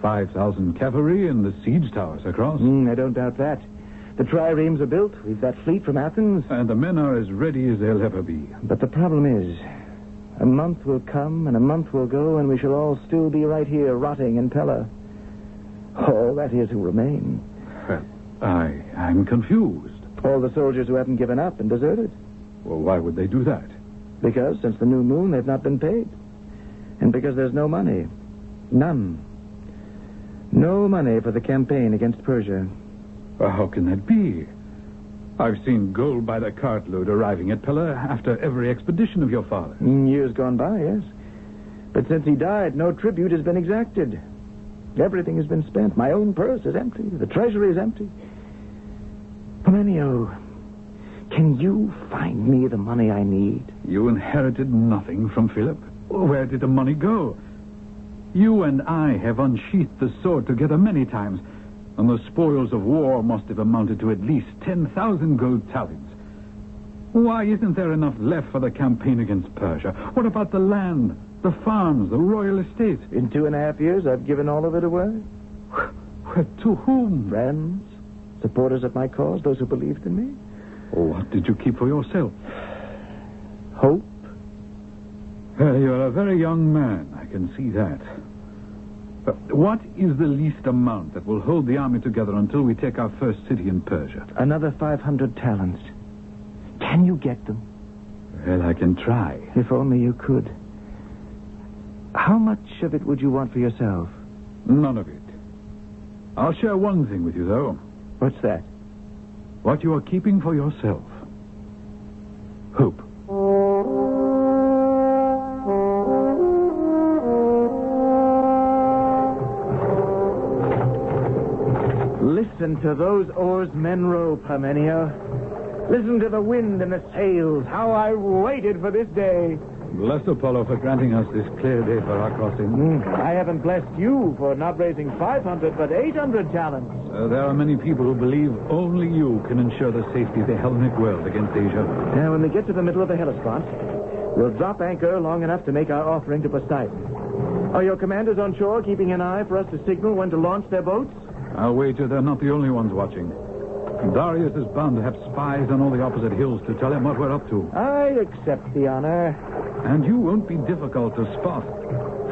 P: 5,000 cavalry, and the siege towers across.
T: I don't doubt that. The triremes are built. We've that fleet from Athens.
P: And the men are as ready as they'll ever be.
T: But the problem is, a month will come and a month will go, and we shall all still be right here rotting in Pella. All that is who remain.
P: Well, I'm confused.
T: All the soldiers who haven't given up and deserted.
P: Well, why would they do that?
T: Because since the new moon, they've not been paid. And because there's no money. None. No money for the campaign against Persia.
P: Well, how can that be? I've seen gold by the cartload arriving at Pella after every expedition of your father.
T: Years gone by, yes. But since he died, no tribute has been exacted. Everything has been spent. My own purse is empty. The treasury is empty. Parmenio, can you find me the money I need?
P: You inherited nothing from Philip. Where did the money go? You and I have unsheathed the sword together many times, and the spoils of war must have amounted to at least 10,000 gold talents. Why isn't there enough left for the campaign against Persia? What about the land, the farms, the royal estates?
T: In 2.5 years, I've given all of it away.
P: Well, to whom?
T: Friends, supporters of my cause, those who believed in me.
P: What did you keep for yourself?
T: Hope.
P: You're a very young man. I can see that. What is the least amount that will hold the army together until we take our first city in Persia?
T: Another 500 talents. Can you get them?
P: Well, I can try.
T: If only you could. How much of it would you want for yourself?
P: None of it. I'll share one thing with you, though.
T: What's that?
P: What you are keeping for yourself. Hope.
T: Listen to those oars men row, Parmenio. Listen to the wind and the sails. How I waited for this day.
P: Bless Apollo for granting us this clear day for our crossing.
T: I haven't blessed you for not raising 500, but 800 talents.
P: There are many people who believe only you can ensure the safety of the Hellenic world against Asia.
T: Now, when we get to the middle of the Hellespont, we'll drop anchor long enough to make our offering to Poseidon. Are your commanders on shore keeping an eye for us to signal when to launch their boats?
P: I'll wager they're not the only ones watching. Darius is bound to have spies on all the opposite hills to tell him what we're up to.
T: I accept the honor.
P: And you won't be difficult to spot.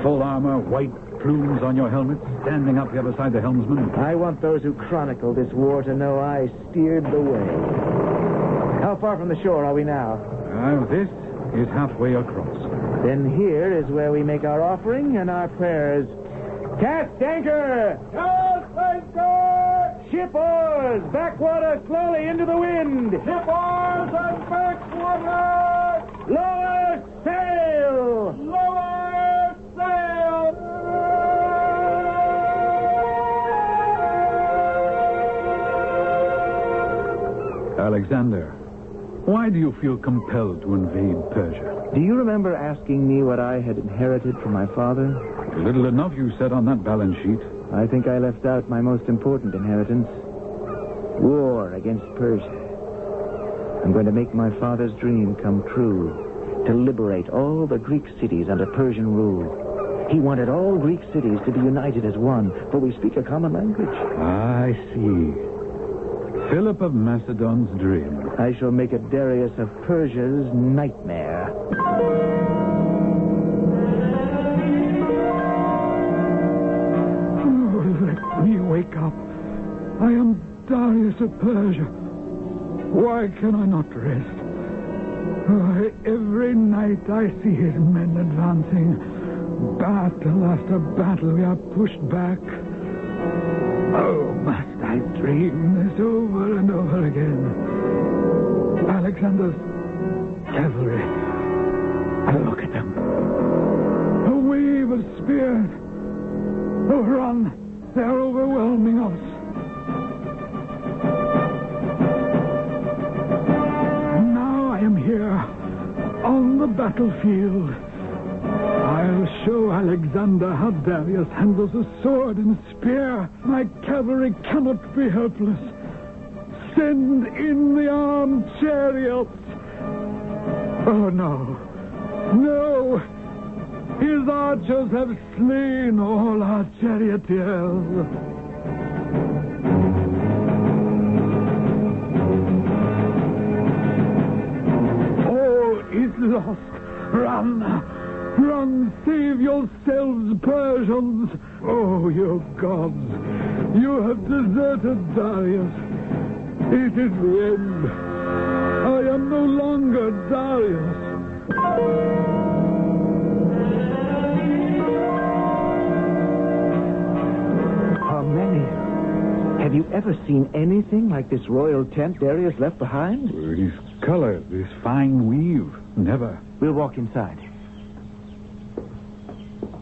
P: Full armor, white plumes on your helmet, standing up here beside the helmsman.
T: I want those who chronicle this war to know I steered the way. How far from the shore are we now?
P: This is halfway across.
T: Then here is where we make our offering and our prayers. Cast anchor! Cast anchor! Ship oars! Backwater slowly into the wind! Ship oars and backwater! Lower sail! Lower sail!
P: Alexander, why do you feel compelled to invade Persia?
T: Do you remember asking me what I had inherited from my father?
P: Little enough you said on that balance sheet.
T: I think I left out my most important inheritance. War against Persia. I'm going to make my father's dream come true. To liberate all the Greek cities under Persian rule. He wanted all Greek cities to be united as one, for we speak a common language.
P: I see. Philip of Macedon's dream.
T: I shall make it Darius of Persia's nightmare.
C: Let me wake up. I am Darius of Persia. Why can I not rest? Every night I see his men advancing. Battle after battle we are pushed back. Oh, must I dream this over and over again? Alexander's cavalry. Look at them. A wave of spears. Oh, run. They are overwhelming us. Now I am here, on the battlefield. I'll show Alexander how Darius handles a sword and a spear. My cavalry cannot be helpless. Send in the armed chariots. Oh, no. No. His archers have slain all our charioteers. All is lost. Run. Run, save yourselves, Persians. Oh, you gods. You have deserted Darius. It is the end. I am no longer Darius.
T: Have you ever seen anything like this royal tent Darius left behind?
P: This color, this fine weave. Never.
T: We'll walk inside.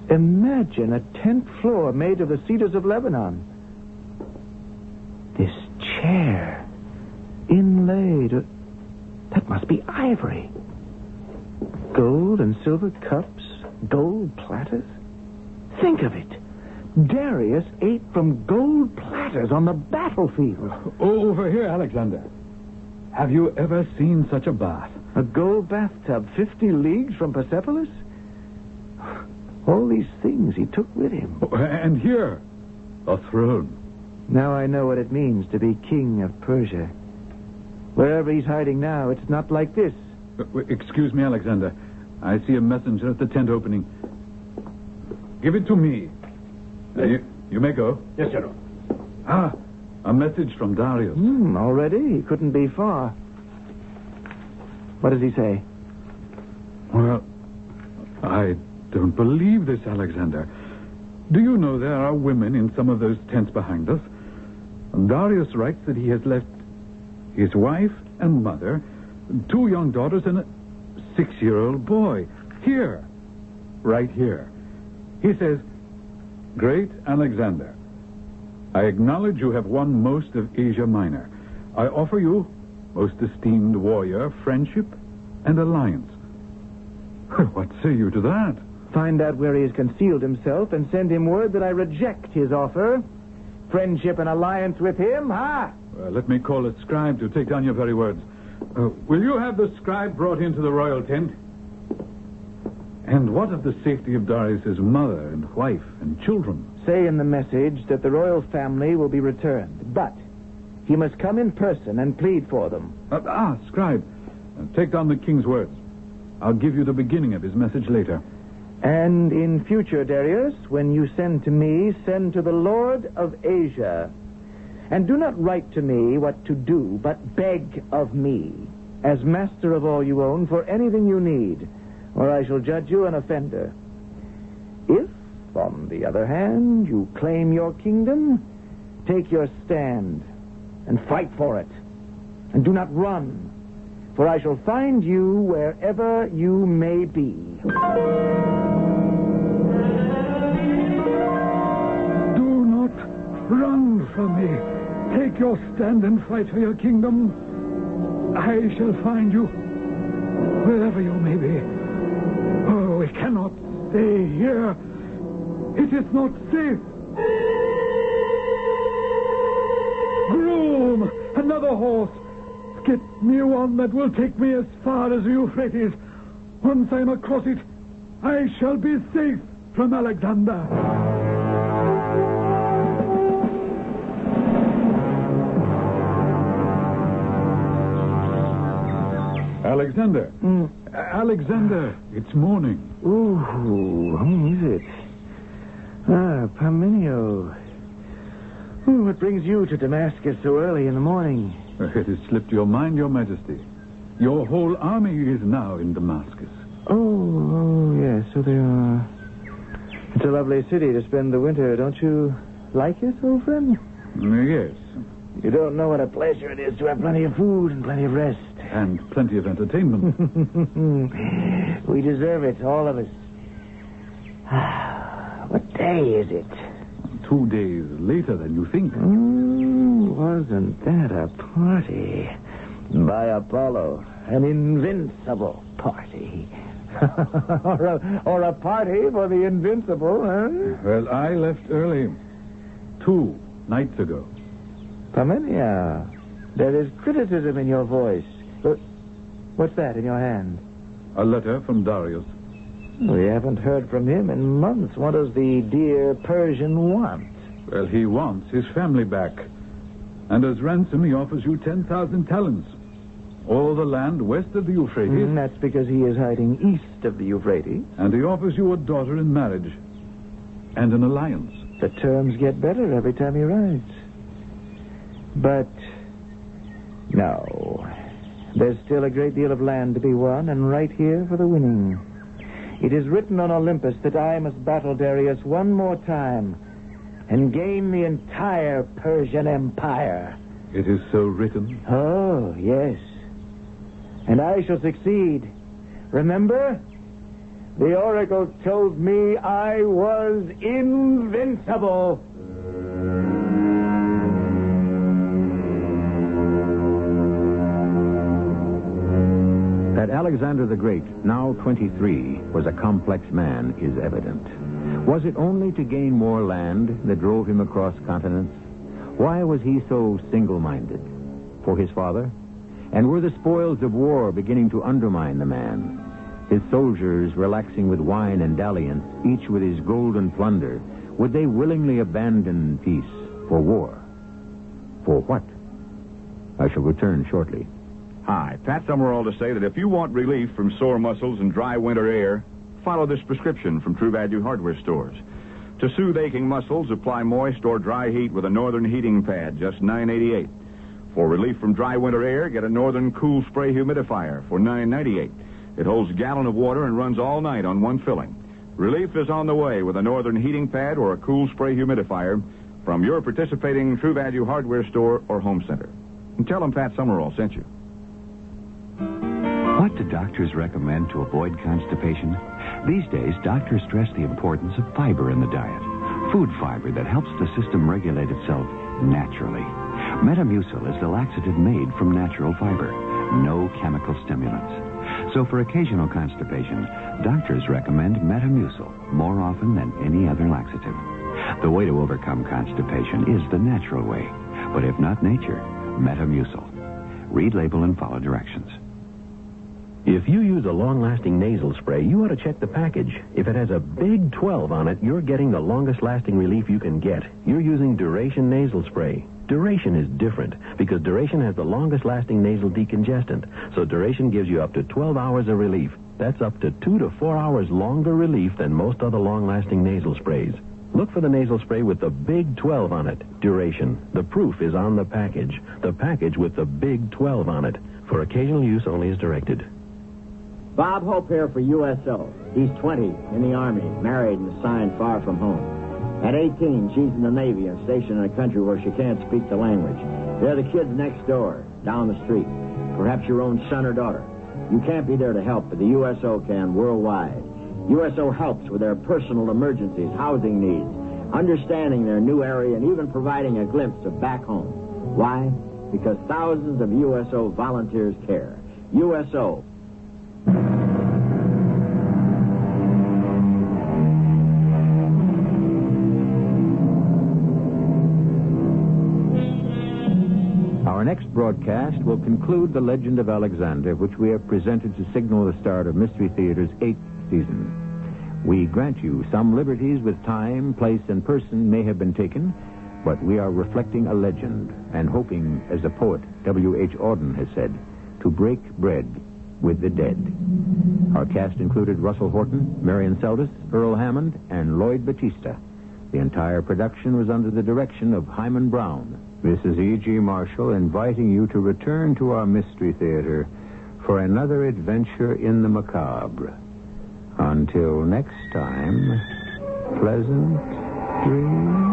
T: Imagine a tent floor made of the cedars of Lebanon. This chair, inlaid. That must be ivory. Gold and silver cups, gold platters. Think of it. Darius ate from gold platters on the battlefield.
P: Over here, Alexander. Have you ever seen such a bath?
T: A gold bathtub 50 leagues from Persepolis? All these things he took with him.
P: And here, a throne.
T: Now I know what it means to be king of Persia. Wherever he's hiding now, it's not like this.
P: Excuse me, Alexander. I see a messenger at the tent opening. Give it to me. You may go.
U: Yes, General.
P: Ah, a message from Darius.
T: Already? He couldn't be far. What does he say?
P: Well, I don't believe this, Alexander. Do you know there are women in some of those tents behind us? And Darius writes that he has left his wife and mother, 2 young daughters, and a 6-year-old boy. Here. Right here. He says, Great Alexander, I acknowledge you have won most of Asia Minor. I offer you, most esteemed warrior, friendship and alliance. What say you to that?
T: Find out where he has concealed himself and send him word that I reject his offer. Friendship and alliance with him, huh?
P: Let me call a scribe to take down your very words. Will you have the scribe brought into the royal tent? And what of the safety of Darius's mother and wife and children?
T: Say in the message that the royal family will be returned, but he must come in person and plead for them.
P: Scribe, take down the king's words. I'll give you the beginning of his message later.
T: And in future, Darius, when you send to me, send to the Lord of Asia. And do not write to me what to do, but beg of me, as master of all you own, for anything you need, or I shall judge you an offender. If, on the other hand, you claim your kingdom, take your stand and fight for it. And do not run, for I shall find you wherever you may be.
P: Do not run from me. Take your stand and fight for your kingdom. I shall find you wherever you may be. Oh, we cannot stay here. It is not safe. Groom, another horse. Get me one that will take me as far as the Euphrates. Once I am across it, I shall be safe from Alexander. Alexander. Alexander, it's morning.
T: Ooh, who is it? Parmenio. What brings you to Damascus so early in the morning?
P: It has slipped your mind, Your Majesty. Your whole army is now in Damascus.
T: Oh, yes, so they are. It's a lovely city to spend the winter. Don't you like it, old friend?
P: Yes.
T: You don't know what a pleasure it is to have plenty of food and plenty of rest.
P: And plenty of entertainment.
T: We deserve it, all of us. What day is it?
P: 2 days later than you think.
T: Wasn't that a party? By Apollo, an invincible party. or a party for the invincible, huh?
P: Well, I left early 2 nights ago.
T: Parmenio, there is criticism in your voice. What's that in your hand?
P: A letter from Darius.
T: We haven't heard from him in months. What does the dear Persian want?
P: Well, he wants his family back. And as ransom, he offers you 10,000 talents. All the land west of the Euphrates.
T: That's because he is hiding east of the Euphrates.
P: And he offers you a daughter in marriage. And an alliance.
T: The terms get better every time he writes. But no. There's still a great deal of land to be won, and right here for the winning. It is written on Olympus that I must battle Darius one more time and gain the entire Persian Empire.
P: It is so written?
T: Oh, yes. And I shall succeed. Remember? The oracle told me I was invincible.
A: That Alexander the Great, now 23, was a complex man is evident. Was it only to gain more land that drove him across continents? Why was he so single-minded? For his father? And were the spoils of war beginning to undermine the man? His soldiers relaxing with wine and dalliance, each with his golden plunder, would they willingly abandon peace for war? For what? I shall return shortly.
E: Hi, Pat Summerall to say that if you want relief from sore muscles and dry winter air, follow this prescription from True Value Hardware Stores. To soothe aching muscles, apply moist or dry heat with a Northern heating pad, just $9.88. For relief from dry winter air, get a Northern Cool Spray Humidifier for $9.98. It holds a gallon of water and runs all night on one filling. Relief is on the way with a Northern heating pad or a Cool Spray Humidifier from your participating True Value Hardware Store or home center. And tell them Pat Summerall sent you.
W: What do doctors recommend to avoid constipation? These days, doctors stress the importance of fiber in the diet. Food fiber that helps the system regulate itself naturally. Metamucil is the laxative made from natural fiber. No chemical stimulants. So for occasional constipation, doctors recommend Metamucil more often than any other laxative. The way to overcome constipation is the natural way. But if not nature, Metamucil. Read label and follow directions.
O: If you use a long-lasting nasal spray, you ought to check the package. If it has a big 12 on it, you're getting the longest-lasting relief you can get. You're using Duration nasal spray. Duration is different because Duration has the longest-lasting nasal decongestant. So Duration gives you up to 12 hours of relief. That's up to 2 to 4 hours longer relief than most other long-lasting nasal sprays. Look for the nasal spray with the big 12 on it. Duration. The proof is on the package. The package with the big 12 on it. For occasional use only as directed.
R: Bob Hope here for USO. He's 20, in the Army, married and assigned far from home. At 18, she's in the Navy and stationed in a country where she can't speak the language. They're the kids next door, down the street. Perhaps your own son or daughter. You can't be there to help, but the USO can worldwide. USO helps with their personal emergencies, housing needs, understanding their new area, and even providing a glimpse of back home. Why? Because thousands of USO volunteers care. USO.
A: Our next broadcast will conclude The Legend of Alexander, which we have presented to signal the start of Mystery Theater's 8th season. We grant you some liberties with time, place, and person may have been taken, but we are reflecting a legend and hoping, as the poet W.H. Auden has said, to break bread with the dead. Our cast included Russell Horton, Marion Seldes, Earl Hammond, and Lloyd Batista. The entire production was under the direction of Hyman Brown. This is E.G. Marshall inviting you to return to our Mystery Theater for another adventure in the macabre. Until next time, pleasant dreams.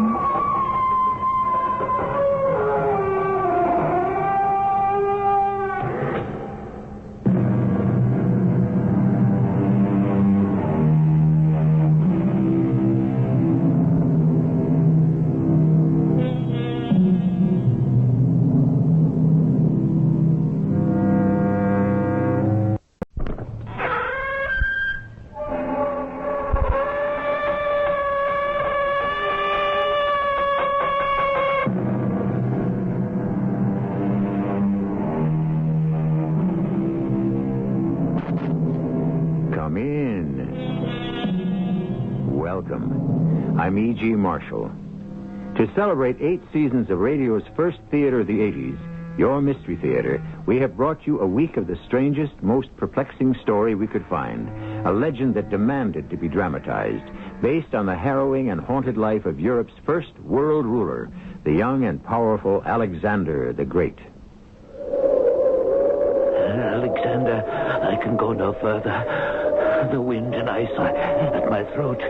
A: I'm E.G. Marshall. To celebrate 8 seasons of radio's first theater of the 80s, your Mystery Theater, we have brought you a week of the strangest, most perplexing story we could find. A legend that demanded to be dramatized, based on the harrowing and haunted life of Europe's first world ruler, the young and powerful Alexander the Great.
J: Alexander, I can go no further. The wind and ice are at my throat.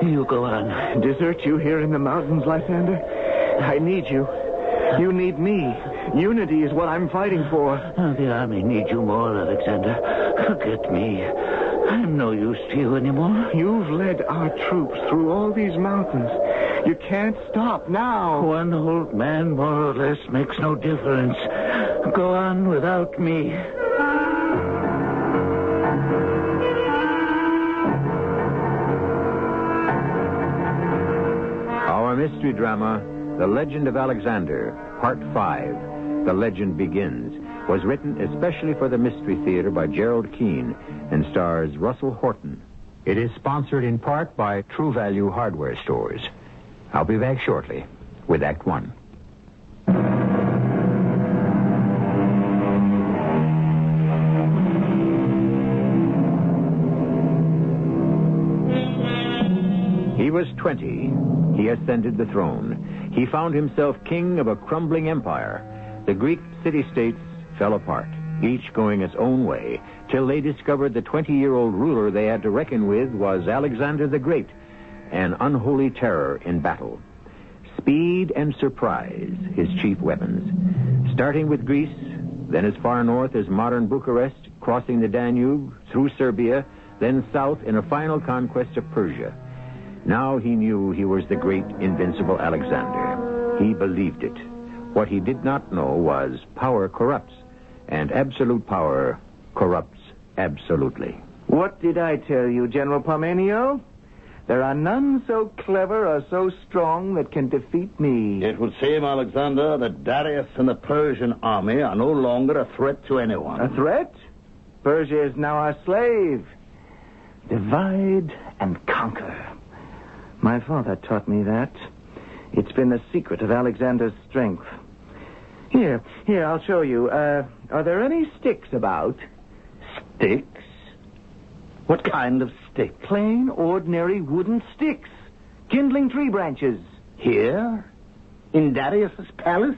J: You go on.
T: Desert you here in the mountains, Lysander? I need you. You need me. Unity is what I'm fighting for.
J: The army needs you more, Alexander. Forget me. I'm no use to you anymore.
T: You've led our troops through all these mountains. You can't stop now.
J: One old man, more or less, makes no difference. Go on without me.
A: Our mystery drama, The Legend of Alexander, Part 5, The Legend Begins, was written especially for the Mystery Theater by Gerald Keane and stars Russell Horton. It is sponsored in part by True Value Hardware Stores. I'll be back shortly with Act 1.
I: was 20, he ascended the throne. He found himself king of a crumbling empire. The Greek city-states fell apart, each going its own way, till they discovered the 20-year-old ruler they had to reckon with was Alexander the Great, an unholy terror in battle. Speed and surprise, his chief weapons. Starting with Greece, then as far north as modern Bucharest, crossing the Danube, through Serbia, then south in a final conquest of Persia. Now he knew he was the great invincible Alexander. He believed it. What he did not know was power corrupts, and absolute power corrupts absolutely.
T: What did I tell you, General Parmenio? There are none so clever or so strong that can defeat me.
J: It would seem, Alexander, that Darius and the Persian army are no longer a threat to anyone.
T: A threat? Persia is now our slave. Divide and conquer. My father taught me that. It's been the secret of Alexander's strength. Here, I'll show you. Are there any sticks about?
J: Sticks? What kind of stick?
T: Plain, ordinary wooden sticks. Kindling tree branches.
J: Here? In Darius's palace?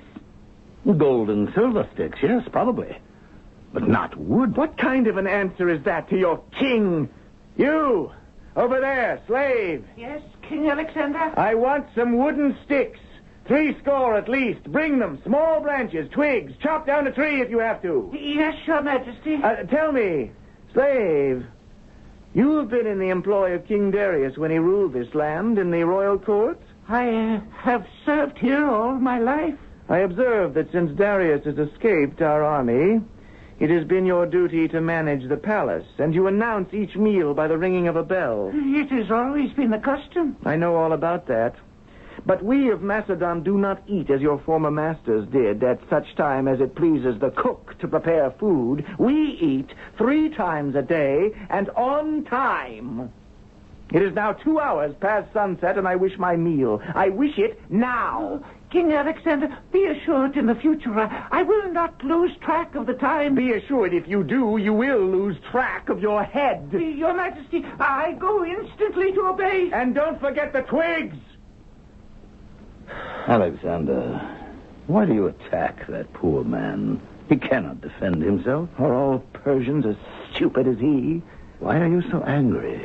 J: Gold and silver sticks, yes, probably. But not wood.
T: What kind of an answer is that to your king? You, over there, slave.
N: Yes, King Alexander?
T: I want some wooden sticks. 30 at least. Bring them. Small branches, twigs. Chop down a tree if you have to.
N: Yes, Your Majesty.
T: Tell me, slave, you have been in the employ of King Darius when he ruled this land in the royal court?
N: I have served here all my life.
T: I observe that since Darius has escaped our army, it has been your duty to manage the palace, and you announce each meal by the ringing of a bell.
N: It has always been the custom.
T: I know all about that. But we of Macedon do not eat as your former masters did at such time as it pleases the cook to prepare food. We eat 3 times a day and on time. It is now 2 hours past sunset, and I wish my meal. I wish it now.
N: King Alexander, be assured in the future I will not lose track of the time.
T: Be assured if you do, you will lose track of your head.
N: Your Majesty, I go instantly to obey.
T: And don't forget the twigs.
J: Alexander, why do you attack that poor man? He cannot defend himself.
T: Are all Persians as stupid as he?
J: Why are you so angry?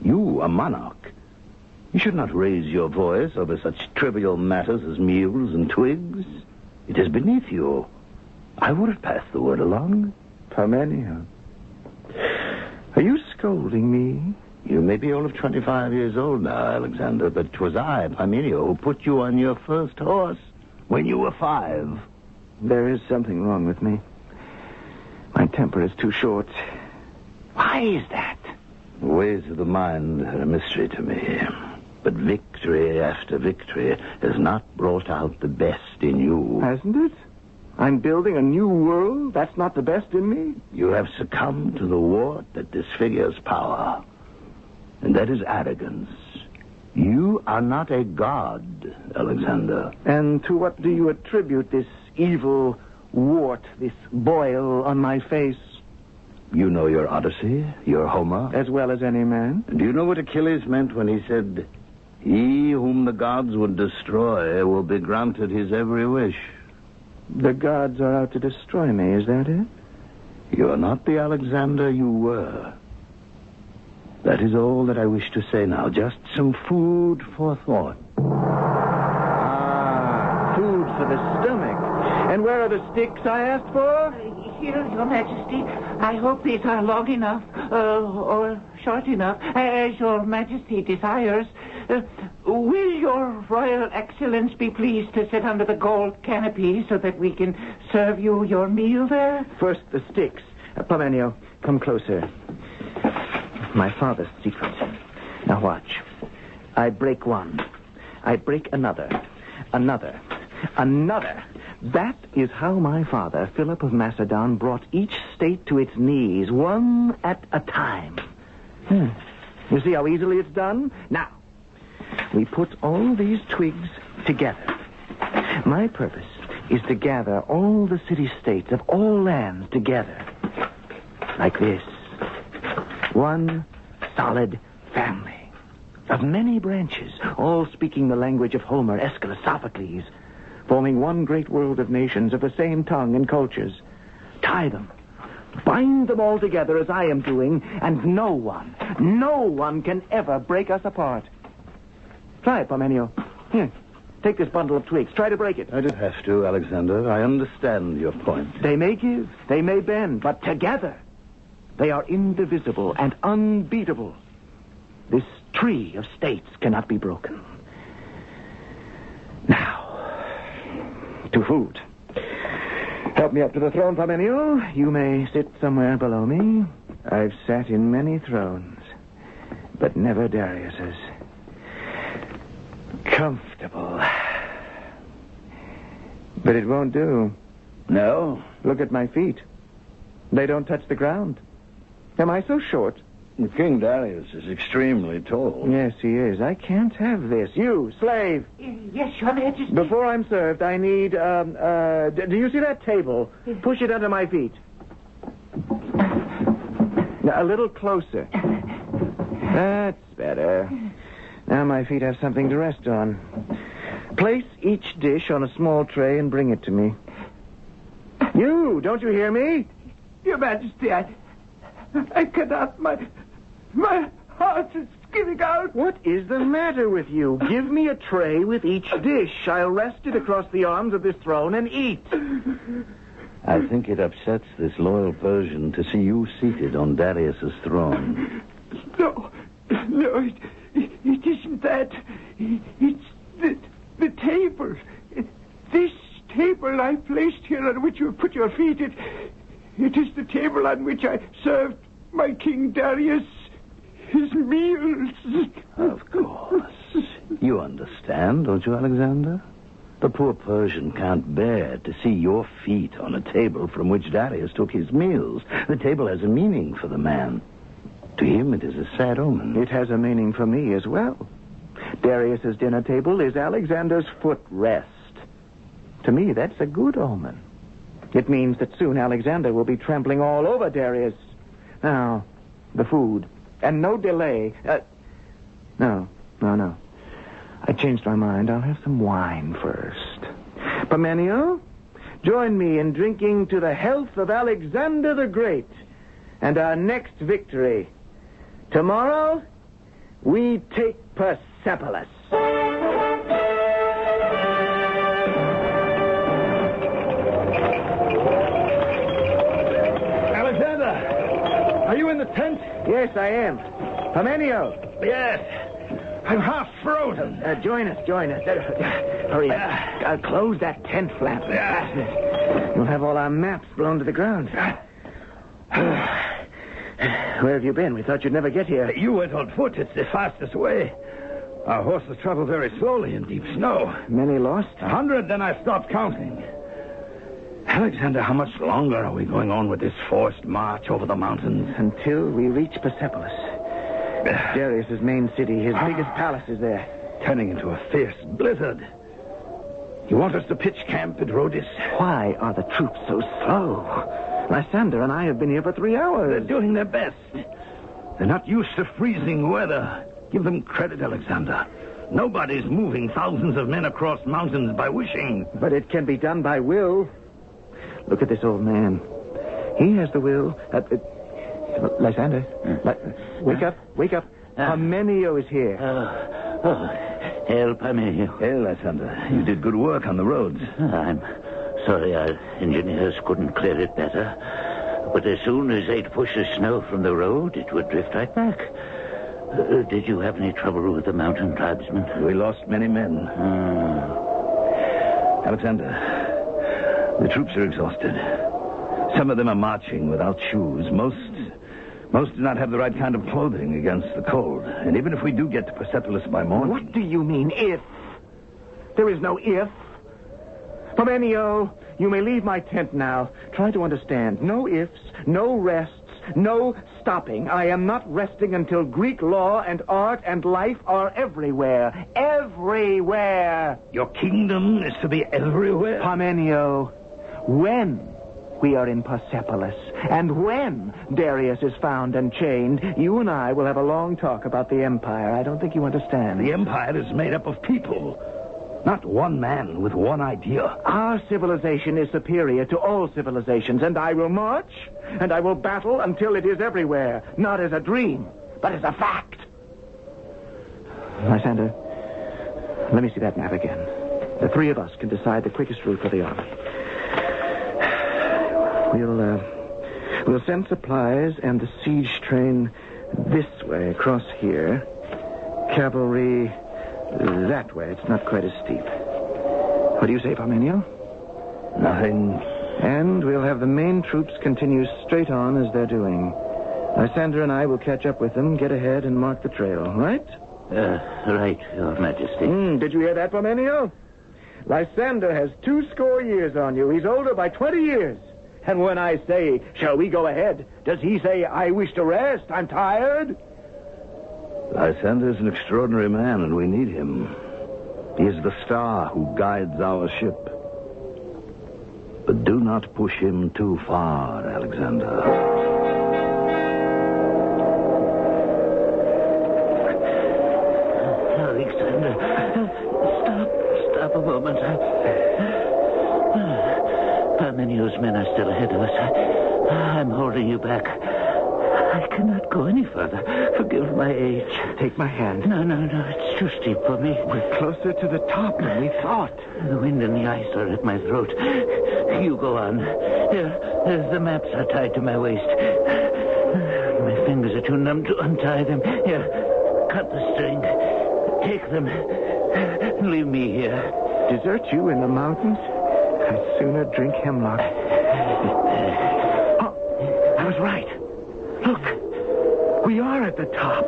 J: You, a monarch. You should not raise your voice over such trivial matters as meals and twigs. It is beneath you. I would have passed the word along.
T: Parmenio, are you scolding me?
J: You may be only 25 years old now, Alexander, but 'twas I, Parmenio, who put you on your first horse when you were 5.
T: There is something wrong with me. My temper is too short. Why is that?
J: The ways of the mind are a mystery to me. But victory after victory has not brought out the best in you.
T: Hasn't it? I'm building a new world? That's not the best in me?
J: You have succumbed to the wart that disfigures power. And that is arrogance. You are not a god, Alexander.
T: And to what do you attribute this evil wart, this boil on my face?
J: You know your Odyssey, your Homer?
T: As well as any man.
J: Do you know what Achilles meant when he said, "He whom the gods would destroy will be granted his every wish"?
T: The gods are out to destroy me, is that it?
J: You are not the Alexander you were. That is all that I wish to say now. Just some food for thought.
T: Ah, food for the stomach. And where are the sticks I asked for?
N: Here, Your Majesty. I hope these are long enough, or short enough, as Your Majesty desires. Will Your Royal Excellence be pleased to sit under the gold canopy so that we can serve you your meal there?
T: First, the sticks. Parmenio, come closer. My father's secret. Now watch. I break one. I break another. Another. That is how my father, Philip of Macedon, brought each state to its knees, one at a time. You see how easily it's done? Now, we put all these twigs together. My purpose is to gather all the city-states of all lands together. Like this. One solid family. of many branches, all speaking the language of Homer, Aeschylus, Sophocles, forming one great world of nations of the same tongue and cultures. Tie them, bind them all together as I am doing, and no one can ever break us apart. Try it, Parmenio. Here, take this bundle of twigs. Try to break it.
J: I don't have to, Alexander. I understand your point.
T: They may give, they may bend, but together they are indivisible and unbeatable. This tree of states cannot be broken. Now, to food. Help me up to the throne, Parmenio. You may sit somewhere below me. I've sat in many thrones, but never Darius's. Comfortable. But it won't do.
J: No?
T: Look at my feet. They don't touch the ground. Am I so short?
J: King Darius is extremely tall.
T: Yes, he is. I can't have this. You, slave.
N: Yes, Your Majesty.
T: Before I'm served, I need, do you see that table? Push it under my feet. Now, a little closer. That's better. Now my feet have something to rest on. Place each dish on a small tray and bring it to me. You, don't you hear me?
C: Your Majesty, I cannot. My heart is giving out.
T: What is the matter with you? Give me a tray with each dish. I'll rest it across the arms of this throne and eat.
J: I think it upsets this loyal Persian to see you seated on Darius's throne.
C: No, it isn't that. It's the table. This table I placed here on which you put your feet. It is the table on which I served my King Darius his meals.
J: Of course. You understand, don't you, Alexander? The poor Persian can't bear to see your feet on a table from which Darius took his meals. The table has a meaning for the man. To him, it is a sad omen.
T: It has a meaning for me as well. Darius's dinner table is Alexander's footrest. To me, that's a good omen. It means that soon Alexander will be trampling all over Darius. Now, the food. And no delay. No. I changed my mind. I'll have some wine first. Parmenio, join me in drinking to the health of Alexander the Great and our next victory. Tomorrow, we take Persepolis.
U: Alexander, are you in the tent?
T: Yes, I am. Parmenio.
U: Yes. I'm half frozen.
T: Join us. Hurry up. I'll close that tent flap. We'll have all our maps blown to the ground. Where have you been? We thought you'd never get here.
U: You went on foot. It's the fastest way. Our horses travel very slowly in deep snow.
T: Many lost?
U: 100, then I stopped counting. Alexander, how much longer are we going on with this forced march over the mountains?
T: Until we reach Persepolis. Darius's main city, his biggest palace is there.
U: Turning into a fierce blizzard. You want us to pitch camp at Rhodus?
T: Why are the troops so slow? Lysander and I have been here for 3 hours.
U: They're doing their best. They're not used to freezing weather. Give them credit, Alexander. Nobody's moving thousands of men across mountains by wishing.
T: But it can be done by will. Look at this old man. He has the will. Lysander, wake up. Parmenio is here.
J: Hail, Parmenio. Hail, Lysander. You did good work on the roads.
G: I'm sorry our engineers couldn't clear it better. But as soon as they'd push the snow from the road, it would drift right back. Did you have any trouble with the mountain tribesmen?
J: We lost many men. Alexander, the troops are exhausted. Some of them are marching without shoes. Most do not have the right kind of clothing against the cold. And even if we do get to Persepolis by morning...
T: What do you mean, if? There is no if. Parmenio, you may leave my tent now. Try to understand. No ifs, no rests, no stopping. I am not resting until Greek law and art and life are everywhere. Everywhere.
U: Your kingdom is to be everywhere?
T: Parmenio, when we are in Persepolis, And when Darius is found and chained, you and I will have a long talk about the Empire. I don't think you understand.
J: The Empire is made up of people, not one man with one idea.
T: Our civilization is superior to all civilizations, and I will march, and I will battle until it is everywhere, not as a dream, but as a fact. Lysander, let me see that map again. The three of us can decide the quickest route for the army. We'll send supplies and the siege train this way, across here. Cavalry that way. It's not quite as steep. What do you say, Parmenio?
J: Nothing.
T: And we'll have the main troops continue straight on as they're doing. Lysander and I will catch up with them, get ahead, and mark the trail, right?
G: Right, Your Majesty.
T: Did you hear that, Parmenio? Lysander has 20 years on you. He's older by 20 years. And when I say, shall we go ahead, does he say, I wish to rest, I'm tired?
J: Lysander's an extraordinary man, and we need him. He is the star who guides our ship. But do not push him too far, Alexander.
G: Alexander, stop a moment. Parmenio's men are still ahead of us. I'm holding you back. I cannot go any further. Forgive my age.
T: Take my hand.
G: No. It's too steep for me.
T: We're closer to the top than we thought.
G: The wind and the ice are at my throat. You go on. Here, the maps are tied to my waist. My fingers are too numb to untie them. Here, cut the string. Take them. Leave me here.
T: Desert you in the mountains? I'd sooner drink hemlock. Oh, I was right. Look, we are at the top.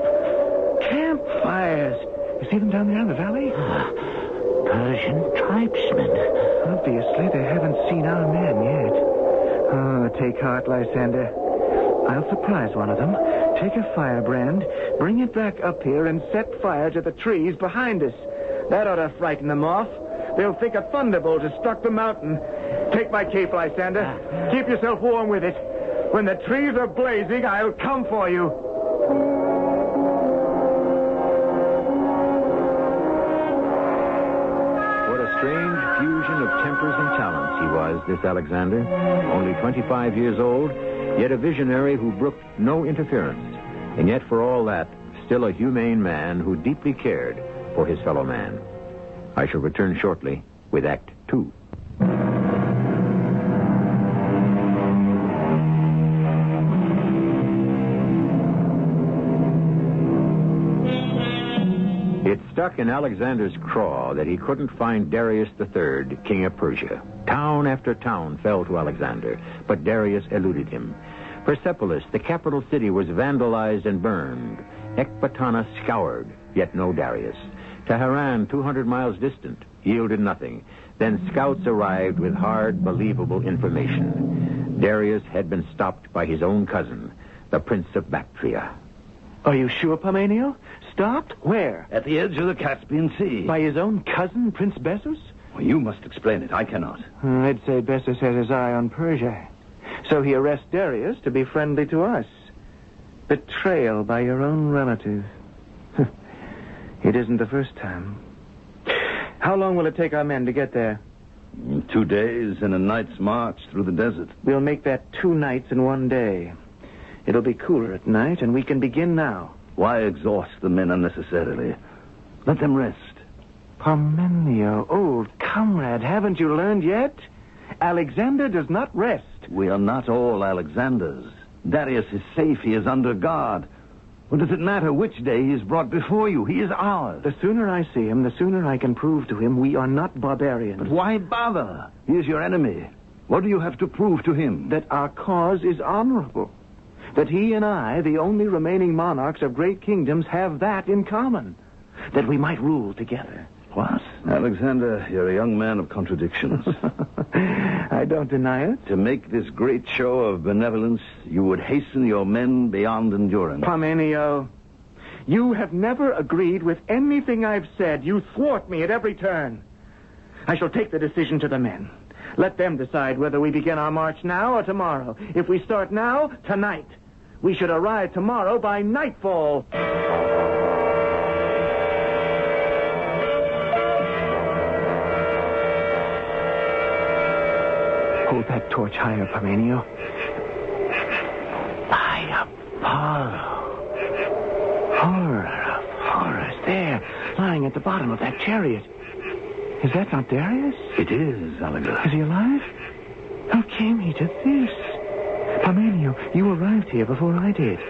T: Campfires. You see them down there in the valley?
G: Persian tribesmen.
T: Obviously, they haven't seen our men yet. Oh, take heart, Lysander. I'll surprise one of them. Take a firebrand, bring it back up here, and set fire to the trees behind us. That ought to frighten them off. They'll think a thunderbolt has struck the mountain. Take my cape, Lysander. Keep yourself warm with it. When the trees are blazing, I'll come for you.
I: What a strange fusion of tempers and talents he was, this Alexander. Only 25 years old, yet a visionary who brooked no interference. And yet, for all that, still a humane man who deeply cared for his fellow man. I shall return shortly with Act 2. It stuck in Alexander's craw that he couldn't find Darius III, king of Persia. Town after town fell to Alexander, but Darius eluded him. Persepolis, the capital city, was vandalized and burned. Ecbatana scoured, yet no Darius. Tehran, 200 miles distant, yielded nothing. Then scouts arrived with hard, believable information. Darius had been stopped by his own cousin, the Prince of Bactria.
T: Are you sure, Parmenio? Stopped? Where?
J: At the edge of the Caspian Sea.
T: By his own cousin, Prince Bessus?
J: Well, you must explain it. I cannot.
T: I'd say Bessus has his eye on Persia. So he arrests Darius to be friendly to us. Betrayal by your own relative. It isn't the first time. How long will it take our men to get there?
J: 2 days and a night's march through the desert.
T: We'll make that 2 nights and 1 day. It'll be cooler at night, and we can begin now.
J: Why exhaust the men unnecessarily? Let them rest.
T: Parmenio, old comrade, haven't you learned yet? Alexander does not rest.
J: We are not all Alexanders. Darius is safe. He is under guard. What does it matter which day he is brought before you? He is ours.
T: The sooner I see him, the sooner I can prove to him we are not barbarians.
J: But why bother? He is your enemy. What do you have to prove to him?
T: That our cause is honorable. That he and I, the only remaining monarchs of great kingdoms, have that in common. That we might rule together.
J: What? Alexander, you're a young man of contradictions.
T: I don't deny it.
J: To make this great show of benevolence, you would hasten your men beyond endurance.
T: Parmenio, you have never agreed with anything I've said. You thwart me at every turn. I shall take the decision to the men. Let them decide whether we begin our march now or tomorrow. If we start now, tonight. We should arrive tomorrow by nightfall. Hold that torch higher, Parmenio. By Apollo. Horror of horrors. There, lying at the bottom of that chariot. Is that not Darius?
J: It is, Alexander.
T: Is he alive? How came he to this? Parmenio, you arrived here before I did.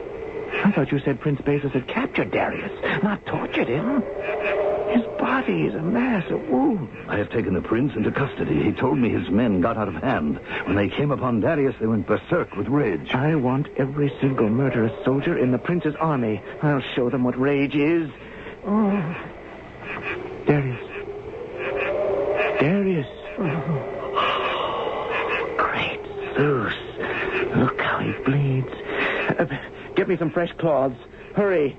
T: I thought you said Prince Basis had captured Darius, not tortured him. His body is a mass of wounds.
J: I have taken the prince into custody. He told me his men got out of hand. When they came upon Darius, they went berserk with rage.
T: I want every single murderous soldier in the prince's army. I'll show them what rage is. Oh. Darius. Darius. Oh. Great Zeus. Look how he bleeds. Get me some fresh cloths. Hurry.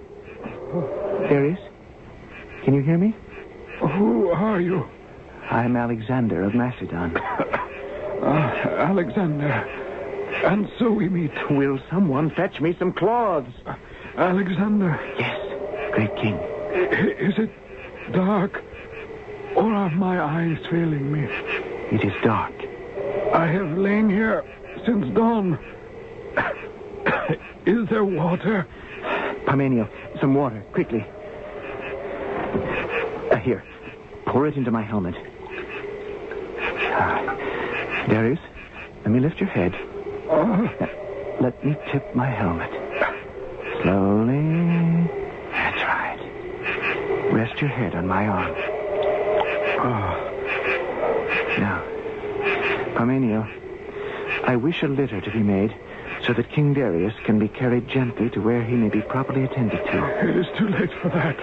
T: Darius? Can you hear me?
C: Who are you?
T: I'm Alexander of Macedon.
C: Alexander. And so we meet.
T: Will someone fetch me some cloths?
C: Alexander.
T: Yes, great king.
C: Is it dark? Or are my eyes failing me?
T: It is dark.
C: I have lain here since dawn. Is there water?
T: Parmenio, some water, quickly. Here, pour it into my helmet. Darius, let me lift your head. Let me tip my helmet. Slowly. That's right. Rest your head on my arm. Now, Parmenio, I wish a litter to be made so that King Darius can be carried gently to where he may be properly attended to.
C: It is too late for that.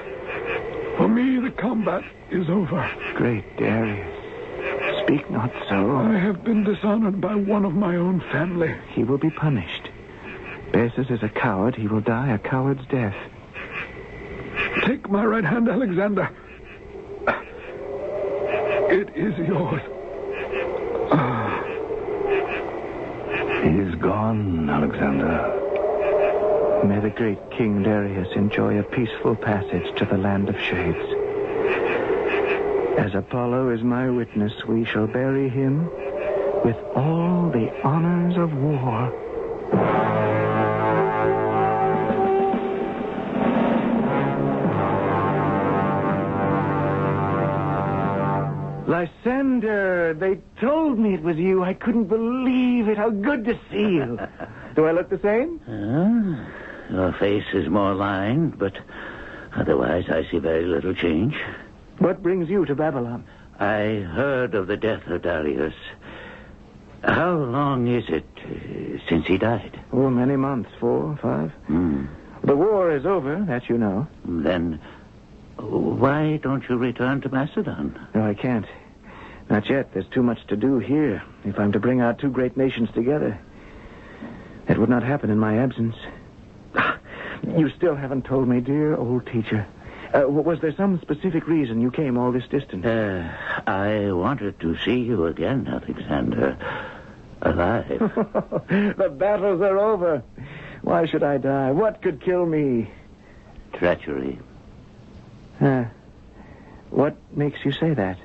C: For me, the combat is over.
T: Great Darius, speak not so.
C: I have been dishonored by one of my own family.
T: He will be punished. Basis is a coward. He will die a coward's death.
C: Take my right hand, Alexander. It is yours.
J: He is gone, Alexander.
T: May the great King Darius enjoy a peaceful passage to the land of shades. As Apollo is my witness, we shall bury him with all the honors of war. Lysander, they told me it was you. I couldn't believe it. How good to see you. Do I look the same?
G: Your face is more lined, but otherwise I see very little change.
T: What brings you to Babylon?
G: I heard of the death of Darius. How long is it since he died?
T: Oh, many months. 4, 5. The war is over, that you know.
G: Then why don't you return to Macedon?
T: No, I can't. Not yet. There's too much to do here. If I'm to bring our two great nations together, that would not happen in my absence. You still haven't told me, dear old teacher. Was there some specific reason you came all this distance?
G: I wanted to see you again, Alexander. Alive.
T: The battles are over. Why should I die? What could kill me?
G: Treachery.
T: What makes you say that?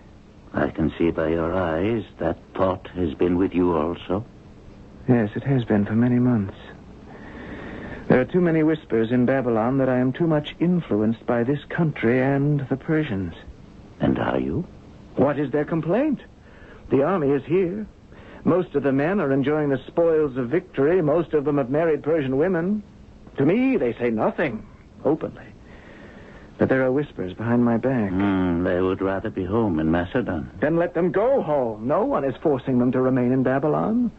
G: I can see by your eyes that thought has been with you also.
T: Yes, it has been for many months. There are too many whispers in Babylon that I am too much influenced by this country and the Persians.
G: And are you?
T: What is their complaint? The army is here. Most of the men are enjoying the spoils of victory. Most of them have married Persian women. To me, they say nothing, openly. But there are whispers behind my back.
G: They would rather be home in Macedon.
T: Then let them go home. No one is forcing them to remain in Babylon.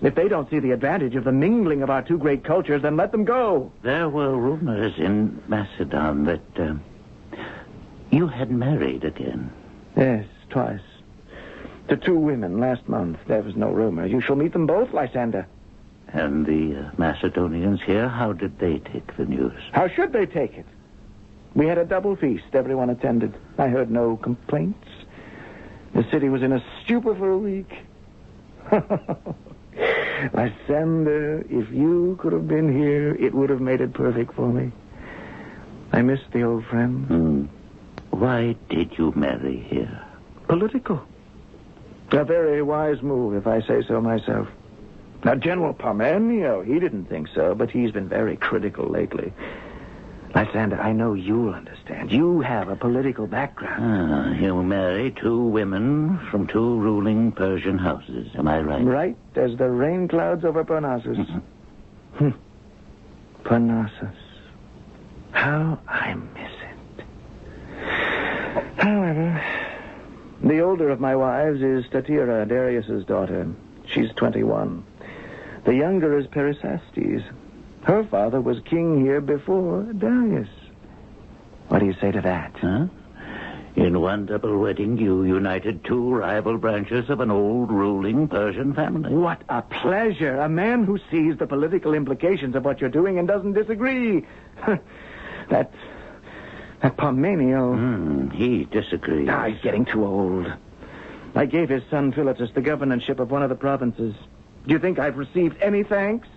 T: If they don't see the advantage of the mingling of our two great cultures, then let them go.
G: There were rumors in Macedon that you had married again.
T: Yes, twice. To 2 women last month. There was no rumor. You shall meet them both, Lysander.
G: And the Macedonians here, how did they take the news?
T: How should they take it? We had a double feast. Everyone attended. I heard no complaints. The city was in a stupor for a week. Lysander, if you could have been here, it would have made it perfect for me. I miss the old friend.
G: Why did you marry here?
T: Political. A very wise move, if I say so myself. Now, General Parmenio, he didn't think so, but he's been very critical lately. Lysander, I know you'll understand. You have a political background.
G: You marry two women from two ruling Persian houses. Am I right?
T: Right as the rain clouds over Parnassus. Parnassus. How I miss it. However, the older of my wives is Statira, Darius's daughter. She's 21. The younger is Perisastes. Her father was king here before Darius. What do you say to that?
G: In one double wedding, you united two rival branches of an old ruling Persian family.
T: What a pleasure. A man who sees the political implications of what you're doing and doesn't disagree. That Parmenio...
G: he disagrees.
T: He's getting too old. I gave his son Philotas the governorship of one of the provinces. Do you think I've received any thanks?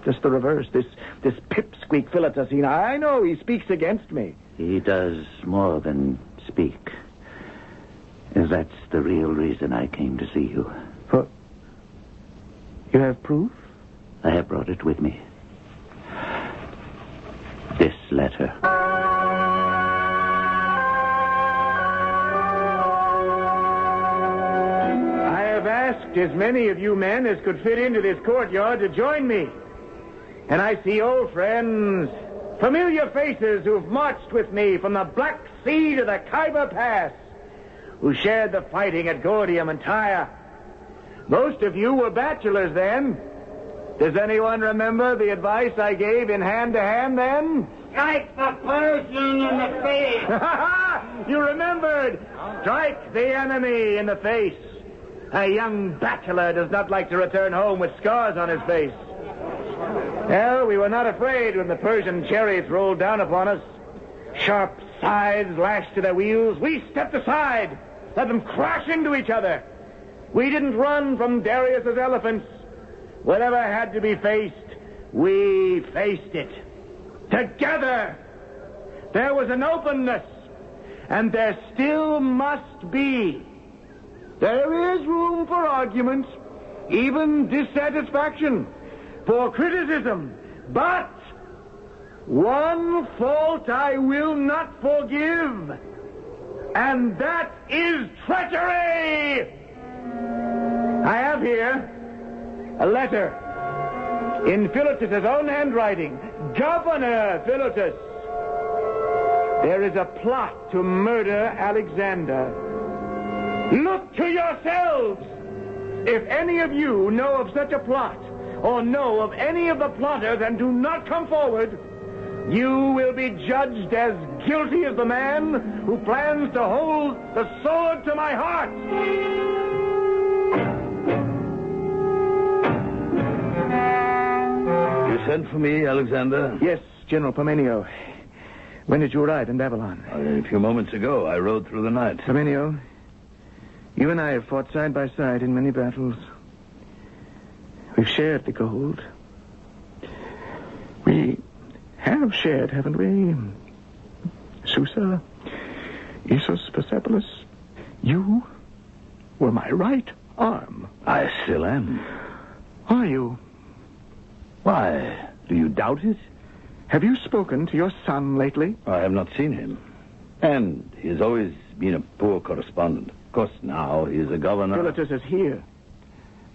T: Just the reverse. This pipsqueak Philotas, I know he speaks against me.
G: He does more than speak. That's the real reason I came to see you.
T: You have proof?
G: I have brought it with me. This letter.
U: I have asked as many of you men as could fit into this courtyard to join me. And I see old friends, familiar faces who've marched with me from the Black Sea to the Khyber Pass, who shared the fighting at Gordium and Tyre. Most of you were bachelors then. Does anyone remember the advice I gave in hand-to-hand then?
K: Strike the Persian in the face.
U: You remembered. Strike the enemy in the face. A young bachelor does not like to return home with scars on his face. Well, we were not afraid when the Persian chariots rolled down upon us. Sharp scythes lashed to their wheels. We stepped aside, let them crash into each other. We didn't run from Darius's elephants. Whatever had to be faced, we faced it. Together. There was an openness, and there still must be. There is room for argument, even dissatisfaction, for criticism. But one fault I will not forgive, and that is treachery. I have here a letter in Philotas' own handwriting. Governor Philotas, there is a plot to murder Alexander. Look to yourselves. If any of you know of such a plot, or know of any of the plotters and do not come forward, you will be judged as guilty as the man who plans to hold the sword to my heart.
J: You sent for me, Alexander?
T: Yes, General Parmenio. When did you arrive in Babylon?
J: A few moments ago. I rode through the night.
T: Parmenio, you and I have fought side by side in many battles. We've shared the gold. We have shared, haven't we? Susa, Issus, Persepolis. You were my right arm.
J: I still am.
T: Are you?
J: Why? Do you doubt it?
T: Have you spoken to your son lately?
J: I have not seen him. And he has always been a poor correspondent. Of course, now he is a governor.
T: Philotas is here,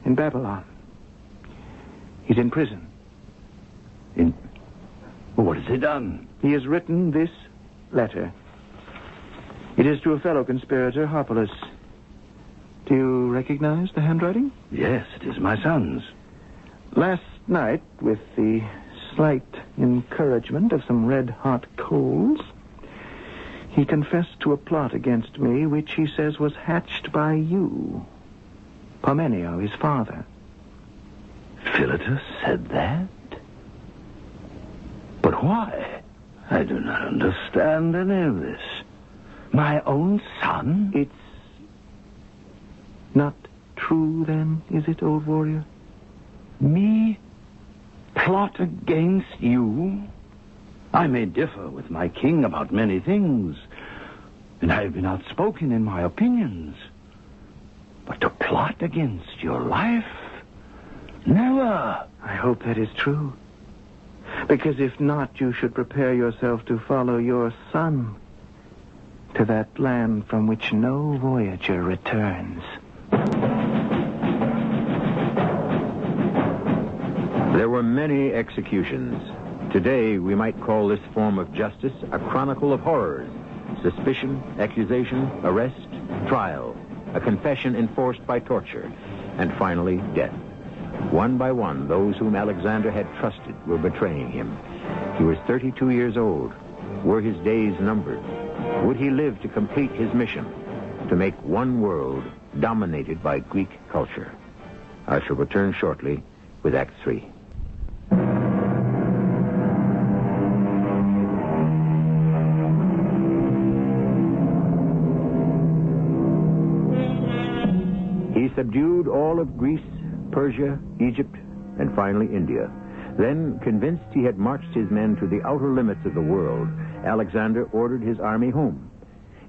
T: in Babylon. He's in prison.
J: What has he done?
T: He has written this letter. It is to a fellow conspirator, Harpalus. Do you recognize the handwriting?
J: Yes, it is my son's.
T: Last night, with the slight encouragement of some red-hot coals, he confessed to a plot against me, which he says was hatched by you, Parmenio, his father.
J: Philotas said that? But why? I do not understand any of this. My own son?
T: It's not true, then, is it, old warrior?
M: Me? Plot against you? I may differ with my king about many things, and I have been outspoken in my opinions. But to plot against your life? Never.
T: I hope that is true. Because if not, you should prepare yourself to follow your son to that land from which no voyager returns.
I: There were many executions. Today, we might call this form of justice a chronicle of horrors. Suspicion, accusation, arrest, trial, a confession enforced by torture, and finally, death. One by one, those whom Alexander had trusted were betraying him. He was 32 years old. Were his days numbered? Would he live to complete his mission, to make one world dominated by Greek culture? I shall return shortly with Act 3. He subdued all of Greece, Persia, Egypt, and finally India. Then, convinced he had marched his men to the outer limits of the world, Alexander ordered his army home.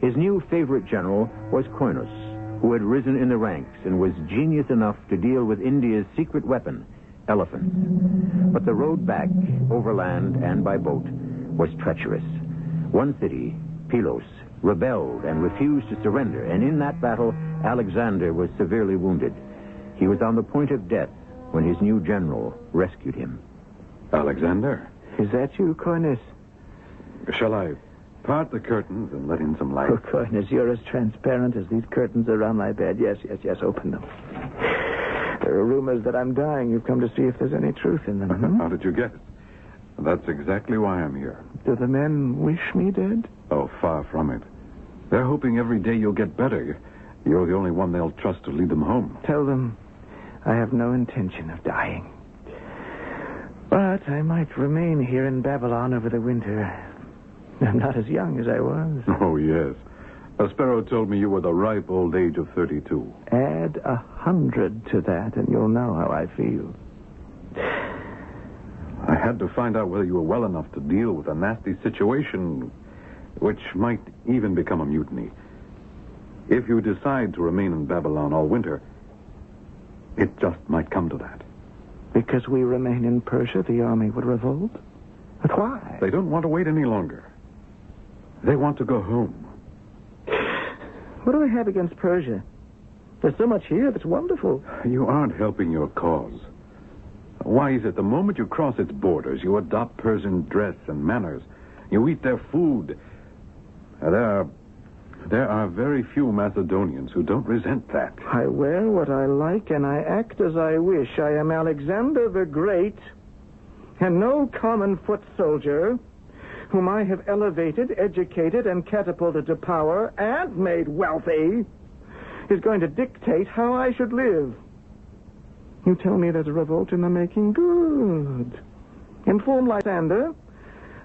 I: His new favorite general was Koinos, who had risen in the ranks and was genius enough to deal with India's secret weapon, elephants. But the road back, overland and by boat, was treacherous. One city, Pylos, rebelled and refused to surrender, and in that battle, Alexander was severely wounded. He was on the point of death when his new general rescued him.
S: Alexander?
T: Is that you, Koinos?
S: Shall I part the curtains and let in some light?
T: Oh, Koinos, you're as transparent as these curtains around my bed. Yes, open them. There are rumors that I'm dying. You've come to see if there's any truth in them.
S: How did you get it? That's exactly why I'm here.
T: Do the men wish me dead?
S: Oh, far from it. They're hoping every day you'll get better. You're the only one they'll trust to lead them home.
T: Tell them I have no intention of dying. But I might remain here in Babylon over the winter. I'm not as young as I was.
S: Oh, yes. A sparrow told me you were the ripe old age of 32.
T: Add 100 to that, and you'll know how I feel.
S: I had to find out whether you were well enough to deal with a nasty situation, which might even become a mutiny. If you decide to remain in Babylon all winter, it just might come to that.
T: Because we remain in Persia, the army would revolt? But why?
S: They don't want to wait any longer. They want to go home.
T: What do I have against Persia? There's so much here that's wonderful.
S: You aren't helping your cause. Why is it the moment you cross its borders, you adopt Persian dress and manners? You eat their food. There are very few Macedonians who don't resent that.
T: I wear what I like and I act as I wish. I am Alexander the Great, and no common foot soldier whom I have elevated, educated, and catapulted to power and made wealthy is going to dictate how I should live. You tell me there's a revolt in the making? Good. Inform Lysander.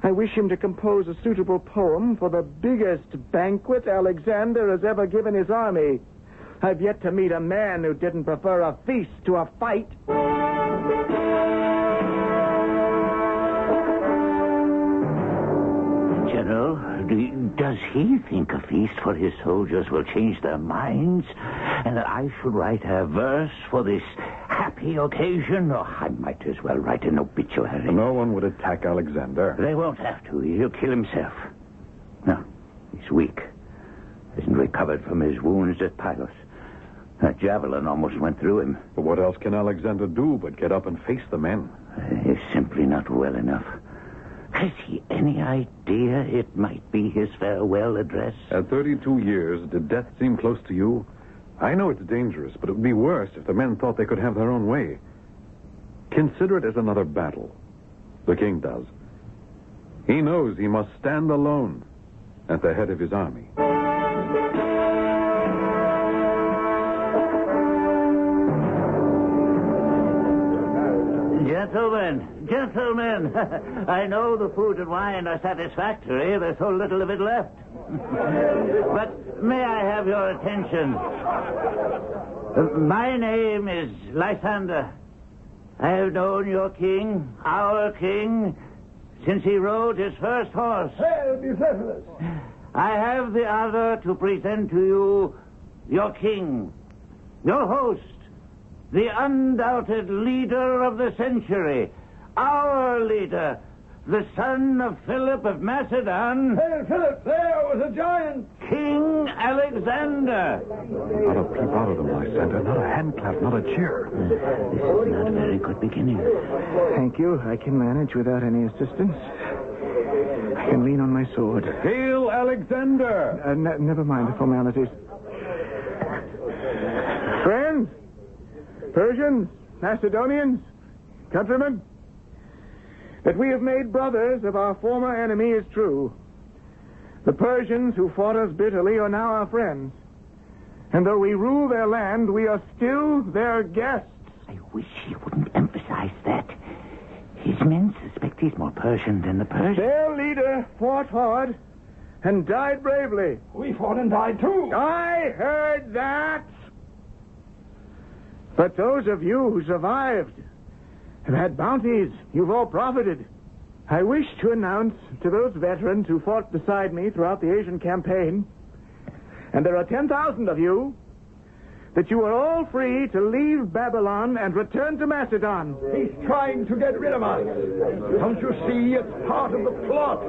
T: I wish him to compose a suitable poem for the biggest banquet Alexander has ever given his army. I've yet to meet a man who didn't prefer a feast to a fight.
G: General, does he think a feast for his soldiers will change their minds? And that I should write a verse for this happy occasion? Oh, I might as well write an obituary.
S: No one would attack Alexander.
G: They won't have to. He'll kill himself. No, he's weak. Isn't recovered from his wounds at Pylos. That javelin almost went through him.
S: But what else can Alexander do but get up and face the men?
G: He's simply not well enough. Has he any idea it might be his farewell address?
S: At 32 years, did death seem close to you? I know it's dangerous, but it would be worse if the men thought they could have their own way. Consider it as another battle. The king does. He knows he must stand alone at the head of his army.
G: Gentlemen, I know the food and wine are satisfactory. There's so little of it left. But may I have your attention? My name is Lysander. I have known your king, our king, since he rode his first horse.
C: Hail, Bucephalus!
G: I have the honor to present to you your king, your host, the undoubted leader of the century, our leader, the son of Philip of Macedon.
C: Hail, Philip! There was a giant!
G: King Alexander.
S: Not a peep out of them, Lysander. Not a hand clap, not a cheer.
G: This is not a very good beginning.
T: Thank you. I can manage without any assistance. I can lean on my sword.
S: Hail, Alexander!
T: Never mind the formalities. Friends, Persians, Macedonians, countrymen, that we have made brothers of our former enemy is true. The Persians who fought us bitterly are now our friends. And though we rule their land, we are still their guests.
G: I wish he wouldn't emphasize that. His men suspect he's more Persian than the Persians.
T: Their leader fought hard and died bravely.
C: We fought and died, too.
T: I heard that. But those of you who survived have had bounties. You've all profited. I wish to announce to those veterans who fought beside me throughout the Asian campaign, and there are 10,000 of you, that you are all free to leave Babylon and return to Macedon.
C: He's trying to get rid of us. Don't you see? It's part of the plot.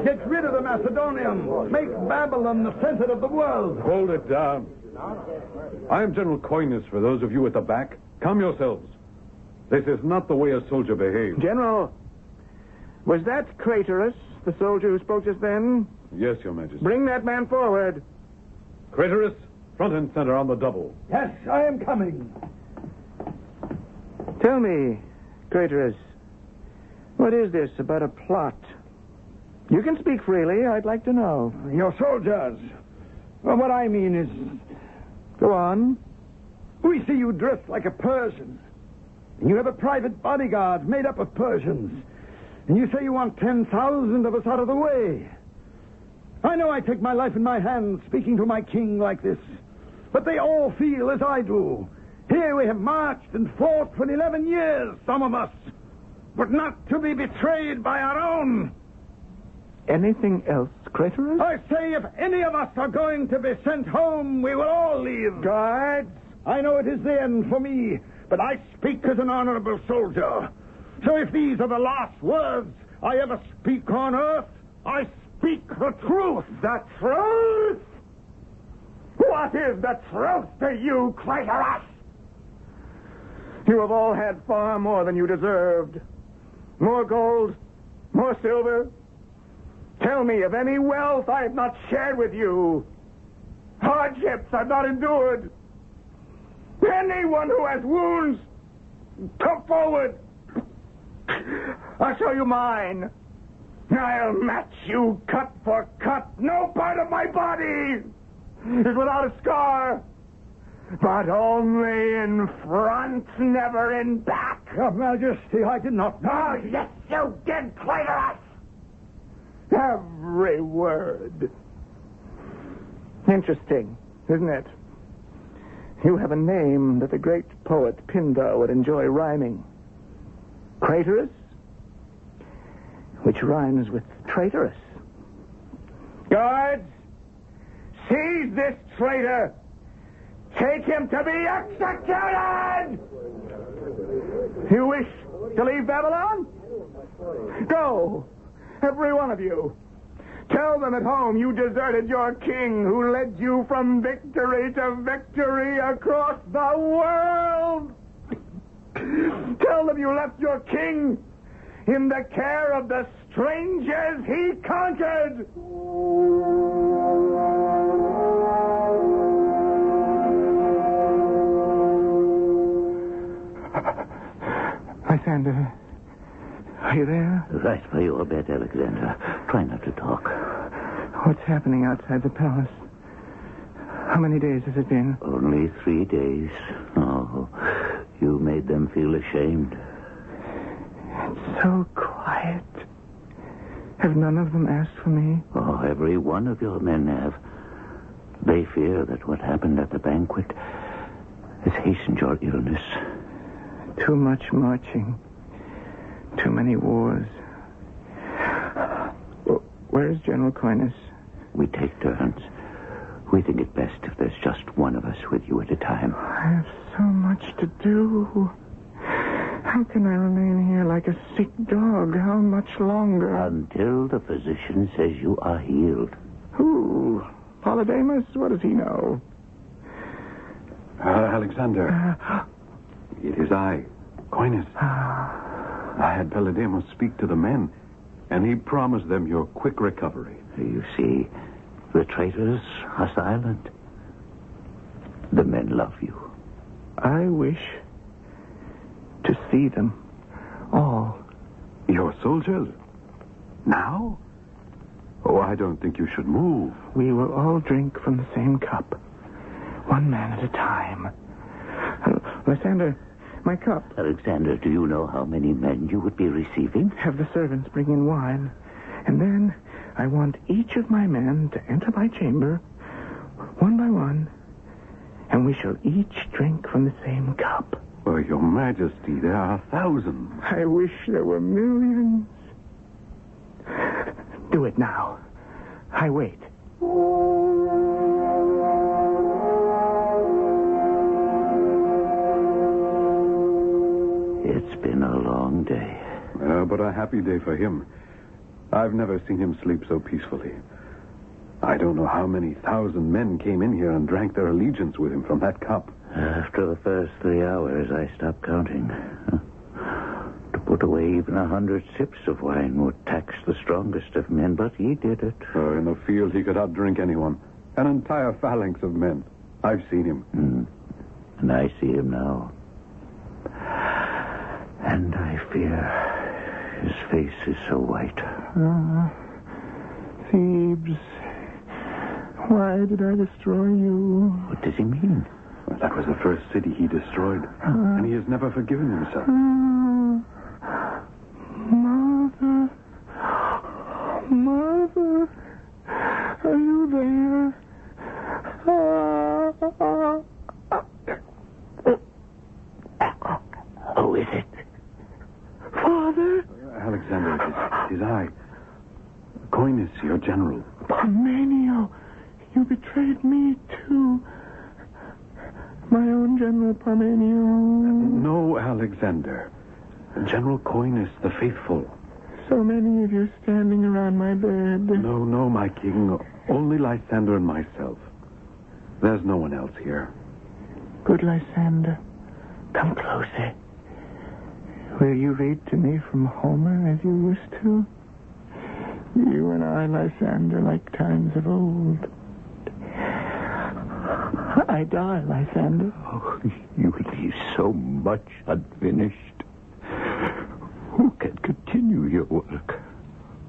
C: Get rid of the Macedonians. Make Babylon the center of the world.
S: Hold it down. I am General Coyness for those of you at the back. Calm yourselves. This is not the way a soldier behaves.
T: General, was that Craterus, the soldier who spoke just then?
S: Yes, Your Majesty.
T: Bring that man forward.
S: Craterus, front and center on the double.
C: Yes, I am coming.
T: Tell me, Craterus, what is this about a plot? You can speak freely. I'd like to know.
C: Your soldiers. Well, what I mean is...
T: Go on.
C: We see you dressed like a Persian. And you have a private bodyguard made up of Persians. And you say you want 10,000 of us out of the way. I know I take my life in my hands speaking to my king like this. But they all feel as I do. Here we have marched and fought for 11 years, some of us. But not to be betrayed by our own.
T: Anything else, Craterus?
C: I say if any of us are going to be sent home, we will all leave. Guards, I know it is the end for me, but I speak as an honorable soldier. So if these are the last words I ever speak on earth, I speak the truth. The truth? What is the truth to you, Craterus? You have all had far more than you deserved. More gold, more silver. Tell me of any wealth I have not shared with you. Hardships I've not endured. Anyone who has wounds, come forward. I'll show you mine. I'll match you cut for cut. No part of my body is without a scar. But only in front, never in back. Your Majesty, I did not... Oh, yes, you did, Craterus. Every word. Interesting, isn't it? You have a name that the great poet Pindar would enjoy rhyming. Craterus, which rhymes with traitorous. Guards, seize this traitor. Take him to be executed! You wish to leave Babylon? Go, every one of you. Tell them at home you deserted your king who led you from victory to victory across the world. Tell them you left your king in the care of the strangers he conquered. Lysander, are you there?
G: Right by your bed, Alexander. Try not to talk.
T: What's happening outside the palace? How many days has it been?
G: Only 3 days. Oh, you made them feel ashamed.
T: So quiet. Have none of them asked for me?
G: Oh, every one of your men have. They fear that what happened at the banquet has hastened your illness.
T: Too much marching. Too many wars. Where's General Coyness?
G: We take turns. We think it best if there's just one of us with you at a time.
T: I have so much to do. How can I remain here like a sick dog? How much longer?
G: Until the physician says you are healed.
T: Who? Polydamas? What does he know?
S: Alexander. It is I, Coyness. I had Polydamas speak to the men, and he promised them your quick recovery.
G: You see, the traitors are silent. The men love you.
T: I wish to see them all.
S: Your soldiers? Now? Oh, I don't think you should move.
T: We will all drink from the same cup. One man at a time. Lysander, my cup.
G: Alexander, do you know how many men you would be receiving?
T: Have the servants bring in wine. And then I want each of my men to enter my chamber, one by one, and we shall each drink from the same cup.
S: Oh, Your Majesty, there are thousands.
T: I wish there were millions. Do it now. I wait.
G: It's been a long day.
S: But a happy day for him. I've never seen him sleep so peacefully. I don't know how many thousand men came in here and drank their allegiance with him from that cup.
G: After the first 3 hours, I stopped counting. To put away even 100 sips of wine would tax the strongest of men, but he did it.
S: In the field, he could outdrink anyone. An entire phalanx of men. I've seen him.
G: And I see him now. And I fear his face is so white.
T: Thebes, why did I destroy you?
G: What does he mean?
S: Well, that was the first city he destroyed. And he has never forgiven himself.
T: Mother. Mother. Are you there?
G: Who is it?
T: Father?
S: Alexander, it is I. Coyness, your general.
T: Parmenio, you betrayed me too. My own General Parmenio.
S: No, Alexander. General Coyness, the faithful.
T: So many of you standing around my bed.
S: No, my king. Only Lysander and myself. There's no one else here.
T: Good Lysander, come closer. Will you read to me from Homer as you used to? You and I, Lysander, like times of old. I die, Lysander.
G: Oh, you leave so much unfinished. Who can continue your work?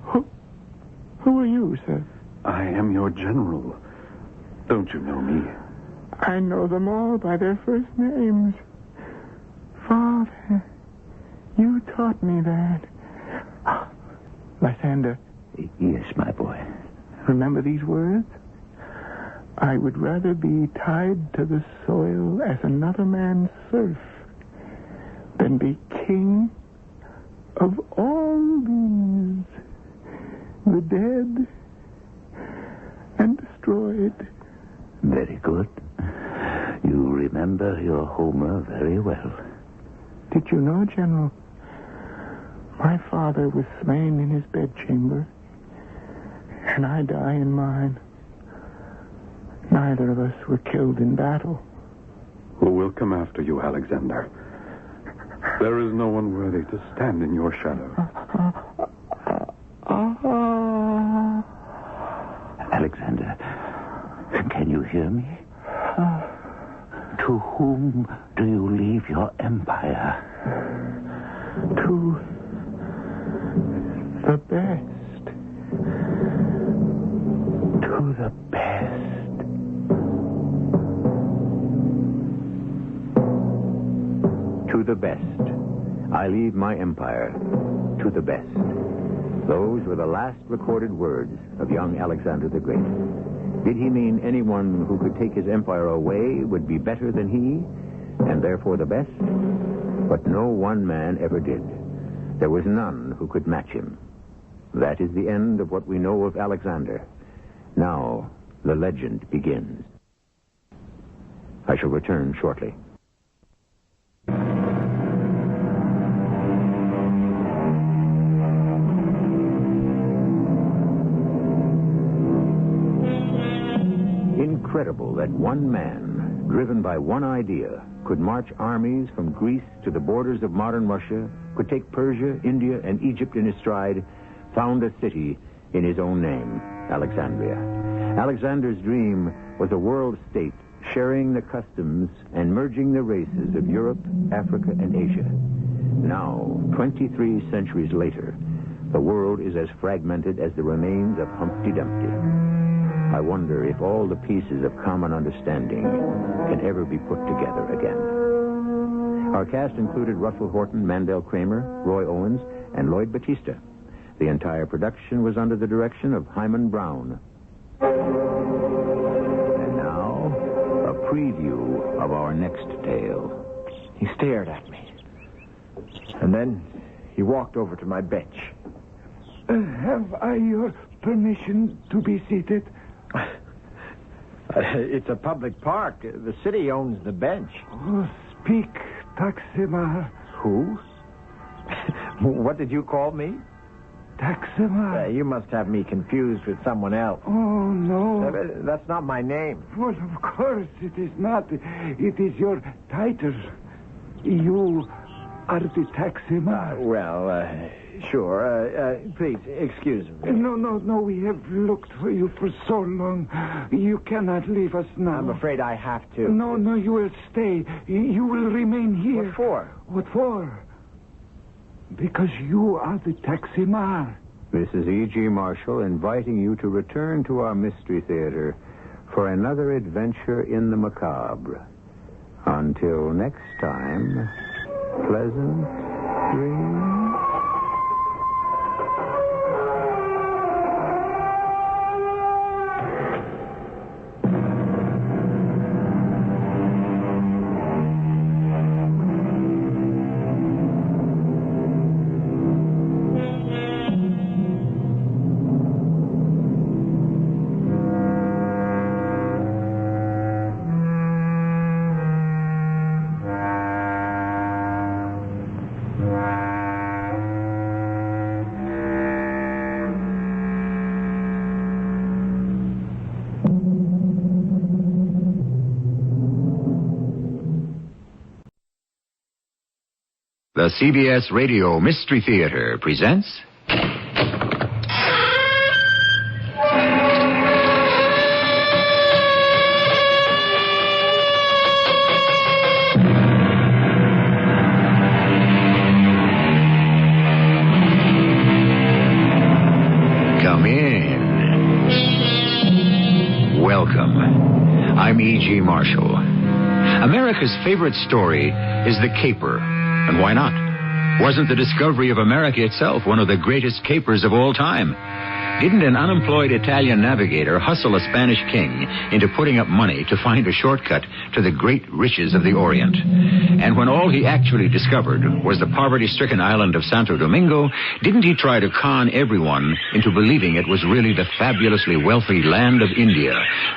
T: Who are you, sir?
S: I am your general. Don't you know me?
T: I know them all by their first names. Father, you taught me that. Lysander.
G: Yes, my boy.
T: Remember these words? I would rather be tied to the soil as another man's serf than be king of all these, the dead and destroyed.
G: Very good. You remember your Homer very well.
T: Did you know, General, my father was slain in his bedchamber, and I die in mine. Neither of us were killed in battle.
S: Who will come after you, Alexander? There is no one worthy to stand in your shadow.
G: Alexander, can you hear me? To whom do you leave your empire?
T: To the best. To the best.
I: To the best. I leave
O: leave my empire to the best. Those were the last recorded words of young Alexander the Great. Did he mean anyone who could take his empire away would be better than he, and therefore the best? But no one man ever did. There was none who could match him. That is the end of what we know of Alexander. Now, the legend begins. I shall return shortly. Incredible that one man, driven by one idea, could march armies from Greece to the borders of modern Russia, could take Persia, India, and Egypt in his stride, found a city in his own name, Alexandria. Alexander's dream was a world state sharing the customs and merging the races of Europe, Africa, and Asia. Now, 23 centuries later, the world is as fragmented as the remains of Humpty Dumpty. I wonder if all the pieces of common understanding can ever be put together again. Our cast included Russell Horton, Mandel Kramer, Roy Owens, and Lloyd Battista. The entire production was under the direction of Hyman Brown. And now, a preview of our next tale.
T: He stared at me. And then he walked over to my bench.
C: Have I your permission to be seated?
T: It's a public park. The city owns the bench.
C: Oh, speak, Taximar.
T: Who? What did you call me?
C: Taximar.
T: You must have me confused with someone else.
C: Oh, no.
T: That's not my name.
C: Well, of course it is not. It is your title. You are the Taximar.
T: Sure. Please, excuse me.
C: No. We have looked for you for so long. You cannot leave us now.
T: I'm afraid I have to.
C: No, you will stay. You will remain here.
T: What for?
C: What for? Because you are the Taximar.
O: This is E.G. Marshall inviting you to return to our Mystery Theater for another adventure in the macabre. Until next time, pleasant dreams.
B: The CBS Radio Mystery Theater presents... Come in. Welcome. I'm E.G. Marshall. America's favorite story is The Caper. And why not? Wasn't the discovery of America itself one of the greatest capers of all time? Didn't an unemployed Italian navigator hustle a Spanish king into putting up money to find a shortcut to the great riches of the Orient? And when all he actually discovered was the poverty-stricken island of Santo Domingo, didn't he try to con everyone into believing it was really the fabulously wealthy land of India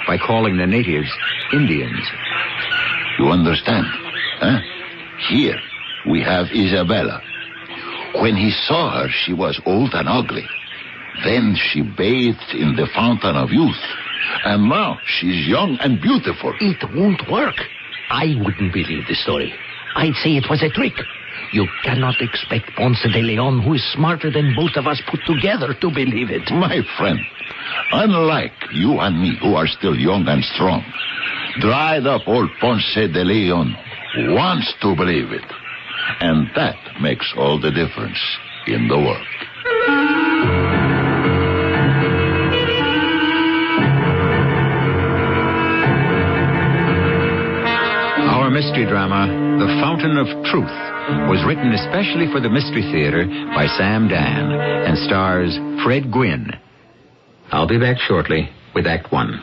B: by calling the natives Indians?
J: You understand? Huh? Here we have Isabella. When he saw her, she was old and ugly. Then she bathed in the fountain of youth. And now she's young and beautiful.
Q: It won't work. I wouldn't believe the story. I'd say it was a trick. You cannot expect Ponce de Leon, who is smarter than both of us put together, to believe it.
J: My friend, unlike you and me, who are still young and strong, dried up old Ponce de Leon wants to believe it. And that makes all the difference in the world.
B: Our Mystery mystery drama, The Fountain of Truth, was written especially for the Mystery Theater by Sam Dan and stars Fred Gwynne. I'll be back shortly with Act One.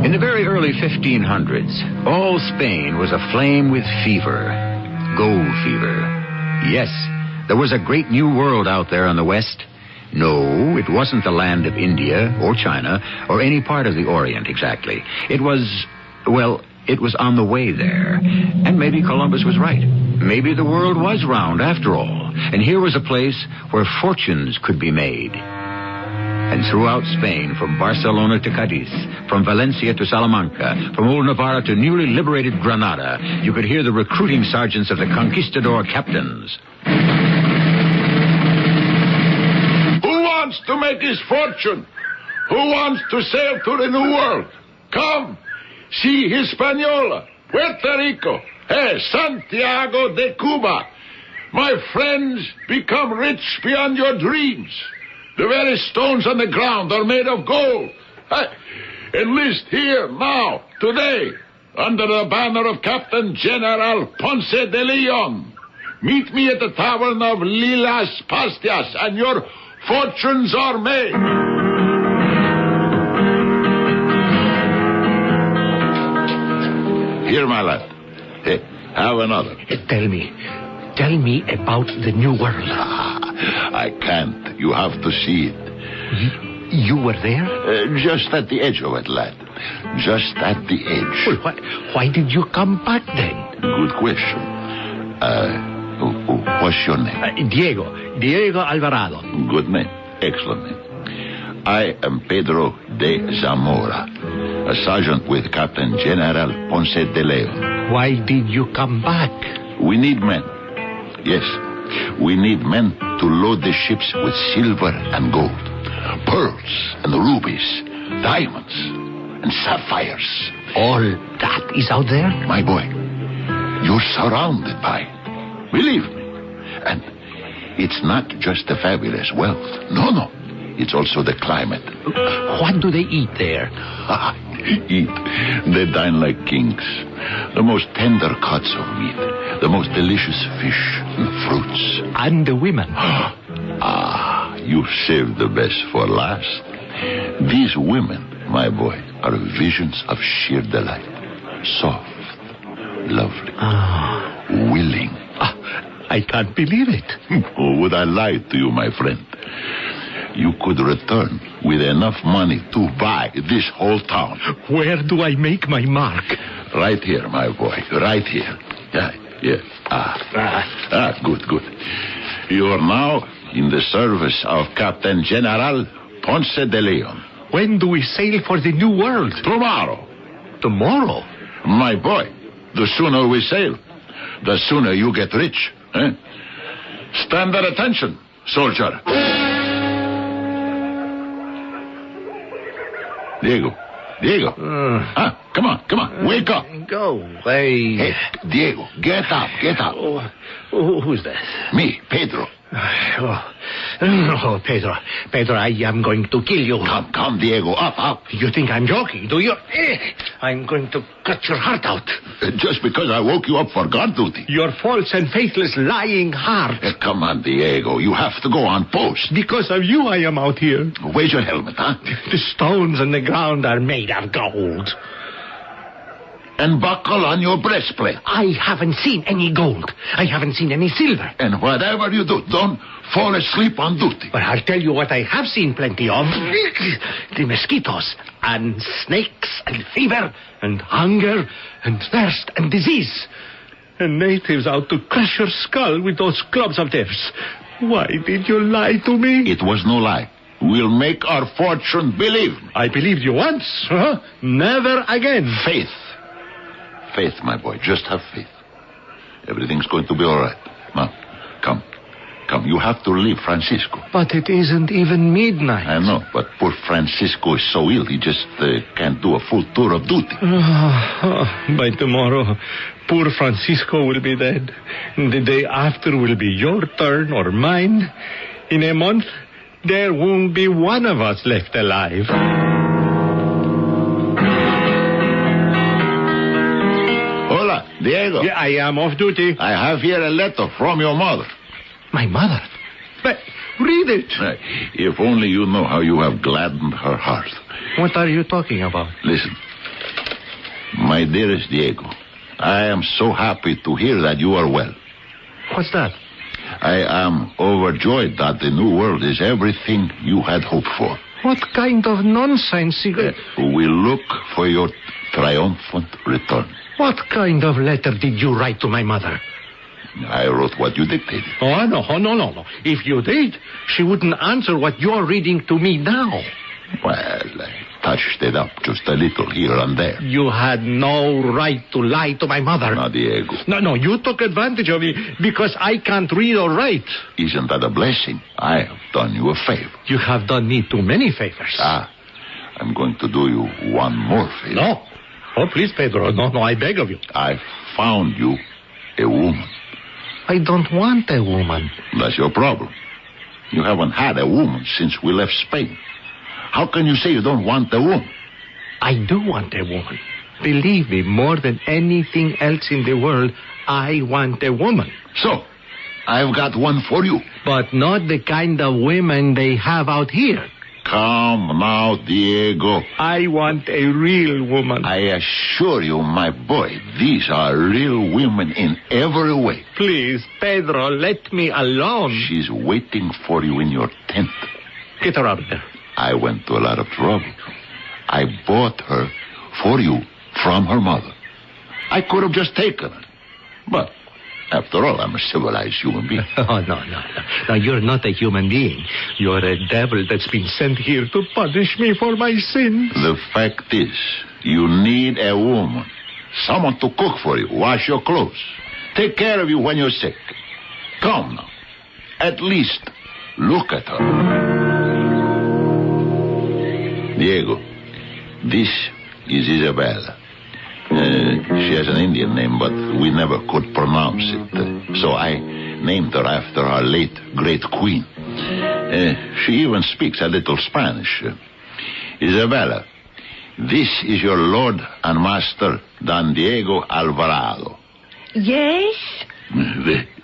B: In the very early 1500s, all Spain was aflame with fever. Gold fever. Yes, there was a great new world out there on the west. No, it wasn't the land of India or China or any part of the Orient exactly. It was on the way there. And maybe Columbus was right. Maybe the world was round after all. And here was a place where fortunes could be made. And throughout Spain, from Barcelona to Cadiz, from Valencia to Salamanca, from old Navarra to newly liberated Granada, you could hear the recruiting sergeants of the conquistador captains.
H: Who wants to make his fortune? Who wants to sail to the New World? Come, see Hispaniola, Puerto Rico, Santiago de Cuba. My friends, become rich beyond your dreams. The very stones on the ground are made of gold. Enlist here, now, today, under the banner of Captain General Ponce de Leon. Meet me at the tavern of Lilas Pastias, and your fortunes are made. Here, my lad. Have another.
Q: Tell me about the New World.
H: I can't. You have to see it.
Q: You were there?
H: Just at the edge of it, lad. Just at the edge.
Q: Well, why did you come back then?
H: Good question. What's your name?
Q: Diego Alvarado.
H: Good name. Excellent name. I am Pedro de Zamora, a sergeant with Captain General Ponce de Leon.
Q: Why did you come back?
H: We need men. Yes, we need men to load the ships with silver and gold, pearls and rubies, diamonds and sapphires.
Q: All that is out there?
H: My boy, you're surrounded by it. Believe me. And it's not just the fabulous wealth. No. It's also the climate.
Q: What do they eat there?
H: Eat. They dine like kings. The most tender cuts of meat. The most delicious fish and fruits.
Q: And the women.
H: You saved the best for last. These women, my boy, are visions of sheer delight. Soft, lovely, willing.
Q: I can't believe it.
H: Would I lie to you, my friend? You could return with enough money to buy this whole town.
Q: Where do I make my mark?
H: Right here, my boy. Right here. Yeah. Good. You are now in the service of Captain General Ponce de Leon.
Q: When do we sail for the New World?
H: Tomorrow.
Q: Tomorrow?
H: My boy, the sooner we sail, the sooner you get rich. Stand at attention, soldier. Diego. Come on. Wake up.
Q: Go away.
H: Hey, Diego, get up.
Q: Who's that?
H: Me, Pedro.
Q: Pedro, I am going to kill you.
H: Come, Diego, up.
Q: You think I'm joking, do you? I'm going to cut your heart out.
H: Just because I woke you up for guard duty.
Q: Your false and faithless lying heart.
H: Come on, Diego, you have to go on post.
Q: Because of you I am out here.
H: Where's your helmet, huh?
Q: The stones on the ground are made of gold.
H: And buckle on your breastplate.
Q: I haven't seen any gold. I haven't seen any silver.
H: And whatever you do, don't fall asleep on duty.
Q: But I'll tell you what I have seen plenty of. The mosquitoes, and snakes, and fever, and hunger, and thirst, and disease. And natives out to crush your skull with those clubs of theirs. Why did you lie to me?
H: It was no lie. We'll make our fortune, believe me.
Q: I believed you once, huh? Never again.
H: Faith, my boy. Just have faith. Everything's going to be all right. Now, come Come, you have to leave Francisco.
Q: But it isn't even midnight.
H: I know, but poor Francisco is so ill, he just can't do a full tour of duty.
Q: By tomorrow, poor Francisco will be dead. The day after will be your turn or mine. In a month, there won't be one of us left alive.
H: Hola, Diego.
Q: Yeah, I am off duty.
H: I have here a letter from your mother.
Q: My mother? But read it.
H: If only you know how you have gladdened her heart.
Q: What are you talking about?
H: Listen. My dearest Diego, I am so happy to hear that you are well.
Q: What's that?
H: I am overjoyed that the new world is everything you had hoped for.
Q: What kind of nonsense?
H: We look for your triumphant return.
Q: What kind of letter did you write to my mother?
H: I wrote what you dictated.
Q: Oh, no. If you did, she wouldn't answer what you're reading to me now.
H: Well, I touched it up just a little here and there.
Q: You had no right to lie to my mother.
H: No, Diego.
Q: No, you took advantage of me because I can't read or write.
H: Isn't that a blessing? I have done you a favor.
Q: You have done me too many favors.
H: I'm going to do you one more favor.
Q: No. Oh, please, Pedro. No, I beg of you.
H: I found you a woman.
Q: I don't want a woman.
H: That's your problem. You haven't had a woman since we left Spain. How can you say you don't want a woman?
Q: I do want a woman. Believe me, more than anything else in the world, I want a woman.
H: So, I've got one for you.
Q: But not the kind of women they have out here.
H: Come now, Diego.
Q: I want a real woman.
H: I assure you, my boy, these are real women in every way.
Q: Please, Pedro, let me alone.
H: She's waiting for you in your tent.
Q: Get her out of there.
H: I went to a lot of trouble. I bought her for you from her mother. I could have just taken her. But, after all, I'm a civilized human being.
Q: Oh, no. Now, you're not a human being. You're a devil that's been sent here to punish me for my sins.
H: The fact is, you need a woman. Someone to cook for you, wash your clothes, take care of you when you're sick. Come now. At least, look at her. Diego, this is Isabella. She has an Indian name, but we never could pronounce it. So I named her after our late great queen. She even speaks a little Spanish. Isabella, this is your lord and master, Don Diego Alvarado.
F: Yes?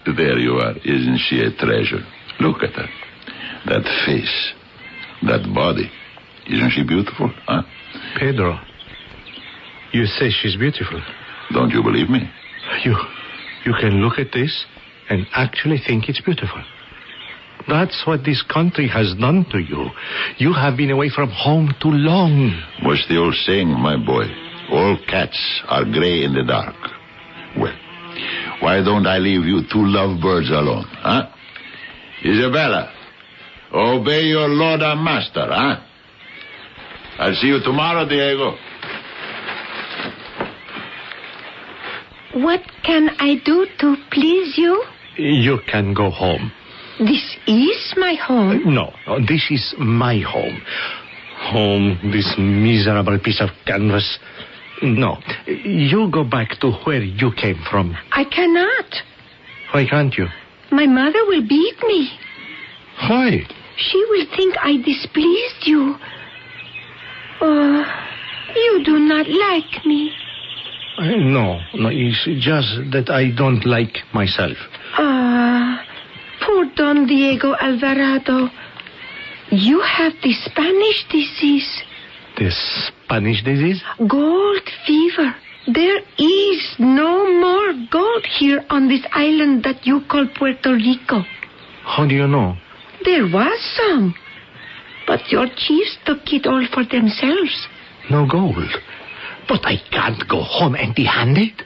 H: There you are. Isn't she a treasure? Look at her. That face. That body. Isn't she beautiful, huh?
Q: Pedro, you say she's beautiful.
H: Don't you believe me?
Q: You can look at this and actually think it's beautiful. That's what this country has done to you. You have been away from home too long.
H: What's the old saying, my boy? All cats are gray in the dark. Well, why don't I leave you two lovebirds alone, huh? Isabella, obey your lord and master, huh? I'll see you tomorrow, Diego.
F: What can I do to please you?
Q: You can go home.
F: This is my home.
Q: No, this is my home. Home, this miserable piece of canvas. No, you go back to where you came from.
F: I cannot.
Q: Why can't you?
F: My mother will beat me.
Q: Why?
F: She will think I displeased you. Oh, you do not like me.
Q: No, it's just that I don't like myself.
F: Poor Don Diego Alvarado. You have the Spanish disease.
Q: The Spanish disease?
F: Gold fever. There is no more gold here on this island that you call Puerto Rico.
Q: How do you know?
F: There was some. But your chiefs took it all for themselves.
Q: No gold. But I can't go home empty-handed.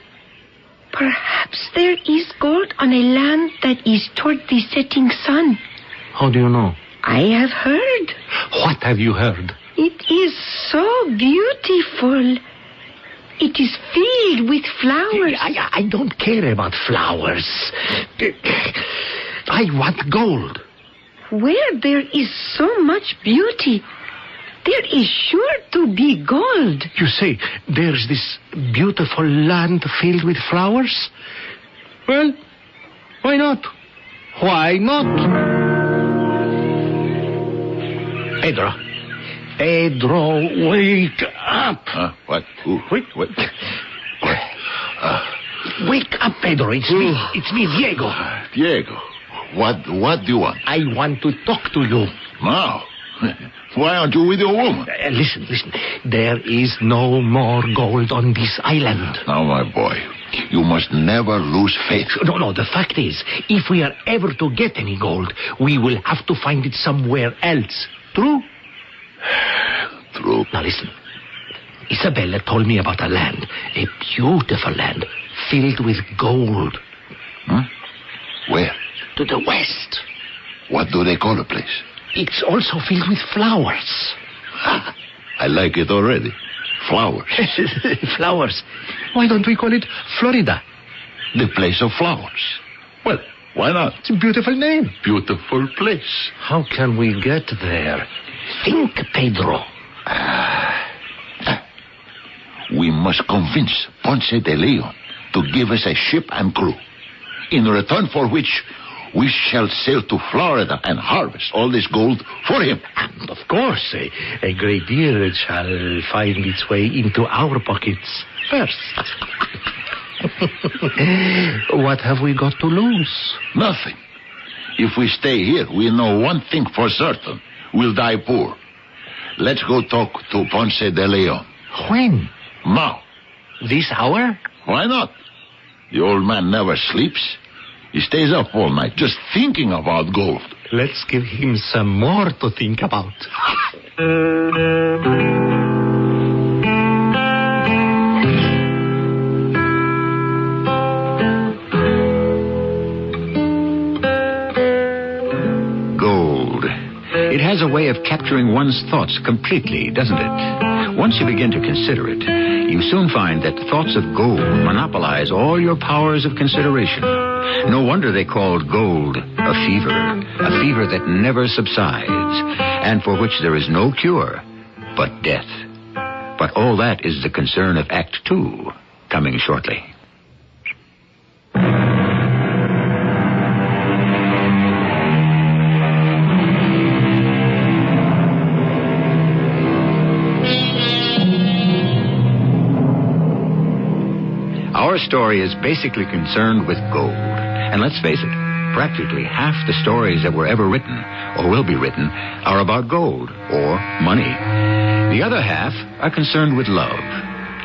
F: Perhaps there is gold on a land that is toward the setting sun.
Q: How do you know?
F: I have heard.
Q: What have you heard?
F: It is so beautiful. It is filled with flowers.
Q: I don't care about flowers. I want gold.
F: Where there is so much beauty, there is sure to be gold.
Q: You say there's this beautiful land filled with flowers? Well, why not? Why not? Pedro, wake up.
H: What?
Q: Wait. Wake up, Pedro. It's me, Diego.
H: Diego, what do you want?
Q: I want to talk to you.
H: Now? Why aren't you with your woman?
Q: Listen. There is no more gold on this island.
H: Now, my boy, you must never lose faith.
Q: No, the fact is, if we are ever to get any gold, we will have to find it somewhere else. True?
H: True.
Q: Now listen. Isabella told me about a land, a beautiful land, filled with gold.
H: Huh? Where?
Q: To the west.
H: What do they call the place?
Q: It's also filled with flowers.
H: I like it already. Flowers.
Q: Flowers. Why don't we call it Florida?
H: The place of flowers.
Q: Well,
H: why not?
Q: It's a beautiful name.
H: Beautiful place.
Q: How can we get there? Think, Pedro.
H: We must convince Ponce de Leon to give us a ship and crew, in return for which we shall sail to Florida and harvest all this gold for him.
Q: And of course, a great deal shall find its way into our pockets first. What have we got to lose?
H: Nothing. If we stay here, we know one thing for certain. We'll die poor. Let's go talk to Ponce de Leon.
Q: When?
H: Now.
Q: This hour?
H: Why not? The old man never sleeps. He stays up all night just thinking about gold.
Q: Let's give him some more to think about.
B: Gold. It has a way of capturing one's thoughts completely, doesn't it? Once you begin to consider it, you soon find that thoughts of gold monopolize all your powers of consideration. No wonder they called gold a fever that never subsides, and for which there is no cure but death. But all that is the concern of Act 2, coming shortly. Our story is basically concerned with gold. And let's face it, practically half the stories that were ever written, or will be written, are about gold, or money. The other half are concerned with love.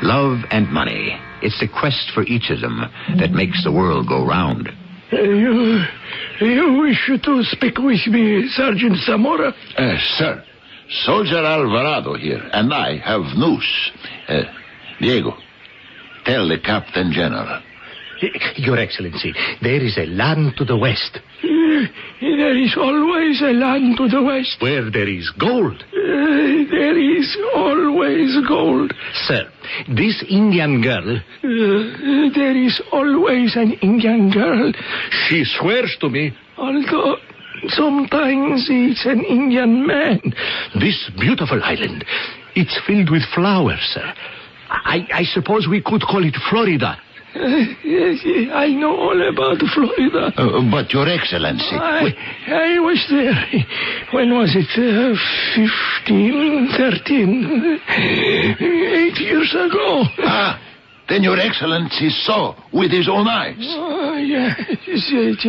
B: Love and money. It's the quest for each of them that makes the world go round.
C: You wish to speak with me, Sergeant Zamora?
H: Sir, Soldier Alvarado here, and I have news. Diego, tell the Captain General.
Q: Your Excellency, there is a land to the west.
C: There is always a land to the west.
Q: Where there is gold.
C: There is always gold.
Q: Sir, this Indian girl...
C: there is always an Indian girl.
Q: She swears to me.
C: Although sometimes it's an Indian man.
Q: This beautiful island, it's filled with flowers, sir. I suppose we could call it Florida.
C: Yes, I know all about Florida.
H: But, Your Excellency...
C: I was there. When was it? 15, 13... 8 years ago.
H: Then Your Excellency saw with his own eyes.
C: Yes, it's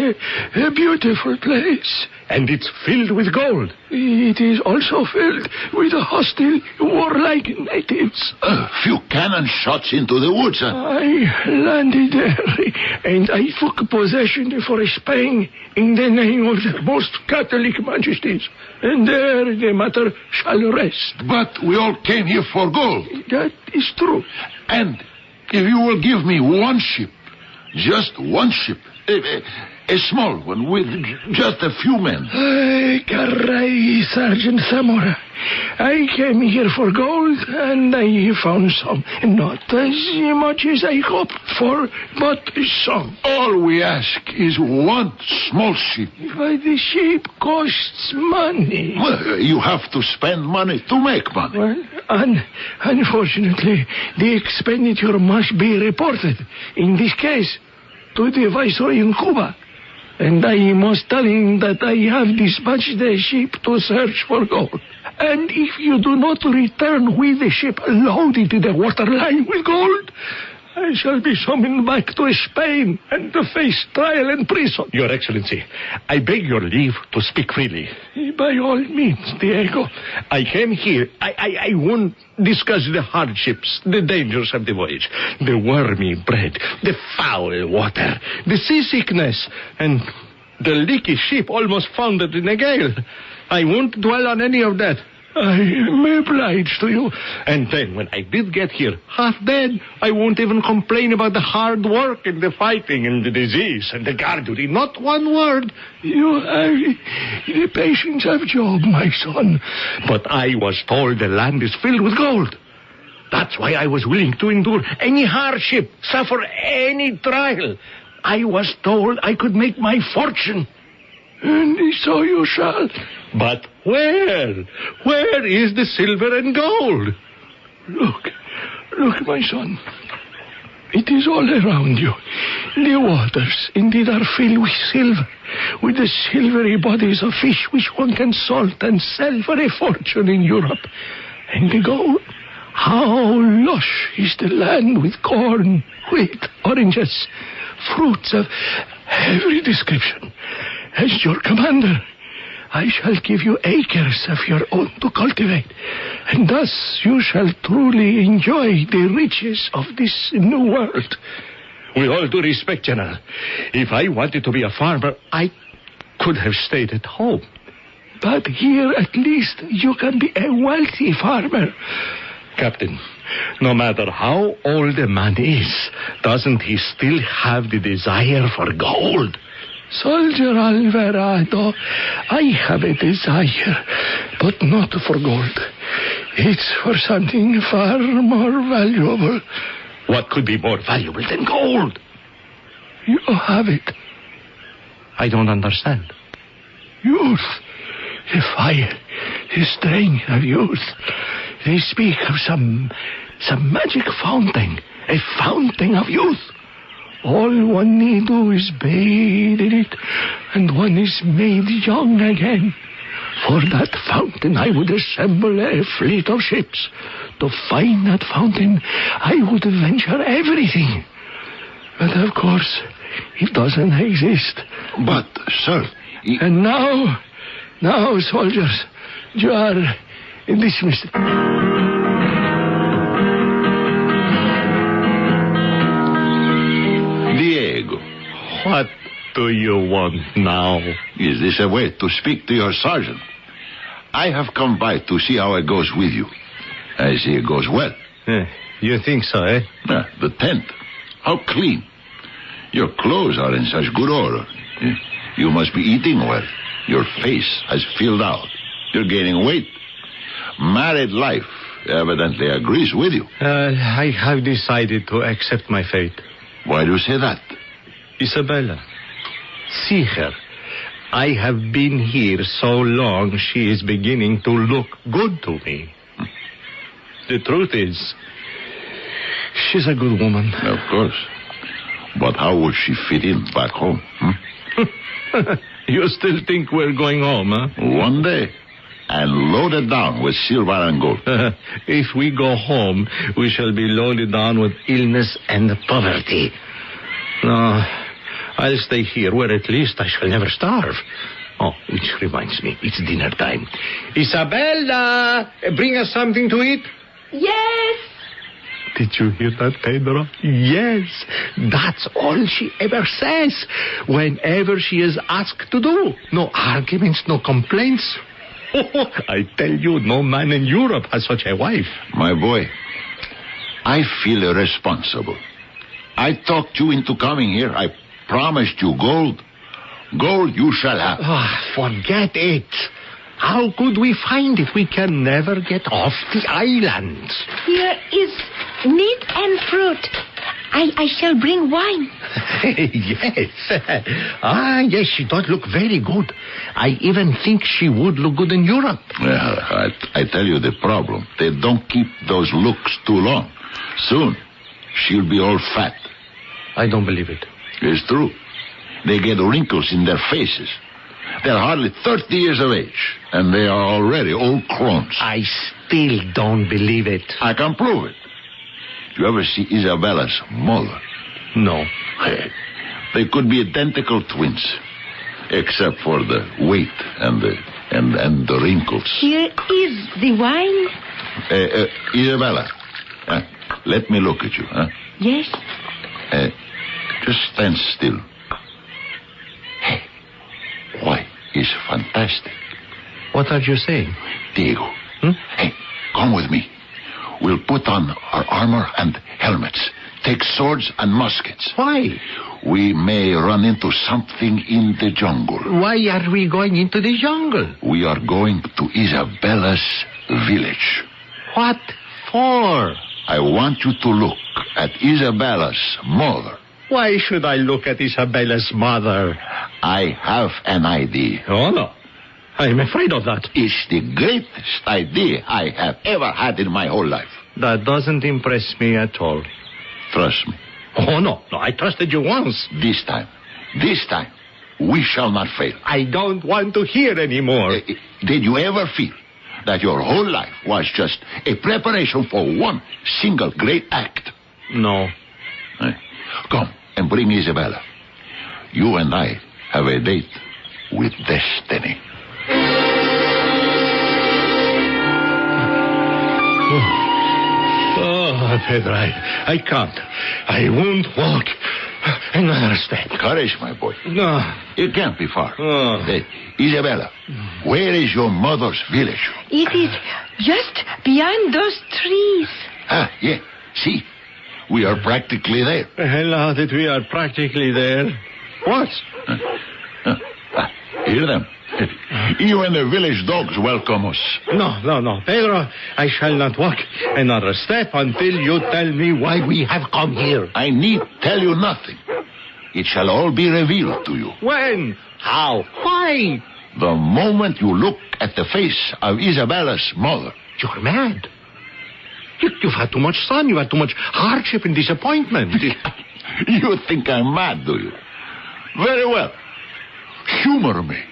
C: a beautiful place.
Q: And it's filled with gold.
C: It is also filled with hostile, warlike natives.
H: Few cannon shots into the woods.
C: I landed there, and I took possession for Spain in the name of the most Catholic majesties. And there the matter shall rest.
H: But we all came here for gold.
C: That is true.
H: And if you will give me one ship, just one ship, a small one with just a few men.
C: Caray, Sergeant Zamora. I came here for gold, and I found some. Not as much as I hoped for, but some.
H: All we ask is one small ship.
C: But the ship costs money.
H: Well, you have to spend money to make money.
C: Well, unfortunately, the expenditure must be reported, in this case, to the Viceroy in Cuba. And I must tell him that I have dispatched the ship to search for gold. And if you do not return with the ship loaded to the waterline with gold, I shall be summoned back to Spain and to face trial and prison.
Q: Your Excellency, I beg your leave to speak freely.
C: By all means, Diego.
Q: I came here. I won't discuss the hardships, the dangers of the voyage, the wormy bread, the foul water, the seasickness, and the leaky ship almost foundered in a gale. I won't dwell on any of that.
C: I am obliged to you.
Q: And then, when I did get here, half dead, I won't even complain about the hard work and the fighting and the disease and the guard duty. Not one word.
C: You have the patience of Job, my son.
Q: But I was told the land is filled with gold. That's why I was willing to endure any hardship, suffer any trial. I was told I could make my fortune.
C: And so you shall.
Q: But where? Where is the silver and gold?
C: Look, my son. It is all around you. The waters indeed are filled with silver, with the silvery bodies of fish which one can salt and sell for a fortune in Europe. And the gold, how lush is the land with corn, wheat, oranges, fruits of every description. As your commander, I shall give you acres of your own to cultivate, and thus you shall truly enjoy the riches of this new world.
Q: With all due respect, General, if I wanted to be a farmer, I could have stayed at home.
C: But here at least you can be a wealthy farmer.
Q: Captain, no matter how old a man is, doesn't he still have the desire for gold?
C: Soldier Alvarado, I have a desire, but not for gold. It's for something far more valuable.
Q: What could be more valuable than gold?
C: You have it.
Q: I don't understand.
C: Youth, the fire, the strength of youth. They speak of some magic fountain, a fountain of youth. All one need do is bathe in it, and one is made young again. For that fountain I would assemble a fleet of ships. To find that fountain I would venture everything. But of course, it doesn't exist.
H: But, sir...
C: And now, soldiers, you are dismissed.
H: Diego,
Q: what do you want now?
H: Is this a way to speak to your sergeant? I have come by to see how it goes with you. I see it goes well.
Q: You think so, eh?
H: The tent. How clean. Your clothes are in such good order. You must be eating well. Your face has filled out. You're gaining weight. Married life evidently agrees with you.
Q: I have decided to accept my fate.
H: Why do you say that?
Q: Isabella, see her. I have been here so long, she is beginning to look good to me. The truth is, she's a good woman.
H: Of course. But how would she fit in back home?
Q: You still think we're going home, huh?
H: One day. And loaded down with silver and gold.
Q: If we go home, we shall be loaded down with illness and poverty. No, I'll stay here where at least I shall never starve. Oh, which reminds me, it's dinner time. Isabella, bring us something to eat.
F: Yes.
Q: Did you hear that, Pedro? Yes. That's all she ever says. Whenever she is asked to do. No arguments, no complaints. I tell you, no man in Europe has such a wife.
H: My boy, I feel irresponsible. I talked you into coming here. I promised you gold. Gold you shall have.
Q: Forget it. How could we find it? We can never get off the island.
F: Here is meat and fruit. I shall bring wine.
Q: Yes. Yes, she does look very good. I even think she would look good in Europe.
H: Well, I tell you the problem. They don't keep those looks too long. Soon, she'll be all fat.
Q: I don't believe it.
H: It's true. They get wrinkles in their faces. They're hardly 30 years of age, and they are already old crones.
Q: I still don't believe it.
H: I can prove it. You ever see Isabella's mother?
Q: No.
H: They could be identical twins, except for the weight and the wrinkles.
F: Here is the wine.
H: Isabella, let me look at you, huh?
F: Yes.
H: Just stand still. Why, it's fantastic.
Q: What are you saying?
H: Diego. Hey, come with me. We'll put on our armor and helmets. Take swords and muskets.
Q: Why?
H: We may run into something in the jungle.
Q: Why are we going into the jungle?
H: We are going to Isabella's village.
Q: What for?
H: I want you to look at Isabella's mother.
Q: Why should I look at Isabella's mother?
H: I have an idea.
Q: Oh, no. I'm afraid of that.
H: It's the greatest idea I have ever had in my whole life.
Q: That doesn't impress me at all.
H: Trust me.
Q: Oh, no. I trusted you once.
H: This time, we shall not fail.
Q: I don't want to hear anymore.
H: Did you ever feel that your whole life was just a preparation for one single great act?
Q: No.
H: Come and bring Isabella. You and I have a date with destiny.
Q: Oh, Pedro, I can't. I won't walk another step.
H: Courage, my boy.
Q: No.
H: It can't be far.
Q: Oh.
H: Isabella, where is your mother's village?
F: It is just beyond those trees.
H: Yeah. See, we are practically there.
Q: Now that we are practically there, what?
H: Hear them. Even the village dogs welcome us.
Q: No, Pedro, I shall not walk another step until you tell me why we have come here.
H: I need tell you nothing. It shall all be revealed to you.
Q: When? How? Why?
H: The moment you look at the face of Isabella's mother.
Q: You're mad. You've had too much sun. You've had too much hardship and disappointment.
H: You think I'm mad, do you? Very well. Humor me.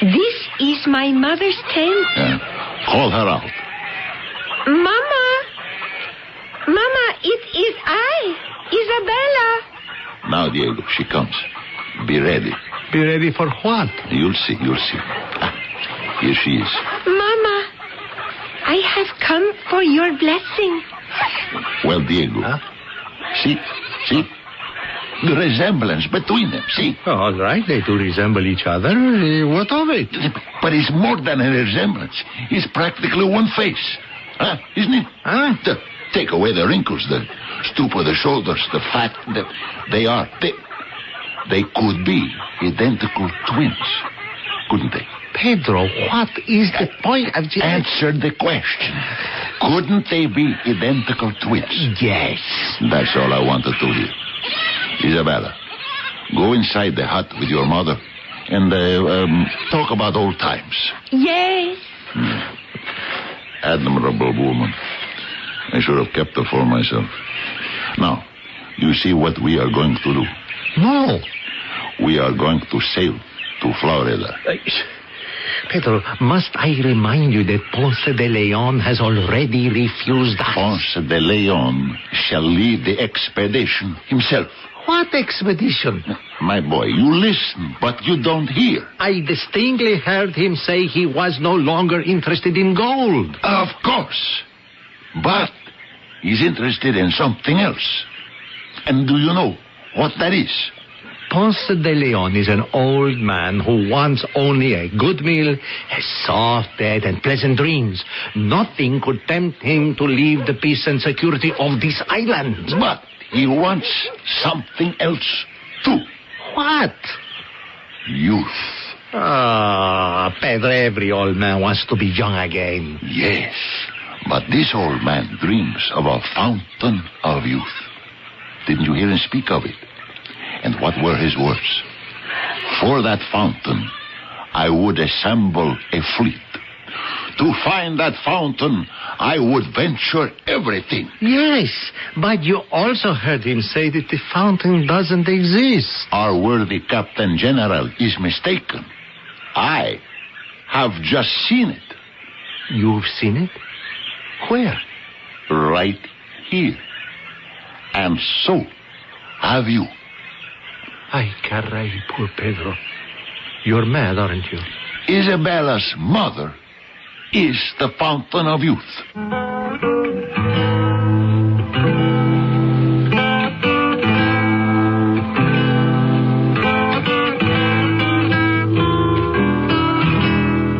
F: This is my mother's tent.
H: Call her out.
F: Mama, it is I, Isabella.
H: Now, Diego, she comes. Be ready.
Q: Be ready for what?
H: You'll see. Here she is.
F: Mama, I have come for your blessing.
H: Well, Diego, see? The resemblance between them, see?
Q: All right, they do resemble each other. What of it?
H: But it's more than a resemblance. It's practically one face. Isn't it? Take away the wrinkles, the stoop of the shoulders, the fat. They could be identical twins, couldn't they?
Q: Pedro, what is the point of this?
H: Answer the question. Couldn't they be identical twins?
Q: Yes.
H: That's all I wanted to hear. Isabella, go inside the hut with your mother and talk about old times.
F: Yes.
H: Admirable woman. I should have kept her for myself. Now, you see what we are going to do?
Q: No.
H: We are going to sail to Florida.
Q: Pedro, must I remind you that Ponce de Leon has already refused us?
H: Ponce de Leon shall lead the expedition himself.
Q: What expedition?
H: My boy, you listen, but you don't hear.
Q: I distinctly heard him say he was no longer interested in gold.
H: Of course. But he's interested in something else. And do you know what that is?
Q: Ponce de Leon is an old man who wants only a good meal, a soft bed, and pleasant dreams. Nothing could tempt him to leave the peace and security of this island.
H: But he wants something else, too.
Q: What?
H: youth.
Q: Ah, Pedro, every old man wants to be young again.
H: Yes, but this old man dreams of a fountain of youth. Didn't you hear him speak of it? And what were his words? For that fountain, I would assemble a fleet. To find that fountain, I would venture everything.
Q: Yes, but you also heard him say that the fountain doesn't exist.
H: Our worthy Captain General is mistaken. I have just seen it.
Q: You've seen it? Where?
H: Right here. And so have you.
Q: Ay, caray, poor Pedro. You're mad, aren't you?
H: Isabella's mother is the fountain of youth.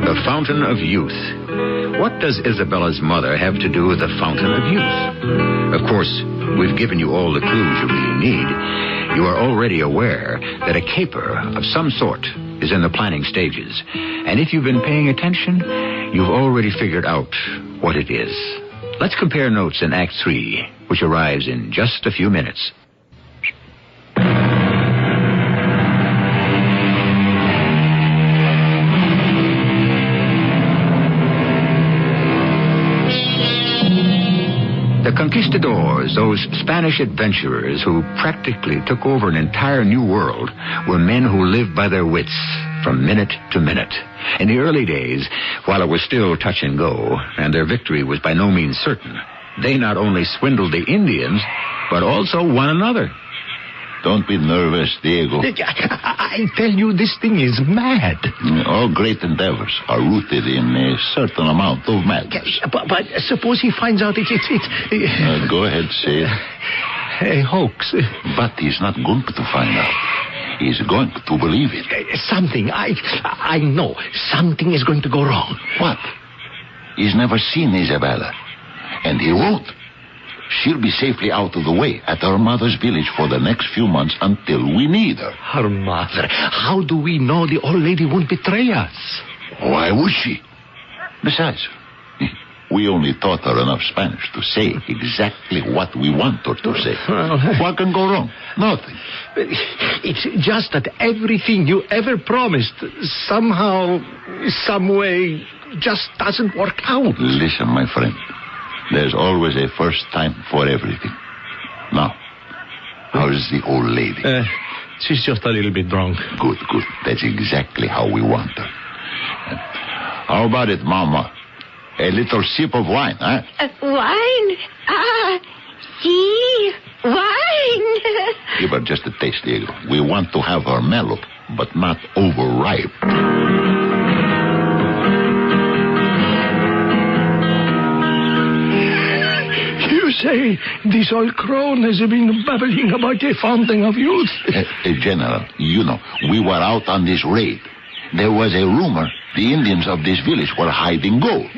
B: The fountain of youth. What does Isabella's mother have to do with the fountain of youth? Of course, we've given you all the clues you really need. You are already aware that a caper of some sort is in the planning stages. And if you've been paying attention, you've already figured out what it is. Let's compare notes in Act 3, which arrives in just a few minutes. The conquistadors, those Spanish adventurers who practically took over an entire new world, were men who lived by their wits from minute to minute. In the early days, while it was still touch and go, and their victory was by no means certain, they not only swindled the Indians, but also one another.
H: Don't be nervous, Diego.
Q: I tell you, this thing is mad.
H: All great endeavors are rooted in a certain amount of madness.
Q: But suppose he finds out it's
H: go ahead, say it.
Q: A hoax.
H: But he's not going to find out. He's going to believe it.
Q: Something. I know. Something is going to go wrong.
H: What? He's never seen Isabella. And he won't. She'll be safely out of the way at her mother's village for the next few months until we need her.
Q: Her mother? How do we know the old lady won't betray us?
H: Why would she? Besides, we only taught her enough Spanish to say exactly what we want her to say. What can go wrong? Nothing.
Q: It's just that everything you ever promised somehow, some way, just doesn't work out.
H: Listen, my friend. There's always a first time for everything. Now, how's the old lady?
Q: She's just a little bit drunk.
H: Good. That's exactly how we want her. How about it, Mama? A little sip of wine, huh?
F: Wine? See, wine.
H: Give her just a taste, Diego. We want to have her mellow, but not overripe.
C: You say this old crone has been babbling about a fountain of youth?
H: General, you know, we were out on this raid. There was a rumor the Indians of this village were hiding gold.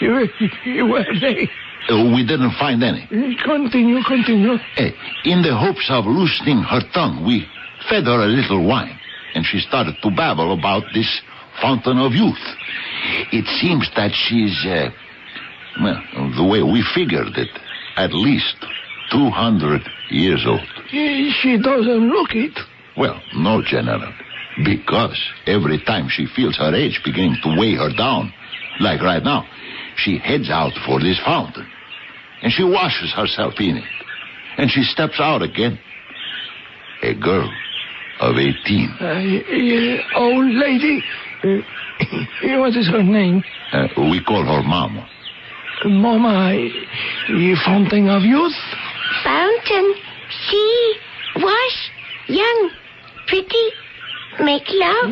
C: Were they?
H: We didn't find any.
C: Continue.
H: In the hopes of loosening her tongue, we fed her a little wine, and she started to babble about this fountain of youth. It seems that she's, the way we figured it, at least 200 years old.
C: She doesn't look it.
H: Well, no, General. Because every time she feels her age beginning to weigh her down, like right now, she heads out for this fountain. And she washes herself in it. And she steps out again. A girl of 18.
C: Old lady. What is her name?
H: We call her Mama.
C: Mama, fountain of youth?
F: Fountain, see, wash, young, pretty, make love.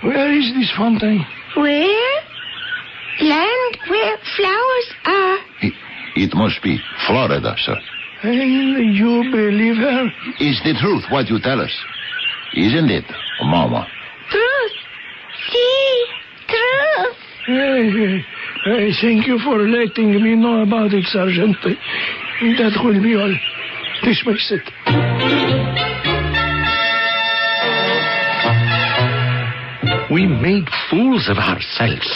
C: Where is this fountain?
F: Where? Land where flowers are.
H: It must be Florida, sir.
C: And you believe her?
H: Is the truth what you tell us? Isn't it, Mama?
F: Truth. See, truth.
C: Thank you for letting me know about it, Sergeant. That will be all. Dismiss it.
Q: We made fools of ourselves.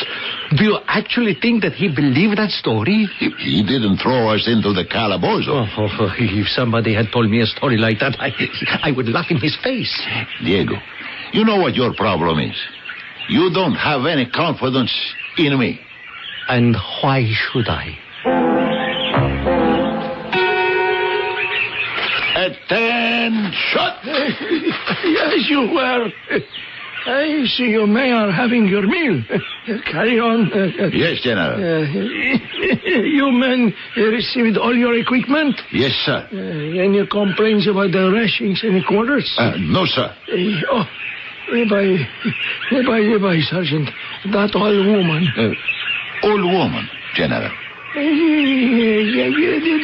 Q: Do you actually think that he believed that story?
H: He didn't throw us into the calabozo.
Q: If somebody had told me a story like that, I would laugh in his face.
H: Diego, you know what your problem is. You don't have any confidence in me.
Q: And why should I?
H: Attention!
C: Yes, you were. I see you, Mayor, having your meal. Carry on.
H: Yes, General.
C: You men received all your equipment?
H: Yes, sir.
C: Any complaints about the rations in the quarters?
H: No, sir.
C: Bye, Sergeant. That old woman.
H: Old woman, General.
C: The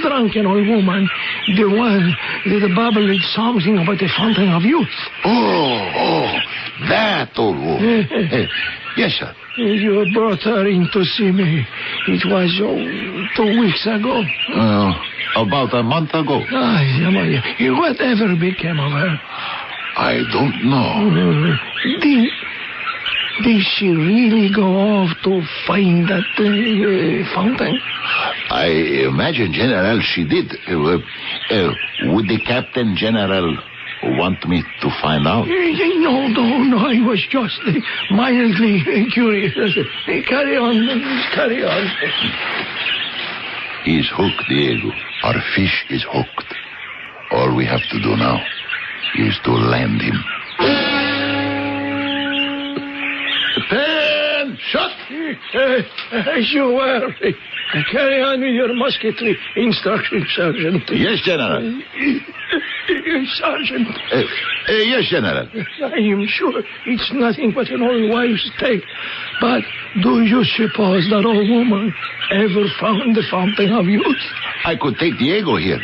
C: drunken old woman. The one that babbled something about the fountain of youth.
H: Oh, that old woman. Yes, sir.
C: You brought her in to see me. It was 2 weeks ago.
H: About a month ago.
C: Whatever became of her?
H: I don't know.
C: Did she really go off to find that fountain?
H: I imagine, General, she did. Would the Captain General want me to find out?
C: No. I was just mildly curious. Carry on.
H: He's hooked, Diego. Our fish is hooked. All we have to do now is to land him.
C: Shut! As you were. Carry on with your musketry instructions, Sergeant.
H: Yes, General.
C: Sergeant.
H: Yes, General.
C: I am sure it's nothing but an old wives' tale. But do you suppose that old woman ever found the fountain of youth?
H: I could take Diego here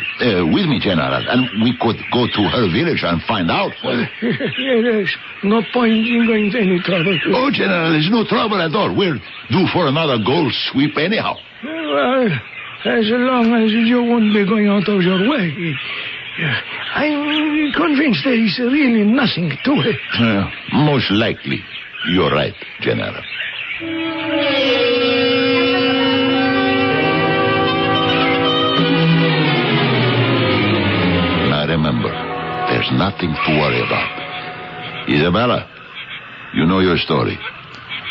H: with me, General, and we could go to her village and find out.
C: There's no point in going to any trouble.
H: Oh, General, there's no trouble at all. We're due for another gold sweep anyhow.
C: Well, as long as you won't be going out of your way. I'm convinced there is really nothing to it.
H: Most likely. You're right, General. Now remember, there's nothing to worry about. Isabella, you know your story.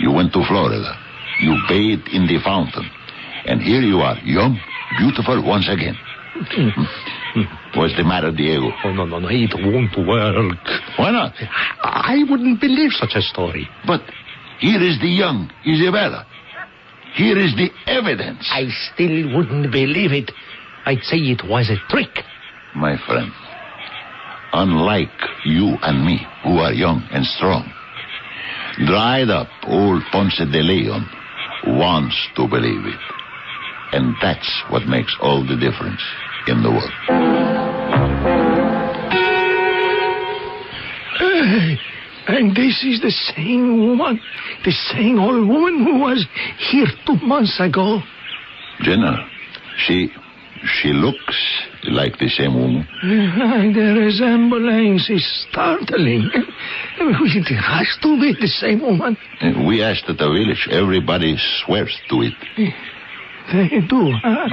H: You went to Florida. You bathed in the fountain. And here you are, young, beautiful once again. What's the matter, Diego?
Q: No, it won't work.
H: Why not?
Q: I wouldn't believe such a story.
H: But here is the young Isabella. Here is the evidence.
Q: I still wouldn't believe it. I'd say it was a trick.
H: My friend, unlike you and me, who are young and strong, dried up old Ponce de Leon wants to believe it. And that's what makes all the difference in the world.
C: And this is the same woman, the same old woman who was here 2 months ago.
H: General, she looks like the same woman.
C: The resemblance is startling. It has to be the same woman.
H: We asked at the village. Everybody swears to it.
C: They do, huh?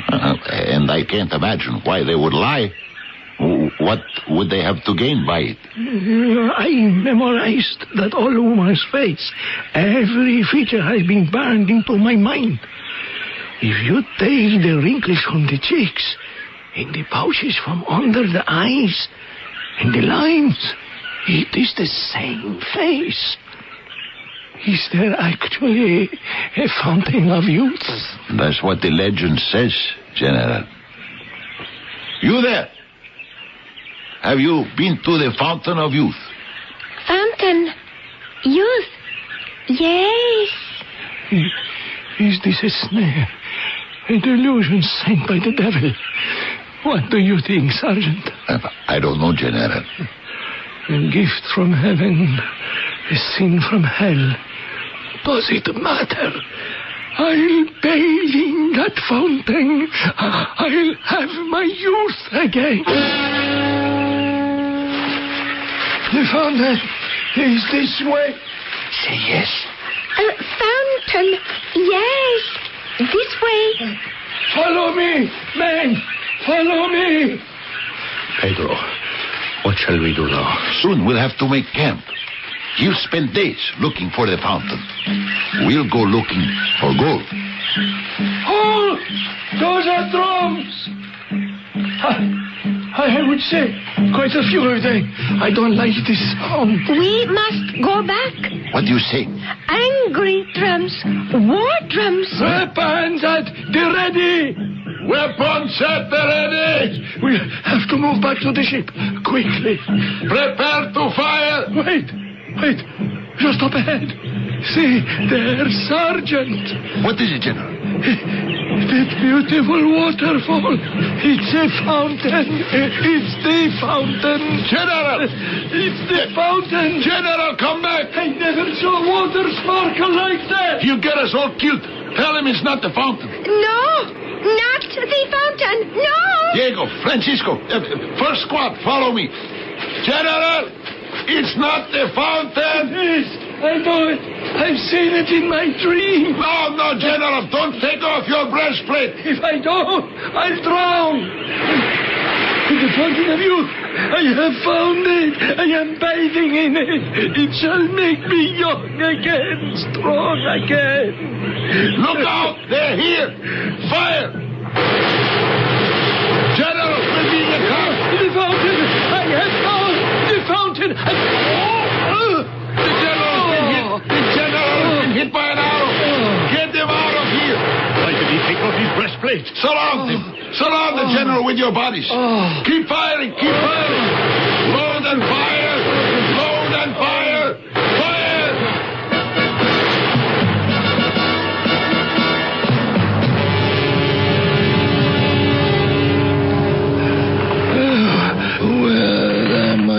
H: And I can't imagine why they would lie. What would they have to gain by it?
C: I memorized that old woman's face. Every feature has been burned into my mind. If you take the wrinkles from the cheeks, and the pouches from under the eyes, and the lines, it is the same face. Is there actually a fountain of youth?
H: That's what the legend says, General. You there? Have you been to the fountain of youth?
F: Fountain? Youth? Yes.
C: Is this a snare? A delusion sent by the devil? What do you think, Sergeant?
H: I don't know, General.
C: A gift from heaven, a sin from hell. Does it matter? I'll bathe in that fountain. I'll have my youth again. The fountain is this way.
H: Say yes.
F: Fountain, yes. This way.
C: Follow me, men. Follow me.
Q: Pedro, what shall we do now?
H: Soon we'll have to make camp. You spend days looking for the fountain. We'll go looking for gold.
C: Hold! Those are drums. I would say quite a few of them. I don't like this sound.
F: We must go back.
H: What do you say?
F: Angry drums. War drums.
C: Weapons at the ready.
H: Weapons at the ready.
C: We have to move back to the ship. Quickly.
H: Prepare to fire.
C: Wait. Just up ahead. See, there's Sergeant.
H: What is it, General?
C: That beautiful waterfall. It's a fountain. It's the fountain.
H: General!
C: It's the fountain.
H: General, come back.
C: I never saw water sparkle like that.
H: He'll get us all killed. Tell him it's not the fountain.
F: No, not the fountain. No.
H: Diego, Francisco, first squad, follow me. General, it's not the fountain.
C: Yes, I know it. I've seen it in my dream.
H: No, General, don't take off your breastplate.
C: If I don't, I'll drown. The fountain of youth, I have found it. I am bathing in it. It shall make me young again, strong again.
H: Look out, they're here. Fire. General, we'll be in the car.
C: The fountain, I have found the fountain.
H: The general has been hit by an arrow. Get him out of here.
Q: Why did he take off his breastplate?
H: Surround him. Surround the general with your bodies. Keep firing. Keep firing. Load and fire. Load and fire. Fire.
C: Where am I?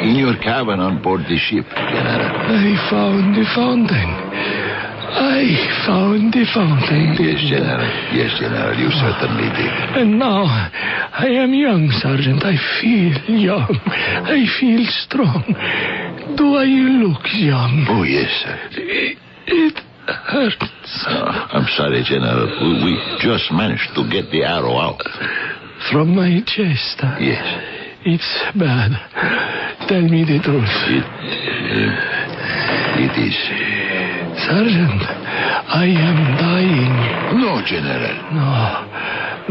H: In your cabin on board the ship, General.
C: I found the fountain.
H: Yes, General, you certainly did.
C: And now, I am young, Sergeant. I feel young. I feel strong. Do I look young?
H: Oh, yes, sir.
C: It hurts.
H: I'm sorry, General. We just managed to get the arrow out.
C: From my chest?
H: Yes.
C: It's bad. Tell me the truth.
H: It is.
C: Sergeant, I am dying.
H: No, General.
C: No.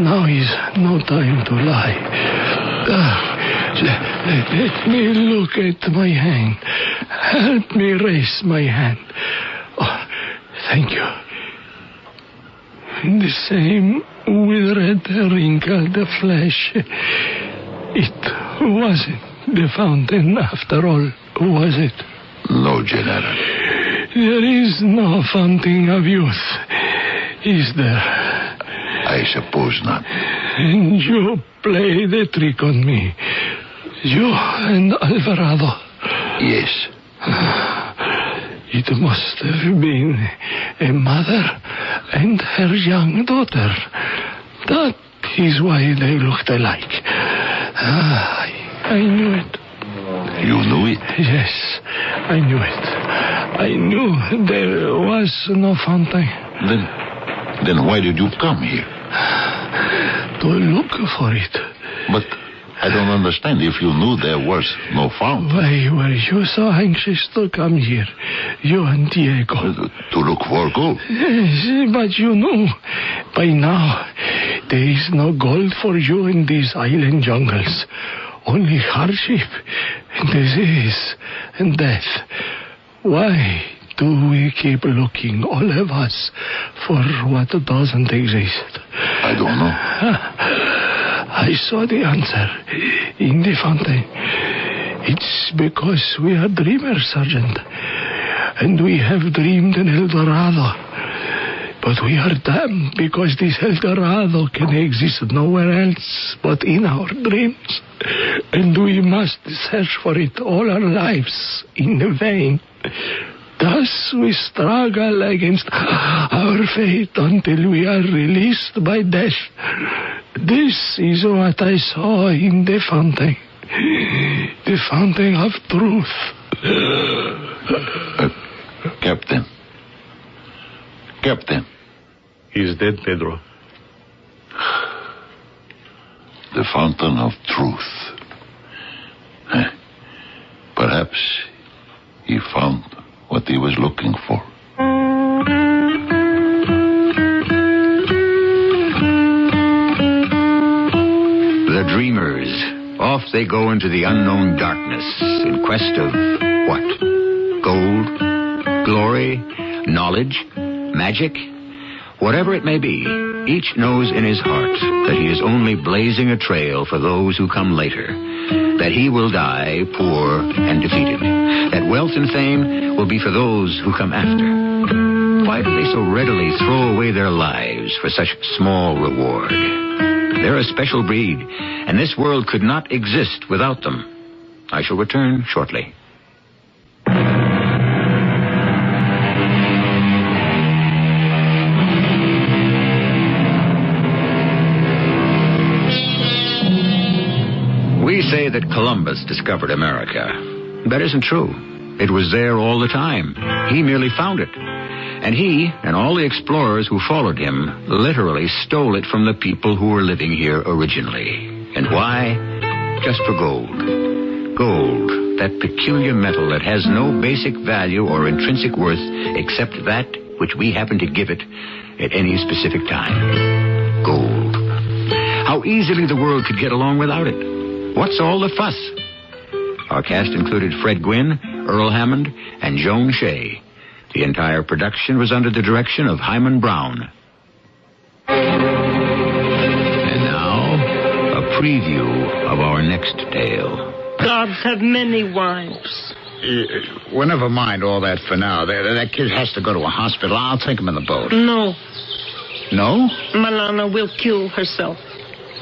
C: Now is no time to lie. Let me look at my hand. Help me raise my hand. Oh, thank you. The same withered, wrinkled flesh. It wasn't the fountain after all, was it?
H: No, General.
C: There is no fountain of youth, is there?
H: I suppose not.
C: And you play the trick on me. You and Alvarado.
H: Yes.
C: It must have been a mother and her young daughter. That is why they looked alike. I knew it.
H: You knew it?
C: Yes, I knew it. I knew there was no fountain.
H: Then why did you come here?
C: To look for it.
H: But I don't understand. If you knew there was no fountain.
C: Why were you so anxious to come here? You and Diego.
H: To look for gold.
C: Yes, but you knew. By now, there is no gold for you in these island jungles. Only hardship and disease and death. Why do we keep looking, all of us, for what doesn't exist?
H: I don't know.
C: I saw the answer in the fountain. It's because we are dreamers, Sergeant. And we have dreamed an El Dorado. But we are damned because this El Dorado can exist nowhere else but in our dreams. And we must search for it all our lives in vain. Thus we struggle against our fate until we are released by death. This is what I saw in the fountain. The fountain of truth.
H: Captain. Captain.
Q: He's dead, Pedro.
H: The fountain of truth. Perhaps he found what he was looking for.
B: The dreamers. Off they go into the unknown darkness in quest of what? Gold? Glory? Knowledge? Magic? Whatever it may be, each knows in his heart that he is only blazing a trail for those who come later. That he will die poor and defeated. That wealth and fame will be for those who come after. Why do they so readily throw away their lives for such small reward? They're a special breed, and this world could not exist without them. I shall return shortly. We say that Columbus discovered America. That isn't true. It was there all the time. He merely found it. And he, and all the explorers who followed him, literally stole it from the people who were living here originally. And why? Just for gold. Gold, that peculiar metal that has no basic value or intrinsic worth except that which we happen to give it at any specific time. Gold. How easily the world could get along without it. What's all the fuss? Our cast included Fred Gwynne, Earl Hammond, and Joan Shea. The entire production was under the direction of Hyman Brown. And now, a preview of our next tale.
D: Gods have many wives.
L: Well, never mind all that for now. That kid has to go to a hospital. I'll take him in the boat.
D: No.
L: No?
D: Malana will kill herself.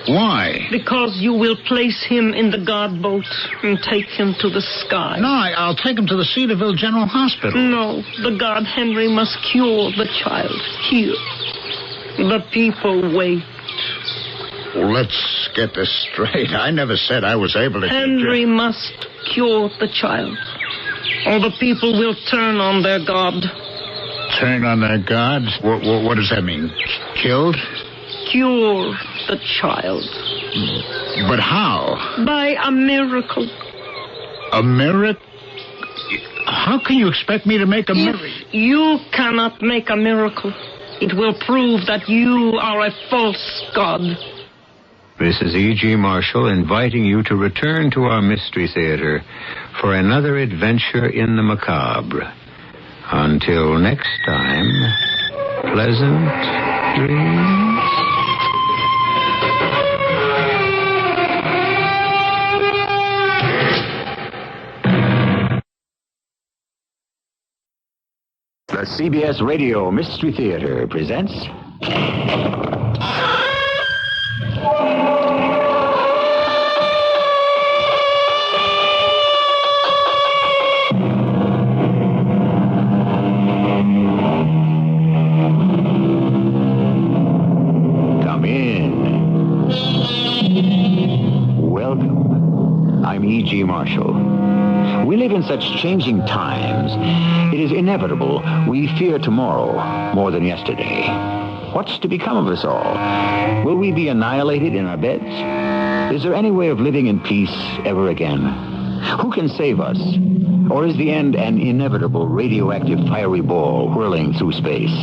L: Why?
D: Because you will place him in the god boat and take him to the sky.
L: No, I'll take him to the Cedarville General Hospital.
D: No, the god Henry must cure the child here. The people wait.
L: Well, let's get this straight. I never said I was able to...
D: Henry must cure the child, or the people will turn on their god.
L: Turn on their god? What does that mean? Killed?
D: Cure the child.
L: But how?
D: By a miracle.
L: A miracle? How can you expect me to make a miracle?
D: If you cannot make a miracle, it will prove that you are a false god.
B: This is E.G. Marshall inviting you to return to our Mystery Theater for another adventure in the macabre. Until next time, pleasant dreams. The CBS Radio Mystery Theater presents... Come in. Welcome. I'm E.G. Marshall. We live in such changing times. It is inevitable we fear tomorrow more than yesterday. What's to become of us all? Will we be annihilated in our beds? Is there any way of living in peace ever again? Who can save us? Or is the end an inevitable radioactive fiery ball whirling through space?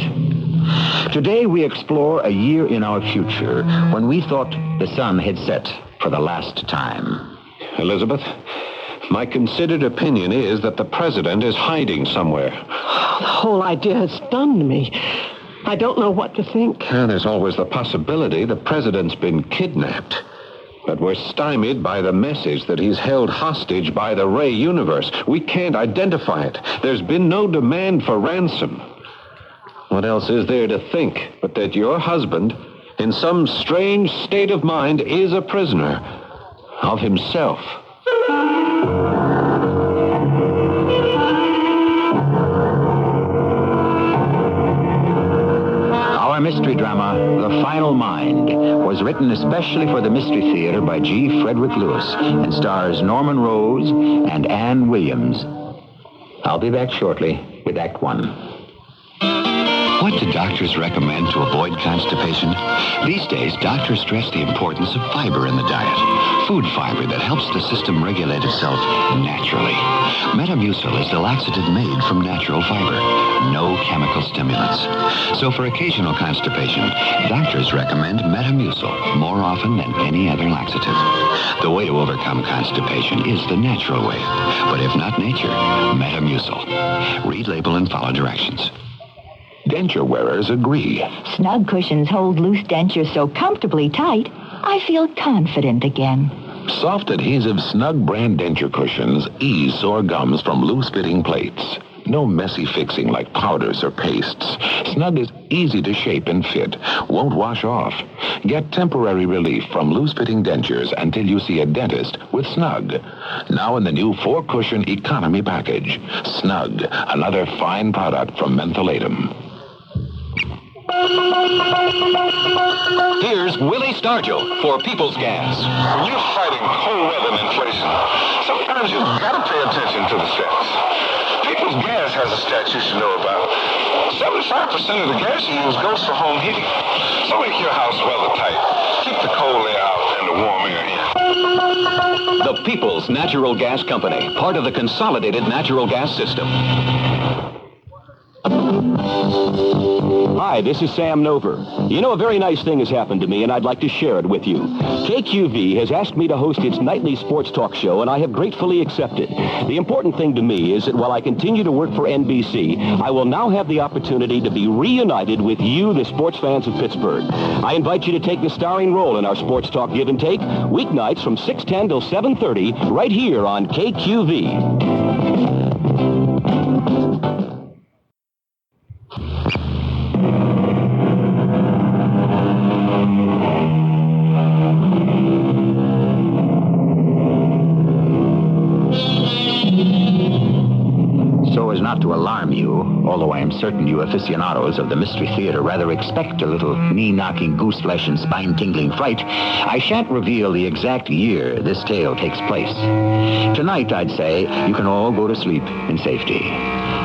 B: Today we explore a year in our future when we thought the sun had set for the last time.
V: Elizabeth, my considered opinion is that the president is hiding somewhere.
X: The whole idea has stunned me. I don't know what to think.
V: There's always the possibility the president's been kidnapped. But we're stymied by the message that he's held hostage by the Ray universe. We can't identify it. There's been no demand for ransom. What else is there to think but that your husband, in some strange state of mind, is a prisoner of himself?
B: Our mystery drama, The Final Mind, was written especially for the Mystery Theater by G. Frederick Lewis and stars Norman Rose and Ann Williams. I'll be back shortly with Act One. What do doctors recommend to avoid constipation? These days, doctors stress the importance of fiber in the diet. Food fiber that helps the system regulate itself naturally. Metamucil is the laxative made from natural fiber. No chemical stimulants. So for occasional constipation, doctors recommend Metamucil more often than any other laxative. The way to overcome constipation is the natural way. But if not nature, Metamucil. Read label and follow directions.
V: Denture wearers agree.
E: Snug cushions hold loose dentures so comfortably tight, I feel confident again.
V: Soft adhesive Snug brand denture cushions ease sore gums from loose-fitting plates. No messy fixing like powders or pastes. Snug is easy to shape and fit. Won't wash off. Get temporary relief from loose-fitting dentures until you see a dentist with Snug. Now in the new 4-cushion economy package. Snug, another fine product from Mentholatum.
P: Here's Willie Stargell for People's Gas.
R: When you're fighting cold weather and inflation, sometimes you've got to pay attention to the stats. People's Gas has a stat you should know about. 75% of the gas you use goes for home heating. So make your house weather tight. Keep the cold air out and the warm air in.
P: The People's Natural Gas Company, part of the Consolidated Natural Gas System.
W: Hi, this is Sam Nover. You know, a very nice thing has happened to me, and I'd like to share it with you. KQV has asked me to host its nightly sports talk show, and I have gratefully accepted. The important thing to me is that while I continue to work for NBC, I will now have the opportunity to be reunited with you, the sports fans of Pittsburgh. I invite you to take the starring role in our sports talk give and take, weeknights from 6:10 till 7:30, right here on KQV.
B: So as not to alarm you, although I am certain you aficionados of the Mystery Theater rather expect a little knee-knocking, goose-flesh and spine-tingling fright, I shan't reveal the exact year this tale takes place. Tonight, I'd say, you can all go to sleep in safety.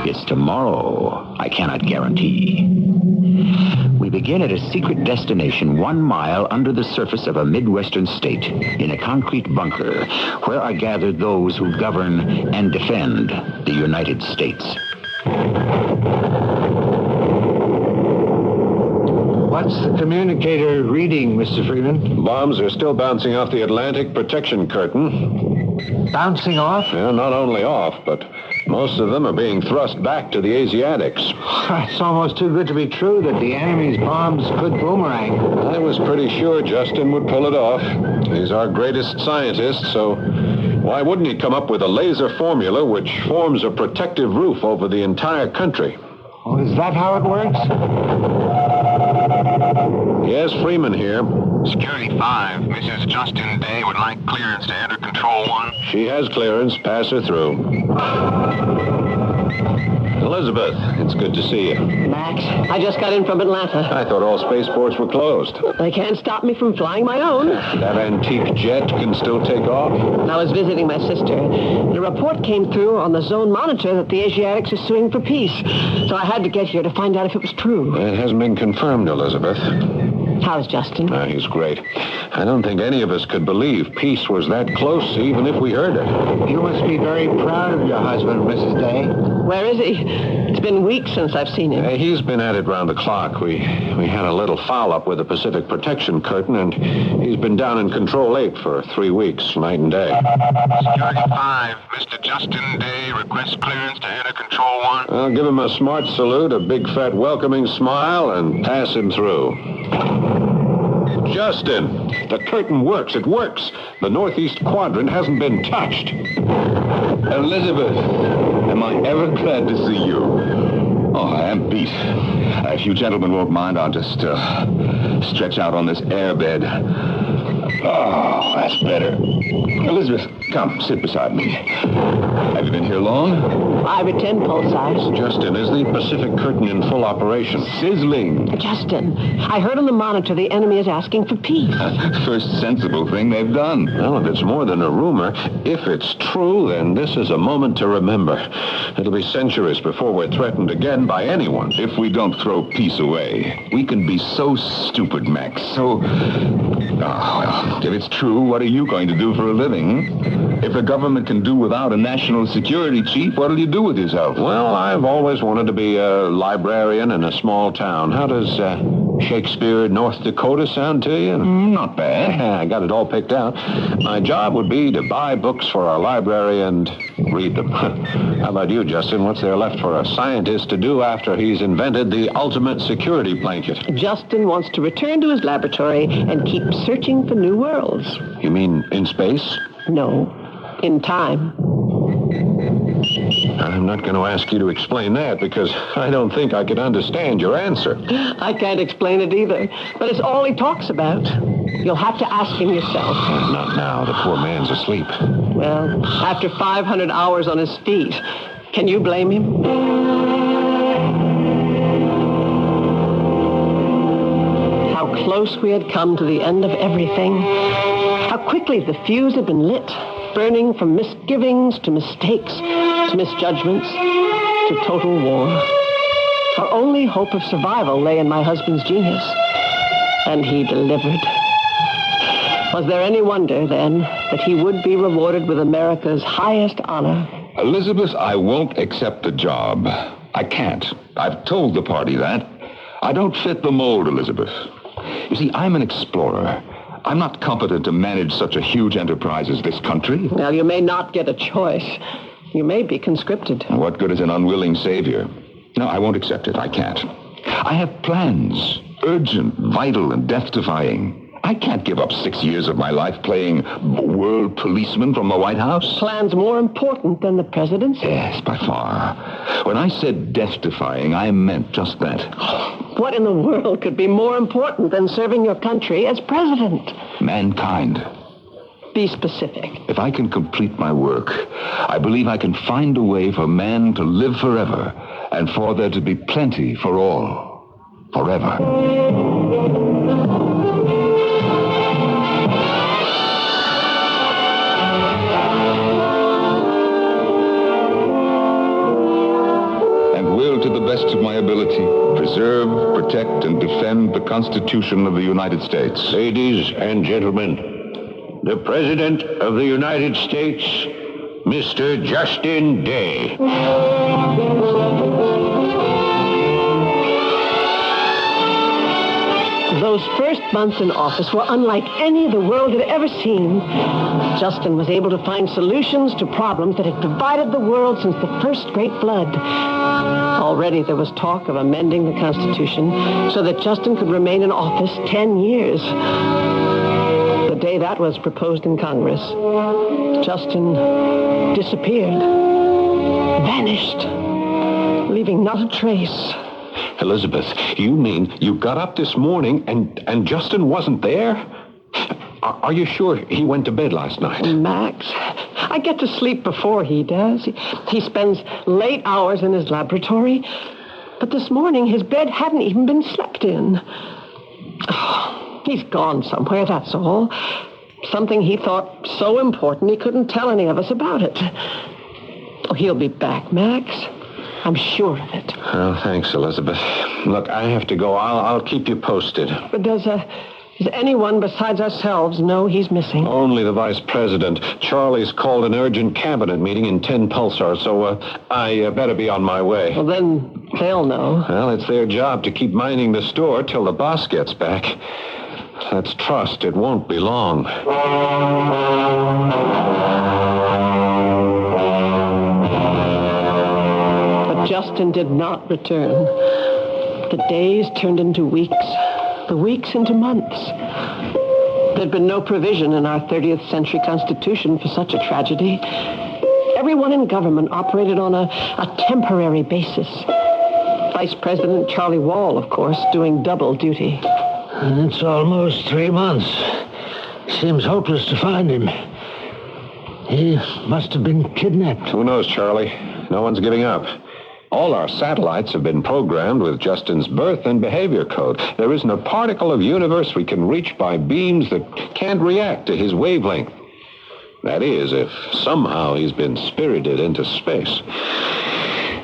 B: It's tomorrow I cannot guarantee. We begin at a secret destination 1 mile under the surface of a Midwestern state, in a concrete bunker, where are gathered those who govern and defend the United States.
J: What's the communicator reading, Mr. Freeman?
V: Bombs are still bouncing off the Atlantic protection curtain.
J: Bouncing off?
V: Yeah, not only off, but most of them are being thrust back to the Asiatics.
J: It's almost too good to be true that the enemy's bombs could boomerang.
V: I was pretty sure Justin would pull it off. He's our greatest scientist, so why wouldn't he come up with a laser formula which forms a protective roof over the entire country?
J: Oh, is that how it works?
V: Yes, Freeman here.
R: Security 5, Mrs. Justin Day would like clearance to enter Control 1.
V: She has clearance. Pass her through. Elizabeth, it's good to see you.
X: Max, I just got in from Atlanta.
V: I thought all spaceports were closed.
X: They can't stop me from flying my own.
V: That antique jet can still take off?
X: I was visiting my sister. The report came through on the zone monitor that the Asiatics are suing for peace. So I had to get here to find out if it was true.
V: It hasn't been confirmed, Elizabeth.
X: How's Justin?
V: He's great. I don't think any of us could believe peace was that close, even if we heard it.
J: You must be very proud of your husband, Mrs. Day.
X: Where is he? It's been weeks since I've seen him.
V: He's been at it round the clock. We had a little foul-up with the Pacific Protection Curtain, and he's been down in Control 8 for 3 weeks, night and day.
R: Security 5, Mr. Justin Day requests clearance to enter Control 1.
V: I'll give him a smart salute, a big fat welcoming smile, and pass him through. Justin, the curtain works. It works. The northeast quadrant hasn't been touched.
Y: Elizabeth, am I ever glad to see you? Oh, I am beat. If you gentlemen won't mind, I'll just stretch out on this airbed. Oh, that's better. Elizabeth, come, sit beside me. Have you been here long?
X: 5 or 10 pulsars.
V: Justin, is the Pacific Curtain in full operation?
Y: Sizzling.
X: Justin, I heard on the monitor the enemy is asking for peace.
Y: First sensible thing they've done.
V: Well, if it's more than a rumor, if it's true, then this is a moment to remember. It'll be centuries before we're threatened again by anyone.
Y: If we don't throw peace away, we can be so stupid, Max. So... Oh, well, if it's true, what are you going to do for a living? If the government can do without a national security chief, what'll you do with yourself?
V: Well, I've always wanted to be a librarian in a small town. How does Shakespeare, North Dakota sound to you?
Y: Not bad.
V: I got it all picked out. My job would be to buy books for our library and read them. How about you, Justin? What's there left for a scientist to do after he's invented the ultimate security blanket?
X: Justin wants to return to his laboratory and keep searching for new worlds.
V: You mean in space?
X: No, in time.
V: I'm not going to ask you to explain that because I don't think I could understand your answer.
X: I can't explain it either, but it's all he talks about. You'll have to ask him yourself.
V: Not now. The poor man's asleep.
X: Well, after 500 hours on his feet, can you blame him? How close we had come to the end of everything. How quickly the fuse had been lit, burning from misgivings to mistakes to misjudgments to total war. Our only hope of survival lay in my husband's genius, and he delivered. Was there any wonder, then, that he would be rewarded with America's highest honor?
Y: Elizabeth, I won't accept the job. I can't. I've told the party that. I don't fit the mold, Elizabeth. You see, I'm an explorer. I'm not competent to manage such a huge enterprise as this country.
X: Well, you may not get a choice. You may be conscripted.
Y: What good is an unwilling savior? No, I won't accept it. I can't. I have plans. Urgent, vital, and death-defying. I can't give up 6 years of my life playing world policeman from the White House.
X: Plans more important than the presidency?
Y: Yes, by far. When I said death-defying, I meant just that.
X: What in the world could be more important than serving your country as president?
Y: Mankind.
X: Be specific.
Y: If I can complete my work, I believe I can find a way for man to live forever and for there to be plenty for all. Forever. To the best of my ability, preserve, protect, and defend the Constitution of the United States.
V: Ladies and gentlemen, the President of the United States, Mr. Justin Day.
X: Those first months in office were unlike any the world had ever seen. Justin was able to find solutions to problems that had divided the world since the first great flood. Already there was talk of amending the Constitution so that Justin could remain in office 10 years. The day that was proposed in Congress, Justin disappeared, vanished, leaving not a trace.
V: Elizabeth, you mean you got up this morning and Justin wasn't there? Are you sure he went to bed last night?
X: Max, I get to sleep before he does. He spends late hours in his laboratory. But this morning, his bed hadn't even been slept in. Oh, he's gone somewhere, that's all. Something he thought so important he couldn't tell any of us about it. Oh, he'll be back, Max. I'm sure of it.
V: Oh, thanks, Elizabeth. Look, I have to go. I'll keep you posted.
X: But does anyone besides ourselves know he's missing?
V: Only the vice president. Charlie's called an urgent cabinet meeting in 10 pulsars, so I better be on my way.
X: Well, then they'll know.
V: Well, it's their job to keep minding the store till the boss gets back. Let's trust it won't be long.
X: But Justin did not return. The days turned into weeks. The weeks into months. There'd been no provision in our 30th century Constitution for such a tragedy. Everyone in government operated on a temporary basis. Vice President Charlie Wall, of course, doing double duty.
J: It's almost 3 months.
C: Seems hopeless to find him. He must have been kidnapped.
V: Who knows, Charlie? No one's giving up. All our satellites have been programmed with Justin's birth and behavior code. There isn't a particle of universe we can reach by beams that can't react to his wavelength. That is, if somehow he's been spirited into space.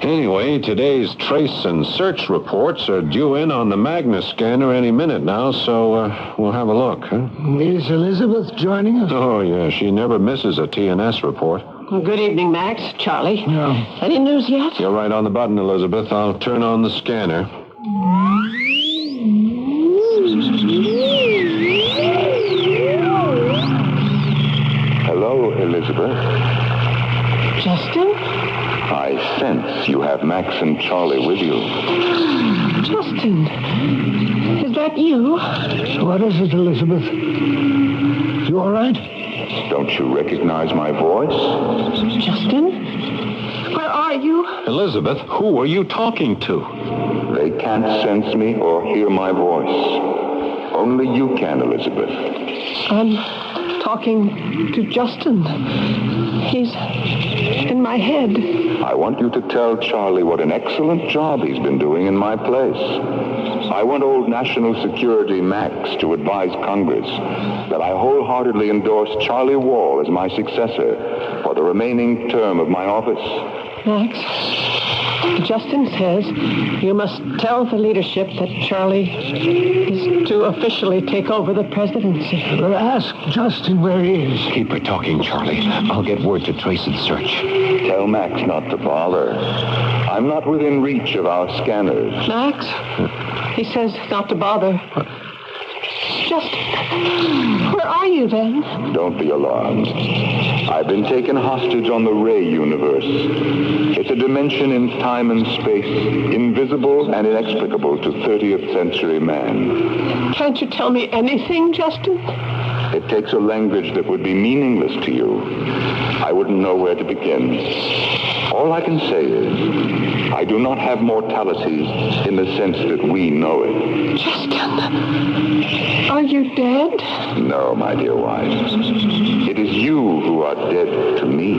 V: Anyway, today's trace and search reports are due in on the Magna scanner any minute now, so we'll have a look, huh?
C: Is Elizabeth joining us?
V: Oh, yeah, she never misses a TNS report.
X: Well, good evening, Max. Charlie.
C: No.
X: Any news yet?
V: You're right on the button, Elizabeth. I'll turn on the scanner.
Y: Hello, Elizabeth.
X: Justin?
Y: I sense you have Max and Charlie with you.
X: Justin, is that you?
C: What is it, Elizabeth? You all right?
Y: Don't you recognize my voice?
X: Justin? Where are you?
V: Elizabeth, who are you talking to?
Y: They can't sense me or hear my voice. Only you can, Elizabeth.
X: I'm talking to Justin. He's in my head.
Y: I want you to tell Charlie what an excellent job he's been doing in my place. I want old National Security Max to advise Congress that I wholeheartedly endorse Charlie Wall as my successor for the remaining term of my office.
X: Max, Justin says you must tell the leadership that Charlie is to officially take over the presidency.
C: Well, ask Justin where he is.
V: Keep her talking, Charlie. I'll get word to trace and search.
Y: Tell Max not to bother. I'm not within reach of our scanners.
X: Max, he says not to bother. Justin, where are you then?
Y: Don't be alarmed. I've been taken hostage on the Ray universe. It's a dimension in time and space, invisible and inexplicable to 20th century man.
X: Can't you tell me anything, Justin?
Y: It takes a language that would be meaningless to you. I wouldn't know where to begin. All I can say is, I do not have mortality in the sense that we know it.
X: Justin, are you dead?
Y: No, my dear wife. It is you who are dead to me.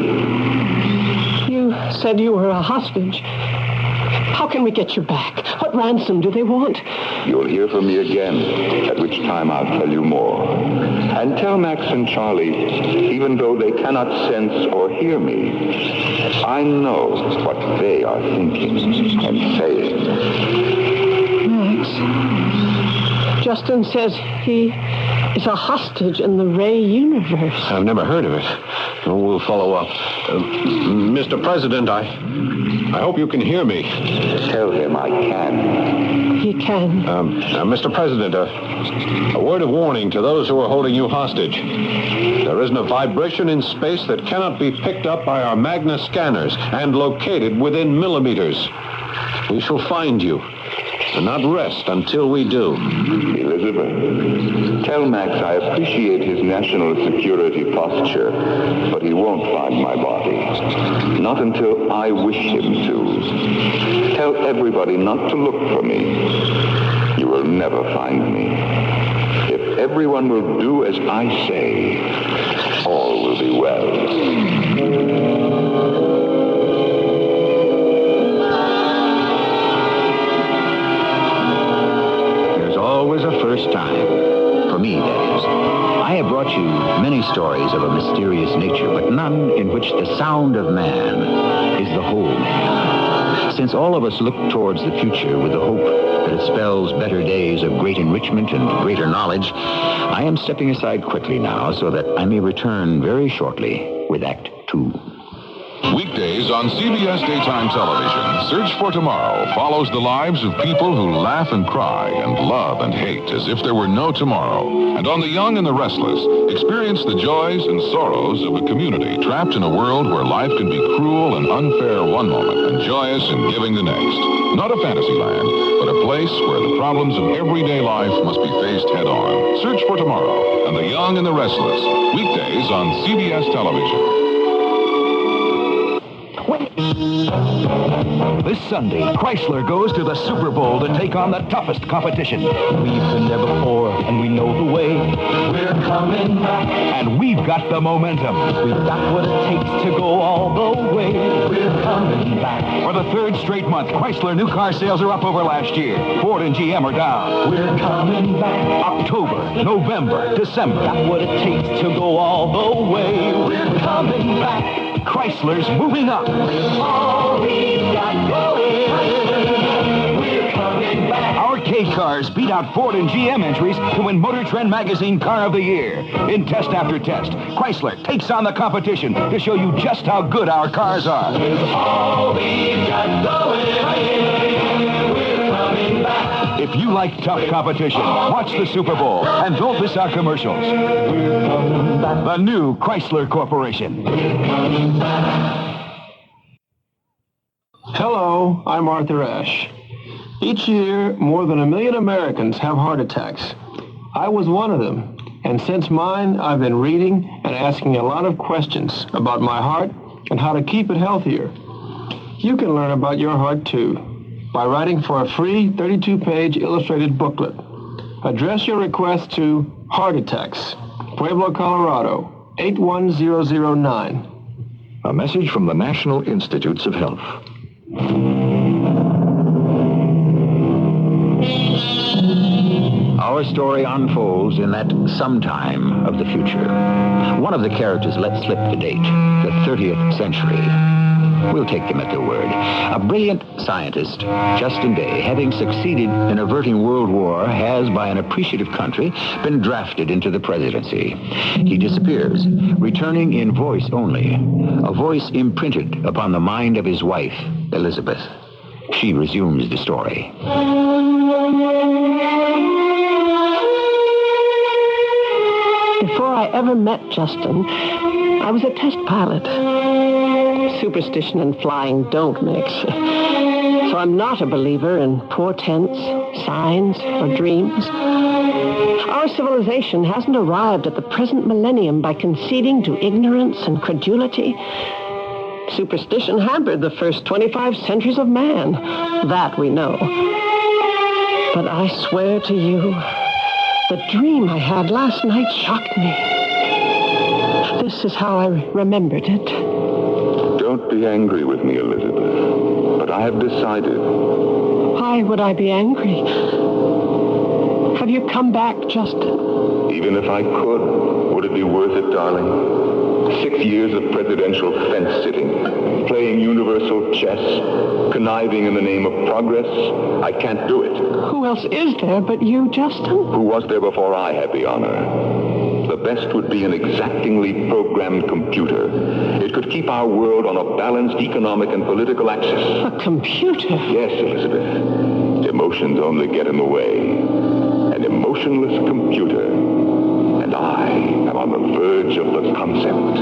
X: You said you were a hostage. How can we get you back? What ransom do they want?
Y: You'll hear from me again, at which time I'll tell you more. And tell Max and Charlie, even though they cannot sense or hear me, I know what they are thinking and saying.
X: Max, Justin says he is a hostage in the Ray universe.
V: I've never heard of it. We'll follow up. Mr. President, I hope you can hear me.
Y: Tell him I can.
X: He can.
V: Mr. President, a word of warning to those who are holding you hostage. There isn't a vibration in space that cannot be picked up by our Magna scanners and located within millimeters. We shall find you and not rest until we do.
Y: Elizabeth, tell Max I appreciate his national security posture, but he won't find my body. Not until I wish him to. Tell everybody not to look for me. You will never find me. If everyone will do as I say, all will be well.
B: Always a first time. For me, that is. I have brought you many stories of a mysterious nature, but none in which the sound of man is the whole. Since all of us look towards the future with the hope that it spells better days of great enrichment and greater knowledge, I am stepping aside quickly now so that I may return very shortly with Act 2.
A: Weekdays on CBS Daytime Television, Search for Tomorrow follows the lives of people who laugh and cry and love and hate as if there were no tomorrow. And on The Young and the Restless, experience the joys and sorrows of a community trapped in a world where life can be cruel and unfair one moment and joyous and giving the next. Not a fantasy land, but a place where the problems of everyday life must be faced head on. Search for Tomorrow and The Young and the Restless, weekdays on CBS Television.
E: Wait.
K: This Sunday, Chrysler goes to the Super Bowl to take on the toughest competition. We've been there before, and we know the way. We're coming back. And we've got the momentum. We've got what it takes to go all the way. We're coming back. For the third straight month, Chrysler new car sales are up over last year. Ford and GM are down. We're coming back. October, November, December. Got what it takes to go all the way. We're coming back. Chrysler's moving up. All we've got going. We're coming back. Our K cars beat out Ford and GM entries to win Motor Trend Magazine Car of the Year. In test after test, Chrysler takes on the competition to show you just how good our cars are. With all we've got going, we're coming back. If you like tough competition, watch the Super Bowl and don't miss our commercials. The new Chrysler Corporation.
M: Hello, I'm Arthur Ashe. Each year, more than 1 million Americans have heart attacks. I was one of them, and since mine, I've been reading and asking a lot of questions about my heart and how to keep it healthier. You can learn about your heart, too, by writing for a free 32-page illustrated booklet. Address your request to Heart Attacks, Pueblo, Colorado, 81009.
V: A message from the National Institutes of Health.
B: Our story unfolds in that sometime of the future. One of the characters let slip the date, the 30th century. We'll take them at their word. A brilliant scientist, Justin Day, having succeeded in averting World War, has, by an appreciative country, been drafted into the presidency. He disappears, returning in voice only, a voice imprinted upon the mind of his wife, Elizabeth. She resumes the story.
X: Before I ever met Justin, I was a test pilot. Superstition and flying don't mix. So I'm not a believer in portents, signs, or dreams. Our civilization hasn't arrived at the present millennium by conceding to ignorance and credulity. Superstition hampered the first 25 centuries of man. That we know. But I swear to you, the dream I had last night shocked me. This is how I remembered it.
Y: Don't be angry with me, Elizabeth. But I have decided.
X: Why would I be angry? Have you come back, Justin?
Y: Even if I could, would it be worth it, darling? 6 years of presidential fence-sitting, playing universal chess, conniving in the name of progress. I can't do it.
X: Who else is there but you, Justin?
Y: Who was there before I had the honor? The best would be an exactingly programmed computer. It could keep our world on a balanced economic and political axis.
X: A computer?
Y: Yes, Elizabeth. Emotions only get in the way. An emotionless computer. And I am on the verge of the concept.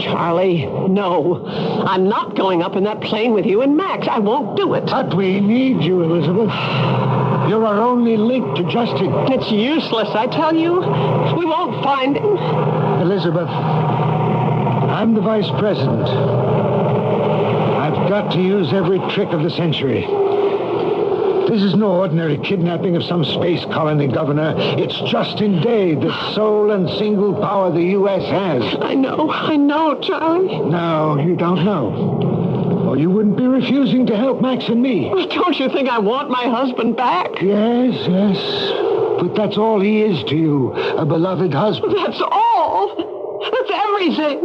X: Charlie, no. I'm not going up in that plane with you and Max. I won't do it.
C: But we need you, Elizabeth. You're our only link to Justin.
X: It's useless, I tell you. We won't find him.
C: Elizabeth, I'm the vice president. I've got to use every trick of the century. This is no ordinary kidnapping of some space colony governor. It's Justin Day, the sole and single power the U.S. has.
X: I know, Charlie.
C: No, you don't know. Or you wouldn't be refusing to help Max and me.
X: Well, don't you think I want my husband back?
C: Yes. But that's all he is to you, a beloved husband.
X: That's all? That's everything.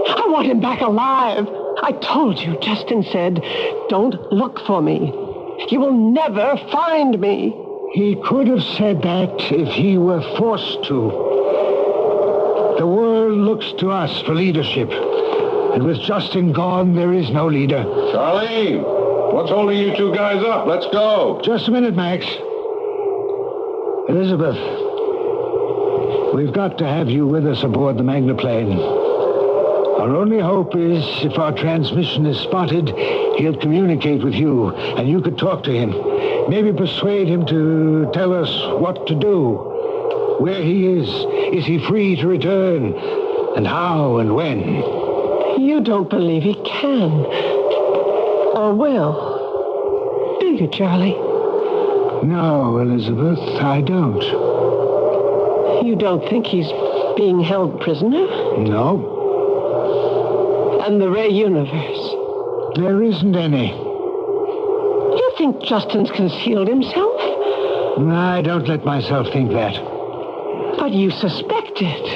X: I want him back alive. I told you, Justin said, don't look for me. You will never find me.
C: He could have said that if he were forced to. The world looks to us for leadership. And with Justin gone, there is no leader.
Y: Charlie, what's holding you two guys up? Let's go.
C: Just a minute, Max. Elizabeth, we've got to have you with us aboard the Magnaplane. Our only hope is if our transmission is spotted, he'll communicate with you, and you could talk to him. Maybe persuade him to tell us what to do, where he is he free to return, and how and when.
X: You don't believe he can, or will, do you, Charlie?
C: No, Elizabeth, I don't.
X: You don't think he's being held prisoner?
C: No.
X: And the Ray universe?
C: There isn't any.
X: You think Justin's concealed himself?
C: I don't let myself think that.
X: But you suspect it.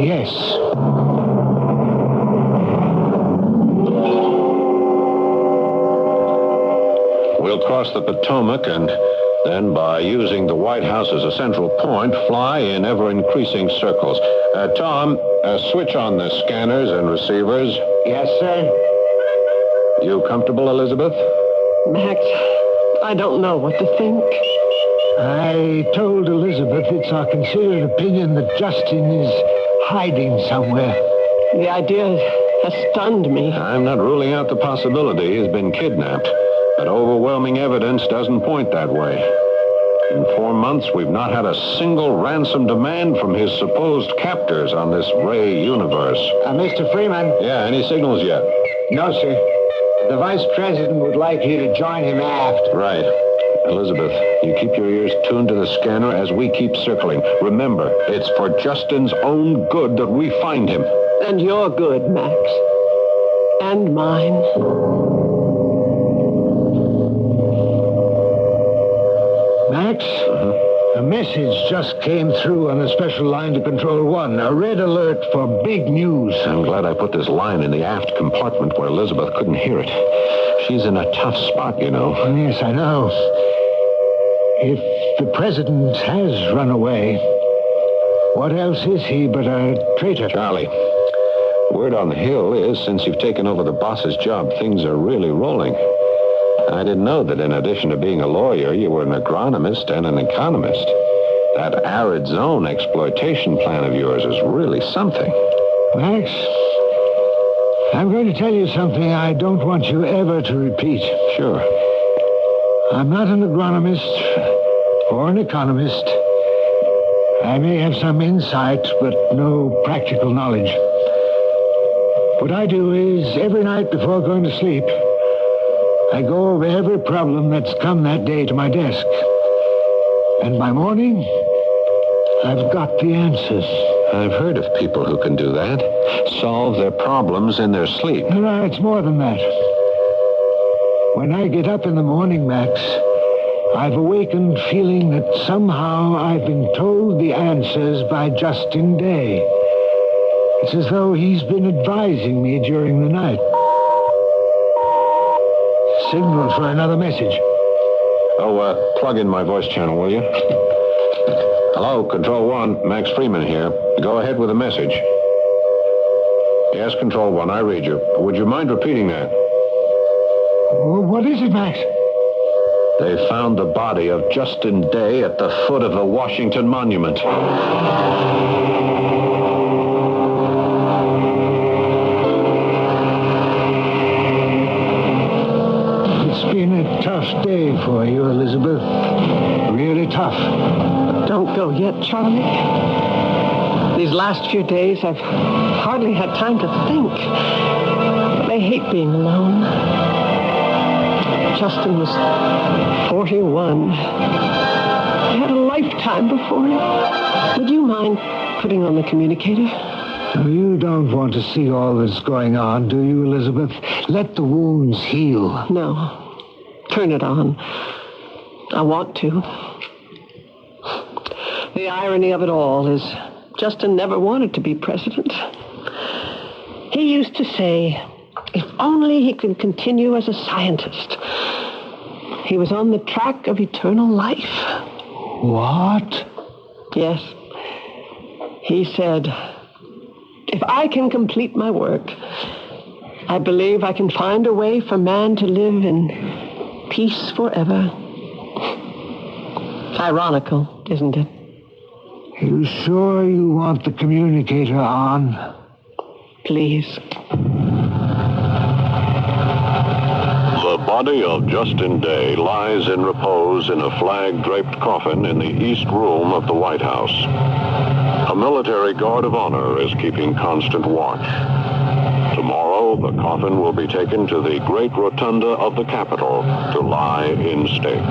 C: Yes.
V: We'll cross the Potomac and then, by using the White House as a central point, fly in ever-increasing circles. Tom, switch on the scanners and receivers.
C: Yes, sir.
V: You comfortable, Elizabeth?
X: Max, I don't know what to think.
C: I told Elizabeth it's our considered opinion that Justin is hiding somewhere.
X: The idea has stunned me.
V: I'm not ruling out the possibility he's been kidnapped, but overwhelming evidence doesn't point that way. In 4 months, we've not had a single ransom demand from his supposed captors on this Ray universe.
C: Mr. Freeman?
V: Yeah, any signals yet?
C: No, sir. The Vice President would like you to join him aft.
V: Right. Elizabeth, you keep your ears tuned to the scanner as we keep circling. Remember, it's for Justin's own good that we find him.
X: And your good, Max. And mine.
C: Max, a message just came through on the special line to Control 1. A red alert for big news.
V: I'm glad I put this line in the aft compartment where Elizabeth couldn't hear it. She's in a tough spot, you know.
C: Yes, I know. If the president has run away, what else is he but a traitor?
V: Charlie, word on the hill is since you've taken over the boss's job, things are really rolling. I didn't know that in addition to being a lawyer, you were an agronomist and an economist. That arid zone exploitation plan of yours is really something.
C: Max, I'm going to tell you something I don't want you ever to repeat.
V: Sure.
C: I'm not an agronomist or an economist. I may have some insight, but no practical knowledge. What I do is, every night before going to sleep, I go over every problem that's come that day to my desk. And by morning, I've got the answers.
V: I've heard of people who can do that. Solve their problems in their sleep.
C: No, it's more than that. When I get up in the morning, Max, I've awakened feeling that somehow I've been told the answers by Justin Day. It's as though he's been advising me during the night. Signal for another message.
V: Oh, plug in my voice channel, will you? Hello, Control 1, Max Freeman here. Go ahead with the message. Yes, Control 1, I read you. Would you mind repeating that?
C: What is it, Max?
V: They found the body of Justin Day at the foot of the Washington Monument.
C: It's been a tough day for you, Elizabeth. Really tough.
X: Don't go yet, Charlie. These last few days, I've hardly had time to think. But I hate being alone. Justin was 41. He had a lifetime before him. Would you mind putting on the communicator?
C: You don't want to see all that's going on, do you, Elizabeth? Let the wounds heal.
X: No. Turn it on. I want to. The irony of it all is Justin never wanted to be president. He used to say, if only he could continue as a scientist. He was on the track of eternal life.
C: What?
X: Yes. He said, if I can complete my work, I believe I can find a way for man to live in peace forever. Ironical, isn't it?
C: You sure you want the communicator on?
X: Please.
G: The body of Justin Day lies in repose in a flag-draped coffin in the East Room of the White House. A military guard of honor is keeping constant watch. Tomorrow, the coffin will be taken to the great rotunda of the Capitol to lie in state.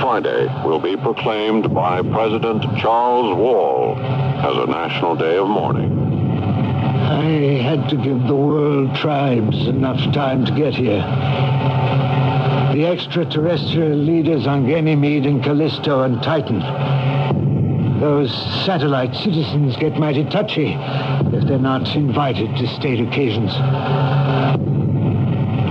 G: Friday will be proclaimed by President Charles Wall as a national day of mourning.
C: I had to give the world tribes enough time to get here. The extraterrestrial leaders on Ganymede and Callisto and Titan. Those satellite citizens get mighty touchy if they're not invited to state occasions.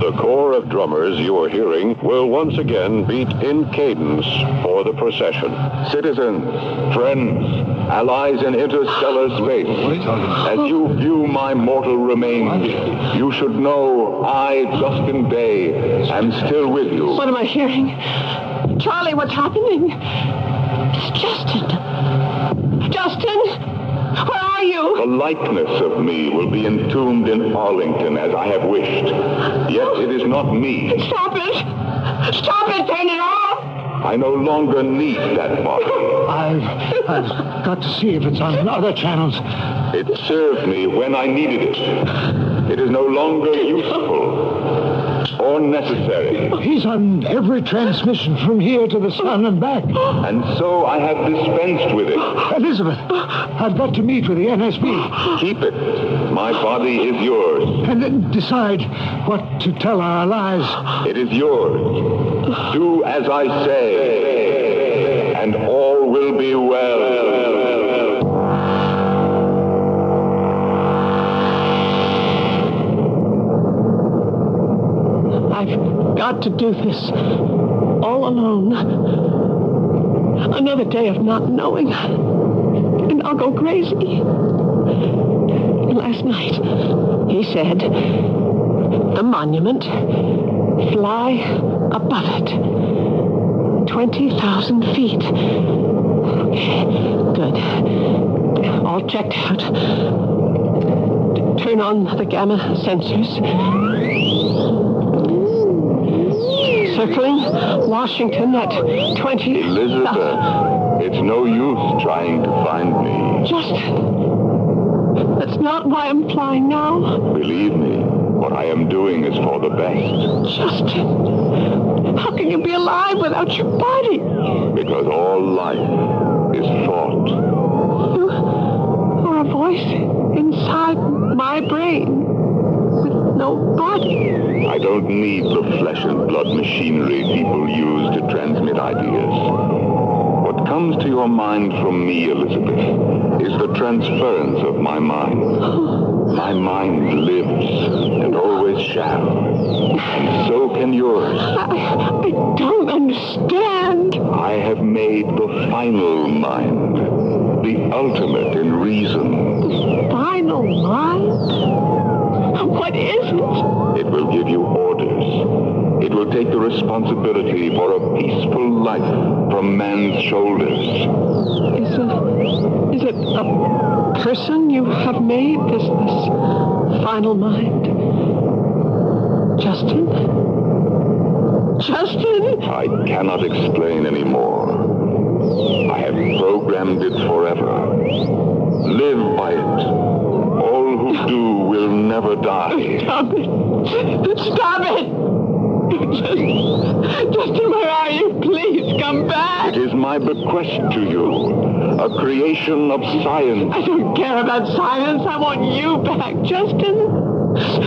G: The corps of drummers you are hearing will once again beat in cadence for the procession.
Y: Citizens, friends, allies in interstellar space, as you view my mortal remains, you should know I, Justin Day, am still with you.
X: What am I hearing? Charlie, what's happening? It's Justin. Justin, where are you?
Y: The likeness of me will be entombed in Arlington as I have wished. Yet it is not me.
X: Stop it! Stop it! Turn it off!
Y: I no longer need that body.
C: I've got to see if it's on other channels.
Y: It served me when I needed it. It is no longer useful or necessary.
C: He's on every transmission from here to the sun and back.
Y: And so I have dispensed with it.
C: Elizabeth, I've got to meet with the NSB.
Y: Keep it. My body is yours.
C: And then decide what to tell our allies.
Y: It is yours. Do as I say, and all will be well.
X: I've got to do this all alone. Another day of not knowing, and I'll go crazy. Last night, he said, the monument, fly above it. 20,000 feet. Good. All checked out. Turn on the gamma sensors. Circling Washington at 20...
Y: Elizabeth, it's no use trying to find me.
X: Justin, that's not why I'm flying now.
Y: Believe me, what I am doing is for the best.
X: Justin, how can you be alive without your body?
Y: Because all life is thought.
X: You are a voice inside my brain with no body.
Y: I don't need the flesh and blood machinery people use to transmit ideas. What comes to your mind from me, Elizabeth, is the transference of my mind. My mind lives and always shall. And so can yours.
X: I don't understand.
Y: I have made the final mind, the ultimate in reason.
X: The final mind? What is it?
Y: It will give you orders. It will take the responsibility for a peaceful life from man's shoulders.
X: Is it a person you have made this final mind? Justin? Justin?
Y: I cannot explain anymore. I have programmed it forever. Live by it. All who do will never die.
X: Stop it. Stop it. Justin, where are you? Please come back.
Y: It is my bequest to you. A creation of science.
X: I don't care about science. I want you back, Justin.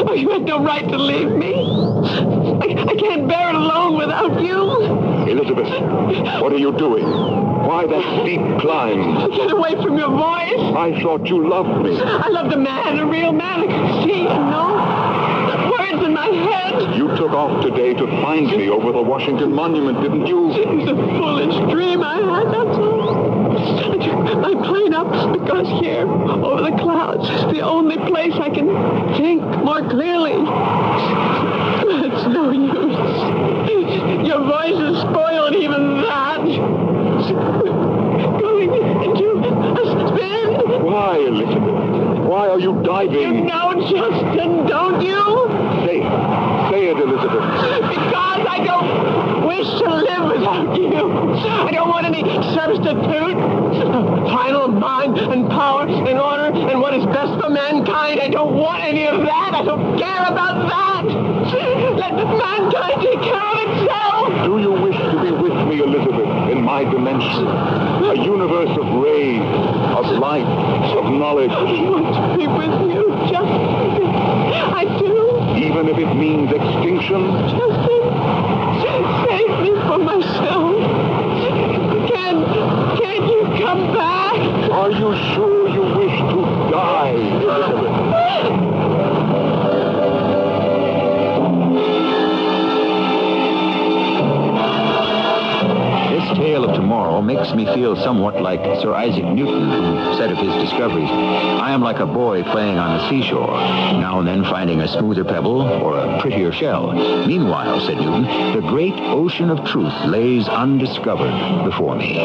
X: Oh, you had no right to leave me. I can't bear it alone without you.
Y: Elizabeth, what are you doing? Why that steep climb?
X: Get away from your voice.
Y: I thought you loved me.
X: I loved a man, a real man. I could see and know. Words in my head.
Y: You took off today to find me over the Washington Monument, didn't you?
X: It was a foolish dream I had, that's all. I took my plane up because here, over the clouds, is the only place I can think more clearly. It's no use. Your voice has spoiled even that. Going into a spin.
Y: Why, Elizabeth? Why are you diving?
X: You know, Justin, don't you?
Y: Say it. Say it, Elizabeth.
X: Because I don't wish to live without you. I don't want any substitute. Final mind and power and honor and what is best for mankind. I don't want any of that. I don't care about that. Let mankind take care of itself.
Y: Do you wish to be with me, Elizabeth, in my dimension? A universe of rays, of light, of knowledge.
X: I want to be with you, Justin. I do.
Y: Even if it means extinction?
X: Justin, save me from myself. Can't you come back?
Y: Are you sure you wish to die, Elizabeth?
B: This tale of tomorrow makes me feel somewhat like Sir Isaac Newton, who said of his discoveries, I am like a boy playing on the seashore, now and then finding a smoother pebble or a prettier shell. Meanwhile, said Newton, the great ocean of truth lays undiscovered before me.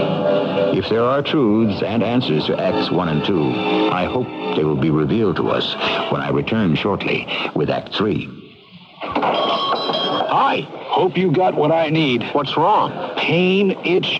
B: If there are truths and answers to Acts 1 and 2, I hope they will be revealed to us when I return shortly with Act 3.
K: Hi. Hope you got what I need.
B: What's wrong?
K: Pain, itch,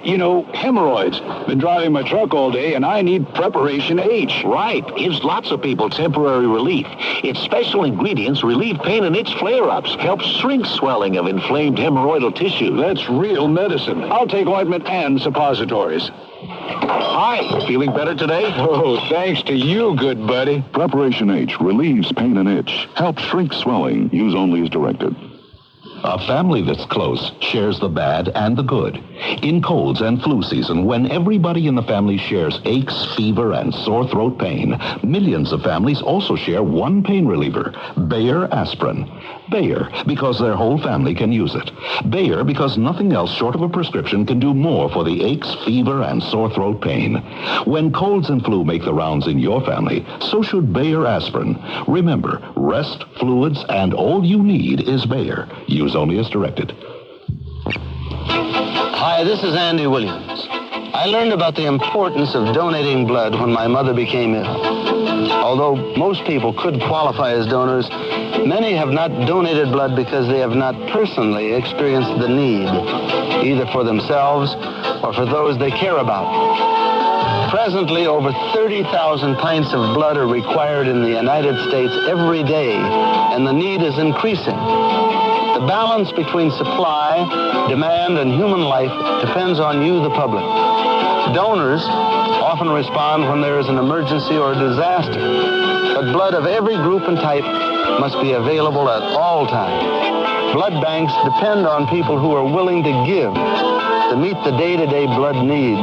K: hemorrhoids. Been driving my truck all day, and I need Preparation H.
I: Right. Gives lots of people temporary relief. Its special ingredients relieve pain and itch flare-ups. Helps shrink swelling of inflamed hemorrhoidal tissue.
K: That's real medicine. I'll take ointment and suppositories.
I: Hi. Feeling better today?
Y: Oh, thanks to you, good buddy.
N: Preparation H relieves pain and itch. Helps shrink swelling. Use only as directed.
S: A family that's close shares the bad and the good. In colds and flu season, when everybody in the family shares aches, fever, and sore throat pain, millions of families also share one pain reliever, Bayer Aspirin. Bayer, because their whole family can use it. Bayer, because nothing else short of a prescription can do more for the aches, fever, and sore throat pain. When colds and flu make the rounds in your family, so should Bayer Aspirin. Remember, rest, fluids, and all you need is Bayer. Use only as directed.
T: Hi, this is Andy Williams. I learned about the importance of donating blood when my mother became ill. Although most people could qualify as donors, many have not donated blood because they have not personally experienced the need, either for themselves or for those they care about. Presently, over 30,000 pints of blood are required in the United States every day, and the need is increasing. The balance between supply, demand, and human life depends on you, the public. Donors often respond when there is an emergency or a disaster, but blood of every group and type must be available at all times. Blood banks depend on people who are willing to give to meet the day-to-day blood needs.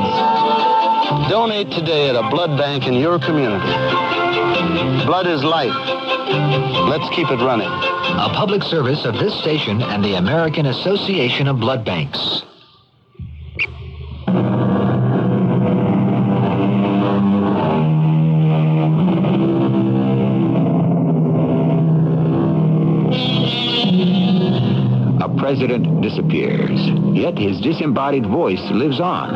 T: Donate today at a blood bank in your community. Blood is life. Let's keep it running.
U: A public service of this station and the American Association of Blood Banks.
B: President disappears, yet his disembodied voice lives on.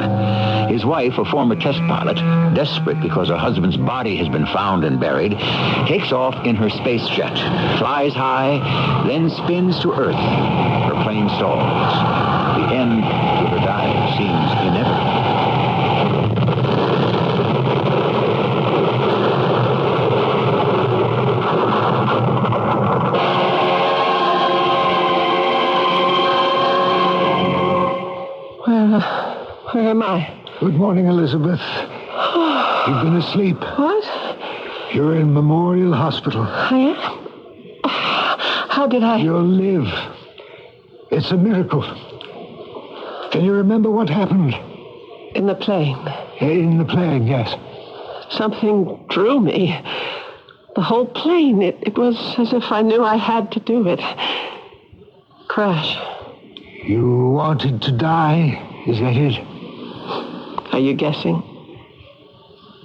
B: His wife, a former test pilot, desperate because her husband's body has been found and buried, takes off in her space jet, flies high, then spins to Earth. Her plane stalls. The end to her dive seems inevitable.
X: Where am I?
C: Good morning, Elizabeth. You've been asleep.
X: What?
C: You're in Memorial Hospital.
X: I am? How did I...
C: You'll live. It's a miracle. Can you remember what happened?
X: In the plane.
C: In the plane, yes.
X: Something drew me. The whole plane. It was as if I knew I had to do it. Crash.
C: You wanted to die? Is that it?
X: Are you guessing?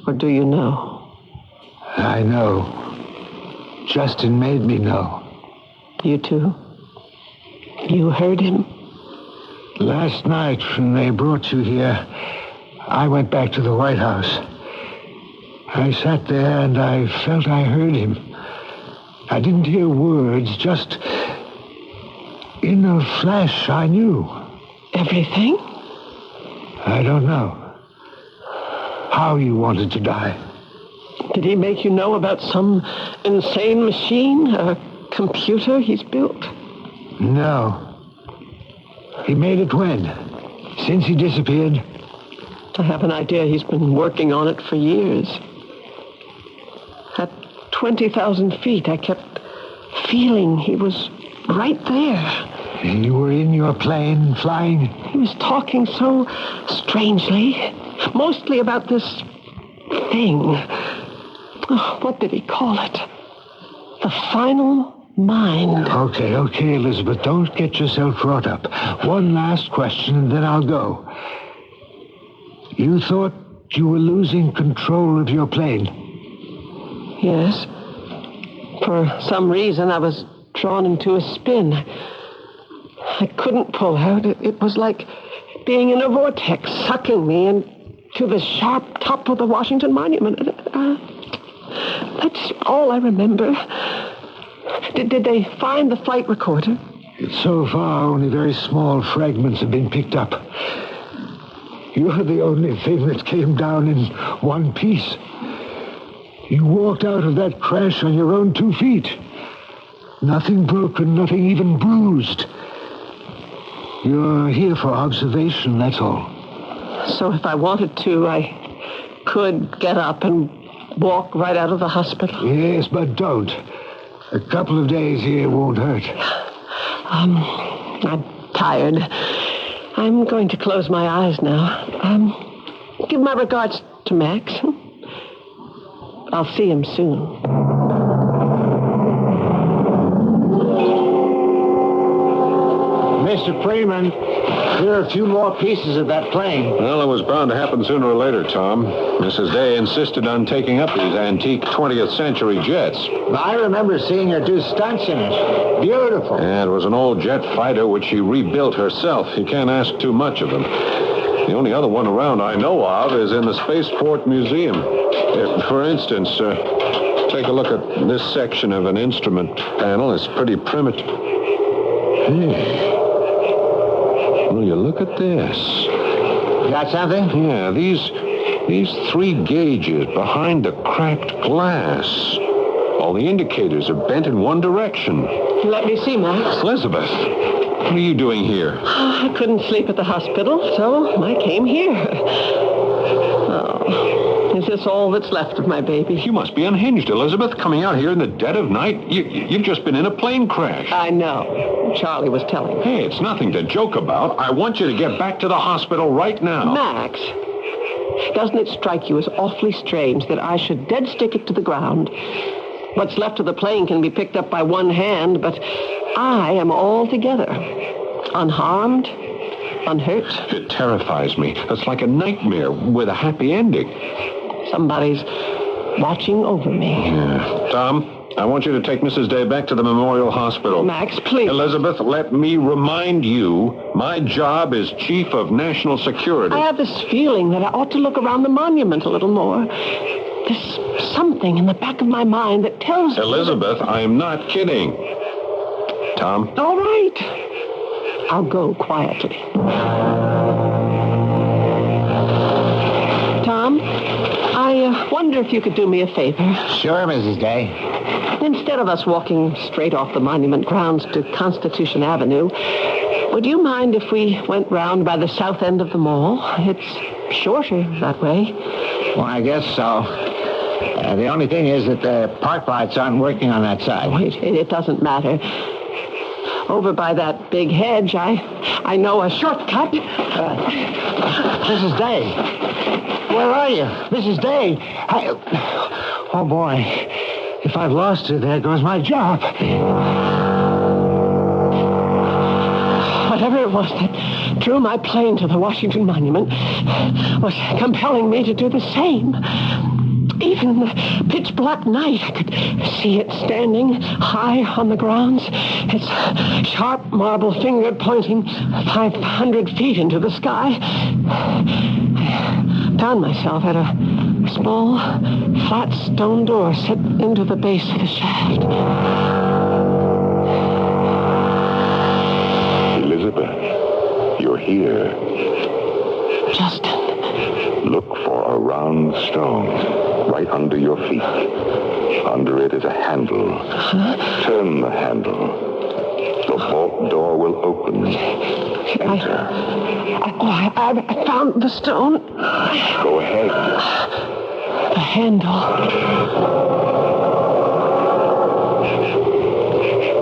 X: Or do you know?
C: I know. Justin made me know.
X: You too? You heard him?
C: Last night, when they brought you here, I went back to the White House. I sat there and I felt I heard him. I didn't hear words, just in a flash I knew.
X: Everything?
C: I don't know how you wanted to die.
X: Did he make you know about some insane machine, a computer he's built?
C: No. He made it when? Since he disappeared?
X: I have an idea he's been working on it for years. At 20,000 feet, I kept feeling he was right there.
C: You were in your plane, flying?
X: He was talking so strangely, mostly about this thing. Oh, what did he call it? The final mind.
C: Okay, Elizabeth, don't get yourself wrought up. One last question, and then I'll go. You thought you were losing control of your plane?
X: Yes. For some reason, I was drawn into a spin. I couldn't pull out. It was like being in a vortex, sucking me into the sharp top of the Washington Monument. That's all I remember. Did they find the flight recorder?
C: So far, only very small fragments have been picked up. You're the only thing that came down in one piece. You walked out of that crash on your own 2 feet. Nothing broken, nothing even bruised. You're here for observation, that's all.
X: So if I wanted to, I could get up and walk right out of the hospital?
C: Yes, but don't. A couple of days here won't hurt.
X: I'm tired. I'm going to close my eyes now. Give my regards to Max. I'll see him soon.
T: Mr. Freeman, here are a few more pieces of that plane.
V: Well, it was bound to happen sooner or later, Tom. Mrs. Day insisted on taking up these antique 20th century jets.
T: I remember seeing her do stunts in it. Beautiful.
V: Yeah, it was an old jet fighter which she rebuilt herself. You can't ask too much of them. The only other one around I know of is in the Spaceport Museum. For instance, take a look at this section of an instrument panel. It's pretty primitive. Will you look at this?
T: Got something?
V: Yeah, these 3 gauges behind the cracked glass. All the indicators are bent in one direction.
X: Let me see, Max.
V: Elizabeth, what are you doing here?
X: I couldn't sleep at the hospital, so I came here. Oh, is this all that's left of my baby?
V: You must be unhinged, Elizabeth, coming out here in the dead of night. You've just been in a plane crash.
X: I know. Charlie was telling me.
V: Hey, it's nothing to joke about. I want you to get back to the hospital right now.
X: Max, doesn't it strike you as awfully strange that I should dead stick it to the ground? What's left of the plane can be picked up by one hand, but I am altogether unharmed, unhurt.
V: It terrifies me. It's like a nightmare with a happy ending.
X: Somebody's watching over me.
V: Yeah. Tom, I want you to take Mrs. Day back to the Memorial Hospital.
X: Max, please.
V: Elizabeth, let me remind you, my job is Chief of National Security.
X: I have this feeling that I ought to look around the monument a little more. There's something in the back of my mind that tells me...
V: Elizabeth, I'm not kidding. Tom?
X: All right. I'll go quietly. Tom, I wonder if you could do me a favor.
T: Sure, Mrs. Day.
X: Instead of us walking straight off the monument grounds to Constitution Avenue, would you mind if we went round by the south end of the mall? It's shorter that way.
T: Well, I guess so. The only thing is that the park lights aren't working on that side.
X: Wait, it doesn't matter. Over by that big hedge, I know a shortcut.
T: Mrs. Day. Where are you? Mrs. Day. Oh, boy. If I've lost her, there goes my job.
X: Whatever it was that drew my plane to the Washington Monument was compelling me to do the same. Even in the pitch-black night, I could see it standing high on the grounds, its sharp marble finger pointing 500 feet into the sky. found myself at a small, flat stone door set into the base of the shaft.
G: Elizabeth, you're here.
X: Justin.
G: Look for a round stone right under your feet. Under it is a handle. Turn the handle. The vault door will open. Enter.
X: I found the stone.
G: Go ahead.
X: The handle.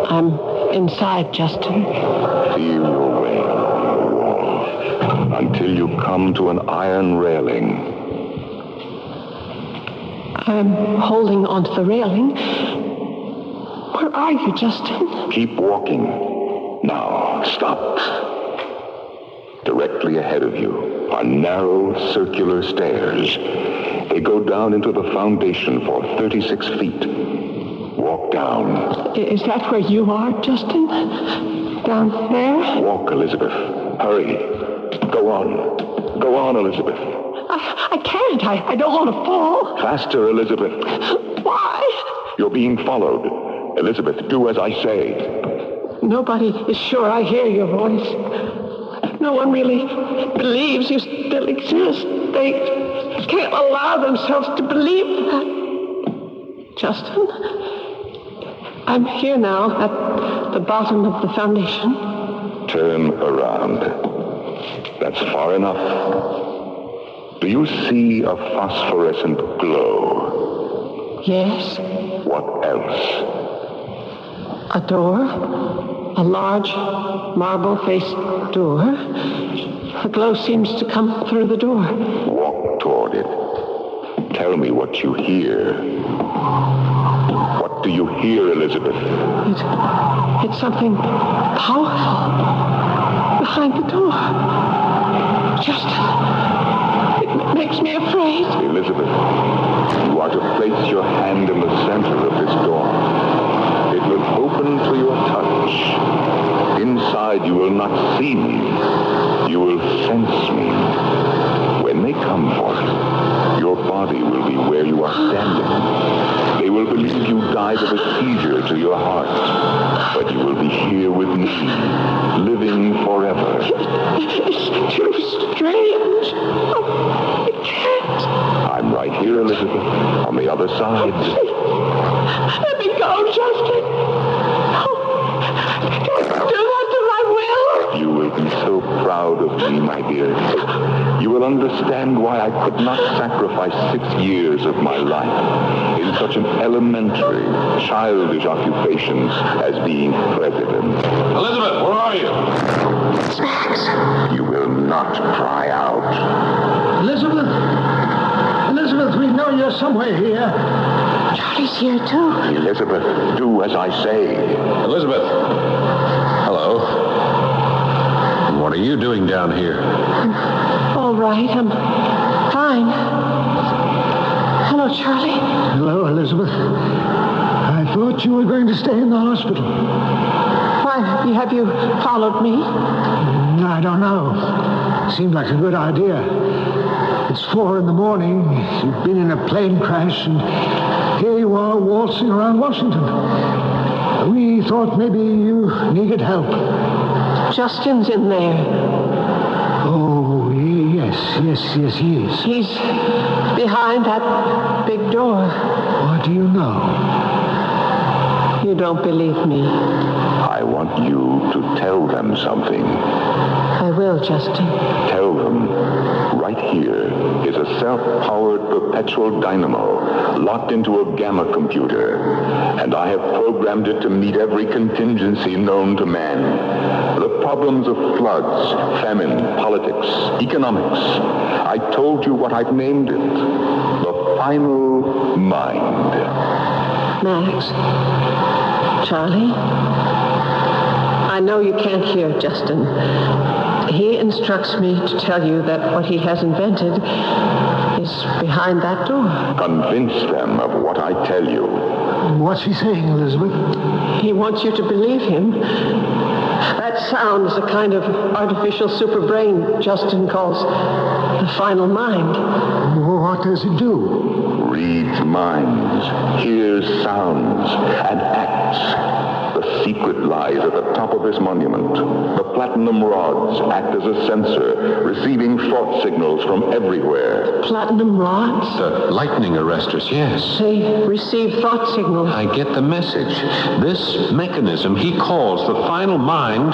X: I'm inside, Justin.
G: Feel your way along the wall until you come to an iron railing.
X: I'm holding onto the railing. Where are you, Justin?
G: Keep walking. Now, stop. Directly ahead of you are narrow, circular stairs. They go down into the foundation for 36 feet. Walk down.
X: Is that where you are, Justin? Down there?
G: Walk, Elizabeth. Hurry. Go on. Go on, Elizabeth.
X: I can't. I don't want to fall.
G: Faster, Elizabeth.
X: Why?
G: You're being followed. Elizabeth, do as I say.
X: Nobody is sure I hear your voice. No one really believes you still exist. They can't allow themselves to believe that. Justin, I'm here now at the bottom of the foundation.
G: Turn around. That's far enough. Do you see a phosphorescent glow?
X: Yes.
G: What else?
X: A door. A large marble-faced door. The glow seems to come through the door.
G: Walk toward it. Tell me what you hear. What do you hear, Elizabeth?
X: It's something powerful behind the door. Justin, it makes me afraid.
G: Elizabeth, you are to place your hand in the center of this door. It will open to your touch. Inside, you will not see me. You will sense me. When they come for it, your body will be where you are standing. They will believe you died of a seizure to your heart. But you will be here with me, living forever.
X: It's too strange. Oh, I can't.
G: I'm right here, Elizabeth, on the other side.
X: Let me go, Justin. Don't do that to my will.
G: You will be so proud of me, my dear. You will understand why I could not sacrifice 6 years of my life in such an elementary, childish occupation as being president.
R: Elizabeth, where are you?
G: You will not cry out.
C: Elizabeth! Elizabeth, we know you're somewhere here.
X: Charlie's here, too.
G: Elizabeth, do as I say.
V: Elizabeth. Hello. What are you doing down here?
X: I'm all right. I'm fine. Hello, Charlie.
C: Hello, Elizabeth. I thought you were going to stay in the hospital.
X: Why, have you followed me?
C: I don't know. Seemed like a good idea. It's 4 a.m. You've been in a plane crash, and here you are waltzing around Washington. We thought maybe you needed help.
X: Justin's in there.
C: Oh, yes, he is.
X: He's behind that big door.
C: What do you know?
X: You don't believe me.
G: I want you to tell them something.
X: I will, Justin.
G: Tell them, right here is a self-powered perpetual dynamo locked into a gamma computer, and I have programmed it to meet every contingency known to man. The problems of floods, famine, politics, economics. I told you what I've named it. The final mind.
X: Max. Charlie. I know you can't hear Justin. He instructs me to tell you that what he has invented is behind that door.
G: Convince them of what I tell you.
C: What's he saying, Elizabeth?
X: He wants you to believe him. That sound is a kind of artificial super brain Justin calls the final mind.
C: What does it do?
N: Reads minds, hears sounds, and acts. The secret lies at the top of this monument. The platinum rods act as a sensor, receiving thought signals from everywhere.
X: Platinum rods?
V: The lightning arresters, yes.
X: They receive thought signals.
V: I get the message. This mechanism he calls the final mind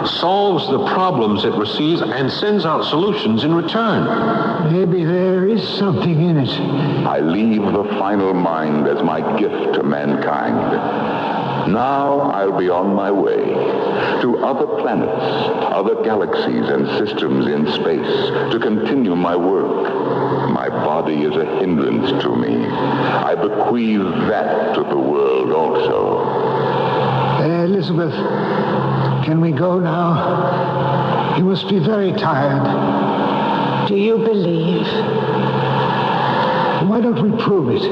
V: solves the problems it receives and sends out solutions in return.
C: Maybe there is something in it.
N: I leave the final mind as my gift to mankind. Now I'll be on my way to other planets, other galaxies and systems in space to continue my work. My body is a hindrance to me. I bequeath that to the world also.
C: Elizabeth, can we go now? You must be very tired.
X: Do you believe?
C: Why don't we prove it?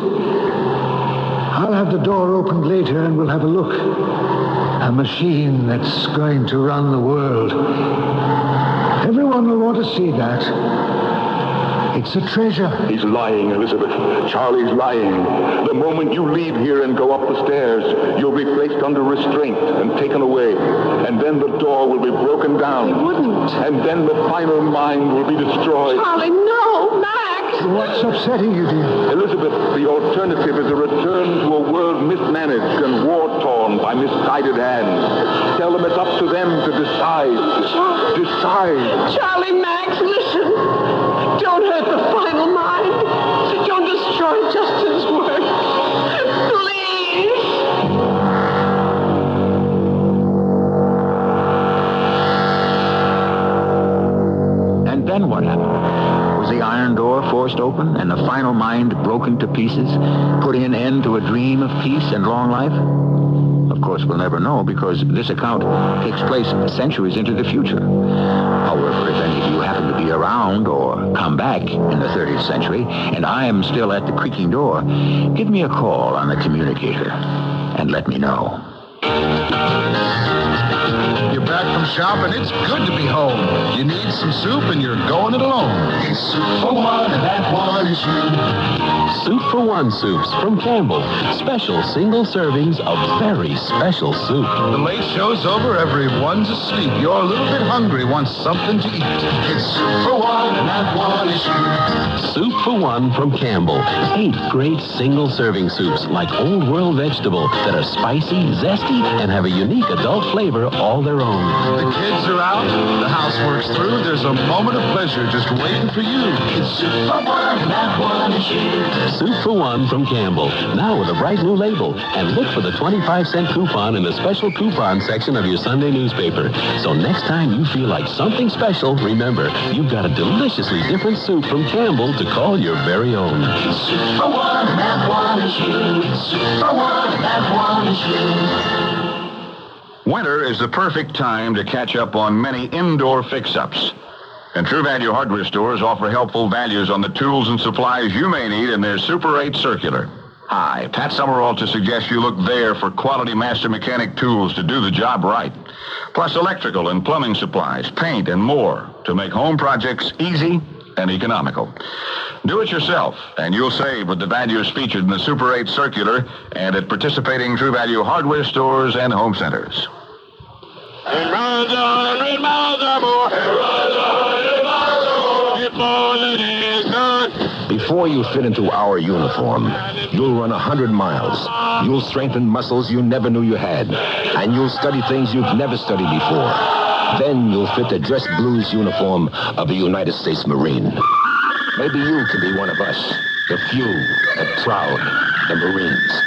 C: I'll have the door opened later and we'll have a look. A machine that's going to run the world. Everyone will want to see that. It's a treasure.
N: He's lying, Elizabeth. Charlie's lying. The moment you leave here and go up the stairs, you'll be placed under restraint and taken away. And then the door will be broken down.
X: It wouldn't.
N: And then the final mind will be destroyed.
X: Charlie, no, Max!
C: What's upsetting you, dear?
N: Elizabeth, the alternative is a return to a world mismanaged and war-torn by misguided hands. Tell them it's up to them to decide.
X: Charlie.
N: Decide.
X: Charlie, Max, listen. Don't hurt the final mind. Don't destroy Justin's work. Please.
B: And then what happened? Was the iron door forced open and the final mind broken to pieces, putting an end to a dream of peace and long life? Of course, we'll never know because this account takes place centuries into the future. However, if any of you happen to be around or come back in the 30th century and I am still at the creaking door, give me a call on the communicator and let me know.
F: You're back from shopping, it's good to be home. You need some soup and you're going it alone. It's soup for one and that one is you.
K: Soup for One soups from Campbell. Special single servings of very special soup.
F: The late show's over, everyone's asleep. You're a little bit hungry, want something to eat. It's soup for one and that one is you.
K: Soup for One from Campbell. 8 great single serving soups like old world vegetable that are spicy, zesty, and have a unique adult flavor all their own.
F: The kids are out, the housework's through, there's a moment of pleasure just waiting for you. It's soup for one and that one is you.
K: Soup for One from Campbell. Now with a bright new label. And look for the 25-cent coupon in the special coupon section of your Sunday newspaper. So next time you feel like something special, remember, you've got a deliciously different soup from Campbell to call your very own.
F: It's soup for one and that one is you. It's soup for one and that one is you.
A: Winter is the perfect time to catch up on many indoor fix-ups. And True Value hardware stores offer helpful values on the tools and supplies you may need in their Super 8 Circular. Hi, Pat Summerall to suggest you look there for quality master mechanic tools to do the job right. Plus electrical and plumbing supplies, paint, and more to make home projects easy and economical. Do it yourself, and you'll save with the values featured in the Super 8 Circular and at participating True Value hardware stores and home centers.
R: It runs 100 miles or more. It runs 100 miles or more before the day is done.
H: Before you fit into our uniform, you'll run 100 miles. You'll strengthen muscles you never knew you had. And you'll study things you've never studied before. Then you'll fit the dress blues uniform of a United States Marine. Maybe you can be one of us, the few, the proud, the Marines.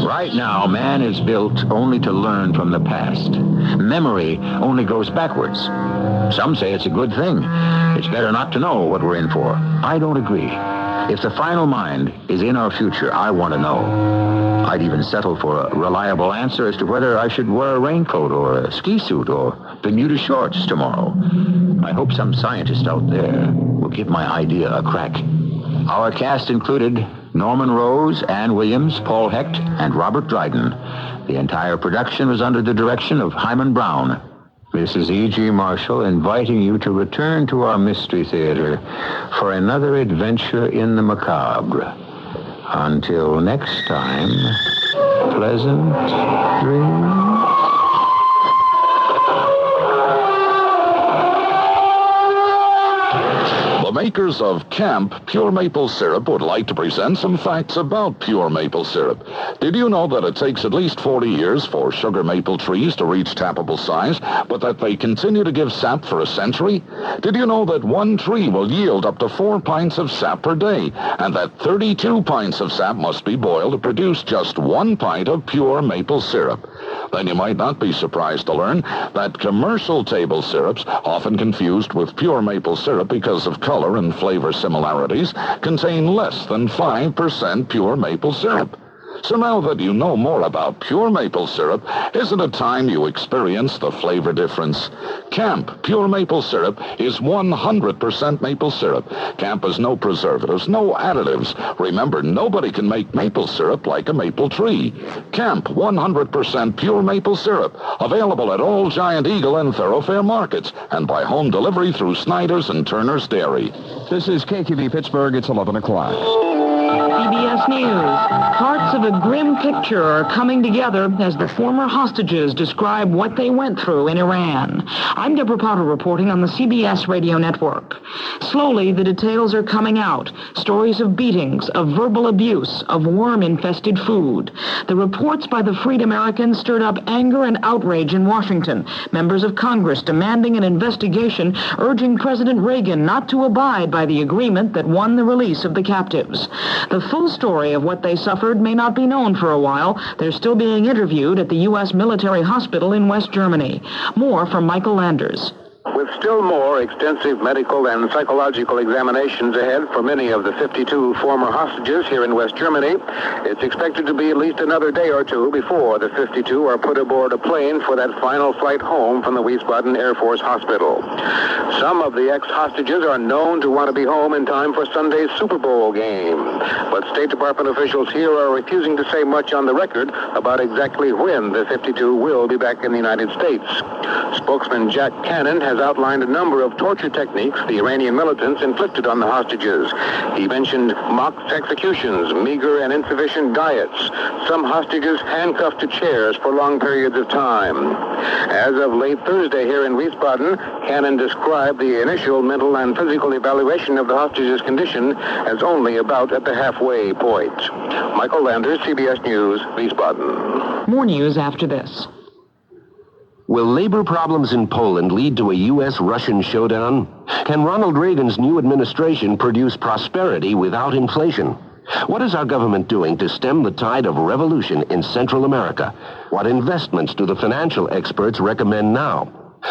B: Right now, man is built only to learn from the past. Memory only goes backwards. Some say it's a good thing. It's better not to know what we're in for. I don't agree. If the final mind is in our future, I want to know.
H: I'd even settle for a reliable answer as to whether I should wear a raincoat or a ski suit or Bermuda shorts tomorrow. I hope some scientist out there will give my idea a crack. Our cast included Norman Rose, Ann Williams, Paul Hecht, and Robert Dryden. The entire production was under the direction of Hyman Brown. This is E.G. Marshall inviting you to return to our Mystery Theater for another adventure in the macabre. Until next time, pleasant dreams.
A: The makers of Camp Pure Maple Syrup would like to present some facts about pure maple syrup. Did you know that it takes at least 40 years for sugar maple trees to reach tappable size, but that they continue to give sap for a century? Did you know that one tree will yield up to 4 pints of sap per day, and that 32 pints of sap must be boiled to produce just 1 pint of pure maple syrup? Then you might not be surprised to learn that commercial table syrups, often confused with pure maple syrup because of color and flavor similarities, contain less than 5% pure maple syrup. So now that you know more about pure maple syrup, isn't it time you experience the flavor difference? Camp Pure Maple Syrup is 100% maple syrup. Camp has no preservatives, no additives. Remember, nobody can make maple syrup like a maple tree. Camp 100% pure maple syrup, available at all Giant Eagle and Thoroughfare markets, and by home delivery through Snyder's and Turner's Dairy.
K: This is KQV Pittsburgh. It's 11 o'clock.
D: CBS News. Parts of a grim picture are coming together as the former hostages describe what they went through in Iran. I'm Deborah Potter reporting on the CBS radio network. Slowly, the details are coming out. Stories of beatings, of verbal abuse, of worm-infested food. The reports by the Freed Americans stirred up anger and outrage in Washington. Members of Congress demanding an investigation, urging President Reagan not to abide by the agreement that won the release of the captives. The full story of what they suffered may not be known for a while. They're still being interviewed at the U.S. military hospital in West Germany. More from Michael Landers.
L: With still more extensive medical and psychological examinations ahead for many of the 52 former hostages here in West Germany, it's expected to be at least another day or two before the 52 are put aboard a plane for that final flight home from the Wiesbaden Air Force Hospital. Some of the ex-hostages are known to want to be home in time for Sunday's Super Bowl game, but State Department officials here are refusing to say much on the record about exactly when the 52 will be back in the United States. Spokesman Jack Cannon has outlined a number of torture techniques the Iranian militants inflicted on the hostages. He mentioned mock executions, meager and insufficient diets, some hostages handcuffed to chairs for long periods of time. As of late Thursday here in Wiesbaden, Cannon described the initial mental and physical evaluation of the hostages' condition as only about at the halfway point. Michael Landers, CBS News, Wiesbaden.
D: More news after this.
I: Will labor problems in Poland lead to a U.S.-Russian showdown? Can Ronald Reagan's new administration produce prosperity without inflation? What is our government doing to stem the tide of revolution in Central America? What investments do the financial experts recommend now?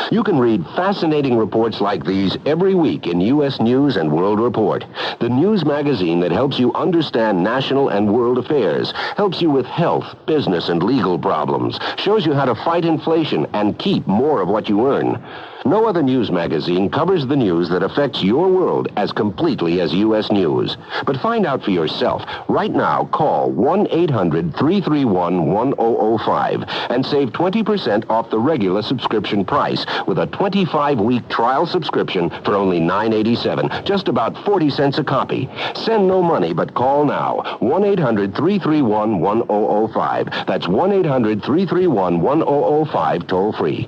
I: You can read fascinating reports like these every week in U.S. News and World Report, the news magazine that helps you understand national and world affairs, helps you with health, business, and legal problems, shows you how to fight inflation and keep more of what you earn. No other news magazine covers the news that affects your world as completely as U.S. News. But find out for yourself. Right now, call 1-800-331-1005 and save 20% off the regular subscription price with a 25-week trial subscription for only $9.87, just about 40 cents a copy. Send no money, but call now. 1-800-331-1005. That's 1-800-331-1005, toll-free.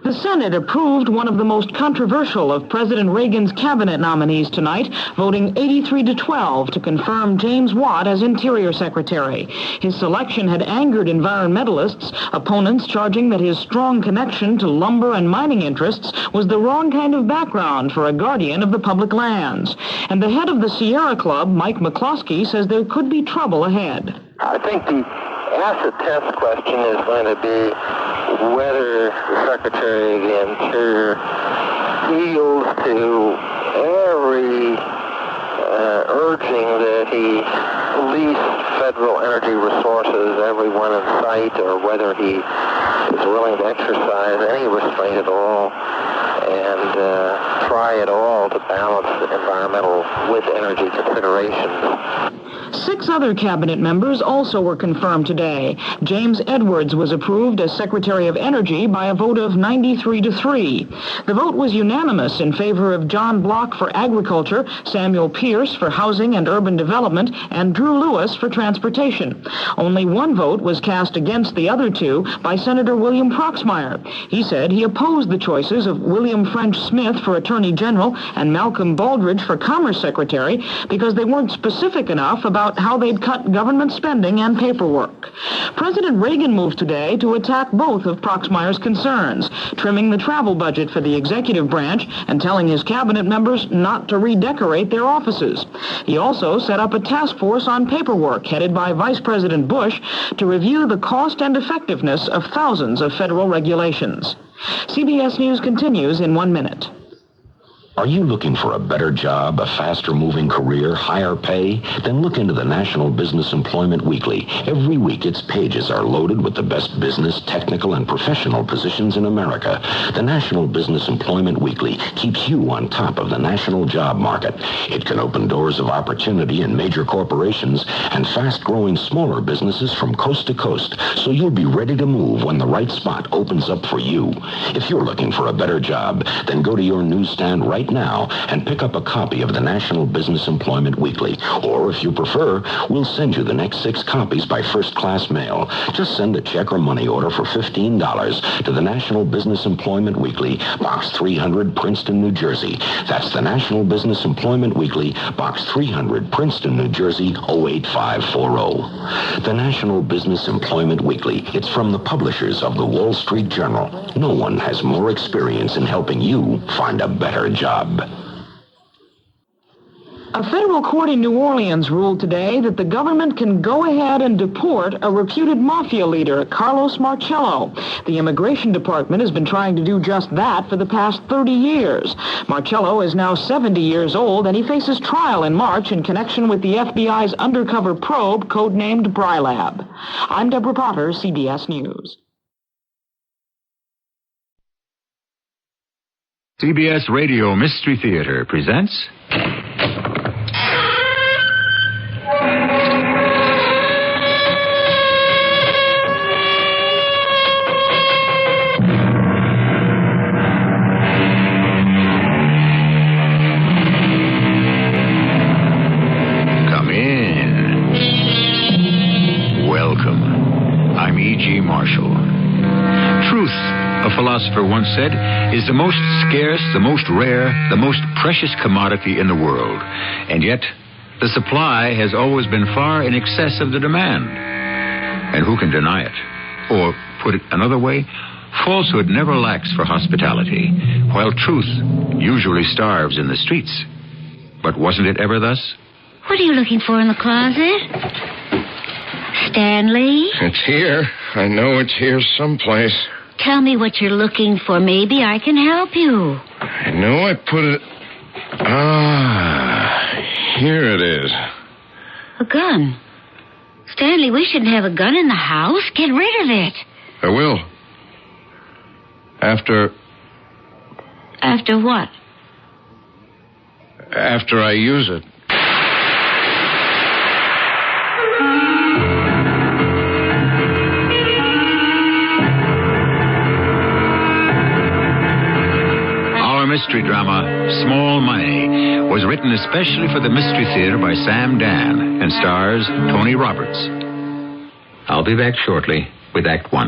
D: The Senate approved one of the most controversial of President Reagan's cabinet nominees tonight, voting 83-12 to confirm James Watt as Interior Secretary. His selection had angered environmentalists, opponents charging that his strong connection to lumber and mining interests was the wrong kind of background for a guardian of the public lands. And the head of the Sierra Club, Mike McCloskey, says there could be trouble ahead.
O: I think the acid test question is going to be whether the Secretary of the Interior yields to every urging that he lease federal energy resources, everyone in sight, or whether he is willing to exercise any restraint at all and try at all to balance environmental with energy considerations.
D: 6 other cabinet members also were confirmed today. James Edwards was approved as Secretary of Energy by a vote of 93-3. The vote was unanimous in favor of John Block for Agriculture, Samuel Pierce for Housing and Urban Development, and Drew Lewis for Transportation. Only one vote was cast against the other 2 by Senator William Proxmire. He said he opposed the choices of William French Smith for Attorney General and Malcolm Baldridge for Commerce Secretary because they weren't specific enough about how they'd cut government spending and paperwork. President Reagan moved today to attack both of Proxmire's concerns, trimming the travel budget for the executive branch and telling his cabinet members not to redecorate their offices. He also set up a task force on paperwork headed by Vice President Bush to review the cost and effectiveness of thousands of federal regulations. CBS News continues in 1 minute.
H: Are you looking for a better job, a faster-moving career, higher pay? Then look into the National Business Employment Weekly. Every week, its pages are loaded with the best business, technical, and professional positions in America. The National Business Employment Weekly keeps you on top of the national job market. It can open doors of opportunity in major corporations and fast-growing smaller businesses from coast to coast, so you'll be ready to move when the right spot opens up for you. If you're looking for a better job, then go to your newsstand right now and pick up a copy of the National Business Employment Weekly. Or if you prefer, we'll send you the next 6 copies by first-class mail. Just send a check or money order for $15 to the National Business Employment Weekly, Box 300, Princeton, New Jersey. That's the National Business Employment Weekly, Box 300, Princeton, New Jersey, 08540. The National Business Employment Weekly. It's from the publishers of the Wall Street Journal. No one has more experience in helping you find a better job.
D: A federal court in New Orleans ruled today that the government can go ahead and deport a reputed mafia leader, Carlos Marcello. The Immigration Department has been trying to do just that for the past 30 years. Marcello is now 70 years old, and he faces trial in March in connection with the FBI's undercover probe codenamed Brylab. I'm Deborah Potter, CBS News.
B: CBS Radio Mystery Theater presents... Come in. Welcome. I'm E.G. Marshall. Truth, a philosopher once said, is the most scarce, the most rare, the most precious commodity in the world. And yet, the supply has always been far in excess of the demand. And who can deny it? Or, put it another way, falsehood never lacks for hospitality, while truth usually starves in the streets. But wasn't it ever thus?
E: What are you looking for in the closet? Stanley?
J: It's here. I know it's here someplace.
E: Tell me what you're looking for. Maybe I can help you.
J: I know I put it... here it is.
E: A gun. Stanley, we shouldn't have a gun in the house. Get rid of it.
J: I will. After...
E: After what?
J: After I use it.
B: Mystery drama, Small Money, was written especially for the Mystery Theater by Sam Dan and stars Tony Roberts. I'll be back shortly with Act 1.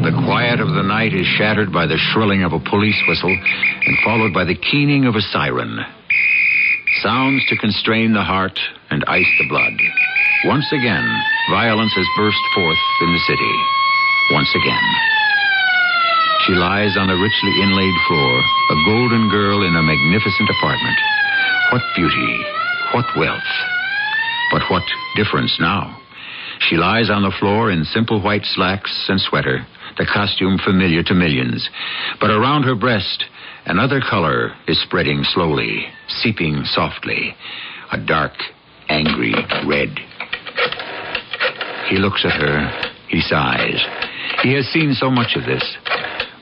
B: The quiet of the night is shattered by the shrilling of a police whistle and followed by the keening of a siren. Sounds to constrain the heart and ice the blood. Once again, violence has burst forth in the city. Once again. She lies on a richly inlaid floor, a golden girl in a magnificent apartment. What beauty, what wealth. But what difference now? She lies on the floor in simple white slacks and sweater, the costume familiar to millions. But around her breast, another color is spreading slowly, seeping softly. A dark, angry red. He looks at her. He sighs. He has seen so much of this.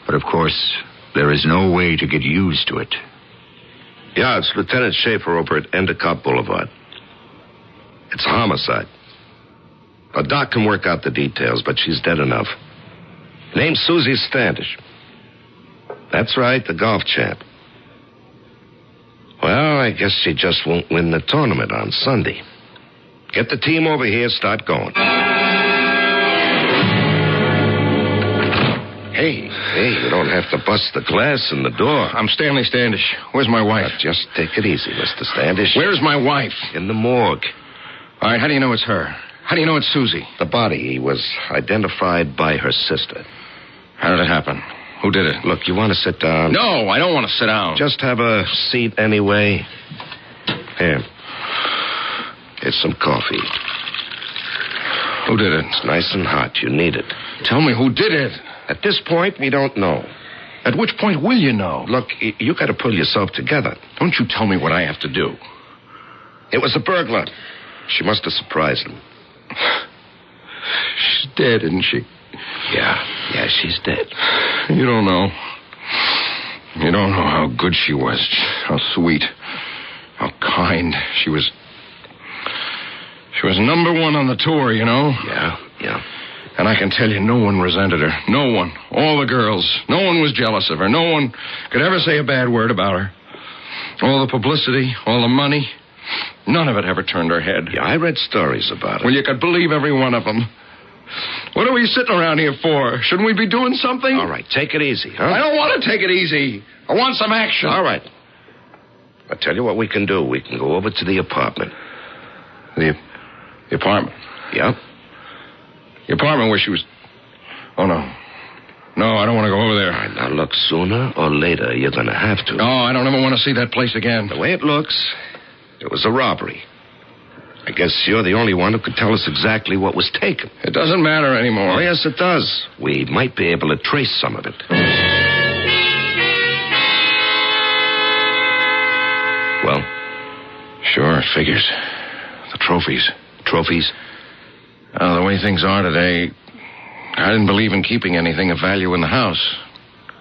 B: But of course, there is no way to get used to it.
I: Yeah, it's Lieutenant Schaefer over at Endicott Boulevard. It's a homicide. A doc can work out the details, but she's dead enough. Name's Susie Standish. That's right, the golf champ. Well, I guess she just won't win the tournament on Sunday. Get the team over here, start going. Hey, you don't have to bust the glass in the door.
J: I'm Stanley Standish. Where's my wife?
I: Just take it easy, Mr. Standish.
J: Where's my wife?
I: In the morgue.
J: All right, how do you know it's her? How do you know it's Susie?
I: The body was identified by her sister.
J: How did it happen? Who did it?
I: Look, you want to sit down?
J: No, I don't want to sit down.
I: Just have a seat anyway. Here. Here's some coffee.
J: Who did it?
I: It's nice and hot. You need it.
J: Tell me who did it.
I: At this point, we don't know.
J: At which point will you know?
I: Look, you got to pull yourself together.
J: Don't you tell me what I have to do.
I: It was a burglar. She must have surprised him.
J: She's dead, isn't she?
I: Yeah, she's dead.
J: You don't know. You don't know how good she was, how sweet, how kind. She was number one on the tour, you know?
I: Yeah.
J: And I can tell you, no one resented her. No one. All the girls. No one was jealous of her. No one could ever say a bad word about her. All the publicity, all the money, none of it ever turned her head.
I: Yeah, I read stories about her.
J: Well, you could believe every one of them. What are we sitting around here for? Shouldn't we be doing something?
I: All right, take it easy, huh?
J: I don't want to take it easy. I want some action.
I: All right. I'll tell you what we can do. We can go over to the apartment.
J: The apartment?
I: Yeah.
J: The apartment where she was... Oh, no. No, I don't want to go over there.
I: All right, now, look, sooner or later, you're going to have to.
J: No, I don't ever want to see that place again.
I: The way it looks, it was a robbery. I guess you're the only one who could tell us exactly what was taken.
J: It doesn't matter anymore.
I: Oh, yes, it does. We might be able to trace some of it. Well?
J: Sure, it figures. The trophies.
I: Trophies?
J: The way things are today, I didn't believe in keeping anything of value in the house.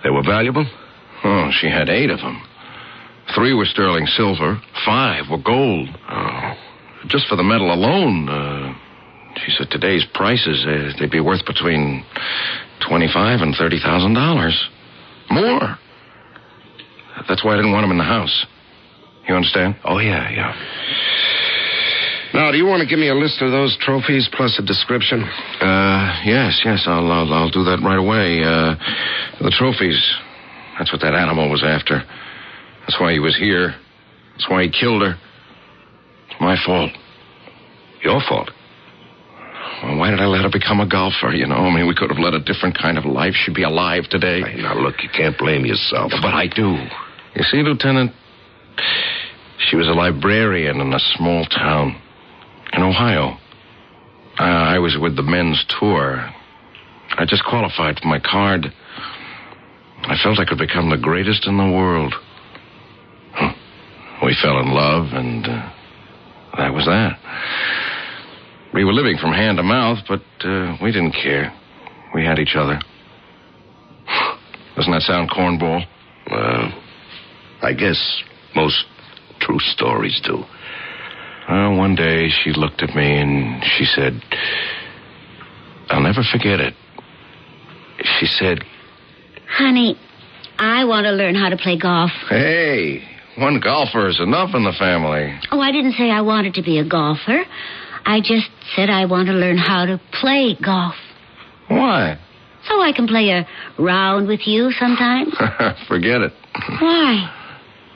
I: They were valuable?
J: Oh, she had 8 of them. 3 were sterling silver, 5 were gold.
I: Oh.
J: Just for the metal alone, she said today's prices, they'd be worth between $25,000 and $30,000. More. That's why I didn't want them in the house. You understand?
I: Oh, yeah. Now, do you want to give me a list of those trophies plus a description?
J: Yes, I'll do that right away. The trophies, that's what that animal was after. That's why he was here. That's why he killed her. It's my fault.
I: Your fault?
J: Well, why did I let her become a golfer, you know? I mean, we could have led a different kind of life. She'd be alive today.
I: Hey, now, look, you can't blame yourself.
J: But I do. You see, Lieutenant, she was a librarian in a small town in Ohio. I was with the men's tour. I just qualified for my card. I felt I could become the greatest in the world. We fell in love, and that was that. We were living from hand to mouth, but we didn't care. We had each other. Doesn't that sound cornball?
I: Well, I guess most true stories do.
J: One day she looked at me and she said, I'll never forget it. She said,
E: Honey, I want to learn how to play golf.
J: Hey, one golfer is enough in the family.
E: Oh, I didn't say I wanted to be a golfer. I just said I want to learn how to play golf.
J: Why?
E: So I can play a round with you sometime.
J: Forget it.
E: Why?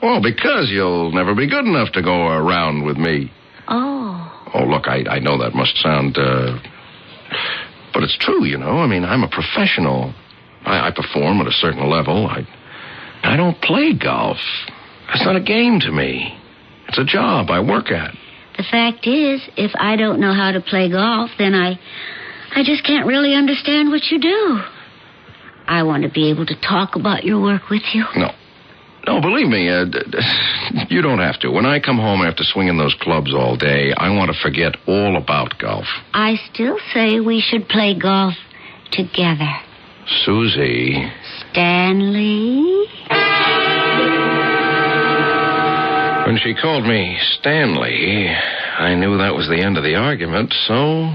J: Well, because you'll never be good enough to go around with me.
E: Oh.
J: Oh, look, I know that must sound, but it's true, you know. I mean, I'm a professional. I perform at a certain level. I don't play golf. It's not a game to me. It's a job I work at.
E: The fact is, if I don't know how to play golf, then I just can't really understand what you do. I want to be able to talk about your work with you.
J: No, believe me, you don't have to. When I come home after swinging those clubs all day, I want to forget all about golf.
E: I still say we should play golf together.
J: Susie.
E: Stanley?
J: When she called me Stanley, I knew that was the end of the argument, so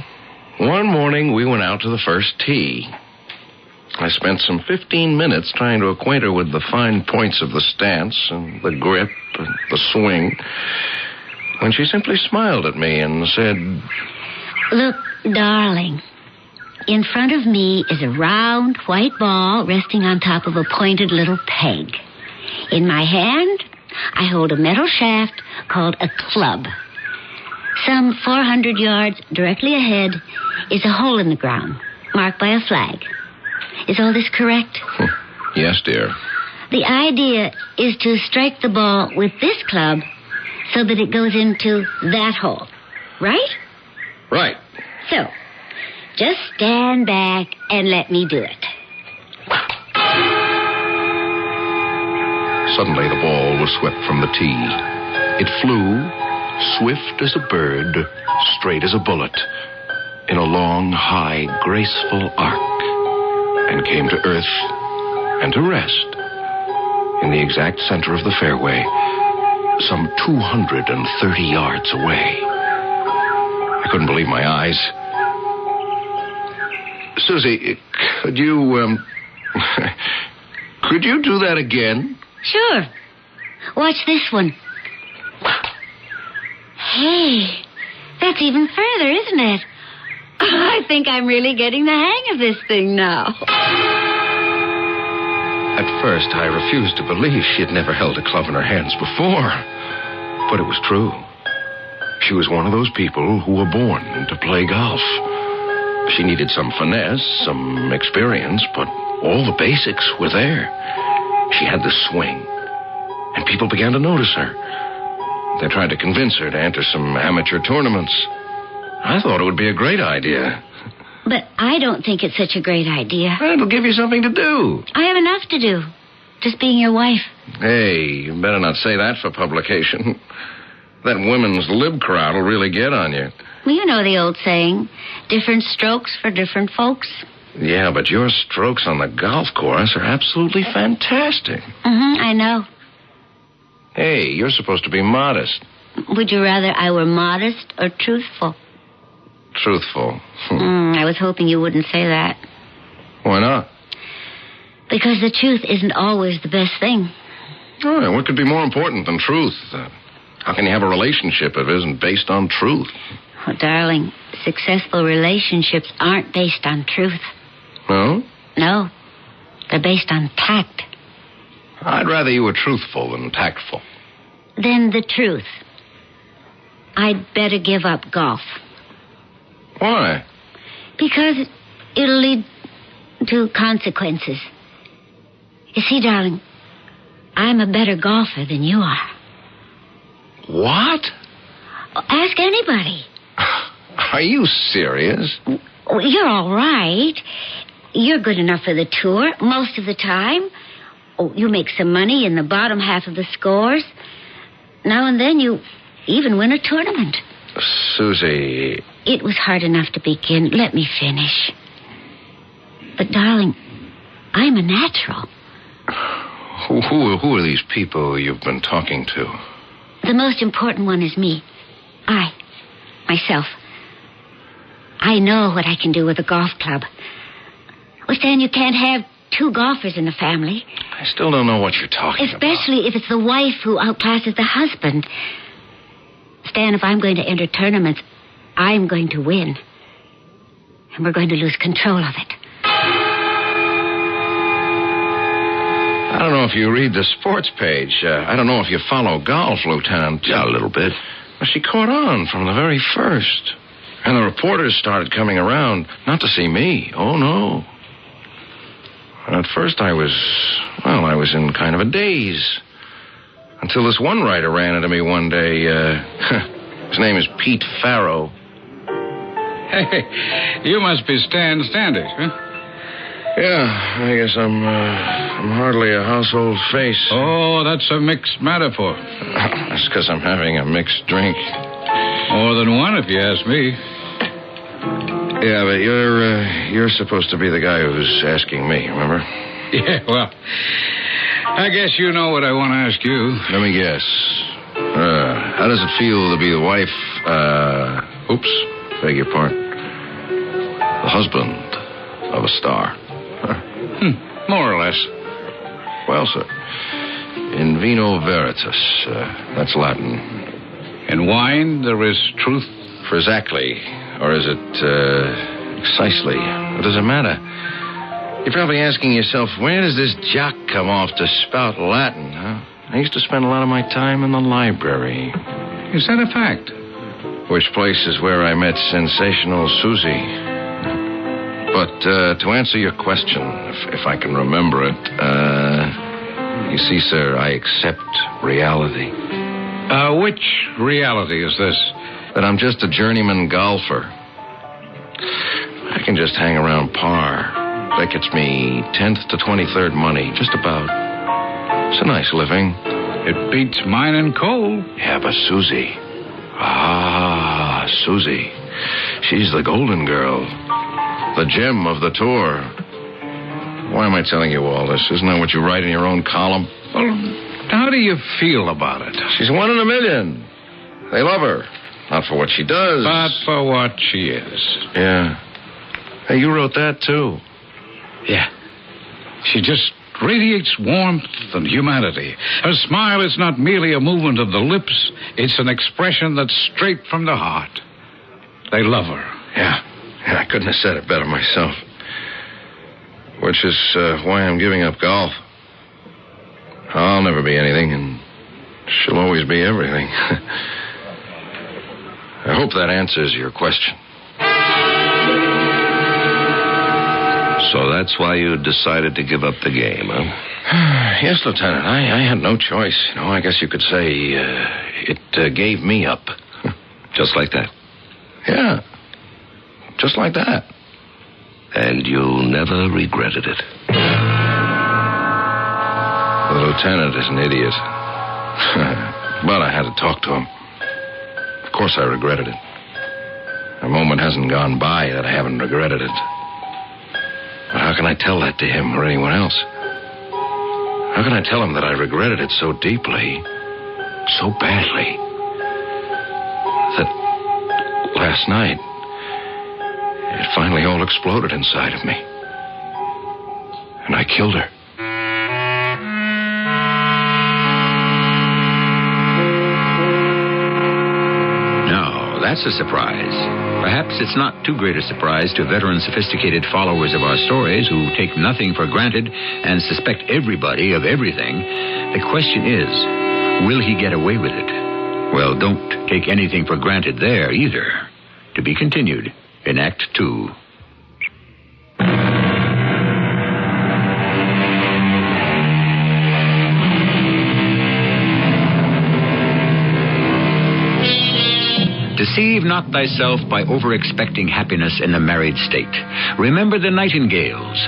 J: one morning we went out to the first tee. I spent some 15 minutes trying to acquaint her with the fine points of the stance and the grip and the swing, when she simply smiled at me and said,
E: Look, darling, in front of me is a round white ball resting on top of a pointed little peg. In my hand, I hold a metal shaft called a club. Some 400 yards directly ahead is a hole in the ground, marked by a flag. Is all this correct?
J: Yes, dear.
E: The idea is to strike the ball with this club so that it goes into that hole, right?
J: Right.
E: So, just stand back and let me do it.
J: Suddenly, the ball was swept from the tee. It flew, swift as a bird, straight as a bullet, in a long, high, graceful arc, and came to earth and to rest in the exact center of the fairway, some 230 yards away. I couldn't believe my eyes. Susie, could you do that again?
E: Sure. Watch this one. Hey, that's even further, isn't it? I think I'm really getting the hang of this thing now.
J: At first, I refused to believe she had never held a club in her hands before. But it was true. She was one of those people who were born to play golf. She needed some finesse, some experience, but all the basics were there. She had the swing, and people began to notice her. They tried to convince her to enter some amateur tournaments. I thought it would be a great idea.
E: But I don't think it's such a great idea.
J: It'll give you something to do.
E: I have enough to do. Just being your wife.
J: Hey, you better not say that for publication. That women's lib crowd will really get on you.
E: Well, you know the old saying, different strokes for different folks.
J: Yeah, but your strokes on the golf course are absolutely fantastic.
E: I know.
J: Hey, you're supposed to be modest.
E: Would you rather I were modest or truthful?
J: Truthful.
E: I was hoping you wouldn't say that.
J: Why not?
E: Because the truth isn't always the best thing.
J: All right, what could be more important than truth? How can you have a relationship if it isn't based on truth?
E: Oh, darling, successful relationships aren't based on truth.
J: No?
E: No. They're based on tact.
J: I'd rather you were truthful than tactful.
E: Then the truth. I'd better give up golf.
J: Why?
E: Because it'll lead to consequences. You see, darling, I'm a better golfer than you are.
J: What?
E: Ask anybody.
J: Are you serious?
E: You're all right. You're good enough for the tour most of the time. Oh, you make some money in the bottom half of the scores. Now and then you even win a tournament.
J: Susie.
E: It was hard enough to begin. Let me finish. But, darling, I'm a natural.
J: Who are these people you've been talking to?
E: The most important one is me. Myself. I know what I can do with a golf club. Well, Stan, you can't have two golfers in the family.
J: I still don't know what you're talking about.
E: Especially if it's the wife who outclasses the husband. Stan, if I'm going to enter tournaments, I'm going to win. And we're going to lose control of it.
J: I don't know if you read the sports page. I don't know if you follow golf, Lieutenant.
H: Yeah, a little bit.
J: Well, she caught on from the very first. And the reporters started coming around, not to see me. Oh, no. And at first I was in kind of a daze. Until this one writer ran into me one day. His name is Pete Farrow.
M: Hey, you must be Stan Standish, huh?
J: Yeah, I guess I'm hardly a household face.
M: Oh, that's a mixed metaphor.
J: That's because I'm having a mixed drink.
M: More than one, if you ask me.
J: Yeah, but you're supposed to be the guy who's asking me, remember?
M: Yeah, well, I guess you know what I want to ask you.
J: Let me guess. How does it feel to be the wife, beg your pardon, the husband of a star?
M: More or less.
J: Well, sir, in vino veritas, that's Latin.
M: In wine, there is truth.
J: Exactly. Or is it, precisely? What does it matter? You're probably asking yourself, where does this jock come off to spout Latin, huh? I used to spend a lot of my time in the library.
M: Is that a fact?
J: Which place is where I met sensational Susie. But to answer your question, if I can remember it, you see, sir, I accept reality.
M: Which reality is this?
J: That I'm just a journeyman golfer. I can just hang around par. That gets me 10th to 23rd money, just about. It's a nice living.
M: It beats mine and coal.
J: Yeah, but Susie. Susie. She's the golden girl. The gem of the tour. Why am I telling you all this? Isn't that what you write in your own column?
M: Well, how do you feel about it?
J: She's one in a million. They love her. Not for what she does.
M: But for what she is.
J: Yeah. Hey, you wrote that, too.
M: Yeah. She just radiates warmth and humanity. Her smile is not merely a movement of the lips. It's an expression that's straight from the heart. They love her.
J: Yeah, I couldn't have said it better myself. Which is why I'm giving up golf. I'll never be anything, and she'll always be everything. I hope that answers your question.
V: So that's why you decided to give up the game, huh?
J: Yes, Lieutenant. I had no choice. I guess you could say it gave me up.
V: Just like that?
J: Yeah. Just like that.
V: And you never regretted it?
J: The lieutenant is an idiot. But I had to talk to him. Of course I regretted it. A moment hasn't gone by that I haven't regretted it. But how can I tell that to him or anyone else? How can I tell him that I regretted it so deeply, so badly, that last night it finally all exploded inside of me, and I killed her?
B: That's a surprise. Perhaps it's not too great a surprise to veteran, sophisticated followers of our stories who take nothing for granted and suspect everybody of everything. The question is, will he get away with it? Well, don't take anything for granted there either. To be continued in Act 2. Deceive not thyself by over-expecting happiness in the married state. Remember the nightingales,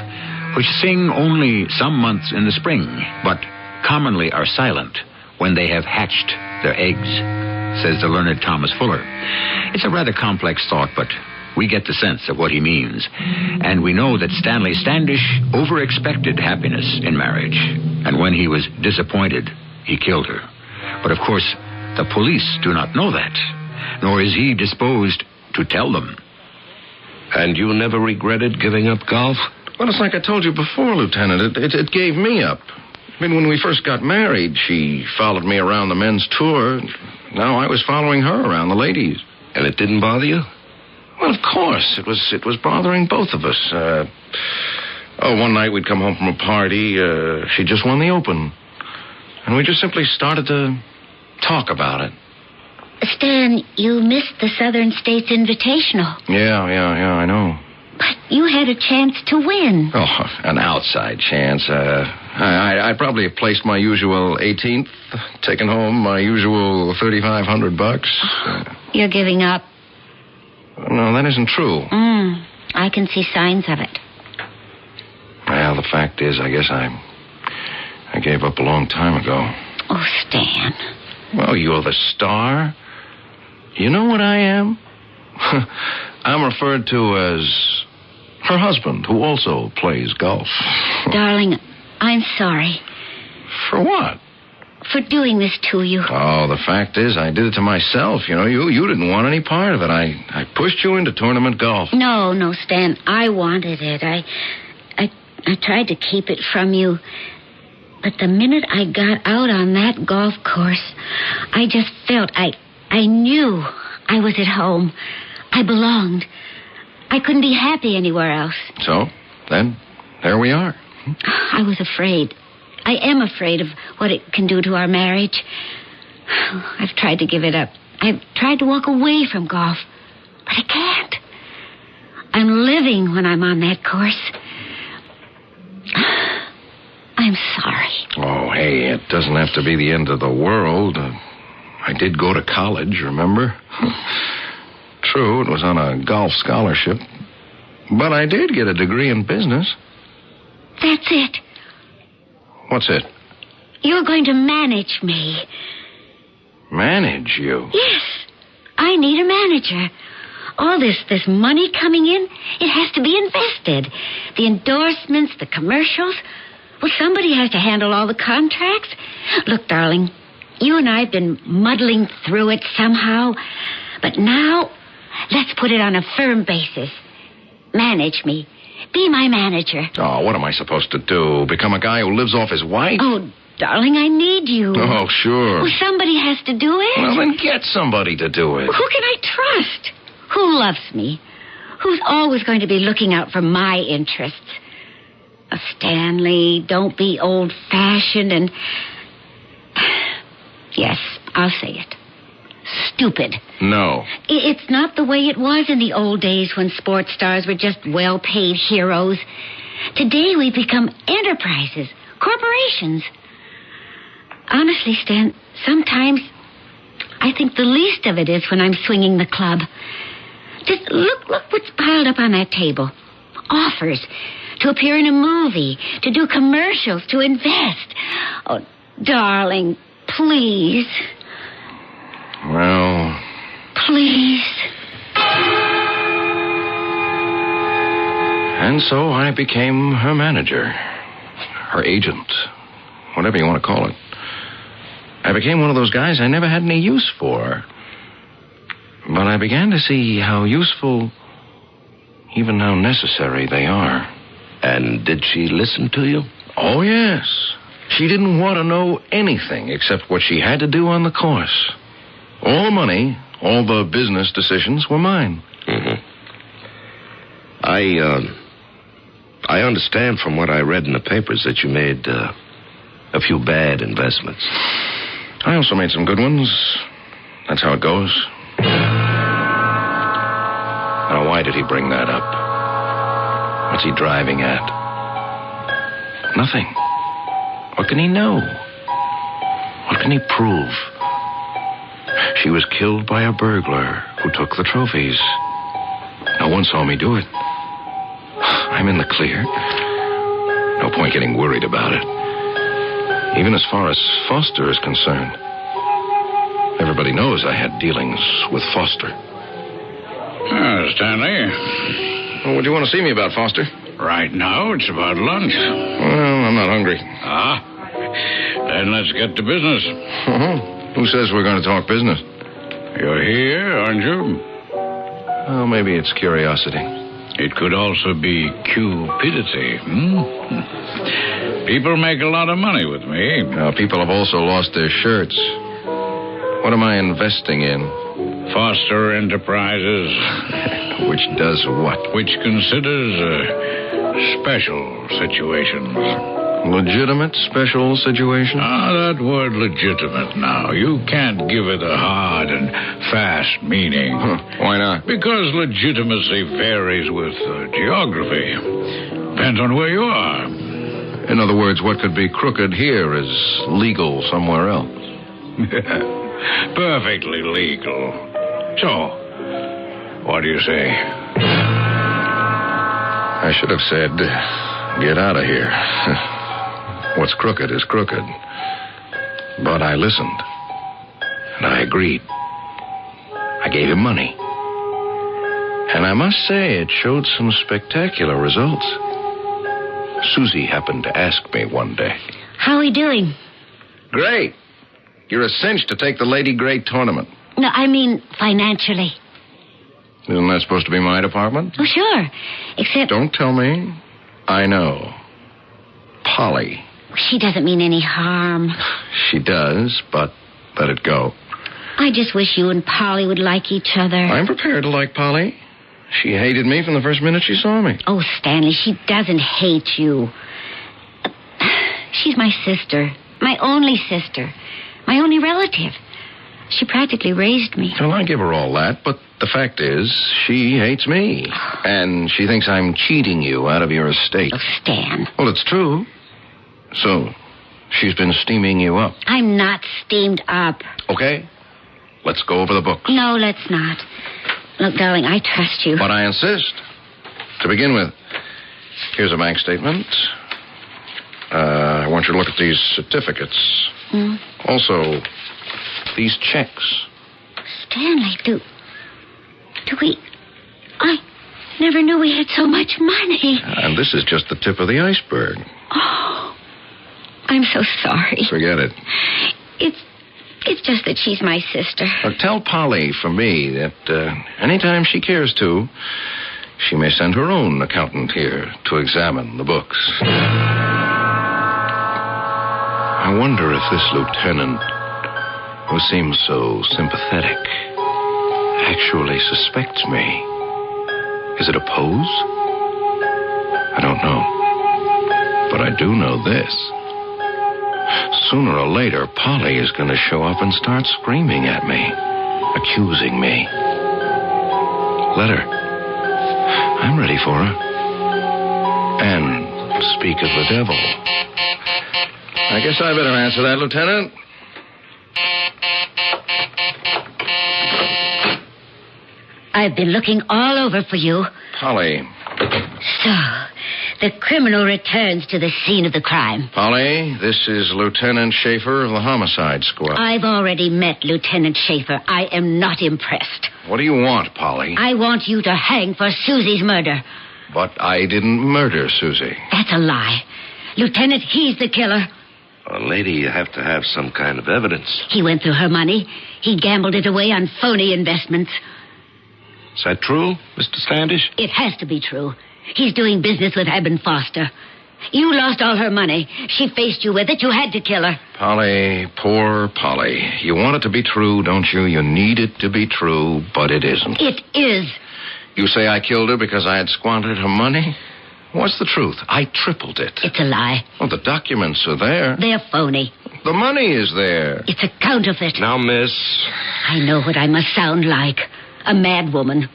B: which sing only some months in the spring, but commonly are silent when they have hatched their eggs, says the learned Thomas Fuller. It's a rather complex thought, but we get the sense of what he means. And we know that Stanley Standish over-expected happiness in marriage, and when he was disappointed, he killed her. But of course, the police do not know that. Nor is he disposed to tell them.
V: And you never regretted giving up golf?
J: Well, it's like I told you before, Lieutenant. It gave me up. I mean, when we first got married, she followed me around the men's tour. Now I was following her around the ladies.
V: And it didn't bother you?
J: Well, of course. It was bothering both of us. One night we'd come home from a party. She just won the Open. And we just simply started to talk about it.
E: Stan, you missed the Southern States Invitational.
J: Yeah, I know.
E: But you had a chance to win.
J: Oh, an outside chance. I'd probably have placed my usual 18th, taken home my usual $3,500.
E: You're giving up.
J: No, that isn't true.
E: I can see signs of it.
J: Well, the fact is, I guess I gave up a long time ago.
E: Oh, Stan.
J: Well, you're the star. You know what I am? I'm referred to as her husband, who also plays golf.
E: Darling, I'm sorry.
J: For what?
E: For doing this to you.
J: Oh, the fact is, I did it to myself. You know, you didn't want any part of it. I pushed you into tournament golf.
E: No, Stan. I wanted it. I tried to keep it from you. But the minute I got out on that golf course, I just felt I knew I was at home. I belonged. I couldn't be happy anywhere else.
J: So, then, there we are.
E: I was afraid. I am afraid of what it can do to our marriage. I've tried to give it up. I've tried to walk away from golf, but I can't. I'm living when I'm on that course. I'm sorry.
J: Oh, hey, it doesn't have to be the end of the world. I did go to college, remember? True, it was on a golf scholarship. But I did get a degree in business.
E: That's it.
J: What's it?
E: You're going to manage me.
J: Manage you?
E: Yes. I need a manager. All this money coming in, it has to be invested. The endorsements, the commercials. Well, somebody has to handle all the contracts. Look, darling, you and I have been muddling through it somehow. But now, let's put it on a firm basis. Manage me. Be my manager.
J: Oh, what am I supposed to do? Become a guy who lives off his wife?
E: Oh, darling, I need you.
J: Oh, sure.
E: Well, somebody has to do it.
J: Well, then get somebody to do it.
E: Who can I trust? Who loves me? Who's always going to be looking out for my interests? Stanley, don't be old-fashioned and... Yes, I'll say it. Stupid.
J: No.
E: It's not the way it was in the old days when sports stars were just well-paid heroes. Today we've become enterprises, corporations. Honestly, Stan, sometimes I think the least of it is when I'm swinging the club. Just look what's piled up on that table. Offers to appear in a movie, to do commercials, to invest. Oh, darling, please.
J: Well...
E: Please.
J: And so I became her manager, her agent, whatever you want to call it. I became one of those guys I never had any use for. But I began to see how useful, even how necessary they are.
I: And did she listen to you?
J: Oh, yes. She didn't want to know anything except what she had to do on the course. All the money, all the business decisions were mine.
I: Mm-hmm. I understand from what I read in the papers that you made a few bad investments.
J: I also made some good ones. That's how it goes. Now, why did he bring that up? What's he driving at? Nothing. What can he know? What can he prove? She was killed by a burglar who took the trophies. No one saw me do it. I'm in the clear. No point getting worried about it. Even as far as Foster is concerned. Everybody knows I had dealings with Foster.
M: Stanley.
J: Well, what do you want to see me about, Foster?
M: Right now, it's about lunch.
J: Well, I'm not hungry.
M: Then let's get to business.
J: Who says we're going to talk business?
M: You're here, aren't you?
J: Oh, maybe it's curiosity.
M: It could also be cupidity. People make a lot of money with me.
J: Now, people have also lost their shirts. What am I investing in?
M: Foster Enterprises.
J: Which does what?
M: Which considers special situations.
J: Legitimate special situation?
M: That word legitimate now. You can't give it a hard and fast meaning.
J: Why not?
M: Because legitimacy varies with geography. Depends on where you are.
J: In other words, what could be crooked here is legal somewhere else.
M: Perfectly legal. So, what do you say?
J: I should have said, get out of here. What's crooked is crooked. But I listened. And I agreed. I gave him money. And I must say, it showed some spectacular results. Susie happened to ask me one day.
E: How are we doing?
J: Great. You're a cinch to take the Lady Grey tournament.
E: No, I mean financially.
J: Isn't that supposed to be my department?
E: Oh, sure. Except...
J: Don't tell me. I know. Polly.
E: She doesn't mean any harm.
J: She does, but let it go.
E: I just wish you and Polly would like each other.
J: I'm prepared to like Polly. She hated me from the first minute she saw me.
E: Oh, Stanley, she doesn't hate you. She's my sister. My only sister. My only relative. She practically raised me.
J: Well, I give her all that, but the fact is, she hates me. And she thinks I'm cheating you out of your estate.
E: Oh, Stan.
J: Well, it's true. So, she's been steaming you up.
E: I'm not steamed up.
J: Okay. Let's go over the books.
E: No, let's not. Look, darling, I trust you.
J: But I insist. To begin with, here's a bank statement. I want you to look at these certificates. Also, these checks.
E: Stanley, do we... I never knew we had so much money.
J: And this is just the tip of the iceberg.
E: Oh, I'm so sorry.
J: Forget it.
E: It's just that she's my sister.
J: Tell Polly from me that anytime she cares to, she may send her own accountant here to examine the books. I wonder if this lieutenant, who seems so sympathetic, actually suspects me. Is it a pose? I don't know. But I do know this. Sooner or later, Polly is going to show up and start screaming at me, accusing me. Let her. I'm ready for her. And speak of the devil. I guess I better answer that, Lieutenant.
E: I've been looking all over for you.
J: Polly.
E: So, the criminal returns to the scene of the crime.
J: Polly, this is Lieutenant Schaefer of the Homicide Squad.
E: I've already met Lieutenant Schaefer. I am not impressed.
J: What do you want, Polly?
E: I want you to hang for Susie's murder.
J: But I didn't murder Susie.
E: That's a lie. Lieutenant, he's the killer.
H: Lady, you have to have some kind of evidence.
E: He went through her money. He gambled it away on phony investments.
H: Is that true, Mr. Standish?
E: It has to be true. He's doing business with Eben Foster. You lost all her money. She faced you with it. You had to kill her.
J: Polly, poor Polly. You want it to be true, don't you? You need it to be true, but it isn't.
E: It is.
J: You say I killed her because I had squandered her money? What's the truth? I tripled it.
E: It's a lie.
J: Well, the documents are there.
E: They're phony.
J: The money is there.
E: It's a counterfeit.
H: Now, miss.
E: I know what I must sound like. A mad woman.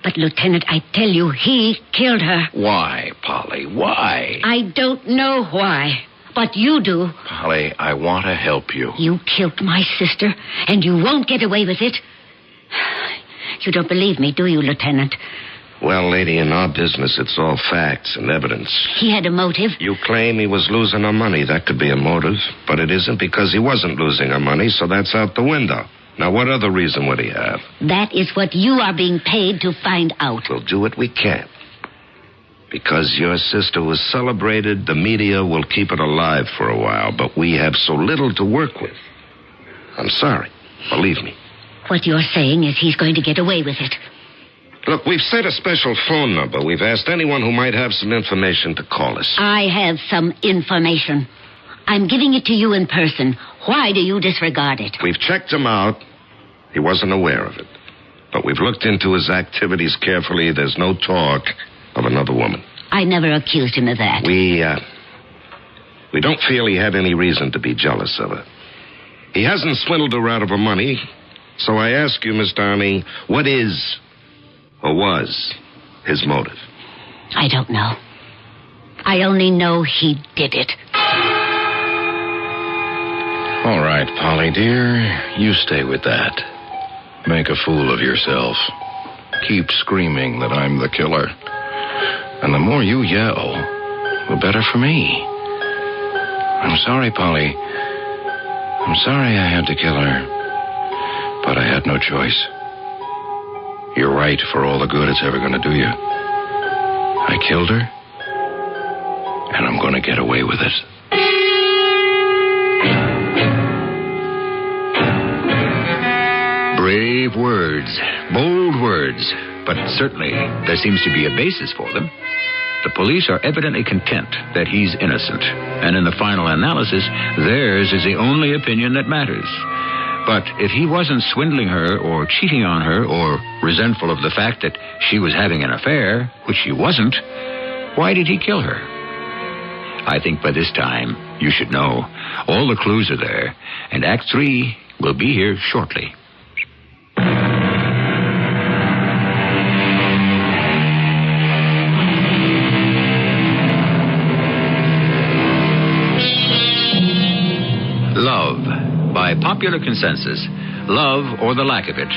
E: But, Lieutenant, I tell you, he killed her.
J: Why, Polly? Why?
E: I don't know why. But you do.
J: Polly, I want to help you.
E: You killed my sister, and you won't get away with it. You don't believe me, do you, Lieutenant?
H: Well, lady, in our business, it's all facts and evidence.
E: He had a motive.
H: You claim he was losing her money. That could be a motive. But it isn't, because he wasn't losing her money, so that's out the window. Now, what other reason would he have?
E: That is what you are being paid to find out.
H: We'll do what we can. Because your sister was celebrated, the media will keep it alive for a while, but we have so little to work with. I'm sorry. Believe me.
E: What you're saying is he's going to get away with it.
H: Look, we've set a special phone number. We've asked anyone who might have some information to call us.
E: I have some information. I'm giving it to you in person. Why do you disregard it?
H: We've checked him out. He wasn't aware of it. But we've looked into his activities carefully. There's no talk of another woman.
E: I never accused him of that.
H: We don't feel he had any reason to be jealous of her. He hasn't swindled her out of her money. So I ask you, Miss Darnay, what is or was his motive?
E: I don't know. I only know he did it.
J: All right, Polly, dear. You stay with that. Make a fool of yourself. Keep screaming that I'm the killer. And the more you yell, the better for me. I'm sorry, Polly. I'm sorry I had to kill her. But I had no choice. You're right for all the good it's ever going to do you. I killed her, and I'm going to get away with it.
B: Brave words, bold words, but certainly there seems to be a basis for them. The police are evidently content that he's innocent, and in the final analysis, theirs is the only opinion that matters. But if he wasn't swindling her or cheating on her or resentful of the fact that she was having an affair, which she wasn't, why did he kill her? I think by this time you should know. All the clues are there, and Act 3 will be here shortly. Love. By popular consensus, love, or the lack of it,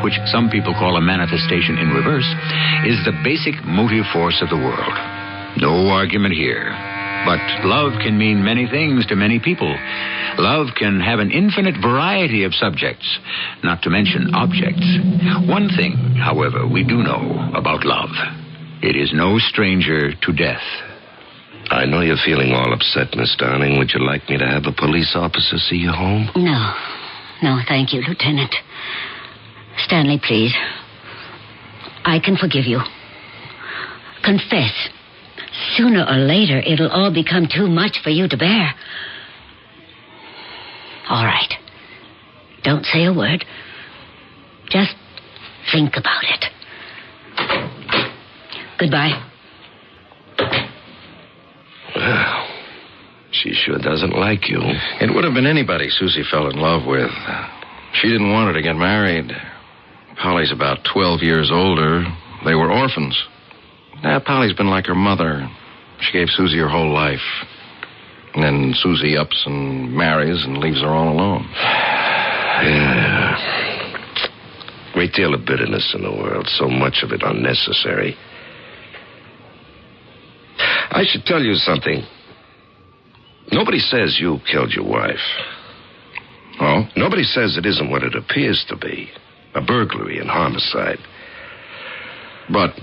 B: which some people call a manifestation in reverse, is the basic motive force of the world. No argument here. But love can mean many things to many people. Love can have an infinite variety of subjects, not to mention objects. One thing, however, we do know about love. It is no stranger to death.
I: I know you're feeling all upset, Miss Darling. Would you like me to have a police officer see you home?
E: No. No, thank you, Lieutenant. Stanley, please. I can forgive you. Confess. Sooner or later, it'll all become too much for you to bear. All right. Don't say a word. Just think about it. Goodbye.
I: Well, she sure doesn't like you.
J: It would have been anybody Susie fell in love with. She didn't want her to get married. Polly's about 12 years older. They were orphans. Polly's been like her mother. She gave Susie her whole life. And then Susie ups and marries and leaves her all alone.
I: Yeah. Great deal of bitterness in the world. So much of it unnecessary. I should tell you something. Nobody says you killed your wife.
J: Oh?
I: Nobody says it isn't what it appears to be. A burglary and homicide. But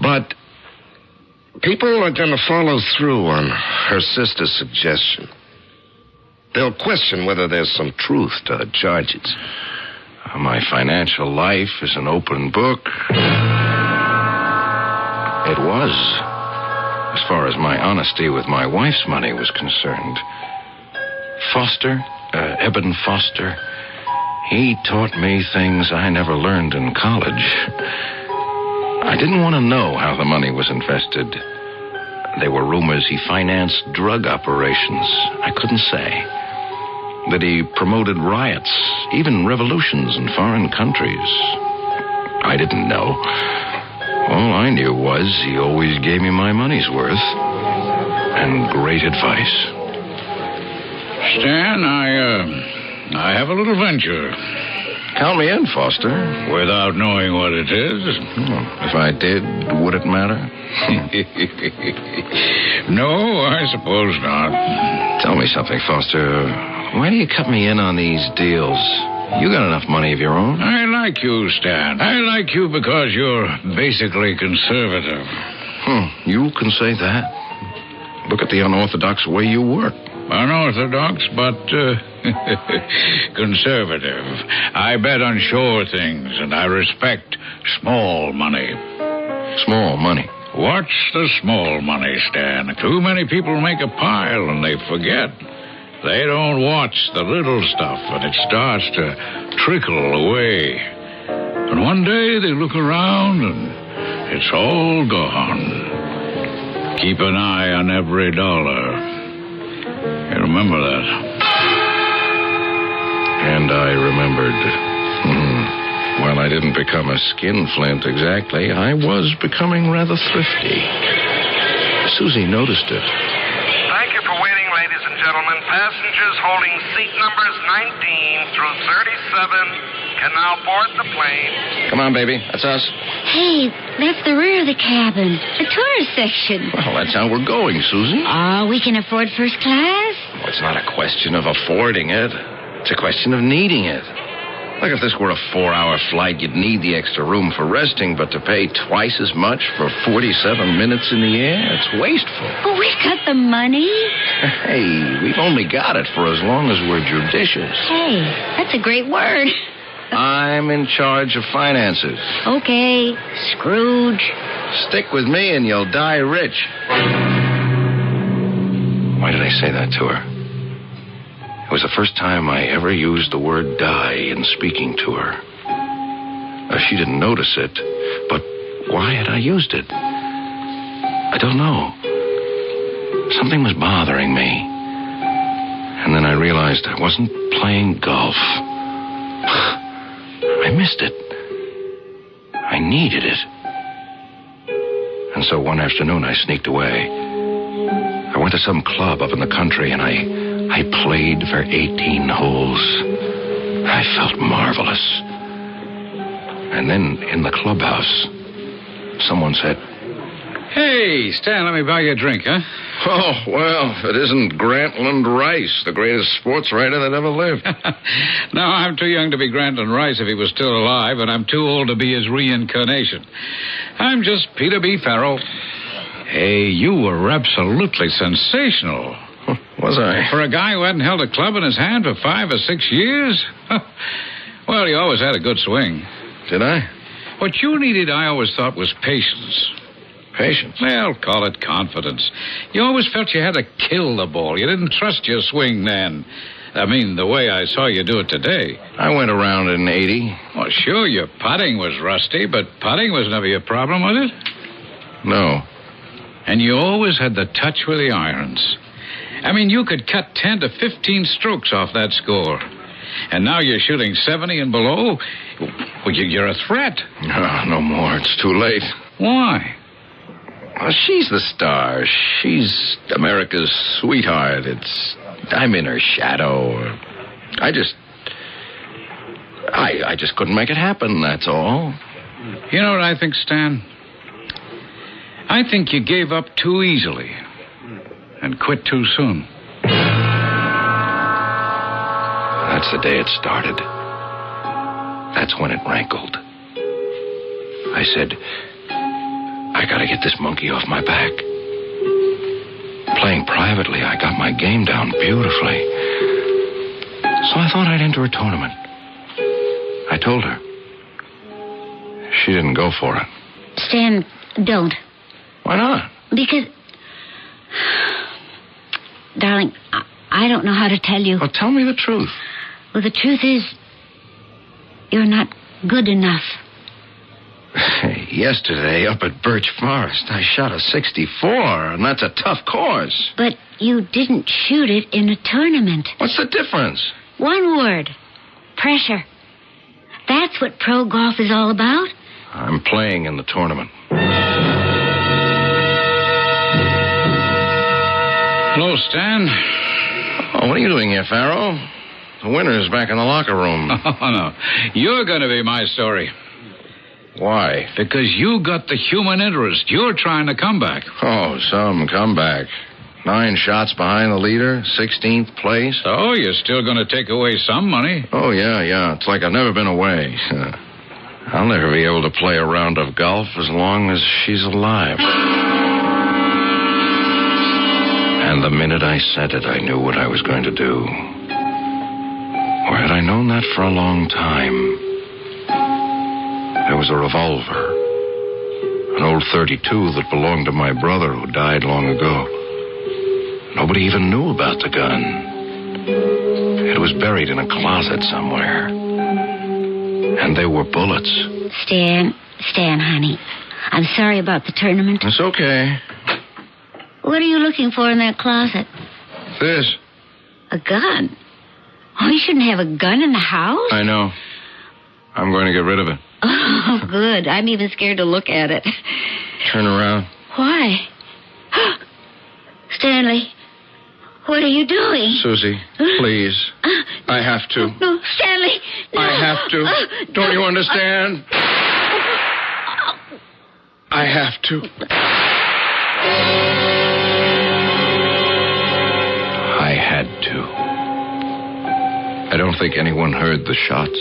I: people are going to follow through on her sister's suggestion. They'll question whether there's some truth to her charges.
J: My financial life is an open book. It was. As far as my honesty with my wife's money was concerned. Eben Foster, he taught me things I never learned in college. I didn't want to know how the money was invested. There were rumors he financed drug operations. I couldn't say. That he promoted riots, even revolutions in foreign countries. I didn't know. All I knew was he always gave me my money's worth. And great advice.
M: Stan, I have a little venture.
J: Count me in, Foster.
M: Without knowing what it is?
J: If I did, would it matter?
M: No, I suppose not.
J: Tell me something, Foster. Why do you cut me in on these deals? You got enough money of your own.
M: I like you, Stan. I like you because you're basically conservative.
J: You can say that. Look at the unorthodox way you work.
M: Unorthodox, but conservative. I bet on sure things, and I respect small money.
J: Small money?
M: What's the small money, Stan? Too many people make a pile, and they forget. They don't watch the little stuff, and it starts to trickle away. And one day they look around, and it's all gone. Keep an eye on every dollar. You remember that?
J: And I remembered. Well, I didn't become a skinflint exactly. I was becoming rather thrifty. Susie noticed it.
P: gentlemen, passengers holding seat numbers 19 through 37 can now board the plane.
J: Come on, baby. That's us.
E: Hey, that's the rear of the cabin. The tourist section.
J: Well, that's how we're going, Susan.
E: Oh, we can afford first class?
J: Well, it's not a question of affording it. It's a question of needing it. Like if this were a 4-hour flight, you'd need the extra room for resting, but to pay twice as much for 47 minutes in the air, it's wasteful.
E: But we've got the money.
J: Hey, we've only got it for as long as we're judicious.
E: Hey, that's a great word.
J: I'm in charge of finances.
E: Okay, Scrooge.
J: Stick with me and you'll die rich. Why did I say that to her? It was the first time I ever used the word die in speaking to her. She didn't notice it, but why had I used it? I don't know. Something was bothering me. And then I realized I wasn't playing golf. I missed it. I needed it. And so one afternoon I sneaked away. I went to some club up in the country and I played for 18 holes. I felt marvelous. And then in the clubhouse, someone said,
M: Hey, Stan, let me buy you a drink, huh?
J: Oh, well, if it isn't Grantland Rice, the greatest sports writer that ever lived.
M: No, I'm too young to be Grantland Rice if he was still alive, and I'm too old to be his reincarnation. I'm just Peter B. Farrell. Hey, you were absolutely sensational.
J: Was I?
M: For a guy who hadn't held a club in his hand for 5 or 6 years? Well, you always had a good swing.
J: Did I?
M: What you needed, I always thought, was patience.
J: Patience?
M: Well, call it confidence. You always felt you had to kill the ball. You didn't trust your swing then. I mean, the way I saw you do it today.
J: I went around in 80.
M: Well, sure, your putting was rusty, but putting was never your problem, was it?
J: No.
M: And you always had the touch with the irons. I mean, you could cut 10 to 15 strokes off that score. And now you're shooting 70 and below? Well, you're a threat.
J: No more. It's too late.
M: Why?
J: Well, she's the star. She's America's sweetheart. I'm in her shadow. I just couldn't make it happen, that's all.
M: You know what I think, Stan? I think you gave up too easily and quit too soon.
J: That's the day it started. That's when it rankled. I said, I gotta get this monkey off my back. Playing privately, I got my game down beautifully. So I thought I'd enter a tournament. I told her. She didn't go for it.
E: Stan, don't.
J: Why not?
E: Because, darling, I don't know how to tell you.
J: Well, tell me the truth.
E: Well, the truth is, you're not good enough.
J: Yesterday, up at Birch Forest, I shot a 64, and that's a tough course.
E: But you didn't shoot it in a tournament.
J: What's the difference?
E: One word. Pressure. That's what pro golf is all about.
J: I'm playing in the tournament.
M: Hello, Stan.
J: Oh, what are you doing here, Farrell? The winner's back in the locker room.
M: Oh, no. You're going to be my story.
J: Why?
M: Because you got the human interest. You're trying to come back.
J: Oh, some comeback. 9 shots behind the leader, 16th place.
M: Oh, you're still going to take away some money.
J: Oh, yeah. It's like I've never been away. I'll never be able to play a round of golf as long as she's alive. And the minute I said it, I knew what I was going to do. Or had I known that for a long time? There was a revolver. An old .32 that belonged to my brother who died long ago. Nobody even knew about the gun. It was buried in a closet somewhere. And they were bullets.
E: Stan, honey. I'm sorry about the tournament.
J: It's okay.
E: What are you looking for in that closet?
J: This.
E: A gun? Oh, you shouldn't have a gun in the house.
J: I know. I'm going to get rid of it.
E: Oh, good. I'm even scared to look at it.
J: Turn around.
E: Why? Stanley, What are you doing?
J: Susie, please. I have to.
E: No, Stanley. No.
J: I have to. Don't you understand? I have to. I had to. I don't think anyone heard the shots.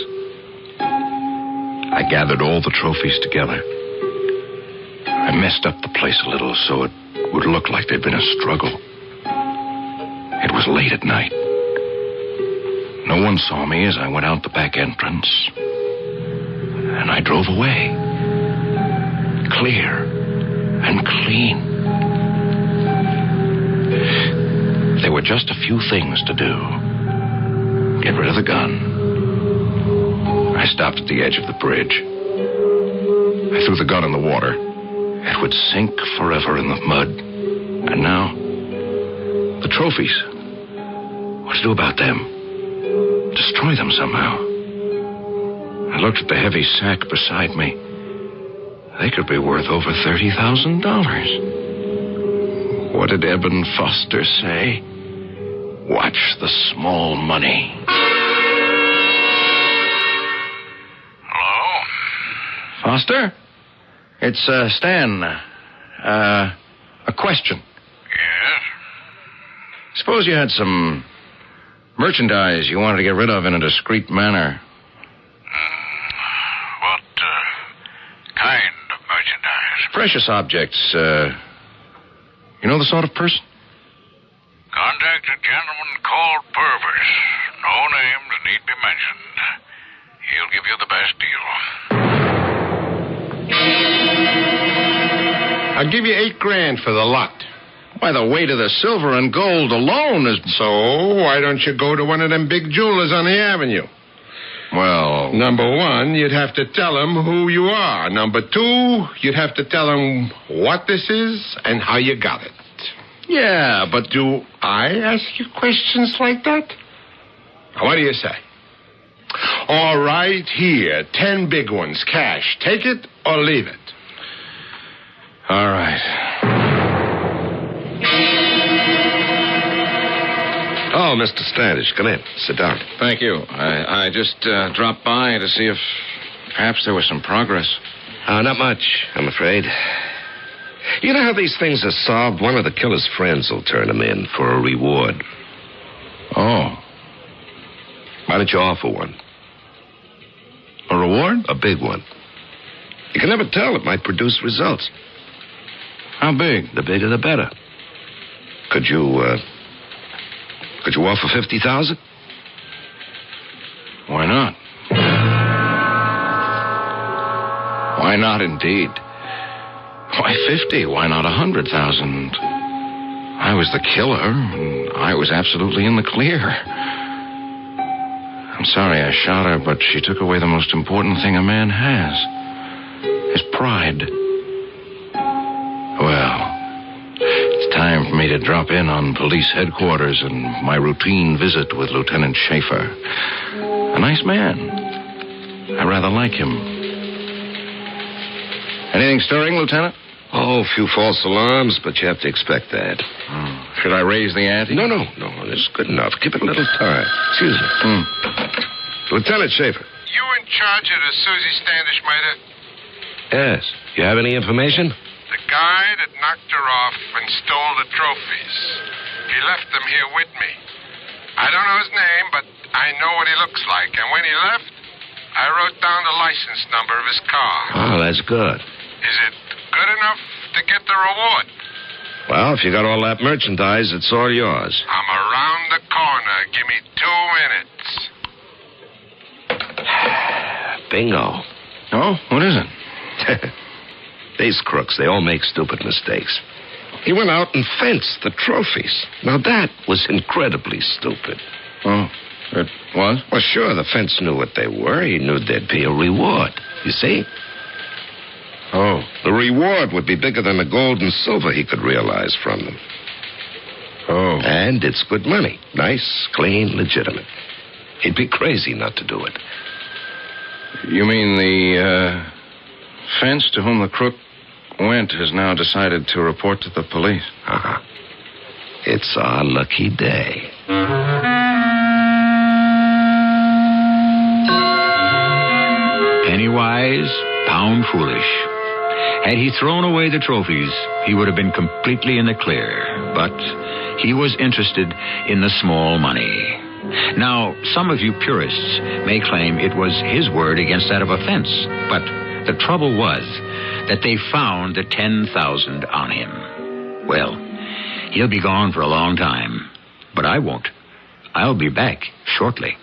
J: I gathered all the trophies together. I messed up the place a little so it would look like there'd been a struggle. It was late at night. No one saw me as I went out the back entrance. And I drove away. Clear and clean. There were just a few things to do. Get rid of the gun. I stopped at the edge of the bridge. I threw the gun in the water. It would sink forever in the mud. And now, the trophies. What to do about them? Destroy them somehow. I looked at the heavy sack beside me. They could be worth over $30,000. What did Eben Foster say? Watch the small money.
P: Hello?
J: Foster? It's Stan. A question.
P: Yes?
J: Suppose you had some merchandise you wanted to get rid of in a discreet manner.
P: What kind of merchandise?
J: Precious objects. You know the sort of person?
P: Contact a gentleman called Purvis. No name that need be mentioned. He'll give you the best deal.
V: I'll give you $8,000 for the lot.
J: Why, the weight of the silver and gold alone is...
V: So, why don't you go to one of them big jewelers on the avenue?
J: Well...
V: Number one, you'd have to tell them who you are. Number two, you'd have to tell them what this is and how you got it.
J: Yeah, but
V: do I ask you questions like that? What do you say? All right, here, 10 big ones, cash. Take it or leave it.
J: All right.
H: Oh, Mr. Standish, come in. Sit down.
J: Thank you. I just dropped by to see if perhaps there was some progress.
H: Not much, I'm afraid. You know how these things are solved? One of the killer's friends will turn them in for a reward.
J: Oh.
H: Why don't you offer one?
J: A reward?
H: A big one. You can never tell. It might produce results.
J: How big?
H: The bigger, the better. Could you offer $50,000?
J: Why not? Why not, indeed? Why 50? Why not 100,000? I was the killer, and I was absolutely in the clear. I'm sorry I shot her, but she took away the most important thing a man has. His pride. Well, it's time for me to drop in on police headquarters and my routine visit with Lieutenant Schaefer. A nice man. I rather like him. Anything stirring, Lieutenant?
H: Oh, a few false alarms, but you have to expect that.
J: Should I raise the ante?
H: No, it's good enough. Give it a little time. Excuse me. Lieutenant Schaefer.
R: You in charge of the Susie Standish murder?
H: Yes. You have any information?
R: The guy that knocked her off and stole the trophies. He left them here with me. I don't know his name, but I know what he looks like. And when he left, I wrote down the license number of his car.
H: Oh, that's good.
R: Is it good enough to get the reward?
H: Well, if you got all that merchandise, it's all yours.
R: I'm around the corner. Give me 2 minutes.
H: Bingo.
J: Oh, what is it?
H: These crooks, they all make stupid mistakes. He went out and fenced the trophies. Now, that was incredibly stupid.
J: Oh, it was?
H: Well, sure, the fence knew what they were. He knew there'd be a reward. You see?
J: Oh.
H: The reward would be bigger than the gold and silver he could realize from them.
J: Oh.
H: And it's good money. Nice, clean, legitimate. He'd be crazy not to do it.
J: You mean the fence to whom the crook went has now decided to report to the police?
H: Uh-huh.
B: It's our lucky day. Penny wise, pound foolish. Had he thrown away the trophies, he would have been completely in the clear. But he was interested in the small money. Now, some of you purists may claim it was his word against that of offense. But the trouble was that they found the 10,000 on him. Well, he'll be gone for a long time. But I won't. I'll be back shortly.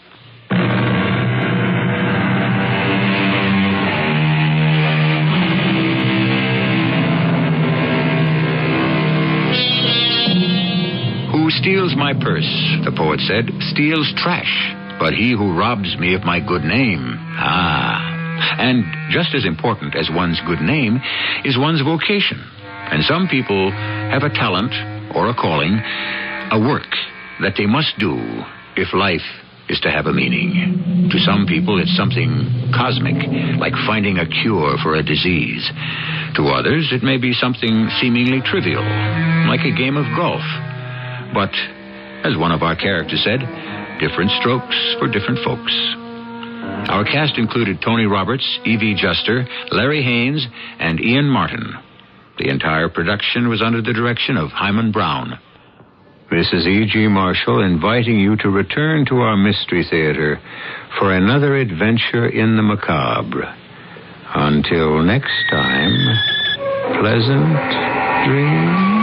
B: Who steals my purse, the poet said, steals trash. But he who robs me of my good name, And just as important as one's good name is one's vocation. And some people have a talent or a calling, a work that they must do if life is to have a meaning. To some people, it's something cosmic, like finding a cure for a disease. To others, it may be something seemingly trivial, like a game of golf. But, as one of our characters said, different strokes for different folks. Our cast included Tony Roberts, Evie Juster, Larry Haynes, and Ian Martin. The entire production was under the direction of Hyman Brown. This is E.G. Marshall inviting you to return to our Mystery Theater for another adventure in the macabre. Until next time, pleasant dreams.